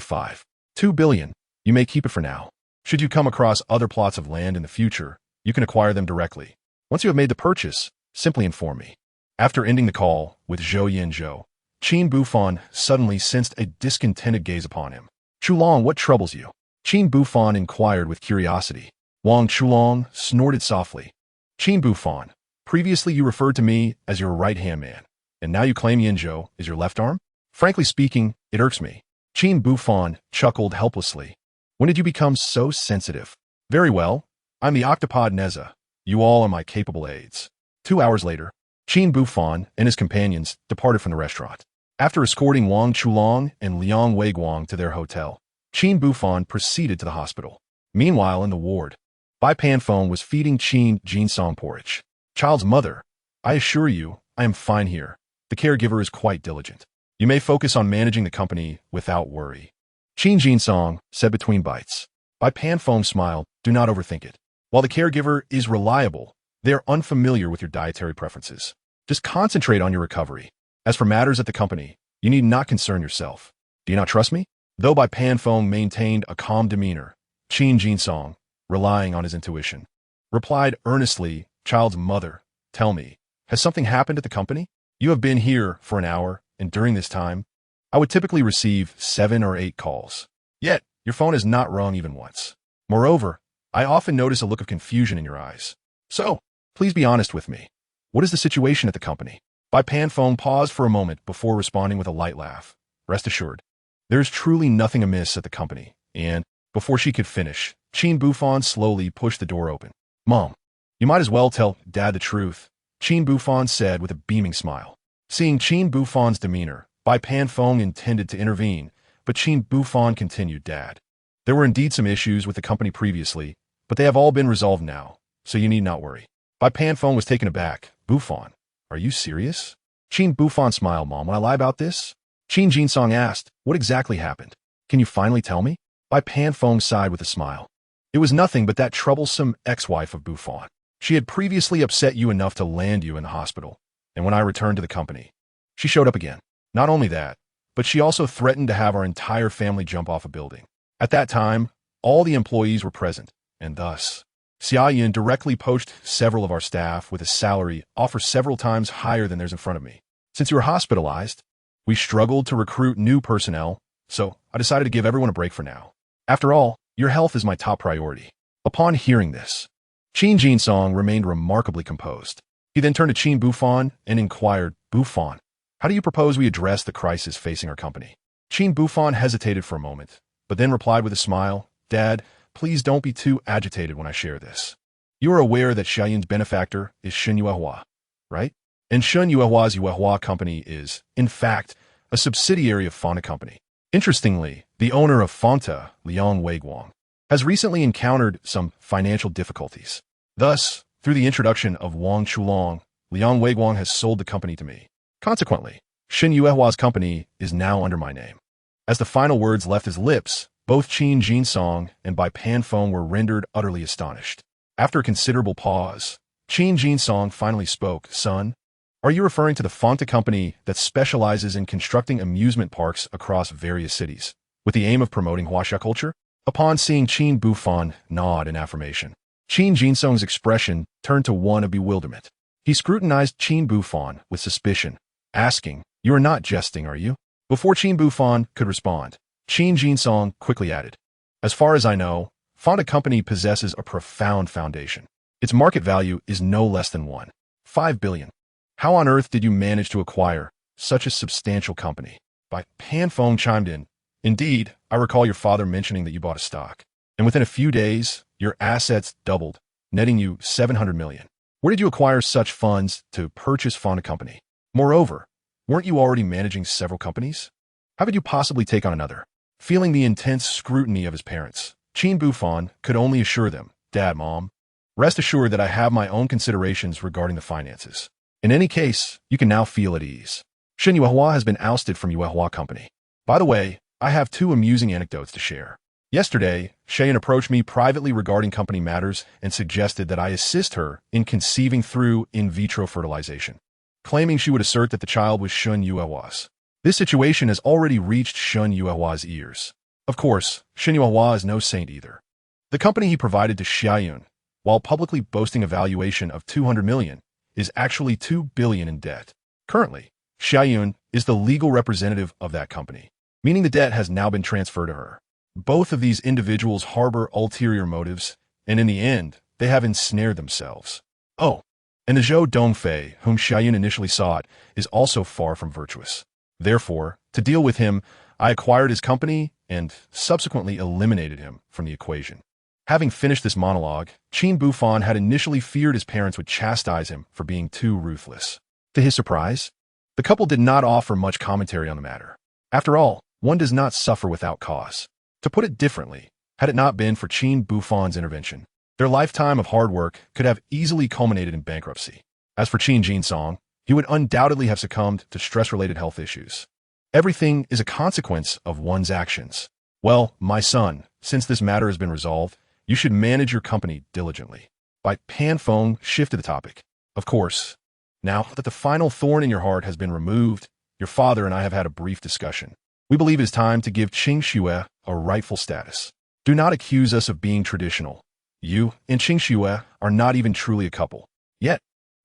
2 billion, you may keep it for now. Should you come across other plots of land in the future, you can acquire them directly. Once you have made the purchase, simply inform me." After ending the call with Zhou Yanzhou, Qin Buhfan suddenly sensed a discontented gaze upon him. "Chulong, what troubles you?" Qin Buhfan inquired with curiosity. Wang Chulong snorted softly. "Qin Buhfan, previously you referred to me as your right-hand man, and now you claim Yanzhou is your left arm? Frankly speaking, it irks me." Qin Buhfan chuckled helplessly. "When did you become so sensitive?" "Very well, I'm the Octopod Neza. You all are my capable aides." 2 hours later, Qin Buhfan and his companions departed from the restaurant. After escorting Wang Chulong and Liang Weiguang to their hotel, Qin Buhfan proceeded to the hospital. Meanwhile, in the ward, Bai Panfeng was feeding Qin Jinsong porridge. "Child's mother, I assure you, I am fine here. The caregiver is quite diligent. You may focus on managing the company without worry." Qin Jinsong said between bites. Bai Panfeng smiled, "Do not overthink it. While the caregiver is reliable, they are unfamiliar with your dietary preferences. Just concentrate on your recovery. As for matters at the company, you need not concern yourself. Do you not trust me?" Though Bai Panfeng maintained a calm demeanor, Qin Jinsong, relying on his intuition, replied earnestly, "Child's mother, tell me, has something happened at the company? You have been here for an hour, and during this time, I would typically receive 7 or 8 calls. Yet, your phone has not rung even once. Moreover, I often notice a look of confusion in your eyes. So, please be honest with me. What is the situation at the company? Bai Panfeng paused for a moment before responding with a light laugh. Rest assured, there is truly nothing amiss at the company, and, before she could finish, Qin Buhfan slowly pushed the door open. Mom, you might as well tell Dad the truth, Qin Buhfan said with a beaming smile. Seeing Qin Buhfan's demeanor, Bai Panfeng intended to intervene, but Qin Buhfan continued, Dad. There were indeed some issues with the company previously, but they have all been resolved now, so you need not worry. Bai Panfeng was taken aback. Buhfan, are you serious? Qin Buhfan smiled. Mom, will I lie about this? Qin Jinsong asked, what exactly happened? Can you finally tell me? Bai Panfeng sighed with a smile. It was nothing but that troublesome ex-wife of Buhfan. She had previously upset you enough to land you in the hospital, and when I returned to the company, she showed up again. Not only that, but she also threatened to have our entire family jump off a building. At that time, all the employees were present, and thus, Xia Yun directly poached several of our staff with a salary offer several times higher than theirs in front of me. Since you were hospitalized, we struggled to recruit new personnel, so I decided to give everyone a break for now. After all, your health is my top priority. Upon hearing this, Qin Jinsong remained remarkably composed. He then turned to Qin Buhfan and inquired, Buhfan, how do you propose we address the crisis facing our company? Qin Buhfan hesitated for a moment, but then replied with a smile, Dad, please don't be too agitated when I share this. You are aware that Xia Yun's benefactor is Shun Yuehua, right? And Shun Yuehua's Yuehua company is, in fact, a subsidiary of Fonda Company. Interestingly, the owner of Fonta, Liang Weiguang, has recently encountered some financial difficulties. Thus, through the introduction of Wang Chulong, Liang Weiguang has sold the company to me. Consequently, Shun Yuehua's company is now under my name. As the final words left his lips, both Qin Jinsong and Bai Panfeng were rendered utterly astonished. After a considerable pause, Qin Jinsong finally spoke, Son, are you referring to the Fonta company that specializes in constructing amusement parks across various cities, with the aim of promoting Huaxia culture? Upon seeing Qin Buhfan nod in affirmation, Qin Jinsong's expression turned to one of bewilderment. He scrutinized Qin Buhfan with suspicion, asking, You are not jesting, are you? Before Qin Buhfan could respond, Qin Jinsong quickly added, As far as I know, Fonda Company possesses a profound foundation. Its market value is no less than 1.5 billion. How on earth did you manage to acquire such a substantial company? Bai Panfeng chimed in. Indeed, I recall your father mentioning that you bought a stock, and within a few days, your assets doubled, netting you 700 million. Where did you acquire such funds to purchase Fonda Company? Moreover, weren't you already managing several companies? How could you possibly take on another? Feeling the intense scrutiny of his parents, Qin Buhfan could only assure them, Dad, Mom, rest assured that I have my own considerations regarding the finances. In any case, you can now feel at ease. Shun Yuehua has been ousted from Yuehua Company. By the way, I have 2 amusing anecdotes to share. Yesterday, Xia Yun approached me privately regarding company matters and suggested that I assist her in conceiving through in vitro fertilization, claiming she would assert that the child was Shun Yuehua's. This situation has already reached Shun Yuehua's ears. Of course, Shun Yuehua is no saint either. The company he provided to Xia Yun, while publicly boasting a valuation of 200 million, is actually 2 billion in debt. Currently, Xia Yun is the legal representative of that company, meaning the debt has now been transferred to her. Both of these individuals harbor ulterior motives, and in the end, they have ensnared themselves. Oh, and the Zhou Dongfei, whom Xia Yun initially sought, is also far from virtuous. Therefore, to deal with him, I acquired his company and subsequently eliminated him from the equation. Having finished this monologue, Qin Buhfan had initially feared his parents would chastise him for being too ruthless. To his surprise, the couple did not offer much commentary on the matter. After all, one does not suffer without cause. To put it differently, had it not been for Qin Buhfan's intervention, their lifetime of hard work could have easily culminated in bankruptcy. As for Qin Jinsong, he would undoubtedly have succumbed to stress-related health issues. Everything is a consequence of one's actions. Well, my son, since this matter has been resolved, you should manage your company diligently. Bai Panfeng shifted the topic. Of course, now that the final thorn in your heart has been removed, your father and I have had a brief discussion. We believe it is time to give Qing Xue a rightful status. Do not accuse us of being traditional. You and Qing Xue are not even truly a couple. Yet,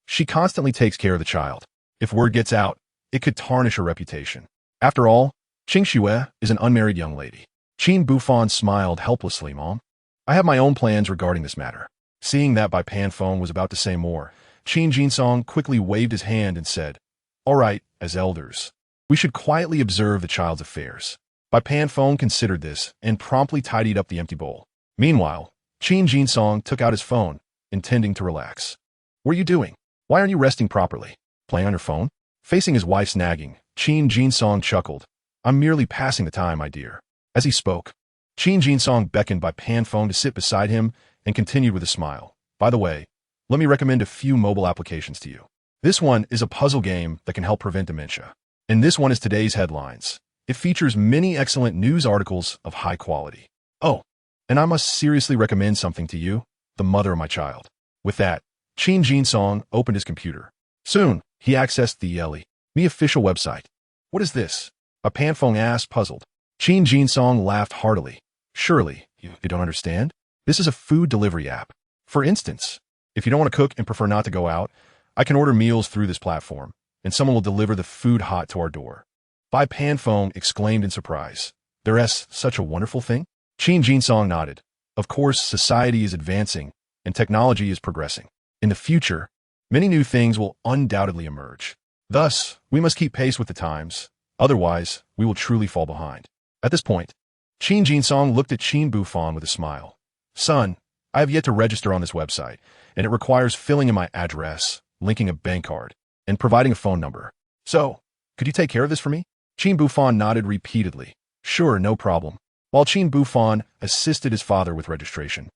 she constantly takes care of the child. If word gets out, it could tarnish her reputation. After all, Qing Xue is an unmarried young lady. Qin Buhfan smiled helplessly, Mom. I have my own plans regarding this matter. Seeing that Bai Panfeng was about to say more, Qin Jinsong quickly waved his hand and said, All right, as elders, we should quietly observe the child's affairs. Bai Panfeng considered this and promptly tidied up the empty bowl. Meanwhile, Qin Jinsong took out his phone, intending to relax. What are you doing? Why aren't you resting properly? Playing on your phone? Facing his wife's nagging, Qin Jinsong chuckled. I'm merely passing the time, my dear. As he spoke, Qin Jinsong beckoned Bai Panfeng to sit beside him and continued with a smile. By the way, let me recommend a few mobile applications to you. This one is a puzzle game that can help prevent dementia. And this one is today's headlines. It features many excellent news articles of high quality. Oh, and I must seriously recommend something to you, the mother of my child. With that, Qin Jinsong opened his computer. Soon, he accessed the Me official website. What is this? Bai Panfeng asked, puzzled. Qin Jinsong laughed heartily. Surely, you don't understand? This is a food delivery app. For instance, if you don't want to cook and prefer not to go out, I can order meals through this platform, and someone will deliver the food hot to our door. Bai Panfeng exclaimed in surprise. There's such a wonderful thing? Qin Jinsong nodded. Of course, society is advancing, and technology is progressing. In the future, many new things will undoubtedly emerge. Thus, we must keep pace with the times. Otherwise, we will truly fall behind. At this point, Qin Jinsong looked at Qin Buhfan with a smile. Son, I have yet to register on this website, and it requires filling in my address, linking a bank card, and providing a phone number. So, could you take care of this for me? Qin Buhfan nodded repeatedly. Sure, no problem. While Qin Buhfan assisted his father with registration,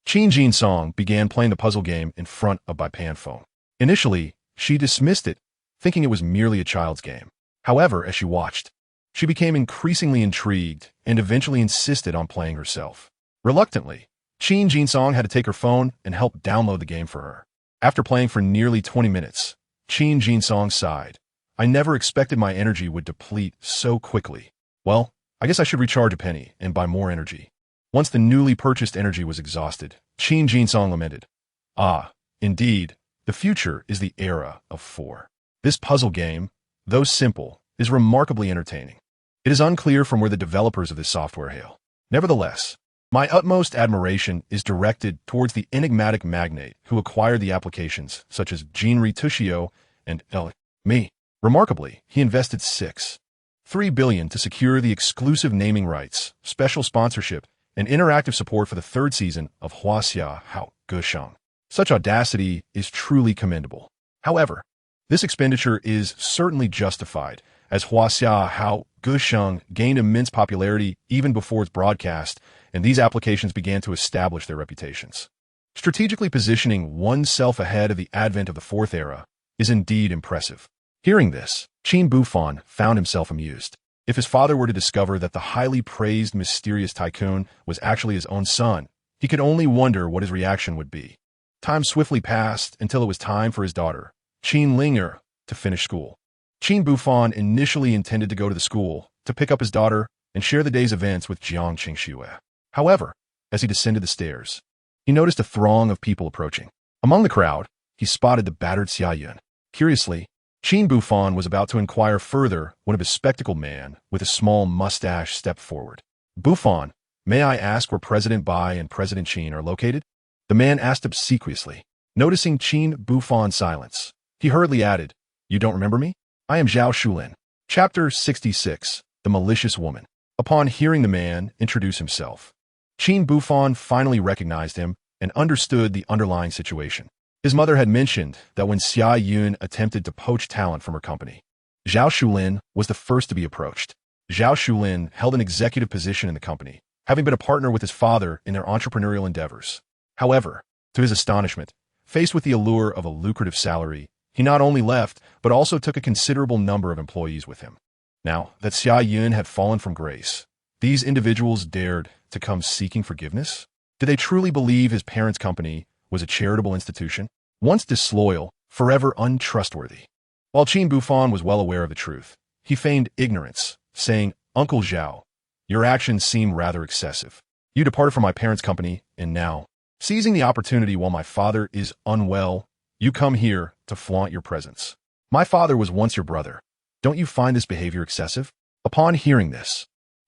Qin Jinsong began playing the puzzle game in front of Bai Panfeng. Initially, she dismissed it, thinking it was merely a child's game. However, as she watched, she became increasingly intrigued and eventually insisted on playing herself. Reluctantly, Qin Jinsong had to take her phone and help download the game for her. After playing for nearly 20 minutes, Qin Jinsong sighed. I never expected my energy would deplete so quickly. Well, I guess I should recharge a penny and buy more energy. Once the newly purchased energy was exhausted, Qin Jinsong lamented. Ah, indeed, the future is the era of 4. This puzzle game, though simple, is remarkably entertaining. It is unclear from where the developers of this software hail. Nevertheless, my utmost admiration is directed towards the enigmatic magnate who acquired the applications such as Jinri Tushio and Me. Remarkably, he invested 6.3 billion to secure the exclusive naming rights, special sponsorship, and interactive support for the 3rd season of Huaxia Hao Gusheng. Such audacity is truly commendable. However, this expenditure is certainly justified, as Huaxia Hao Gusheng gained immense popularity even before its broadcast, and these applications began to establish their reputations. Strategically positioning oneself ahead of the advent of the 4th era is indeed impressive. Hearing this, Qin Buhfan found himself amused. If his father were to discover that the highly praised mysterious tycoon was actually his own son, he could only wonder what his reaction would be. Time swiftly passed until it was time for his daughter, Qin Ling'er, to finish school. Qin Buhfan initially intended to go to the school to pick up his daughter and share the day's events with Jiang Qingxue. However, as he descended the stairs, he noticed a throng of people approaching. Among the crowd, he spotted the battered Xia Yun. Curiously, Qin Buhfan was about to inquire further when a bespectacled man with a small mustache stepped forward. Buhfan, may I ask where President Bai and President Qin are located? The man asked obsequiously. Noticing Qin Buhfan's silence, he hurriedly added, You don't remember me? I am Zhao Shulin. Chapter 66, The Malicious Woman. Upon hearing the man introduce himself, Qin Buhfan finally recognized him and understood the underlying situation. His mother had mentioned that when Xia Yun attempted to poach talent from her company, Zhao Shulin was the first to be approached. Zhao Shulin held an executive position in the company, having been a partner with his father in their entrepreneurial endeavors. However, to his astonishment, faced with the allure of a lucrative salary, he not only left, but also took a considerable number of employees with him. Now that Xia Yun had fallen from grace, these individuals dared to come seeking forgiveness? Did they truly believe his parents' company was a charitable institution, once disloyal, forever untrustworthy? While Qin Buhfan was well aware of the truth, he feigned ignorance, saying, Uncle Zhao, your actions seem rather excessive. You departed from my parents' company, and now, seizing the opportunity while my father is unwell, you come here to flaunt your presence. My father was once your brother. Don't you find this behavior excessive? Upon hearing this,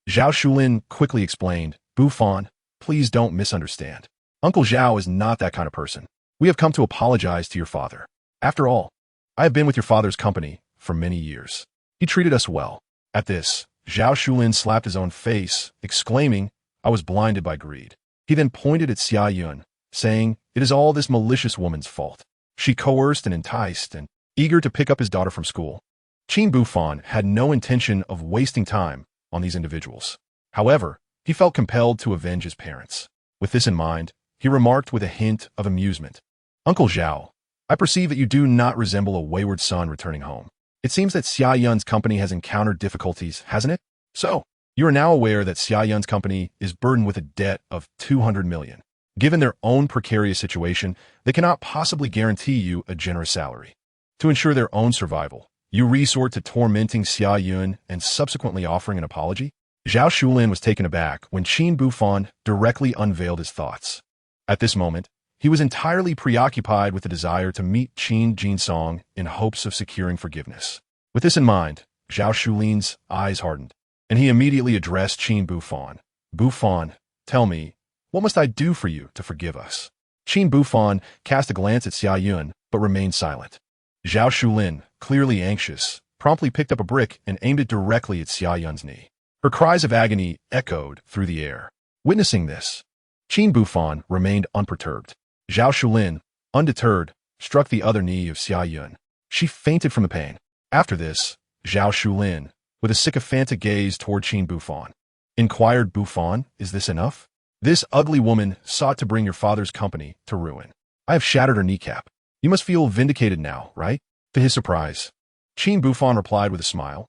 Zhao Shulin quickly explained, Buhfan, please don't misunderstand. Uncle Zhao is not that kind of person. We have come to apologize to your father. After all, I have been with your father's company for many years. He treated us well. At this, Zhao Shulin slapped his own face, exclaiming, I was blinded by greed. He then pointed at Xia Yun, saying, it is all this malicious woman's fault. She coerced and enticed, and eager to pick up his daughter from school. Qin Buhfan had no intention of wasting time on these individuals. However, he felt compelled to avenge his parents. With this in mind, he remarked with a hint of amusement, Uncle Zhao, I perceive that you do not resemble a wayward son returning home. It seems that Xia Yun's company has encountered difficulties, hasn't it? So, you are now aware that Xia Yun's company is burdened with a debt of 200 million. Given their own precarious situation, they cannot possibly guarantee you a generous salary. To ensure their own survival, you resort to tormenting Xia Yun and subsequently offering an apology? Zhao Shulin was taken aback when Qin Buhfan directly unveiled his thoughts. At this moment, he was entirely preoccupied with the desire to meet Qin Jinsong in hopes of securing forgiveness. With this in mind, Zhao Shulin's eyes hardened, and he immediately addressed Qin Buhfan. Buhfan, tell me, what must I do for you to forgive us? Qin Buhfan cast a glance at Xia Yun, but remained silent. Zhao Shulin, clearly anxious, promptly picked up a brick and aimed it directly at Xia Yun's knee. Her cries of agony echoed through the air. Witnessing this, Qin Buhfan remained unperturbed. Zhao Shulin, undeterred, struck the other knee of Xia Yun. She fainted from the pain. After this, Zhao Shulin, with a sycophantic gaze toward Qin Buhfan, inquired, Buhfan, is this enough? This ugly woman sought to bring your father's company to ruin. I have shattered her kneecap. You must feel vindicated now, right? To his surprise, Qin Buhfan replied with a smile,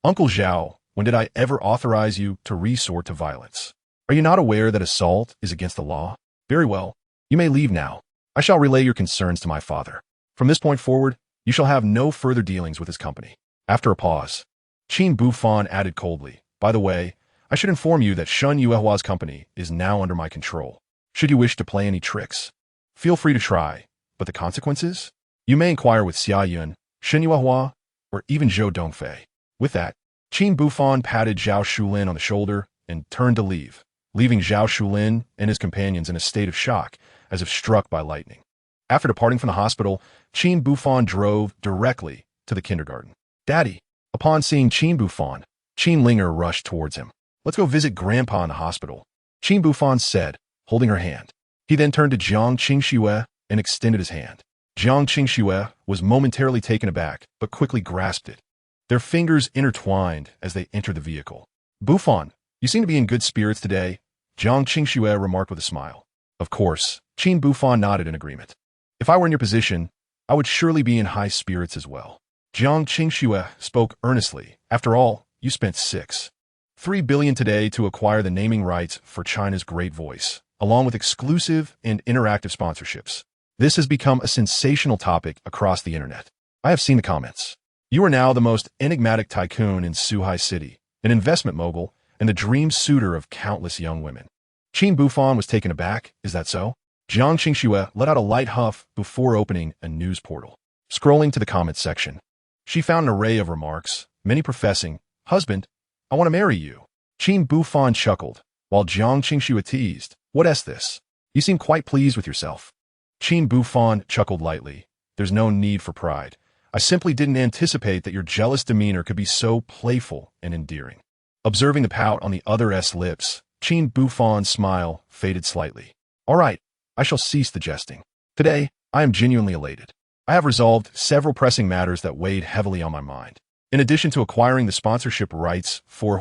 Uncle Zhao, when did I ever authorize you to resort to violence? Are you not aware that assault is against the law? Very well. You may leave now. I shall relay your concerns to my father. From this point forward, you shall have no further dealings with his company. After a pause, Qin Buhfan added coldly, by the way, I should inform you that Shun Yuehua's company is now under my control. Should you wish to play any tricks, feel free to try, but the consequences? You may inquire with Xia Yun, Shun Yuehua, or even Zhou Dongfei. With that, Qin Buhfan patted Zhao Shulin on the shoulder and turned to leave, leaving Zhao Shulin and his companions in a state of shock, as if struck by lightning. After departing from the hospital, Qin Buhfan drove directly to the kindergarten. Daddy, upon seeing Qin Buhfan, Qin Ling'er rushed towards him. Let's go visit Grandpa in the hospital, Qin Buhfan said, holding her hand. He then turned to Jiang Qingxue and extended his hand. Jiang Qingxue was momentarily taken aback, but quickly grasped it. Their fingers intertwined as they entered the vehicle. Buhfan, you seem to be in good spirits today, Jiang Qingxue remarked with a smile. Of course, Qin Buhfan nodded in agreement. If I were in your position, I would surely be in high spirits as well. Jiang Qingxue spoke earnestly. After all, you spent 6.3 billion today to acquire the naming rights for China's Great Voice, along with exclusive and interactive sponsorships. This has become a sensational topic across the internet. I have seen the comments. You are now the most enigmatic tycoon in Suhai City, an investment mogul, and the dream suitor of countless young women. Qin Buhfan was taken aback, is that so? Jiang Qingxue let out a light huff before opening a news portal. Scrolling to the comments section, she found an array of remarks, many professing, Husband, I want to marry you. Qin Buhfan chuckled, while Jiang Qingxue teased, What is this? You seem quite pleased with yourself. Qin Buhfan chuckled lightly. There's no need for pride. I simply didn't anticipate that your jealous demeanor could be so playful and endearing. Observing the pout on the other's lips, Qin Buhfan's smile faded slightly. All right, I shall cease the jesting. Today, I am genuinely elated. I have resolved several pressing matters that weighed heavily on my mind. In addition to acquiring the sponsorship rights for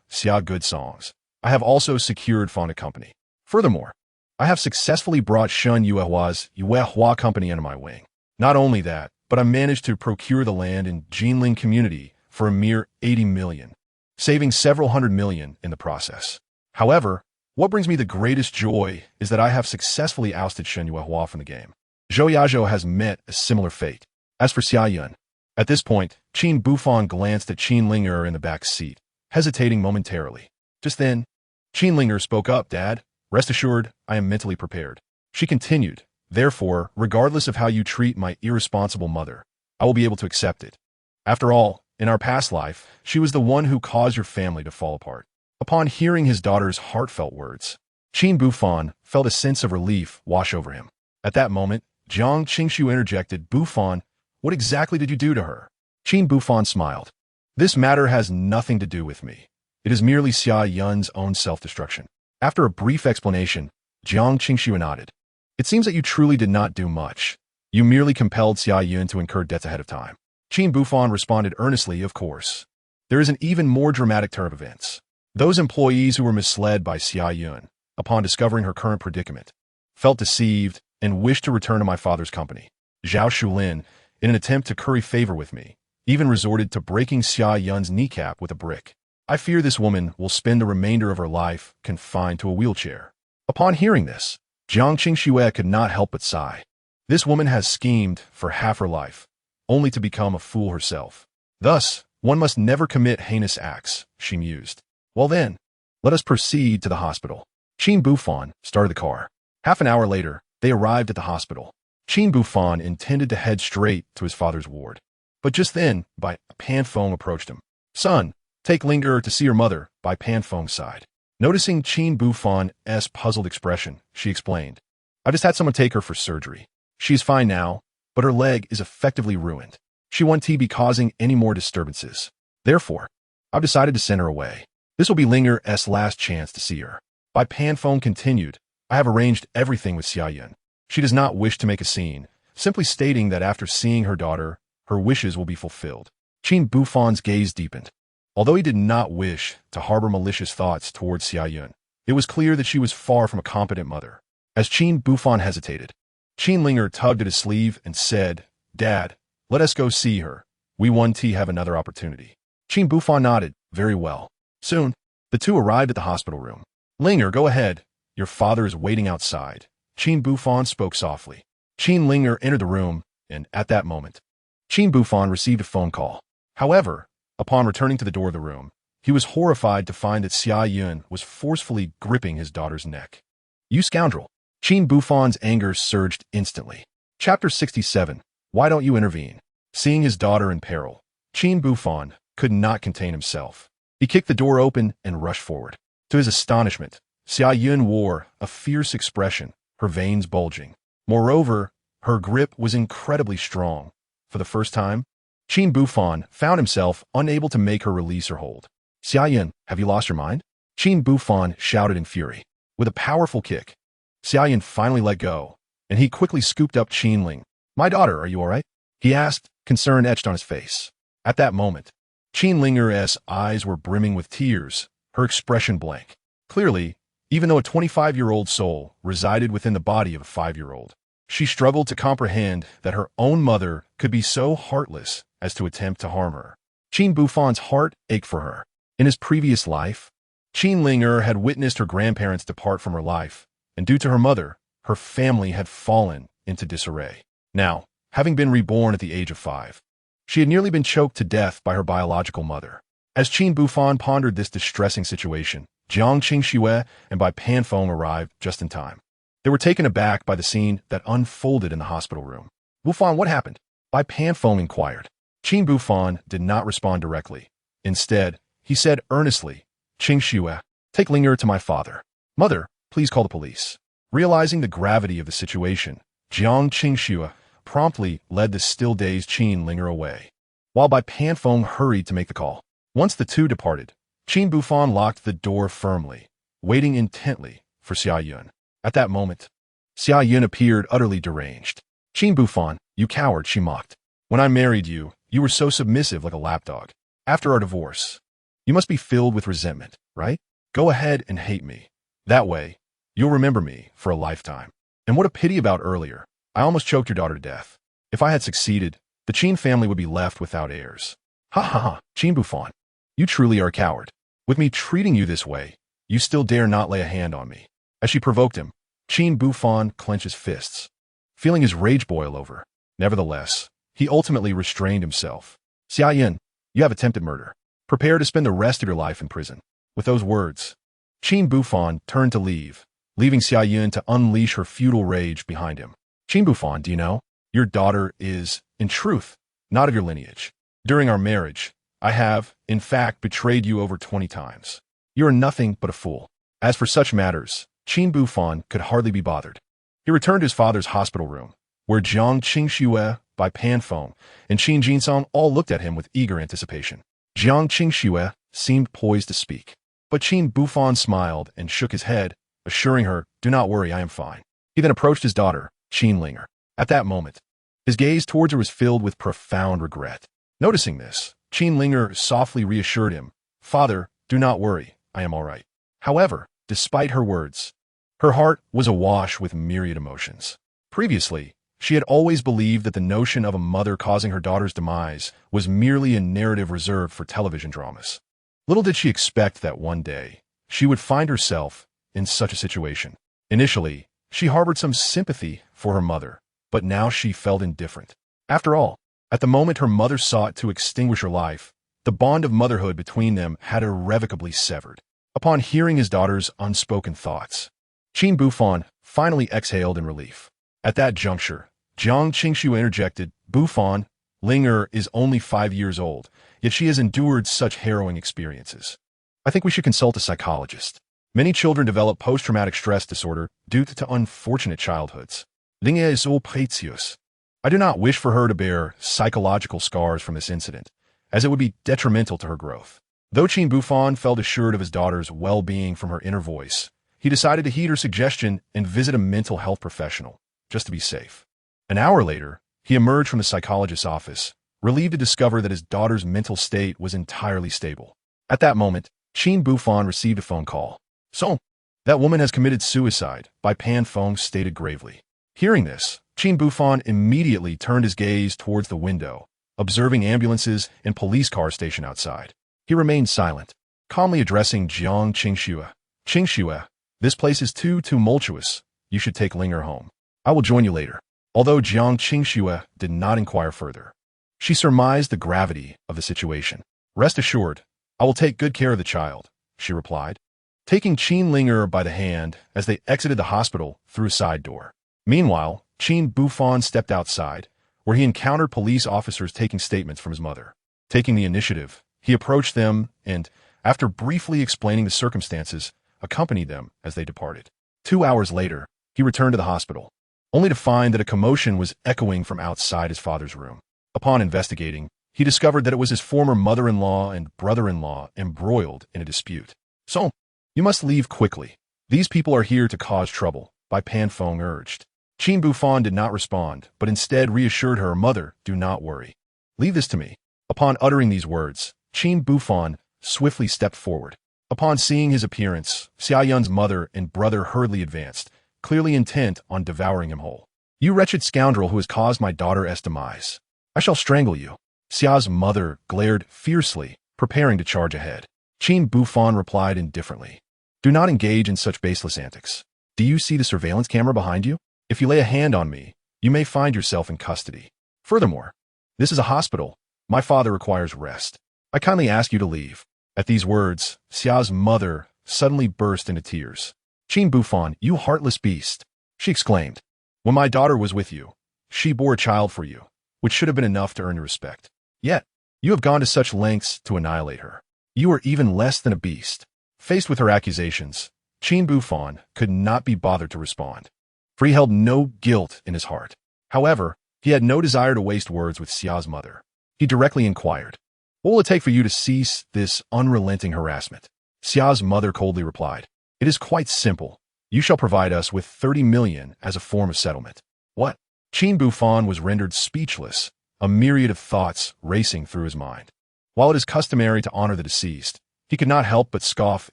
Xia Good Songs, I have also secured Fonda Company. Furthermore, I have successfully brought Shun Yuehua's Yuehua Company under my wing. Not only that, but I managed to procure the land in Jinling community for a mere 80 million, saving several hundred million in the process. However, what brings me the greatest joy is that I have successfully ousted Shun Yuehua from the game. Zhou Yazhou has met a similar fate. As for Xia Yun, at this point, Qin Buhfan glanced at Qin Ling'er in the back seat, hesitating momentarily. Just then, Qin Ling'er spoke up, Dad. Rest assured, I am mentally prepared. She continued, Therefore, regardless of how you treat my irresponsible mother, I will be able to accept it. After all, In our past life, she was the one who caused your family to fall apart. Upon hearing his daughter's heartfelt words, Qin Buhfan felt a sense of relief wash over him. At that moment, Jiang Qingshu interjected, "Buhfan, what exactly did you do to her?" Qin Buhfan smiled. "This matter has nothing to do with me. It is merely Xia Yun's own self-destruction." After a brief explanation, Jiang Qingshu nodded. "It seems that you truly did not do much. You merely compelled Xia Yun to incur debts ahead of time." Qin Buhfan responded earnestly, "Of course. There is an even more dramatic turn of events. Those employees who were misled by Xia Yun, upon discovering her current predicament, felt deceived and wished to return to my father's company. Zhao Shulin, in an attempt to curry favor with me, even resorted to breaking Xia Yun's kneecap with a brick. I fear this woman will spend the remainder of her life confined to a wheelchair." Upon hearing this, Jiang Qingshu could not help but sigh. This woman has schemed for half her life, only to become a fool herself. Thus, one must never commit heinous acts, she mused. "Well then, let us proceed to the hospital." Qin Buhfan started the car. Half an hour later, they arrived at the hospital. Qin Buhfan intended to head straight to his father's ward. But just then, Bai Panfeng approached him. "Son, take Ling'er to see your mother," Bai Panfeng sighed. Noticing Qin Buhfan's puzzled expression, she explained, "I just had someone take her for surgery. She is fine now, but her leg is effectively ruined. She won't be causing any more disturbances. Therefore, I've decided to send her away. This will be Ling'er's last chance to see her." Bai Panfeng continued, "I have arranged everything with Xia Yun. She does not wish to make a scene, simply stating that after seeing her daughter, her wishes will be fulfilled." Qin Buhfan's gaze deepened. Although he did not wish to harbor malicious thoughts towards Xia Yun, it was clear that she was far from a competent mother. As Qin Buhfan hesitated, Qin Ling'er tugged at his sleeve and said, "Dad, let us go see her. We want to have another opportunity." Qin Buhfan nodded, "Very well." Soon, the two arrived at the hospital room. "Ling'er, go ahead. Your father is waiting outside." Qin Buhfan spoke softly. Qin Ling'er entered the room, and at that moment, Qin Buhfan received a phone call. However, upon returning to the door of the room, he was horrified to find that Xia Yun was forcefully gripping his daughter's neck. "You scoundrel!" Qin Buhfan's anger surged instantly. Chapter 67. Why don't you intervene? Seeing his daughter in peril, Qin Buhfan could not contain himself. He kicked the door open and rushed forward. To his astonishment, Xia Yun wore a fierce expression, her veins bulging. Moreover, her grip was incredibly strong. For the first time, Qin Buhfan found himself unable to make her release her hold. "Xia Yun, have you lost your mind?" Qin Buhfan shouted in fury. With a powerful kick, Xia Yun finally let go, and he quickly scooped up Qin Ling. "My daughter, are you all right?" he asked, concern etched on his face. At that moment, Qin Ling'er's eyes were brimming with tears, her expression blank. Clearly, even though a 25-year-old soul resided within the body of a 5-year-old, she struggled to comprehend that her own mother could be so heartless as to attempt to harm her. Qin Buhfan's heart ached for her. In his previous life, Qin Ling'er had witnessed her grandparents depart from her life, and due to her mother, her family had fallen into disarray. Now, having been reborn at the age of 5, she had nearly been choked to death by her biological mother. As Qin Buhfan pondered this distressing situation, Jiang Qingshu and Bai Panfeng arrived just in time. They were taken aback by the scene that unfolded in the hospital room. "Buhfan, what happened?" Bai Panfeng inquired. Qin Buhfan did not respond directly. Instead, he said earnestly, "Qingshu, take Ling'er to my father. Mother, please call the police." Realizing the gravity of the situation, Jiang Qingshu promptly led the still-dazed Qin Ling'er away, while Bai Panfeng hurried to make the call. Once the two departed, Qin Buhfan locked the door firmly, waiting intently for Xia Yun. At that moment, Xia Yun appeared utterly deranged. "Qin Buhfan, you coward," she mocked. "When I married you, you were so submissive like a lapdog. After our divorce, you must be filled with resentment, right? Go ahead and hate me. That way, you'll remember me for a lifetime. And what a pity about earlier. I almost choked your daughter to death. If I had succeeded, the Qin family would be left without heirs." "Ha ha ha, Qin Buhfan. You truly are a coward. With me treating you this way, you still dare not lay a hand on me." As she provoked him, Qin Buhfan clenched his fists, feeling his rage boil over. Nevertheless, he ultimately restrained himself. "Xia Yun, you have attempted murder. Prepare to spend the rest of your life in prison." With those words, Qin Buhfan turned to leave, leaving Xia Yun to unleash her feudal rage behind him. "Qin Buhfan, do you know? Your daughter is, in truth, not of your lineage. During our marriage, I have, in fact, betrayed you over 20 times. You are nothing but a fool. As for such matters, Qin Buhfan could hardly be bothered. He returned to his father's hospital room, where Jiang Qingxue, Bai Panfeng, and Qin Jinsong all looked at him with eager anticipation. Jiang Qingxue seemed poised to speak, but Qin Buhfan smiled and shook his head, assuring her, "Do not worry, I am fine." He then approached his daughter, Qin Ling'er. At that moment, his gaze towards her was filled with profound regret. Noticing this, Qin Ling'er softly reassured him, "Father, do not worry, I am all right." However, despite her words, her heart was awash with myriad emotions. Previously, she had always believed that the notion of a mother causing her daughter's demise was merely a narrative reserved for television dramas. Little did she expect that one day, she would find herself in such a situation. Initially, she harbored some sympathy for her mother, but now she felt indifferent. After all, at the moment her mother sought to extinguish her life, the bond of motherhood between them had irrevocably severed. Upon hearing his daughter's unspoken thoughts, Qin Buhfan finally exhaled in relief. At that juncture, Jiang Qingxue interjected, "Buhfan, Ling'er is only 5 years old, yet she has endured such harrowing experiences. I think we should consult a psychologist. Many children develop post-traumatic stress disorder due to unfortunate childhoods. Ling'er is so precious. I do not wish for her to bear psychological scars from this incident, as it would be detrimental to her growth." Though Qin Buhfan felt assured of his daughter's well-being from her inner voice, he decided to heed her suggestion and visit a mental health professional, just to be safe. An hour later, he emerged from the psychologist's office, relieved to discover that his daughter's mental state was entirely stable. At that moment, Qin Buhfan received a phone call. "So, that woman has committed suicide," Bai Panfeng stated gravely. Hearing this, Qin Buhfan immediately turned his gaze towards the window, observing ambulances and police cars stationed outside. He remained silent, calmly addressing Jiang Qingxue. "Qingxue, this place is too tumultuous. You should take Ling'er home. I will join you later." Although Jiang Qingxue did not inquire further, she surmised the gravity of the situation. "Rest assured, I will take good care of the child," she replied, taking Qin Ling'er by the hand as they exited the hospital through a side door. Meanwhile, Qin Buhfan stepped outside, where he encountered police officers taking statements from his mother. Taking the initiative, he approached them and, after briefly explaining the circumstances, accompanied them as they departed. 2 hours later, he returned to the hospital, only to find that a commotion was echoing from outside his father's room. Upon investigating, he discovered that it was his former mother-in-law and brother-in-law embroiled in a dispute. "So, you must leave quickly. These people are here to cause trouble," Bai Panfeng urged. Qin Buhfan did not respond, but instead reassured her, "Mother, do not worry. Leave this to me." Upon uttering these words, Qin Buhfan swiftly stepped forward. Upon seeing his appearance, Xia Yun's mother and brother hurriedly advanced, clearly intent on devouring him whole. "You wretched scoundrel who has caused my daughter's demise. I shall strangle you." Xia's mother glared fiercely, preparing to charge ahead. Qin Buhfan replied indifferently, "Do not engage in such baseless antics. Do you see the surveillance camera behind you? If you lay a hand on me, you may find yourself in custody. Furthermore, this is a hospital. My father requires rest. I kindly ask you to leave." At these words, Xia's mother suddenly burst into tears. "Qin Buhfan, you heartless beast," she exclaimed. "When my daughter was with you, she bore a child for you, which should have been enough to earn your respect. Yet, you have gone to such lengths to annihilate her. You are even less than a beast." Faced with her accusations, Qin Buhfan could not be bothered to respond, for he held no guilt in his heart. However, he had no desire to waste words with Xia's mother. He directly inquired, "What will it take for you to cease this unrelenting harassment?" Xia's mother coldly replied, "It is quite simple. You shall provide us with 30 million as a form of settlement." "What?" Qin Buhfan was rendered speechless, a myriad of thoughts racing through his mind. While it is customary to honor the deceased, he could not help but scoff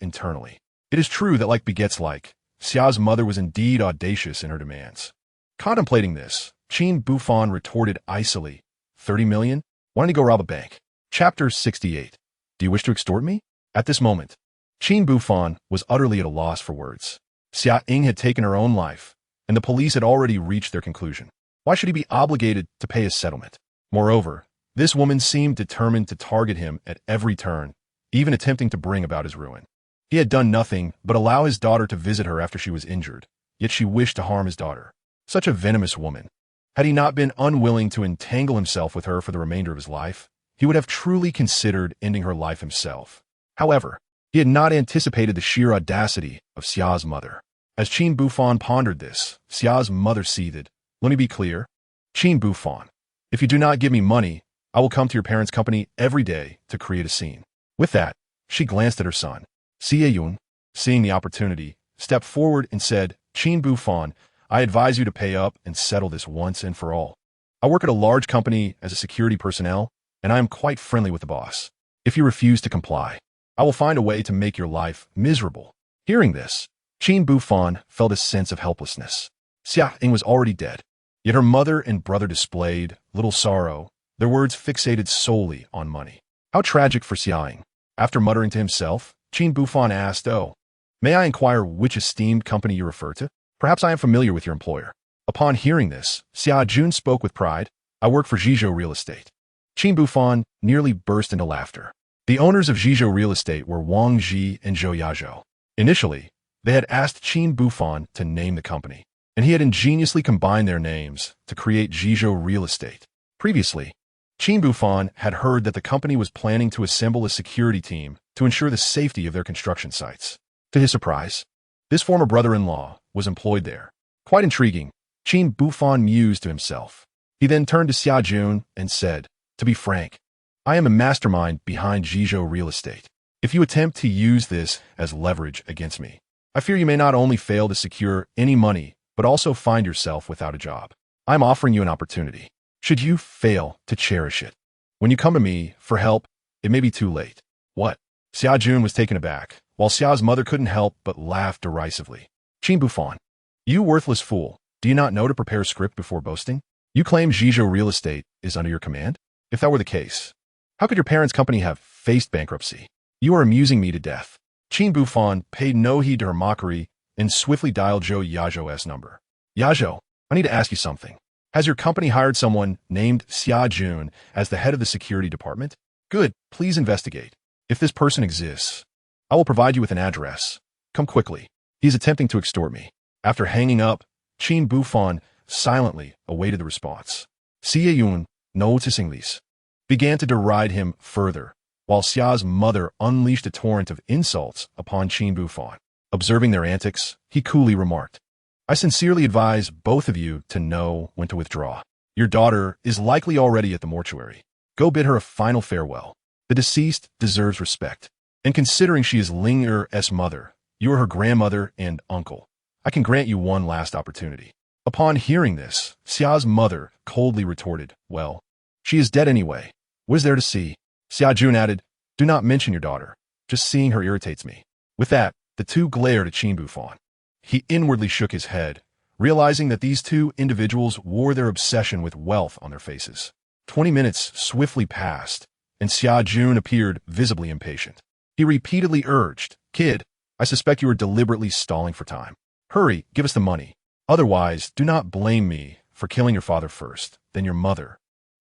internally. It is true that like begets like, Xia's mother was indeed audacious in her demands. Contemplating this, Qin Buhfan retorted icily, 30 million? Why don't you go rob a bank? Chapter 68. Do you wish to extort me? At this moment, Qin Buhfan was utterly at a loss for words. Xia Ying had taken her own life, and the police had already reached their conclusion. Why should he be obligated to pay his settlement? Moreover, this woman seemed determined to target him at every turn, even attempting to bring about his ruin. He had done nothing but allow his daughter to visit her after she was injured, yet she wished to harm his daughter. Such a venomous woman. Had he not been unwilling to entangle himself with her for the remainder of his life? he would have truly considered ending her life himself. However, he had not anticipated the sheer audacity of Xia's mother. As Qin Buhfan pondered this, Xia's mother seethed. Let me be clear. Qin Buhfan, if you do not give me money, I will come to your parents' company every day to create a scene. With that, she glanced at her son. Xie Yun, seeing the opportunity, stepped forward and said, Qin Buhfan, I advise you to pay up and settle this once and for all. I work at a large company as a security personnel, and I am quite friendly with the boss. If you refuse to comply, I will find a way to make your life miserable. Hearing this, Qin Buhfan felt a sense of helplessness. Xia Ying was already dead, yet her mother and brother displayed little sorrow, their words fixated solely on money. How tragic for Xia Ying. After muttering to himself, Qin Buhfan asked, Oh, may I inquire which esteemed company you refer to? Perhaps I am familiar with your employer. Upon hearing this, Xia Jun spoke with pride. I work for Zhizhou Real Estate. Qin Buhfan nearly burst into laughter. The owners of Zhizhou Real Estate were Wang Ji and Zhou Yazhou. Initially, they had asked Qin Buhfan to name the company, and he had ingeniously combined their names to create Zhizhou Real Estate. Previously, Qin Buhfan had heard that the company was planning to assemble a security team to ensure the safety of their construction sites. To his surprise, this former brother-in-law was employed there. Quite intriguing, Qin Buhfan mused to himself. He then turned to Xia Jun and said, To be frank, I am a mastermind behind Zhizhou Real Estate. If you attempt to use this as leverage against me, I fear you may not only fail to secure any money, but also find yourself without a job. I'm offering you an opportunity. Should you fail to cherish it, when you come to me for help, it may be too late. What? Xia Jun was taken aback, while Xia's mother couldn't help but laugh derisively. Qin Buhfan, you worthless fool, do you not know to prepare a script before boasting? You claim Zhizhou Real Estate is under your command? If that were the case, how could your parents' company have faced bankruptcy? You are amusing me to death. Qin Buhfan paid no heed to her mockery and swiftly dialed Zhou Yazhou's number. Yazhou, I need to ask you something. Has your company hired someone named Xia Jun as the head of the security department? Good, please investigate. If this person exists, I will provide you with an address. Come quickly. He is attempting to extort me. After hanging up, Qin Buhfan silently awaited the response. Xie Yun, noticing this, began to deride him further, while Xia's mother unleashed a torrent of insults upon Qin Buhfan. Observing their antics, he coolly remarked, I sincerely advise both of you to know when to withdraw. Your daughter is likely already at the mortuary. Go bid her a final farewell. The deceased deserves respect. And considering she is Ling'er's mother, you are her grandmother and uncle, I can grant you one last opportunity. Upon hearing this, Xia's mother coldly retorted, Well, she is dead anyway. What is there to see? Xia Jun added, Do not mention your daughter. Just seeing her irritates me. With that, the two glared at Qin Buhfan. He inwardly shook his head, realizing that these two individuals wore their obsession with wealth on their faces. 20 minutes swiftly passed, and Xia Jun appeared visibly impatient. He repeatedly urged, Kid, I suspect you are deliberately stalling for time. Hurry, give us the money. Otherwise, do not blame me for killing your father first, then your mother.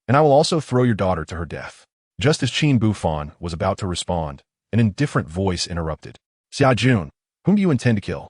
And I will also throw your daughter to her death. Just as Qin Buhfan was about to respond, an indifferent voice interrupted. Xia Jun, whom do you intend to kill?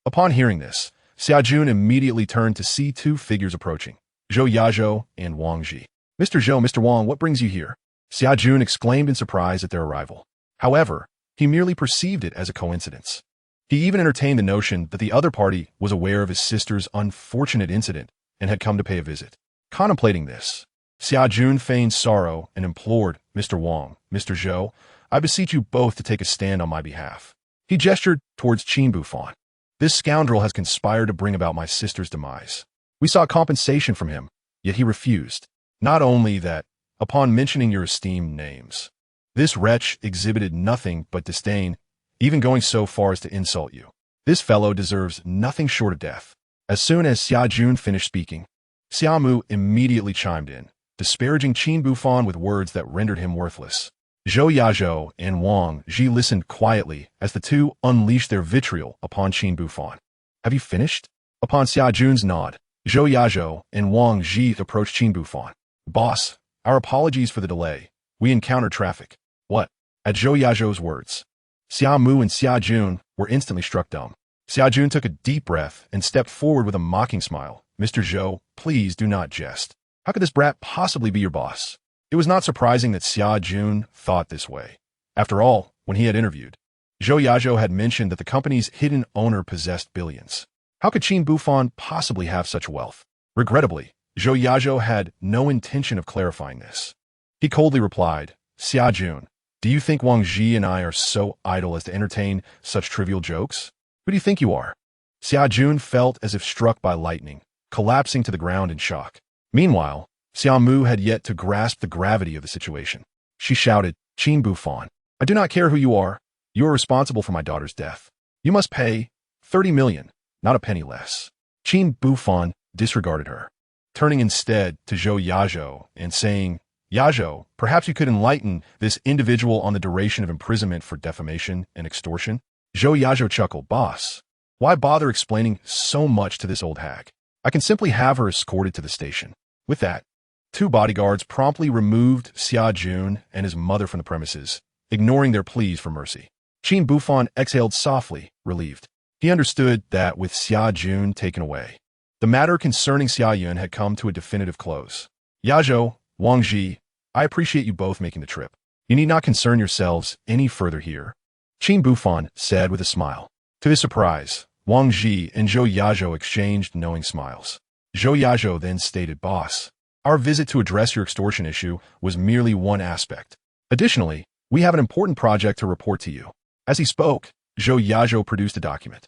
Upon hearing this, Xia Jun immediately turned to see two figures approaching, Zhou Yazhou and Wang Ji. Mr. Zhou, Mr. Wang, what brings you here? Xia Jun exclaimed in surprise at their arrival. However, he merely perceived it as a coincidence. He even entertained the notion that the other party was aware of his sister's unfortunate incident and had come to pay a visit. Contemplating this, Xia Jun feigned sorrow and implored, Mr. Wang, Mr. Zhou, I beseech you both to take a stand on my behalf. He gestured towards Qin Buhfan. This scoundrel has conspired to bring about my sister's demise. We sought compensation from him, yet he refused. Not only that, upon mentioning your esteemed names, this wretch exhibited nothing but disdain, even going so far as to insult you. This fellow deserves nothing short of death. As soon as Xia Jun finished speaking, Xia Mu immediately chimed in, disparaging Qin Buhfan with words that rendered him worthless. Zhou Yazhou and Wang Ji listened quietly as the two unleashed their vitriol upon Qin Buhfan. Have you finished? Upon Xia Jun's nod, Zhou Yazhou and Wang Ji approached Qin Buhfan. Boss, our apologies for the delay. We encountered traffic. What? At Zhou Yazhou's words, Xia Mu and Xia Jun were instantly struck dumb. Xia Jun took a deep breath and stepped forward with a mocking smile. Mr. Zhou, please do not jest. How could this brat possibly be your boss? It was not surprising that Xia Jun thought this way. After all, when he had interviewed, Zhou Yazhou had mentioned that the company's hidden owner possessed billions. How could Qin Buhfan possibly have such wealth? Regrettably, Zhou Yazhou had no intention of clarifying this. He coldly replied, Xia Jun, do you think Wang Ji and I are so idle as to entertain such trivial jokes? Who do you think you are? Xia Jun felt as if struck by lightning, collapsing to the ground in shock. Meanwhile, Xia Mu had yet to grasp the gravity of the situation. She shouted, Qin Buhfan, I do not care who you are. You are responsible for my daughter's death. You must pay 30 million, not a penny less. Qin Buhfan disregarded her, turning instead to Zhou Yazhou and saying, Yazhou, perhaps you could enlighten this individual on the duration of imprisonment for defamation and extortion? Zhou Yazhou chuckled, Boss, why bother explaining so much to this old hag? I can simply have her escorted to the station. With that, 2 bodyguards promptly removed Xia Jun and his mother from the premises, ignoring their pleas for mercy. Qin Buhfan exhaled softly, relieved. He understood that with Xia Jun taken away, the matter concerning Xia Yun had come to a definitive close. Yazhou, Wang Ji, I appreciate you both making the trip. You need not concern yourselves any further here. Qin Buhfan said with a smile. To his surprise, Wang Ji and Zhou Yazhou exchanged knowing smiles. Zhou Yazhou then stated, Boss, our visit to address your extortion issue was merely one aspect. Additionally, we have an important project to report to you. As he spoke, Zhou Yazhou produced a document.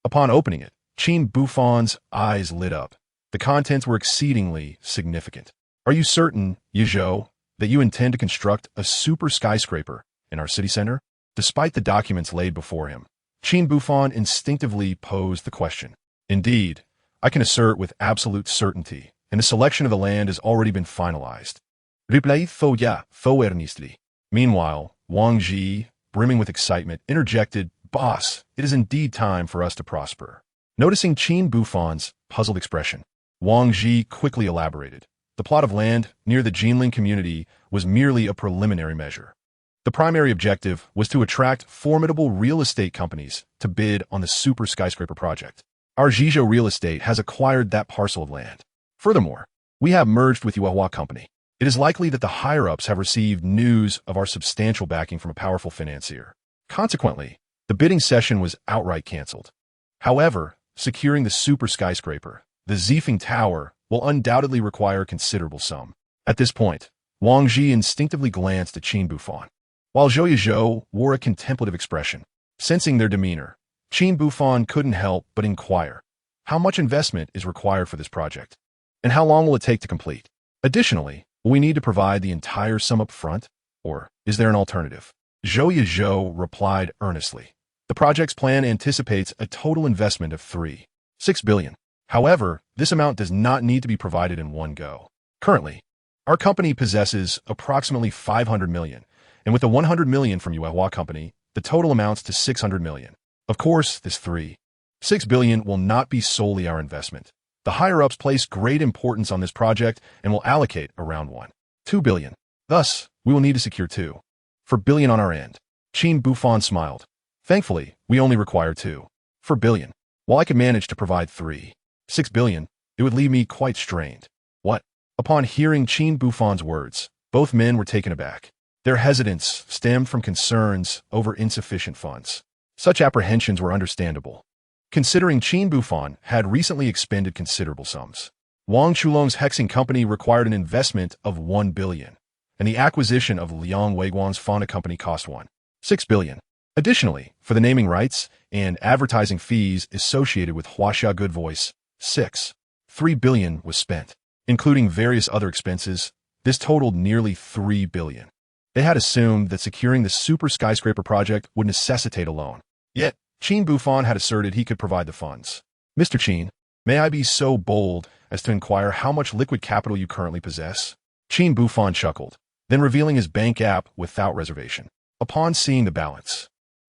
Upon opening it, Qin Buhfan's eyes lit up. The contents were exceedingly significant. Are you certain, Yazhou, that you intend to construct a super skyscraper in our city center? Despite the documents laid before him, Qin Buhfan instinctively posed the question. Indeed, I can assert with absolute certainty, and the selection of the land has already been finalized. Meanwhile, Wang Ji, brimming with excitement, interjected, Boss, it is indeed time for us to prosper. Noticing Qin Buhfan's puzzled expression, Wang Ji quickly elaborated. The plot of land near the Jinling community was merely a preliminary measure. The primary objective was to attract formidable real estate companies to bid on the super skyscraper project. Our Zhizhou Real Estate has acquired that parcel of land. Furthermore, we have merged with Yuehua Company. It is likely that the higher-ups have received news of our substantial backing from a powerful financier. Consequently, the bidding session was outright canceled. However, securing the super skyscraper, the Zifeng Tower, will undoubtedly require a considerable sum. At this point, Wang Ji instinctively glanced at Qin Buhfan, while Zhou Yazhou wore a contemplative expression. Sensing their demeanor, Qin Buhfan couldn't help but inquire, how much investment is required for this project? And how long will it take to complete? Additionally, will we need to provide the entire sum up front? Or is there an alternative? Zhou Yazhou replied earnestly. The project's plan anticipates a total investment of 3.6 billion. However, this amount does not need to be provided in one go. Currently, our company possesses approximately 500 million, and with the 100 million from Yuehua Company, the total amounts to 600 million. Of course, this 3.6 billion will not be solely our investment. The higher-ups place great importance on this project and will allocate around 1.2 billion. Thus, we will need to secure 2.4 billion on our end. Qin Buhfan smiled. Thankfully, we only require 2.4 billion. While I could manage to provide 3.6 billion, it would leave me quite strained. What? Upon hearing Qin Buhfan's words, both men were taken aback. Their hesitance stemmed from concerns over insufficient funds. Such apprehensions were understandable, considering Qin Buhfan had recently expended considerable sums. Wang Chulong's hexing company required an investment of 1 billion, and the acquisition of Liang Weiguan's fauna company cost 1.6 billion. Additionally, for the naming rights and advertising fees associated with Huaxia Good Voice, 6.3 billion was spent. Including various other expenses, this totaled nearly 3 billion. They had assumed that securing the super skyscraper project would necessitate a loan. Yet, Qin Buhfan had asserted he could provide the funds. Mr. Qin, may I be so bold as to inquire how much liquid capital you currently possess? Qin Buhfan chuckled, then revealing his bank app without reservation. Upon seeing the balance,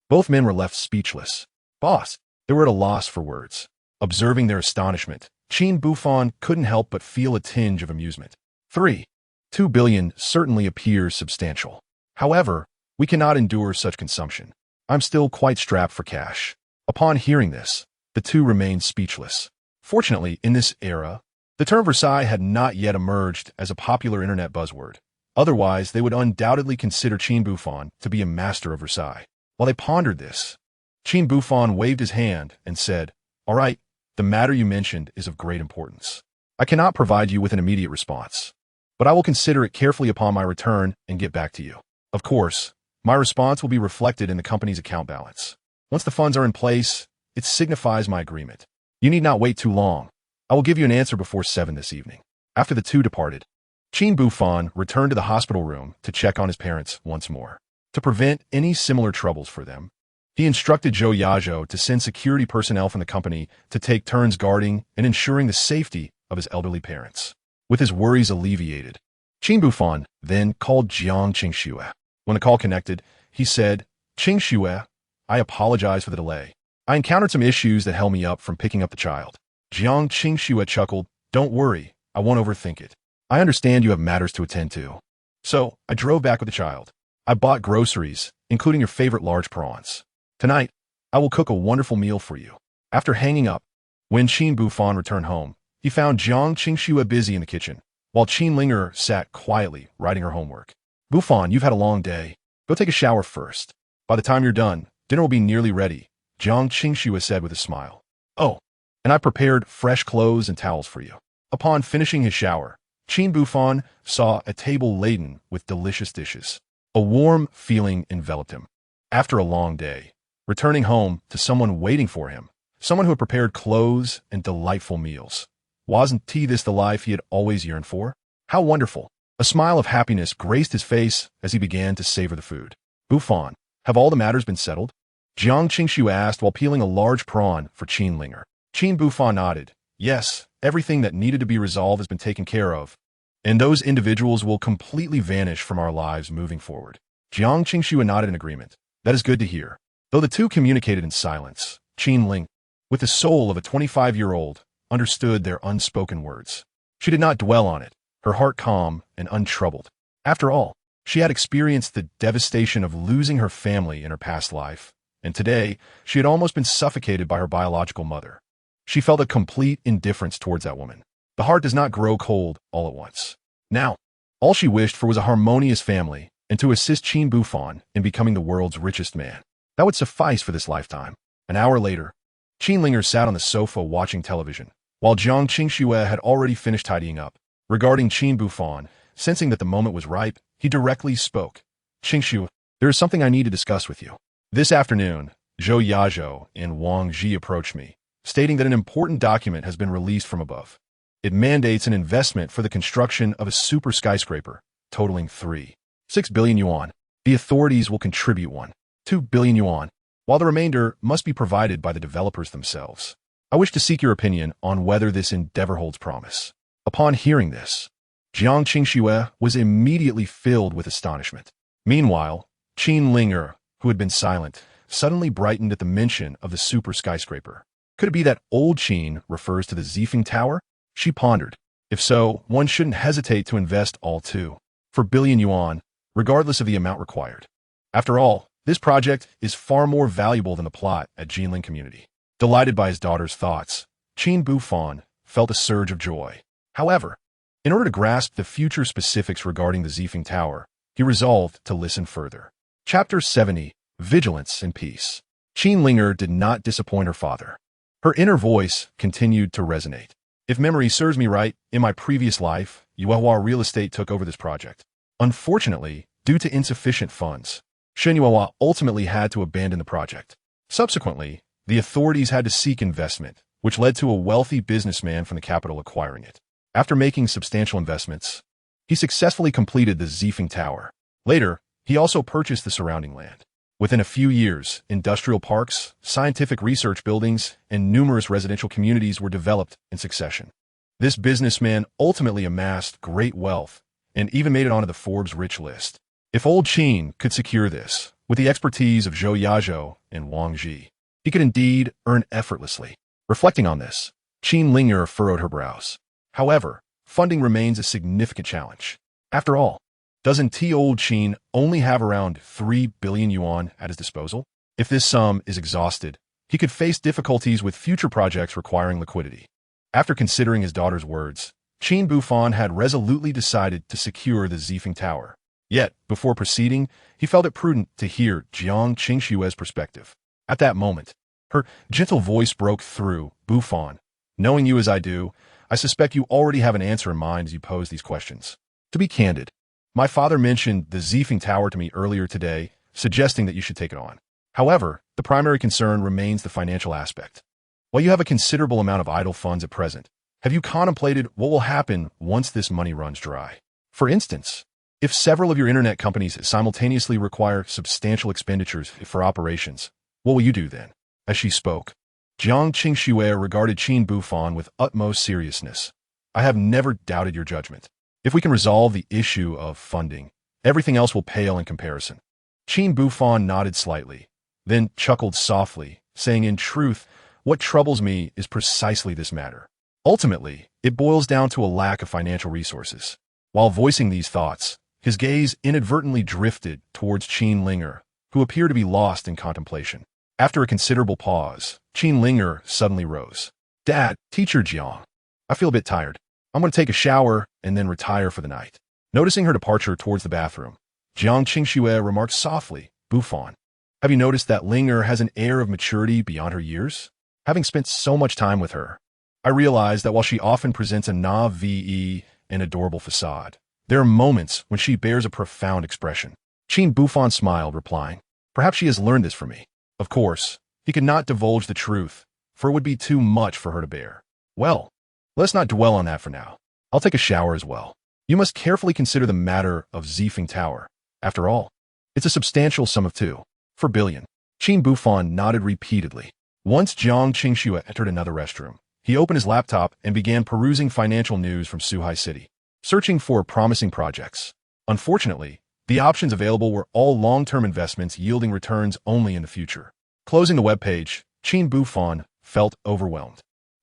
both men were left speechless. Boss, they were at a loss for words. Observing their astonishment, Qin Buhfan couldn't help but feel a tinge of amusement. 3.2 billion certainly appears substantial. However, we cannot endure such consumption. I'm still quite strapped for cash. Upon hearing this, the two remained speechless. Fortunately, in this era, the term Versailles had not yet emerged as a popular internet buzzword. Otherwise, they would undoubtedly consider Qin Buhfan to be a master of Versailles. While they pondered this, Qin Buhfan waved his hand and said, "All right, the matter you mentioned is of great importance. I cannot provide you with an immediate response, but I will consider it carefully upon my return and get back to you. Of course, my response will be reflected in the company's account balance. Once the funds are in place, it signifies my agreement. You need not wait too long. I will give you an answer before 7 this evening." After the two departed, Qin Buhfan returned to the hospital room to check on his parents once more. To prevent any similar troubles for them, he instructed Zhou Yazhou to send security personnel from the company to take turns guarding and ensuring the safety of his elderly parents. With his worries alleviated, Qin Buhfan then called Jiang Qingxue. When the call connected, he said, "Qingxue, I apologize for the delay. I encountered some issues that held me up from picking up the child." Jiang Qingxue chuckled, "Don't worry, I won't overthink it. I understand you have matters to attend to. So, I drove back with the child. I bought groceries, including your favorite large prawns. Tonight, I will cook a wonderful meal for you." After hanging up, when Qin Buhfan returned home, he found Jiang Qingxue busy in the kitchen, while Qin Ling'er sat quietly writing her homework. "Buhfan, you've had a long day. Go take a shower first. By the time you're done, dinner will be nearly ready," Jiang Qingxue said with a smile. "Oh, and I prepared fresh clothes and towels for you." Upon finishing his shower, Qin Buhfan saw a table laden with delicious dishes. A warm feeling enveloped him. After a long day, returning home to someone waiting for him, someone who had prepared clothes and delightful meals. Wasn't this the life he had always yearned for? How wonderful! A smile of happiness graced his face as he began to savor the food. "Buhfan, have all the matters been settled?" Jiang Qingxue asked while peeling a large prawn for Qin Ling'er. Qin Buhfan nodded. "Yes, everything that needed to be resolved has been taken care of, and those individuals will completely vanish from our lives moving forward." Jiang Qingxue nodded in agreement. "That is good to hear." Though the two communicated in silence, Qin Ling, with the soul of a 25-year-old, understood their unspoken words. She did not dwell on it, her heart calm and untroubled. After all, she had experienced the devastation of losing her family in her past life, and today she had almost been suffocated by her biological mother. She felt a complete indifference towards that woman. The heart does not grow cold all at once. Now, all she wished for was a harmonious family and to assist Qin Buhfan in becoming the world's richest man. That would suffice for this lifetime. An hour later, Qin Ling'er sat on the sofa watching television, while Jiang Qingxue had already finished tidying up. Regarding Qin Buhfan, sensing that the moment was ripe, he directly spoke. "Qingxue, there is something I need to discuss with you. This afternoon, Zhou Yazhou and Wang Ji approached me, stating that an important document has been released from above. It mandates an investment for the construction of a super skyscraper, totaling 3.6 billion yuan. The authorities will contribute 1.2 billion yuan, while the remainder must be provided by the developers themselves. I wish to seek your opinion on whether this endeavor holds promise." Upon hearing this, Jiang Qingxue was immediately filled with astonishment. Meanwhile, Qin Ling'er, who had been silent, suddenly brightened at the mention of the super skyscraper. Could it be that old Qin refers to the Zifeng Tower? She pondered. If so, one shouldn't hesitate to invest all 2.4 billion yuan, regardless of the amount required. After all, this project is far more valuable than the plot at Jinling Community. Delighted by his daughter's thoughts, Qin Buhfan felt a surge of joy. However, in order to grasp the future specifics regarding the Zifeng Tower, he resolved to listen further. Chapter 70, Vigilance and Peace. Qin Ling'er did not disappoint her father. Her inner voice continued to resonate. "If memory serves me right, in my previous life, Yuehua Real Estate took over this project. Unfortunately, due to insufficient funds, Shen Yuehua ultimately had to abandon the project. Subsequently, the authorities had to seek investment, which led to a wealthy businessman from the capital acquiring it. After making substantial investments, he successfully completed the Zifeng Tower. Later, he also purchased the surrounding land. Within a few years, industrial parks, scientific research buildings, and numerous residential communities were developed in succession. This businessman ultimately amassed great wealth and even made it onto the Forbes rich list. If old Qin could secure this, with the expertise of Zhou Yazhou and Wang Ji, he could indeed earn effortlessly. Reflecting on this, Qin Ling'er furrowed her brows. However, funding remains a significant challenge. After all, doesn't old Qin only have around 3 billion yuan at his disposal? If this sum is exhausted, he could face difficulties with future projects requiring liquidity. After considering his daughter's words, Qin Buhfan had resolutely decided to secure the Zifeng Tower. Yet, before proceeding, he felt it prudent to hear Jiang Qingshue's perspective. At that moment, her gentle voice broke through. Buhfan, knowing you as I do, I suspect you already have an answer in mind as you pose these questions. To be candid, my father mentioned the Zifeng Tower to me earlier today, suggesting that you should take it on. However, the primary concern remains the financial aspect. While you have a considerable amount of idle funds at present, have you contemplated what will happen once this money runs dry? For instance, if several of your internet companies simultaneously require substantial expenditures for operations, what will you do then? As she spoke, Jiang Qingxue regarded Qin Buhfan with utmost seriousness. I have never doubted your judgment. If we can resolve the issue of funding, everything else will pale in comparison. Qin Buhfan nodded slightly, then chuckled softly, saying, in truth, what troubles me is precisely this matter. Ultimately, it boils down to a lack of financial resources. While voicing these thoughts, his gaze inadvertently drifted towards Qin Ling'er, who appeared to be lost in contemplation. After a considerable pause, Qin Ling'er suddenly rose. Dad, Teacher Jiang, I feel a bit tired. I'm going to take a shower and then retire for the night. Noticing her departure towards the bathroom, Jiang Qingxue remarked softly, Buhfan, have you noticed that Ling'er has an air of maturity beyond her years? Having spent so much time with her, I realize that while she often presents a naive and adorable facade, there are moments when she bears a profound expression. Qin Buhfan smiled, replying, perhaps she has learned this from me. Of course, he could not divulge the truth, for it would be too much for her to bear. Well, let's not dwell on that for now. I'll take a shower as well. You must carefully consider the matter of Zifeng Tower. After all, it's a substantial sum of 2.4 billion. Qin Buhfan nodded repeatedly. Once Jiang Qingxue entered another restroom, he opened his laptop and began perusing financial news from Suhai City, searching for promising projects. Unfortunately, the options available were all long-term investments yielding returns only in the future. Closing the webpage, Qin Buhfan felt overwhelmed.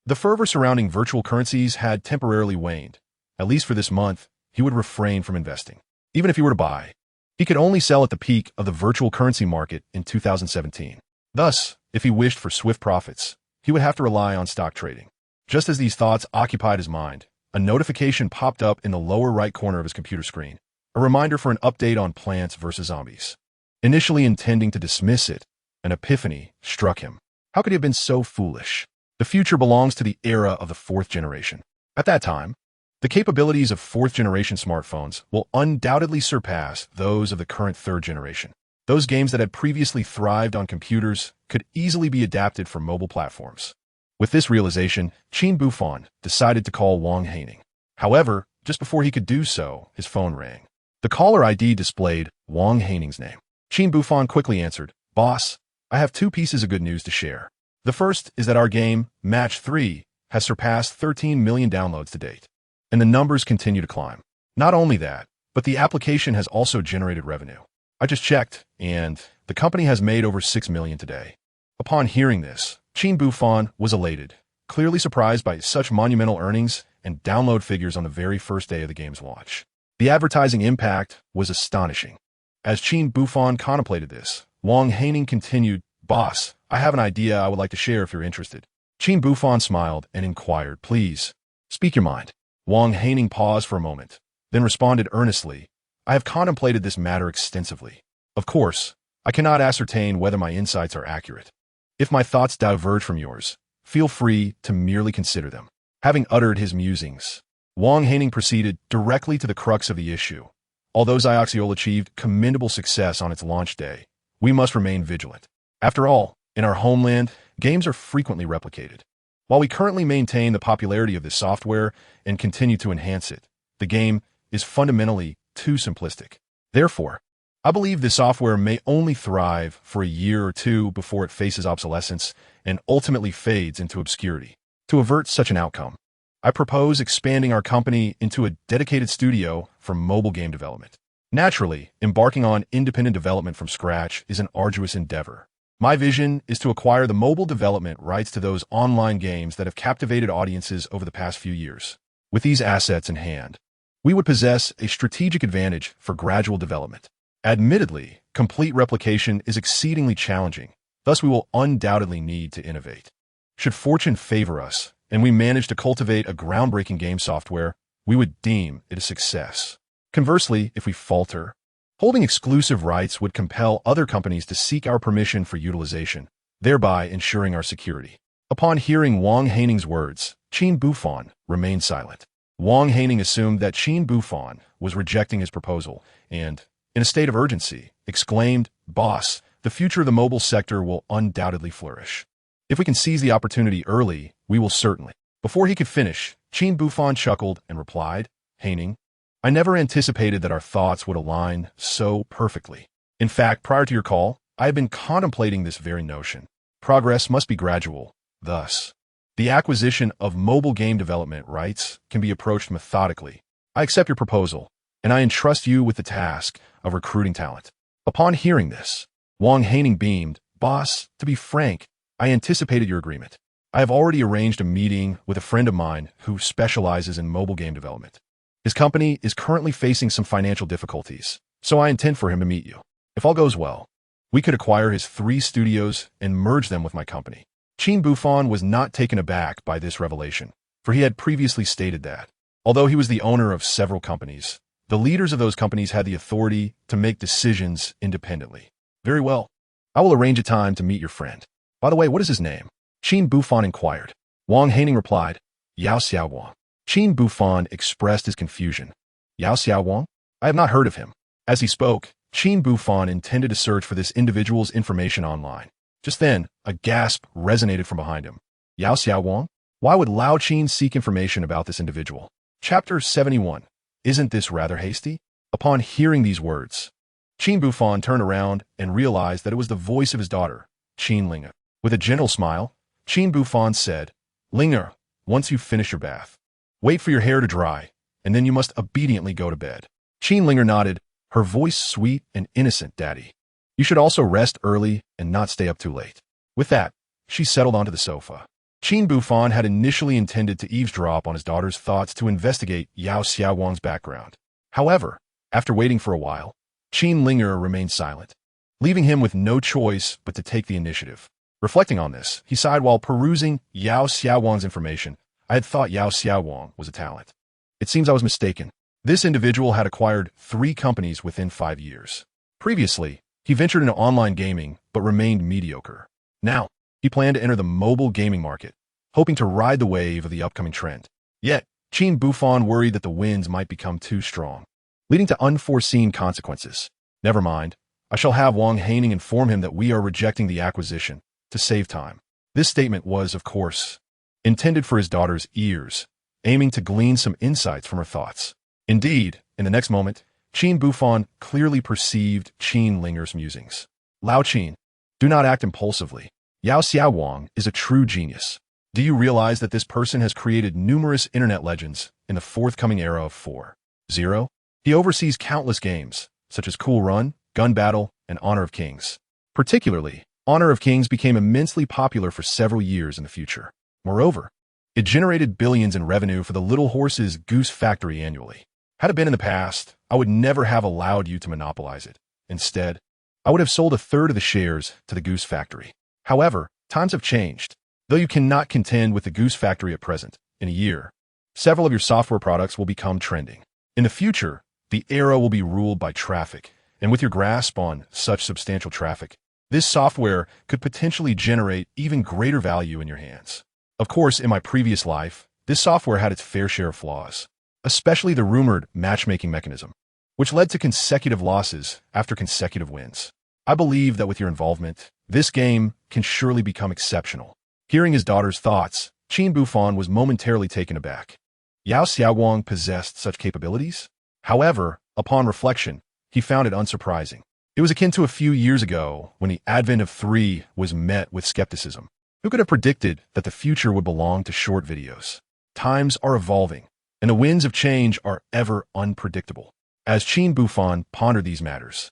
The fervor surrounding virtual currencies had temporarily waned. At least for this month, he would refrain from investing. Even if he were to buy, he could only sell at the peak of the virtual currency market in 2017. Thus, if he wished for swift profits, he would have to rely on stock trading. Just as these thoughts occupied his mind, a notification popped up in the lower right corner of his computer screen, a reminder for an update on Plants vs. Zombies. Initially intending to dismiss it, an epiphany struck him. How could he have been so foolish? The future belongs to the era of the 4th generation. At that time, the capabilities of 4th generation smartphones will undoubtedly surpass those of the current 3rd generation. Those games that had previously thrived on computers could easily be adapted for mobile platforms. With this realization, Qin Buhfan decided to call Wang Haining. However, just before he could do so, his phone rang. The caller ID displayed Wang Haining's name. Qin Buhfan quickly answered, Boss, I have 2 pieces of good news to share. The first is that our game, Match 3, has surpassed 13 million downloads to date, and the numbers continue to climb. Not only that, but the application has also generated revenue. I just checked, and the company has made over 6 million today. Upon hearing this, Qin Buhfan was elated, clearly surprised by such monumental earnings and download figures on the very first day of the game's launch. The advertising impact was astonishing. As Qin Buhfan contemplated this, Wang Haining continued, Boss, I have an idea I would like to share if you're interested. Qin Buhfan smiled and inquired, Please, speak your mind. Wang Haining paused for a moment, then responded earnestly, I have contemplated this matter extensively. Of course, I cannot ascertain whether my insights are accurate. If my thoughts diverge from yours, feel free to merely consider them. Having uttered his musings, Wang Haining proceeded directly to the crux of the issue. Although Zioxiol achieved commendable success on its launch day, we must remain vigilant. After all, in our homeland, games are frequently replicated. While we currently maintain the popularity of this software and continue to enhance it, the game is fundamentally too simplistic. Therefore, I believe this software may only thrive for a year or 2 before it faces obsolescence and ultimately fades into obscurity. To avert such an outcome, I propose expanding our company into a dedicated studio for mobile game development. Naturally, embarking on independent development from scratch is an arduous endeavor. My vision is to acquire the mobile development rights to those online games that have captivated audiences over the past few years. With these assets in hand, we would possess a strategic advantage for gradual development. Admittedly, complete replication is exceedingly challenging, thus we will undoubtedly need to innovate. Should fortune favor us, and we manage to cultivate a groundbreaking game software, we would deem it a success. Conversely, if we falter, holding exclusive rights would compel other companies to seek our permission for utilization, thereby ensuring our security. Upon hearing Wang Haining's words, Qin Buhfan remained silent. Wang Haining assumed that Qin Buhfan was rejecting his proposal and, in a state of urgency, exclaimed, "Boss, the future of the mobile sector will undoubtedly flourish. If we can seize the opportunity early, we will certainly." Before he could finish, Qin Buhfan chuckled and replied, "Haining, I never anticipated that our thoughts would align so perfectly. In fact, prior to your call, I have been contemplating this very notion. Progress must be gradual. Thus, the acquisition of mobile game development rights can be approached methodically. I accept your proposal, and I entrust you with the task of recruiting talent." Upon hearing this, Wang Haining beamed, "Boss, to be frank, I anticipated your agreement. I have already arranged a meeting with a friend of mine who specializes in mobile game development. His company is currently facing some financial difficulties, so I intend for him to meet you. If all goes well, we could acquire his 3 studios and merge them with my company." Qin Buhfan was not taken aback by this revelation, for he had previously stated that, although he was the owner of several companies, the leaders of those companies had the authority to make decisions independently. "Very well. I will arrange a time to meet your friend. By the way, what is his name?" Qin Buhfan inquired. Wang Haining replied, "Yao Xiaowang." Qin Buhfan expressed his confusion. "Yao Xiaowang? I have not heard of him." As he spoke, Qin Buhfan intended to search for this individual's information online. Just then, a gasp resonated from behind him. "Yao Xiaowang? Why would Lao Qin seek information about this individual?" Chapter 71. Isn't this rather hasty? Upon hearing these words, Qin Buhfan turned around and realized that it was the voice of his daughter, Qin Ling'er. With a gentle smile, Qin Buhfan said, "Ling'er, once you finish your bath, wait for your hair to dry, and then you must obediently go to bed." Qin Ling'er nodded, her voice sweet and innocent. "Daddy, you should also rest early and not stay up too late." With that, she settled onto the sofa. Qin Buhfan had initially intended to eavesdrop on his daughter's thoughts to investigate Yao Xiaowang's background. However, after waiting for a while, Qin Ling'er remained silent, leaving him with no choice but to take the initiative. Reflecting on this, he sighed while perusing Yao Xiaowang's information. "I had thought Yao Xiaowang was a talent. It seems I was mistaken. This individual had acquired 3 companies within 5 years. Previously, he ventured into online gaming but remained mediocre. Now, he planned to enter the mobile gaming market, hoping to ride the wave of the upcoming trend. Yet, Qin Buhfan worried that the winds might become too strong, leading to unforeseen consequences. Never mind, I shall have Wang Haining inform him that we are rejecting the acquisition to save time." This statement was, of course, intended for his daughter's ears, aiming to glean some insights from her thoughts. Indeed, in the next moment, Qin Buhfan clearly perceived Qin Ling'er's musings. "Lao Qin, do not act impulsively. Yao Xiaowang is a true genius. Do you realize that this person has created numerous internet legends in the forthcoming era of 4.0? He oversees countless games, such as Cool Run, Gun Battle, and Honor of Kings. Particularly, Honor of Kings became immensely popular for several years in the future. Moreover, it generated billions in revenue for the Little Horse's Goose Factory annually. Had it been in the past, I would never have allowed you to monopolize it. Instead, I would have sold 1/3 of the shares to the Goose Factory. However, times have changed. Though you cannot contend with the Goose Factory at present, in a year, several of your software products will become trending. In the future, the era will be ruled by traffic, and with your grasp on such substantial traffic, this software could potentially generate even greater value in your hands. Of course, in my previous life, this software had its fair share of flaws, especially the rumored matchmaking mechanism, which led to consecutive losses after consecutive wins. I believe that with your involvement, this game can surely become exceptional." Hearing his daughter's thoughts, Qin Buhfan was momentarily taken aback. Yao Xiaowang possessed such capabilities? However, upon reflection, he found it unsurprising. It was akin to a few years ago when the advent of 3 was met with skepticism. Who could have predicted that the future would belong to short videos? Times are evolving, and the winds of change are ever unpredictable. As Qin Buhfan pondered these matters,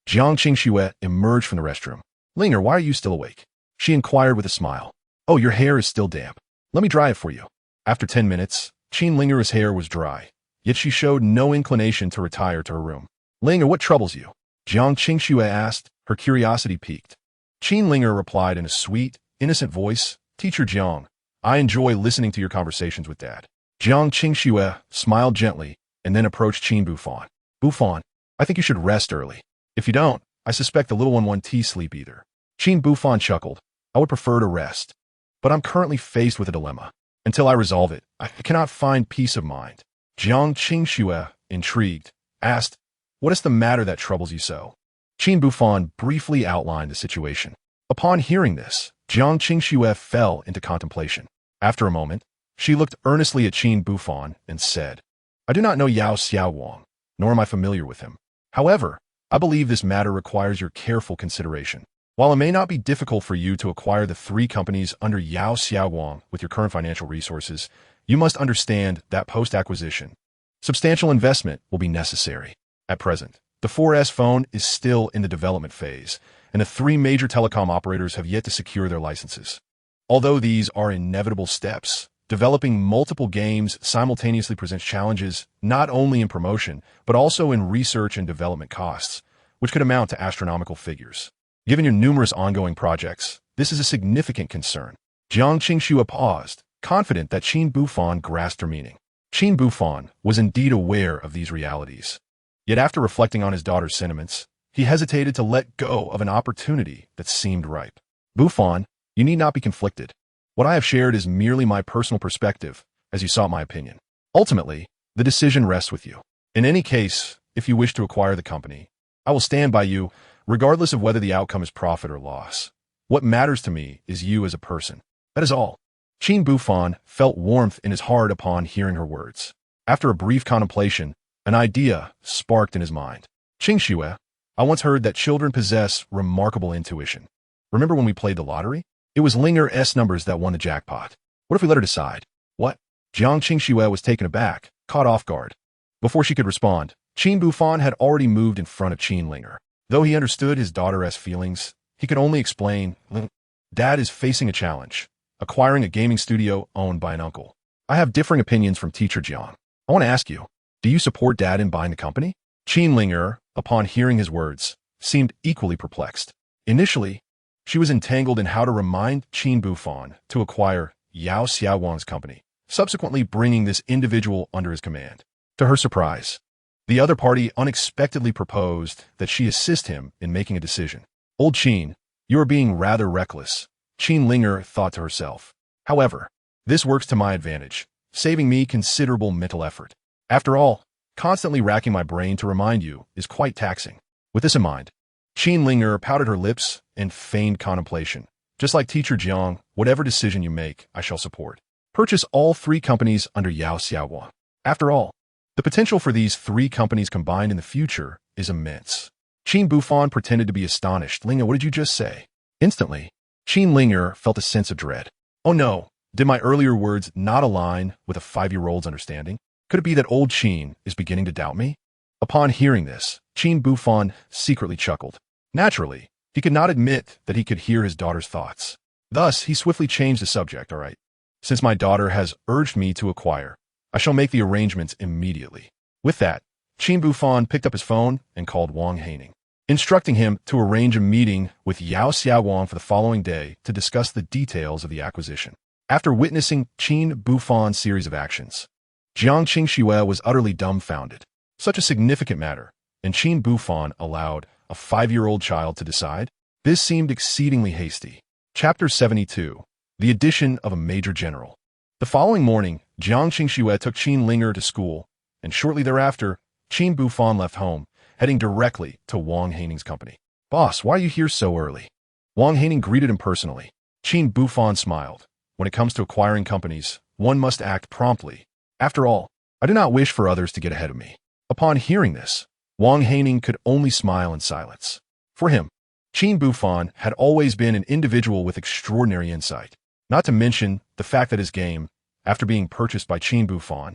Jiang Qingxue emerged from the restroom. "Ling'er, why are you still awake?" she inquired with a smile. "Oh, your hair is still damp. Let me dry it for you." After 10 minutes, Qin Ling'er's hair was dry, yet she showed no inclination to retire to her room. "Ling'er, what troubles you?" Jiang Qingxue asked, her curiosity piqued. Qin Ling'er replied in a sweet, innocent voice, "Teacher Jiang, I enjoy listening to your conversations with Dad. Jiang Qingxue smiled gently and then approached Qin Buhfan. Buhfan, I think you should rest early. If you don't, I suspect the little one won't sleep either. Qin Buhfan chuckled. I would prefer to rest. But I'm currently faced with a dilemma. Until I resolve it, I cannot find peace of mind. Jiang Qingxue, intrigued, asked, What is the matter that troubles you so? Qin Buhfan briefly outlined the situation. Upon hearing this, Jiang Qingxue fell into contemplation. After a moment, she looked earnestly at Qin Buhfan and said, I do not know Yao Xiaowang, nor am I familiar with him. However, I believe this matter requires your careful consideration. While it may not be difficult for you to acquire the 3 companies under Yao Xiaowang with your current financial resources, you must understand that post-acquisition, substantial investment will be necessary. At present, the 4S phone is still in the development phase, and the 3 major telecom operators have yet to secure their licenses. Although these are inevitable steps, developing multiple games simultaneously presents challenges not only in promotion, but also in research and development costs, which could amount to astronomical figures. Given your numerous ongoing projects, this is a significant concern. Jiang Qingxue paused, confident that Qin Buhfan grasped her meaning. Qin Buhfan was indeed aware of these realities. Yet after reflecting on his daughter's sentiments, he hesitated to let go of an opportunity that seemed ripe. Buhfan, you need not be conflicted. What I have shared is merely my personal perspective, as you sought my opinion. Ultimately, the decision rests with you. In any case, if you wish to acquire the company, I will stand by you, regardless of whether the outcome is profit or loss. What matters to me is you as a person. That is all. Qin Buhfan felt warmth in his heart upon hearing her words. After a brief contemplation, an idea sparked in his mind. Qingxue, I once heard that children possess remarkable intuition. Remember when we played the lottery? It was Ling'er's numbers that won the jackpot. What if we let her decide? What? Jiang Qingxue was taken aback, caught off guard. Before she could respond, Qin Buhfan had already moved in front of Qin Ling'er. Though he understood his daughter's feelings, he could only explain, Dad is facing a challenge, acquiring a gaming studio owned by an uncle. I have differing opinions from Teacher Jiang. I want to ask you, do you support Dad in buying the company? Qin Ling'er, upon hearing his words, seemed equally perplexed. Initially, she was entangled in how to remind Qin Buhfan to acquire Yao Xiaowang's company, subsequently bringing this individual under his command. To her surprise, the other party unexpectedly proposed that she assist him in making a decision. Old Qin, you are being rather reckless, Qin Ling'er thought to herself. However, this works to my advantage, saving me considerable mental effort. After all, constantly racking my brain to remind you is quite taxing. With this in mind, Qin Ling'er pouted her lips and feigned contemplation. Just like Teacher Jiang, whatever decision you make, I shall support. Purchase all 3 companies under Yao Xiaowang. After all, the potential for these 3 companies combined in the future is immense. Qin Buhfan pretended to be astonished. Ling'er, what did you just say? Instantly, Qin Ling'er felt a sense of dread. Oh no, did my earlier words not align with a 5-year-old's understanding? Could it be that old Qin is beginning to doubt me? Upon hearing this, Qin Buhfan secretly chuckled. Naturally, he could not admit that he could hear his daughter's thoughts. Thus, he swiftly changed the subject. All right, since my daughter has urged me to acquire, I shall make the arrangements immediately. With that, Qin Buhfan picked up his phone and called Wang Haining, instructing him to arrange a meeting with Yao Xiaowang for the following day to discuss the details of the acquisition. After witnessing Qin Buhfan's series of actions, Jiang Qingxue was utterly dumbfounded. Such a significant matter, and Qin Buhfan allowed a 5-year-old child to decide? This seemed exceedingly hasty. Chapter 72. The Addition of a Major General. The following morning, Jiang Qingxue took Qin Ling'er to school, and shortly thereafter, Qin Buhfan left home, heading directly to Wang Haining's company. Boss, why are you here so early? Wang Haining greeted him personally. Qin Buhfan smiled. When it comes to acquiring companies, one must act promptly. After all, I do not wish for others to get ahead of me. Upon hearing this, Wang Haining could only smile in silence. For him, Qin Buhfan had always been an individual with extraordinary insight. Not to mention the fact that his game, after being purchased by Qin Buhfan,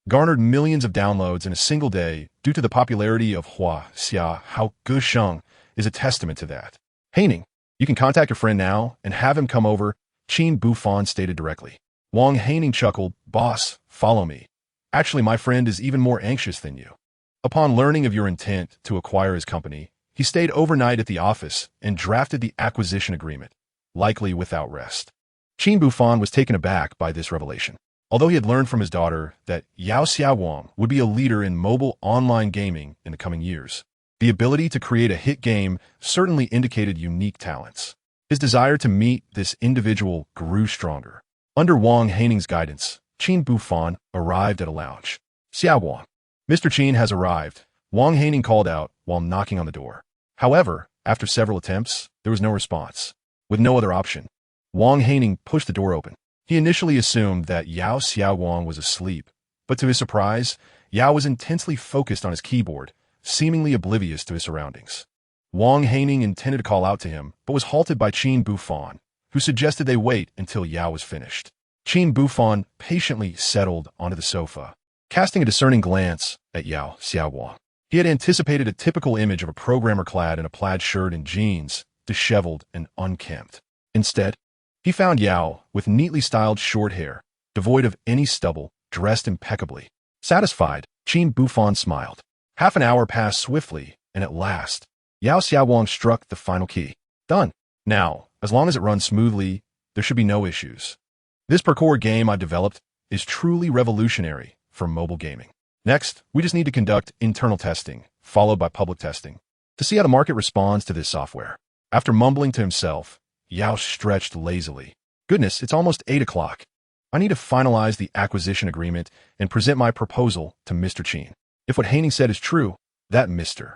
garnered millions of downloads in a single day due to the popularity of Hua Xia Hao Gusheng is a testament to that. Haining, you can contact your friend now and have him come over, Qin Buhfan stated directly. Wang Haining chuckled, Boss, follow me. Actually, my friend is even more anxious than you. Upon learning of your intent to acquire his company, he stayed overnight at the office and drafted the acquisition agreement, likely without rest. Qin Buhfan was taken aback by this revelation. Although he had learned from his daughter that Yao Xiaowang would be a leader in mobile online gaming in the coming years, the ability to create a hit game certainly indicated unique talents. His desire to meet this individual grew stronger. Under Wang Haining's guidance, Qin Buhfan arrived at a lounge. Xiaowang. Mr. Qin has arrived, Wang Haining called out while knocking on the door. However, after several attempts, there was no response. With no other option, Wang Haining pushed the door open. He initially assumed that Yao Xiaowang was asleep, but to his surprise, Yao was intensely focused on his keyboard, seemingly oblivious to his surroundings. Wang Haining intended to call out to him, but was halted by Qin Buhfan, who suggested they wait until Yao was finished. Qin Buhfan patiently settled onto the sofa, casting a discerning glance at Yao Xiaowang. He had anticipated a typical image of a programmer clad in a plaid shirt and jeans, disheveled and unkempt. Instead, he found Yao with neatly styled short hair, devoid of any stubble, dressed impeccably. Satisfied, Qin Buhfan smiled. Half an hour passed swiftly, and at last, Yao Xiaowang struck the final key. Done. Now, as long as it runs smoothly, there should be no issues. This parkour game I've developed is truly revolutionary for mobile gaming. Next, we just need to conduct internal testing, followed by public testing, to see how the market responds to this software. After mumbling to himself, Yao stretched lazily. Goodness, it's almost 8 o'clock. I need to finalize the acquisition agreement and present my proposal to Mr. Qin. If what Haining said is true, that Mr.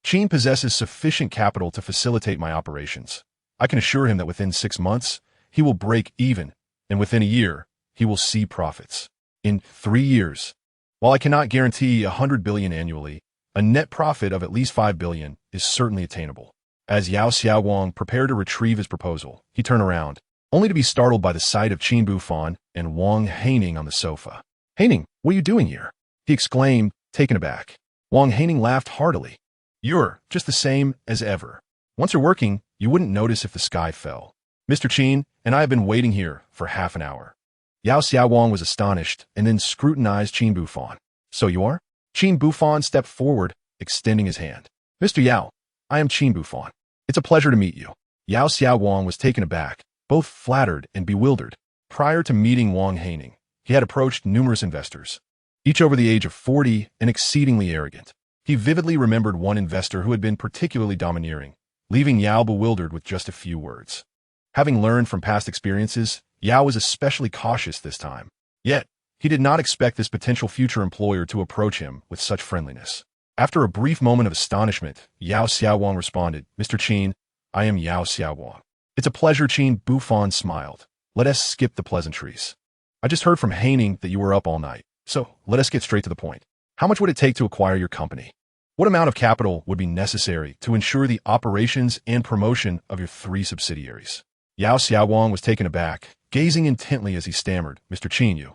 Qin possesses sufficient capital to facilitate my operations. I can assure him that within 6 months, he will break even, and within a year, he will see profits. In 3 years, while I cannot guarantee 100 billion annually, a net profit of at least 5 billion is certainly attainable. As Yao Xiaowang prepared to retrieve his proposal, he turned around, only to be startled by the sight of Qin Buhfan and Wang Haining on the sofa. "Haining, what are you doing here?" he exclaimed, taken aback. Wang Haining laughed heartily. "You're just the same as ever. Once you're working, you wouldn't notice if the sky fell. Mr. Qin and I have been waiting here for half an hour." Yao Xiaowang was astonished and then scrutinized Qin Buhfan. "So you are?" Qin Buhfan stepped forward, extending his hand. "Mr. Yao, I am Qin Buhfan. It's a pleasure to meet you." Yao Xiaowang was taken aback, both flattered and bewildered. Prior to meeting Wang Haining, he had approached numerous investors, each over the age of 40 and exceedingly arrogant. He vividly remembered one investor who had been particularly domineering, leaving Yao bewildered with just a few words. Having learned from past experiences, Yao was especially cautious this time. Yet, he did not expect this potential future employer to approach him with such friendliness. After a brief moment of astonishment, Yao Xiaowang responded, "Mr. Qin, I am Yao Xiaowang." "It's a pleasure," Qin Buhfan smiled. "Let us skip the pleasantries. I just heard from Haining that you were up all night, so let us get straight to the point. How much would it take to acquire your company? What amount of capital would be necessary to ensure the operations and promotion of your 3 subsidiaries?" Yao Xiaowang was taken aback, gazing intently as he stammered, "Mr. Qin, you."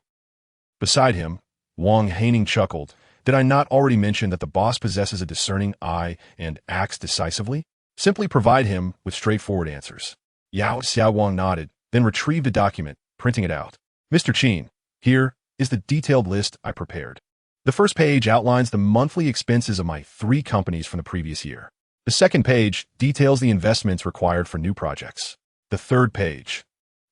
Beside him, Wang Haining chuckled. "Did I not already mention that the boss possesses a discerning eye and acts decisively? Simply provide him with straightforward answers." Yao Xiaowang nodded, then retrieved a document, printing it out. "Mr. Qin, here is the detailed list I prepared. The first page outlines the monthly expenses of my 3 companies from the previous year. The second page details the investments required for new projects. The third page."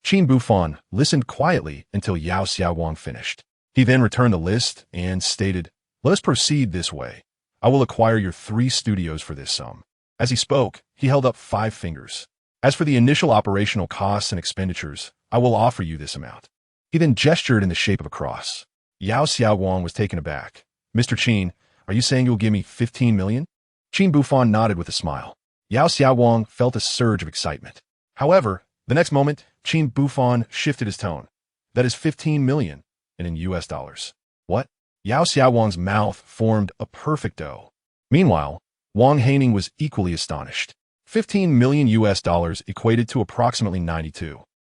Qin Buhfan listened quietly until Yao Xiaowang finished. He then returned the list and stated, "Let us proceed this way. I will acquire your 3 studios for this sum." As he spoke, he held up 5 fingers. "As for the initial operational costs and expenditures, I will offer you this amount." He then gestured in the shape of a cross. Yao Xiaowang was taken aback. "Mr. Qin, are you saying you'll give me 15 million? Qin Buhfan nodded with a smile. Yao Xiaowang felt a surge of excitement. However, the next moment, Qin Buhfan shifted his tone. "That is 15 million, and in US dollars. "What?" Yao Xiaowang's mouth formed a perfect O. Meanwhile, Wang Haining was equally astonished. 15 million US dollars equated to approximately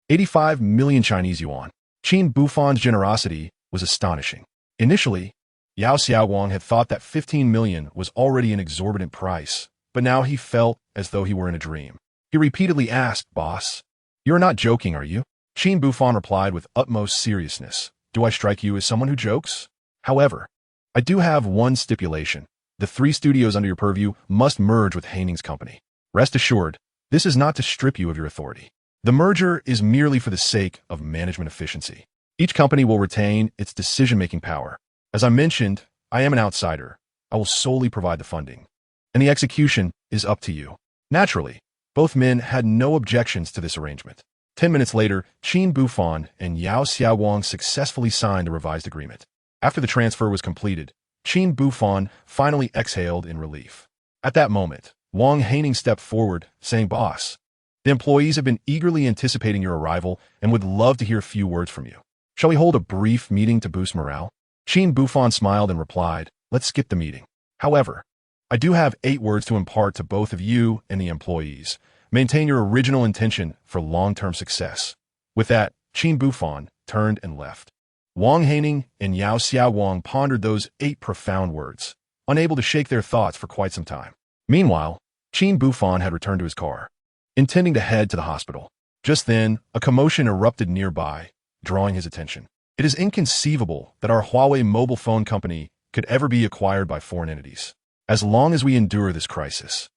85 million Chinese yuan. Qin Buhfan's generosity was astonishing. Initially, Yao Xiaowang had thought that 15 million was already an exorbitant price, but now he felt as though he were in a dream. He repeatedly asked, "Boss, you're not joking, are you?" Qin Buhfan replied with utmost seriousness, "Do I strike you as someone who jokes? However, I do have one stipulation. The 3 studios under your purview must merge with Haining's company. Rest assured, this is not to strip you of your authority. The merger is merely for the sake of management efficiency." Each company will retain its decision-making power. As I mentioned, I am an outsider. I will solely provide the funding. And the execution is up to you. Naturally, both men had no objections to this arrangement. 10 minutes later, Qin Buhfan and Yao Xiaowang successfully signed the revised agreement. After the transfer was completed, Qin Buhfan finally exhaled in relief. At that moment, Wang Haining stepped forward, saying, "Boss, the employees have been eagerly anticipating your arrival and would love to hear a few words from you. Shall we hold a brief meeting to boost morale?" Qin Buhfan smiled and replied, "Let's skip the meeting. However, I do have 8 words to impart to both of you and the employees. Maintain your original intention for long-term success." With that, Qin Buhfan turned and left. Wang Haining and Yao Xiaowang pondered those 8 profound words, unable to shake their thoughts for quite some time. Meanwhile, Qin Buhfan had returned to his car, intending to head to the hospital. Just then, a commotion erupted nearby, drawing his attention. It is inconceivable that our Huawei mobile phone company could ever be acquired by foreign entities. As long as we endure this crisis,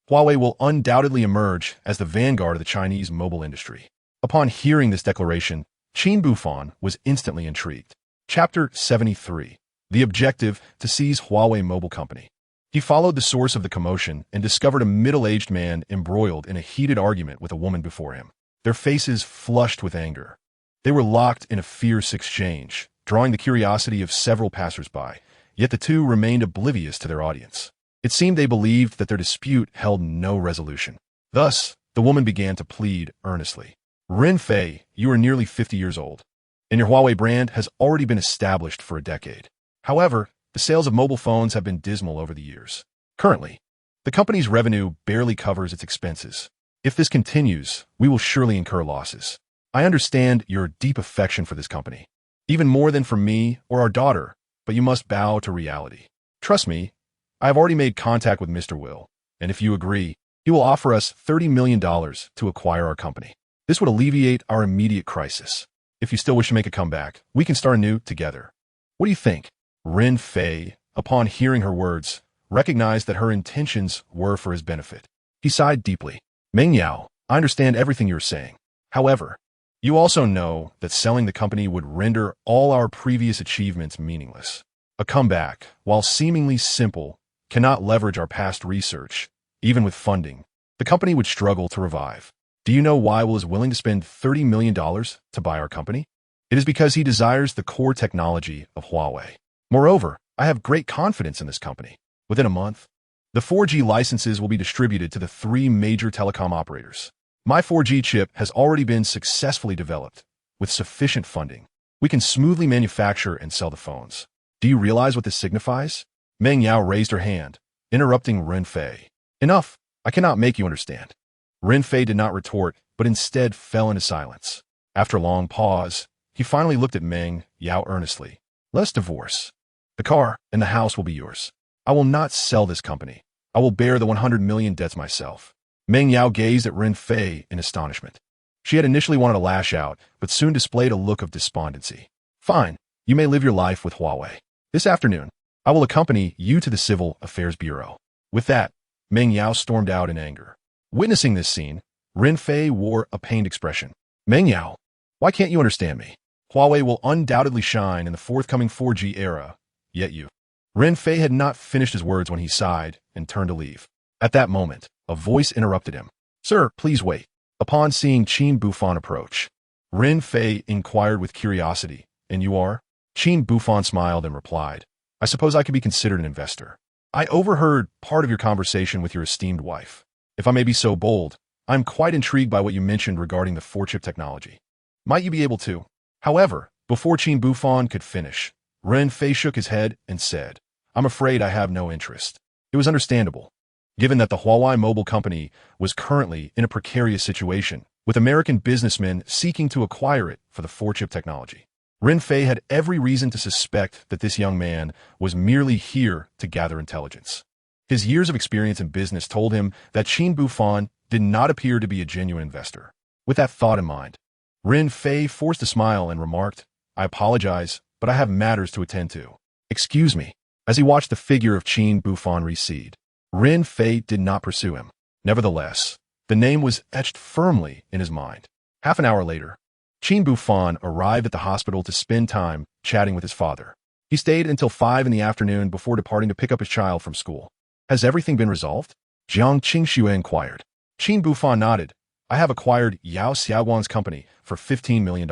Huawei will undoubtedly emerge as the vanguard of the Chinese mobile industry. Upon hearing this declaration, Qin Buhfan was instantly intrigued. Chapter 73. The objective to seize Huawei Mobile Company. He followed the source of the commotion and discovered a middle-aged man embroiled in a heated argument with a woman before him. Their faces flushed with anger. They were locked in a fierce exchange, drawing the curiosity of several passers-by, yet the two remained oblivious to their audience. It seemed they believed that their dispute held no resolution. Thus, the woman began to plead earnestly. "Ren Fei, you are nearly 50 years old, and your Huawei brand has already been established for a decade. However, the sales of mobile phones have been dismal over the years. Currently, the company's revenue barely covers its expenses. If this continues, we will surely incur losses. I understand your deep affection for this company, even more than for me or our daughter, but you must bow to reality. Trust me, I have already made contact with Mr. Will, and if you agree, he will offer us $30 million to acquire our company. This would alleviate our immediate crisis. If you still wish to make a comeback, we can start anew together. What do you think?" Ren Fei, upon hearing her words, recognized that her intentions were for his benefit. He sighed deeply. "Meng Yao, I understand everything you're saying. However, you also know that selling the company would render all our previous achievements meaningless. A comeback, while seemingly simple, cannot leverage our past research. Even with funding, the company would struggle to revive. Do you know why Will is willing to spend $30 million to buy our company? It is because he desires the core technology of Huawei. Moreover, I have great confidence in this company. Within a month, the 4G licenses will be distributed to the 3 major telecom operators. My 4G chip has already been successfully developed. With sufficient funding, we can smoothly manufacture and sell the phones. Do you realize what this signifies?" Meng Yao raised her hand, interrupting Ren Fei. "Enough, I cannot make you understand." Ren Fei did not retort, but instead fell into silence. After a long pause, he finally looked at Meng Yao earnestly. "Let us divorce. The car and the house will be yours. I will not sell this company. I will bear the 100 million debts myself." Meng Yao gazed at Ren Fei in astonishment. She had initially wanted to lash out, but soon displayed a look of despondency. "Fine, you may live your life with Huawei. This afternoon, I will accompany you to the Civil Affairs Bureau." With that, Meng Yao stormed out in anger. Witnessing this scene, Ren Fei wore a pained expression. "Meng Yao, why can't you understand me? Huawei will undoubtedly shine in the forthcoming 4G era, yet you." Ren Fei had not finished his words when he sighed and turned to leave. At that moment, a voice interrupted him. "Sir, please wait." Upon seeing Qin Buhfan approach, Ren Fei inquired with curiosity, "And you are?" Qin Buhfan smiled and replied, "I suppose I could be considered an investor. I overheard part of your conversation with your esteemed wife. If I may be so bold, I am quite intrigued by what you mentioned regarding the 4-chip technology. Might you be able to?" However, before Qin Buhfan could finish, Ren Fei shook his head and said, "I'm afraid I have no interest." It was understandable, given that the Huawei Mobile Company was currently in a precarious situation, with American businessmen seeking to acquire it for the 4-chip technology. Ren Fei had every reason to suspect that this young man was merely here to gather intelligence. His years of experience in business told him that Qin Buhfan did not appear to be a genuine investor. With that thought in mind, Ren Fei forced a smile and remarked, "I apologize, but I have matters to attend to. Excuse me." As he watched the figure of Qin Buhfan recede, Ren Fei did not pursue him. Nevertheless, the name was etched firmly in his mind. Half an hour later, Qin Buhfan arrived at the hospital to spend time chatting with his father. He stayed until 5 in the afternoon before departing to pick up his child from school. Has everything been resolved? Jiang Qingxue inquired. Qin Buhfan nodded. I have acquired Yao Xiaoguang's company for $15 million.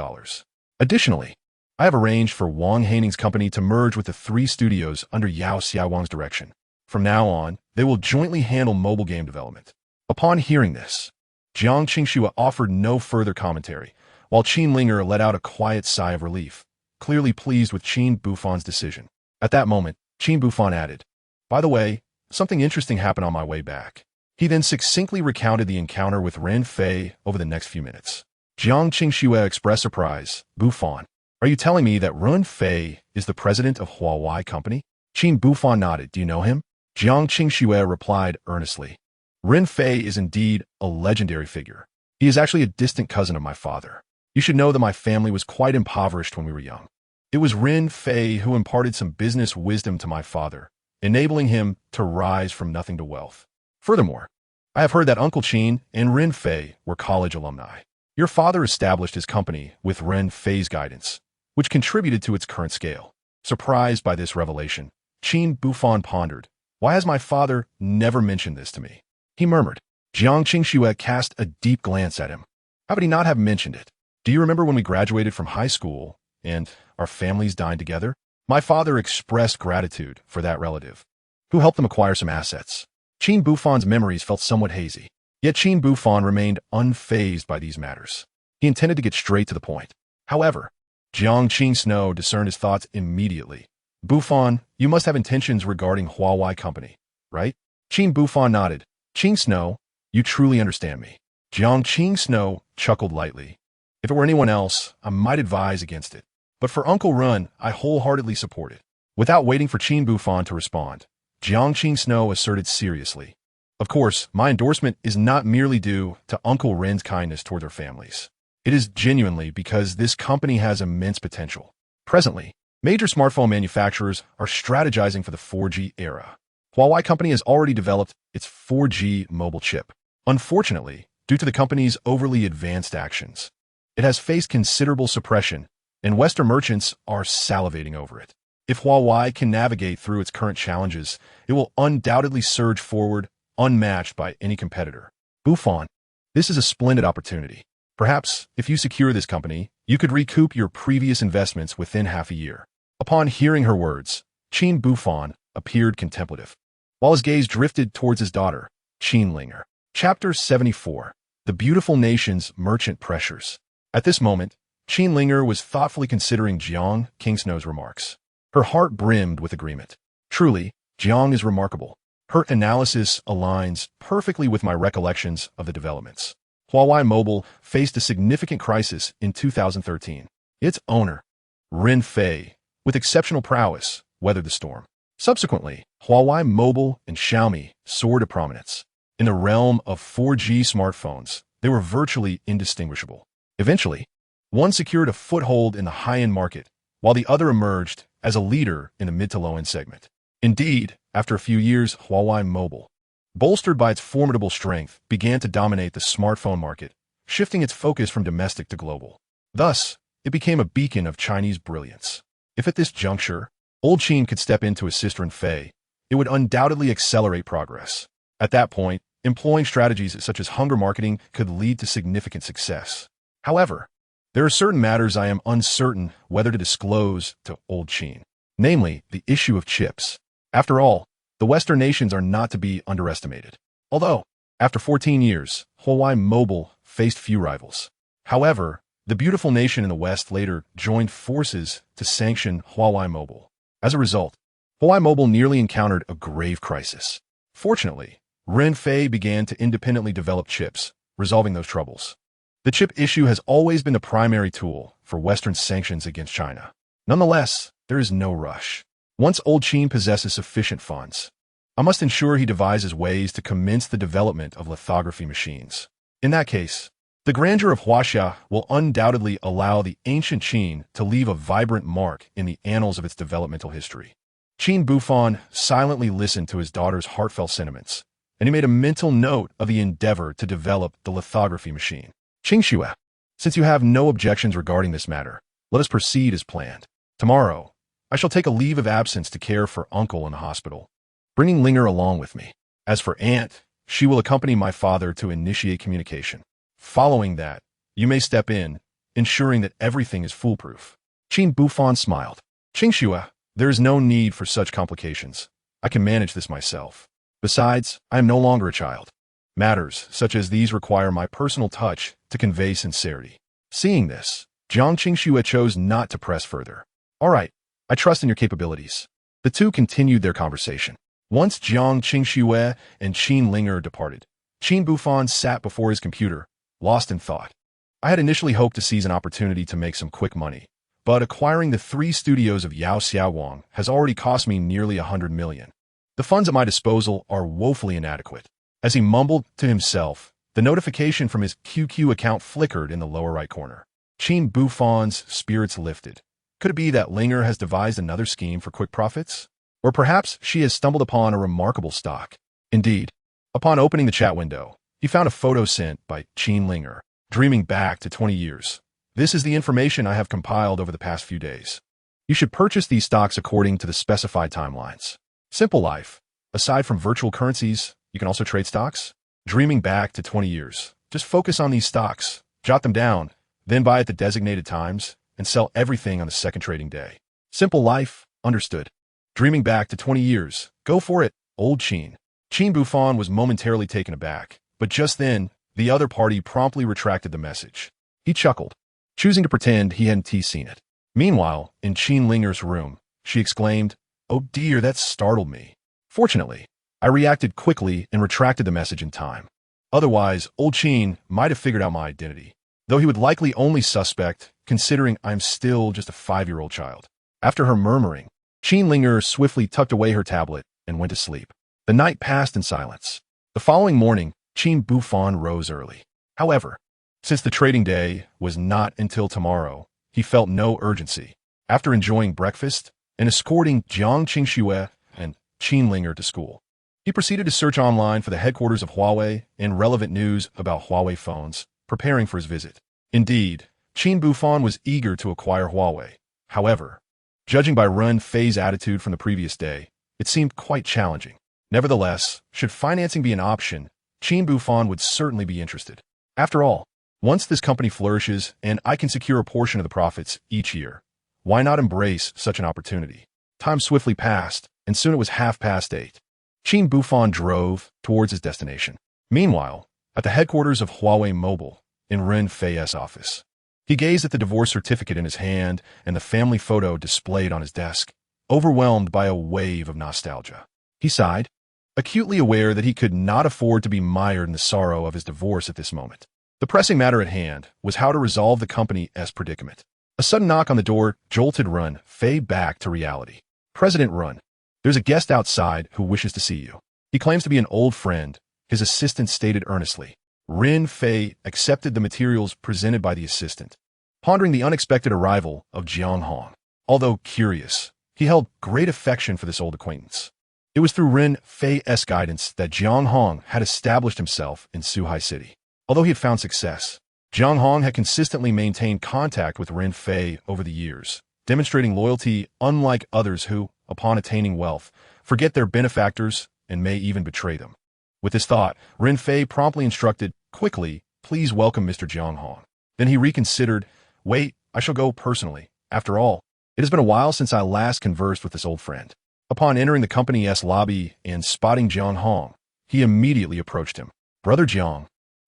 Additionally, I have arranged for Wang Haining's company to merge with the 3 studios under Yao Xiaoguang's direction. From now on, they will jointly handle mobile game development. Upon hearing this, Jiang Qingxue offered no further commentary, while Qin Ling'er let out a quiet sigh of relief, clearly pleased with Qin Buhfan's decision. At that moment, Qin Buhfan added, by the way, something interesting happened on my way back. He then succinctly recounted the encounter with Ren Fei over the next few minutes. Jiang Qingxue expressed surprise. Buhfan, are you telling me that Ren Fei is the president of Huawei Company? Qin Buhfan nodded. Do you know him? Jiang Qingxue replied earnestly. Ren Fei is indeed a legendary figure. He is actually a distant cousin of my father. You should know that my family was quite impoverished when we were young. It was Ren Fei who imparted some business wisdom to my father, enabling him to rise from nothing to wealth. Furthermore, I have heard that Uncle Qin and Ren Fei were college alumni. Your father established his company with Ren Fei's guidance, which contributed to its current scale. Surprised by this revelation, Qin Buhfan pondered, why has my father never mentioned this to me? He murmured. Jiang Qingxue cast a deep glance at him. How would he not have mentioned it? Do you remember when we graduated from high school and our families dined together? My father expressed gratitude for that relative, who helped them acquire some assets. Qin Buhfan's memories felt somewhat hazy, yet Qin Buhfan remained unfazed by these matters. He intended to get straight to the point. However, Jiang Qingxue discerned his thoughts immediately. Buhfan, you must have intentions regarding Huawei Company, right? Qin Buhfan nodded. Qingxue, you truly understand me. Jiang Qingxue chuckled lightly. If it were anyone else, I might advise against it. But for Uncle Ren, I wholeheartedly support it. Without waiting for Qin Buhfan to respond, Jiang Qingxue asserted seriously. Of course, my endorsement is not merely due to Uncle Ren's kindness toward their families. It is genuinely because this company has immense potential. Presently, major smartphone manufacturers are strategizing for the 4G era. Huawei Company has already developed its 4G mobile chip. Unfortunately, due to the company's overly advanced actions, it has faced considerable suppression, and Western merchants are salivating over it. If Huawei can navigate through its current challenges, it will undoubtedly surge forward, unmatched by any competitor. Buhfan, this is a splendid opportunity. Perhaps, if you secure this company, you could recoup your previous investments within half a year. Upon hearing her words, Qin Buhfan appeared contemplative, while his gaze drifted towards his daughter, Qin Ling'er. Chapter 74. The Beautiful Nation's Merchant Pressures. At this moment, Qin Ling'er was thoughtfully considering Jiang Qingxue's remarks. Her heart brimmed with agreement. Truly, Jiang is remarkable. Her analysis aligns perfectly with my recollections of the developments. Huawei Mobile faced a significant crisis in 2013. Its owner, Ren Fei, with exceptional prowess, weathered the storm. Subsequently, Huawei Mobile and Xiaomi soared to prominence. In the realm of 4G smartphones, they were virtually indistinguishable. Eventually, one secured a foothold in the high-end market, while the other emerged as a leader in the mid to low-end segment. Indeed, after a few years, Huawei Mobile, bolstered by its formidable strength, began to dominate the smartphone market, shifting its focus from domestic to global. Thus, it became a beacon of Chinese brilliance. If at this juncture, old Qin could step in to assist Ren Fei, it would undoubtedly accelerate progress. At that point, employing strategies such as hunger marketing could lead to significant success. However, there are certain matters I am uncertain whether to disclose to old Qin, namely the issue of chips. After all, the Western nations are not to be underestimated. Although, after 14 years, Huawei Mobile faced few rivals. However, the beautiful nation in the West later joined forces to sanction Huawei Mobile. As a result, Huawei Mobile nearly encountered a grave crisis. Fortunately, Ren Fei began to independently develop chips, resolving those troubles. The chip issue has always been the primary tool for Western sanctions against China. Nonetheless, there is no rush. Once old Qin possesses sufficient funds, I must ensure he devises ways to commence the development of lithography machines. In that case, the grandeur of Huaxia will undoubtedly allow the ancient Qin to leave a vibrant mark in the annals of its developmental history. Qin Buhfan silently listened to his daughter's heartfelt sentiments, and he made a mental note of the endeavor to develop the lithography machine. Qingxue, Since you have no objections regarding this matter, let us proceed as planned. Tomorrow, I shall take a leave of absence to care for uncle in the hospital, bringing Ling'er along with me. As for aunt, she will accompany my father to initiate communication. Following that, you may step in, ensuring that everything is foolproof. Qin Buhfan smiled. Qingxue, there is no need for such complications. I can manage this myself. Besides, I am no longer a child. Matters such as these require my personal touch to convey sincerity. Seeing this, Jiang Qingxue chose not to press further. All right, I trust in your capabilities. The two continued their conversation. Once Jiang Qingxue and Qin Ling'er departed, Qin Buhfan sat before his computer, lost in thought. I had initially hoped to seize an opportunity to make some quick money, but acquiring the 3 studios of Yao Xiaowang has already cost me nearly 100 million. The funds at my disposal are woefully inadequate. As he mumbled to himself, the notification from his QQ account flickered in the lower right corner. Qin Buhfan's spirits lifted. Could it be that Ling'er has devised another scheme for quick profits? Or perhaps she has stumbled upon a remarkable stock. Indeed, upon opening the chat window, he found a photo sent by Qin Ling'er, dreaming back to 20 years. This is the information I have compiled over the past few days. You should purchase these stocks according to the specified timelines. Simple life. Aside from virtual currencies, you can also trade stocks. Dreaming back to 20 years. Just focus on these stocks, jot them down, then buy at the designated times, and sell everything on the second trading day. Simple life, understood. Dreaming back to 20 years. Go for it, old Qin. Qin Buhfan was momentarily taken aback, but just then, the other party promptly retracted the message. He chuckled, choosing to pretend he hadn't seen it. Meanwhile, in Qin Ling'er's room, she exclaimed, "Oh dear, that startled me." Fortunately, I reacted quickly and retracted the message in time. Otherwise, old Qin might have figured out my identity, though he would likely only suspect, considering I'm still just a 5-year-old child. After her murmuring, Qin Ling'er swiftly tucked away her tablet and went to sleep. The night passed in silence. The following morning, Qin Buhfan rose early. However, since the trading day was not until tomorrow, he felt no urgency. After enjoying breakfast and escorting Jiang Qingxue and Qin Ling'er to school, he proceeded to search online for the headquarters of Huawei and relevant news about Huawei phones, preparing for his visit. Indeed, Qin Buhfan was eager to acquire Huawei. However, judging by Ren Fei's attitude from the previous day, it seemed quite challenging. Nevertheless, should financing be an option, Qin Buhfan would certainly be interested. After all, once this company flourishes and I can secure a portion of the profits each year, why not embrace such an opportunity? Time swiftly passed, and soon it was 8:30. Qin Buhfan drove towards his destination. Meanwhile, at the headquarters of Huawei Mobile, in Ren Fei's office, he gazed at the divorce certificate in his hand and the family photo displayed on his desk, overwhelmed by a wave of nostalgia. He sighed, acutely aware that he could not afford to be mired in the sorrow of his divorce at this moment. The pressing matter at hand was how to resolve the company's predicament. A sudden knock on the door jolted Ren Fei back to reality. "President Ren, there's a guest outside who wishes to see you. He claims to be an old friend," his assistant stated earnestly. Ren Fei accepted the materials presented by the assistant, pondering the unexpected arrival of Jiang Hong. Although curious, he held great affection for this old acquaintance. It was through Ren Fei's guidance that Jiang Hong had established himself in Suhai City. Although he had found success, Jiang Hong had consistently maintained contact with Ren Fei over the years, demonstrating loyalty unlike others who, upon attaining wealth, forget their benefactors and may even betray them. With this thought, Ren Fei promptly instructed, "Quickly, please welcome Mr. Jiang Hong." Then he reconsidered, "Wait, I shall go personally. After all, it has been a while since I last conversed with this old friend." Upon entering the company's lobby and spotting Jiang Hong, he immediately approached him. "Brother Jiang,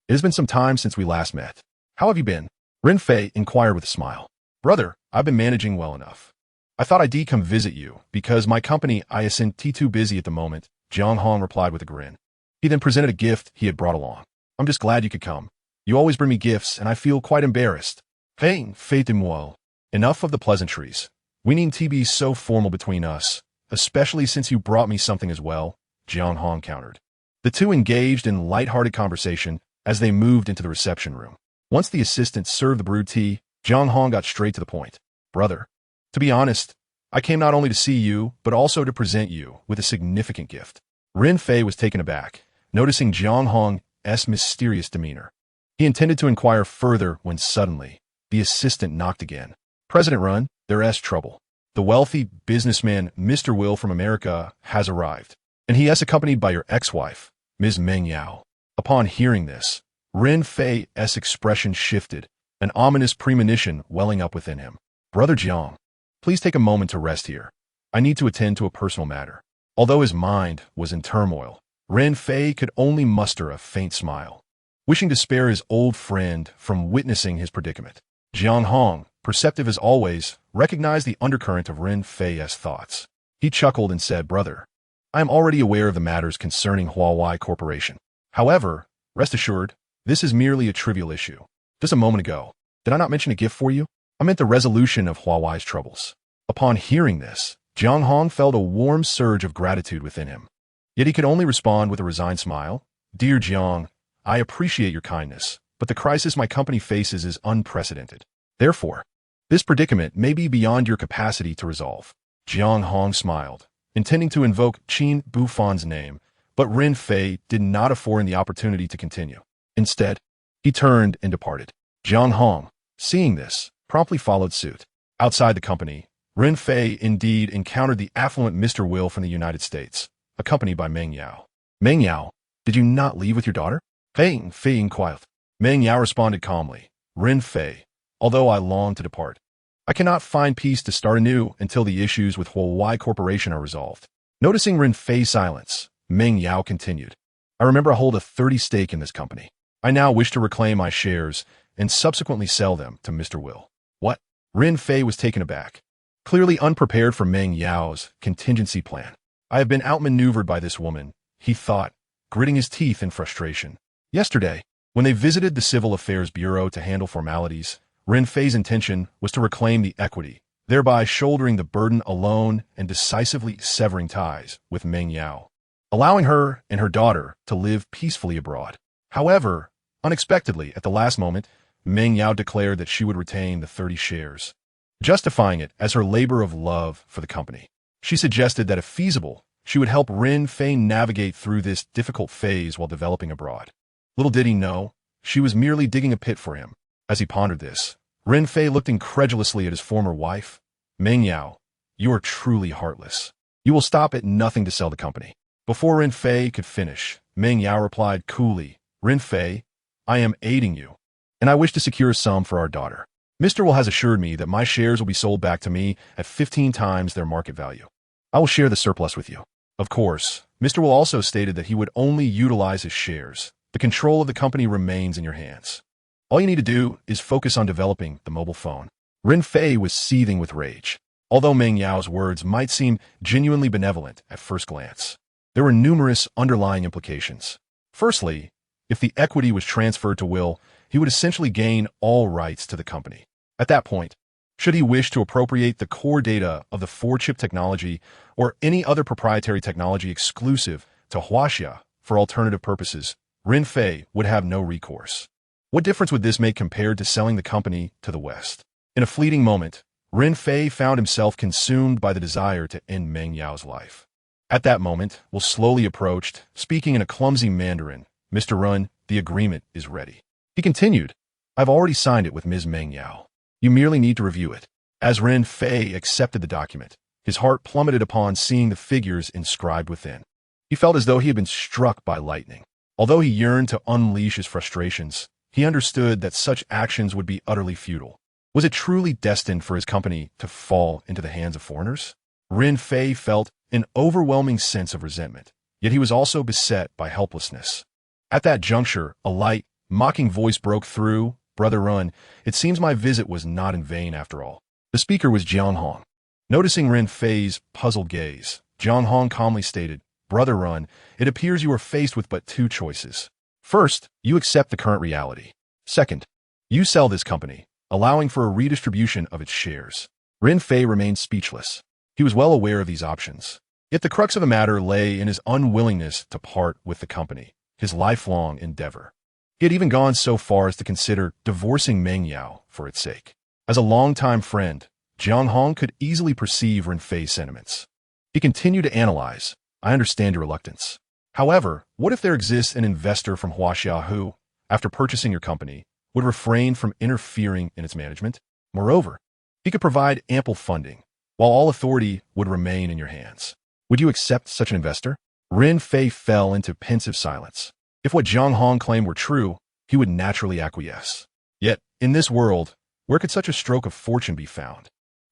it has been some time since we last met. How have you been?" Ren Fei inquired with a smile. "Brother, I've been managing well enough. I thought I'd come visit you, because my company isn't too busy at the moment," Jiang Hong replied with a grin. He then presented a gift he had brought along. "I'm just glad you could come. You always bring me gifts, and I feel quite embarrassed." "Hey, faites-moi. Enough of the pleasantries. We needn't be so formal between us, especially since you brought me something as well," Jiang Hong countered. The two engaged in light-hearted conversation as they moved into the reception room. Once the assistant served the brewed tea, Jiang Hong got straight to the point. "Brother, to be honest, I came not only to see you, but also to present you with a significant gift." Ren Fei was taken aback, noticing Jiang Hong's mysterious demeanor. He intended to inquire further when suddenly, the assistant knocked again. President Run, there's trouble. The wealthy businessman Mr. Will from America has arrived, and he is accompanied by your ex-wife, Ms. Meng Yao. Upon hearing this, Ren Fei's expression shifted, an ominous premonition welling up within him. Brother Jiang, please take a moment to rest here. I need to attend to a personal matter. Although his mind was in turmoil, Ren Fei could only muster a faint smile, wishing to spare his old friend from witnessing his predicament. Jiang Hong, perceptive as always, recognized the undercurrent of Ren Fei's thoughts. He chuckled and said, Brother, I am already aware of the matters concerning Huawei Corporation. However, rest assured, this is merely a trivial issue. Just a moment ago, did I not mention a gift for you? I meant the resolution of Huawei's troubles. Upon hearing this, Jiang Hong felt a warm surge of gratitude within him. Yet he could only respond with a resigned smile. Dear Jiang, I appreciate your kindness, but the crisis my company faces is unprecedented. Therefore, this predicament may be beyond your capacity to resolve. Jiang Hong smiled, intending to invoke Qin Buhfan's name, but Ren Fei did not afford him the opportunity to continue. Instead, he turned and departed. Jiang Hong, seeing this, promptly followed suit. Outside the company, Ren Fei indeed encountered the affluent Mr. Will from the United States, accompanied by Meng Yao. Meng Yao, did you not leave with your daughter? Fei inquired. Meng Yao responded calmly. Ren Fei, although I long to depart, I cannot find peace to start anew until the issues with Huawei Corporation are resolved. Noticing Ren Fei's silence, Meng Yao continued. I remember I hold a 30% stake in this company. I now wish to reclaim my shares and subsequently sell them to Mr. Will. What? Ren Fei was taken aback, clearly unprepared for Meng Yao's contingency plan. I have been outmaneuvered by this woman, he thought, gritting his teeth in frustration. Yesterday, when they visited the Civil Affairs Bureau to handle formalities, Ren Fei's intention was to reclaim the equity, thereby shouldering the burden alone and decisively severing ties with Meng Yao, allowing her and her daughter to live peacefully abroad. However, unexpectedly, at the last moment, Meng Yao declared that she would retain the 30 shares, justifying it as her labor of love for the company. She suggested that if feasible, she would help Ren Fei navigate through this difficult phase while developing abroad. Little did he know, she was merely digging a pit for him. As he pondered this, Ren Fei looked incredulously at his former wife. Meng Yao, you are truly heartless. You will stop at nothing to sell the company. Before Ren Fei could finish, Meng Yao replied coolly, Ren Fei, I am aiding you, and I wish to secure a sum for our daughter. Mr. Will has assured me that my shares will be sold back to me at 15 times their market value. I will share the surplus with you. Of course, Mr. Will also stated that he would only utilize his shares. The control of the company remains in your hands. All you need to do is focus on developing the mobile phone. Ren Fei was seething with rage. Although Meng Yao's words might seem genuinely benevolent at first glance, there were numerous underlying implications. Firstly, if the equity was transferred to Will, he would essentially gain all rights to the company. At that point, should he wish to appropriate the core data of the 4-chip technology or any other proprietary technology exclusive to Huaxia for alternative purposes, Ren Fei would have no recourse. What difference would this make compared to selling the company to the West? In a fleeting moment, Ren Fei found himself consumed by the desire to end Meng Yao's life. At that moment, Will slowly approached, speaking in a clumsy Mandarin. Mr. Run, the agreement is ready. He continued, I've already signed it with Ms. Meng Yao. You merely need to review it. As Ren Fei accepted the document, his heart plummeted upon seeing the figures inscribed within. He felt as though he had been struck by lightning. Although he yearned to unleash his frustrations, he understood that such actions would be utterly futile. Was it truly destined for his company to fall into the hands of foreigners? Ren Fei felt an overwhelming sense of resentment, yet he was also beset by helplessness. At that juncture, a light, mocking voice broke through. Brother Run, it seems my visit was not in vain after all. The speaker was Jiang Hong. Noticing Ren Fei's puzzled gaze, Jiang Hong calmly stated, Brother Run, it appears you are faced with but 2 choices. First, you accept the current reality. Second, you sell this company, allowing for a redistribution of its shares. Ren Fei remained speechless. He was well aware of these options. Yet the crux of the matter lay in his unwillingness to part with the company, his lifelong endeavor. He had even gone so far as to consider divorcing Meng Yao for its sake. As a longtime friend, Jiang Hong could easily perceive Ren Fei's sentiments. He continued to analyze. I understand your reluctance. However, what if there exists an investor from Huaxia who, after purchasing your company, would refrain from interfering in its management. Moreover, he could provide ample funding, while all authority would remain in your hands. Would you accept such an investor? Ren Fei fell into pensive silence. If what Jiang Hong claimed were true, he would naturally acquiesce. Yet, in this world, where could such a stroke of fortune be found?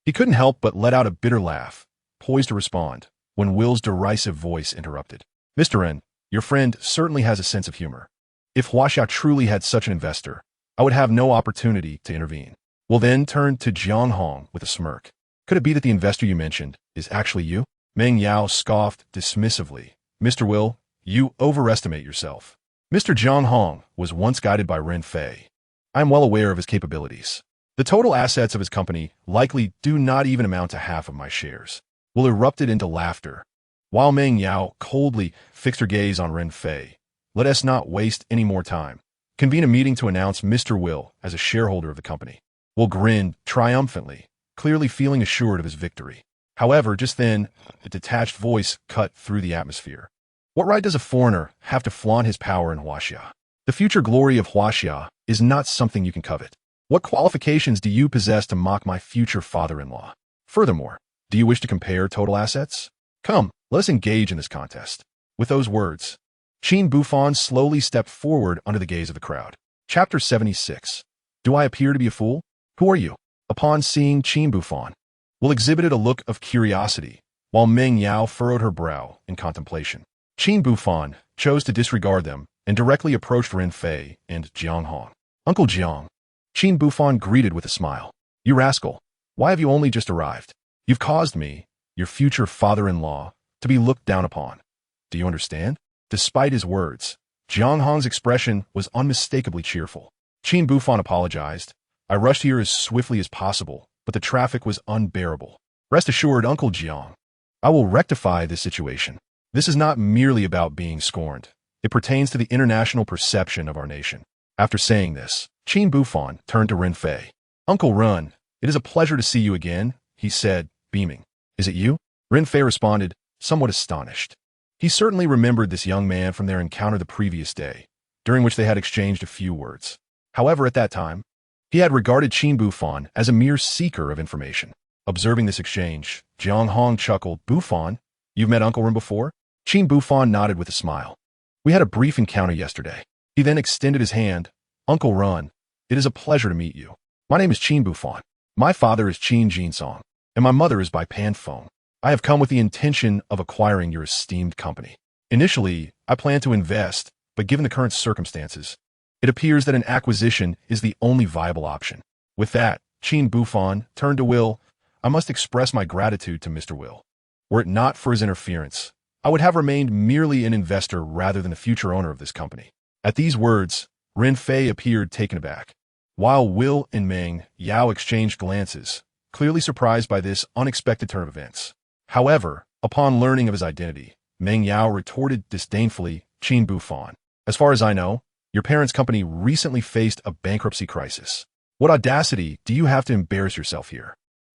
He couldn't help but let out a bitter laugh, poised to respond, when Will's derisive voice interrupted. Mr. Ren, your friend certainly has a sense of humor. If Huaxia truly had such an investor, I would have no opportunity to intervene. Will then turned to Jiang Hong with a smirk. Could it be that the investor you mentioned is actually you? Meng Yao scoffed dismissively. Mr. Will, you overestimate yourself. Mr. Jiang Hong was once guided by Ren Fei. I am well aware of his capabilities. The total assets of his company likely do not even amount to half of my shares. Will erupted into laughter. While Meng Yao coldly fixed her gaze on Ren Fei, let us not waste any more time. Convene a meeting to announce Mr. Will as a shareholder of the company. Will grinned triumphantly, clearly feeling assured of his victory. However, just then, a detached voice cut through the atmosphere. What right does a foreigner have to flaunt his power in Huaxia? The future glory of Huaxia is not something you can covet. What qualifications do you possess to mock my future father-in-law? Furthermore, do you wish to compare total assets? Come, let us engage in this contest. With those words, Qin Buhfan slowly stepped forward under the gaze of the crowd. Chapter 76. Do I appear to be a fool? Who are you? Upon seeing Qin Buhfan, Will exhibited a look of curiosity, while Meng Yao furrowed her brow in contemplation. Qin Buhfan chose to disregard them and directly approached Ren Fei and Jiang Hong. Uncle Jiang, Qin Buhfan greeted with a smile. You rascal, why have you only just arrived? You've caused me, your future father-in-law, to be looked down upon. Do you understand? Despite his words, Jiang Hong's expression was unmistakably cheerful. Qin Buhfan apologized. I rushed here as swiftly as possible, but the traffic was unbearable. Rest assured, Uncle Jiang, I will rectify this situation. This is not merely about being scorned. It pertains to the international perception of our nation. After saying this, Qin Buhfan turned to Ren Fei. Uncle Ren, it is a pleasure to see you again, he said, beaming. Is it you? Ren Fei responded, somewhat astonished. He certainly remembered this young man from their encounter the previous day, during which they had exchanged a few words. However, at that time, he had regarded Qin Buhfan as a mere seeker of information. Observing this exchange, Jiang Hong chuckled. Buhfan, you've met Uncle Ren before? Qin Buhfan nodded with a smile. We had a brief encounter yesterday. He then extended his hand. Uncle Ren, it is a pleasure to meet you. My name is Qin Buhfan. My father is Qin Jinsong, and my mother is by Pan Feng. I have come with the intention of acquiring your esteemed company. Initially, I plan to invest, but given the current circumstances, it appears that an acquisition is the only viable option. With that, Qin Buhfan turned to Will. I must express my gratitude to Mr. Will. Were it not for his interference, I would have remained merely an investor rather than the future owner of this company. At these words, Ren Fei appeared taken aback, while Will and Meng Yao exchanged glances, clearly surprised by this unexpected turn of events. However, upon learning of his identity, Meng Yao retorted disdainfully, Qin Buhfan, as far as I know, your parents' company recently faced a bankruptcy crisis. What audacity do you have to embarrass yourself here?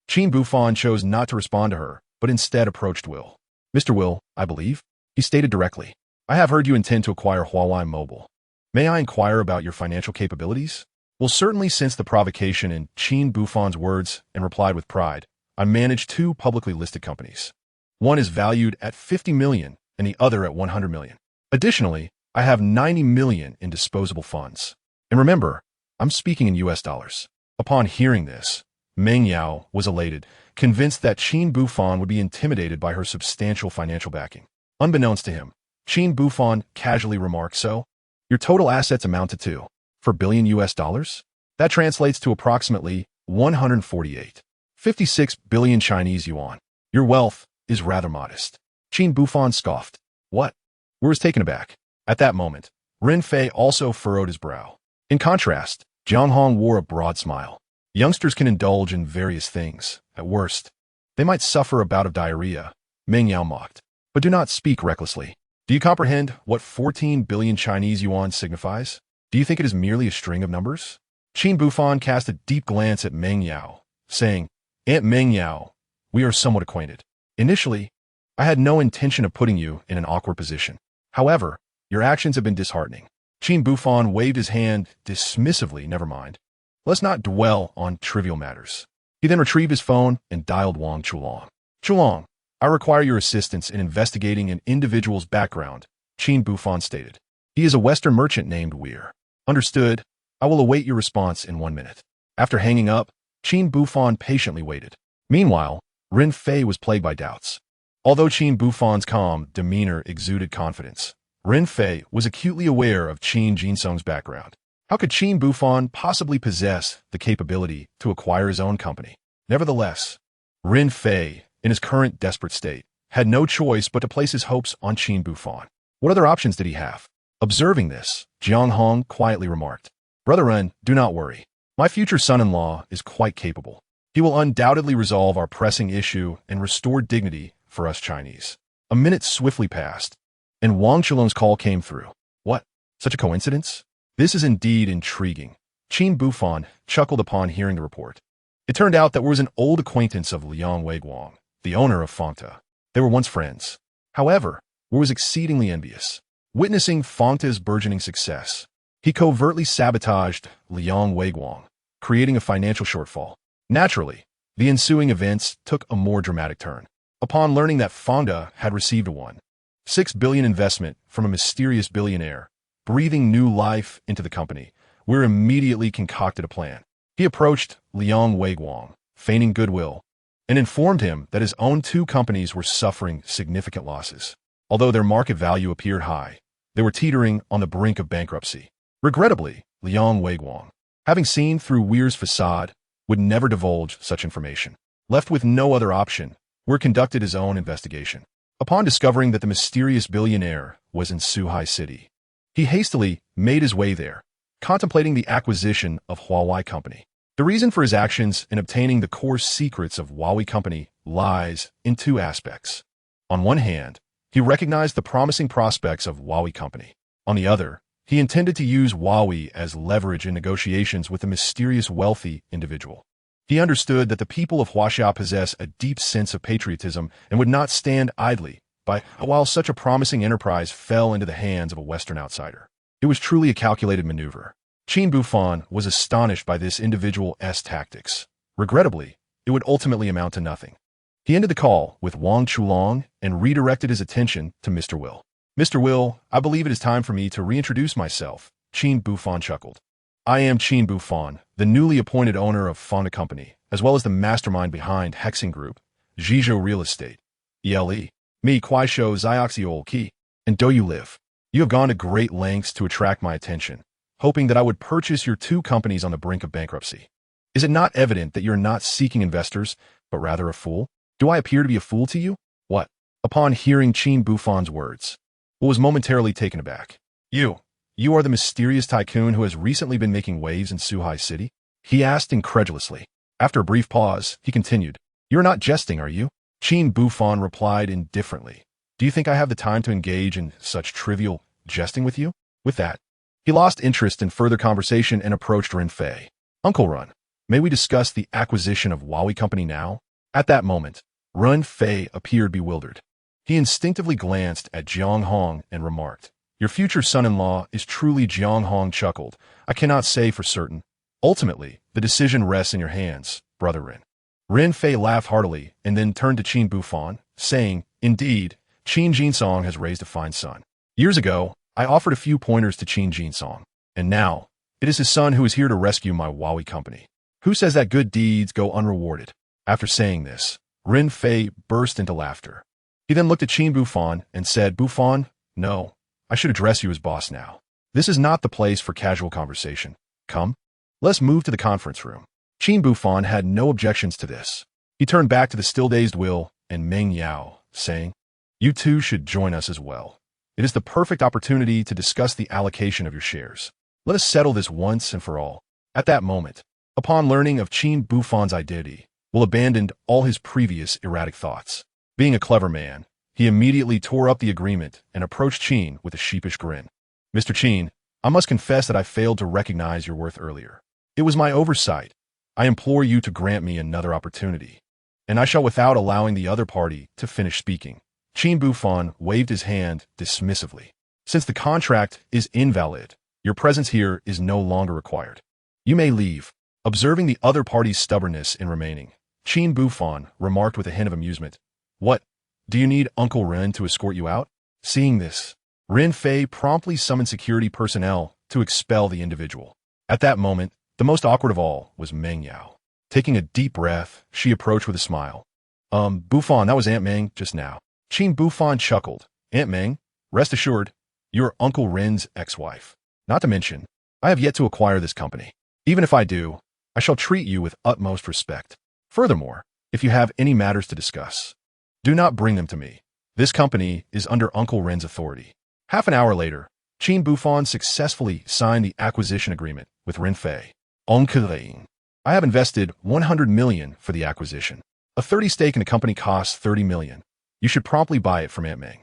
Qin Buhfan chose not to respond to her, but instead approached Will. Mr. Will, I believe, he stated directly, I have heard you intend to acquire Huawei Mobile. May I inquire about your financial capabilities? Will certainly sensed the provocation in Qin Buhfan's words and replied with pride, I manage two publicly listed companies. One is valued at 50 million and the other at 100 million. Additionally, I have 90 million in disposable funds. And remember, I'm speaking in US dollars. Upon hearing this, Meng Yao was elated, convinced that Qin Buhfan would be intimidated by her substantial financial backing. Unbeknownst to him, Qin Buhfan casually remarked, so, your total assets amounted to 4 billion US dollars? That translates to approximately 148.56 billion Chinese yuan. Your wealth is rather modest. Qin Buhfan scoffed. What? Will was taken aback. At that moment, Ren Fei also furrowed his brow. In contrast, Jiang Hong wore a broad smile. Youngsters can indulge in various things. At worst, they might suffer a bout of diarrhea, Meng Yao mocked. But do not speak recklessly. Do you comprehend what 14 billion Chinese yuan signifies? Do you think it is merely a string of numbers? Qin Buhfan cast a deep glance at Meng Yao, saying, Aunt Meng Yao, we are somewhat acquainted. Initially, I had no intention of putting you in an awkward position. However, your actions have been disheartening. Qin Buhfan waved his hand dismissively. Never mind. Let's not dwell on trivial matters. He then retrieved his phone and dialed Wang Chulong. Chulong, I require your assistance in investigating an individual's background, Qin Buhfan stated. He is a Western merchant named Weir. Understood. I will await your response in 1 minute. After hanging up, Qin Buhfan patiently waited. Meanwhile, Ren Fei was plagued by doubts. Although Qin Buhfan's calm demeanor exuded confidence, Ren Fei was acutely aware of Qin Jinsong's background. How could Qin Buhfan possibly possess the capability to acquire his own company? Nevertheless, Ren Fei, in his current desperate state, had no choice but to place his hopes on Qin Buhfan. What other options did he have? Observing this, Jiang Hong quietly remarked, Brother Ren, do not worry. My future son-in-law is quite capable. He will undoubtedly resolve our pressing issue and restore dignity for us Chinese. A minute swiftly passed, and Wang Chulong's call came through. What? Such a coincidence? This is indeed intriguing. Qin Buhfan chuckled upon hearing the report. It turned out that was an old acquaintance of Liang Weiguang, the owner of Fangta. They were once friends. However, Wu was exceedingly envious. Witnessing Fangta's burgeoning success, he covertly sabotaged Liang Weiguang, creating a financial shortfall. Naturally, the ensuing events took a more dramatic turn. Upon learning that Fangta had received a 1.6 billion investment from a mysterious billionaire, breathing new life into the company, Weir immediately concocted a plan. He approached Liang Weiguang, feigning goodwill, and informed him that his own 2 companies were suffering significant losses. Although their market value appeared high, they were teetering on the brink of bankruptcy. Regrettably, Liang Weiguang, having seen through Weir's facade, would never divulge such information. Left with no other option, Weir conducted his own investigation. Upon discovering that the mysterious billionaire was in Suhai City, he hastily made his way there, contemplating the acquisition of Huawei Company. The reason for his actions in obtaining the core secrets of Huawei Company lies in 2 aspects. On one hand, he recognized the promising prospects of Huawei Company. On the other, he intended to use Huawei as leverage in negotiations with a mysterious wealthy individual. He understood that the people of Huaxia possess a deep sense of patriotism and would not stand idly by while such a promising enterprise fell into the hands of a Western outsider. It was truly a calculated maneuver. Qin Buhfan was astonished by this individual's tactics. Regrettably, it would ultimately amount to nothing. He ended the call with Wang Chulong and redirected his attention to Mr. Will. Mr. Will, I believe it is time for me to reintroduce myself, Qin Buhfan chuckled. I am Qin Buhfan, the newly appointed owner of Fangta Company, as well as the mastermind behind Hexing Group, Zhizhou Real Estate, ELE, me Kuaishou Zioxiol Qi, and Do You Live. You have gone to great lengths to attract my attention, hoping that I would purchase your 2 companies on the brink of bankruptcy. Is it not evident that you're not seeking investors, but rather a fool? Do I appear to be a fool to you? What? Upon hearing Qin Buhfan's words, Wu was momentarily taken aback. You are the mysterious tycoon who has recently been making waves in Suhai City? He asked incredulously. After a brief pause, he continued, You're not jesting, are you? Qin Buhfan replied indifferently. Do you think I have the time to engage in such trivial jesting with you? With that, he lost interest in further conversation and approached Ren Fei. Uncle Ren, may we discuss the acquisition of Huawei Company now? At that moment, Ren Fei appeared bewildered. He instinctively glanced at Jiang Hong and remarked, Your future son-in-law is truly. Jiang Hong chuckled. I cannot say for certain. Ultimately, the decision rests in your hands, Brother Ren. Ren Fei laughed heartily and then turned to Qin Buhfan, saying, Indeed, Qin Jinsong has raised a fine son. Years ago, I offered a few pointers to Qin Jinsong, and now, it is his son who is here to rescue my Huawei Company. Who says that good deeds go unrewarded? After saying this, Ren Fei burst into laughter. He then looked at Qin Buhfan and said, Buhfan, no, I should address you as boss now. This is not the place for casual conversation. Come, let's move to the conference room. Qin Buhfan had no objections to this. He turned back to the still-dazed Will and Meng Yao, saying, You 2 should join us as well. It is the perfect opportunity to discuss the allocation of your shares. Let us settle this once and for all. At that moment, upon learning of Qin Buhfan's identity, Will abandoned all his previous erratic thoughts. Being a clever man, he immediately tore up the agreement and approached Qin with a sheepish grin. Mr. Qin, I must confess that I failed to recognize your worth earlier. It was my oversight. I implore you to grant me another opportunity, and I shall without allowing the other party to finish speaking. Qin Buhfan waved his hand dismissively. Since the contract is invalid, Your presence here is no longer required. You may leave. Observing the other party's stubbornness in remaining, Qin Buhfan remarked with a hint of amusement. What? Do you need Uncle Ren to escort you out? Seeing this, Ren Fei promptly summoned security personnel to expel the individual. At that moment, the most awkward of all was Meng Yao. Taking a deep breath, she approached with a smile. Buhfan, that was Aunt Meng just now. Qin Buhfan chuckled. Aunt Meng, rest assured, you're Uncle Ren's ex-wife. Not to mention, I have yet to acquire this company. Even if I do, I shall treat you with utmost respect. Furthermore, if you have any matters to discuss, do not bring them to me. This company is under Uncle Ren's authority. Half an hour later, Qin Buhfan successfully signed the acquisition agreement with Ren Fei. Oncle Ren. I have invested 100 million for the acquisition. A 30 stake in the company costs 30 million. You should promptly buy it from Aunt Meng.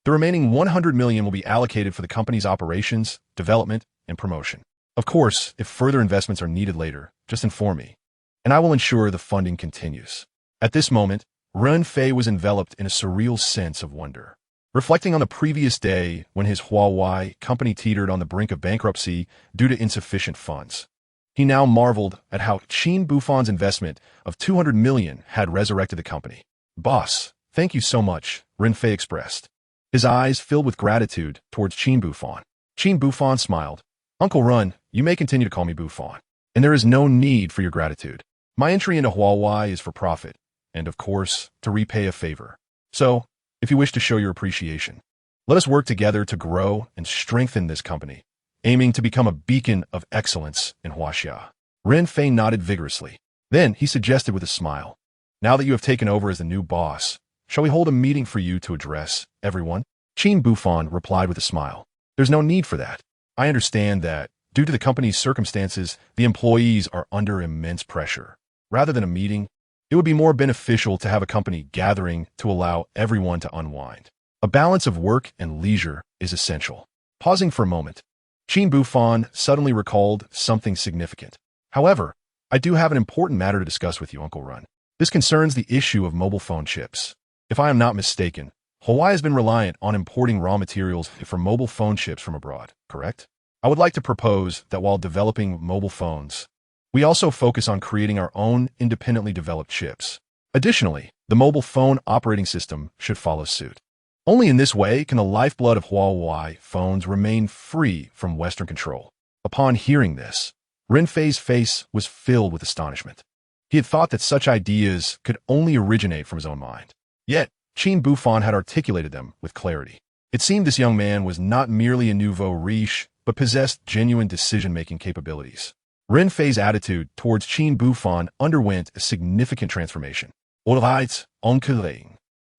The remaining 100 million will be allocated for the company's operations, development, and promotion. Of course, if further investments are needed later, just inform me, and I will ensure the funding continues. At this moment, Ren Fei was enveloped in a surreal sense of wonder. Reflecting on the previous day when his Huawei company teetered on the brink of bankruptcy due to insufficient funds, he now marveled at how Qin Buhfan's investment of 200 million had resurrected the company. Boss, thank you so much, Ren Fei expressed, his eyes filled with gratitude towards Qin Buhfan. Qin Buhfan smiled. Uncle Ren, you may continue to call me Buhfan, and there is no need for your gratitude. My entry into Huawei is for profit, and of course, to repay a favor. So, if you wish to show your appreciation, let us work together to grow and strengthen this company, aiming to become a beacon of excellence in Huaxia. Ren Fei nodded vigorously. Then he suggested with a smile, now that you have taken over as the new boss, shall we hold a meeting for you to address everyone? Qin Buhfan replied with a smile. There's no need for that. I understand that, due to the company's circumstances, the employees are under immense pressure. Rather than a meeting, it would be more beneficial to have a company gathering to allow everyone to unwind. A balance of work and leisure is essential. Pausing for a moment, Qin Buhfan suddenly recalled something significant. However, I do have an important matter to discuss with you, Uncle Ren. This concerns the issue of mobile phone chips. If I am not mistaken, Huawei has been reliant on importing raw materials for mobile phone chips from abroad, correct? I would like to propose that while developing mobile phones, we also focus on creating our own independently developed chips. Additionally, the mobile phone operating system should follow suit. Only in this way can the lifeblood of Huawei phones remain free from Western control. Upon hearing this, Ren Fei's face was filled with astonishment. He had thought that such ideas could only originate from his own mind. Yet, Qin Buhfan had articulated them with clarity. It seemed this young man was not merely a nouveau riche, but possessed genuine decision-making capabilities. Ren Fei's attitude towards Qin Buhfan underwent a significant transformation. All right, Oncle Ren.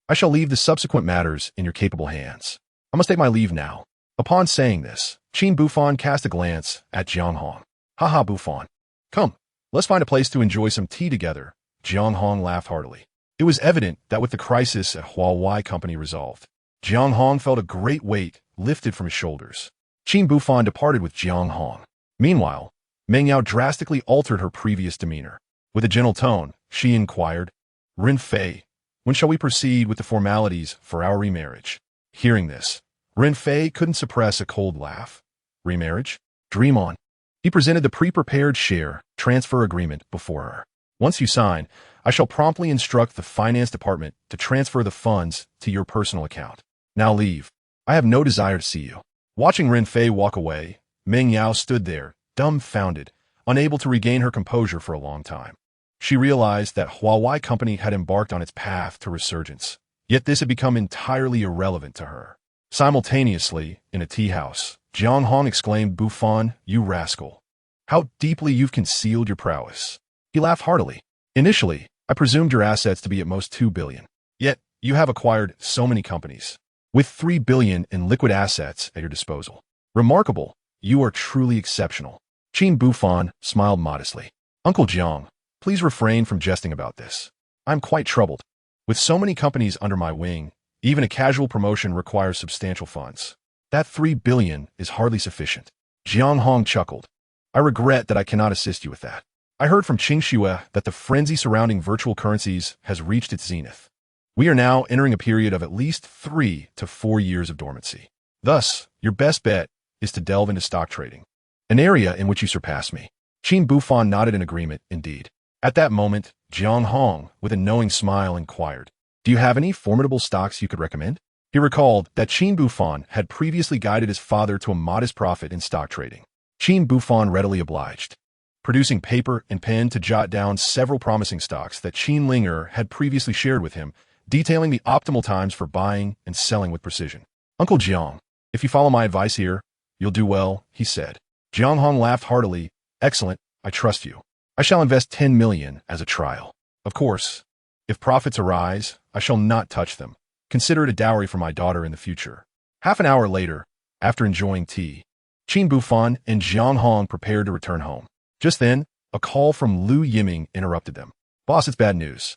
I shall leave the subsequent matters in your capable hands. I must take my leave now. Upon saying this, Qin Buhfan cast a glance at Jiang Hong. Haha, Buhfan. Come, let's find a place to enjoy some tea together. Jiang Hong laughed heartily. It was evident that with the crisis at Huawei company resolved, Jiang Hong felt a great weight lifted from his shoulders. Qin Buhfan departed with Jiang Hong. Meanwhile, Meng Yao drastically altered her previous demeanor. With a gentle tone, she inquired, Ren Fei, when shall we proceed with the formalities for our remarriage? Hearing this, Ren Fei couldn't suppress a cold laugh. Remarriage? Dream on. He presented the pre-prepared share transfer agreement before her. Once you sign, I shall promptly instruct the finance department to transfer the funds to your personal account. Now leave. I have no desire to see you. Watching Ren Fei walk away, Meng Yao stood there, dumbfounded, unable to regain her composure for a long time. She realized that Huawei company had embarked on its path to resurgence, yet this had become entirely irrelevant to her. Simultaneously, in a tea house, Jiang Hong exclaimed, Buhfan, you rascal. How deeply you've concealed your prowess. He laughed heartily. Initially, I presumed your assets to be at most 2 billion. Yet, you have acquired so many companies, with 3 billion in liquid assets at your disposal. Remarkable. You are truly exceptional. Qin Buhfan smiled modestly. Uncle Jiang, please refrain from jesting about this. I'm quite troubled. With so many companies under my wing, even a casual promotion requires substantial funds. That 3 billion is hardly sufficient. Jiang Hong chuckled. I regret that I cannot assist you with that. I heard from Qing Xue that the frenzy surrounding virtual currencies has reached its zenith. We are now entering a period of at least 3 to 4 years of dormancy. Thus, your best bet is to delve into stock trading. An area in which you surpass me. Qin Buhfan nodded in agreement, indeed. At that moment, Jiang Hong, with a knowing smile, inquired, "Do you have any formidable stocks you could recommend?" He recalled that Qin Buhfan had previously guided his father to a modest profit in stock trading. Qin Buhfan readily obliged, producing paper and pen to jot down several promising stocks that Qin Ling'er had previously shared with him, detailing the optimal times for buying and selling with precision. "Uncle Jiang, if you follow my advice here, you'll do well," he said. Jiang Hong laughed heartily. "Excellent, I trust you. I shall invest 10 million as a trial. Of course, if profits arise, I shall not touch them. Consider it a dowry for my daughter in the future." Half an hour later, after enjoying tea, Qin Buhfan and Jiang Hong prepared to return home. Just then, a call from Lu Yiming interrupted them. "Boss, it's bad news.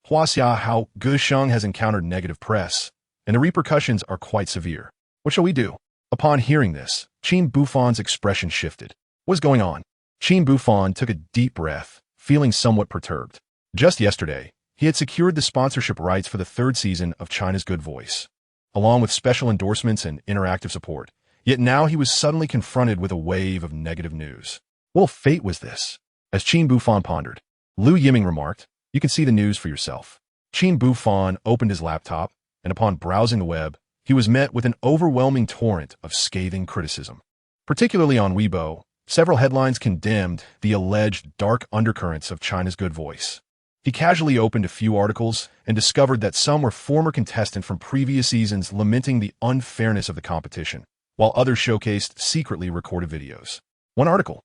Hua Gusheng has encountered negative press, and the repercussions are quite severe. What shall we do?" Upon hearing this, Qin Buhfan's expression shifted. "What's going on?" Qin Buhfan took a deep breath, feeling somewhat perturbed. Just yesterday, he had secured the sponsorship rights for the third season of China's Good Voice, along with special endorsements and interactive support. Yet now he was suddenly confronted with a wave of negative news. What fate was this? As Qin Buhfan pondered, Lu Yiming remarked, "You can see the news for yourself." Qin Buhfan opened his laptop, and upon browsing the web, he was met with an overwhelming torrent of scathing criticism. Particularly on Weibo, several headlines condemned the alleged dark undercurrents of China's Good Voice. He casually opened a few articles and discovered that some were former contestants from previous seasons lamenting the unfairness of the competition, while others showcased secretly recorded videos. One article,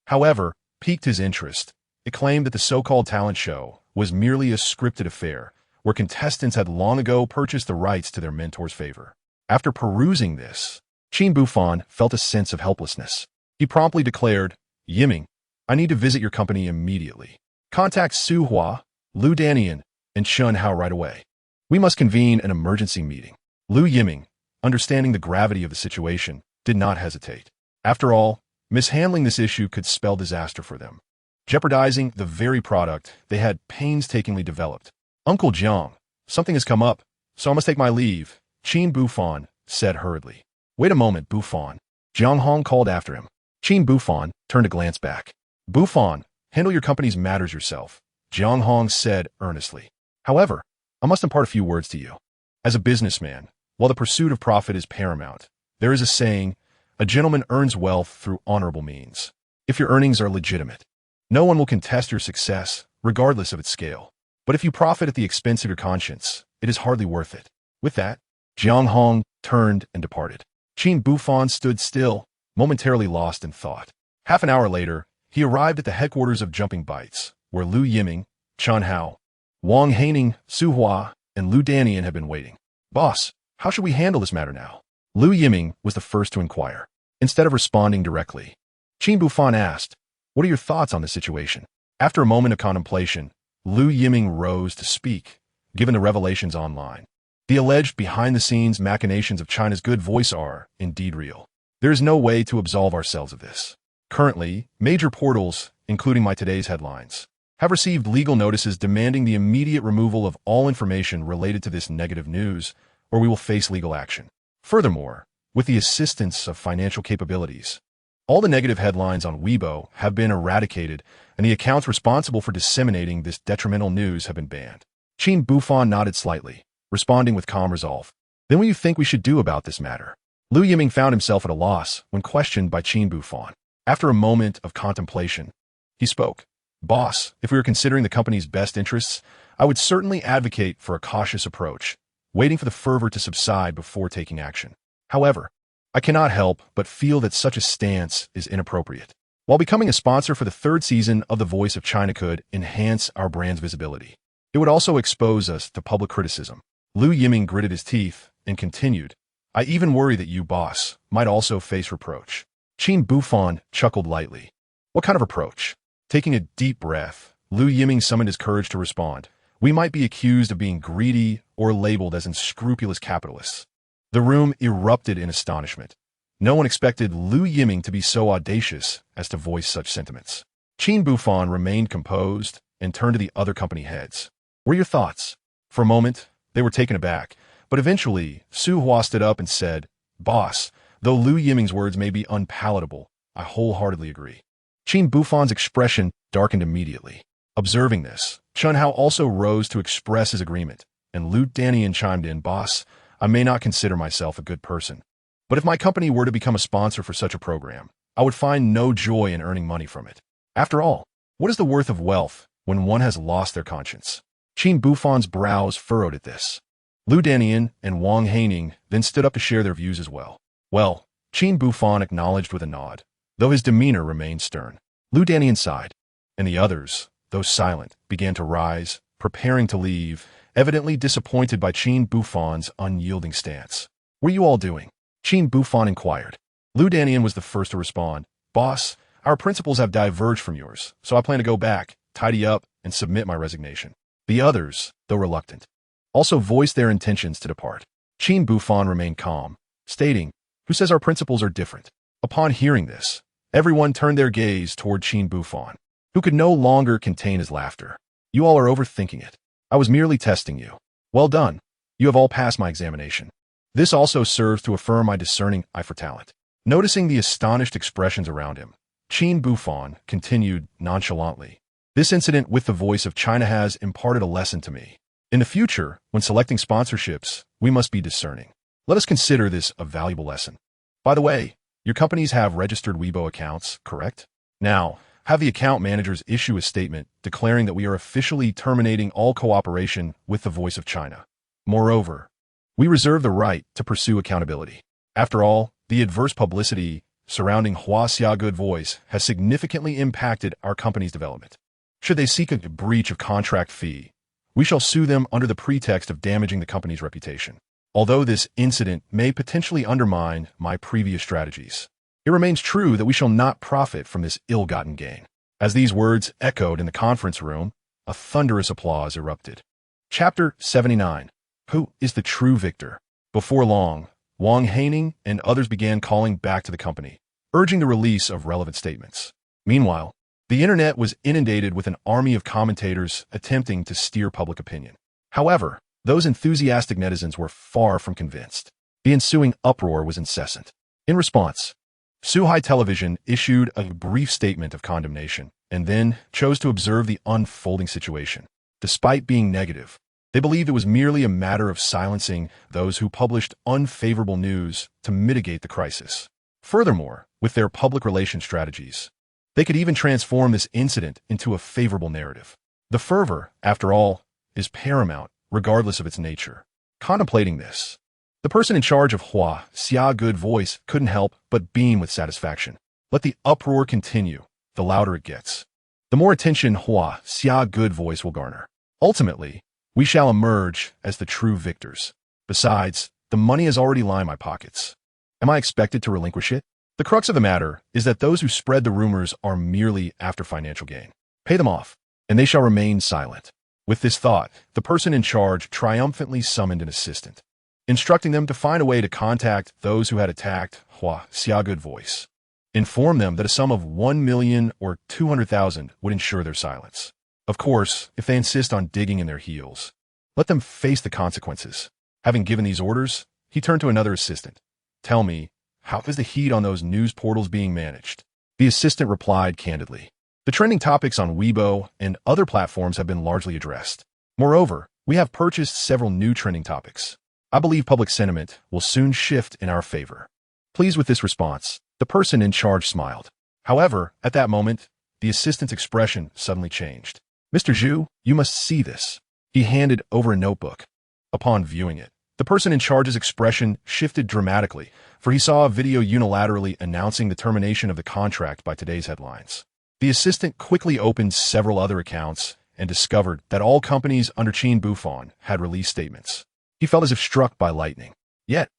however, piqued his interest. It claimed that the so-called talent show was merely a scripted affair, where contestants had long ago purchased the rights to their mentor's favor. After perusing this, Qin Buhfan felt a sense of helplessness. He promptly declared, "Yiming, I need to visit your company immediately. Contact Su Hua, Lu Danian, and Chun Hao right away. We must convene an emergency meeting." Lu Yiming, understanding the gravity of the situation, did not hesitate. After all, mishandling this issue could spell disaster for them, jeopardizing the very product they had painstakingly developed. "Uncle Jiang, something has come up, so I must take my leave," Qin Buhfan said hurriedly. "Wait a moment, Buhfan," Jiang Hong called after him. Qin Buhfan turned to glance back. "Buhfan, handle your company's matters yourself," Jiang Hong said earnestly. "However, I must impart a few words to you. As a businessman, while the pursuit of profit is paramount, there is a saying, a gentleman earns wealth through honorable means. If your earnings are legitimate, no one will contest your success, regardless of its scale. But if you profit at the expense of your conscience, it is hardly worth it." With that, Jiang Hong turned and departed. Qin Buhfan stood still, momentarily lost in thought. Half an hour later, he arrived at the headquarters of Jumping Bytes, where Lu Yiming, Chun Hao, Wang Haining, Su Hua, and Lu Danian had been waiting. "Boss, how should we handle this matter now?" Lu Yiming was the first to inquire. Instead of responding directly, Qin Buhfan asked, "What are your thoughts on the situation?" After a moment of contemplation, Lu Yiming rose to speak, given the revelations online. The alleged behind-the-scenes machinations of China's Good Voice are, indeed, real. There is no way to absolve ourselves of this. Currently, major portals, including my today's headlines, have received legal notices demanding the immediate removal of all information related to this negative news, or we will face legal action. Furthermore, with the assistance of financial capabilities, all the negative headlines on Weibo have been eradicated, and the accounts responsible for disseminating this detrimental news have been banned. Qin Buhfan nodded slightly, responding with calm resolve. "Then what do you think we should do about this matter?" Lu Yiming found himself at a loss when questioned by Qin Buhfan. After a moment of contemplation, he spoke. "Boss, if we were considering the company's best interests, I would certainly advocate for a cautious approach, waiting for the fervor to subside before taking action. However, I cannot help but feel that such a stance is inappropriate. While becoming a sponsor for the third season of The Voice of China could enhance our brand's visibility, it would also expose us to public criticism." Lu Yiming gritted his teeth and continued, "I even worry that you, boss, might also face reproach." Qin Buhfan chuckled lightly. "What kind of reproach?" Taking a deep breath, Lu Yiming summoned his courage to respond. "We might be accused of being greedy or labeled as unscrupulous capitalists." The room erupted in astonishment. No one expected Lu Yiming to be so audacious as to voice such sentiments. Qin Buhfan remained composed and turned to the other company heads. "What are your thoughts?" For a moment, they were taken aback, but eventually Su Hua stood up and said, "Boss, though Lu Yiming's words may be unpalatable, I wholeheartedly agree. Qin Buhfan's expression darkened immediately. Observing this, Chun Hao also rose to express his agreement, and Lu Danian chimed in, "Boss, I may not consider myself a good person, but if my company were to become a sponsor for such a program, I would find no joy in earning money from it. After all, what is the worth of wealth when one has lost their conscience?" Qin Buhfan's brows furrowed at this. Lu Danian and Wang Haining then stood up to share their views as well. "Well," Qin Buhfan acknowledged with a nod, though his demeanor remained stern. Lu Danian sighed, and the others, though silent, began to rise, preparing to leave, evidently disappointed by Qin Buhfan's unyielding stance. "What are you all doing?" Qin Buhfan inquired. Lu Danian was the first to respond. "Boss, our principles have diverged from yours, so I plan to go back, tidy up, and submit my resignation." The others, though reluctant, also voiced their intentions to depart. Qin Buhfan remained calm, stating, "Who says our principles are different?" Upon hearing this, everyone turned their gaze toward Qin Buhfan, who could no longer contain his laughter. "You all are overthinking it. I was merely testing you. Well done. You have all passed my examination. This also serves to affirm my discerning eye for talent." Noticing the astonished expressions around him, Qin Buhfan continued nonchalantly, "This incident with the voice of China has imparted a lesson to me. In the future, when selecting sponsorships, we must be discerning. Let us consider this a valuable lesson. By the way, your companies have registered Weibo accounts, correct? Now, have the account managers issue a statement declaring that we are officially terminating all cooperation with the Voice of China. Moreover, we reserve the right to pursue accountability. After all, the adverse publicity surrounding Hua Xia Good Voice has significantly impacted our company's development. Should they seek a breach of contract fee, we shall sue them under the pretext of damaging the company's reputation. Although this incident may potentially undermine my previous strategies, it remains true that we shall not profit from this ill-gotten gain." As these words echoed in the conference room, a thunderous applause erupted. Chapter 79. Who is the true victor? Before long, Wang Haining and others began calling back to the company, urging the release of relevant statements. Meanwhile, the internet was inundated with an army of commentators attempting to steer public opinion. However, those enthusiastic netizens were far from convinced. The ensuing uproar was incessant. In response, Suhai Television issued a brief statement of condemnation and then chose to observe the unfolding situation. Despite being negative, they believed it was merely a matter of silencing those who published unfavorable news to mitigate the crisis. Furthermore, with their public relations strategies, they could even transform this incident into a favorable narrative. The fervor, after all, is paramount, regardless of its nature. Contemplating this, the person in charge of Hua Xia Good Voice couldn't help but beam with satisfaction. Let the uproar continue, the louder it gets. The more attention Hua Xia Good Voice will garner. Ultimately, we shall emerge as the true victors. Besides, the money has already lined my pockets. Am I expected to relinquish it? The crux of the matter is that those who spread the rumors are merely after financial gain. Pay them off, and they shall remain silent. With this thought, the person in charge triumphantly summoned an assistant, instructing them to find a way to contact those who had attacked Hua Xia Good Voice. Inform them that a sum of 1 million or 200,000 would ensure their silence. Of course, if they insist on digging in their heels, let them face the consequences. Having given these orders, he turned to another assistant. "Tell me, how is the heat on those news portals being managed?" The assistant replied candidly. "The trending topics on Weibo and other platforms have been largely addressed. Moreover, we have purchased several new trending topics. I believe public sentiment will soon shift in our favor." Pleased with this response, the person in charge smiled. However, at that moment, the assistant's expression suddenly changed. "Mr. Zhu, you must see this." He handed over a notebook. Upon viewing it, the person in charge's expression shifted dramatically, for he saw a video unilaterally announcing the termination of the contract by today's headlines. The assistant quickly opened several other accounts and discovered that all companies under Qin Buhfan had released statements. He felt as if struck by lightning. Yet,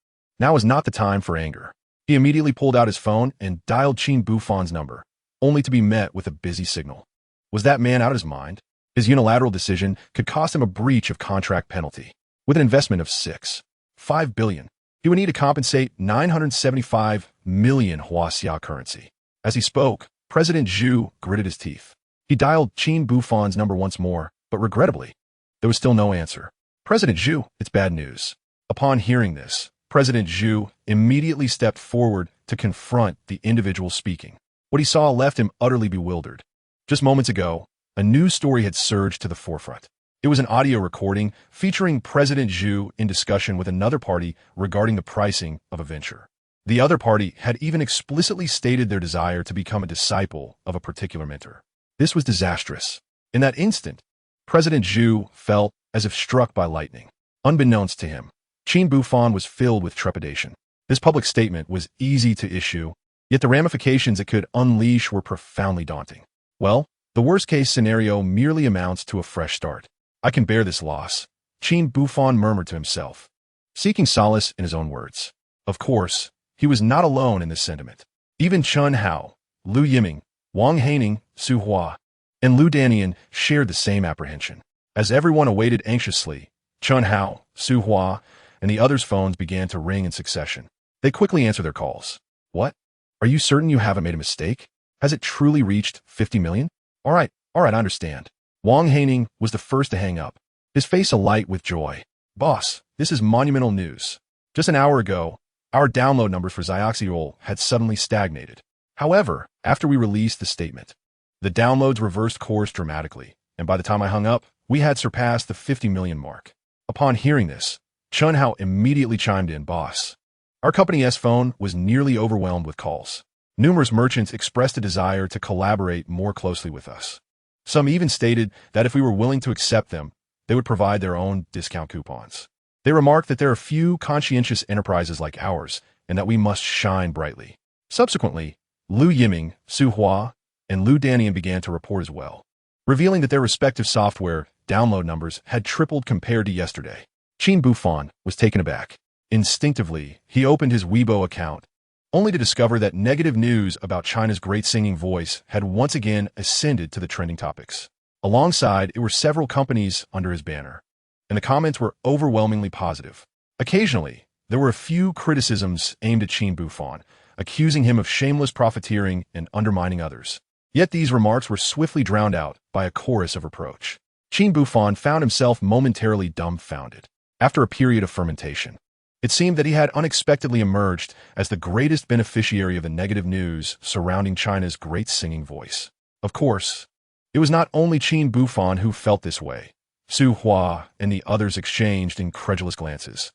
now was not the time for anger. He immediately pulled out his phone and dialed Qin Buhfan's number, only to be met with a busy signal. Was that man out of his mind? His unilateral decision could cost him a breach of contract penalty. With an investment of 6.5 billion, he would need to compensate 975 million Hua Xia currency. As he spoke, President Zhu gritted his teeth. He dialed Qin Buhfan's number once more, but regrettably, there was still no answer. "President Zhu, it's bad news." Upon hearing this, President Zhu immediately stepped forward to confront the individual speaking. What he saw left him utterly bewildered. Just moments ago, a news story had surged to the forefront. It was an audio recording featuring President Xu in discussion with another party regarding the pricing of a venture. The other party had even explicitly stated their desire to become a disciple of a particular mentor. This was disastrous. In that instant, President Xu felt as if struck by lightning. Unbeknownst to him, Qin Buhfan was filled with trepidation. This public statement was easy to issue, yet the ramifications it could unleash were profoundly daunting. Well, the worst-case scenario merely amounts to a fresh start. I can bear this loss, Qin Buhfan murmured to himself, seeking solace in his own words. Of course, he was not alone in this sentiment. Even Chen Hao, Liu Yiming, Wang Haining, Su Hua, and Lu Danian shared the same apprehension. As everyone awaited anxiously, Chen Hao, Su Hua, and the others' phones began to ring in succession. They quickly answered their calls. What? Are you certain you haven't made a mistake? Has it truly reached 50 million? All right, I understand. Wang Haining was the first to hang up, his face alight with joy. Boss, this is monumental news. Just an hour ago, our download numbers for Xiaoxiol had suddenly stagnated. However, after we released the statement, the downloads reversed course dramatically, and by the time I hung up, we had surpassed the 50 million mark. Upon hearing this, Chen Hao immediately chimed in, Boss. Our company's phone was nearly overwhelmed with calls. Numerous merchants expressed a desire to collaborate more closely with us. Some even stated that if we were willing to accept them, they would provide their own discount coupons. They remarked that there are few conscientious enterprises like ours, and that we must shine brightly. Subsequently, Liu Yiming, Su Hua, and Lu Danian began to report as well, revealing that their respective software download numbers had tripled compared to yesterday. Qin Buhfan was taken aback. Instinctively, he opened his Weibo account, only to discover that negative news about China's great singing voice had once again ascended to the trending topics. Alongside, it were several companies under his banner, and the comments were overwhelmingly positive. Occasionally, there were a few criticisms aimed at Qin Buhfan, accusing him of shameless profiteering and undermining others. Yet these remarks were swiftly drowned out by a chorus of reproach. Qin Buhfan found himself momentarily dumbfounded. After a period of fermentation, it seemed that he had unexpectedly emerged as the greatest beneficiary of the negative news surrounding China's great singing voice. Of course, it was not only Qin Buhfan who felt this way. Su Hua and the others exchanged incredulous glances.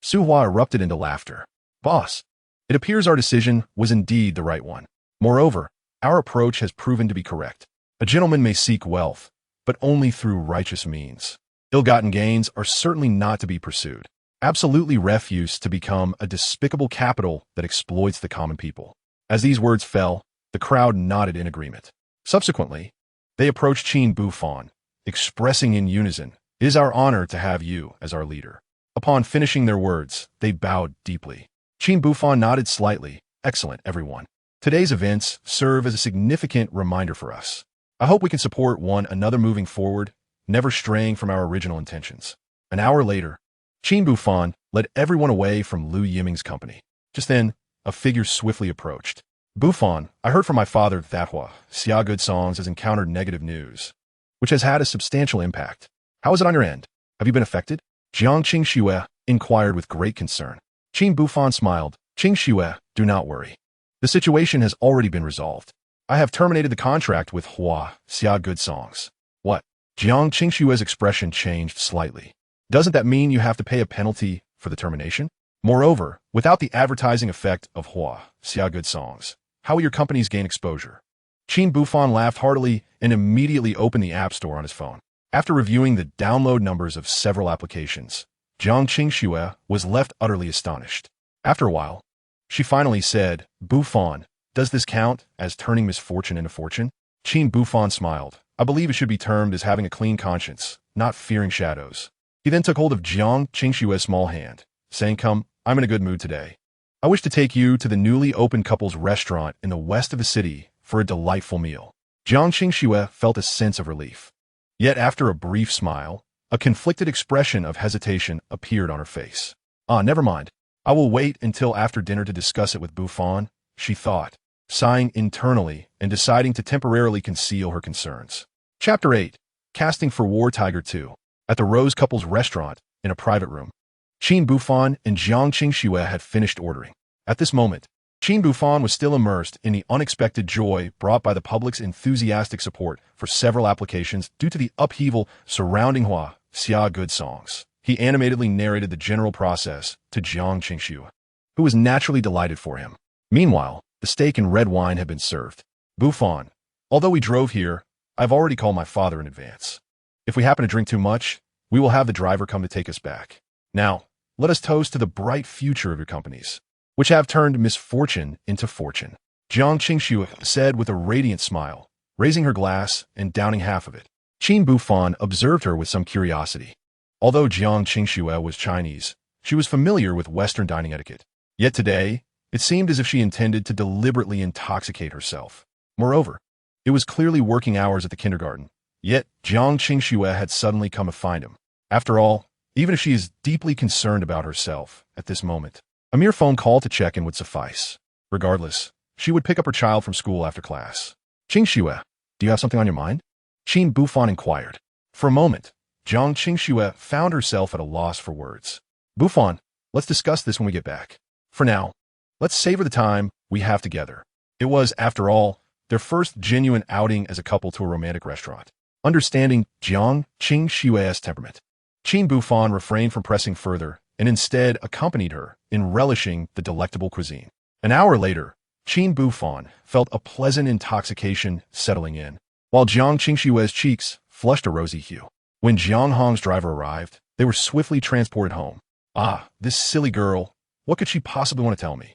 Su Hua erupted into laughter. Boss, it appears our decision was indeed the right one. Moreover, our approach has proven to be correct. A gentleman may seek wealth, but only through righteous means. Ill-gotten gains are certainly not to be pursued. Absolutely refuse to become a despicable capital that exploits the common people. As these words fell, the crowd nodded in agreement. Subsequently, they approached Qin Buhfan, expressing in unison, "It is our honor to have you as our leader." Upon finishing their words, they bowed deeply. Qin Buhfan nodded slightly. Excellent, everyone. Today's events serve as a significant reminder for us. I hope we can support one another moving forward, never straying from our original intentions. An hour later, Qin Buhfan led everyone away from Liu Yiming's company. Just then, a figure swiftly approached. Buhfan, I heard from my father that Xia Good Songs has encountered negative news, which has had a substantial impact. How is it on your end? Have you been affected? Jiang Qingxue inquired with great concern. Qin Buhfan smiled. Qingxue, do not worry. The situation has already been resolved. I have terminated the contract with Xia Good Songs. What? Jiang Qingxue's expression changed slightly. Doesn't that mean you have to pay a penalty for the termination? Moreover, without the advertising effect of Xia Good Songs, how will your companies gain exposure? Qin Buhfan laughed heartily and immediately opened the App Store on his phone. After reviewing the download numbers of several applications, Jiang Qingxue was left utterly astonished. After a while, she finally said, Buhfan, does this count as turning misfortune into fortune? Qin Buhfan smiled. I believe it should be termed as having a clean conscience, not fearing shadows. He then took hold of Jiang Qingxue's small hand, saying, Come, I'm in a good mood today. I wish to take you to the newly opened couple's restaurant in the west of the city for a delightful meal. Jiang Qingxue felt a sense of relief. Yet after a brief smile, a conflicted expression of hesitation appeared on her face. Never mind. I will wait until after dinner to discuss it with Buhfan, she thought, sighing internally and deciding to temporarily conceal her concerns. Chapter 8. Casting for War Tiger 2. At the Rose couple's restaurant, in a private room, Qin Buhfan and Jiang Qingxue had finished ordering. At this moment, Qin Qin Buhfan was still immersed in the unexpected joy brought by the public's enthusiastic support for several applications due to the upheaval surrounding Hua Xia good songs. He animatedly narrated the general process to Jiang Qingxue, who was naturally delighted for him. Meanwhile, the steak and red wine had been served. Buhfan, although we drove here, I've already called my father in advance. If we happen to drink too much, we will have the driver come to take us back. Now, let us toast to the bright future of your companies, which have turned misfortune into fortune. Jiang Qingxue said with a radiant smile, raising her glass and downing half of it. Qin Buhfan observed her with some curiosity. Although Jiang Qingxue was Chinese, she was familiar with Western dining etiquette. Yet today, it seemed as if she intended to deliberately intoxicate herself. Moreover, it was clearly working hours at the kindergarten, yet Jiang Qingxue had suddenly come to find him. After all, even if she is deeply concerned about herself at this moment, a mere phone call to check in would suffice. Regardless, she would pick up her child from school after class. Qingxue, do you have something on your mind? Qin Buhfan inquired. For a moment, Jiang Qingxue found herself at a loss for words. Buhfan, let's discuss this when we get back. For now, let's savor the time we have together. It was, after all, their first genuine outing as a couple to a romantic restaurant. Understanding Jiang Qingxue's temperament, Qin Buhfan refrained from pressing further and instead accompanied her in relishing the delectable cuisine. An hour later, Qin Buhfan felt a pleasant intoxication settling in, while Jiang Qingxue's cheeks flushed a rosy hue. When Jiang Hong's driver arrived, they were swiftly transported home. Ah, this silly girl. What could she possibly want to tell me?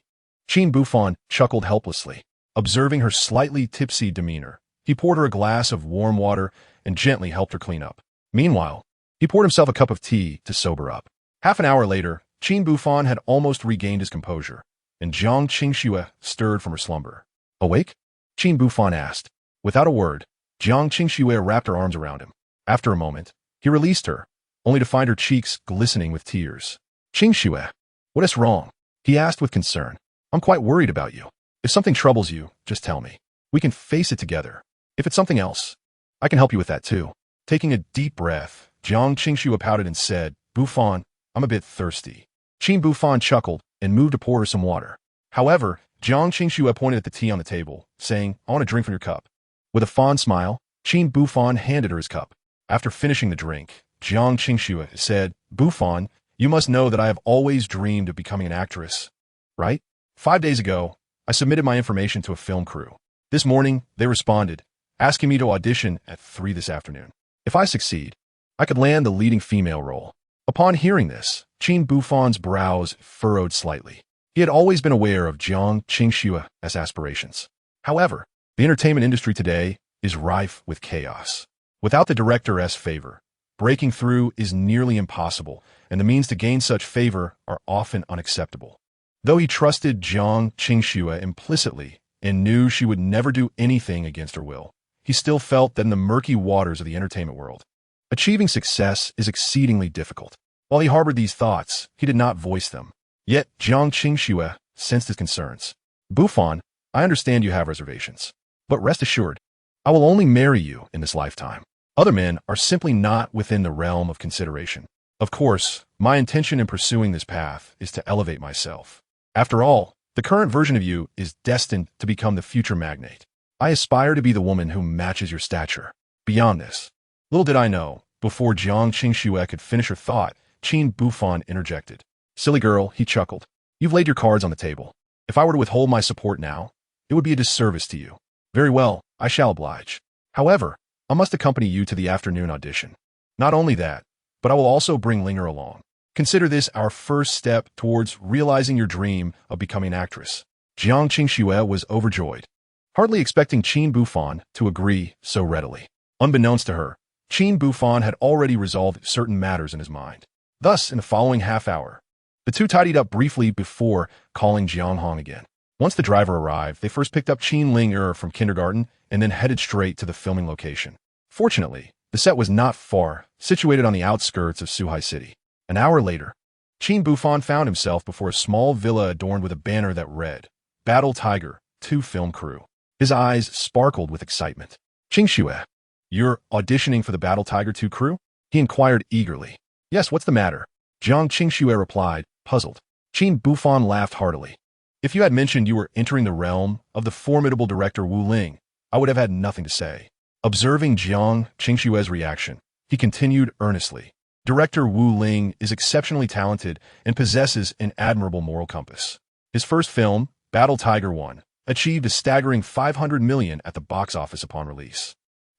Qin Buhfan chuckled helplessly. Observing her slightly tipsy demeanor, he poured her a glass of warm water and gently helped her clean up. Meanwhile, he poured himself a cup of tea to sober up. Half an hour later, Qin Buhfan had almost regained his composure, and Jiang Qingxue stirred from her slumber. Awake? Qin Buhfan asked. Without a word, Jiang Qingxue wrapped her arms around him. After a moment, he released her, only to find her cheeks glistening with tears. Qingxue, what is wrong? He asked with concern. I'm quite worried about you. If something troubles you, just tell me. We can face it together. If it's something else, I can help you with that too. Taking a deep breath, Jiang Qingxue pouted and said, Buhfan, I'm a bit thirsty. Qin Buhfan chuckled and moved to pour her some water. However, Jiang Qingxue pointed at the tea on the table, saying, I want a drink from your cup. With a fond smile, Qin Buhfan handed her his cup. After finishing the drink, Jiang Qingxue said, Buhfan, you must know that I have always dreamed of becoming an actress. Right? 5 days ago, I submitted my information to a film crew. This morning, they responded, asking me to audition at 3 this afternoon. If I succeed, I could land the leading female role. Upon hearing this, Qin Buhfan's brows furrowed slightly. He had always been aware of Jiang Qingxue's aspirations. However, the entertainment industry today is rife with chaos. Without the director's favor, breaking through is nearly impossible, and the means to gain such favor are often unacceptable. Though he trusted Jiang Qingxue implicitly and knew she would never do anything against her will, he still felt that in the murky waters of the entertainment world, achieving success is exceedingly difficult. While he harbored these thoughts, he did not voice them. Yet Jiang Qingxue sensed his concerns. Buhfan, I understand you have reservations, but rest assured, I will only marry you in this lifetime. Other men are simply not within the realm of consideration. Of course, my intention in pursuing this path is to elevate myself. After all, the current version of you is destined to become the future magnate. I aspire to be the woman who matches your stature. Beyond this, little did I know, before Jiang Qingxue could finish her thought, Qin Buhfan interjected. Silly girl, he chuckled. You've laid your cards on the table. If I were to withhold my support now, it would be a disservice to you. Very well, I shall oblige. However, I must accompany you to the afternoon audition. Not only that, but I will also bring Ling'er along. Consider this our first step towards realizing your dream of becoming an actress. Jiang Qingxue was overjoyed, hardly expecting Qin Buhfan to agree so readily. Unbeknownst to her, Qin Buhfan had already resolved certain matters in his mind. Thus, in the following half hour, the two tidied up briefly before calling Jiang Hong again. Once the driver arrived, they first picked up Qin Ling'er from kindergarten and then headed straight to the filming location. Fortunately, the set was not far, situated on the outskirts of Suhai City. An hour later, Qin Buhfan found himself before a small villa adorned with a banner that read, Battle Tiger, 2 Film Crew. His eyes sparkled with excitement. Qingxue, you're auditioning for the Battle Tiger 2 crew? He inquired eagerly. Yes, what's the matter? Jiang Qingxue replied, puzzled. Qin Buhfan laughed heartily. If you had mentioned you were entering the realm of the formidable director Wu Ling, I would have had nothing to say. Observing Jiang Qingshue's reaction, he continued earnestly. Director Wu Ling is exceptionally talented and possesses an admirable moral compass. His first film, Battle Tiger 1, achieved a staggering $500 million at the box office upon release.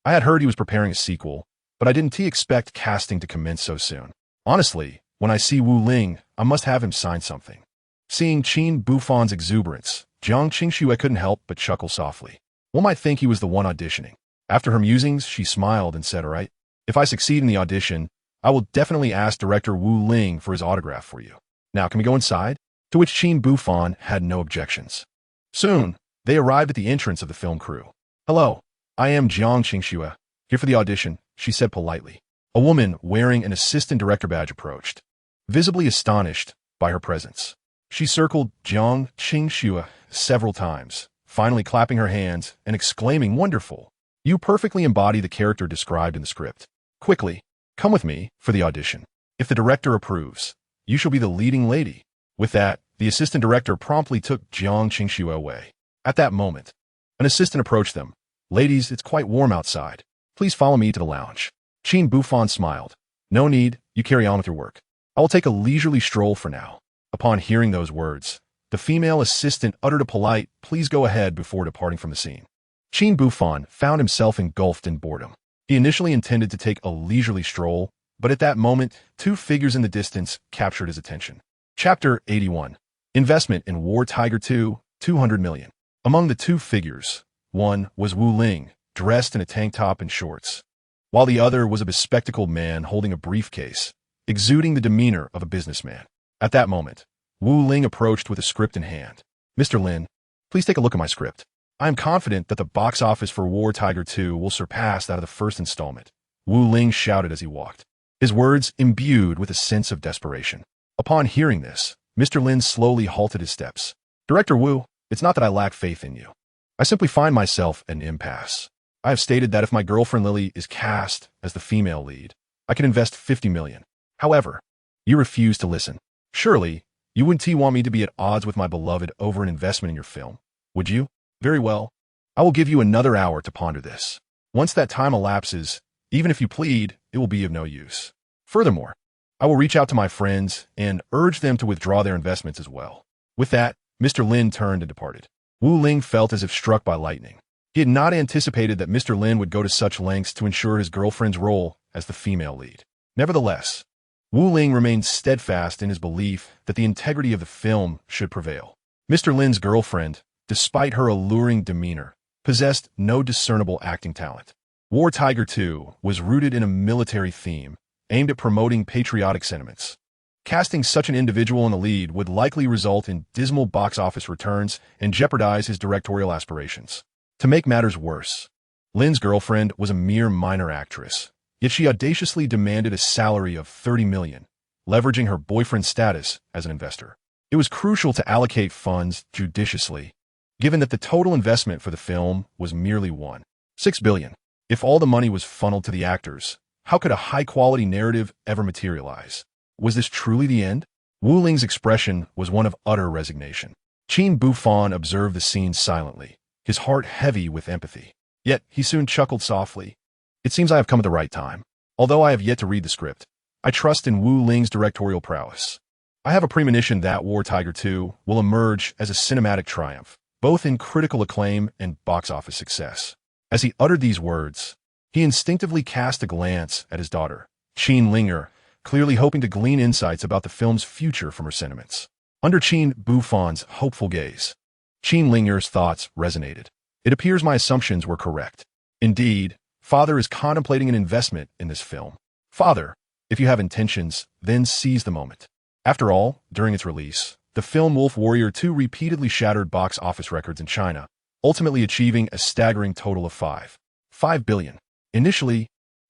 I had heard he was preparing a sequel, but I didn't expect casting to commence so soon. Honestly, when I see Wu Ling, I must have him sign something. Seeing Qin Buhfan's exuberance, Jiang Qingxue couldn't help but chuckle softly. One might think he was the one auditioning. After her musings, she smiled and said, "All right, if I succeed in the audition, I will definitely ask director Wu Ling for his autograph for you. Now, can we go inside?" To which Qin Buhfan had no objections. Soon, they arrived at the entrance of the film crew. "Hello, I am Jiang Qingxue, here for the audition," she said politely. A woman wearing an assistant director badge approached, visibly astonished by her presence. She circled Jiang Qingxue several times, finally clapping her hands and exclaiming, "Wonderful! You perfectly embody the character described in the script. Quickly, come with me for the audition. If the director approves, you shall be the leading lady." With that, the assistant director promptly took Jiang Qingxue away. At that moment, an assistant approached them. "Ladies, it's quite warm outside. Please follow me to the lounge." Qin Buhfan smiled. "No need, you carry on with your work. I will take a leisurely stroll for now." Upon hearing those words, the female assistant uttered a polite, "Please go ahead," before departing from the scene. Qin Buhfan found himself engulfed in boredom. He initially intended to take a leisurely stroll, but at that moment, two figures in the distance captured his attention. Chapter 81. Investment in War Tiger 2, 200 million. Among the two figures, one was Wu Ling, dressed in a tank top and shorts, while the other was a bespectacled man holding a briefcase, exuding the demeanor of a businessman. At that moment, Wu Ling approached with a script in hand. "Mr. Lin, please take a look at my script. I am confident that the box office for War Tiger 2 will surpass that of the first installment," Wu Ling shouted as he walked, his words imbued with a sense of desperation. Upon hearing this, Mr. Lin slowly halted his steps. "Director Wu, it's not that I lack faith in you. I simply find myself at an impasse. I have stated that if my girlfriend Lily is cast as the female lead, I can invest 50 million. However, you refuse to listen. Surely, you wouldn't want me to be at odds with my beloved over an investment in your film, would you? Very well. I will give you another hour to ponder this. Once that time elapses, even if you plead, it will be of no use. Furthermore, I will reach out to my friends and urge them to withdraw their investments as well." With that, Mr. Lin turned and departed. Wu Ling felt as if struck by lightning. He had not anticipated that Mr. Lin would go to such lengths to ensure his girlfriend's role as the female lead. Nevertheless, Wu Ling remained steadfast in his belief that the integrity of the film should prevail. Mr. Lin's girlfriend, despite her alluring demeanor, possessed no discernible acting talent. War Tiger 2 was rooted in a military theme, aimed at promoting patriotic sentiments. Casting such an individual in the lead would likely result in dismal box office returns and jeopardize his directorial aspirations. To make matters worse, Lin's girlfriend was a mere minor actress, yet she audaciously demanded a salary of 30 million, leveraging her boyfriend's status as an investor. It was crucial to allocate funds judiciously, given that the total investment for the film was merely 1.6 billion. If all the money was funneled to the actors, how could a high-quality narrative ever materialize? Was this truly the end? Wu Ling's expression was one of utter resignation. Qin Buhfan observed the scene silently, his heart heavy with empathy. Yet he soon chuckled softly. "It seems I have come at the right time. Although I have yet to read the script, I trust in Wu Ling's directorial prowess. I have a premonition that War Tiger 2 will emerge as a cinematic triumph, both in critical acclaim and box office success." As he uttered these words, he instinctively cast a glance at his daughter, Qin Ling'er, clearly hoping to glean insights about the film's future from her sentiments. Under Qin Buhfan's hopeful gaze, Qin Ling'er's thoughts resonated. "It appears my assumptions were correct. Indeed, Father is contemplating an investment in this film. Father, if you have intentions, then seize the moment." After all, during its release, the film Wolf Warrior 2 repeatedly shattered box office records in China, ultimately achieving a staggering total of 5 billion. Initially,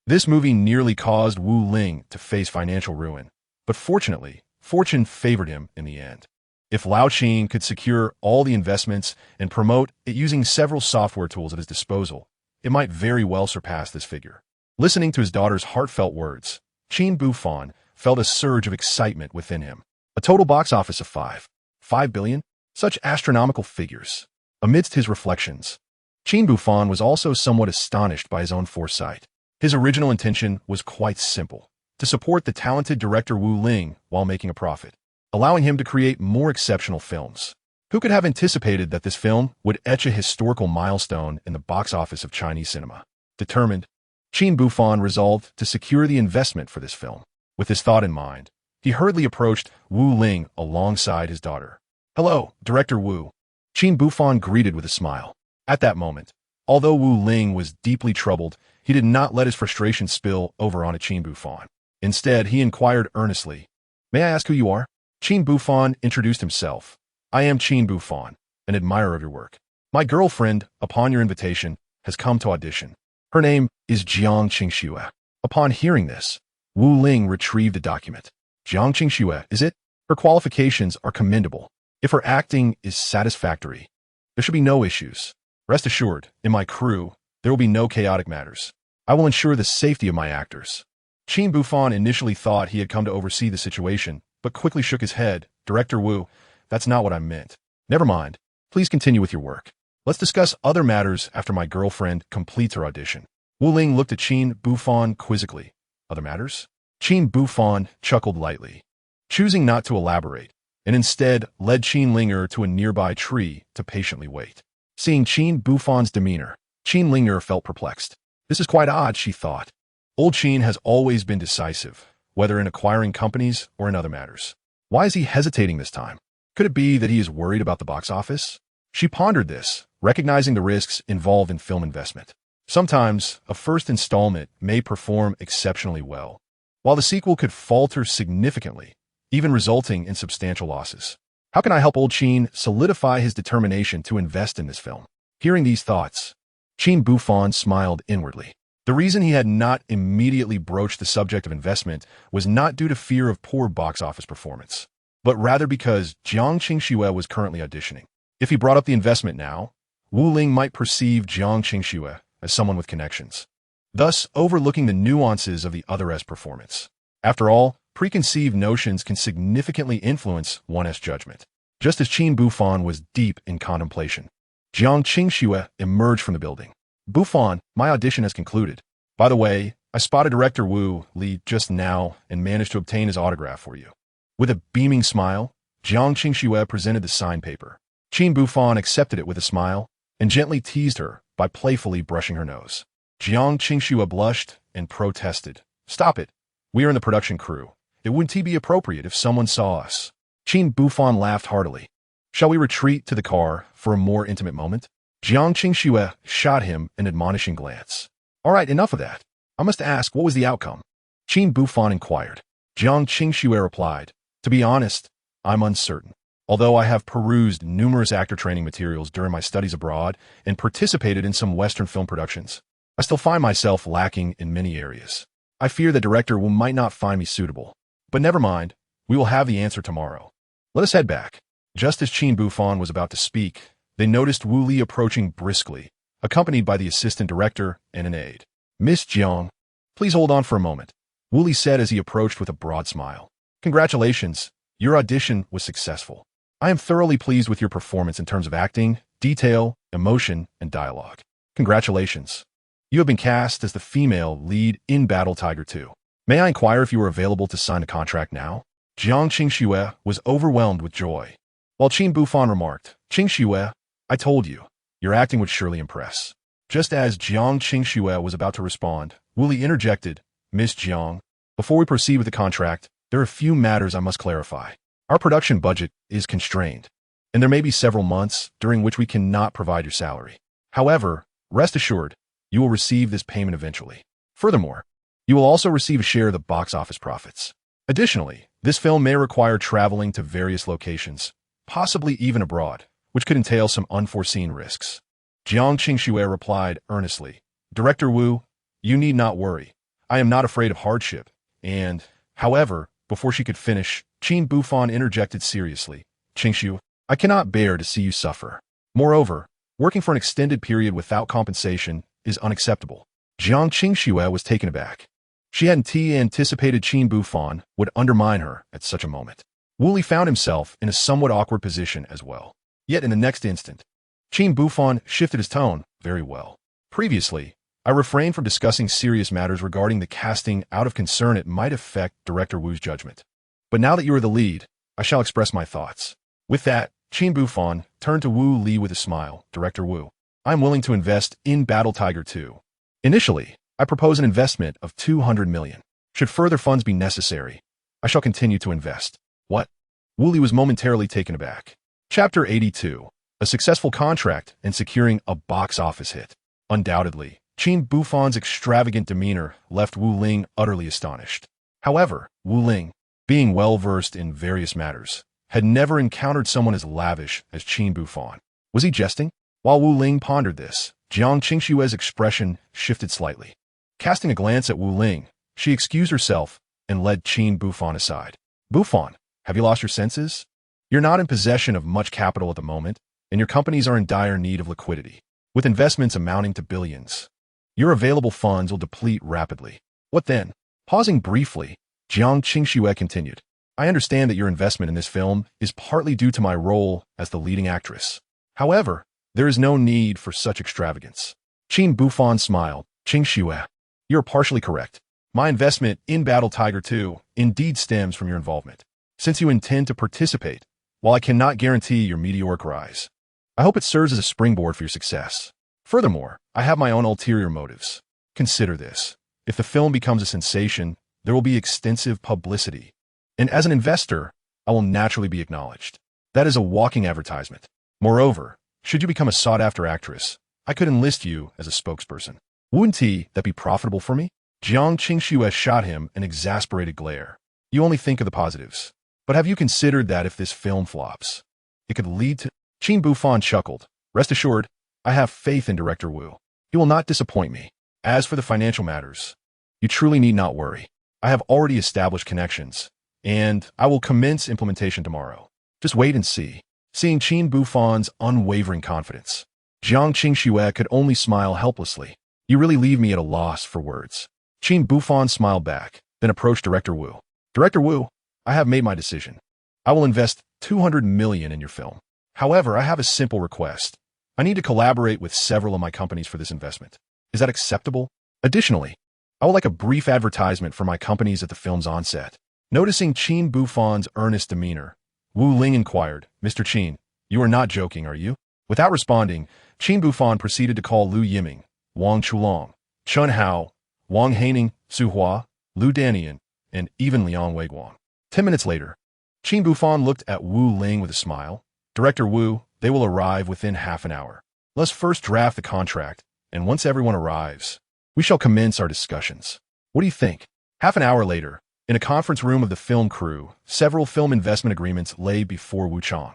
this movie nearly caused Wu Ling to face financial ruin, but fortunately, fortune favored him in the end. If Lao Qin could secure all the investments and promote it using several software tools at his disposal, it might very well surpass this figure. Listening to his daughter's heartfelt words, Qin Buhfan felt a surge of excitement within him. A total box office of 5 billion? Such astronomical figures. Amidst his reflections, Qin Buhfan was also somewhat astonished by his own foresight. His original intention was quite simple: to support the talented director Wu Ling while making a profit, allowing him to create more exceptional films. Who could have anticipated that this film would etch a historical milestone in the box office of Chinese cinema? Determined, Qin Buhfan resolved to secure the investment for this film. With this thought in mind, he hurriedly approached Wu Ling alongside his daughter. "Hello, Director Wu," Qin Buhfan greeted with a smile. At that moment, although Wu Ling was deeply troubled, he did not let his frustration spill over onto Qin Buhfan. Instead, he inquired earnestly, "May I ask who you are?" Qin Buhfan introduced himself. "I am Qin Buhfan, an admirer of your work. My girlfriend, upon your invitation, has come to audition. Her name is Jiang Qingxue." Upon hearing this, Wu Ling retrieved a document. "Jiang Qingxue, is it? Her qualifications are commendable. If her acting is satisfactory, there should be no issues. Rest assured, in my crew, there will be no chaotic matters. I will ensure the safety of my actors." Qin Buhfan initially thought he had come to oversee the situation, but quickly shook his head. "Director Wu, that's not what I meant. Never mind. Please continue with your work. Let's discuss other matters after my girlfriend completes her audition." Wu Ling looked at Qin Buhfan quizzically. "Other matters?" Qin Buhfan chuckled lightly, choosing not to elaborate, and instead led Qin Ling'er to a nearby tree to patiently wait. Seeing Qin Buhfan's demeanor, Qin Ling'er felt perplexed. This is quite odd, she thought. Old Qin has always been decisive, whether in acquiring companies or in other matters. Why is he hesitating this time? Could it be that he is worried about the box office? She pondered this, recognizing the risks involved in film investment. Sometimes, a first installment may perform exceptionally well, while the sequel could falter significantly, even resulting in substantial losses. How can I help old Qin solidify his determination to invest in this film? Hearing these thoughts, Qin Buhfan smiled inwardly. The reason he had not immediately broached the subject of investment was not due to fear of poor box office performance, but rather because Jiang Qingxue was currently auditioning. If he brought up the investment now, Wu Ling might perceive Jiang Qingxue as someone with connections, thus overlooking the nuances of the other's performance. After all, preconceived notions can significantly influence one's judgment. Just as Qin Buhfan was deep in contemplation, Jiang Qingxue emerged from the building. "Buhfan, my audition has concluded. By the way, I spotted Director Wu Li just now and managed to obtain his autograph for you." With a beaming smile, Jiang Qingxue presented the signed paper. Qin Buhfan accepted it with a smile and gently teased her by playfully brushing her nose. Jiang Qingxue blushed and protested. "Stop it. We are in the production crew. It wouldn't be appropriate if someone saw us." Qin Buhfan laughed heartily. "Shall we retreat to the car for a more intimate moment?" Jiang Qingxue shot him an admonishing glance. "All right, enough of that. I must ask, what was the outcome?" Qin Buhfan inquired. Jiang Qingxue replied, "To be honest, I'm uncertain. Although I have perused numerous actor training materials during my studies abroad and participated in some Western film productions, I still find myself lacking in many areas. I fear the director might not find me suitable. But never mind, we will have the answer tomorrow. Let us head back." Just as Qin Buhfan was about to speak, they noticed Wu Li approaching briskly, accompanied by the assistant director and an aide. "Miss Jiang, please hold on for a moment," Wu Li said as he approached with a broad smile. "Congratulations, your audition was successful. I am thoroughly pleased with your performance in terms of acting, detail, emotion, and dialogue. Congratulations. You have been cast as the female lead in Battle Tiger 2. May I inquire if you are available to sign a contract now?" Jiang Qingxue was overwhelmed with joy. While Qin Buhfan remarked, "Qingxue, I told you, your acting would surely impress." Just as Jiang Qingxue was about to respond, Wu Li interjected, "Miss Jiang, before we proceed with the contract, there are a few matters I must clarify. Our production budget is constrained, and there may be several months during which we cannot provide your salary. However, rest assured, you will receive this payment eventually. Furthermore, you will also receive a share of the box office profits. Additionally, this film may require traveling to various locations, possibly even abroad, which could entail some unforeseen risks." Jiang Qingxue replied earnestly, "Director Wu, you need not worry. I am not afraid of hardship." And, however, before she could finish, Qin Buhfan interjected seriously, "Qingxue, I cannot bear to see you suffer. Moreover, working for an extended period without compensation is unacceptable." Jiang Qingxue was taken aback. She hadn't anticipated Qin Buhfan would undermine her at such a moment. Wu Li found himself in a somewhat awkward position as well. Yet in the next instant, Qin Buhfan shifted his tone. Very well. Previously, I refrained from discussing serious matters regarding the casting out of concern it might affect Director Wu's judgment. But now that you are the lead, I shall express my thoughts. With that, Qin Buhfan turned to Wu Li with a smile. Director Wu, I am willing to invest in Battle Tiger 2. Initially, I propose an investment of 200 million. Should further funds be necessary, I shall continue to invest. What? Wu Li was momentarily taken aback. Chapter 82. A successful contract and securing a box office hit. Undoubtedly, Qin Buhfan's extravagant demeanor left Wu Ling utterly astonished. However, Wu Ling, being well-versed in various matters, had never encountered someone as lavish as Qin Buhfan. Was he jesting? While Wu Ling pondered this, Jiang Qingshue's expression shifted slightly. Casting a glance at Wu Ling, she excused herself and led Qin Buhfan aside. Buhfan, have you lost your senses? You're not in possession of much capital at the moment, and your companies are in dire need of liquidity, with investments amounting to billions. Your available funds will deplete rapidly. What then? Pausing briefly, Jiang Qingxue continued. I understand that your investment in this film is partly due to my role as the leading actress. However, there is no need for such extravagance. Qin Buhfan smiled. Qingxue, you're partially correct. My investment in Battle Tiger 2 indeed stems from your involvement. Since you intend to participate, while I cannot guarantee your meteoric rise, I hope it serves as a springboard for your success. Furthermore, I have my own ulterior motives. Consider this. If the film becomes a sensation, there will be extensive publicity. And as an investor, I will naturally be acknowledged. That is a walking advertisement. Moreover, should you become a sought-after actress, I could enlist you as a spokesperson. Wouldn't that be profitable for me? Jiang Qingxue shot him an exasperated glare. You only think of the positives. But have you considered that if this film flops, it could lead to... Qin Buhfan chuckled. Rest assured, I have faith in Director Wu. He will not disappoint me. As for the financial matters, you truly need not worry. I have already established connections, and I will commence implementation tomorrow. Just wait and see. Seeing Qin Buhfan's unwavering confidence, Jiang Qingxue could only smile helplessly. You really leave me at a loss for words. Qin Buhfan smiled back, then approached Director Wu. Director Wu, I have made my decision. I will invest 200 million in your film. However, I have a simple request. I need to collaborate with several of my companies for this investment. Is that acceptable? Additionally, I would like a brief advertisement for my companies at the film's onset. Noticing Qin Buhfan's earnest demeanor, Wu Ling inquired, Mr. Qin, you are not joking, are you? Without responding, Qin Buhfan proceeded to call Lu Yiming, Wang Chulong, Chun Hao, Wang Haining, Su Hua, Lu Danian, and even Liang Weiguang. 10 minutes later, Qin Buhfan looked at Wu Ling with a smile. Director Wu, they will arrive within half an hour. Let's first draft the contract, and once everyone arrives, we shall commence our discussions. What do you think? Half an hour later, in a conference room of the film crew, several film investment agreements lay before Wu Chang.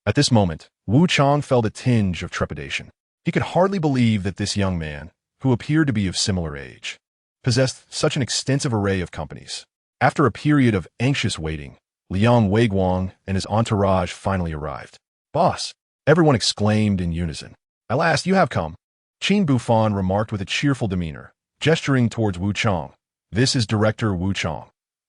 At this moment, Wu Chang felt a tinge of trepidation. He could hardly believe that this young man, who appeared to be of similar age, possessed such an extensive array of companies. After a period of anxious waiting, Liang Weiguang and his entourage finally arrived. Boss, everyone exclaimed in unison. At last you have come. Qin Buhfan remarked with a cheerful demeanor, gesturing towards Wu Chang. This is Director Wu Chang.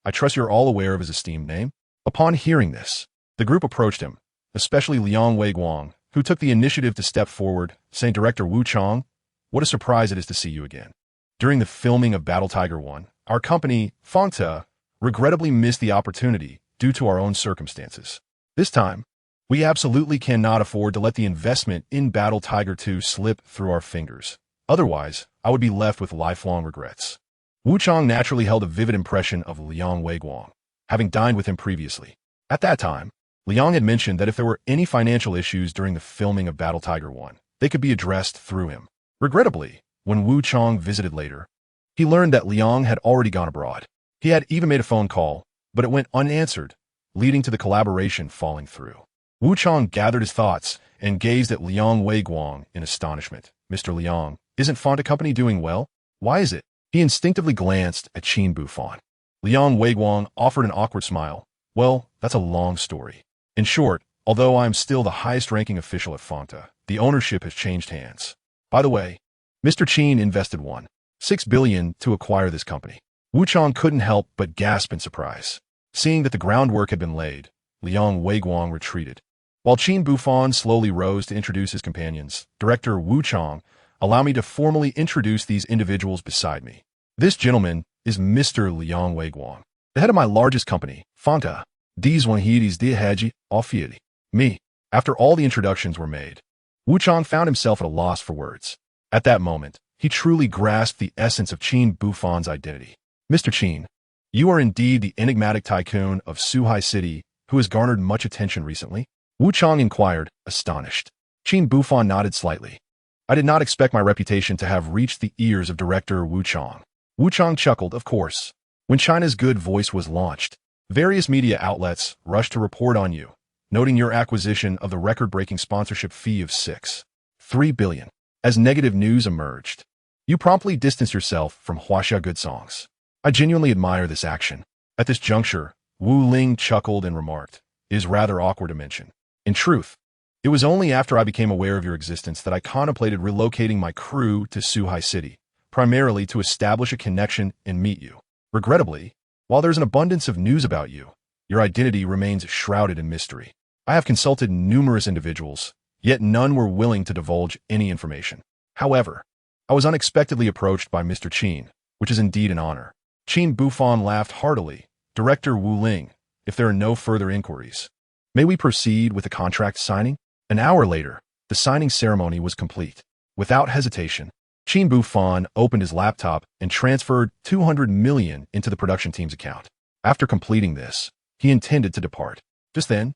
I trust you're all aware of his esteemed name. Upon hearing this, the group approached him, especially Liang Weiguang, who took the initiative to step forward, saying, Director Wu Chang, what a surprise it is to see you again. During the filming of Battle Tiger 1, our company, Fangta, regrettably missed the opportunity due to our own circumstances. This time, we absolutely cannot afford to let the investment in Battle Tiger 2 slip through our fingers. Otherwise, I would be left with lifelong regrets. Wu Chang naturally held a vivid impression of Liang Weiguang, having dined with him previously. At that time, Liang had mentioned that if there were any financial issues during the filming of Battle Tiger 1, they could be addressed through him. Regrettably, when Wu Chang visited later, he learned that Liang had already gone abroad. He had even made a phone call, but it went unanswered, leading to the collaboration falling through. Wu Chang gathered his thoughts and gazed at Liang Weiguang in astonishment. Mr. Liang, isn't Fanta Company doing well? Why is it? He instinctively glanced at Qin Buhfan. Liang Weiguang offered an awkward smile. Well, that's a long story. In short, although I am still the highest-ranking official at Fanta, the ownership has changed hands. By the way, Mr. Qin invested 1.6 billion to acquire this company. Wu Chang couldn't help but gasp in surprise. Seeing that the groundwork had been laid, Liang Weiguang retreated. While Qin Buhfan slowly rose to introduce his companions, director Wu Chang, allow me to formally introduce these individuals beside me. This gentleman is Mr. Liang Weiguang, the head of my largest company, Fanta. These one he is Haji Alfieri. Me. After all the introductions were made, Wu Chang found himself at a loss for words. At that moment, he truly grasped the essence of Qin Buhfan's identity. Mr. Qin, you are indeed the enigmatic tycoon of Suhai City who has garnered much attention recently? Wu Chang inquired, astonished. Qin Buhfan nodded slightly. I did not expect my reputation to have reached the ears of director Wu Chang. Wu Chang chuckled, of course. When China's Good Voice was launched, various media outlets rushed to report on you, noting your acquisition of the record-breaking sponsorship fee of 6.3 billion. As negative news emerged, you promptly distanced yourself from Huaxia Good Songs. I genuinely admire this action. At this juncture, Wu Ling chuckled and remarked, "It is rather awkward to mention. In truth, it was only after I became aware of your existence that I contemplated relocating my crew to Suhai City, primarily to establish a connection and meet you. Regrettably, while there's an abundance of news about you, your identity remains shrouded in mystery. I have consulted numerous individuals, yet none were willing to divulge any information. However, I was unexpectedly approached by Mr. Qin, which is indeed an honor." Qin Buhfan laughed heartily. Director Wu Ling, if there are no further inquiries, may we proceed with the contract signing? An hour later, the signing ceremony was complete. Without hesitation, Qin Buhfan opened his laptop and transferred 200 million into the production team's account. After completing this, he intended to depart. Just then,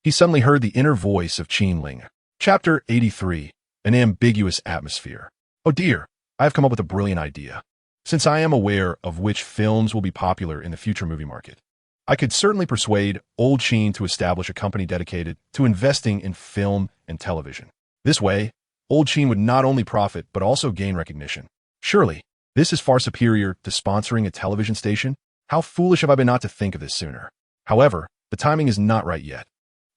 he suddenly heard the inner voice of Qin Ling'er. Chapter 83, An Ambiguous Atmosphere. Oh dear, I have come up with a brilliant idea. Since I am aware of which films will be popular in the future movie market, I could certainly persuade old Qin to establish a company dedicated to investing in film and television. This way, old Qin would not only profit but also gain recognition. Surely, this is far superior to sponsoring a television station. How foolish have I been not to think of this sooner. However, the timing is not right yet.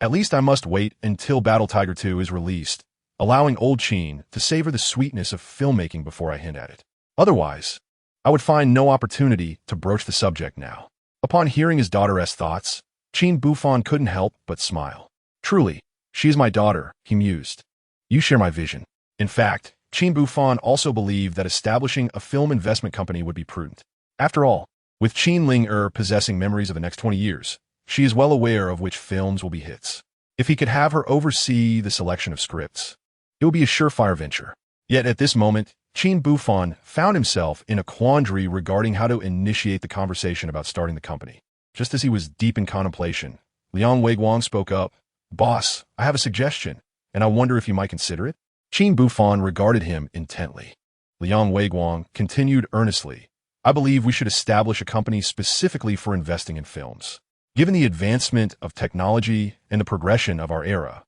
At least I must wait until Battle Tiger 2 is released, allowing old Qin to savor the sweetness of filmmaking before I hint at it. Otherwise, I would find no opportunity to broach the subject now. Upon hearing his daughter's thoughts, Qin Buhfan couldn't help but smile. Truly, she is my daughter, he mused. You share my vision. In fact, Qin Buhfan also believed that establishing a film investment company would be prudent. After all, with Qin Ling'er possessing memories of the next 20 years, she is well aware of which films will be hits. If he could have her oversee the selection of scripts, it would be a surefire venture. Yet at this moment, Qin Buhfan found himself in a quandary regarding how to initiate the conversation about starting the company. Just as he was deep in contemplation, Liang Weiguang spoke up. Boss, I have a suggestion, and I wonder if you might consider it? Qin Buhfan regarded him intently. Liang Weiguang continued earnestly. I believe we should establish a company specifically for investing in films. Given the advancement of technology and the progression of our era,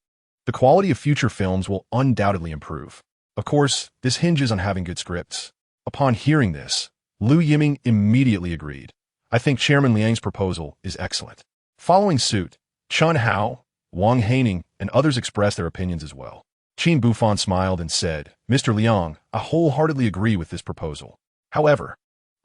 the quality of future films will undoubtedly improve. Of course, this hinges on having good scripts. Upon hearing this, Liu Yiming immediately agreed. I think Chairman Liang's proposal is excellent. Following suit, Chun Hao, Wang Haining, and others expressed their opinions as well. Qin Buhfan smiled and said, Mr. Liang, I wholeheartedly agree with this proposal. However,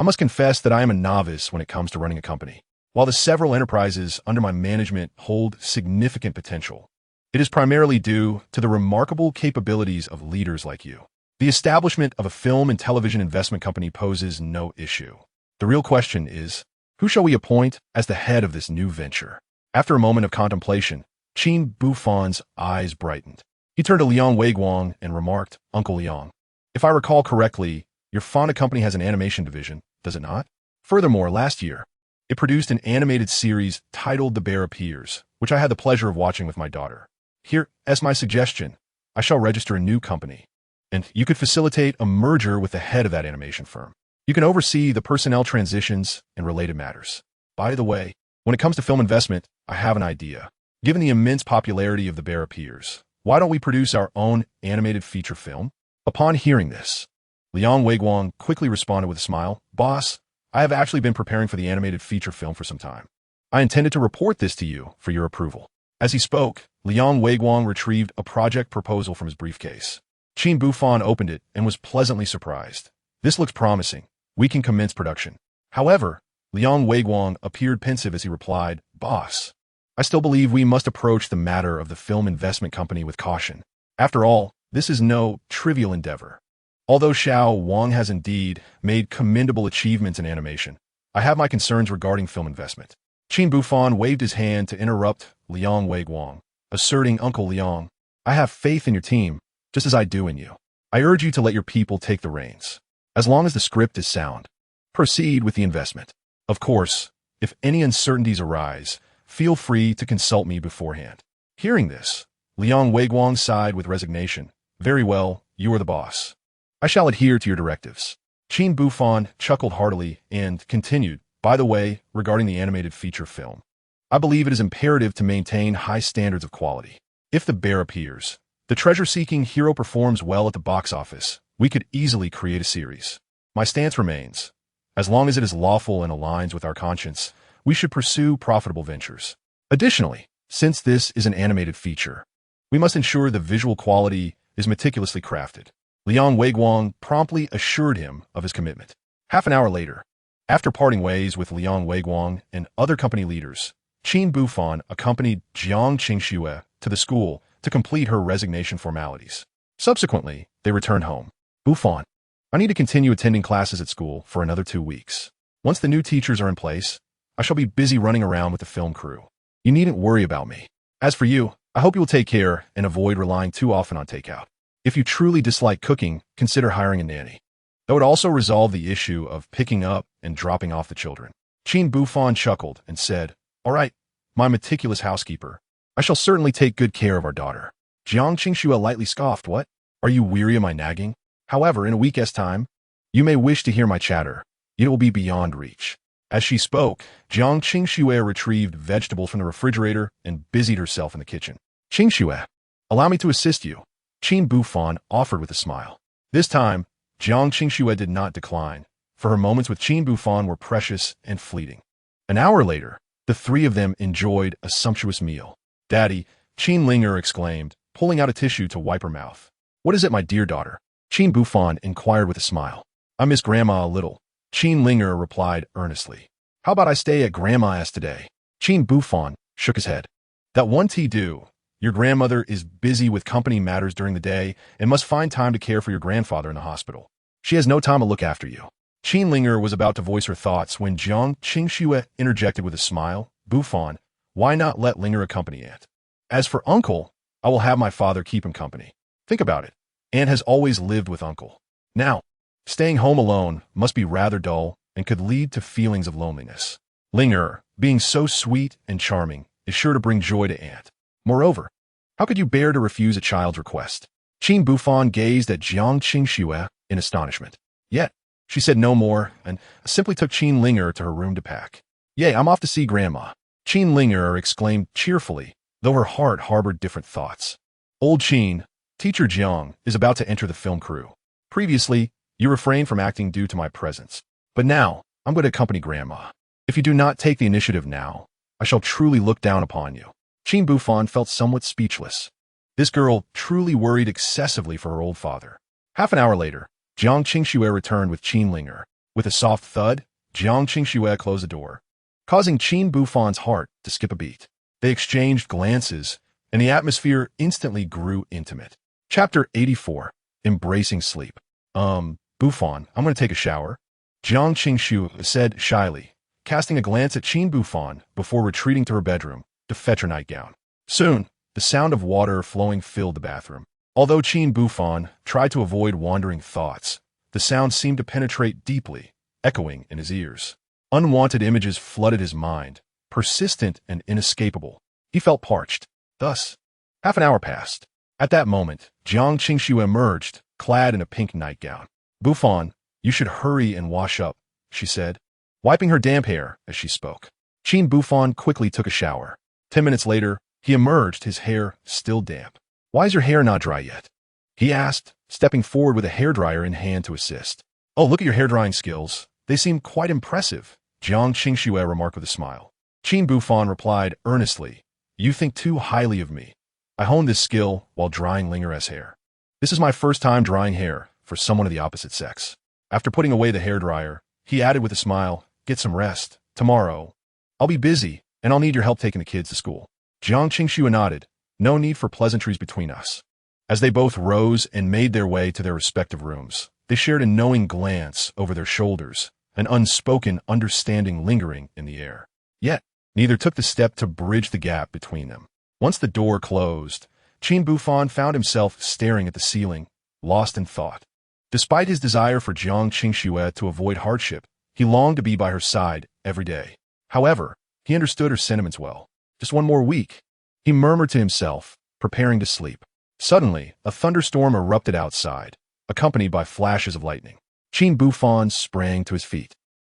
I must confess that I am a novice when it comes to running a company. While the several enterprises under my management hold significant potential, it is primarily due to the remarkable capabilities of leaders like you. The establishment of a film and television investment company poses no issue. The real question is, who shall we appoint as the head of this new venture? After a moment of contemplation, Qin Buhfan's eyes brightened. He turned to Liang Weiguang and remarked, Uncle Liang, if I recall correctly, your Fonda company has an animation division, does it not? Furthermore, last year, it produced an animated series titled The Bear Appears, which I had the pleasure of watching with my daughter. Here, as my suggestion, I shall register a new company, and you could facilitate a merger with the head of that animation firm. You can oversee the personnel transitions and related matters. By the way, when it comes to film investment, I have an idea. Given the immense popularity of The Bear Appears, why don't we produce our own animated feature film? Upon hearing this, Liang Weiguang quickly responded with a smile. Boss, I have actually been preparing for the animated feature film for some time. I intended to report this to you for your approval. As he spoke, Liang Weiguang retrieved a project proposal from his briefcase. Qin Buhfan opened it and was pleasantly surprised. This looks promising. We can commence production. However, Liang Weiguang appeared pensive as he replied, Boss, I still believe we must approach the matter of the film investment company with caution. After all, this is no trivial endeavor. Although Xiao Wang has indeed made commendable achievements in animation, I have my concerns regarding film investment. Qin Buhfan waved his hand to interrupt Liang Weiguang, asserting, Uncle Liang, I have faith in your team, just as I do in you. I urge you to let your people take the reins. As long as the script is sound, proceed with the investment. Of course, if any uncertainties arise, feel free to consult me beforehand. Hearing this, Liang Weiguang sighed with resignation. Very well, you are the boss. I shall adhere to your directives. Qin Buhfan chuckled heartily and continued, by the way, regarding the animated feature film. I believe it is imperative to maintain high standards of quality. If the bear appears, the treasure-seeking hero performs well at the box office, we could easily create a series. My stance remains. As long as it is lawful and aligns with our conscience, we should pursue profitable ventures. Additionally, since this is an animated feature, we must ensure the visual quality is meticulously crafted. Liang Weiguang promptly assured him of his commitment. Half an hour later, after parting ways with Liang Weiguang and other company leaders, Qin Buhfan accompanied Jiang Qingxue to the school to complete her resignation formalities. Subsequently, they returned home. Buhfan, I need to continue attending classes at school for another 2 weeks. Once the new teachers are in place, I shall be busy running around with the film crew. You needn't worry about me. As for you, I hope you will take care and avoid relying too often on takeout. If you truly dislike cooking, consider hiring a nanny. That would also resolve the issue of picking up and dropping off the children. Qin Buhfan chuckled and said, All right, my meticulous housekeeper. I shall certainly take good care of our daughter. Jiang Qingxue lightly scoffed, What? Are you weary of my nagging? However, in a week's time, you may wish to hear my chatter. It will be beyond reach. As she spoke, Jiang Qingxue retrieved vegetables from the refrigerator and busied herself in the kitchen. Qingxue, allow me to assist you. Qin Buhfan offered with a smile. This time, Jiang Qingxue did not decline, for her moments with Qin Buhfan were precious and fleeting. An hour later, the three of them enjoyed a sumptuous meal. Daddy, Qin Ling'er exclaimed, pulling out a tissue to wipe her mouth. What is it, my dear daughter? Qin Buhfan inquired with a smile. I miss Grandma a little. Qin Ling'er replied earnestly. How about I stay at Grandma's today? Qin Buhfan shook his head. That won't do. Your grandmother is busy with company matters during the day and must find time to care for your grandfather in the hospital. She has no time to look after you. Qin Ling'er was about to voice her thoughts when Jiang Qingxue interjected with a smile. Buhfan, why not let Ling'er accompany Aunt? As for Uncle, I will have my father keep him company. Think about it. Aunt has always lived with Uncle. Now, staying home alone must be rather dull and could lead to feelings of loneliness. Ling'er, being so sweet and charming, is sure to bring joy to Aunt. Moreover, how could you bear to refuse a child's request? Qin Buhfan gazed at Jiang Qingxue in astonishment. Yet, she said no more and simply took Qin Ling'er to her room to pack. Yay, I'm off to see Grandma. Qin Ling'er exclaimed cheerfully, though her heart harbored different thoughts. Old Qin, Teacher Jiang, is about to enter the film crew. Previously, you refrained from acting due to my presence. But now, I'm going to accompany Grandma. If you do not take the initiative now, I shall truly look down upon you. Qin Buhfan felt somewhat speechless. This girl truly worried excessively for her old father. Half an hour later, Jiang Qingxue returned with Qin Ling'er. With a soft thud, Jiang Qingxue closed the door, causing Qin Buhfan's heart to skip a beat. They exchanged glances, and the atmosphere instantly grew intimate. Chapter 84, Embracing Sleep. Buhfan, I'm going to take a shower. Jiang Qingxue said shyly, casting a glance at Qin Buhfan before retreating to her bedroom to fetch her nightgown. Soon, the sound of water flowing filled the bathroom. Although Qin Buhfan tried to avoid wandering thoughts, the sound seemed to penetrate deeply, echoing in his ears. Unwanted images flooded his mind, persistent and inescapable. He felt parched. Thus, half an hour passed. At that moment, Jiang Qingxue emerged, clad in a pink nightgown. Buhfan, you should hurry and wash up, she said, wiping her damp hair as she spoke. Qin Buhfan quickly took a shower. 10 minutes later, he emerged, his hair still damp. Why is your hair not dry yet? He asked, stepping forward with a hairdryer in hand to assist. Oh, look at your hair-drying skills. They seem quite impressive, Jiang Qingxue remarked with a smile. Qin Buhfan replied earnestly, You think too highly of me. I honed this skill while drying Ling'er's hair. This is my first time drying hair for someone of the opposite sex. After putting away the hairdryer, he added with a smile, Get some rest. Tomorrow, I'll be busy and I'll need your help taking the kids to school. Jiang Qingxue nodded. No need for pleasantries between us. As they both rose and made their way to their respective rooms, they shared a knowing glance over their shoulders, an unspoken understanding lingering in the air. Yet, neither took the step to bridge the gap between them. Once the door closed, Qin Buhfan found himself staring at the ceiling, lost in thought. Despite his desire for Jiang Qingxue to avoid hardship, he longed to be by her side every day. However, he understood her sentiments well. Just one more week, he murmured to himself, preparing to sleep. Suddenly, a thunderstorm erupted outside, accompanied by flashes of lightning. Qin Buhfan sprang to his feet,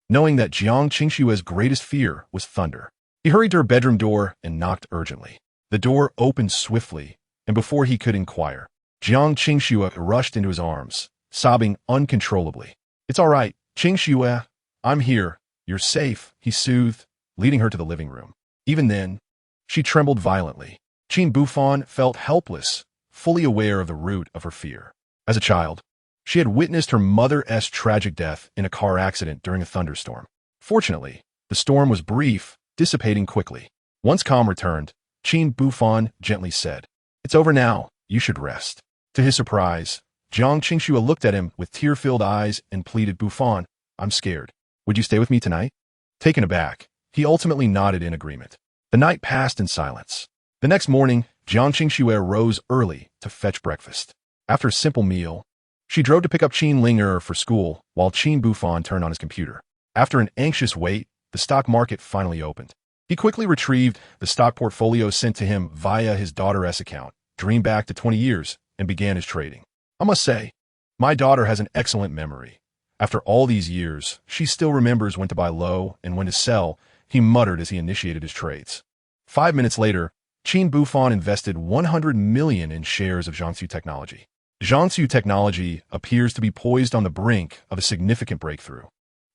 knowing that Jiang Qingxue's greatest fear was thunder. He hurried to her bedroom door and knocked urgently. The door opened swiftly, and before he could inquire, Jiang Qingxue rushed into his arms, sobbing uncontrollably. "It's all right, Qingxue. I'm here. You're safe," he soothed, leading her to the living room. Even then, she trembled violently. Qin Buhfan felt helpless, fully aware of the root of her fear. As a child, she had witnessed her mother's tragic death in a car accident during a thunderstorm. Fortunately, the storm was brief, dissipating quickly. Once calm returned, Qin Buhfan gently said, "It's over now. You should rest." To his surprise, Jiang Qingxue looked at him with tear-filled eyes and pleaded, "Buhfan, I'm scared. Would you stay with me tonight?" Taken aback, he ultimately nodded in agreement. The night passed in silence. The next morning, Jiang Qingxue rose early to fetch breakfast. After a simple meal, she drove to pick up Qin Ling'er for school while Qin Buhfan turned on his computer. After an anxious wait, the stock market finally opened. He quickly retrieved the stock portfolio sent to him via his daughter's account, dreamed back to 20 years, and began his trading. "I must say, my daughter has an excellent memory. After all these years, she still remembers when to buy low and when to sell," he muttered as he initiated his trades. 5 minutes later, Qin Buhfan invested 100 million in shares of Jiangsu Technology. Jiangsu Technology appears to be poised on the brink of a significant breakthrough.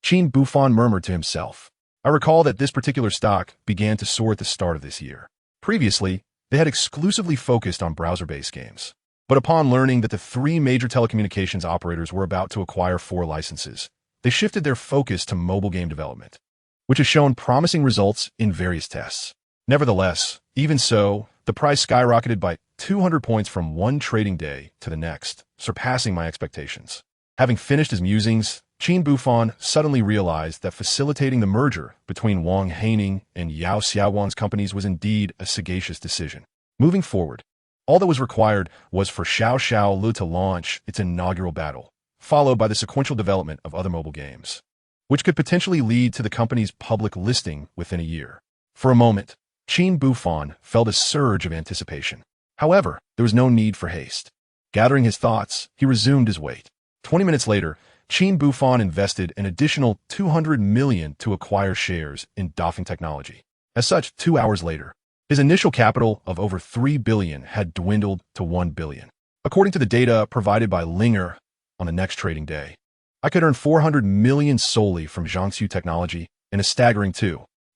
Qin Buhfan murmured to himself, "I recall that this particular stock began to soar at the start of this year. Previously, they had exclusively focused on browser-based games. But upon learning that the 3 major telecommunications operators were about to acquire 4 licenses, they shifted their focus to mobile game development, which has shown promising results in various tests. Nevertheless, even so, the price skyrocketed by 200 points from one trading day to the next, surpassing my expectations." Having finished his musings, Qin Buhfan suddenly realized that facilitating the merger between Wang Haining and Yao Xiaowan's companies was indeed a sagacious decision. Moving forward, all that was required was for Xiao Lu to launch its inaugural battle, followed by the sequential development of other mobile games, which could potentially lead to the company's public listing within a year. For a moment, Qin Buhfan felt a surge of anticipation. However, there was no need for haste. Gathering his thoughts, he resumed his wait. 20 minutes later, Qin Buhfan invested an additional 200 million to acquire shares in Dafeng Technology. As such, 2 hours later, his initial capital of over 3 billion had dwindled to 1 billion. According to the data provided by Ling'er on the next trading day, I could earn 400 million solely from Jiangsu Technology and a staggering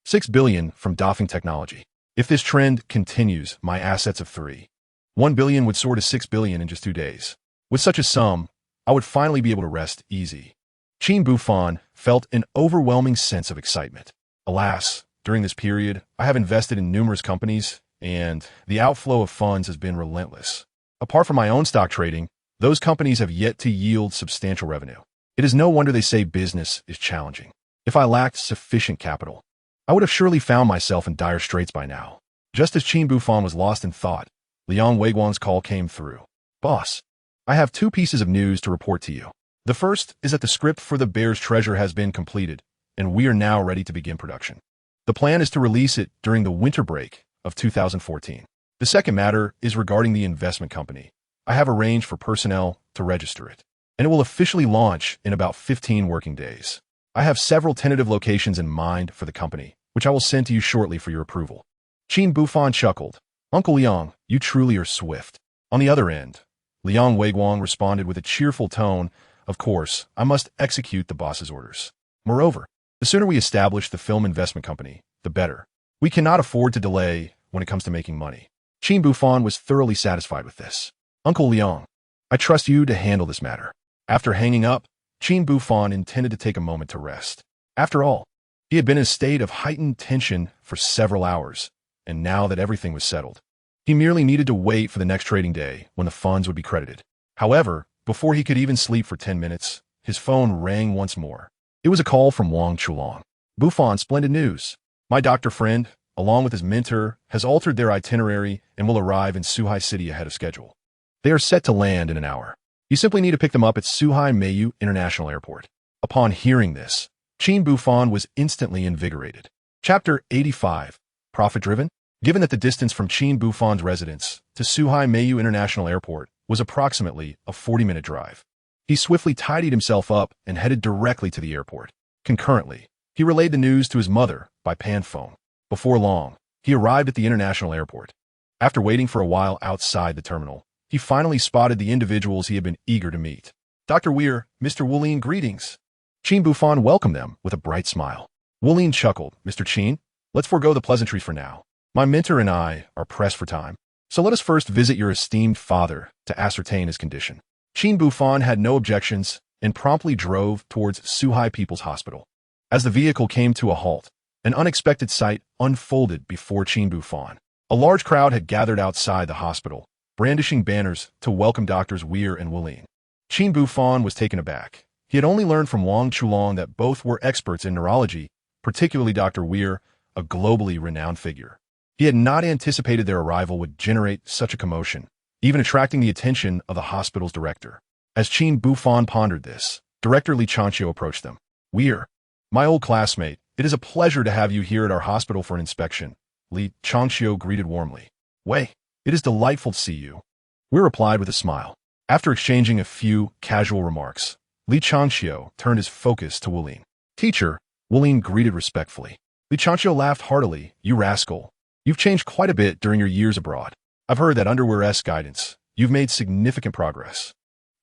6 billion from Dafeng Technology. If this trend continues, my assets of 1 billion would soar to 6 billion in just 2 days. With such a sum, I would finally be able to rest easy. Qin Buhfan felt an overwhelming sense of excitement. Alas, during this period, I have invested in numerous companies, and the outflow of funds has been relentless. Apart from my own stock trading, those companies have yet to yield substantial revenue. It is no wonder they say business is challenging. If I lacked sufficient capital, I would have surely found myself in dire straits by now. Just as Qin Buhfan was lost in thought, Liang Weiguang's call came through. "Boss, I have 2 pieces of news to report to you. The first is that the script for The Bear's Treasure has been completed, and we are now ready to begin production. The plan is to release it during the winter break of 2014. The second matter is regarding the investment company. I have arranged for personnel to register it, and it will officially launch in about 15 working days. I have several tentative locations in mind for the company, which I will send to you shortly for your approval." Qin Buhfan chuckled. "Uncle Liang, you truly are swift." On the other end, Liang Weiguang responded with a cheerful tone, "Of course, I must execute the boss's orders. Moreover, the sooner we establish the film investment company, the better. We cannot afford to delay when it comes to making money." Qin Buhfan was thoroughly satisfied with this. "Uncle Liang, I trust you to handle this matter." After hanging up, Qin Buhfan intended to take a moment to rest. After all, He had been in a state of heightened tension for several hours, and now that everything was settled, he merely needed to wait for the next trading day when the funds would be credited. However, before he could even sleep for 10 minutes, his phone rang once more. It was a call from Wang Chulong. Buhfan, splendid news. My doctor friend, along with his mentor, has altered their itinerary and will arrive in Suhai City ahead of schedule. They are set to land in an hour. You simply need to pick them up at Suhai Meiyu International Airport. Upon hearing this, Qin Buhfan was instantly invigorated. Chapter 85. Profit-driven? Given that the distance from Qin Buhfan's residence to Suhai Meiyu International Airport was approximately a 40-minute drive, he swiftly tidied himself up and headed directly to the airport. Concurrently, he relayed the news to his mother by panphone. Before long, he arrived at the international airport. After waiting for a while outside the terminal, he finally spotted the individuals he had been eager to meet. Dr. Weir, Mr. Wulin, greetings. Qin Buhfan welcomed them with a bright smile. Wulin chuckled. Mr. Qin, let's forego the pleasantries for now. My mentor and I are pressed for time, so let us first visit your esteemed father to ascertain his condition. Qin Buhfan had no objections and promptly drove towards Suhai People's Hospital. As the vehicle came to a halt, an unexpected sight unfolded before Qin Buhfan. A large crowd had gathered outside the hospital, brandishing banners to welcome Doctors Weir and Wulin. Qin Buhfan was taken aback. He had only learned from Wang Chulong that both were experts in neurology, particularly Dr. Weir, a globally renowned figure. He had not anticipated their arrival would generate such a commotion, even attracting the attention of the hospital's director. As Qin Buhfan pondered this, Director Li Changqiu approached them. Weir, my old classmate, it is a pleasure to have you here at our hospital for an inspection. Li Changqiu greeted warmly. Wei, it is delightful to see you. Weir replied with a smile. After exchanging a few casual remarks, Li Changqiu turned his focus to Wulin. Teacher, Wulin greeted respectfully. Li Changqiu laughed heartily. You rascal. You've changed quite a bit during your years abroad. I've heard that under Weir's guidance, you've made significant progress.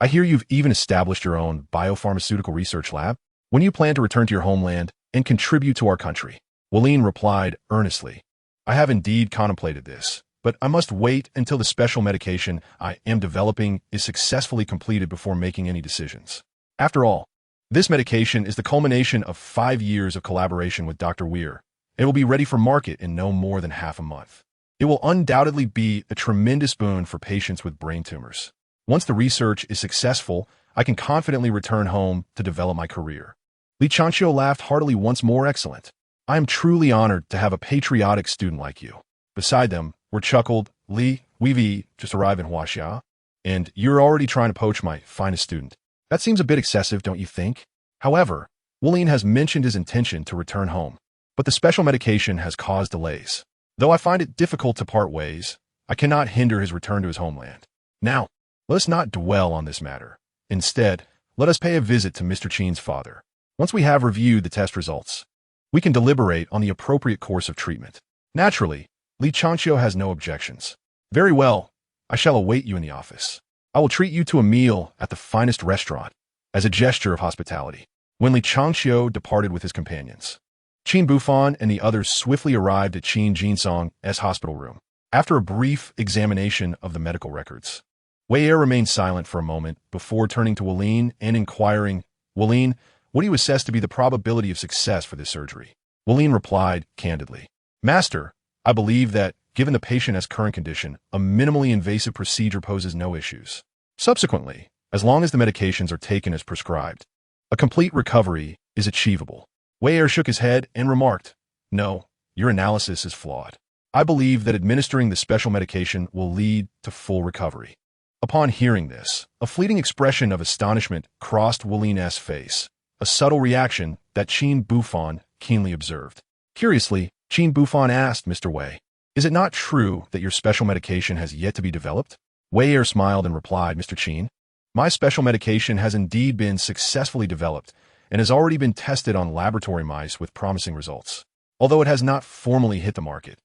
I hear you've even established your own biopharmaceutical research lab. When you plan to return to your homeland and contribute to our country? Wulin replied earnestly. I have indeed contemplated this, but I must wait until the special medication I am developing is successfully completed before making any decisions. After all, this medication is the culmination of 5 years of collaboration with Dr. Weir. It will be ready for market in no more than half a month. It will undoubtedly be a tremendous boon for patients with brain tumors. Once the research is successful, I can confidently return home to develop my career. Li Changqiu laughed heartily once more. Excellent. I am truly honored to have a patriotic student like you. Beside them were chuckled, Li, we've just arrived in Huaxia, and you're already trying to poach my finest student. That seems a bit excessive, don't you think? However, Wulin has mentioned his intention to return home, but the special medication has caused delays. Though I find it difficult to part ways, I cannot hinder his return to his homeland. Now, let us not dwell on this matter. Instead, let us pay a visit to Mr. Qin's father. Once we have reviewed the test results, we can deliberate on the appropriate course of treatment. Naturally, Li Changqiu has no objections. Very well, I shall await you in the office. I will treat you to a meal at the finest restaurant, as a gesture of hospitality. When Li Changqiu departed with his companions, Qin Buhfan and the others swiftly arrived at Qin Jinsong's hospital room. After a brief examination of the medical records, Wei remained silent for a moment before turning to Wulin and inquiring, Wulin, what do you assess to be the probability of success for this surgery? Wulin replied candidly, Master, I believe that, given the patient's current condition, a minimally invasive procedure poses no issues. Subsequently, as long as the medications are taken as prescribed, a complete recovery is achievable. Wei shook his head and remarked, No, your analysis is flawed. I believe that administering the special medication will lead to full recovery. Upon hearing this, a fleeting expression of astonishment crossed Wulin's face, a subtle reaction that Qin Buhfan keenly observed. Curiously, Qin Buhfan asked Mr. Wei, Is it not true that your special medication has yet to be developed? Wei smiled and replied, Mr. Qin, my special medication has indeed been successfully developed and has already been tested on laboratory mice with promising results. Although it has not formally hit the market,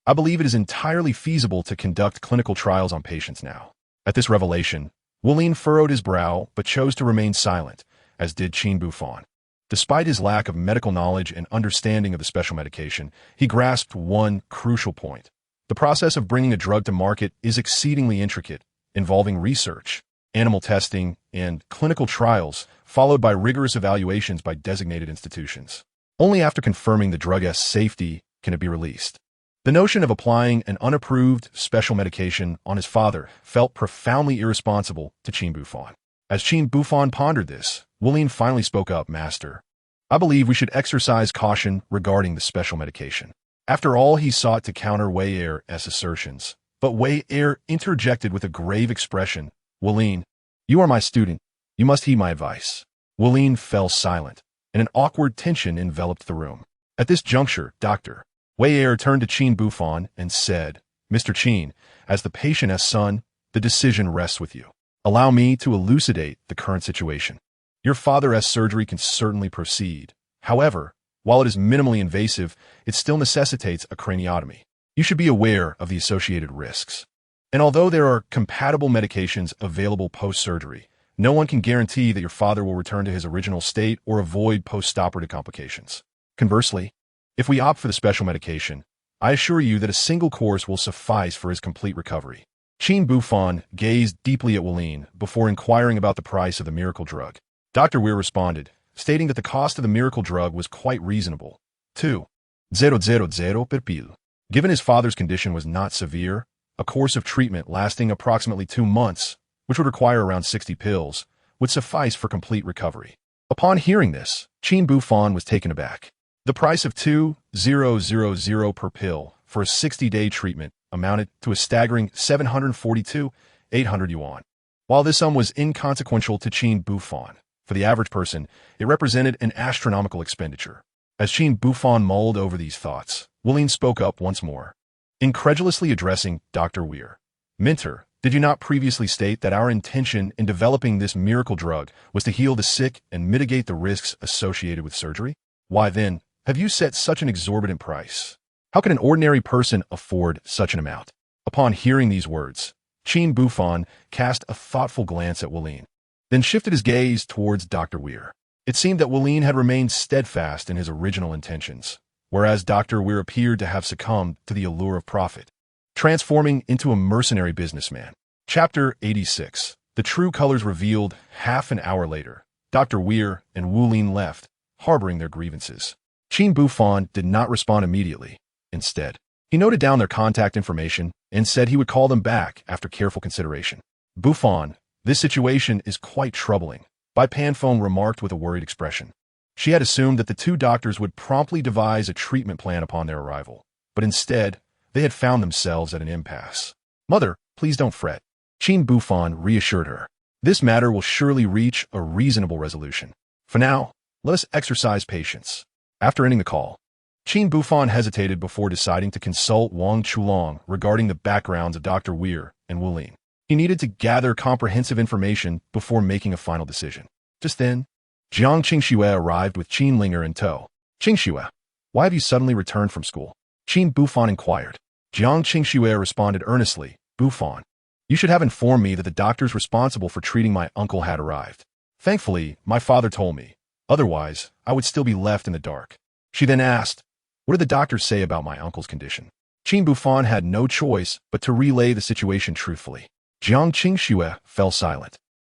I believe it is entirely feasible to conduct clinical trials on patients now. At this revelation, Wulin furrowed his brow but chose to remain silent, as did Qin Buhfan. Despite his lack of medical knowledge and understanding of the special medication, he grasped one crucial point. The process of bringing a drug to market is exceedingly intricate, involving research, animal testing, and clinical trials, followed by rigorous evaluations by designated institutions. Only after confirming the drug's safety can it be released. The notion of applying an unapproved special medication on his father felt profoundly irresponsible to Qin Buhfan. As Qin Buhfan pondered this, Wulin finally spoke up, "Master, I believe we should exercise caution regarding the special medication." After all, he sought to counter Wei Er's assertions, but Wei Er interjected with a grave expression, "Wulin, you are my student. You must heed my advice." Wulin fell silent, and an awkward tension enveloped the room. At this juncture, Dr. Wei Er turned to Qin Buhfan and said, "Mr. Qin, as the patient's son, the decision rests with you. Allow me to elucidate the current situation. Your father's surgery can certainly proceed. However, while it is minimally invasive, it still necessitates a craniotomy. You should be aware of the associated risks. And although there are compatible medications available post-surgery, no one can guarantee that your father will return to his original state or avoid post-operative complications. Conversely, if we opt for the special medication, I assure you that a single course will suffice for his complete recovery." Qin Buhfan gazed deeply at Wulin before inquiring about the price of the miracle drug. Dr. Weir responded, stating that the cost of the miracle drug was quite reasonable. 2,000 per pill. Given his father's condition was not severe, a course of treatment lasting approximately 2 months, which would require around 60 pills, would suffice for complete recovery. Upon hearing this, Qin Buhfan was taken aback. The price of 2,000 per pill for a 60-day treatment amounted to a staggering 742,800 yuan. While this sum was inconsequential to Qin Buhfan, for the average person, it represented an astronomical expenditure. As Qin Buhfan mulled over these thoughts, Wulin spoke up once more, incredulously addressing Dr. Weir. "Mentor, did you not previously state that our intention in developing this miracle drug was to heal the sick and mitigate the risks associated with surgery? Why then, have you set such an exorbitant price? How can an ordinary person afford such an amount?" Upon hearing these words, Qin Buhfan cast a thoughtful glance at Wulin, then shifted his gaze towards Dr. Weir. It seemed that Wulin had remained steadfast in his original intentions, whereas Dr. Weir appeared to have succumbed to the allure of profit, transforming into a mercenary businessman. Chapter 86. The true colors revealed. Half an hour later, Dr. Weir and Wulin left, harboring their grievances. Qin Buhfan did not respond immediately. Instead, he noted down their contact information and said he would call them back after careful consideration. "Buhfan, this situation is quite troubling," Bai Panfeng remarked with a worried expression. She had assumed that the two doctors would promptly devise a treatment plan upon their arrival, but instead, they had found themselves at an impasse. "Mother, please don't fret," Qin Buhfan reassured her. "This matter will surely reach a reasonable resolution. For now, let us exercise patience." After ending the call, Qin Buhfan hesitated before deciding to consult Wang Chulong regarding the backgrounds of Dr. Weir and Wulin. He needed to gather comprehensive information before making a final decision. Just then, Jiang Qingxue arrived with Qin Ling'er in tow. "Qingxue, why have you suddenly returned from school?" Qin Buhfan inquired. Jiang Qingxue responded earnestly, "Buhfan, you should have informed me that the doctors responsible for treating my uncle had arrived. Thankfully, my father told me. Otherwise, I would still be left in the dark." She then asked, "What did the doctors say about my uncle's condition?" Qin Buhfan had no choice but to relay the situation truthfully. Jiang Qingxue fell silent,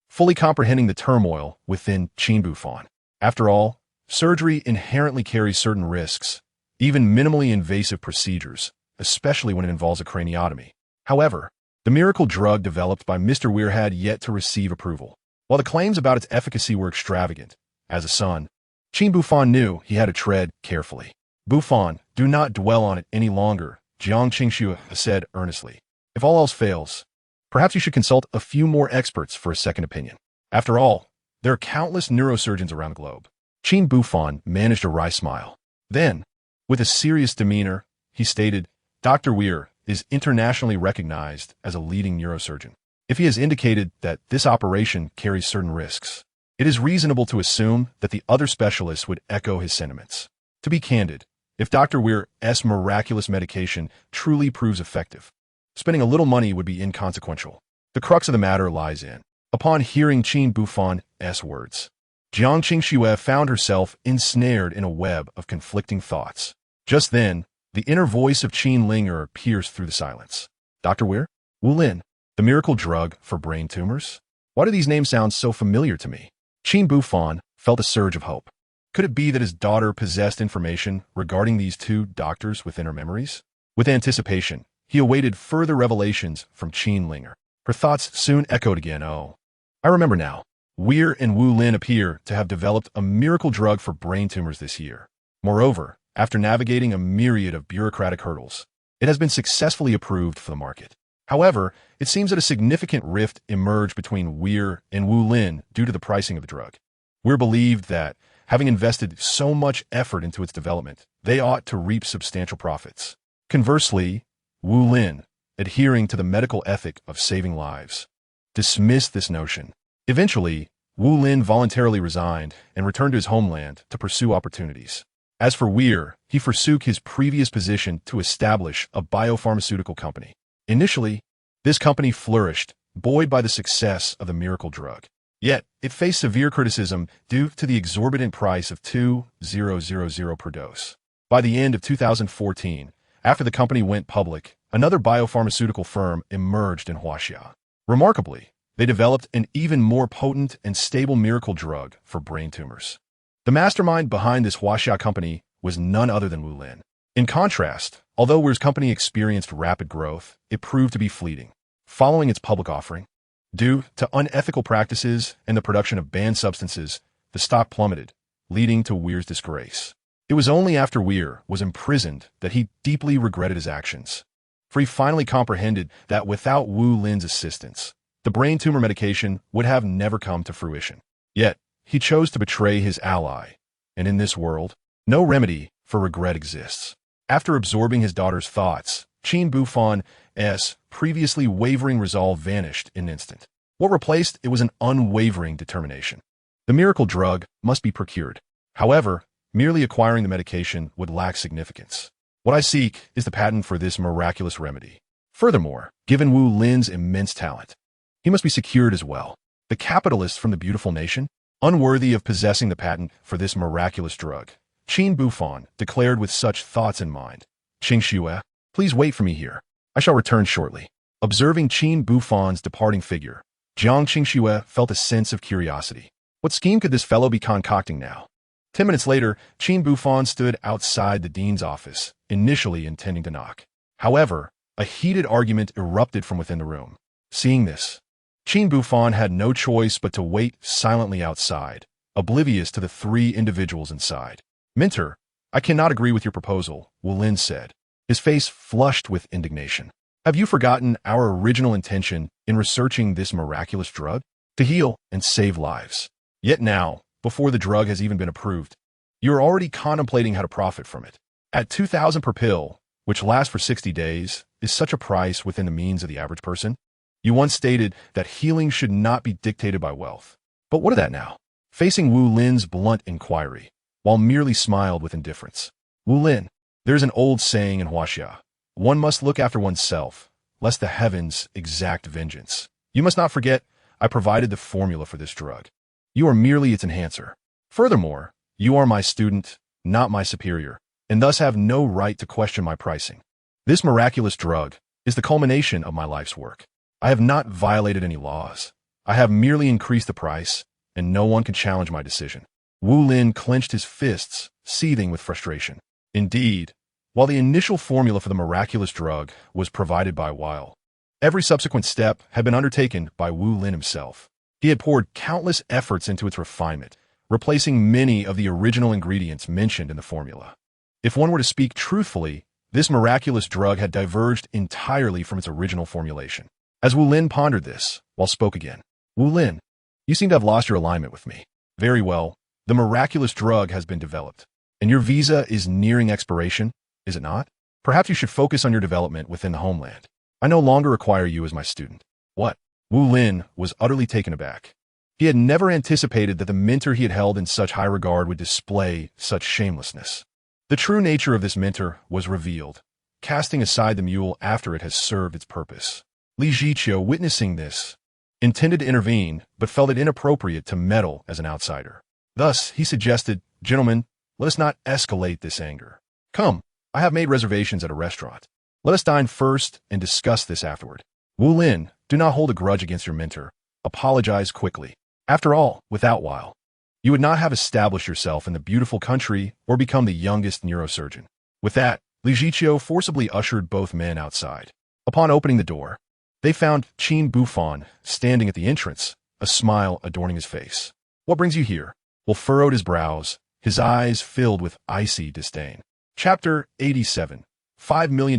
fully comprehending the turmoil within Qin Buhfan. After all, surgery inherently carries certain risks, even minimally invasive procedures, especially when it involves a craniotomy. However, the miracle drug developed by Mr. Weir had yet to receive approval. While the claims about its efficacy were extravagant, as a son, Qin Buhfan knew he had to tread carefully. "Buhfan, do not dwell on it any longer," Jiang Qingxue said earnestly. "If all else fails, perhaps you should consult a few more experts for a second opinion. After all, there are countless neurosurgeons around the globe." Qin Buhfan managed a wry smile. Then, with a serious demeanor, he stated, "Dr. Weir is internationally recognized as a leading neurosurgeon. If he has indicated that this operation carries certain risks, it is reasonable to assume that the other specialists would echo his sentiments. To be candid, if Dr. Weir's miraculous medication truly proves effective, spending a little money would be inconsequential. The crux of the matter lies in." Upon hearing Qin Buhfan's words, Jiang Qingxue found herself ensnared in a web of conflicting thoughts. Just then, the inner voice of Qin Ling'er pierced through the silence. "Dr. Weir? Wulin, the miracle drug for brain tumors? Why do these names sound so familiar to me?" Qin Buhfan felt a surge of hope. Could it be that his daughter possessed information regarding these two doctors within her memories? With anticipation, he awaited further revelations from Qin Ling'er. Her thoughts soon echoed again. Oh, I remember now. Weir and Wu Lin appear to have developed a miracle drug for brain tumors this year. Moreover, after navigating a myriad of bureaucratic hurdles, it has been successfully approved for the market. However, it seems that a significant rift emerged between Weir and Wu Lin due to the pricing of the drug. Weir believed that, having invested so much effort into its development, they ought to reap substantial profits. Conversely, Wu Lin, adhering to the medical ethic of saving lives, dismissed this notion. Eventually, Wu Lin voluntarily resigned and returned to his homeland to pursue opportunities. As for Weir, he forsook his previous position to establish a biopharmaceutical company. Initially, this company flourished, buoyed by the success of the miracle drug. Yet, it faced severe criticism due to the exorbitant price of $2,000 per dose. By the end of 2014, after the company went public, another biopharmaceutical firm emerged in Huaxia. Remarkably, they developed an even more potent and stable miracle drug for brain tumors. The mastermind behind this Huaxia company was none other than Wu Lin. In contrast, although Weir's company experienced rapid growth, it proved to be fleeting. Following its public offering, due to unethical practices and the production of banned substances, the stock plummeted, leading to Weir's disgrace. It was only after Weir was imprisoned that he deeply regretted his actions, for he finally comprehended that without Wu Lin's assistance, the brain tumor medication would have never come to fruition. Yet, he chose to betray his ally, and in this world, no remedy for regret exists. After absorbing his daughter's thoughts, Qin Buhfan's previously wavering resolve vanished in an instant. What replaced it was an unwavering determination. The miracle drug must be procured. However, merely acquiring the medication would lack significance. What I seek is the patent for this miraculous remedy. Furthermore, given Wu Lin's immense talent, he must be secured as well. The capitalist from the beautiful nation, unworthy of possessing the patent for this miraculous drug, Qin Buhfan declared with such thoughts in mind. Qingxue, please wait for me here. I shall return shortly. Observing Qin Buhfan's departing figure, Jiang Qingxue felt a sense of curiosity. What scheme could this fellow be concocting now? 10 minutes later, Qin Buhfan stood outside the dean's office, initially intending to knock. However, a heated argument erupted from within the room. Seeing this, Qin Buhfan had no choice but to wait silently outside, oblivious to the three individuals inside. Mentor, I cannot agree with your proposal, Wu Lin said, his face flushed with indignation. Have you forgotten our original intention in researching this miraculous drug? To heal and save lives. Yet now, before the drug has even been approved, you are already contemplating how to profit from it. At 2,000 per pill, which lasts for 60 days, is such a price within the means of the average person? You once stated that healing should not be dictated by wealth. But what of that now? Facing Wu Lin's blunt inquiry, while merely smiled with indifference. Wu Lin, there's an old saying in Huaxia. One must look after oneself, lest the heavens exact vengeance. You must not forget, I provided the formula for this drug. You are merely its enhancer. Furthermore, you are my student, not my superior, and thus have no right to question my pricing. This miraculous drug is the culmination of my life's work. I have not violated any laws. I have merely increased the price, and no one can challenge my decision. Wu Lin clenched his fists, seething with frustration. Indeed, while the initial formula for the miraculous drug was provided by Weil, every subsequent step had been undertaken by Wu Lin himself. He had poured countless efforts into its refinement, replacing many of the original ingredients mentioned in the formula. If one were to speak truthfully, this miraculous drug had diverged entirely from its original formulation. As Wu Lin pondered this, Weil spoke again. Wu Lin, you seem to have lost your alignment with me. Very well, the miraculous drug has been developed, and your visa is nearing expiration, is it not? Perhaps you should focus on your development within the homeland. I no longer require you as my student. What? Wu Lin was utterly taken aback. He had never anticipated that the mentor he had held in such high regard would display such shamelessness. The true nature of this mentor was revealed, casting aside the mule after it has served its purpose. Li Zhiqiu, witnessing this, intended to intervene, but felt it inappropriate to meddle as an outsider. Thus, he suggested, Gentlemen, let us not escalate this anger. Come, I have made reservations at a restaurant. Let us dine first and discuss this afterward. Wu Lin, do not hold a grudge against your mentor. Apologize quickly. After all, without Weil, You would not have established yourself in the beautiful country or become the youngest neurosurgeon. With that, Li Ziqiu forcibly ushered both men outside. Upon opening the door, they found Qin Buhfan standing at the entrance, a smile adorning his face. What brings you here? Will furrowed his brows, his eyes filled with icy disdain. Chapter 87. $5 million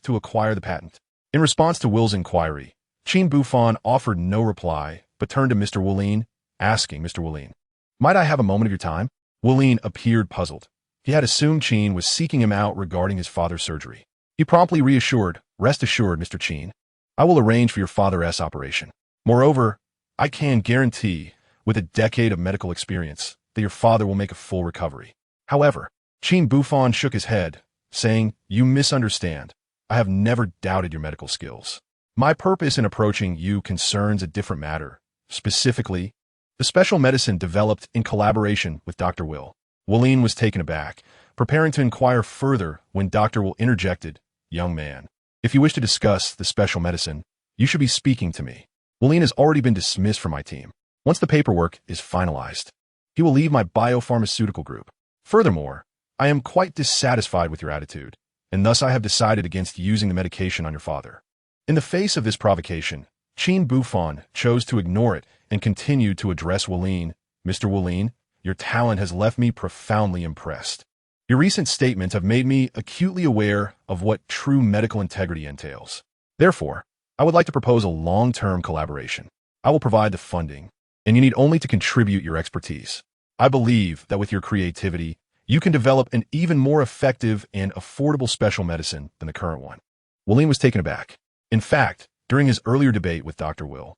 to acquire the patent. In response to Will's inquiry, Qin Buhfan offered no reply, but turned to Mr. Wulin, asking Mr. Wulin, "Might I have a moment of your time?" Wulin appeared puzzled. He had assumed Qin was seeking him out regarding his father's surgery. He promptly reassured, "Rest assured, Mr. Qin, I will arrange for your father's operation. Moreover, I can guarantee, with a decade of medical experience, that your father will make a full recovery." However, Qin Buhfan shook his head, saying, "You misunderstand. I have never doubted your medical skills. My purpose in approaching you concerns a different matter, specifically, the special medicine developed in collaboration with Dr. Will." Wulin was taken aback, preparing to inquire further when Dr. Will interjected, "Young man, if you wish to discuss the special medicine, you should be speaking to me. Wulin has already been dismissed from my team. Once the paperwork is finalized, he will leave my biopharmaceutical group. Furthermore, I am quite dissatisfied with your attitude, and thus I have decided against using the medication on your father." In the face of this provocation, Qin Buhfan chose to ignore it and continued to address Wulin. "Mr. Wulin, your talent has left me profoundly impressed. Your recent statements have made me acutely aware of what true medical integrity entails. Therefore, I would like to propose a long-term collaboration. I will provide the funding, and you need only to contribute your expertise. I believe that with your creativity, you can develop an even more effective and affordable special medicine than the current one." Wulin was taken aback. In fact, during his earlier debate with Dr. Will,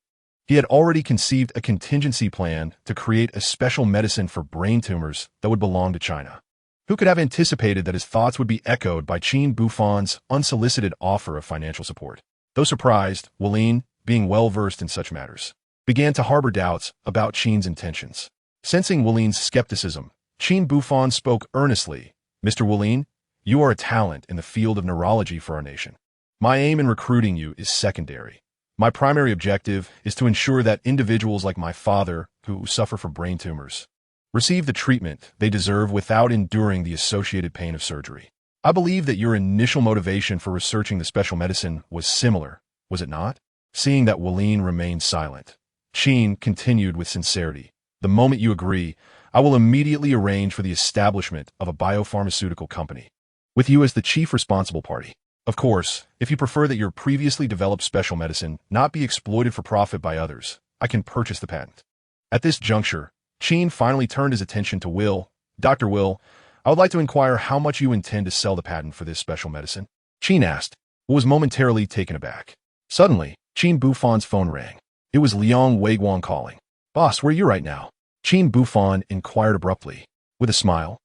he had already conceived a contingency plan to create a special medicine for brain tumors that would belong to China. Who could have anticipated that his thoughts would be echoed by Qin Buhfan's unsolicited offer of financial support? Though surprised, Wulin, being well-versed in such matters, began to harbor doubts about Qin's intentions. Sensing Wulin's skepticism, Qin Buhfan spoke earnestly. "Mr. Wulin, you are a talent in the field of neurology for our nation. My aim in recruiting you is secondary. My primary objective is to ensure that individuals like my father, who suffer from brain tumors, receive the treatment they deserve without enduring the associated pain of surgery. I believe that your initial motivation for researching the special medicine was similar, was it not?" Seeing that Wulin remained silent, Qin continued with sincerity, "The moment you agree, I will immediately arrange for the establishment of a biopharmaceutical company, with you as the chief responsible party. Of course, if you prefer that your previously developed special medicine not be exploited for profit by others, I can purchase the patent." At this juncture, Qin finally turned his attention to Will. "Dr. Will, I would like to inquire how much you intend to sell the patent for this special medicine?" Qin asked, but was momentarily taken aback. Suddenly, Qin Buhfan's phone rang. It was Liang Weiguang calling. "Boss, where are you right now?" Qin Buhfan inquired abruptly. With a smile,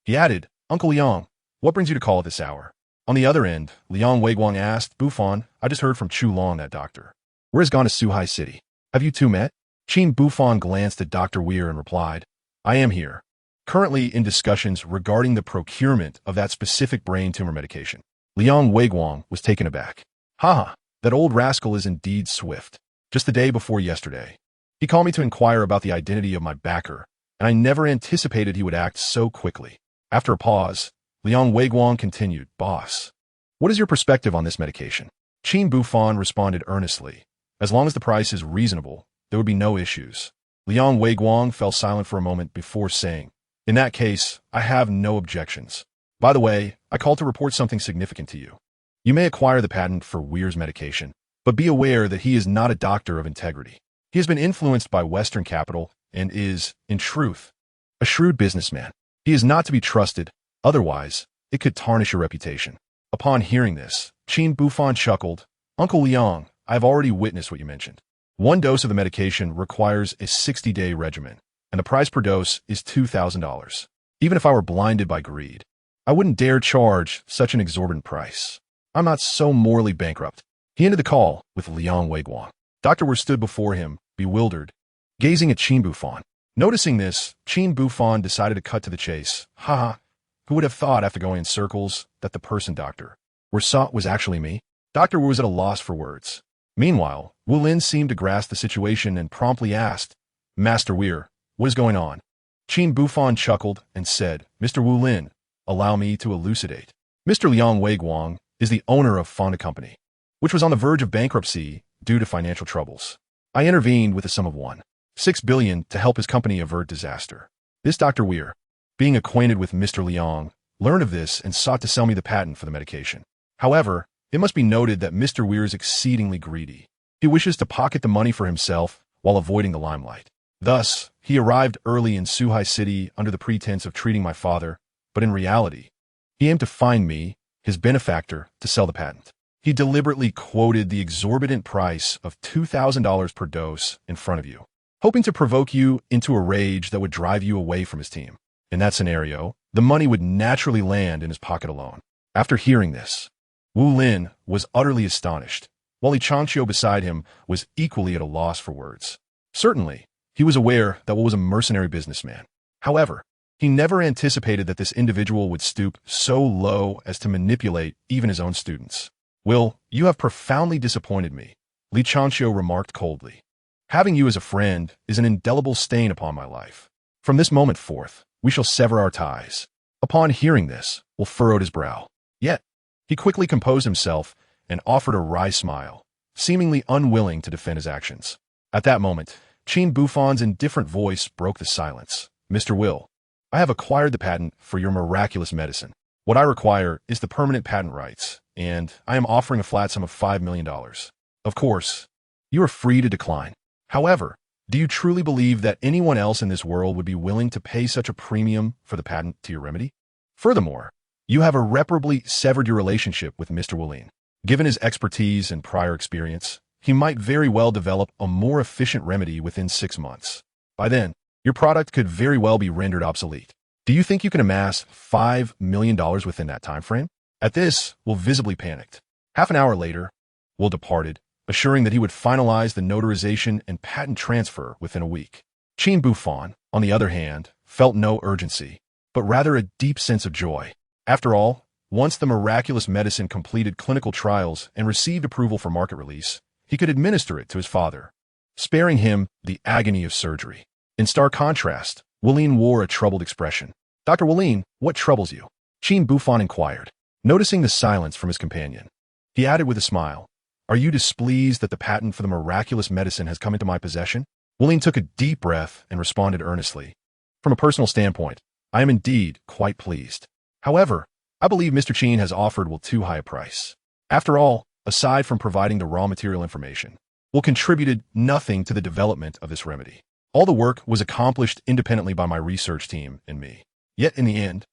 he added, "Uncle Liang, what brings you to call at this hour?" On the other end, Liang Weiguang asked, "Buhfan, I just heard from Chu Long, that doctor. Where has gone to Suhai City? Have you two met?" Qin Buhfan glanced at Dr. Weir and replied, "I am here, currently in discussions regarding the procurement of that specific brain tumor medication." Liang Weiguang was taken aback. "Haha, that old rascal is indeed swift. Just the day before yesterday, he called me to inquire about the identity of my backer, and I never anticipated he would act so quickly." After a pause, Liang Weiguang continued, "Boss, what is your perspective on this medication?" Qin Buhfan responded earnestly, "As long as the price is reasonable, there would be no issues." Liang Weiguang fell silent for a moment before saying, "In that case, I have no objections. By the way, I called to report something significant to you. You may acquire the patent for Weir's medication, but be aware that he is not a doctor of integrity. He has been influenced by Western capital and is, in truth, a shrewd businessman. He is not to be trusted, otherwise, it could tarnish your reputation." Upon hearing this, Qin Buhfan chuckled, "Uncle Liang, I have already witnessed what you mentioned. One dose of the medication requires a 60-day regimen, and the price per dose is $2,000. Even if I were blinded by greed, I wouldn't dare charge such an exorbitant price. I'm not so morally bankrupt." He ended the call with Liang Weiguang. Dr. Weir stood before him, bewildered, gazing at Qin Buhfan. Noticing this, Qin Buhfan decided to cut to the chase. "Haha, who would have thought after going in circles that the person Dr. Weir sought was actually me?" Dr. Weir was at a loss for words. Meanwhile, Wulin seemed to grasp the situation and promptly asked, "Master Weir, what is going on?" Qin Buhfan chuckled and said, Mr. Wu Lin, allow me to elucidate. Mr. Liang Weiguang is the owner of Fonda Company, which was on the verge of bankruptcy due to financial troubles. I intervened with a sum of 1.6 billion to help his company avert disaster. This Dr. Weir, being acquainted with Mr. Liang, learned of this and sought to sell me the patent for the medication. However, it must be noted that Mr. Weir is exceedingly greedy. He wishes to pocket the money for himself while avoiding the limelight. Thus, he arrived early in Suhai City under the pretense of treating my father, but in reality, he aimed to find me, his benefactor, to sell the patent. He deliberately quoted the exorbitant price of $2,000 per dose in front of you, hoping to provoke you into a rage that would drive you away from his team. In that scenario, the money would naturally land in his pocket alone. After hearing this, Wu Lin was utterly astonished, while Li Changqiu beside him was equally at a loss for words. Certainly, he was aware that Wu was a mercenary businessman. However, he never anticipated that this individual would stoop so low as to manipulate even his own students. Will, you have profoundly disappointed me, Li Changqiu remarked coldly. Having you as a friend is an indelible stain upon my life. From this moment forth, we shall sever our ties. Upon hearing this, Will furrowed his brow. Yet, he quickly composed himself and offered a wry smile, seemingly unwilling to defend his actions. At that moment, Qin Buhfan's indifferent voice broke the silence. Mr. Will, I have acquired the patent for your miraculous medicine. What I require is the permanent patent rights, and I am offering a flat sum of $5 million. Of course, you are free to decline. However, do you truly believe that anyone else in this world would be willing to pay such a premium for the patent to your remedy? Furthermore, you have irreparably severed your relationship with Mr. Wu Lin. Given his expertise and prior experience, he might very well develop a more efficient remedy within 6 months. By then, your product could very well be rendered obsolete. Do you think you can amass $5 million within that time frame? At this, Will visibly panicked. Half an hour later, Will departed, assuring that he would finalize the notarization and patent transfer within a week. Qin Buhfan, on the other hand, felt no urgency, but rather a deep sense of joy. After all, once the miraculous medicine completed clinical trials and received approval for market release, he could administer it to his father, sparing him the agony of surgery. In stark contrast, Wu Lin wore a troubled expression. Dr. Wu Lin, what troubles you? Qin Buhfan inquired, noticing the silence from his companion. He added with a smile, Are you displeased that the patent for the miraculous medicine has come into my possession? Wu Lin took a deep breath and responded earnestly. From a personal standpoint, I am indeed quite pleased. However, I believe Mr. Qin has offered Will too high a price. After all, aside from providing the raw material information, Will contributed nothing to the development of this remedy. All the work was accomplished independently by my research team and me. Yet in the end,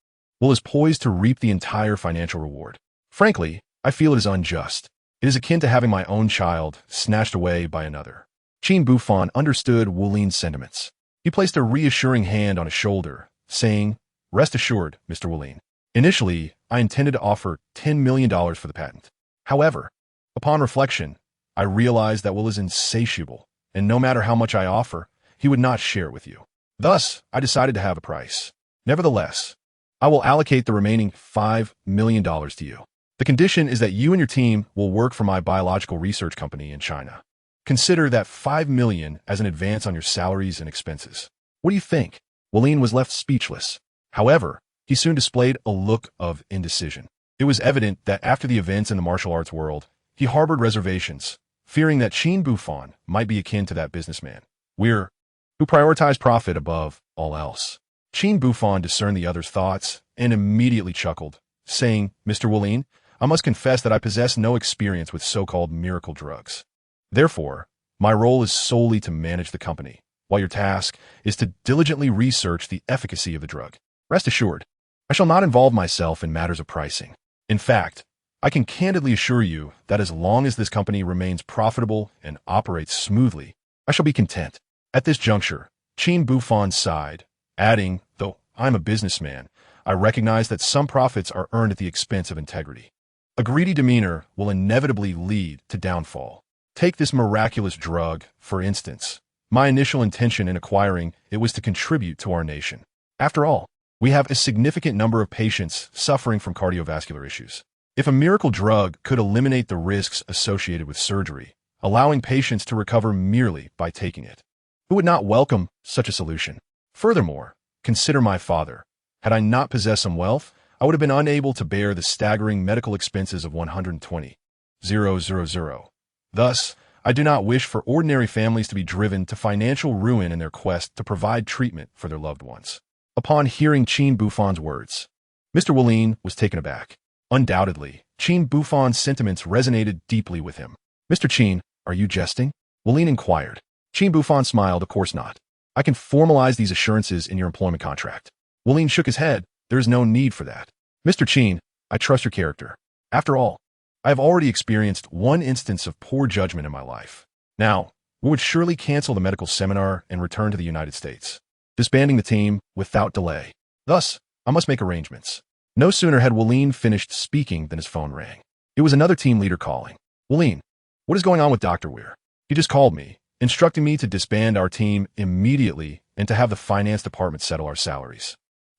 Will is poised to reap the entire financial reward. Frankly, I feel it is unjust. It is akin to having my own child snatched away by another. Qin Buhfan understood Wu Lin's sentiments. He placed a reassuring hand on his shoulder, saying, Rest assured, Mr. Wu Lin. Initially, I intended to offer $10 million for the patent. However, upon reflection, I realized that Will is insatiable, and no matter how much I offer, he would not share it with you. Thus, I decided to have a price. Nevertheless, I will allocate the remaining $5 million to you. The condition is that you and your team will work for my biological research company in China. Consider that $5 million as an advance on your salaries and expenses. What do you think? Wu Lin was left speechless. However, he soon displayed a look of indecision. It was evident that after the events in the martial arts world, he harbored reservations, fearing that Qin Buhfan might be akin to that businessman, Weir, who prioritized profit above all else. Qin Buhfan discerned the other's thoughts and immediately chuckled, saying, Mr. Wu Lin, I must confess that I possess no experience with so-called miracle drugs. Therefore, my role is solely to manage the company, while your task is to diligently research the efficacy of the drug. Rest assured, I shall not involve myself in matters of pricing. In fact, I can candidly assure you that as long as this company remains profitable and operates smoothly, I shall be content. At this juncture, Qin Buhfan sighed, adding, Though I'm a businessman, I recognize that some profits are earned at the expense of integrity. A greedy demeanor will inevitably lead to downfall. Take this miraculous drug, for instance. My initial intention in acquiring it was to contribute to our nation. After all, we have a significant number of patients suffering from cardiovascular issues. If a miracle drug could eliminate the risks associated with surgery, allowing patients to recover merely by taking it, who would not welcome such a solution? Furthermore, Consider my father. Had I not possessed some wealth, I would have been unable to bear the staggering medical expenses of 120,000. Thus, I do not wish for ordinary families to be driven to financial ruin in their quest to provide treatment for their loved ones. Upon hearing Qin Buhfan's words, Mr. Wu Lin was taken aback. Undoubtedly, Qin Buhfan's sentiments resonated deeply with him. Mr. Qin, are you jesting? Wu Lin inquired. Qin Buhfan smiled, of course not. I can formalize these assurances in your employment contract. Wu Lin shook his head. There is no need for that. Mr. Qin, I trust your character. After all, I have already experienced one instance of poor judgment in my life. Now, we would surely cancel the medical seminar and return to the United States, disbanding the team without delay. Thus, I must make arrangements. No sooner had Wu Lin finished speaking than his phone rang. It was another team leader calling. Wu Lin, what is going on with Dr. Weir? He just called me, instructing me to disband our team immediately and to have the finance department settle our salaries.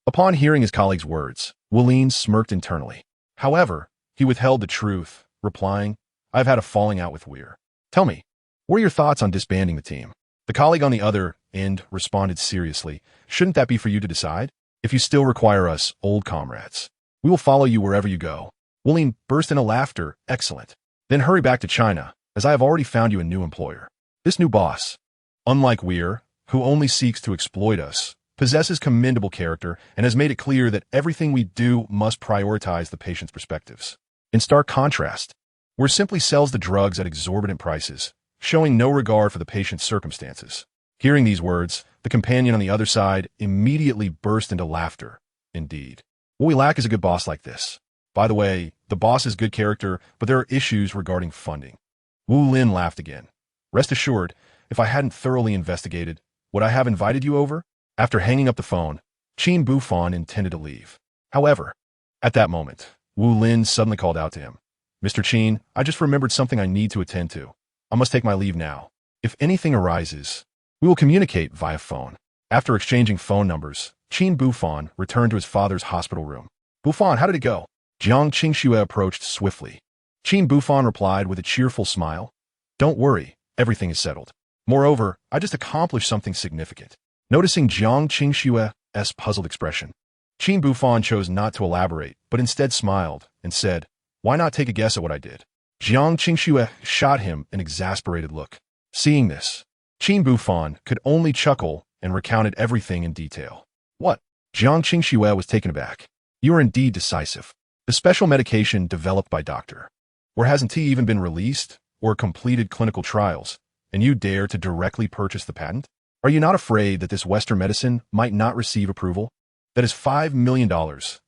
Upon hearing his colleague's words, Wu Lin smirked internally. However, he withheld the truth, replying, I've had a falling out with Weir. Tell me, what are your thoughts on disbanding the team? The colleague on the other end responded seriously. Shouldn't that be for you to decide? If you still require us, old comrades, we will follow you wherever you go. Wu Lin burst into laughter. Excellent. Then hurry back to China, as I have already found you a new employer. This new boss, unlike Weir, who only seeks to exploit us, possesses commendable character and has made it clear that everything we do must prioritize the patient's perspectives. In stark contrast, Weir simply sells the drugs at exorbitant prices, showing no regard for the patient's circumstances. Hearing these words, the companion on the other side immediately burst into laughter. Indeed, what we lack is a good boss like this. By the way, the boss is good character, but there are issues regarding funding. Wu Lin laughed again. Rest assured, if I hadn't thoroughly investigated, would I have invited you over? After hanging up the phone, Qin Buhfan intended to leave. However, at that moment, Wu Lin suddenly called out to him. Mr. Qin, I just remembered something I need to attend to. I must take my leave now. If anything arises, we will communicate via phone. After exchanging phone numbers, Qin Buhfan returned to his father's hospital room. Buhfan, how did it go? Jiang Qingxue approached swiftly. Qin Buhfan replied with a cheerful smile. Don't worry, everything is settled. Moreover, I just accomplished something significant. Noticing Jiang Qingxue's puzzled expression, Qin Buhfan chose not to elaborate, but instead smiled and said, why not take a guess at what I did? Jiang Qingxue shot him an exasperated look. Seeing this, Qin Buhfan could only chuckle and recounted everything in detail. What? Jiang Qingxue was taken aback. You are indeed decisive. The special medication developed by Dr. Or hasn't he even been released or completed clinical trials, and you dare to directly purchase the patent? Are you not afraid that this Western medicine might not receive approval? That is $5 million,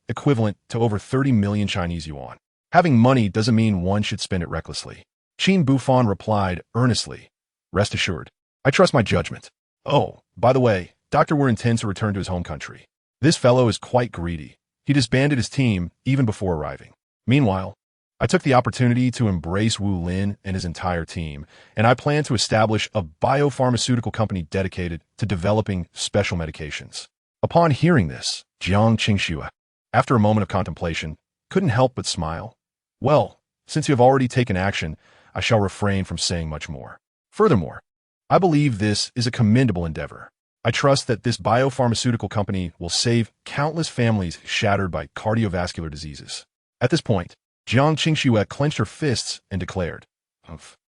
equivalent to over 30 million Chinese yuan. Having money doesn't mean one should spend it recklessly. Qin Buhfan replied earnestly, rest assured, I trust my judgment. Oh, by the way, Dr. Weir intends to return to his home country. This fellow is quite greedy. He disbanded his team even before arriving. Meanwhile, I took the opportunity to embrace Wu Lin and his entire team, and I plan to establish a biopharmaceutical company dedicated to developing special medications. Upon hearing this, Jiang Qingxue, after a moment of contemplation, couldn't help but smile. Well, since you have already taken action, I shall refrain from saying much more. Furthermore, I believe this is a commendable endeavor. I trust that this biopharmaceutical company will save countless families shattered by cardiovascular diseases. At this point, Jiang Qingxue clenched her fists and declared,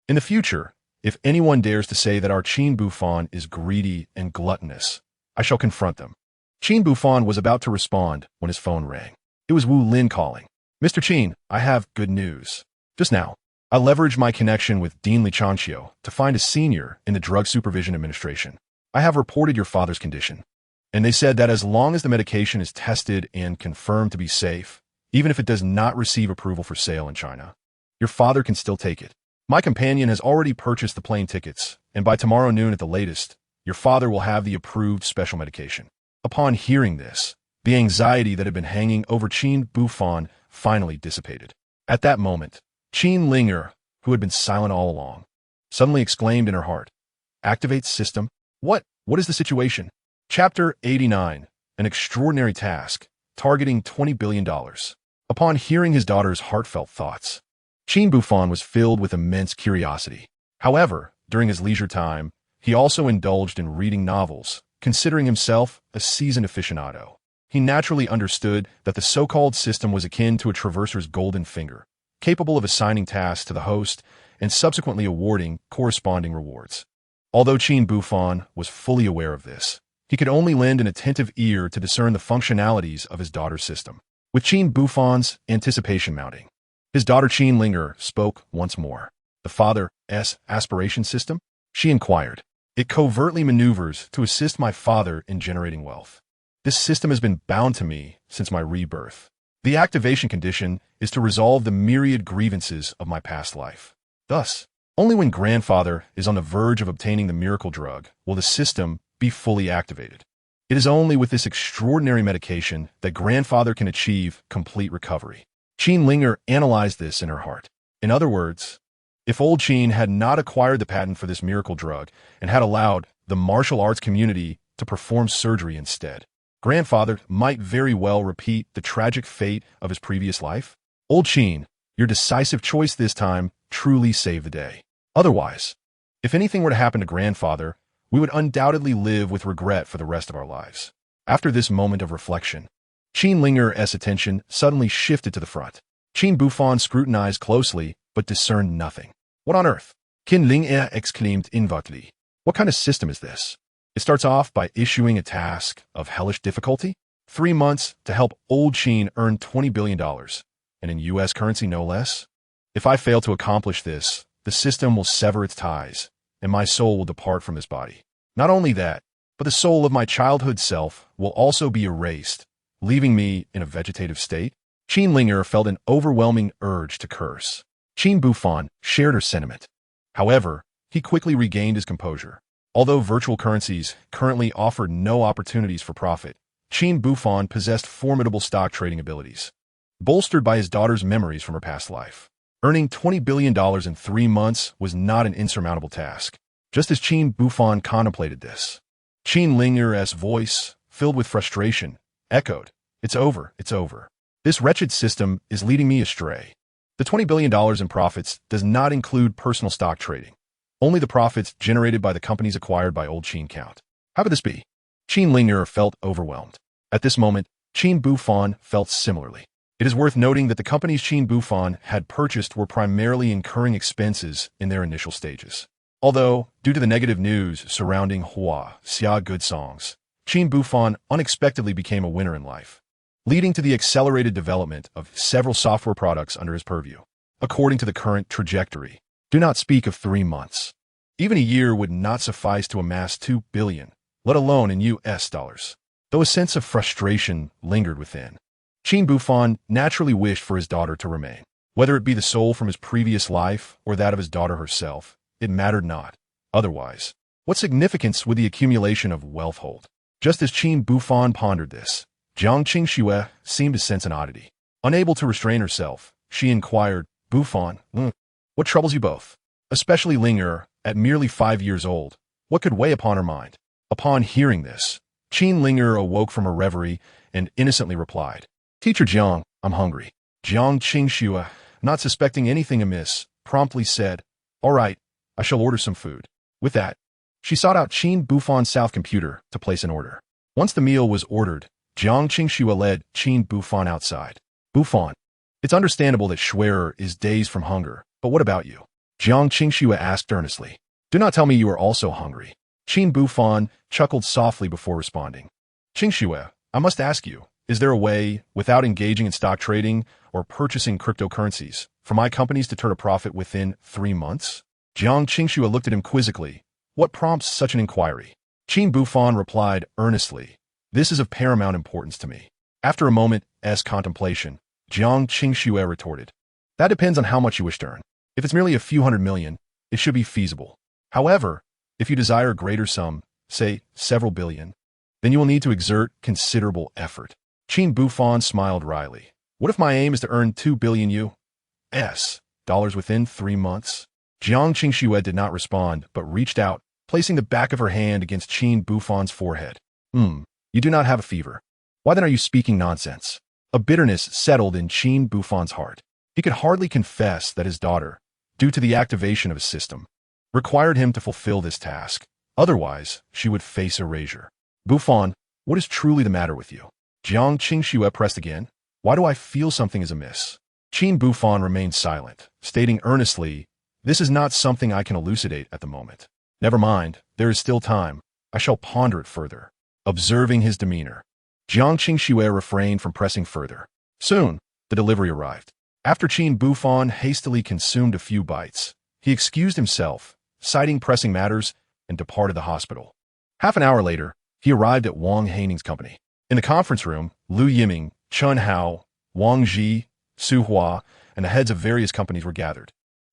in the future, if anyone dares to say that our Qin Buhfan is greedy and gluttonous, I shall confront them. Qin Buhfan was about to respond when his phone rang. It was Wu Lin calling. Mr. Qin, I have good news. Just now, I leveraged my connection with Dean Li Changxiu to find a senior in the Drug Supervision Administration. I have reported your father's condition, and they said that as long as the medication is tested and confirmed to be safe, even if it does not receive approval for sale in China, your father can still take it. My companion has already purchased the plane tickets, and by tomorrow noon at the latest, your father will have the approved special medication. Upon hearing this, the anxiety that had been hanging over Qin Buhfan finally dissipated. At that moment, Qin Ling'er, who had been silent all along, suddenly exclaimed in her heart, activate system? What is the situation? Chapter 89, An Extraordinary Task, Targeting $20 billion. Upon hearing his daughter's heartfelt thoughts, Qin Buhfan was filled with immense curiosity. However, during his leisure time, he also indulged in reading novels, considering himself a seasoned aficionado. He naturally understood that the so-called system was akin to a traverser's golden finger, capable of assigning tasks to the host and subsequently awarding corresponding rewards. Although Qin Buhfan was fully aware of this, he could only lend an attentive ear to discern the functionalities of his daughter's system. With Qin Buhfan's anticipation mounting, his daughter Qin Ling'er spoke once more. "The father's aspiration system?" she inquired. "It covertly maneuvers to assist my father in generating wealth. This system has been bound to me since my rebirth. The activation condition is to resolve the myriad grievances of my past life. Thus, only when grandfather is on the verge of obtaining the miracle drug will the system be fully activated. It is only with this extraordinary medication that grandfather can achieve complete recovery." Qin Ling'er analyzed this in her heart. In other words, if old Qin had not acquired the patent for this miracle drug and had allowed the martial arts community to perform surgery instead, grandfather might very well repeat the tragic fate of his previous life. "Old Qin, your decisive choice this time truly saved the day. Otherwise, if anything were to happen to grandfather, we would undoubtedly live with regret for the rest of our lives." After this moment of reflection, Qin Ling'er's attention suddenly shifted to the front. Qin Buhfan scrutinized closely, but discerned nothing. "What on earth?" Qin Ling'er exclaimed inwardly. "What kind of system is this? It starts off by issuing a task of hellish difficulty. 3 months to help old Qin earn $20 billion, and in U.S. currency no less. If I fail to accomplish this, the system will sever its ties, and my soul will depart from this body. Not only that, but the soul of my childhood self will also be erased, leaving me in a vegetative state." Qin Ling'er felt an overwhelming urge to curse. Qin Buhfan shared her sentiment. However, he quickly regained his composure. Although virtual currencies currently offered no opportunities for profit, Qin Buhfan possessed formidable stock trading abilities, bolstered by his daughter's memories from her past life. Earning $20 billion in 3 months was not an insurmountable task. Just as Qin Buhfan contemplated this, Qin Ling'er's voice, filled with frustration, echoed, "It's over, it's over. This wretched system is leading me astray. The $20 billion in profits does not include personal stock trading. Only the profits generated by the companies acquired by old Qin count. How could this be?" Qin Ling'er felt overwhelmed. At this moment, Qin Buhfan felt similarly. It is worth noting that the companies Qin Buhfan had purchased were primarily incurring expenses in their initial stages. Although, due to the negative news surrounding Hua Xia good songs, Qin Buhfan unexpectedly became a winner in life, leading to the accelerated development of several software products under his purview. According to the current trajectory, do not speak of 3 months. Even a year would not suffice to amass $2 billion, let alone in US dollars. Though a sense of frustration lingered within, Qin Buhfan naturally wished for his daughter to remain. Whether it be the soul from his previous life or that of his daughter herself, it mattered not. Otherwise, what significance would the accumulation of wealth hold? Just as Qin Buhfan pondered this, Jiang Qingxue seemed to sense an oddity. Unable to restrain herself, she inquired, "Buhfan, what troubles you both? Especially Ling'er, at merely 5 years old. What could weigh upon her mind?" Upon hearing this, Qin Ling'er awoke from her reverie and innocently replied, "Teacher Jiang, I'm hungry." Jiang Qingxue, not suspecting anything amiss, promptly said, "All right, I shall order some food." With that, she sought out Qin Buhfan's south computer to place an order. Once the meal was ordered, Jiang Qingxue led Qin Buhfan outside. "Buhfan, it's understandable that Schwerer is dazed from hunger, but what about you?" Jiang Qingxue asked earnestly. "Do not tell me you are also hungry." Qin Buhfan chuckled softly before responding. "Qingxue, I must ask you, is there a way, without engaging in stock trading or purchasing cryptocurrencies, for my companies to turn a profit within 3 months?" Jiang Qingxue looked at him quizzically. "What prompts such an inquiry?" Qin Buhfan replied earnestly, "This is of paramount importance to me." After a moment's contemplation, Jiang Qingxue retorted, "That depends on how much you wish to earn. If it's merely a few hundred million, it should be feasible. However, if you desire a greater sum, say several billion, then you will need to exert considerable effort." Qin Buhfan smiled wryly. "What if my aim is to earn $2 billion US dollars within 3 months?" Jiang Qingxue did not respond, but reached out, placing the back of her hand against Qin Buhfan's forehead. You do not have a fever. Why then are you speaking nonsense?" A bitterness settled in Qin Buhfan's heart. He could hardly confess that his daughter, due to the activation of his system, required him to fulfill this task. Otherwise, she would face erasure. Buffon, what is truly the matter with you? Jiang Qingxue pressed again. Why do I feel something is amiss? Qin Buhfan remained silent, stating earnestly, this is not something I can elucidate at the moment. Never mind, there is still time. I shall ponder it further. Observing his demeanor, Jiang Qingxue refrained from pressing further. Soon, the delivery arrived. After Qin Buhfan hastily consumed a few bites, he excused himself, citing pressing matters, and departed the hospital. Half an hour later, he arrived at Wang Haining's company. In the conference room, Lu Yiming, Chun Hao, Wang Ji, Su Hua, and the heads of various companies were gathered.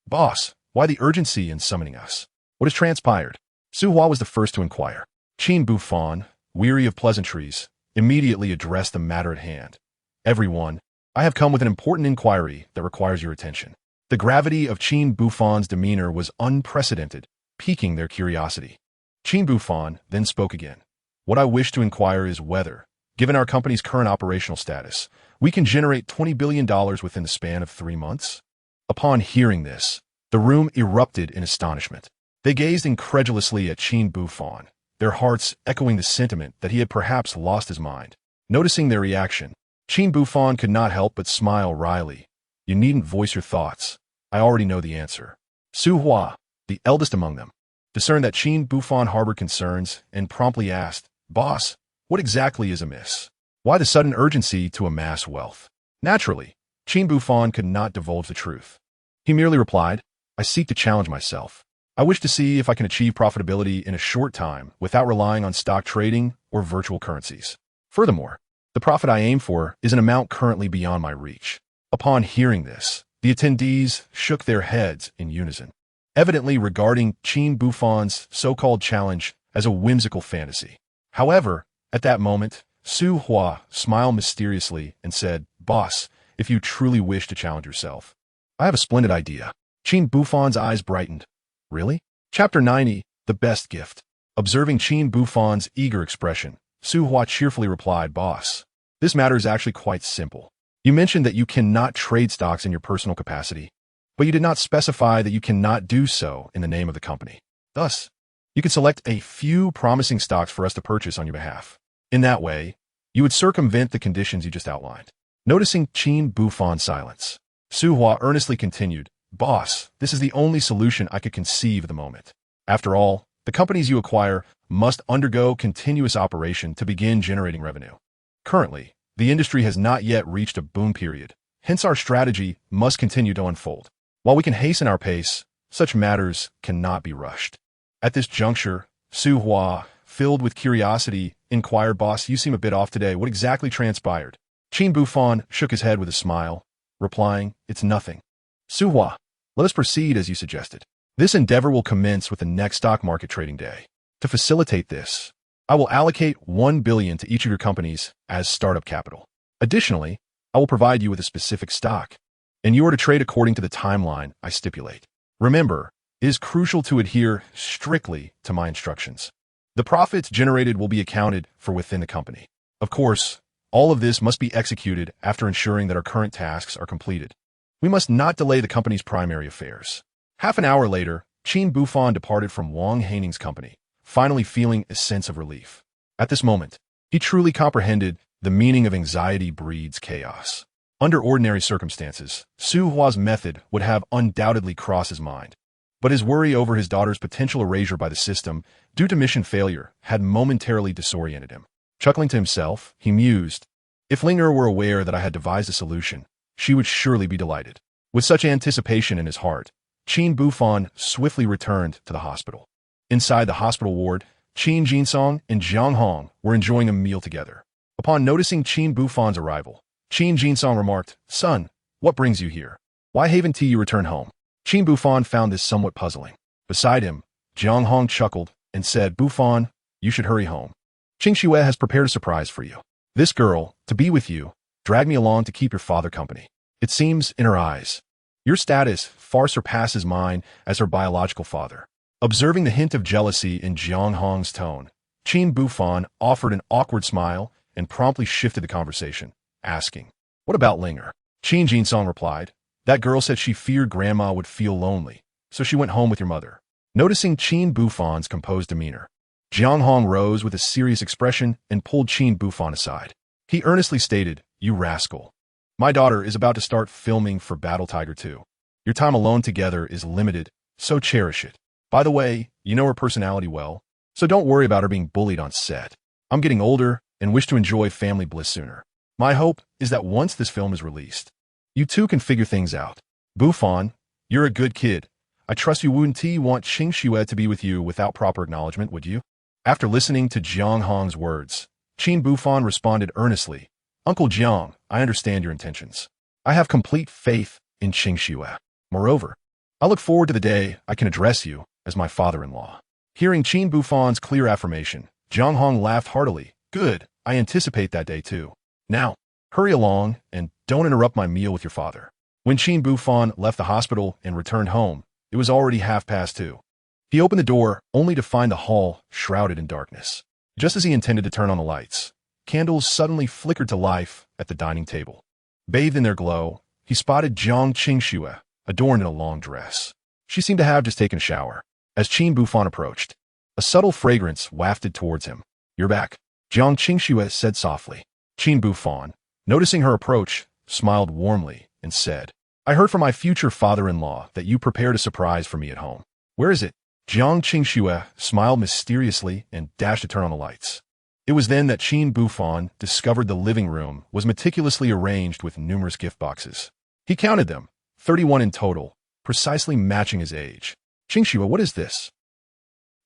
Boss, why the urgency in summoning us? What has transpired? Su Hua was the first to inquire. Qin Buhfan, weary of pleasantries, immediately addressed the matter at hand. Everyone, I have come with an important inquiry that requires your attention. The gravity of Qin Buhfan's demeanor was unprecedented, piquing their curiosity. Qin Buhfan then spoke again. What I wish to inquire is whether, given our company's current operational status, we can generate $20 billion within the span of 3 months? Upon hearing this, the room erupted in astonishment. They gazed incredulously at Qin Buhfan, their hearts echoing the sentiment that he had perhaps lost his mind. Noticing their reaction, Qin Buhfan could not help but smile wryly. You needn't voice your thoughts. I already know the answer. Su Hua, the eldest among them, discerned that Qin Buhfan harbored concerns and promptly asked, Boss, what exactly is amiss? Why the sudden urgency to amass wealth? Naturally, Qin Buhfan could not divulge the truth. He merely replied, I seek to challenge myself. I wish to see if I can achieve profitability in a short time without relying on stock trading or virtual currencies. Furthermore, the profit I aim for is an amount currently beyond my reach. Upon hearing this, the attendees shook their heads in unison, evidently regarding Qin Buhfan's so-called challenge as a whimsical fantasy. However, at that moment, Su Hua smiled mysteriously and said, Boss, if you truly wish to challenge yourself, I have a splendid idea. Qin Buhfan's eyes brightened. Really? Chapter 90, The Best Gift. Observing Qin Buhfan's eager expression, Su Hua cheerfully replied, Boss, this matter is actually quite simple. You mentioned that you cannot trade stocks in your personal capacity, but you did not specify that you cannot do so in the name of the company. Thus, you could select a few promising stocks for us to purchase on your behalf. In that way, you would circumvent the conditions you just outlined. Noticing Qin Buhfan's silence, Su Hua earnestly continued, Boss, this is the only solution I could conceive at the moment. After all, the companies you acquire must undergo continuous operation to begin generating revenue. Currently, the industry has not yet reached a boom period, hence our strategy must continue to unfold. While we can hasten our pace, such matters cannot be rushed. At this juncture, Su Hua, filled with curiosity, inquired, Boss, you seem a bit off today. What exactly transpired? Qin Buhfan shook his head with a smile, replying, It's nothing. Su Hua, let us proceed as you suggested. This endeavor will commence with the next stock market trading day. To facilitate this, I will allocate $1 billion to each of your companies as startup capital. Additionally, I will provide you with a specific stock, and you are to trade according to the timeline I stipulate. Remember, it is crucial to adhere strictly to my instructions. The profits generated will be accounted for within the company. Of course, all of this must be executed after ensuring that our current tasks are completed. We must not delay the company's primary affairs. Half an hour later, Qin Buhfan departed from Wang Haining's company, finally feeling a sense of relief. At this moment, he truly comprehended the meaning of anxiety breeds chaos. Under ordinary circumstances, Su Hua's method would have undoubtedly crossed his mind. But his worry over his daughter's potential erasure by the system due to mission failure had momentarily disoriented him. Chuckling to himself, he mused, If Ling'er were aware that I had devised a solution, she would surely be delighted. With such anticipation in his heart, Qin Buhfan swiftly returned to the hospital. Inside the hospital ward, Qin Jinsong and Jiang Hong were enjoying a meal together. Upon noticing Qin Buhfan's arrival, Qin Jinsong remarked, Son, what brings you here? Why haven't you returned home? Qin Buhfan found this somewhat puzzling. Beside him, Jiang Hong chuckled and said, Buhfan, you should hurry home. Qingxue has prepared a surprise for you. This girl, to be with you, dragged me along to keep your father company. It seems, in her eyes, your status far surpasses mine as her biological father. Observing the hint of jealousy in Jiang Hong's tone, Qin Buhfan offered an awkward smile and promptly shifted the conversation, asking, What about Ling'er? Qin Jinsong replied, That girl said she feared grandma would feel lonely, so she went home with your mother. Noticing Qin Buhfan's composed demeanor, Jiang Hong rose with a serious expression and pulled Qin Buhfan aside. He earnestly stated, "You rascal. My daughter is about to start filming for Battle Tiger 2. Your time alone together is limited, so cherish it. By the way, you know her personality well, so don't worry about her being bullied on set. I'm getting older and wish to enjoy family bliss sooner. My hope is that once this film is released, you two can figure things out. Buhfan, you're a good kid. I trust you wouldn't want Qing Xue to be with you without proper acknowledgement, would you?" After listening to Jiang Hong's words, Qin Buhfan responded earnestly, "Uncle Jiang, I understand your intentions. I have complete faith in Qing Xue. Moreover, I look forward to the day I can address you as my father-in-law." Hearing Qin Buhfan's clear affirmation, Jiang Hong laughed heartily. "Good, I anticipate that day too. Now, hurry along and don't interrupt my meal with your father." When Qin Buhfan left the hospital and returned home, it was already 2:30. He opened the door only to find the hall shrouded in darkness. Just as he intended to turn on the lights, candles suddenly flickered to life at the dining table. Bathed in their glow, he spotted Jiang Qingxue, adorned in a long dress. She seemed to have just taken a shower. As Qin Buhfan approached, a subtle fragrance wafted towards him. "You're back," Jiang Qingxue said softly. Qin Buhfan, noticing her approach, smiled warmly and said, "I heard from my future father-in-law that you prepared a surprise for me at home. Where is it?" Jiang Qingxue smiled mysteriously and dashed to turn on the lights. It was then that Qin Buhfan discovered the living room was meticulously arranged with numerous gift boxes. He counted them, 31 in total, precisely matching his age. "Qingxue, what is this?"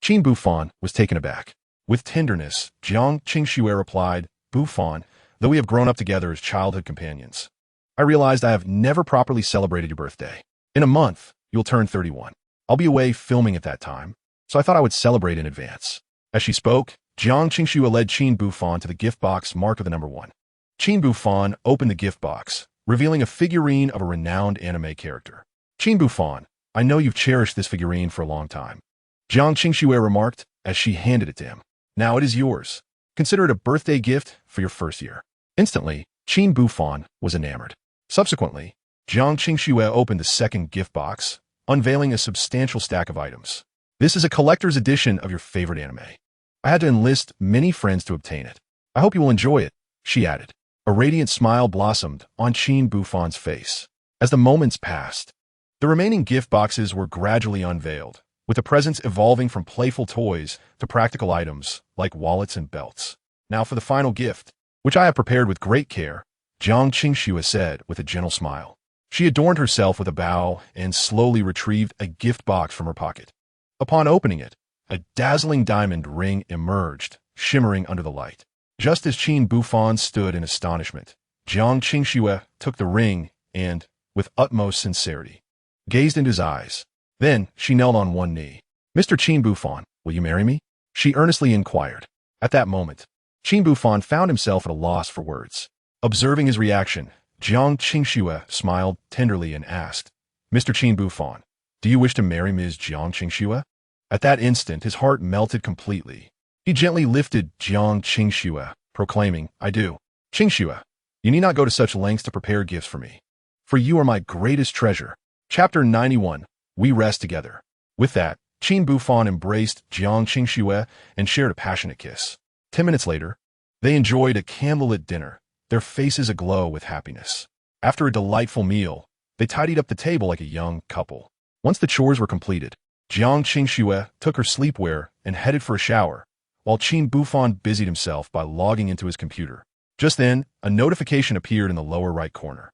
Qin Buhfan was taken aback. With tenderness, Jiang Qingxue replied, "Buhfan, though we have grown up together as childhood companions, I realized I have never properly celebrated your birthday. In a month, you'll turn 31. I'll be away filming at that time, so I thought I would celebrate in advance." As she spoke, Jiang Qingxue led Qin Buhfan to the gift box marked with the number 1. Qin Buhfan opened the gift box, revealing a figurine of a renowned anime character. "Qin Buhfan, I know you've cherished this figurine for a long time," Jiang Qingxue remarked as she handed it to him. "Now it is yours. Consider it a birthday gift for your first year." Instantly, Qin Buhfan was enamored. Subsequently, Jiang Qingxue opened the second gift box, unveiling a substantial stack of items. "This is a collector's edition of your favorite anime. I had to enlist many friends to obtain it. I hope you will enjoy it," she added. A radiant smile blossomed on Qin Buhfan's face. As the moments passed, the remaining gift boxes were gradually unveiled, with the presents evolving from playful toys to practical items like wallets and belts. "Now for the final gift, which I have prepared with great care," Jiang Qingxue said with a gentle smile. She adorned herself with a bow and slowly retrieved a gift box from her pocket. Upon opening it, a dazzling diamond ring emerged, shimmering under the light. Just as Qin Buhfan stood in astonishment, Jiang Qingxue took the ring and, with utmost sincerity, gazed into his eyes. Then she knelt on one knee. "Mr. Qin Buhfan, will you marry me?" she earnestly inquired. At that moment, Qin Buhfan found himself at a loss for words. Observing his reaction, Jiang Qingxue smiled tenderly and asked, "Mr. Qin Buhfan, do you wish to marry Ms. Jiang Qingxue?" At that instant, his heart melted completely. He gently lifted Jiang Qingxue, proclaiming, "I do. Qingxue, you need not go to such lengths to prepare gifts for me, for you are my greatest treasure." Chapter 91, We Rest Together. With that, Qin Buhfan embraced Jiang Qingxue and shared a passionate kiss. 10 minutes later, they enjoyed a candlelit dinner, their faces aglow with happiness. After a delightful meal, they tidied up the table like a young couple. Once the chores were completed, Jiang Qingxue took her sleepwear and headed for a shower, while Qin Buhfan busied himself by logging into his computer. Just then, a notification appeared in the lower right corner.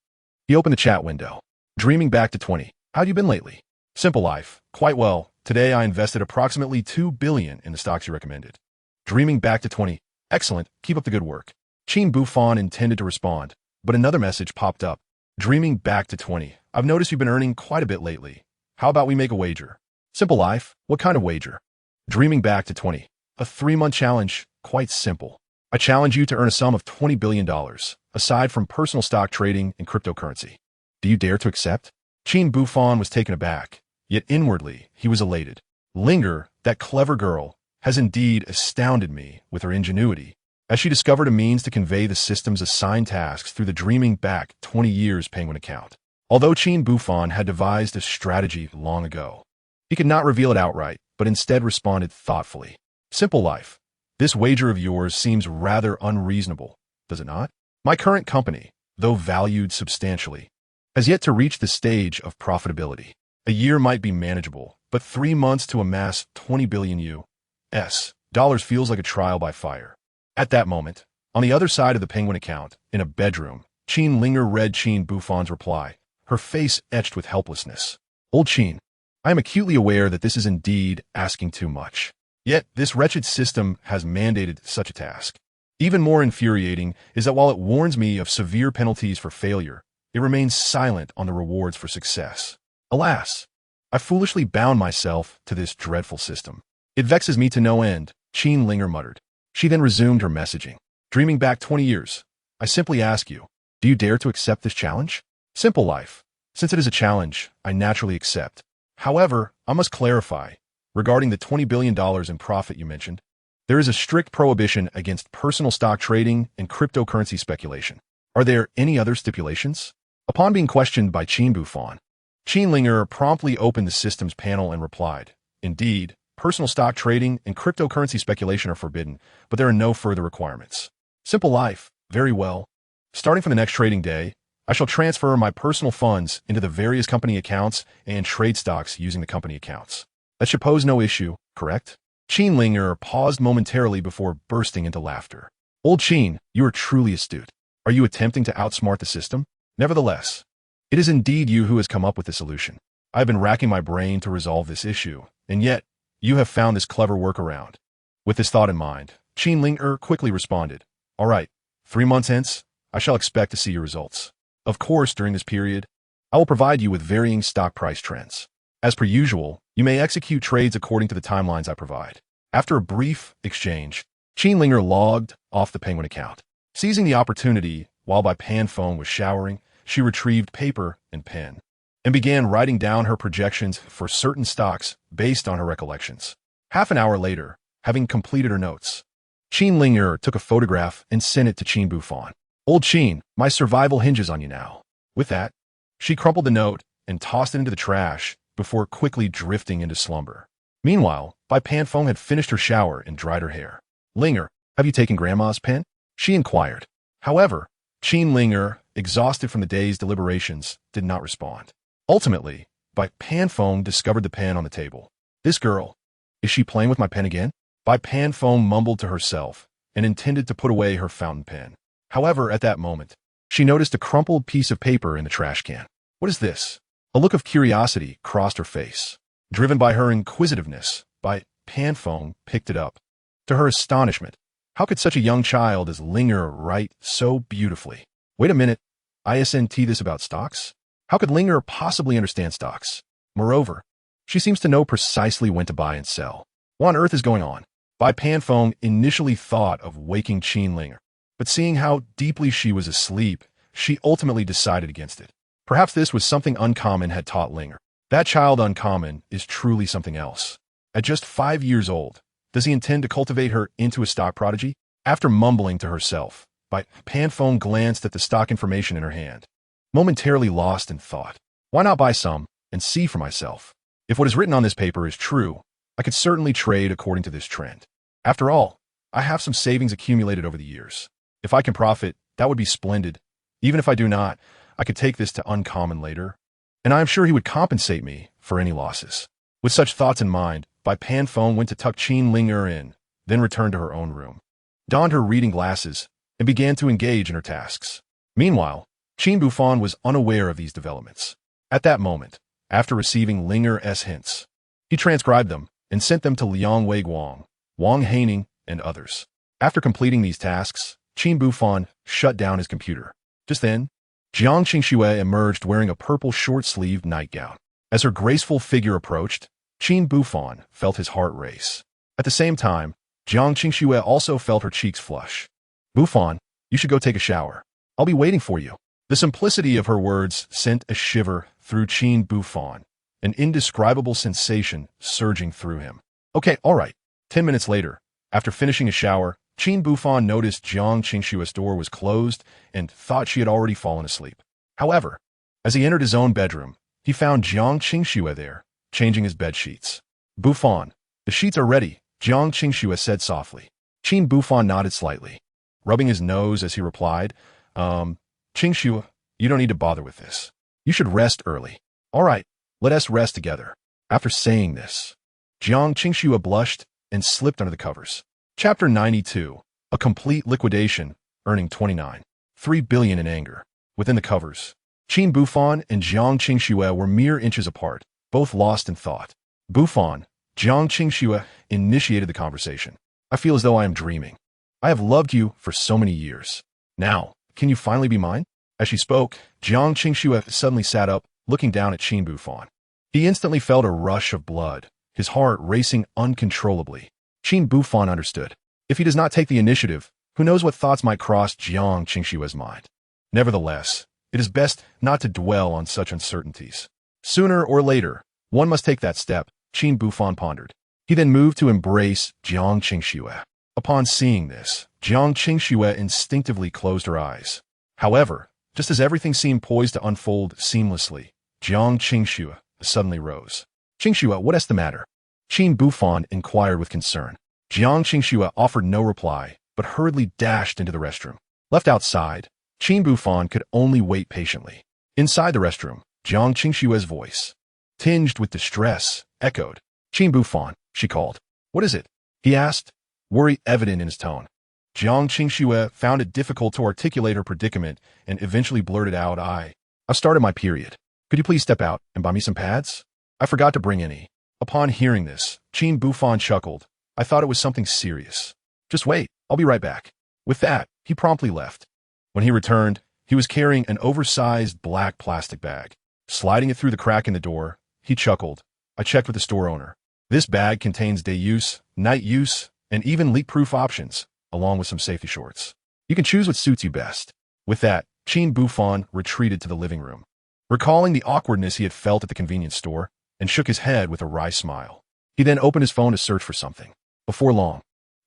He opened the chat window. "Dreaming back to 20. How'd you been lately?" "Simple life. Quite well. Today I invested approximately 2 billion in the stocks you recommended." "Dreaming back to 20. Excellent. Keep up the good work." Qin Buhfan intended to respond, but another message popped up. "Dreaming back to 20. I've noticed you've been earning quite a bit lately. How about we make a wager?" "Simple life. What kind of wager?" "Dreaming back to 20. A 3-month challenge. Quite simple. I challenge you to earn a sum of $20 billion, aside from personal stock trading and cryptocurrency. Do you dare to accept?" Qin Buhfan was taken aback, yet inwardly he was elated. Ling'er, that clever girl, has indeed astounded me with her ingenuity, as she discovered a means to convey the system's assigned tasks through the dreaming back 20 years penguin account. Although Qin Buhfan had devised a strategy long ago, he could not reveal it outright, but instead responded thoughtfully. Simple life. This wager of yours seems rather unreasonable, does it not? My current company, though valued substantially, has yet to reach the stage of profitability. A year might be manageable, but 3 months to amass 20 billion US dollars feels like a trial by fire. At that moment, on the other side of the penguin account, in a bedroom, Qin Ling'er read Qin Buhfan's reply, her face etched with helplessness. Old Qin, I am acutely aware that this is indeed asking too much. Yet, this wretched system has mandated such a task. Even more infuriating is that while it warns me of severe penalties for failure, it remains silent on the rewards for success. Alas, I foolishly bound myself to this dreadful system. It vexes me to no end, Qin Ling'er muttered. She then resumed her messaging. Dreaming back 20 years, I simply ask you, do you dare to accept this challenge? Simple life. Since it is a challenge, I naturally accept. However, I must clarify, regarding the $20 billion in profit you mentioned, there is a strict prohibition against personal stock trading and cryptocurrency speculation. Are there any other stipulations? Upon being questioned by Qin Buhfan, Qin Ling'er promptly opened the system's panel and replied, indeed, personal stock trading and cryptocurrency speculation are forbidden, but there are no further requirements. Simple life. Very well. Starting from the next trading day, I shall transfer my personal funds into the various company accounts and trade stocks using the company accounts. That should pose no issue, correct? Qin Ling'er paused momentarily before bursting into laughter. Old Qin, you are truly astute. Are you attempting to outsmart the system? Nevertheless, it is indeed you who has come up with the solution. I have been racking my brain to resolve this issue, and yet, you have found this clever workaround. With this thought in mind, Qin Ling'er quickly responded, all right, 3 months hence, I shall expect to see your results. Of course, during this period, I will provide you with varying stock price trends. As per usual, you may execute trades according to the timelines I provide. After a brief exchange, Qin Ling'er logged off the Penguin account. Seizing the opportunity, while Bai Panfeng was showering, she retrieved paper and pen and began writing down her projections for certain stocks based on her recollections. Half an hour later, having completed her notes, Qin Ling'er took a photograph and sent it to Qin Buhfan. Old Qin, my survival hinges on you now. With that, she crumpled the note and tossed it into the trash before quickly drifting into slumber. Meanwhile, Bai Panfeng had finished her shower and dried her hair. Ling'er, have you taken Grandma's pen? She inquired. However, Qin Ling'er, exhausted from the day's deliberations, did not respond. Ultimately, Bai Panfeng discovered the pen on the table. This girl, is she playing with my pen again? Bai Panfeng mumbled to herself and intended to put away her fountain pen. However, at that moment, she noticed a crumpled piece of paper in the trash can. What is this? A look of curiosity crossed her face. Driven by her inquisitiveness, Bai Panfeng picked it up. To her astonishment, how could such a young child as Ling'er write so beautifully? Wait a minute, isn't this about stocks? How could Ling'er possibly understand stocks? Moreover, she seems to know precisely when to buy and sell. What on earth is going on? Bai Panfeng initially thought of waking Qin Ling'er, but seeing how deeply she was asleep, she ultimately decided against it. Perhaps this was something Uncommon had taught Ling'er. That child Uncommon is truly something else. At just 5 years old, does he intend to cultivate her into a stock prodigy? After mumbling to herself, Bai Panfeng glanced at the stock information in her hand. Momentarily lost in thought. Why not buy some and see for myself? If what is written on this paper is true, I could certainly trade according to this trend. After all, I have some savings accumulated over the years. If I can profit, that would be splendid. Even if I do not, I could take this to Uncommon later, and I am sure he would compensate me for any losses. With such thoughts in mind, Bai Panfeng went to tuck Qin Ling'er in, then returned to her own room, donned her reading glasses, and began to engage in her tasks. Meanwhile, Qin Buhfan was unaware of these developments. At that moment, after receiving Ling'er's hints, he transcribed them and sent them to Liang Weiguang, Wang Haining, and others. After completing these tasks, Qin Buhfan shut down his computer. Just then, Jiang Qingxue emerged wearing a purple short-sleeved nightgown. As her graceful figure approached, Qin Buhfan felt his heart race. At the same time, Jiang Qingxue also felt her cheeks flush. Buhfan, you should go take a shower. I'll be waiting for you. The simplicity of her words sent a shiver through Qin Buhfan, an indescribable sensation surging through him. Okay, all right. 10 minutes later, after finishing a shower, Qin Buhfan noticed Jiang Qingxue's door was closed and thought she had already fallen asleep. However, as he entered his own bedroom, he found Jiang Qingxue there, changing his bed sheets. Buhfan, the sheets are ready, Jiang Qingxue said softly. Qin Buhfan nodded slightly, rubbing his nose as he replied, Qingxue, you don't need to bother with this. You should rest early. All right, let us rest together. After saying this, Jiang Qingxue blushed and slipped under the covers. Chapter 92. A complete liquidation, earning 29.3 billion in anger. Within the covers, Qin Buhfan and Jiang Qingxue were mere inches apart, both lost in thought. Buhfan, Jiang Qingxue initiated the conversation. I feel as though I am dreaming. I have loved you for so many years. Now, can you finally be mine? As she spoke, Jiang Qingxue suddenly sat up, looking down at Qin Buhfan. He instantly felt a rush of blood, his heart racing uncontrollably. Qin Buhfan understood. If he does not take the initiative, who knows what thoughts might cross Jiang Qingxue's mind. Nevertheless, it is best not to dwell on such uncertainties. Sooner or later, one must take that step, Qin Buhfan pondered. He then moved to embrace Jiang Qingxue. Upon seeing this, Jiang Qingxue instinctively closed her eyes. However, just as everything seemed poised to unfold seamlessly, Jiang Qingxue suddenly rose. Qingxue, what is the matter? Qin Buhfan inquired with concern. Jiang Qingxue offered no reply, but hurriedly dashed into the restroom. Left outside, Qin Buhfan could only wait patiently. Inside the restroom, Jiang Qingxue's voice, tinged with distress, echoed. Qin Buhfan, she called. What is it? He asked, worry evident in his tone. Jiang Qingxue found it difficult to articulate her predicament and eventually blurted out, I've started my period. Could you please step out and buy me some pads? I forgot to bring any. Upon hearing this, Qin Buhfan chuckled. I thought it was something serious. Just wait, I'll be right back. With that, he promptly left. When he returned, he was carrying an oversized black plastic bag. Sliding it through the crack in the door, he chuckled. I checked with the store owner. This bag contains day use, night use, and even leak-proof options, along with some safety shorts. You can choose what suits you best. With that, Qin Buhfan retreated to the living room, recalling the awkwardness he had felt at the convenience store, and shook his head with a wry smile. He then opened his phone to search for something. Before long,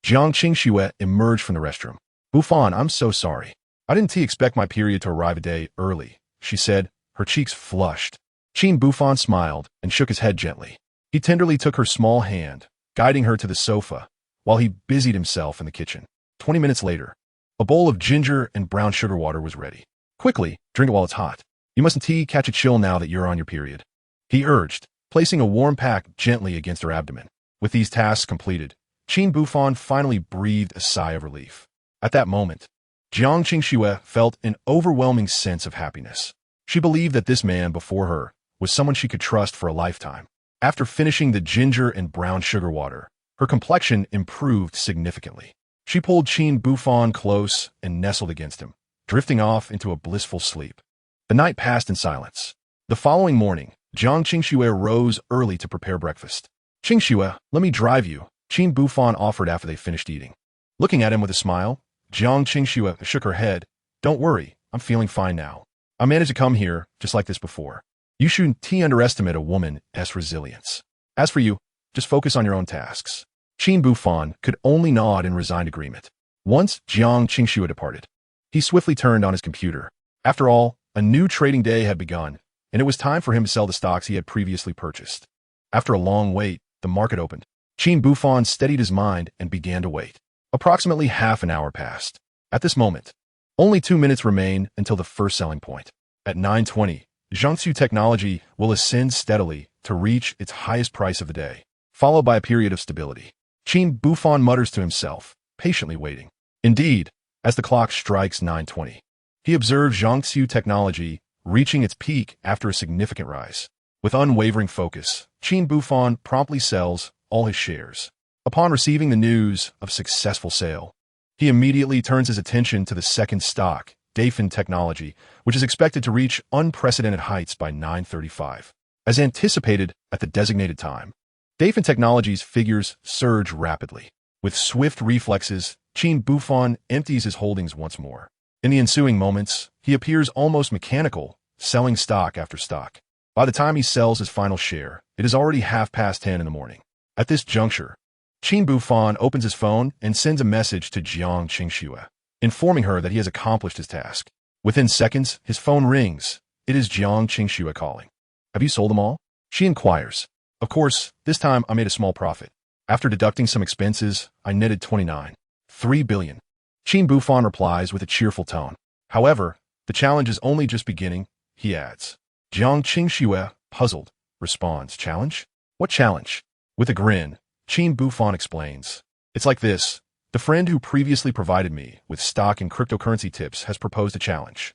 Jiang Qingxue emerged from the restroom. Buhfan, I'm so sorry. I didn't expect my period to arrive a day early, she said, her cheeks flushed. Qin Buhfan smiled and shook his head gently. He tenderly took her small hand, guiding her to the sofa, while he busied himself in the kitchen. 20 minutes later, a bowl of ginger and brown sugar water was ready. Quickly, drink it while it's hot. You mustn't catch a chill now that you're on your period, he urged, placing a warm pack gently against her abdomen. With these tasks completed, Qin Buhfan finally breathed a sigh of relief. At that moment, Jiang Qingxue felt an overwhelming sense of happiness. She believed that this man before her was someone she could trust for a lifetime. After finishing the ginger and brown sugar water, her complexion improved significantly. She pulled Qin Buhfan close and nestled against him, drifting off into a blissful sleep. The night passed in silence. The following morning, Jiang Qingxue rose early to prepare breakfast. Qingxue, let me drive you, Qin Buhfan offered after they finished eating. Looking at him with a smile, Jiang Qingxue shook her head. Don't worry, I'm feeling fine now. I managed to come here just like this before. You shouldn't underestimate a woman's resilience. As for you, just focus on your own tasks. Qin Buhfan could only nod in resigned agreement. Once Jiang Qingxue departed, he swiftly turned on his computer. After all, a new trading day had begun, and it was time for him to sell the stocks he had previously purchased. After a long wait, the market opened. Qin Buhfan steadied his mind and began to wait. Approximately half an hour passed. At this moment, only 2 minutes remain until the first selling point. At 9:20, Jiangsu Technology will ascend steadily to reach its highest price of the day, followed by a period of stability. Qin Buhfan mutters to himself, patiently waiting. Indeed, as the clock strikes 9:20, he observes Jiangsu Technology reaching its peak after a significant rise. With unwavering focus, Qin Buhfan promptly sells all his shares. Upon receiving the news of successful sale, he immediately turns his attention to the second stock, Dafan Technology, which is expected to reach unprecedented heights by 9:35. As anticipated at the designated time, Dafan Technology's figures surge rapidly. With swift reflexes, Qin Buhfan empties his holdings once more. In the ensuing moments, he appears almost mechanical, selling stock after stock. By the time he sells his final share, it is already 10:30 in the morning. At this juncture, Qin Buhfan opens his phone and sends a message to Jiang Qingxue, informing her that he has accomplished his task. Within seconds, his phone rings. It is Jiang Qingxue calling. Have you sold them all? She inquires. Of course, this time I made a small profit. After deducting some expenses, I netted 3 billion. Qin Buhfan replies with a cheerful tone. However, the challenge is only just beginning, he adds. Jiang Qingxue, puzzled, responds, challenge? What challenge? With a grin, Qin Buhfan explains. It's like this. The friend who previously provided me with stock and cryptocurrency tips has proposed a challenge.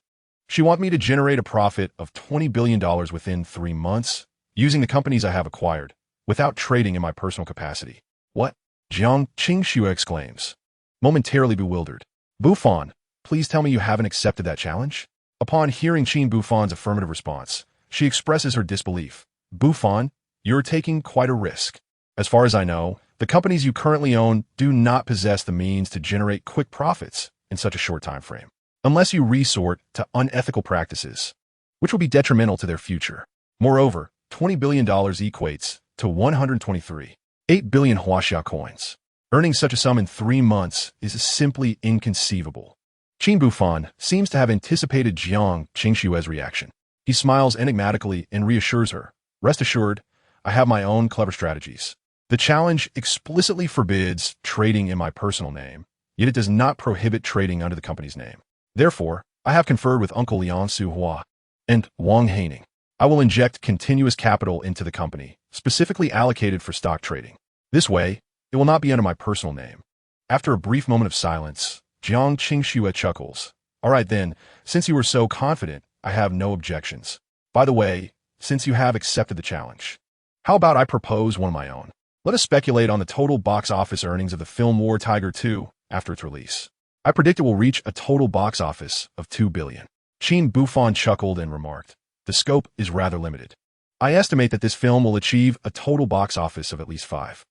She wants me to generate a profit of $20 billion within 3 months, using the companies I have acquired, without trading in my personal capacity. What? Jiang Qingxue exclaims, momentarily bewildered. Buhfan, please tell me you haven't accepted that challenge? Upon hearing Qin Buhfan's affirmative response, she expresses her disbelief. Buhfan, you're taking quite a risk. As far as I know, the companies you currently own do not possess the means to generate quick profits in such a short time frame, unless you resort to unethical practices, which will be detrimental to their future. Moreover, $20 billion equates to 123.8 billion Huaxia coins. Earning such a sum in 3 months is simply inconceivable. Qin Buhfan seems to have anticipated Jiang Qingxue's reaction. He smiles enigmatically and reassures her. Rest assured, I have my own clever strategies. The challenge explicitly forbids trading in my personal name, yet it does not prohibit trading under the company's name. Therefore, I have conferred with Uncle Lian Suhua and Wang Haining. I will inject continuous capital into the company, specifically allocated for stock trading. This way, it will not be under my personal name. After a brief moment of silence, Jiang Qingxue chuckles. All right then, since you were so confident, I have no objections. By the way, since you have accepted the challenge, how about I propose one of my own? Let us speculate on the total box office earnings of the film War Tiger 2 after its release. I predict it will reach a total box office of 2 billion. Qin Buhfan chuckled and remarked, the scope is rather limited. I estimate that this film will achieve a total box office of at least 5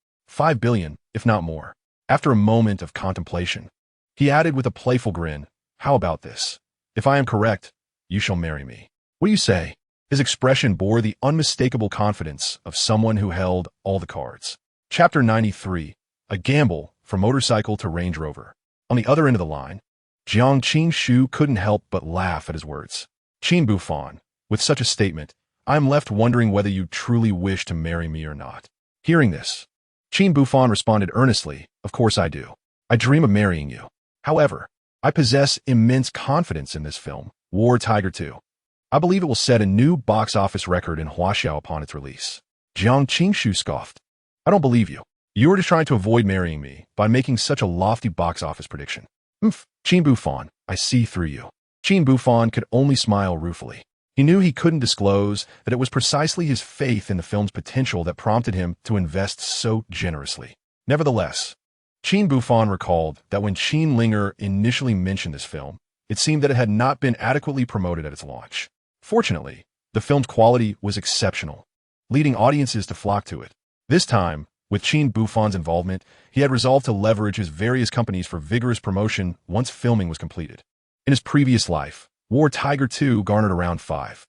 billion, if not more. After a moment of contemplation, he added with a playful grin, how about this? If I am correct, you shall marry me. What do you say? His expression bore the unmistakable confidence of someone who held all the cards. Chapter 93, A Gamble from Motorcycle to Range Rover. On the other end of the line, Jiang Qingxue couldn't help but laugh at his words. Qin Buhfan, with such a statement, I am left wondering whether you truly wish to marry me or not. Hearing this, Qin Buhfan responded earnestly, of course I do. I dream of marrying you. However, I possess immense confidence in this film, War Tiger 2. I believe it will set a new box office record in Huaxiao upon its release. Jiang Qingxue scoffed. I don't believe you. You are just trying to avoid marrying me by making such a lofty box office prediction. Qin Buhfan, I see through you. Qin Buhfan could only smile ruefully. He knew he couldn't disclose that it was precisely his faith in the film's potential that prompted him to invest so generously. Nevertheless, Qin Buhfan recalled that when Qin Ling'er initially mentioned this film, it seemed that it had not been adequately promoted at its launch. Fortunately, the film's quality was exceptional, leading audiences to flock to it. This time, with Qin Buhfan's involvement, he had resolved to leverage his various companies for vigorous promotion once filming was completed. In his previous life, War Tiger 2 garnered around 5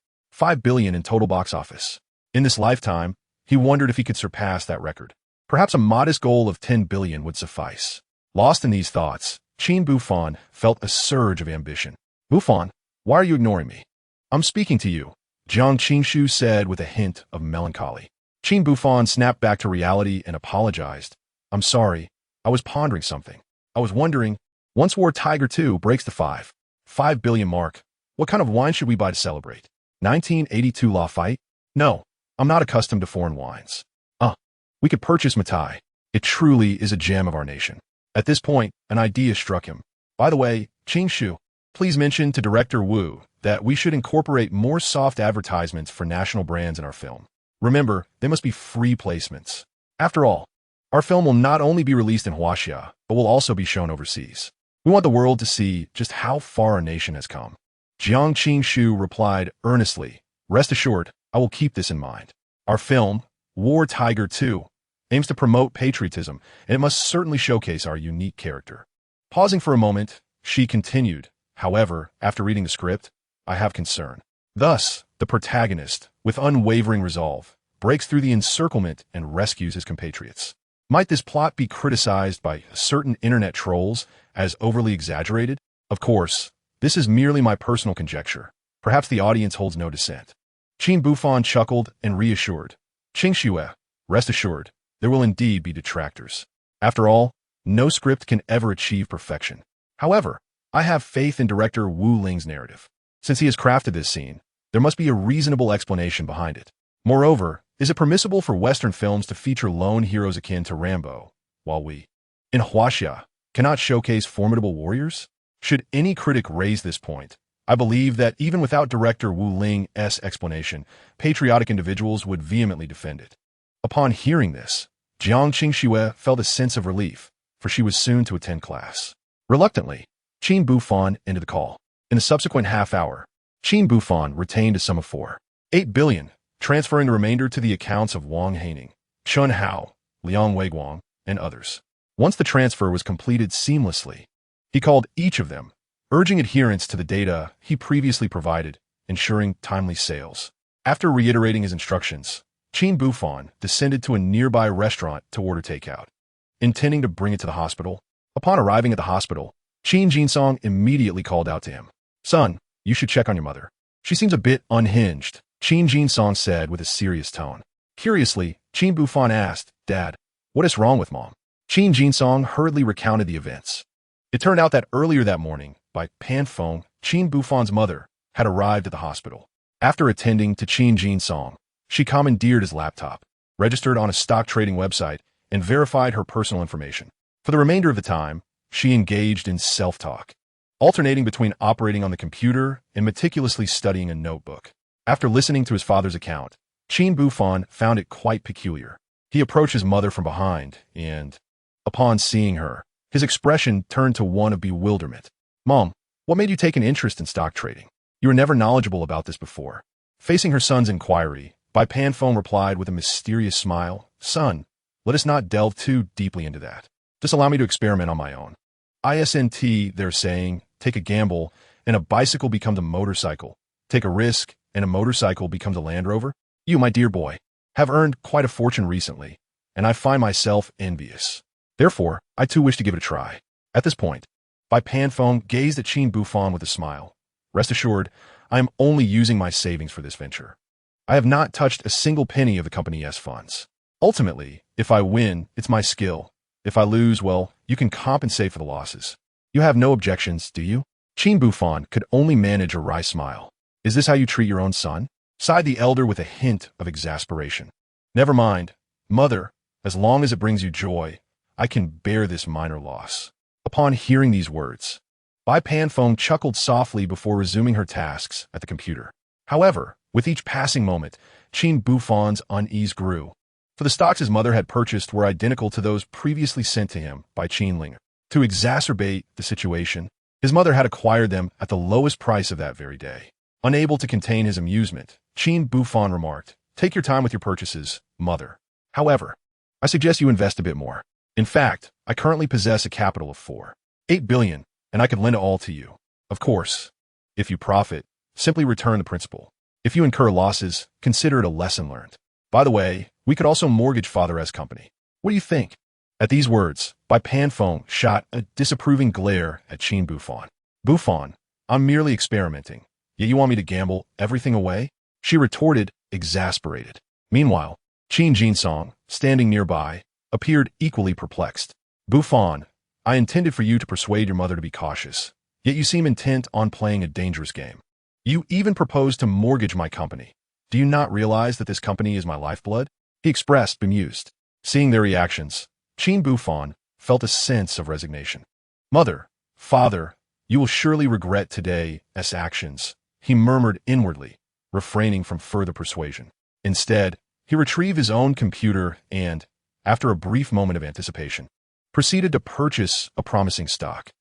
billion in total box office. In this lifetime, he wondered if he could surpass that record. Perhaps a modest goal of 10 billion would suffice. Lost in these thoughts, Qin Buhfan felt a surge of ambition. Buhfan, why are you ignoring me? I'm speaking to you, Jiang Qingxue said with a hint of melancholy. Qin Buhfan snapped back to reality and apologized. I'm sorry, I was pondering something. I was wondering, once War Tiger 2 breaks the 5 billion mark, what kind of wine should we buy to celebrate? 1982 Lafite? No, I'm not accustomed to foreign wines. We could purchase Matai. It truly is a gem of our nation. At this point, an idea struck him. By the way, Qingxue, please mention to Director Wu that we should incorporate more soft advertisements for national brands in our film. Remember, they must be free placements. After all, our film will not only be released in Huaxia, but will also be shown overseas. We want the world to see just how far our nation has come. Jiang Qingxue replied earnestly, rest assured, I will keep this in mind. Our film, War Tiger 2, aims to promote patriotism, and it must certainly showcase our unique character. Pausing for a moment, she continued, however, after reading the script, I have concern. Thus, the protagonist, with unwavering resolve, breaks through the encirclement and rescues his compatriots. Might this plot be criticized by certain internet trolls as overly exaggerated? Of course, this is merely my personal conjecture. Perhaps the audience holds no dissent. Qin Buhfan chuckled and reassured. Qingxue, rest assured, there will indeed be detractors. After all, no script can ever achieve perfection. However, I have faith in director Wu Ling's narrative. Since he has crafted this scene, there must be a reasonable explanation behind it. Moreover, is it permissible for Western films to feature lone heroes akin to Rambo, while we, in Huaxia, cannot showcase formidable warriors? Should any critic raise this point, I believe that even without director Wu Ling's explanation, patriotic individuals would vehemently defend it. Upon hearing this, Jiang Qingxue felt a sense of relief, for she was soon to attend class. Reluctantly, Qin Buhfan ended the call. In the subsequent half-hour, Qin Buhfan retained a sum of 4.8 billion, transferring the remainder to the accounts of Wang Haining, Chun Hao, Liang Weiguang, and others. Once the transfer was completed seamlessly, he called each of them, urging adherence to the data he previously provided, ensuring timely sales. After reiterating his instructions, Qin Buhfan descended to a nearby restaurant to order takeout, intending to bring it to the hospital. Upon arriving at the hospital, Qin Jinsong immediately called out to him. "Son, you should check on your mother. She seems a bit unhinged," Qin Jinsong said with a serious tone. Curiously, Qin Buhfan asked, "Dad, what is wrong with Mom?" Qin Jinsong hurriedly recounted the events. It turned out that earlier that morning, by panphone, Qin Buhfan's mother had arrived at the hospital. After attending to Qin Jinsong, she commandeered his laptop, registered on a stock trading website, and verified her personal information. For the remainder of the time, she engaged in self-talk, alternating between operating on the computer and meticulously studying a notebook. After listening to his father's account, Qin Buhfan found it quite peculiar. He approached his mother from behind and, upon seeing her, his expression turned to one of bewilderment. "Mom, what made you take an interest in stock trading? You were never knowledgeable about this before." Facing her son's inquiry, Bai Panphone replied with a mysterious smile, "Son, let us not delve too deeply into that. Just allow me to experiment on my own. ISNT, they're saying, take a gamble, and a bicycle becomes a motorcycle. Take a risk, and a motorcycle becomes a Land Rover. You, my dear boy, have earned quite a fortune recently, and I find myself envious. Therefore, I too wish to give it a try." At this point, Bai Panphone gazed at Qin Buhfan with a smile. "Rest assured, I am only using my savings for this venture. I have not touched a single penny of the company's funds. Ultimately, if I win, it's my skill. If I lose, well, you can compensate for the losses. You have no objections, do you?" Qin Buhfan could only manage a wry smile. "Is this how you treat your own son?" sighed the elder with a hint of exasperation. "Never mind, mother, as long as it brings you joy, I can bear this minor loss." Upon hearing these words, Bai Panphone chuckled softly before resuming her tasks at the computer. However, with each passing moment, Qin Buhfan's unease grew, for the stocks his mother had purchased were identical to those previously sent to him by Qin Ling'er. To exacerbate the situation, his mother had acquired them at the lowest price of that very day. Unable to contain his amusement, Qin Buhfan remarked, "Take your time with your purchases, mother. However, I suggest you invest a bit more. In fact, I currently possess a capital of 4.8 billion, and I could lend it all to you. Of course, if you profit, simply return the principal. If you incur losses, consider it a lesson learned. By the way, we could also mortgage Father's company. What do you think?" At these words, Bai Panphone shot a disapproving glare at Qin Buhfan. "Buhfan, I'm merely experimenting, yet you want me to gamble everything away?" she retorted, exasperated. Meanwhile, Qin Jinsong, standing nearby, appeared equally perplexed. "Buhfan, I intended for you to persuade your mother to be cautious, yet you seem intent on playing a dangerous game. You even proposed to mortgage my company. Do you not realize that this company is my lifeblood?" he expressed, bemused. Seeing their reactions, Qin Buhfan felt a sense of resignation. "Mother, father, you will surely regret today's actions," he murmured inwardly, refraining from further persuasion. Instead, he retrieved his own computer and, after a brief moment of anticipation, proceeded to purchase a promising stock.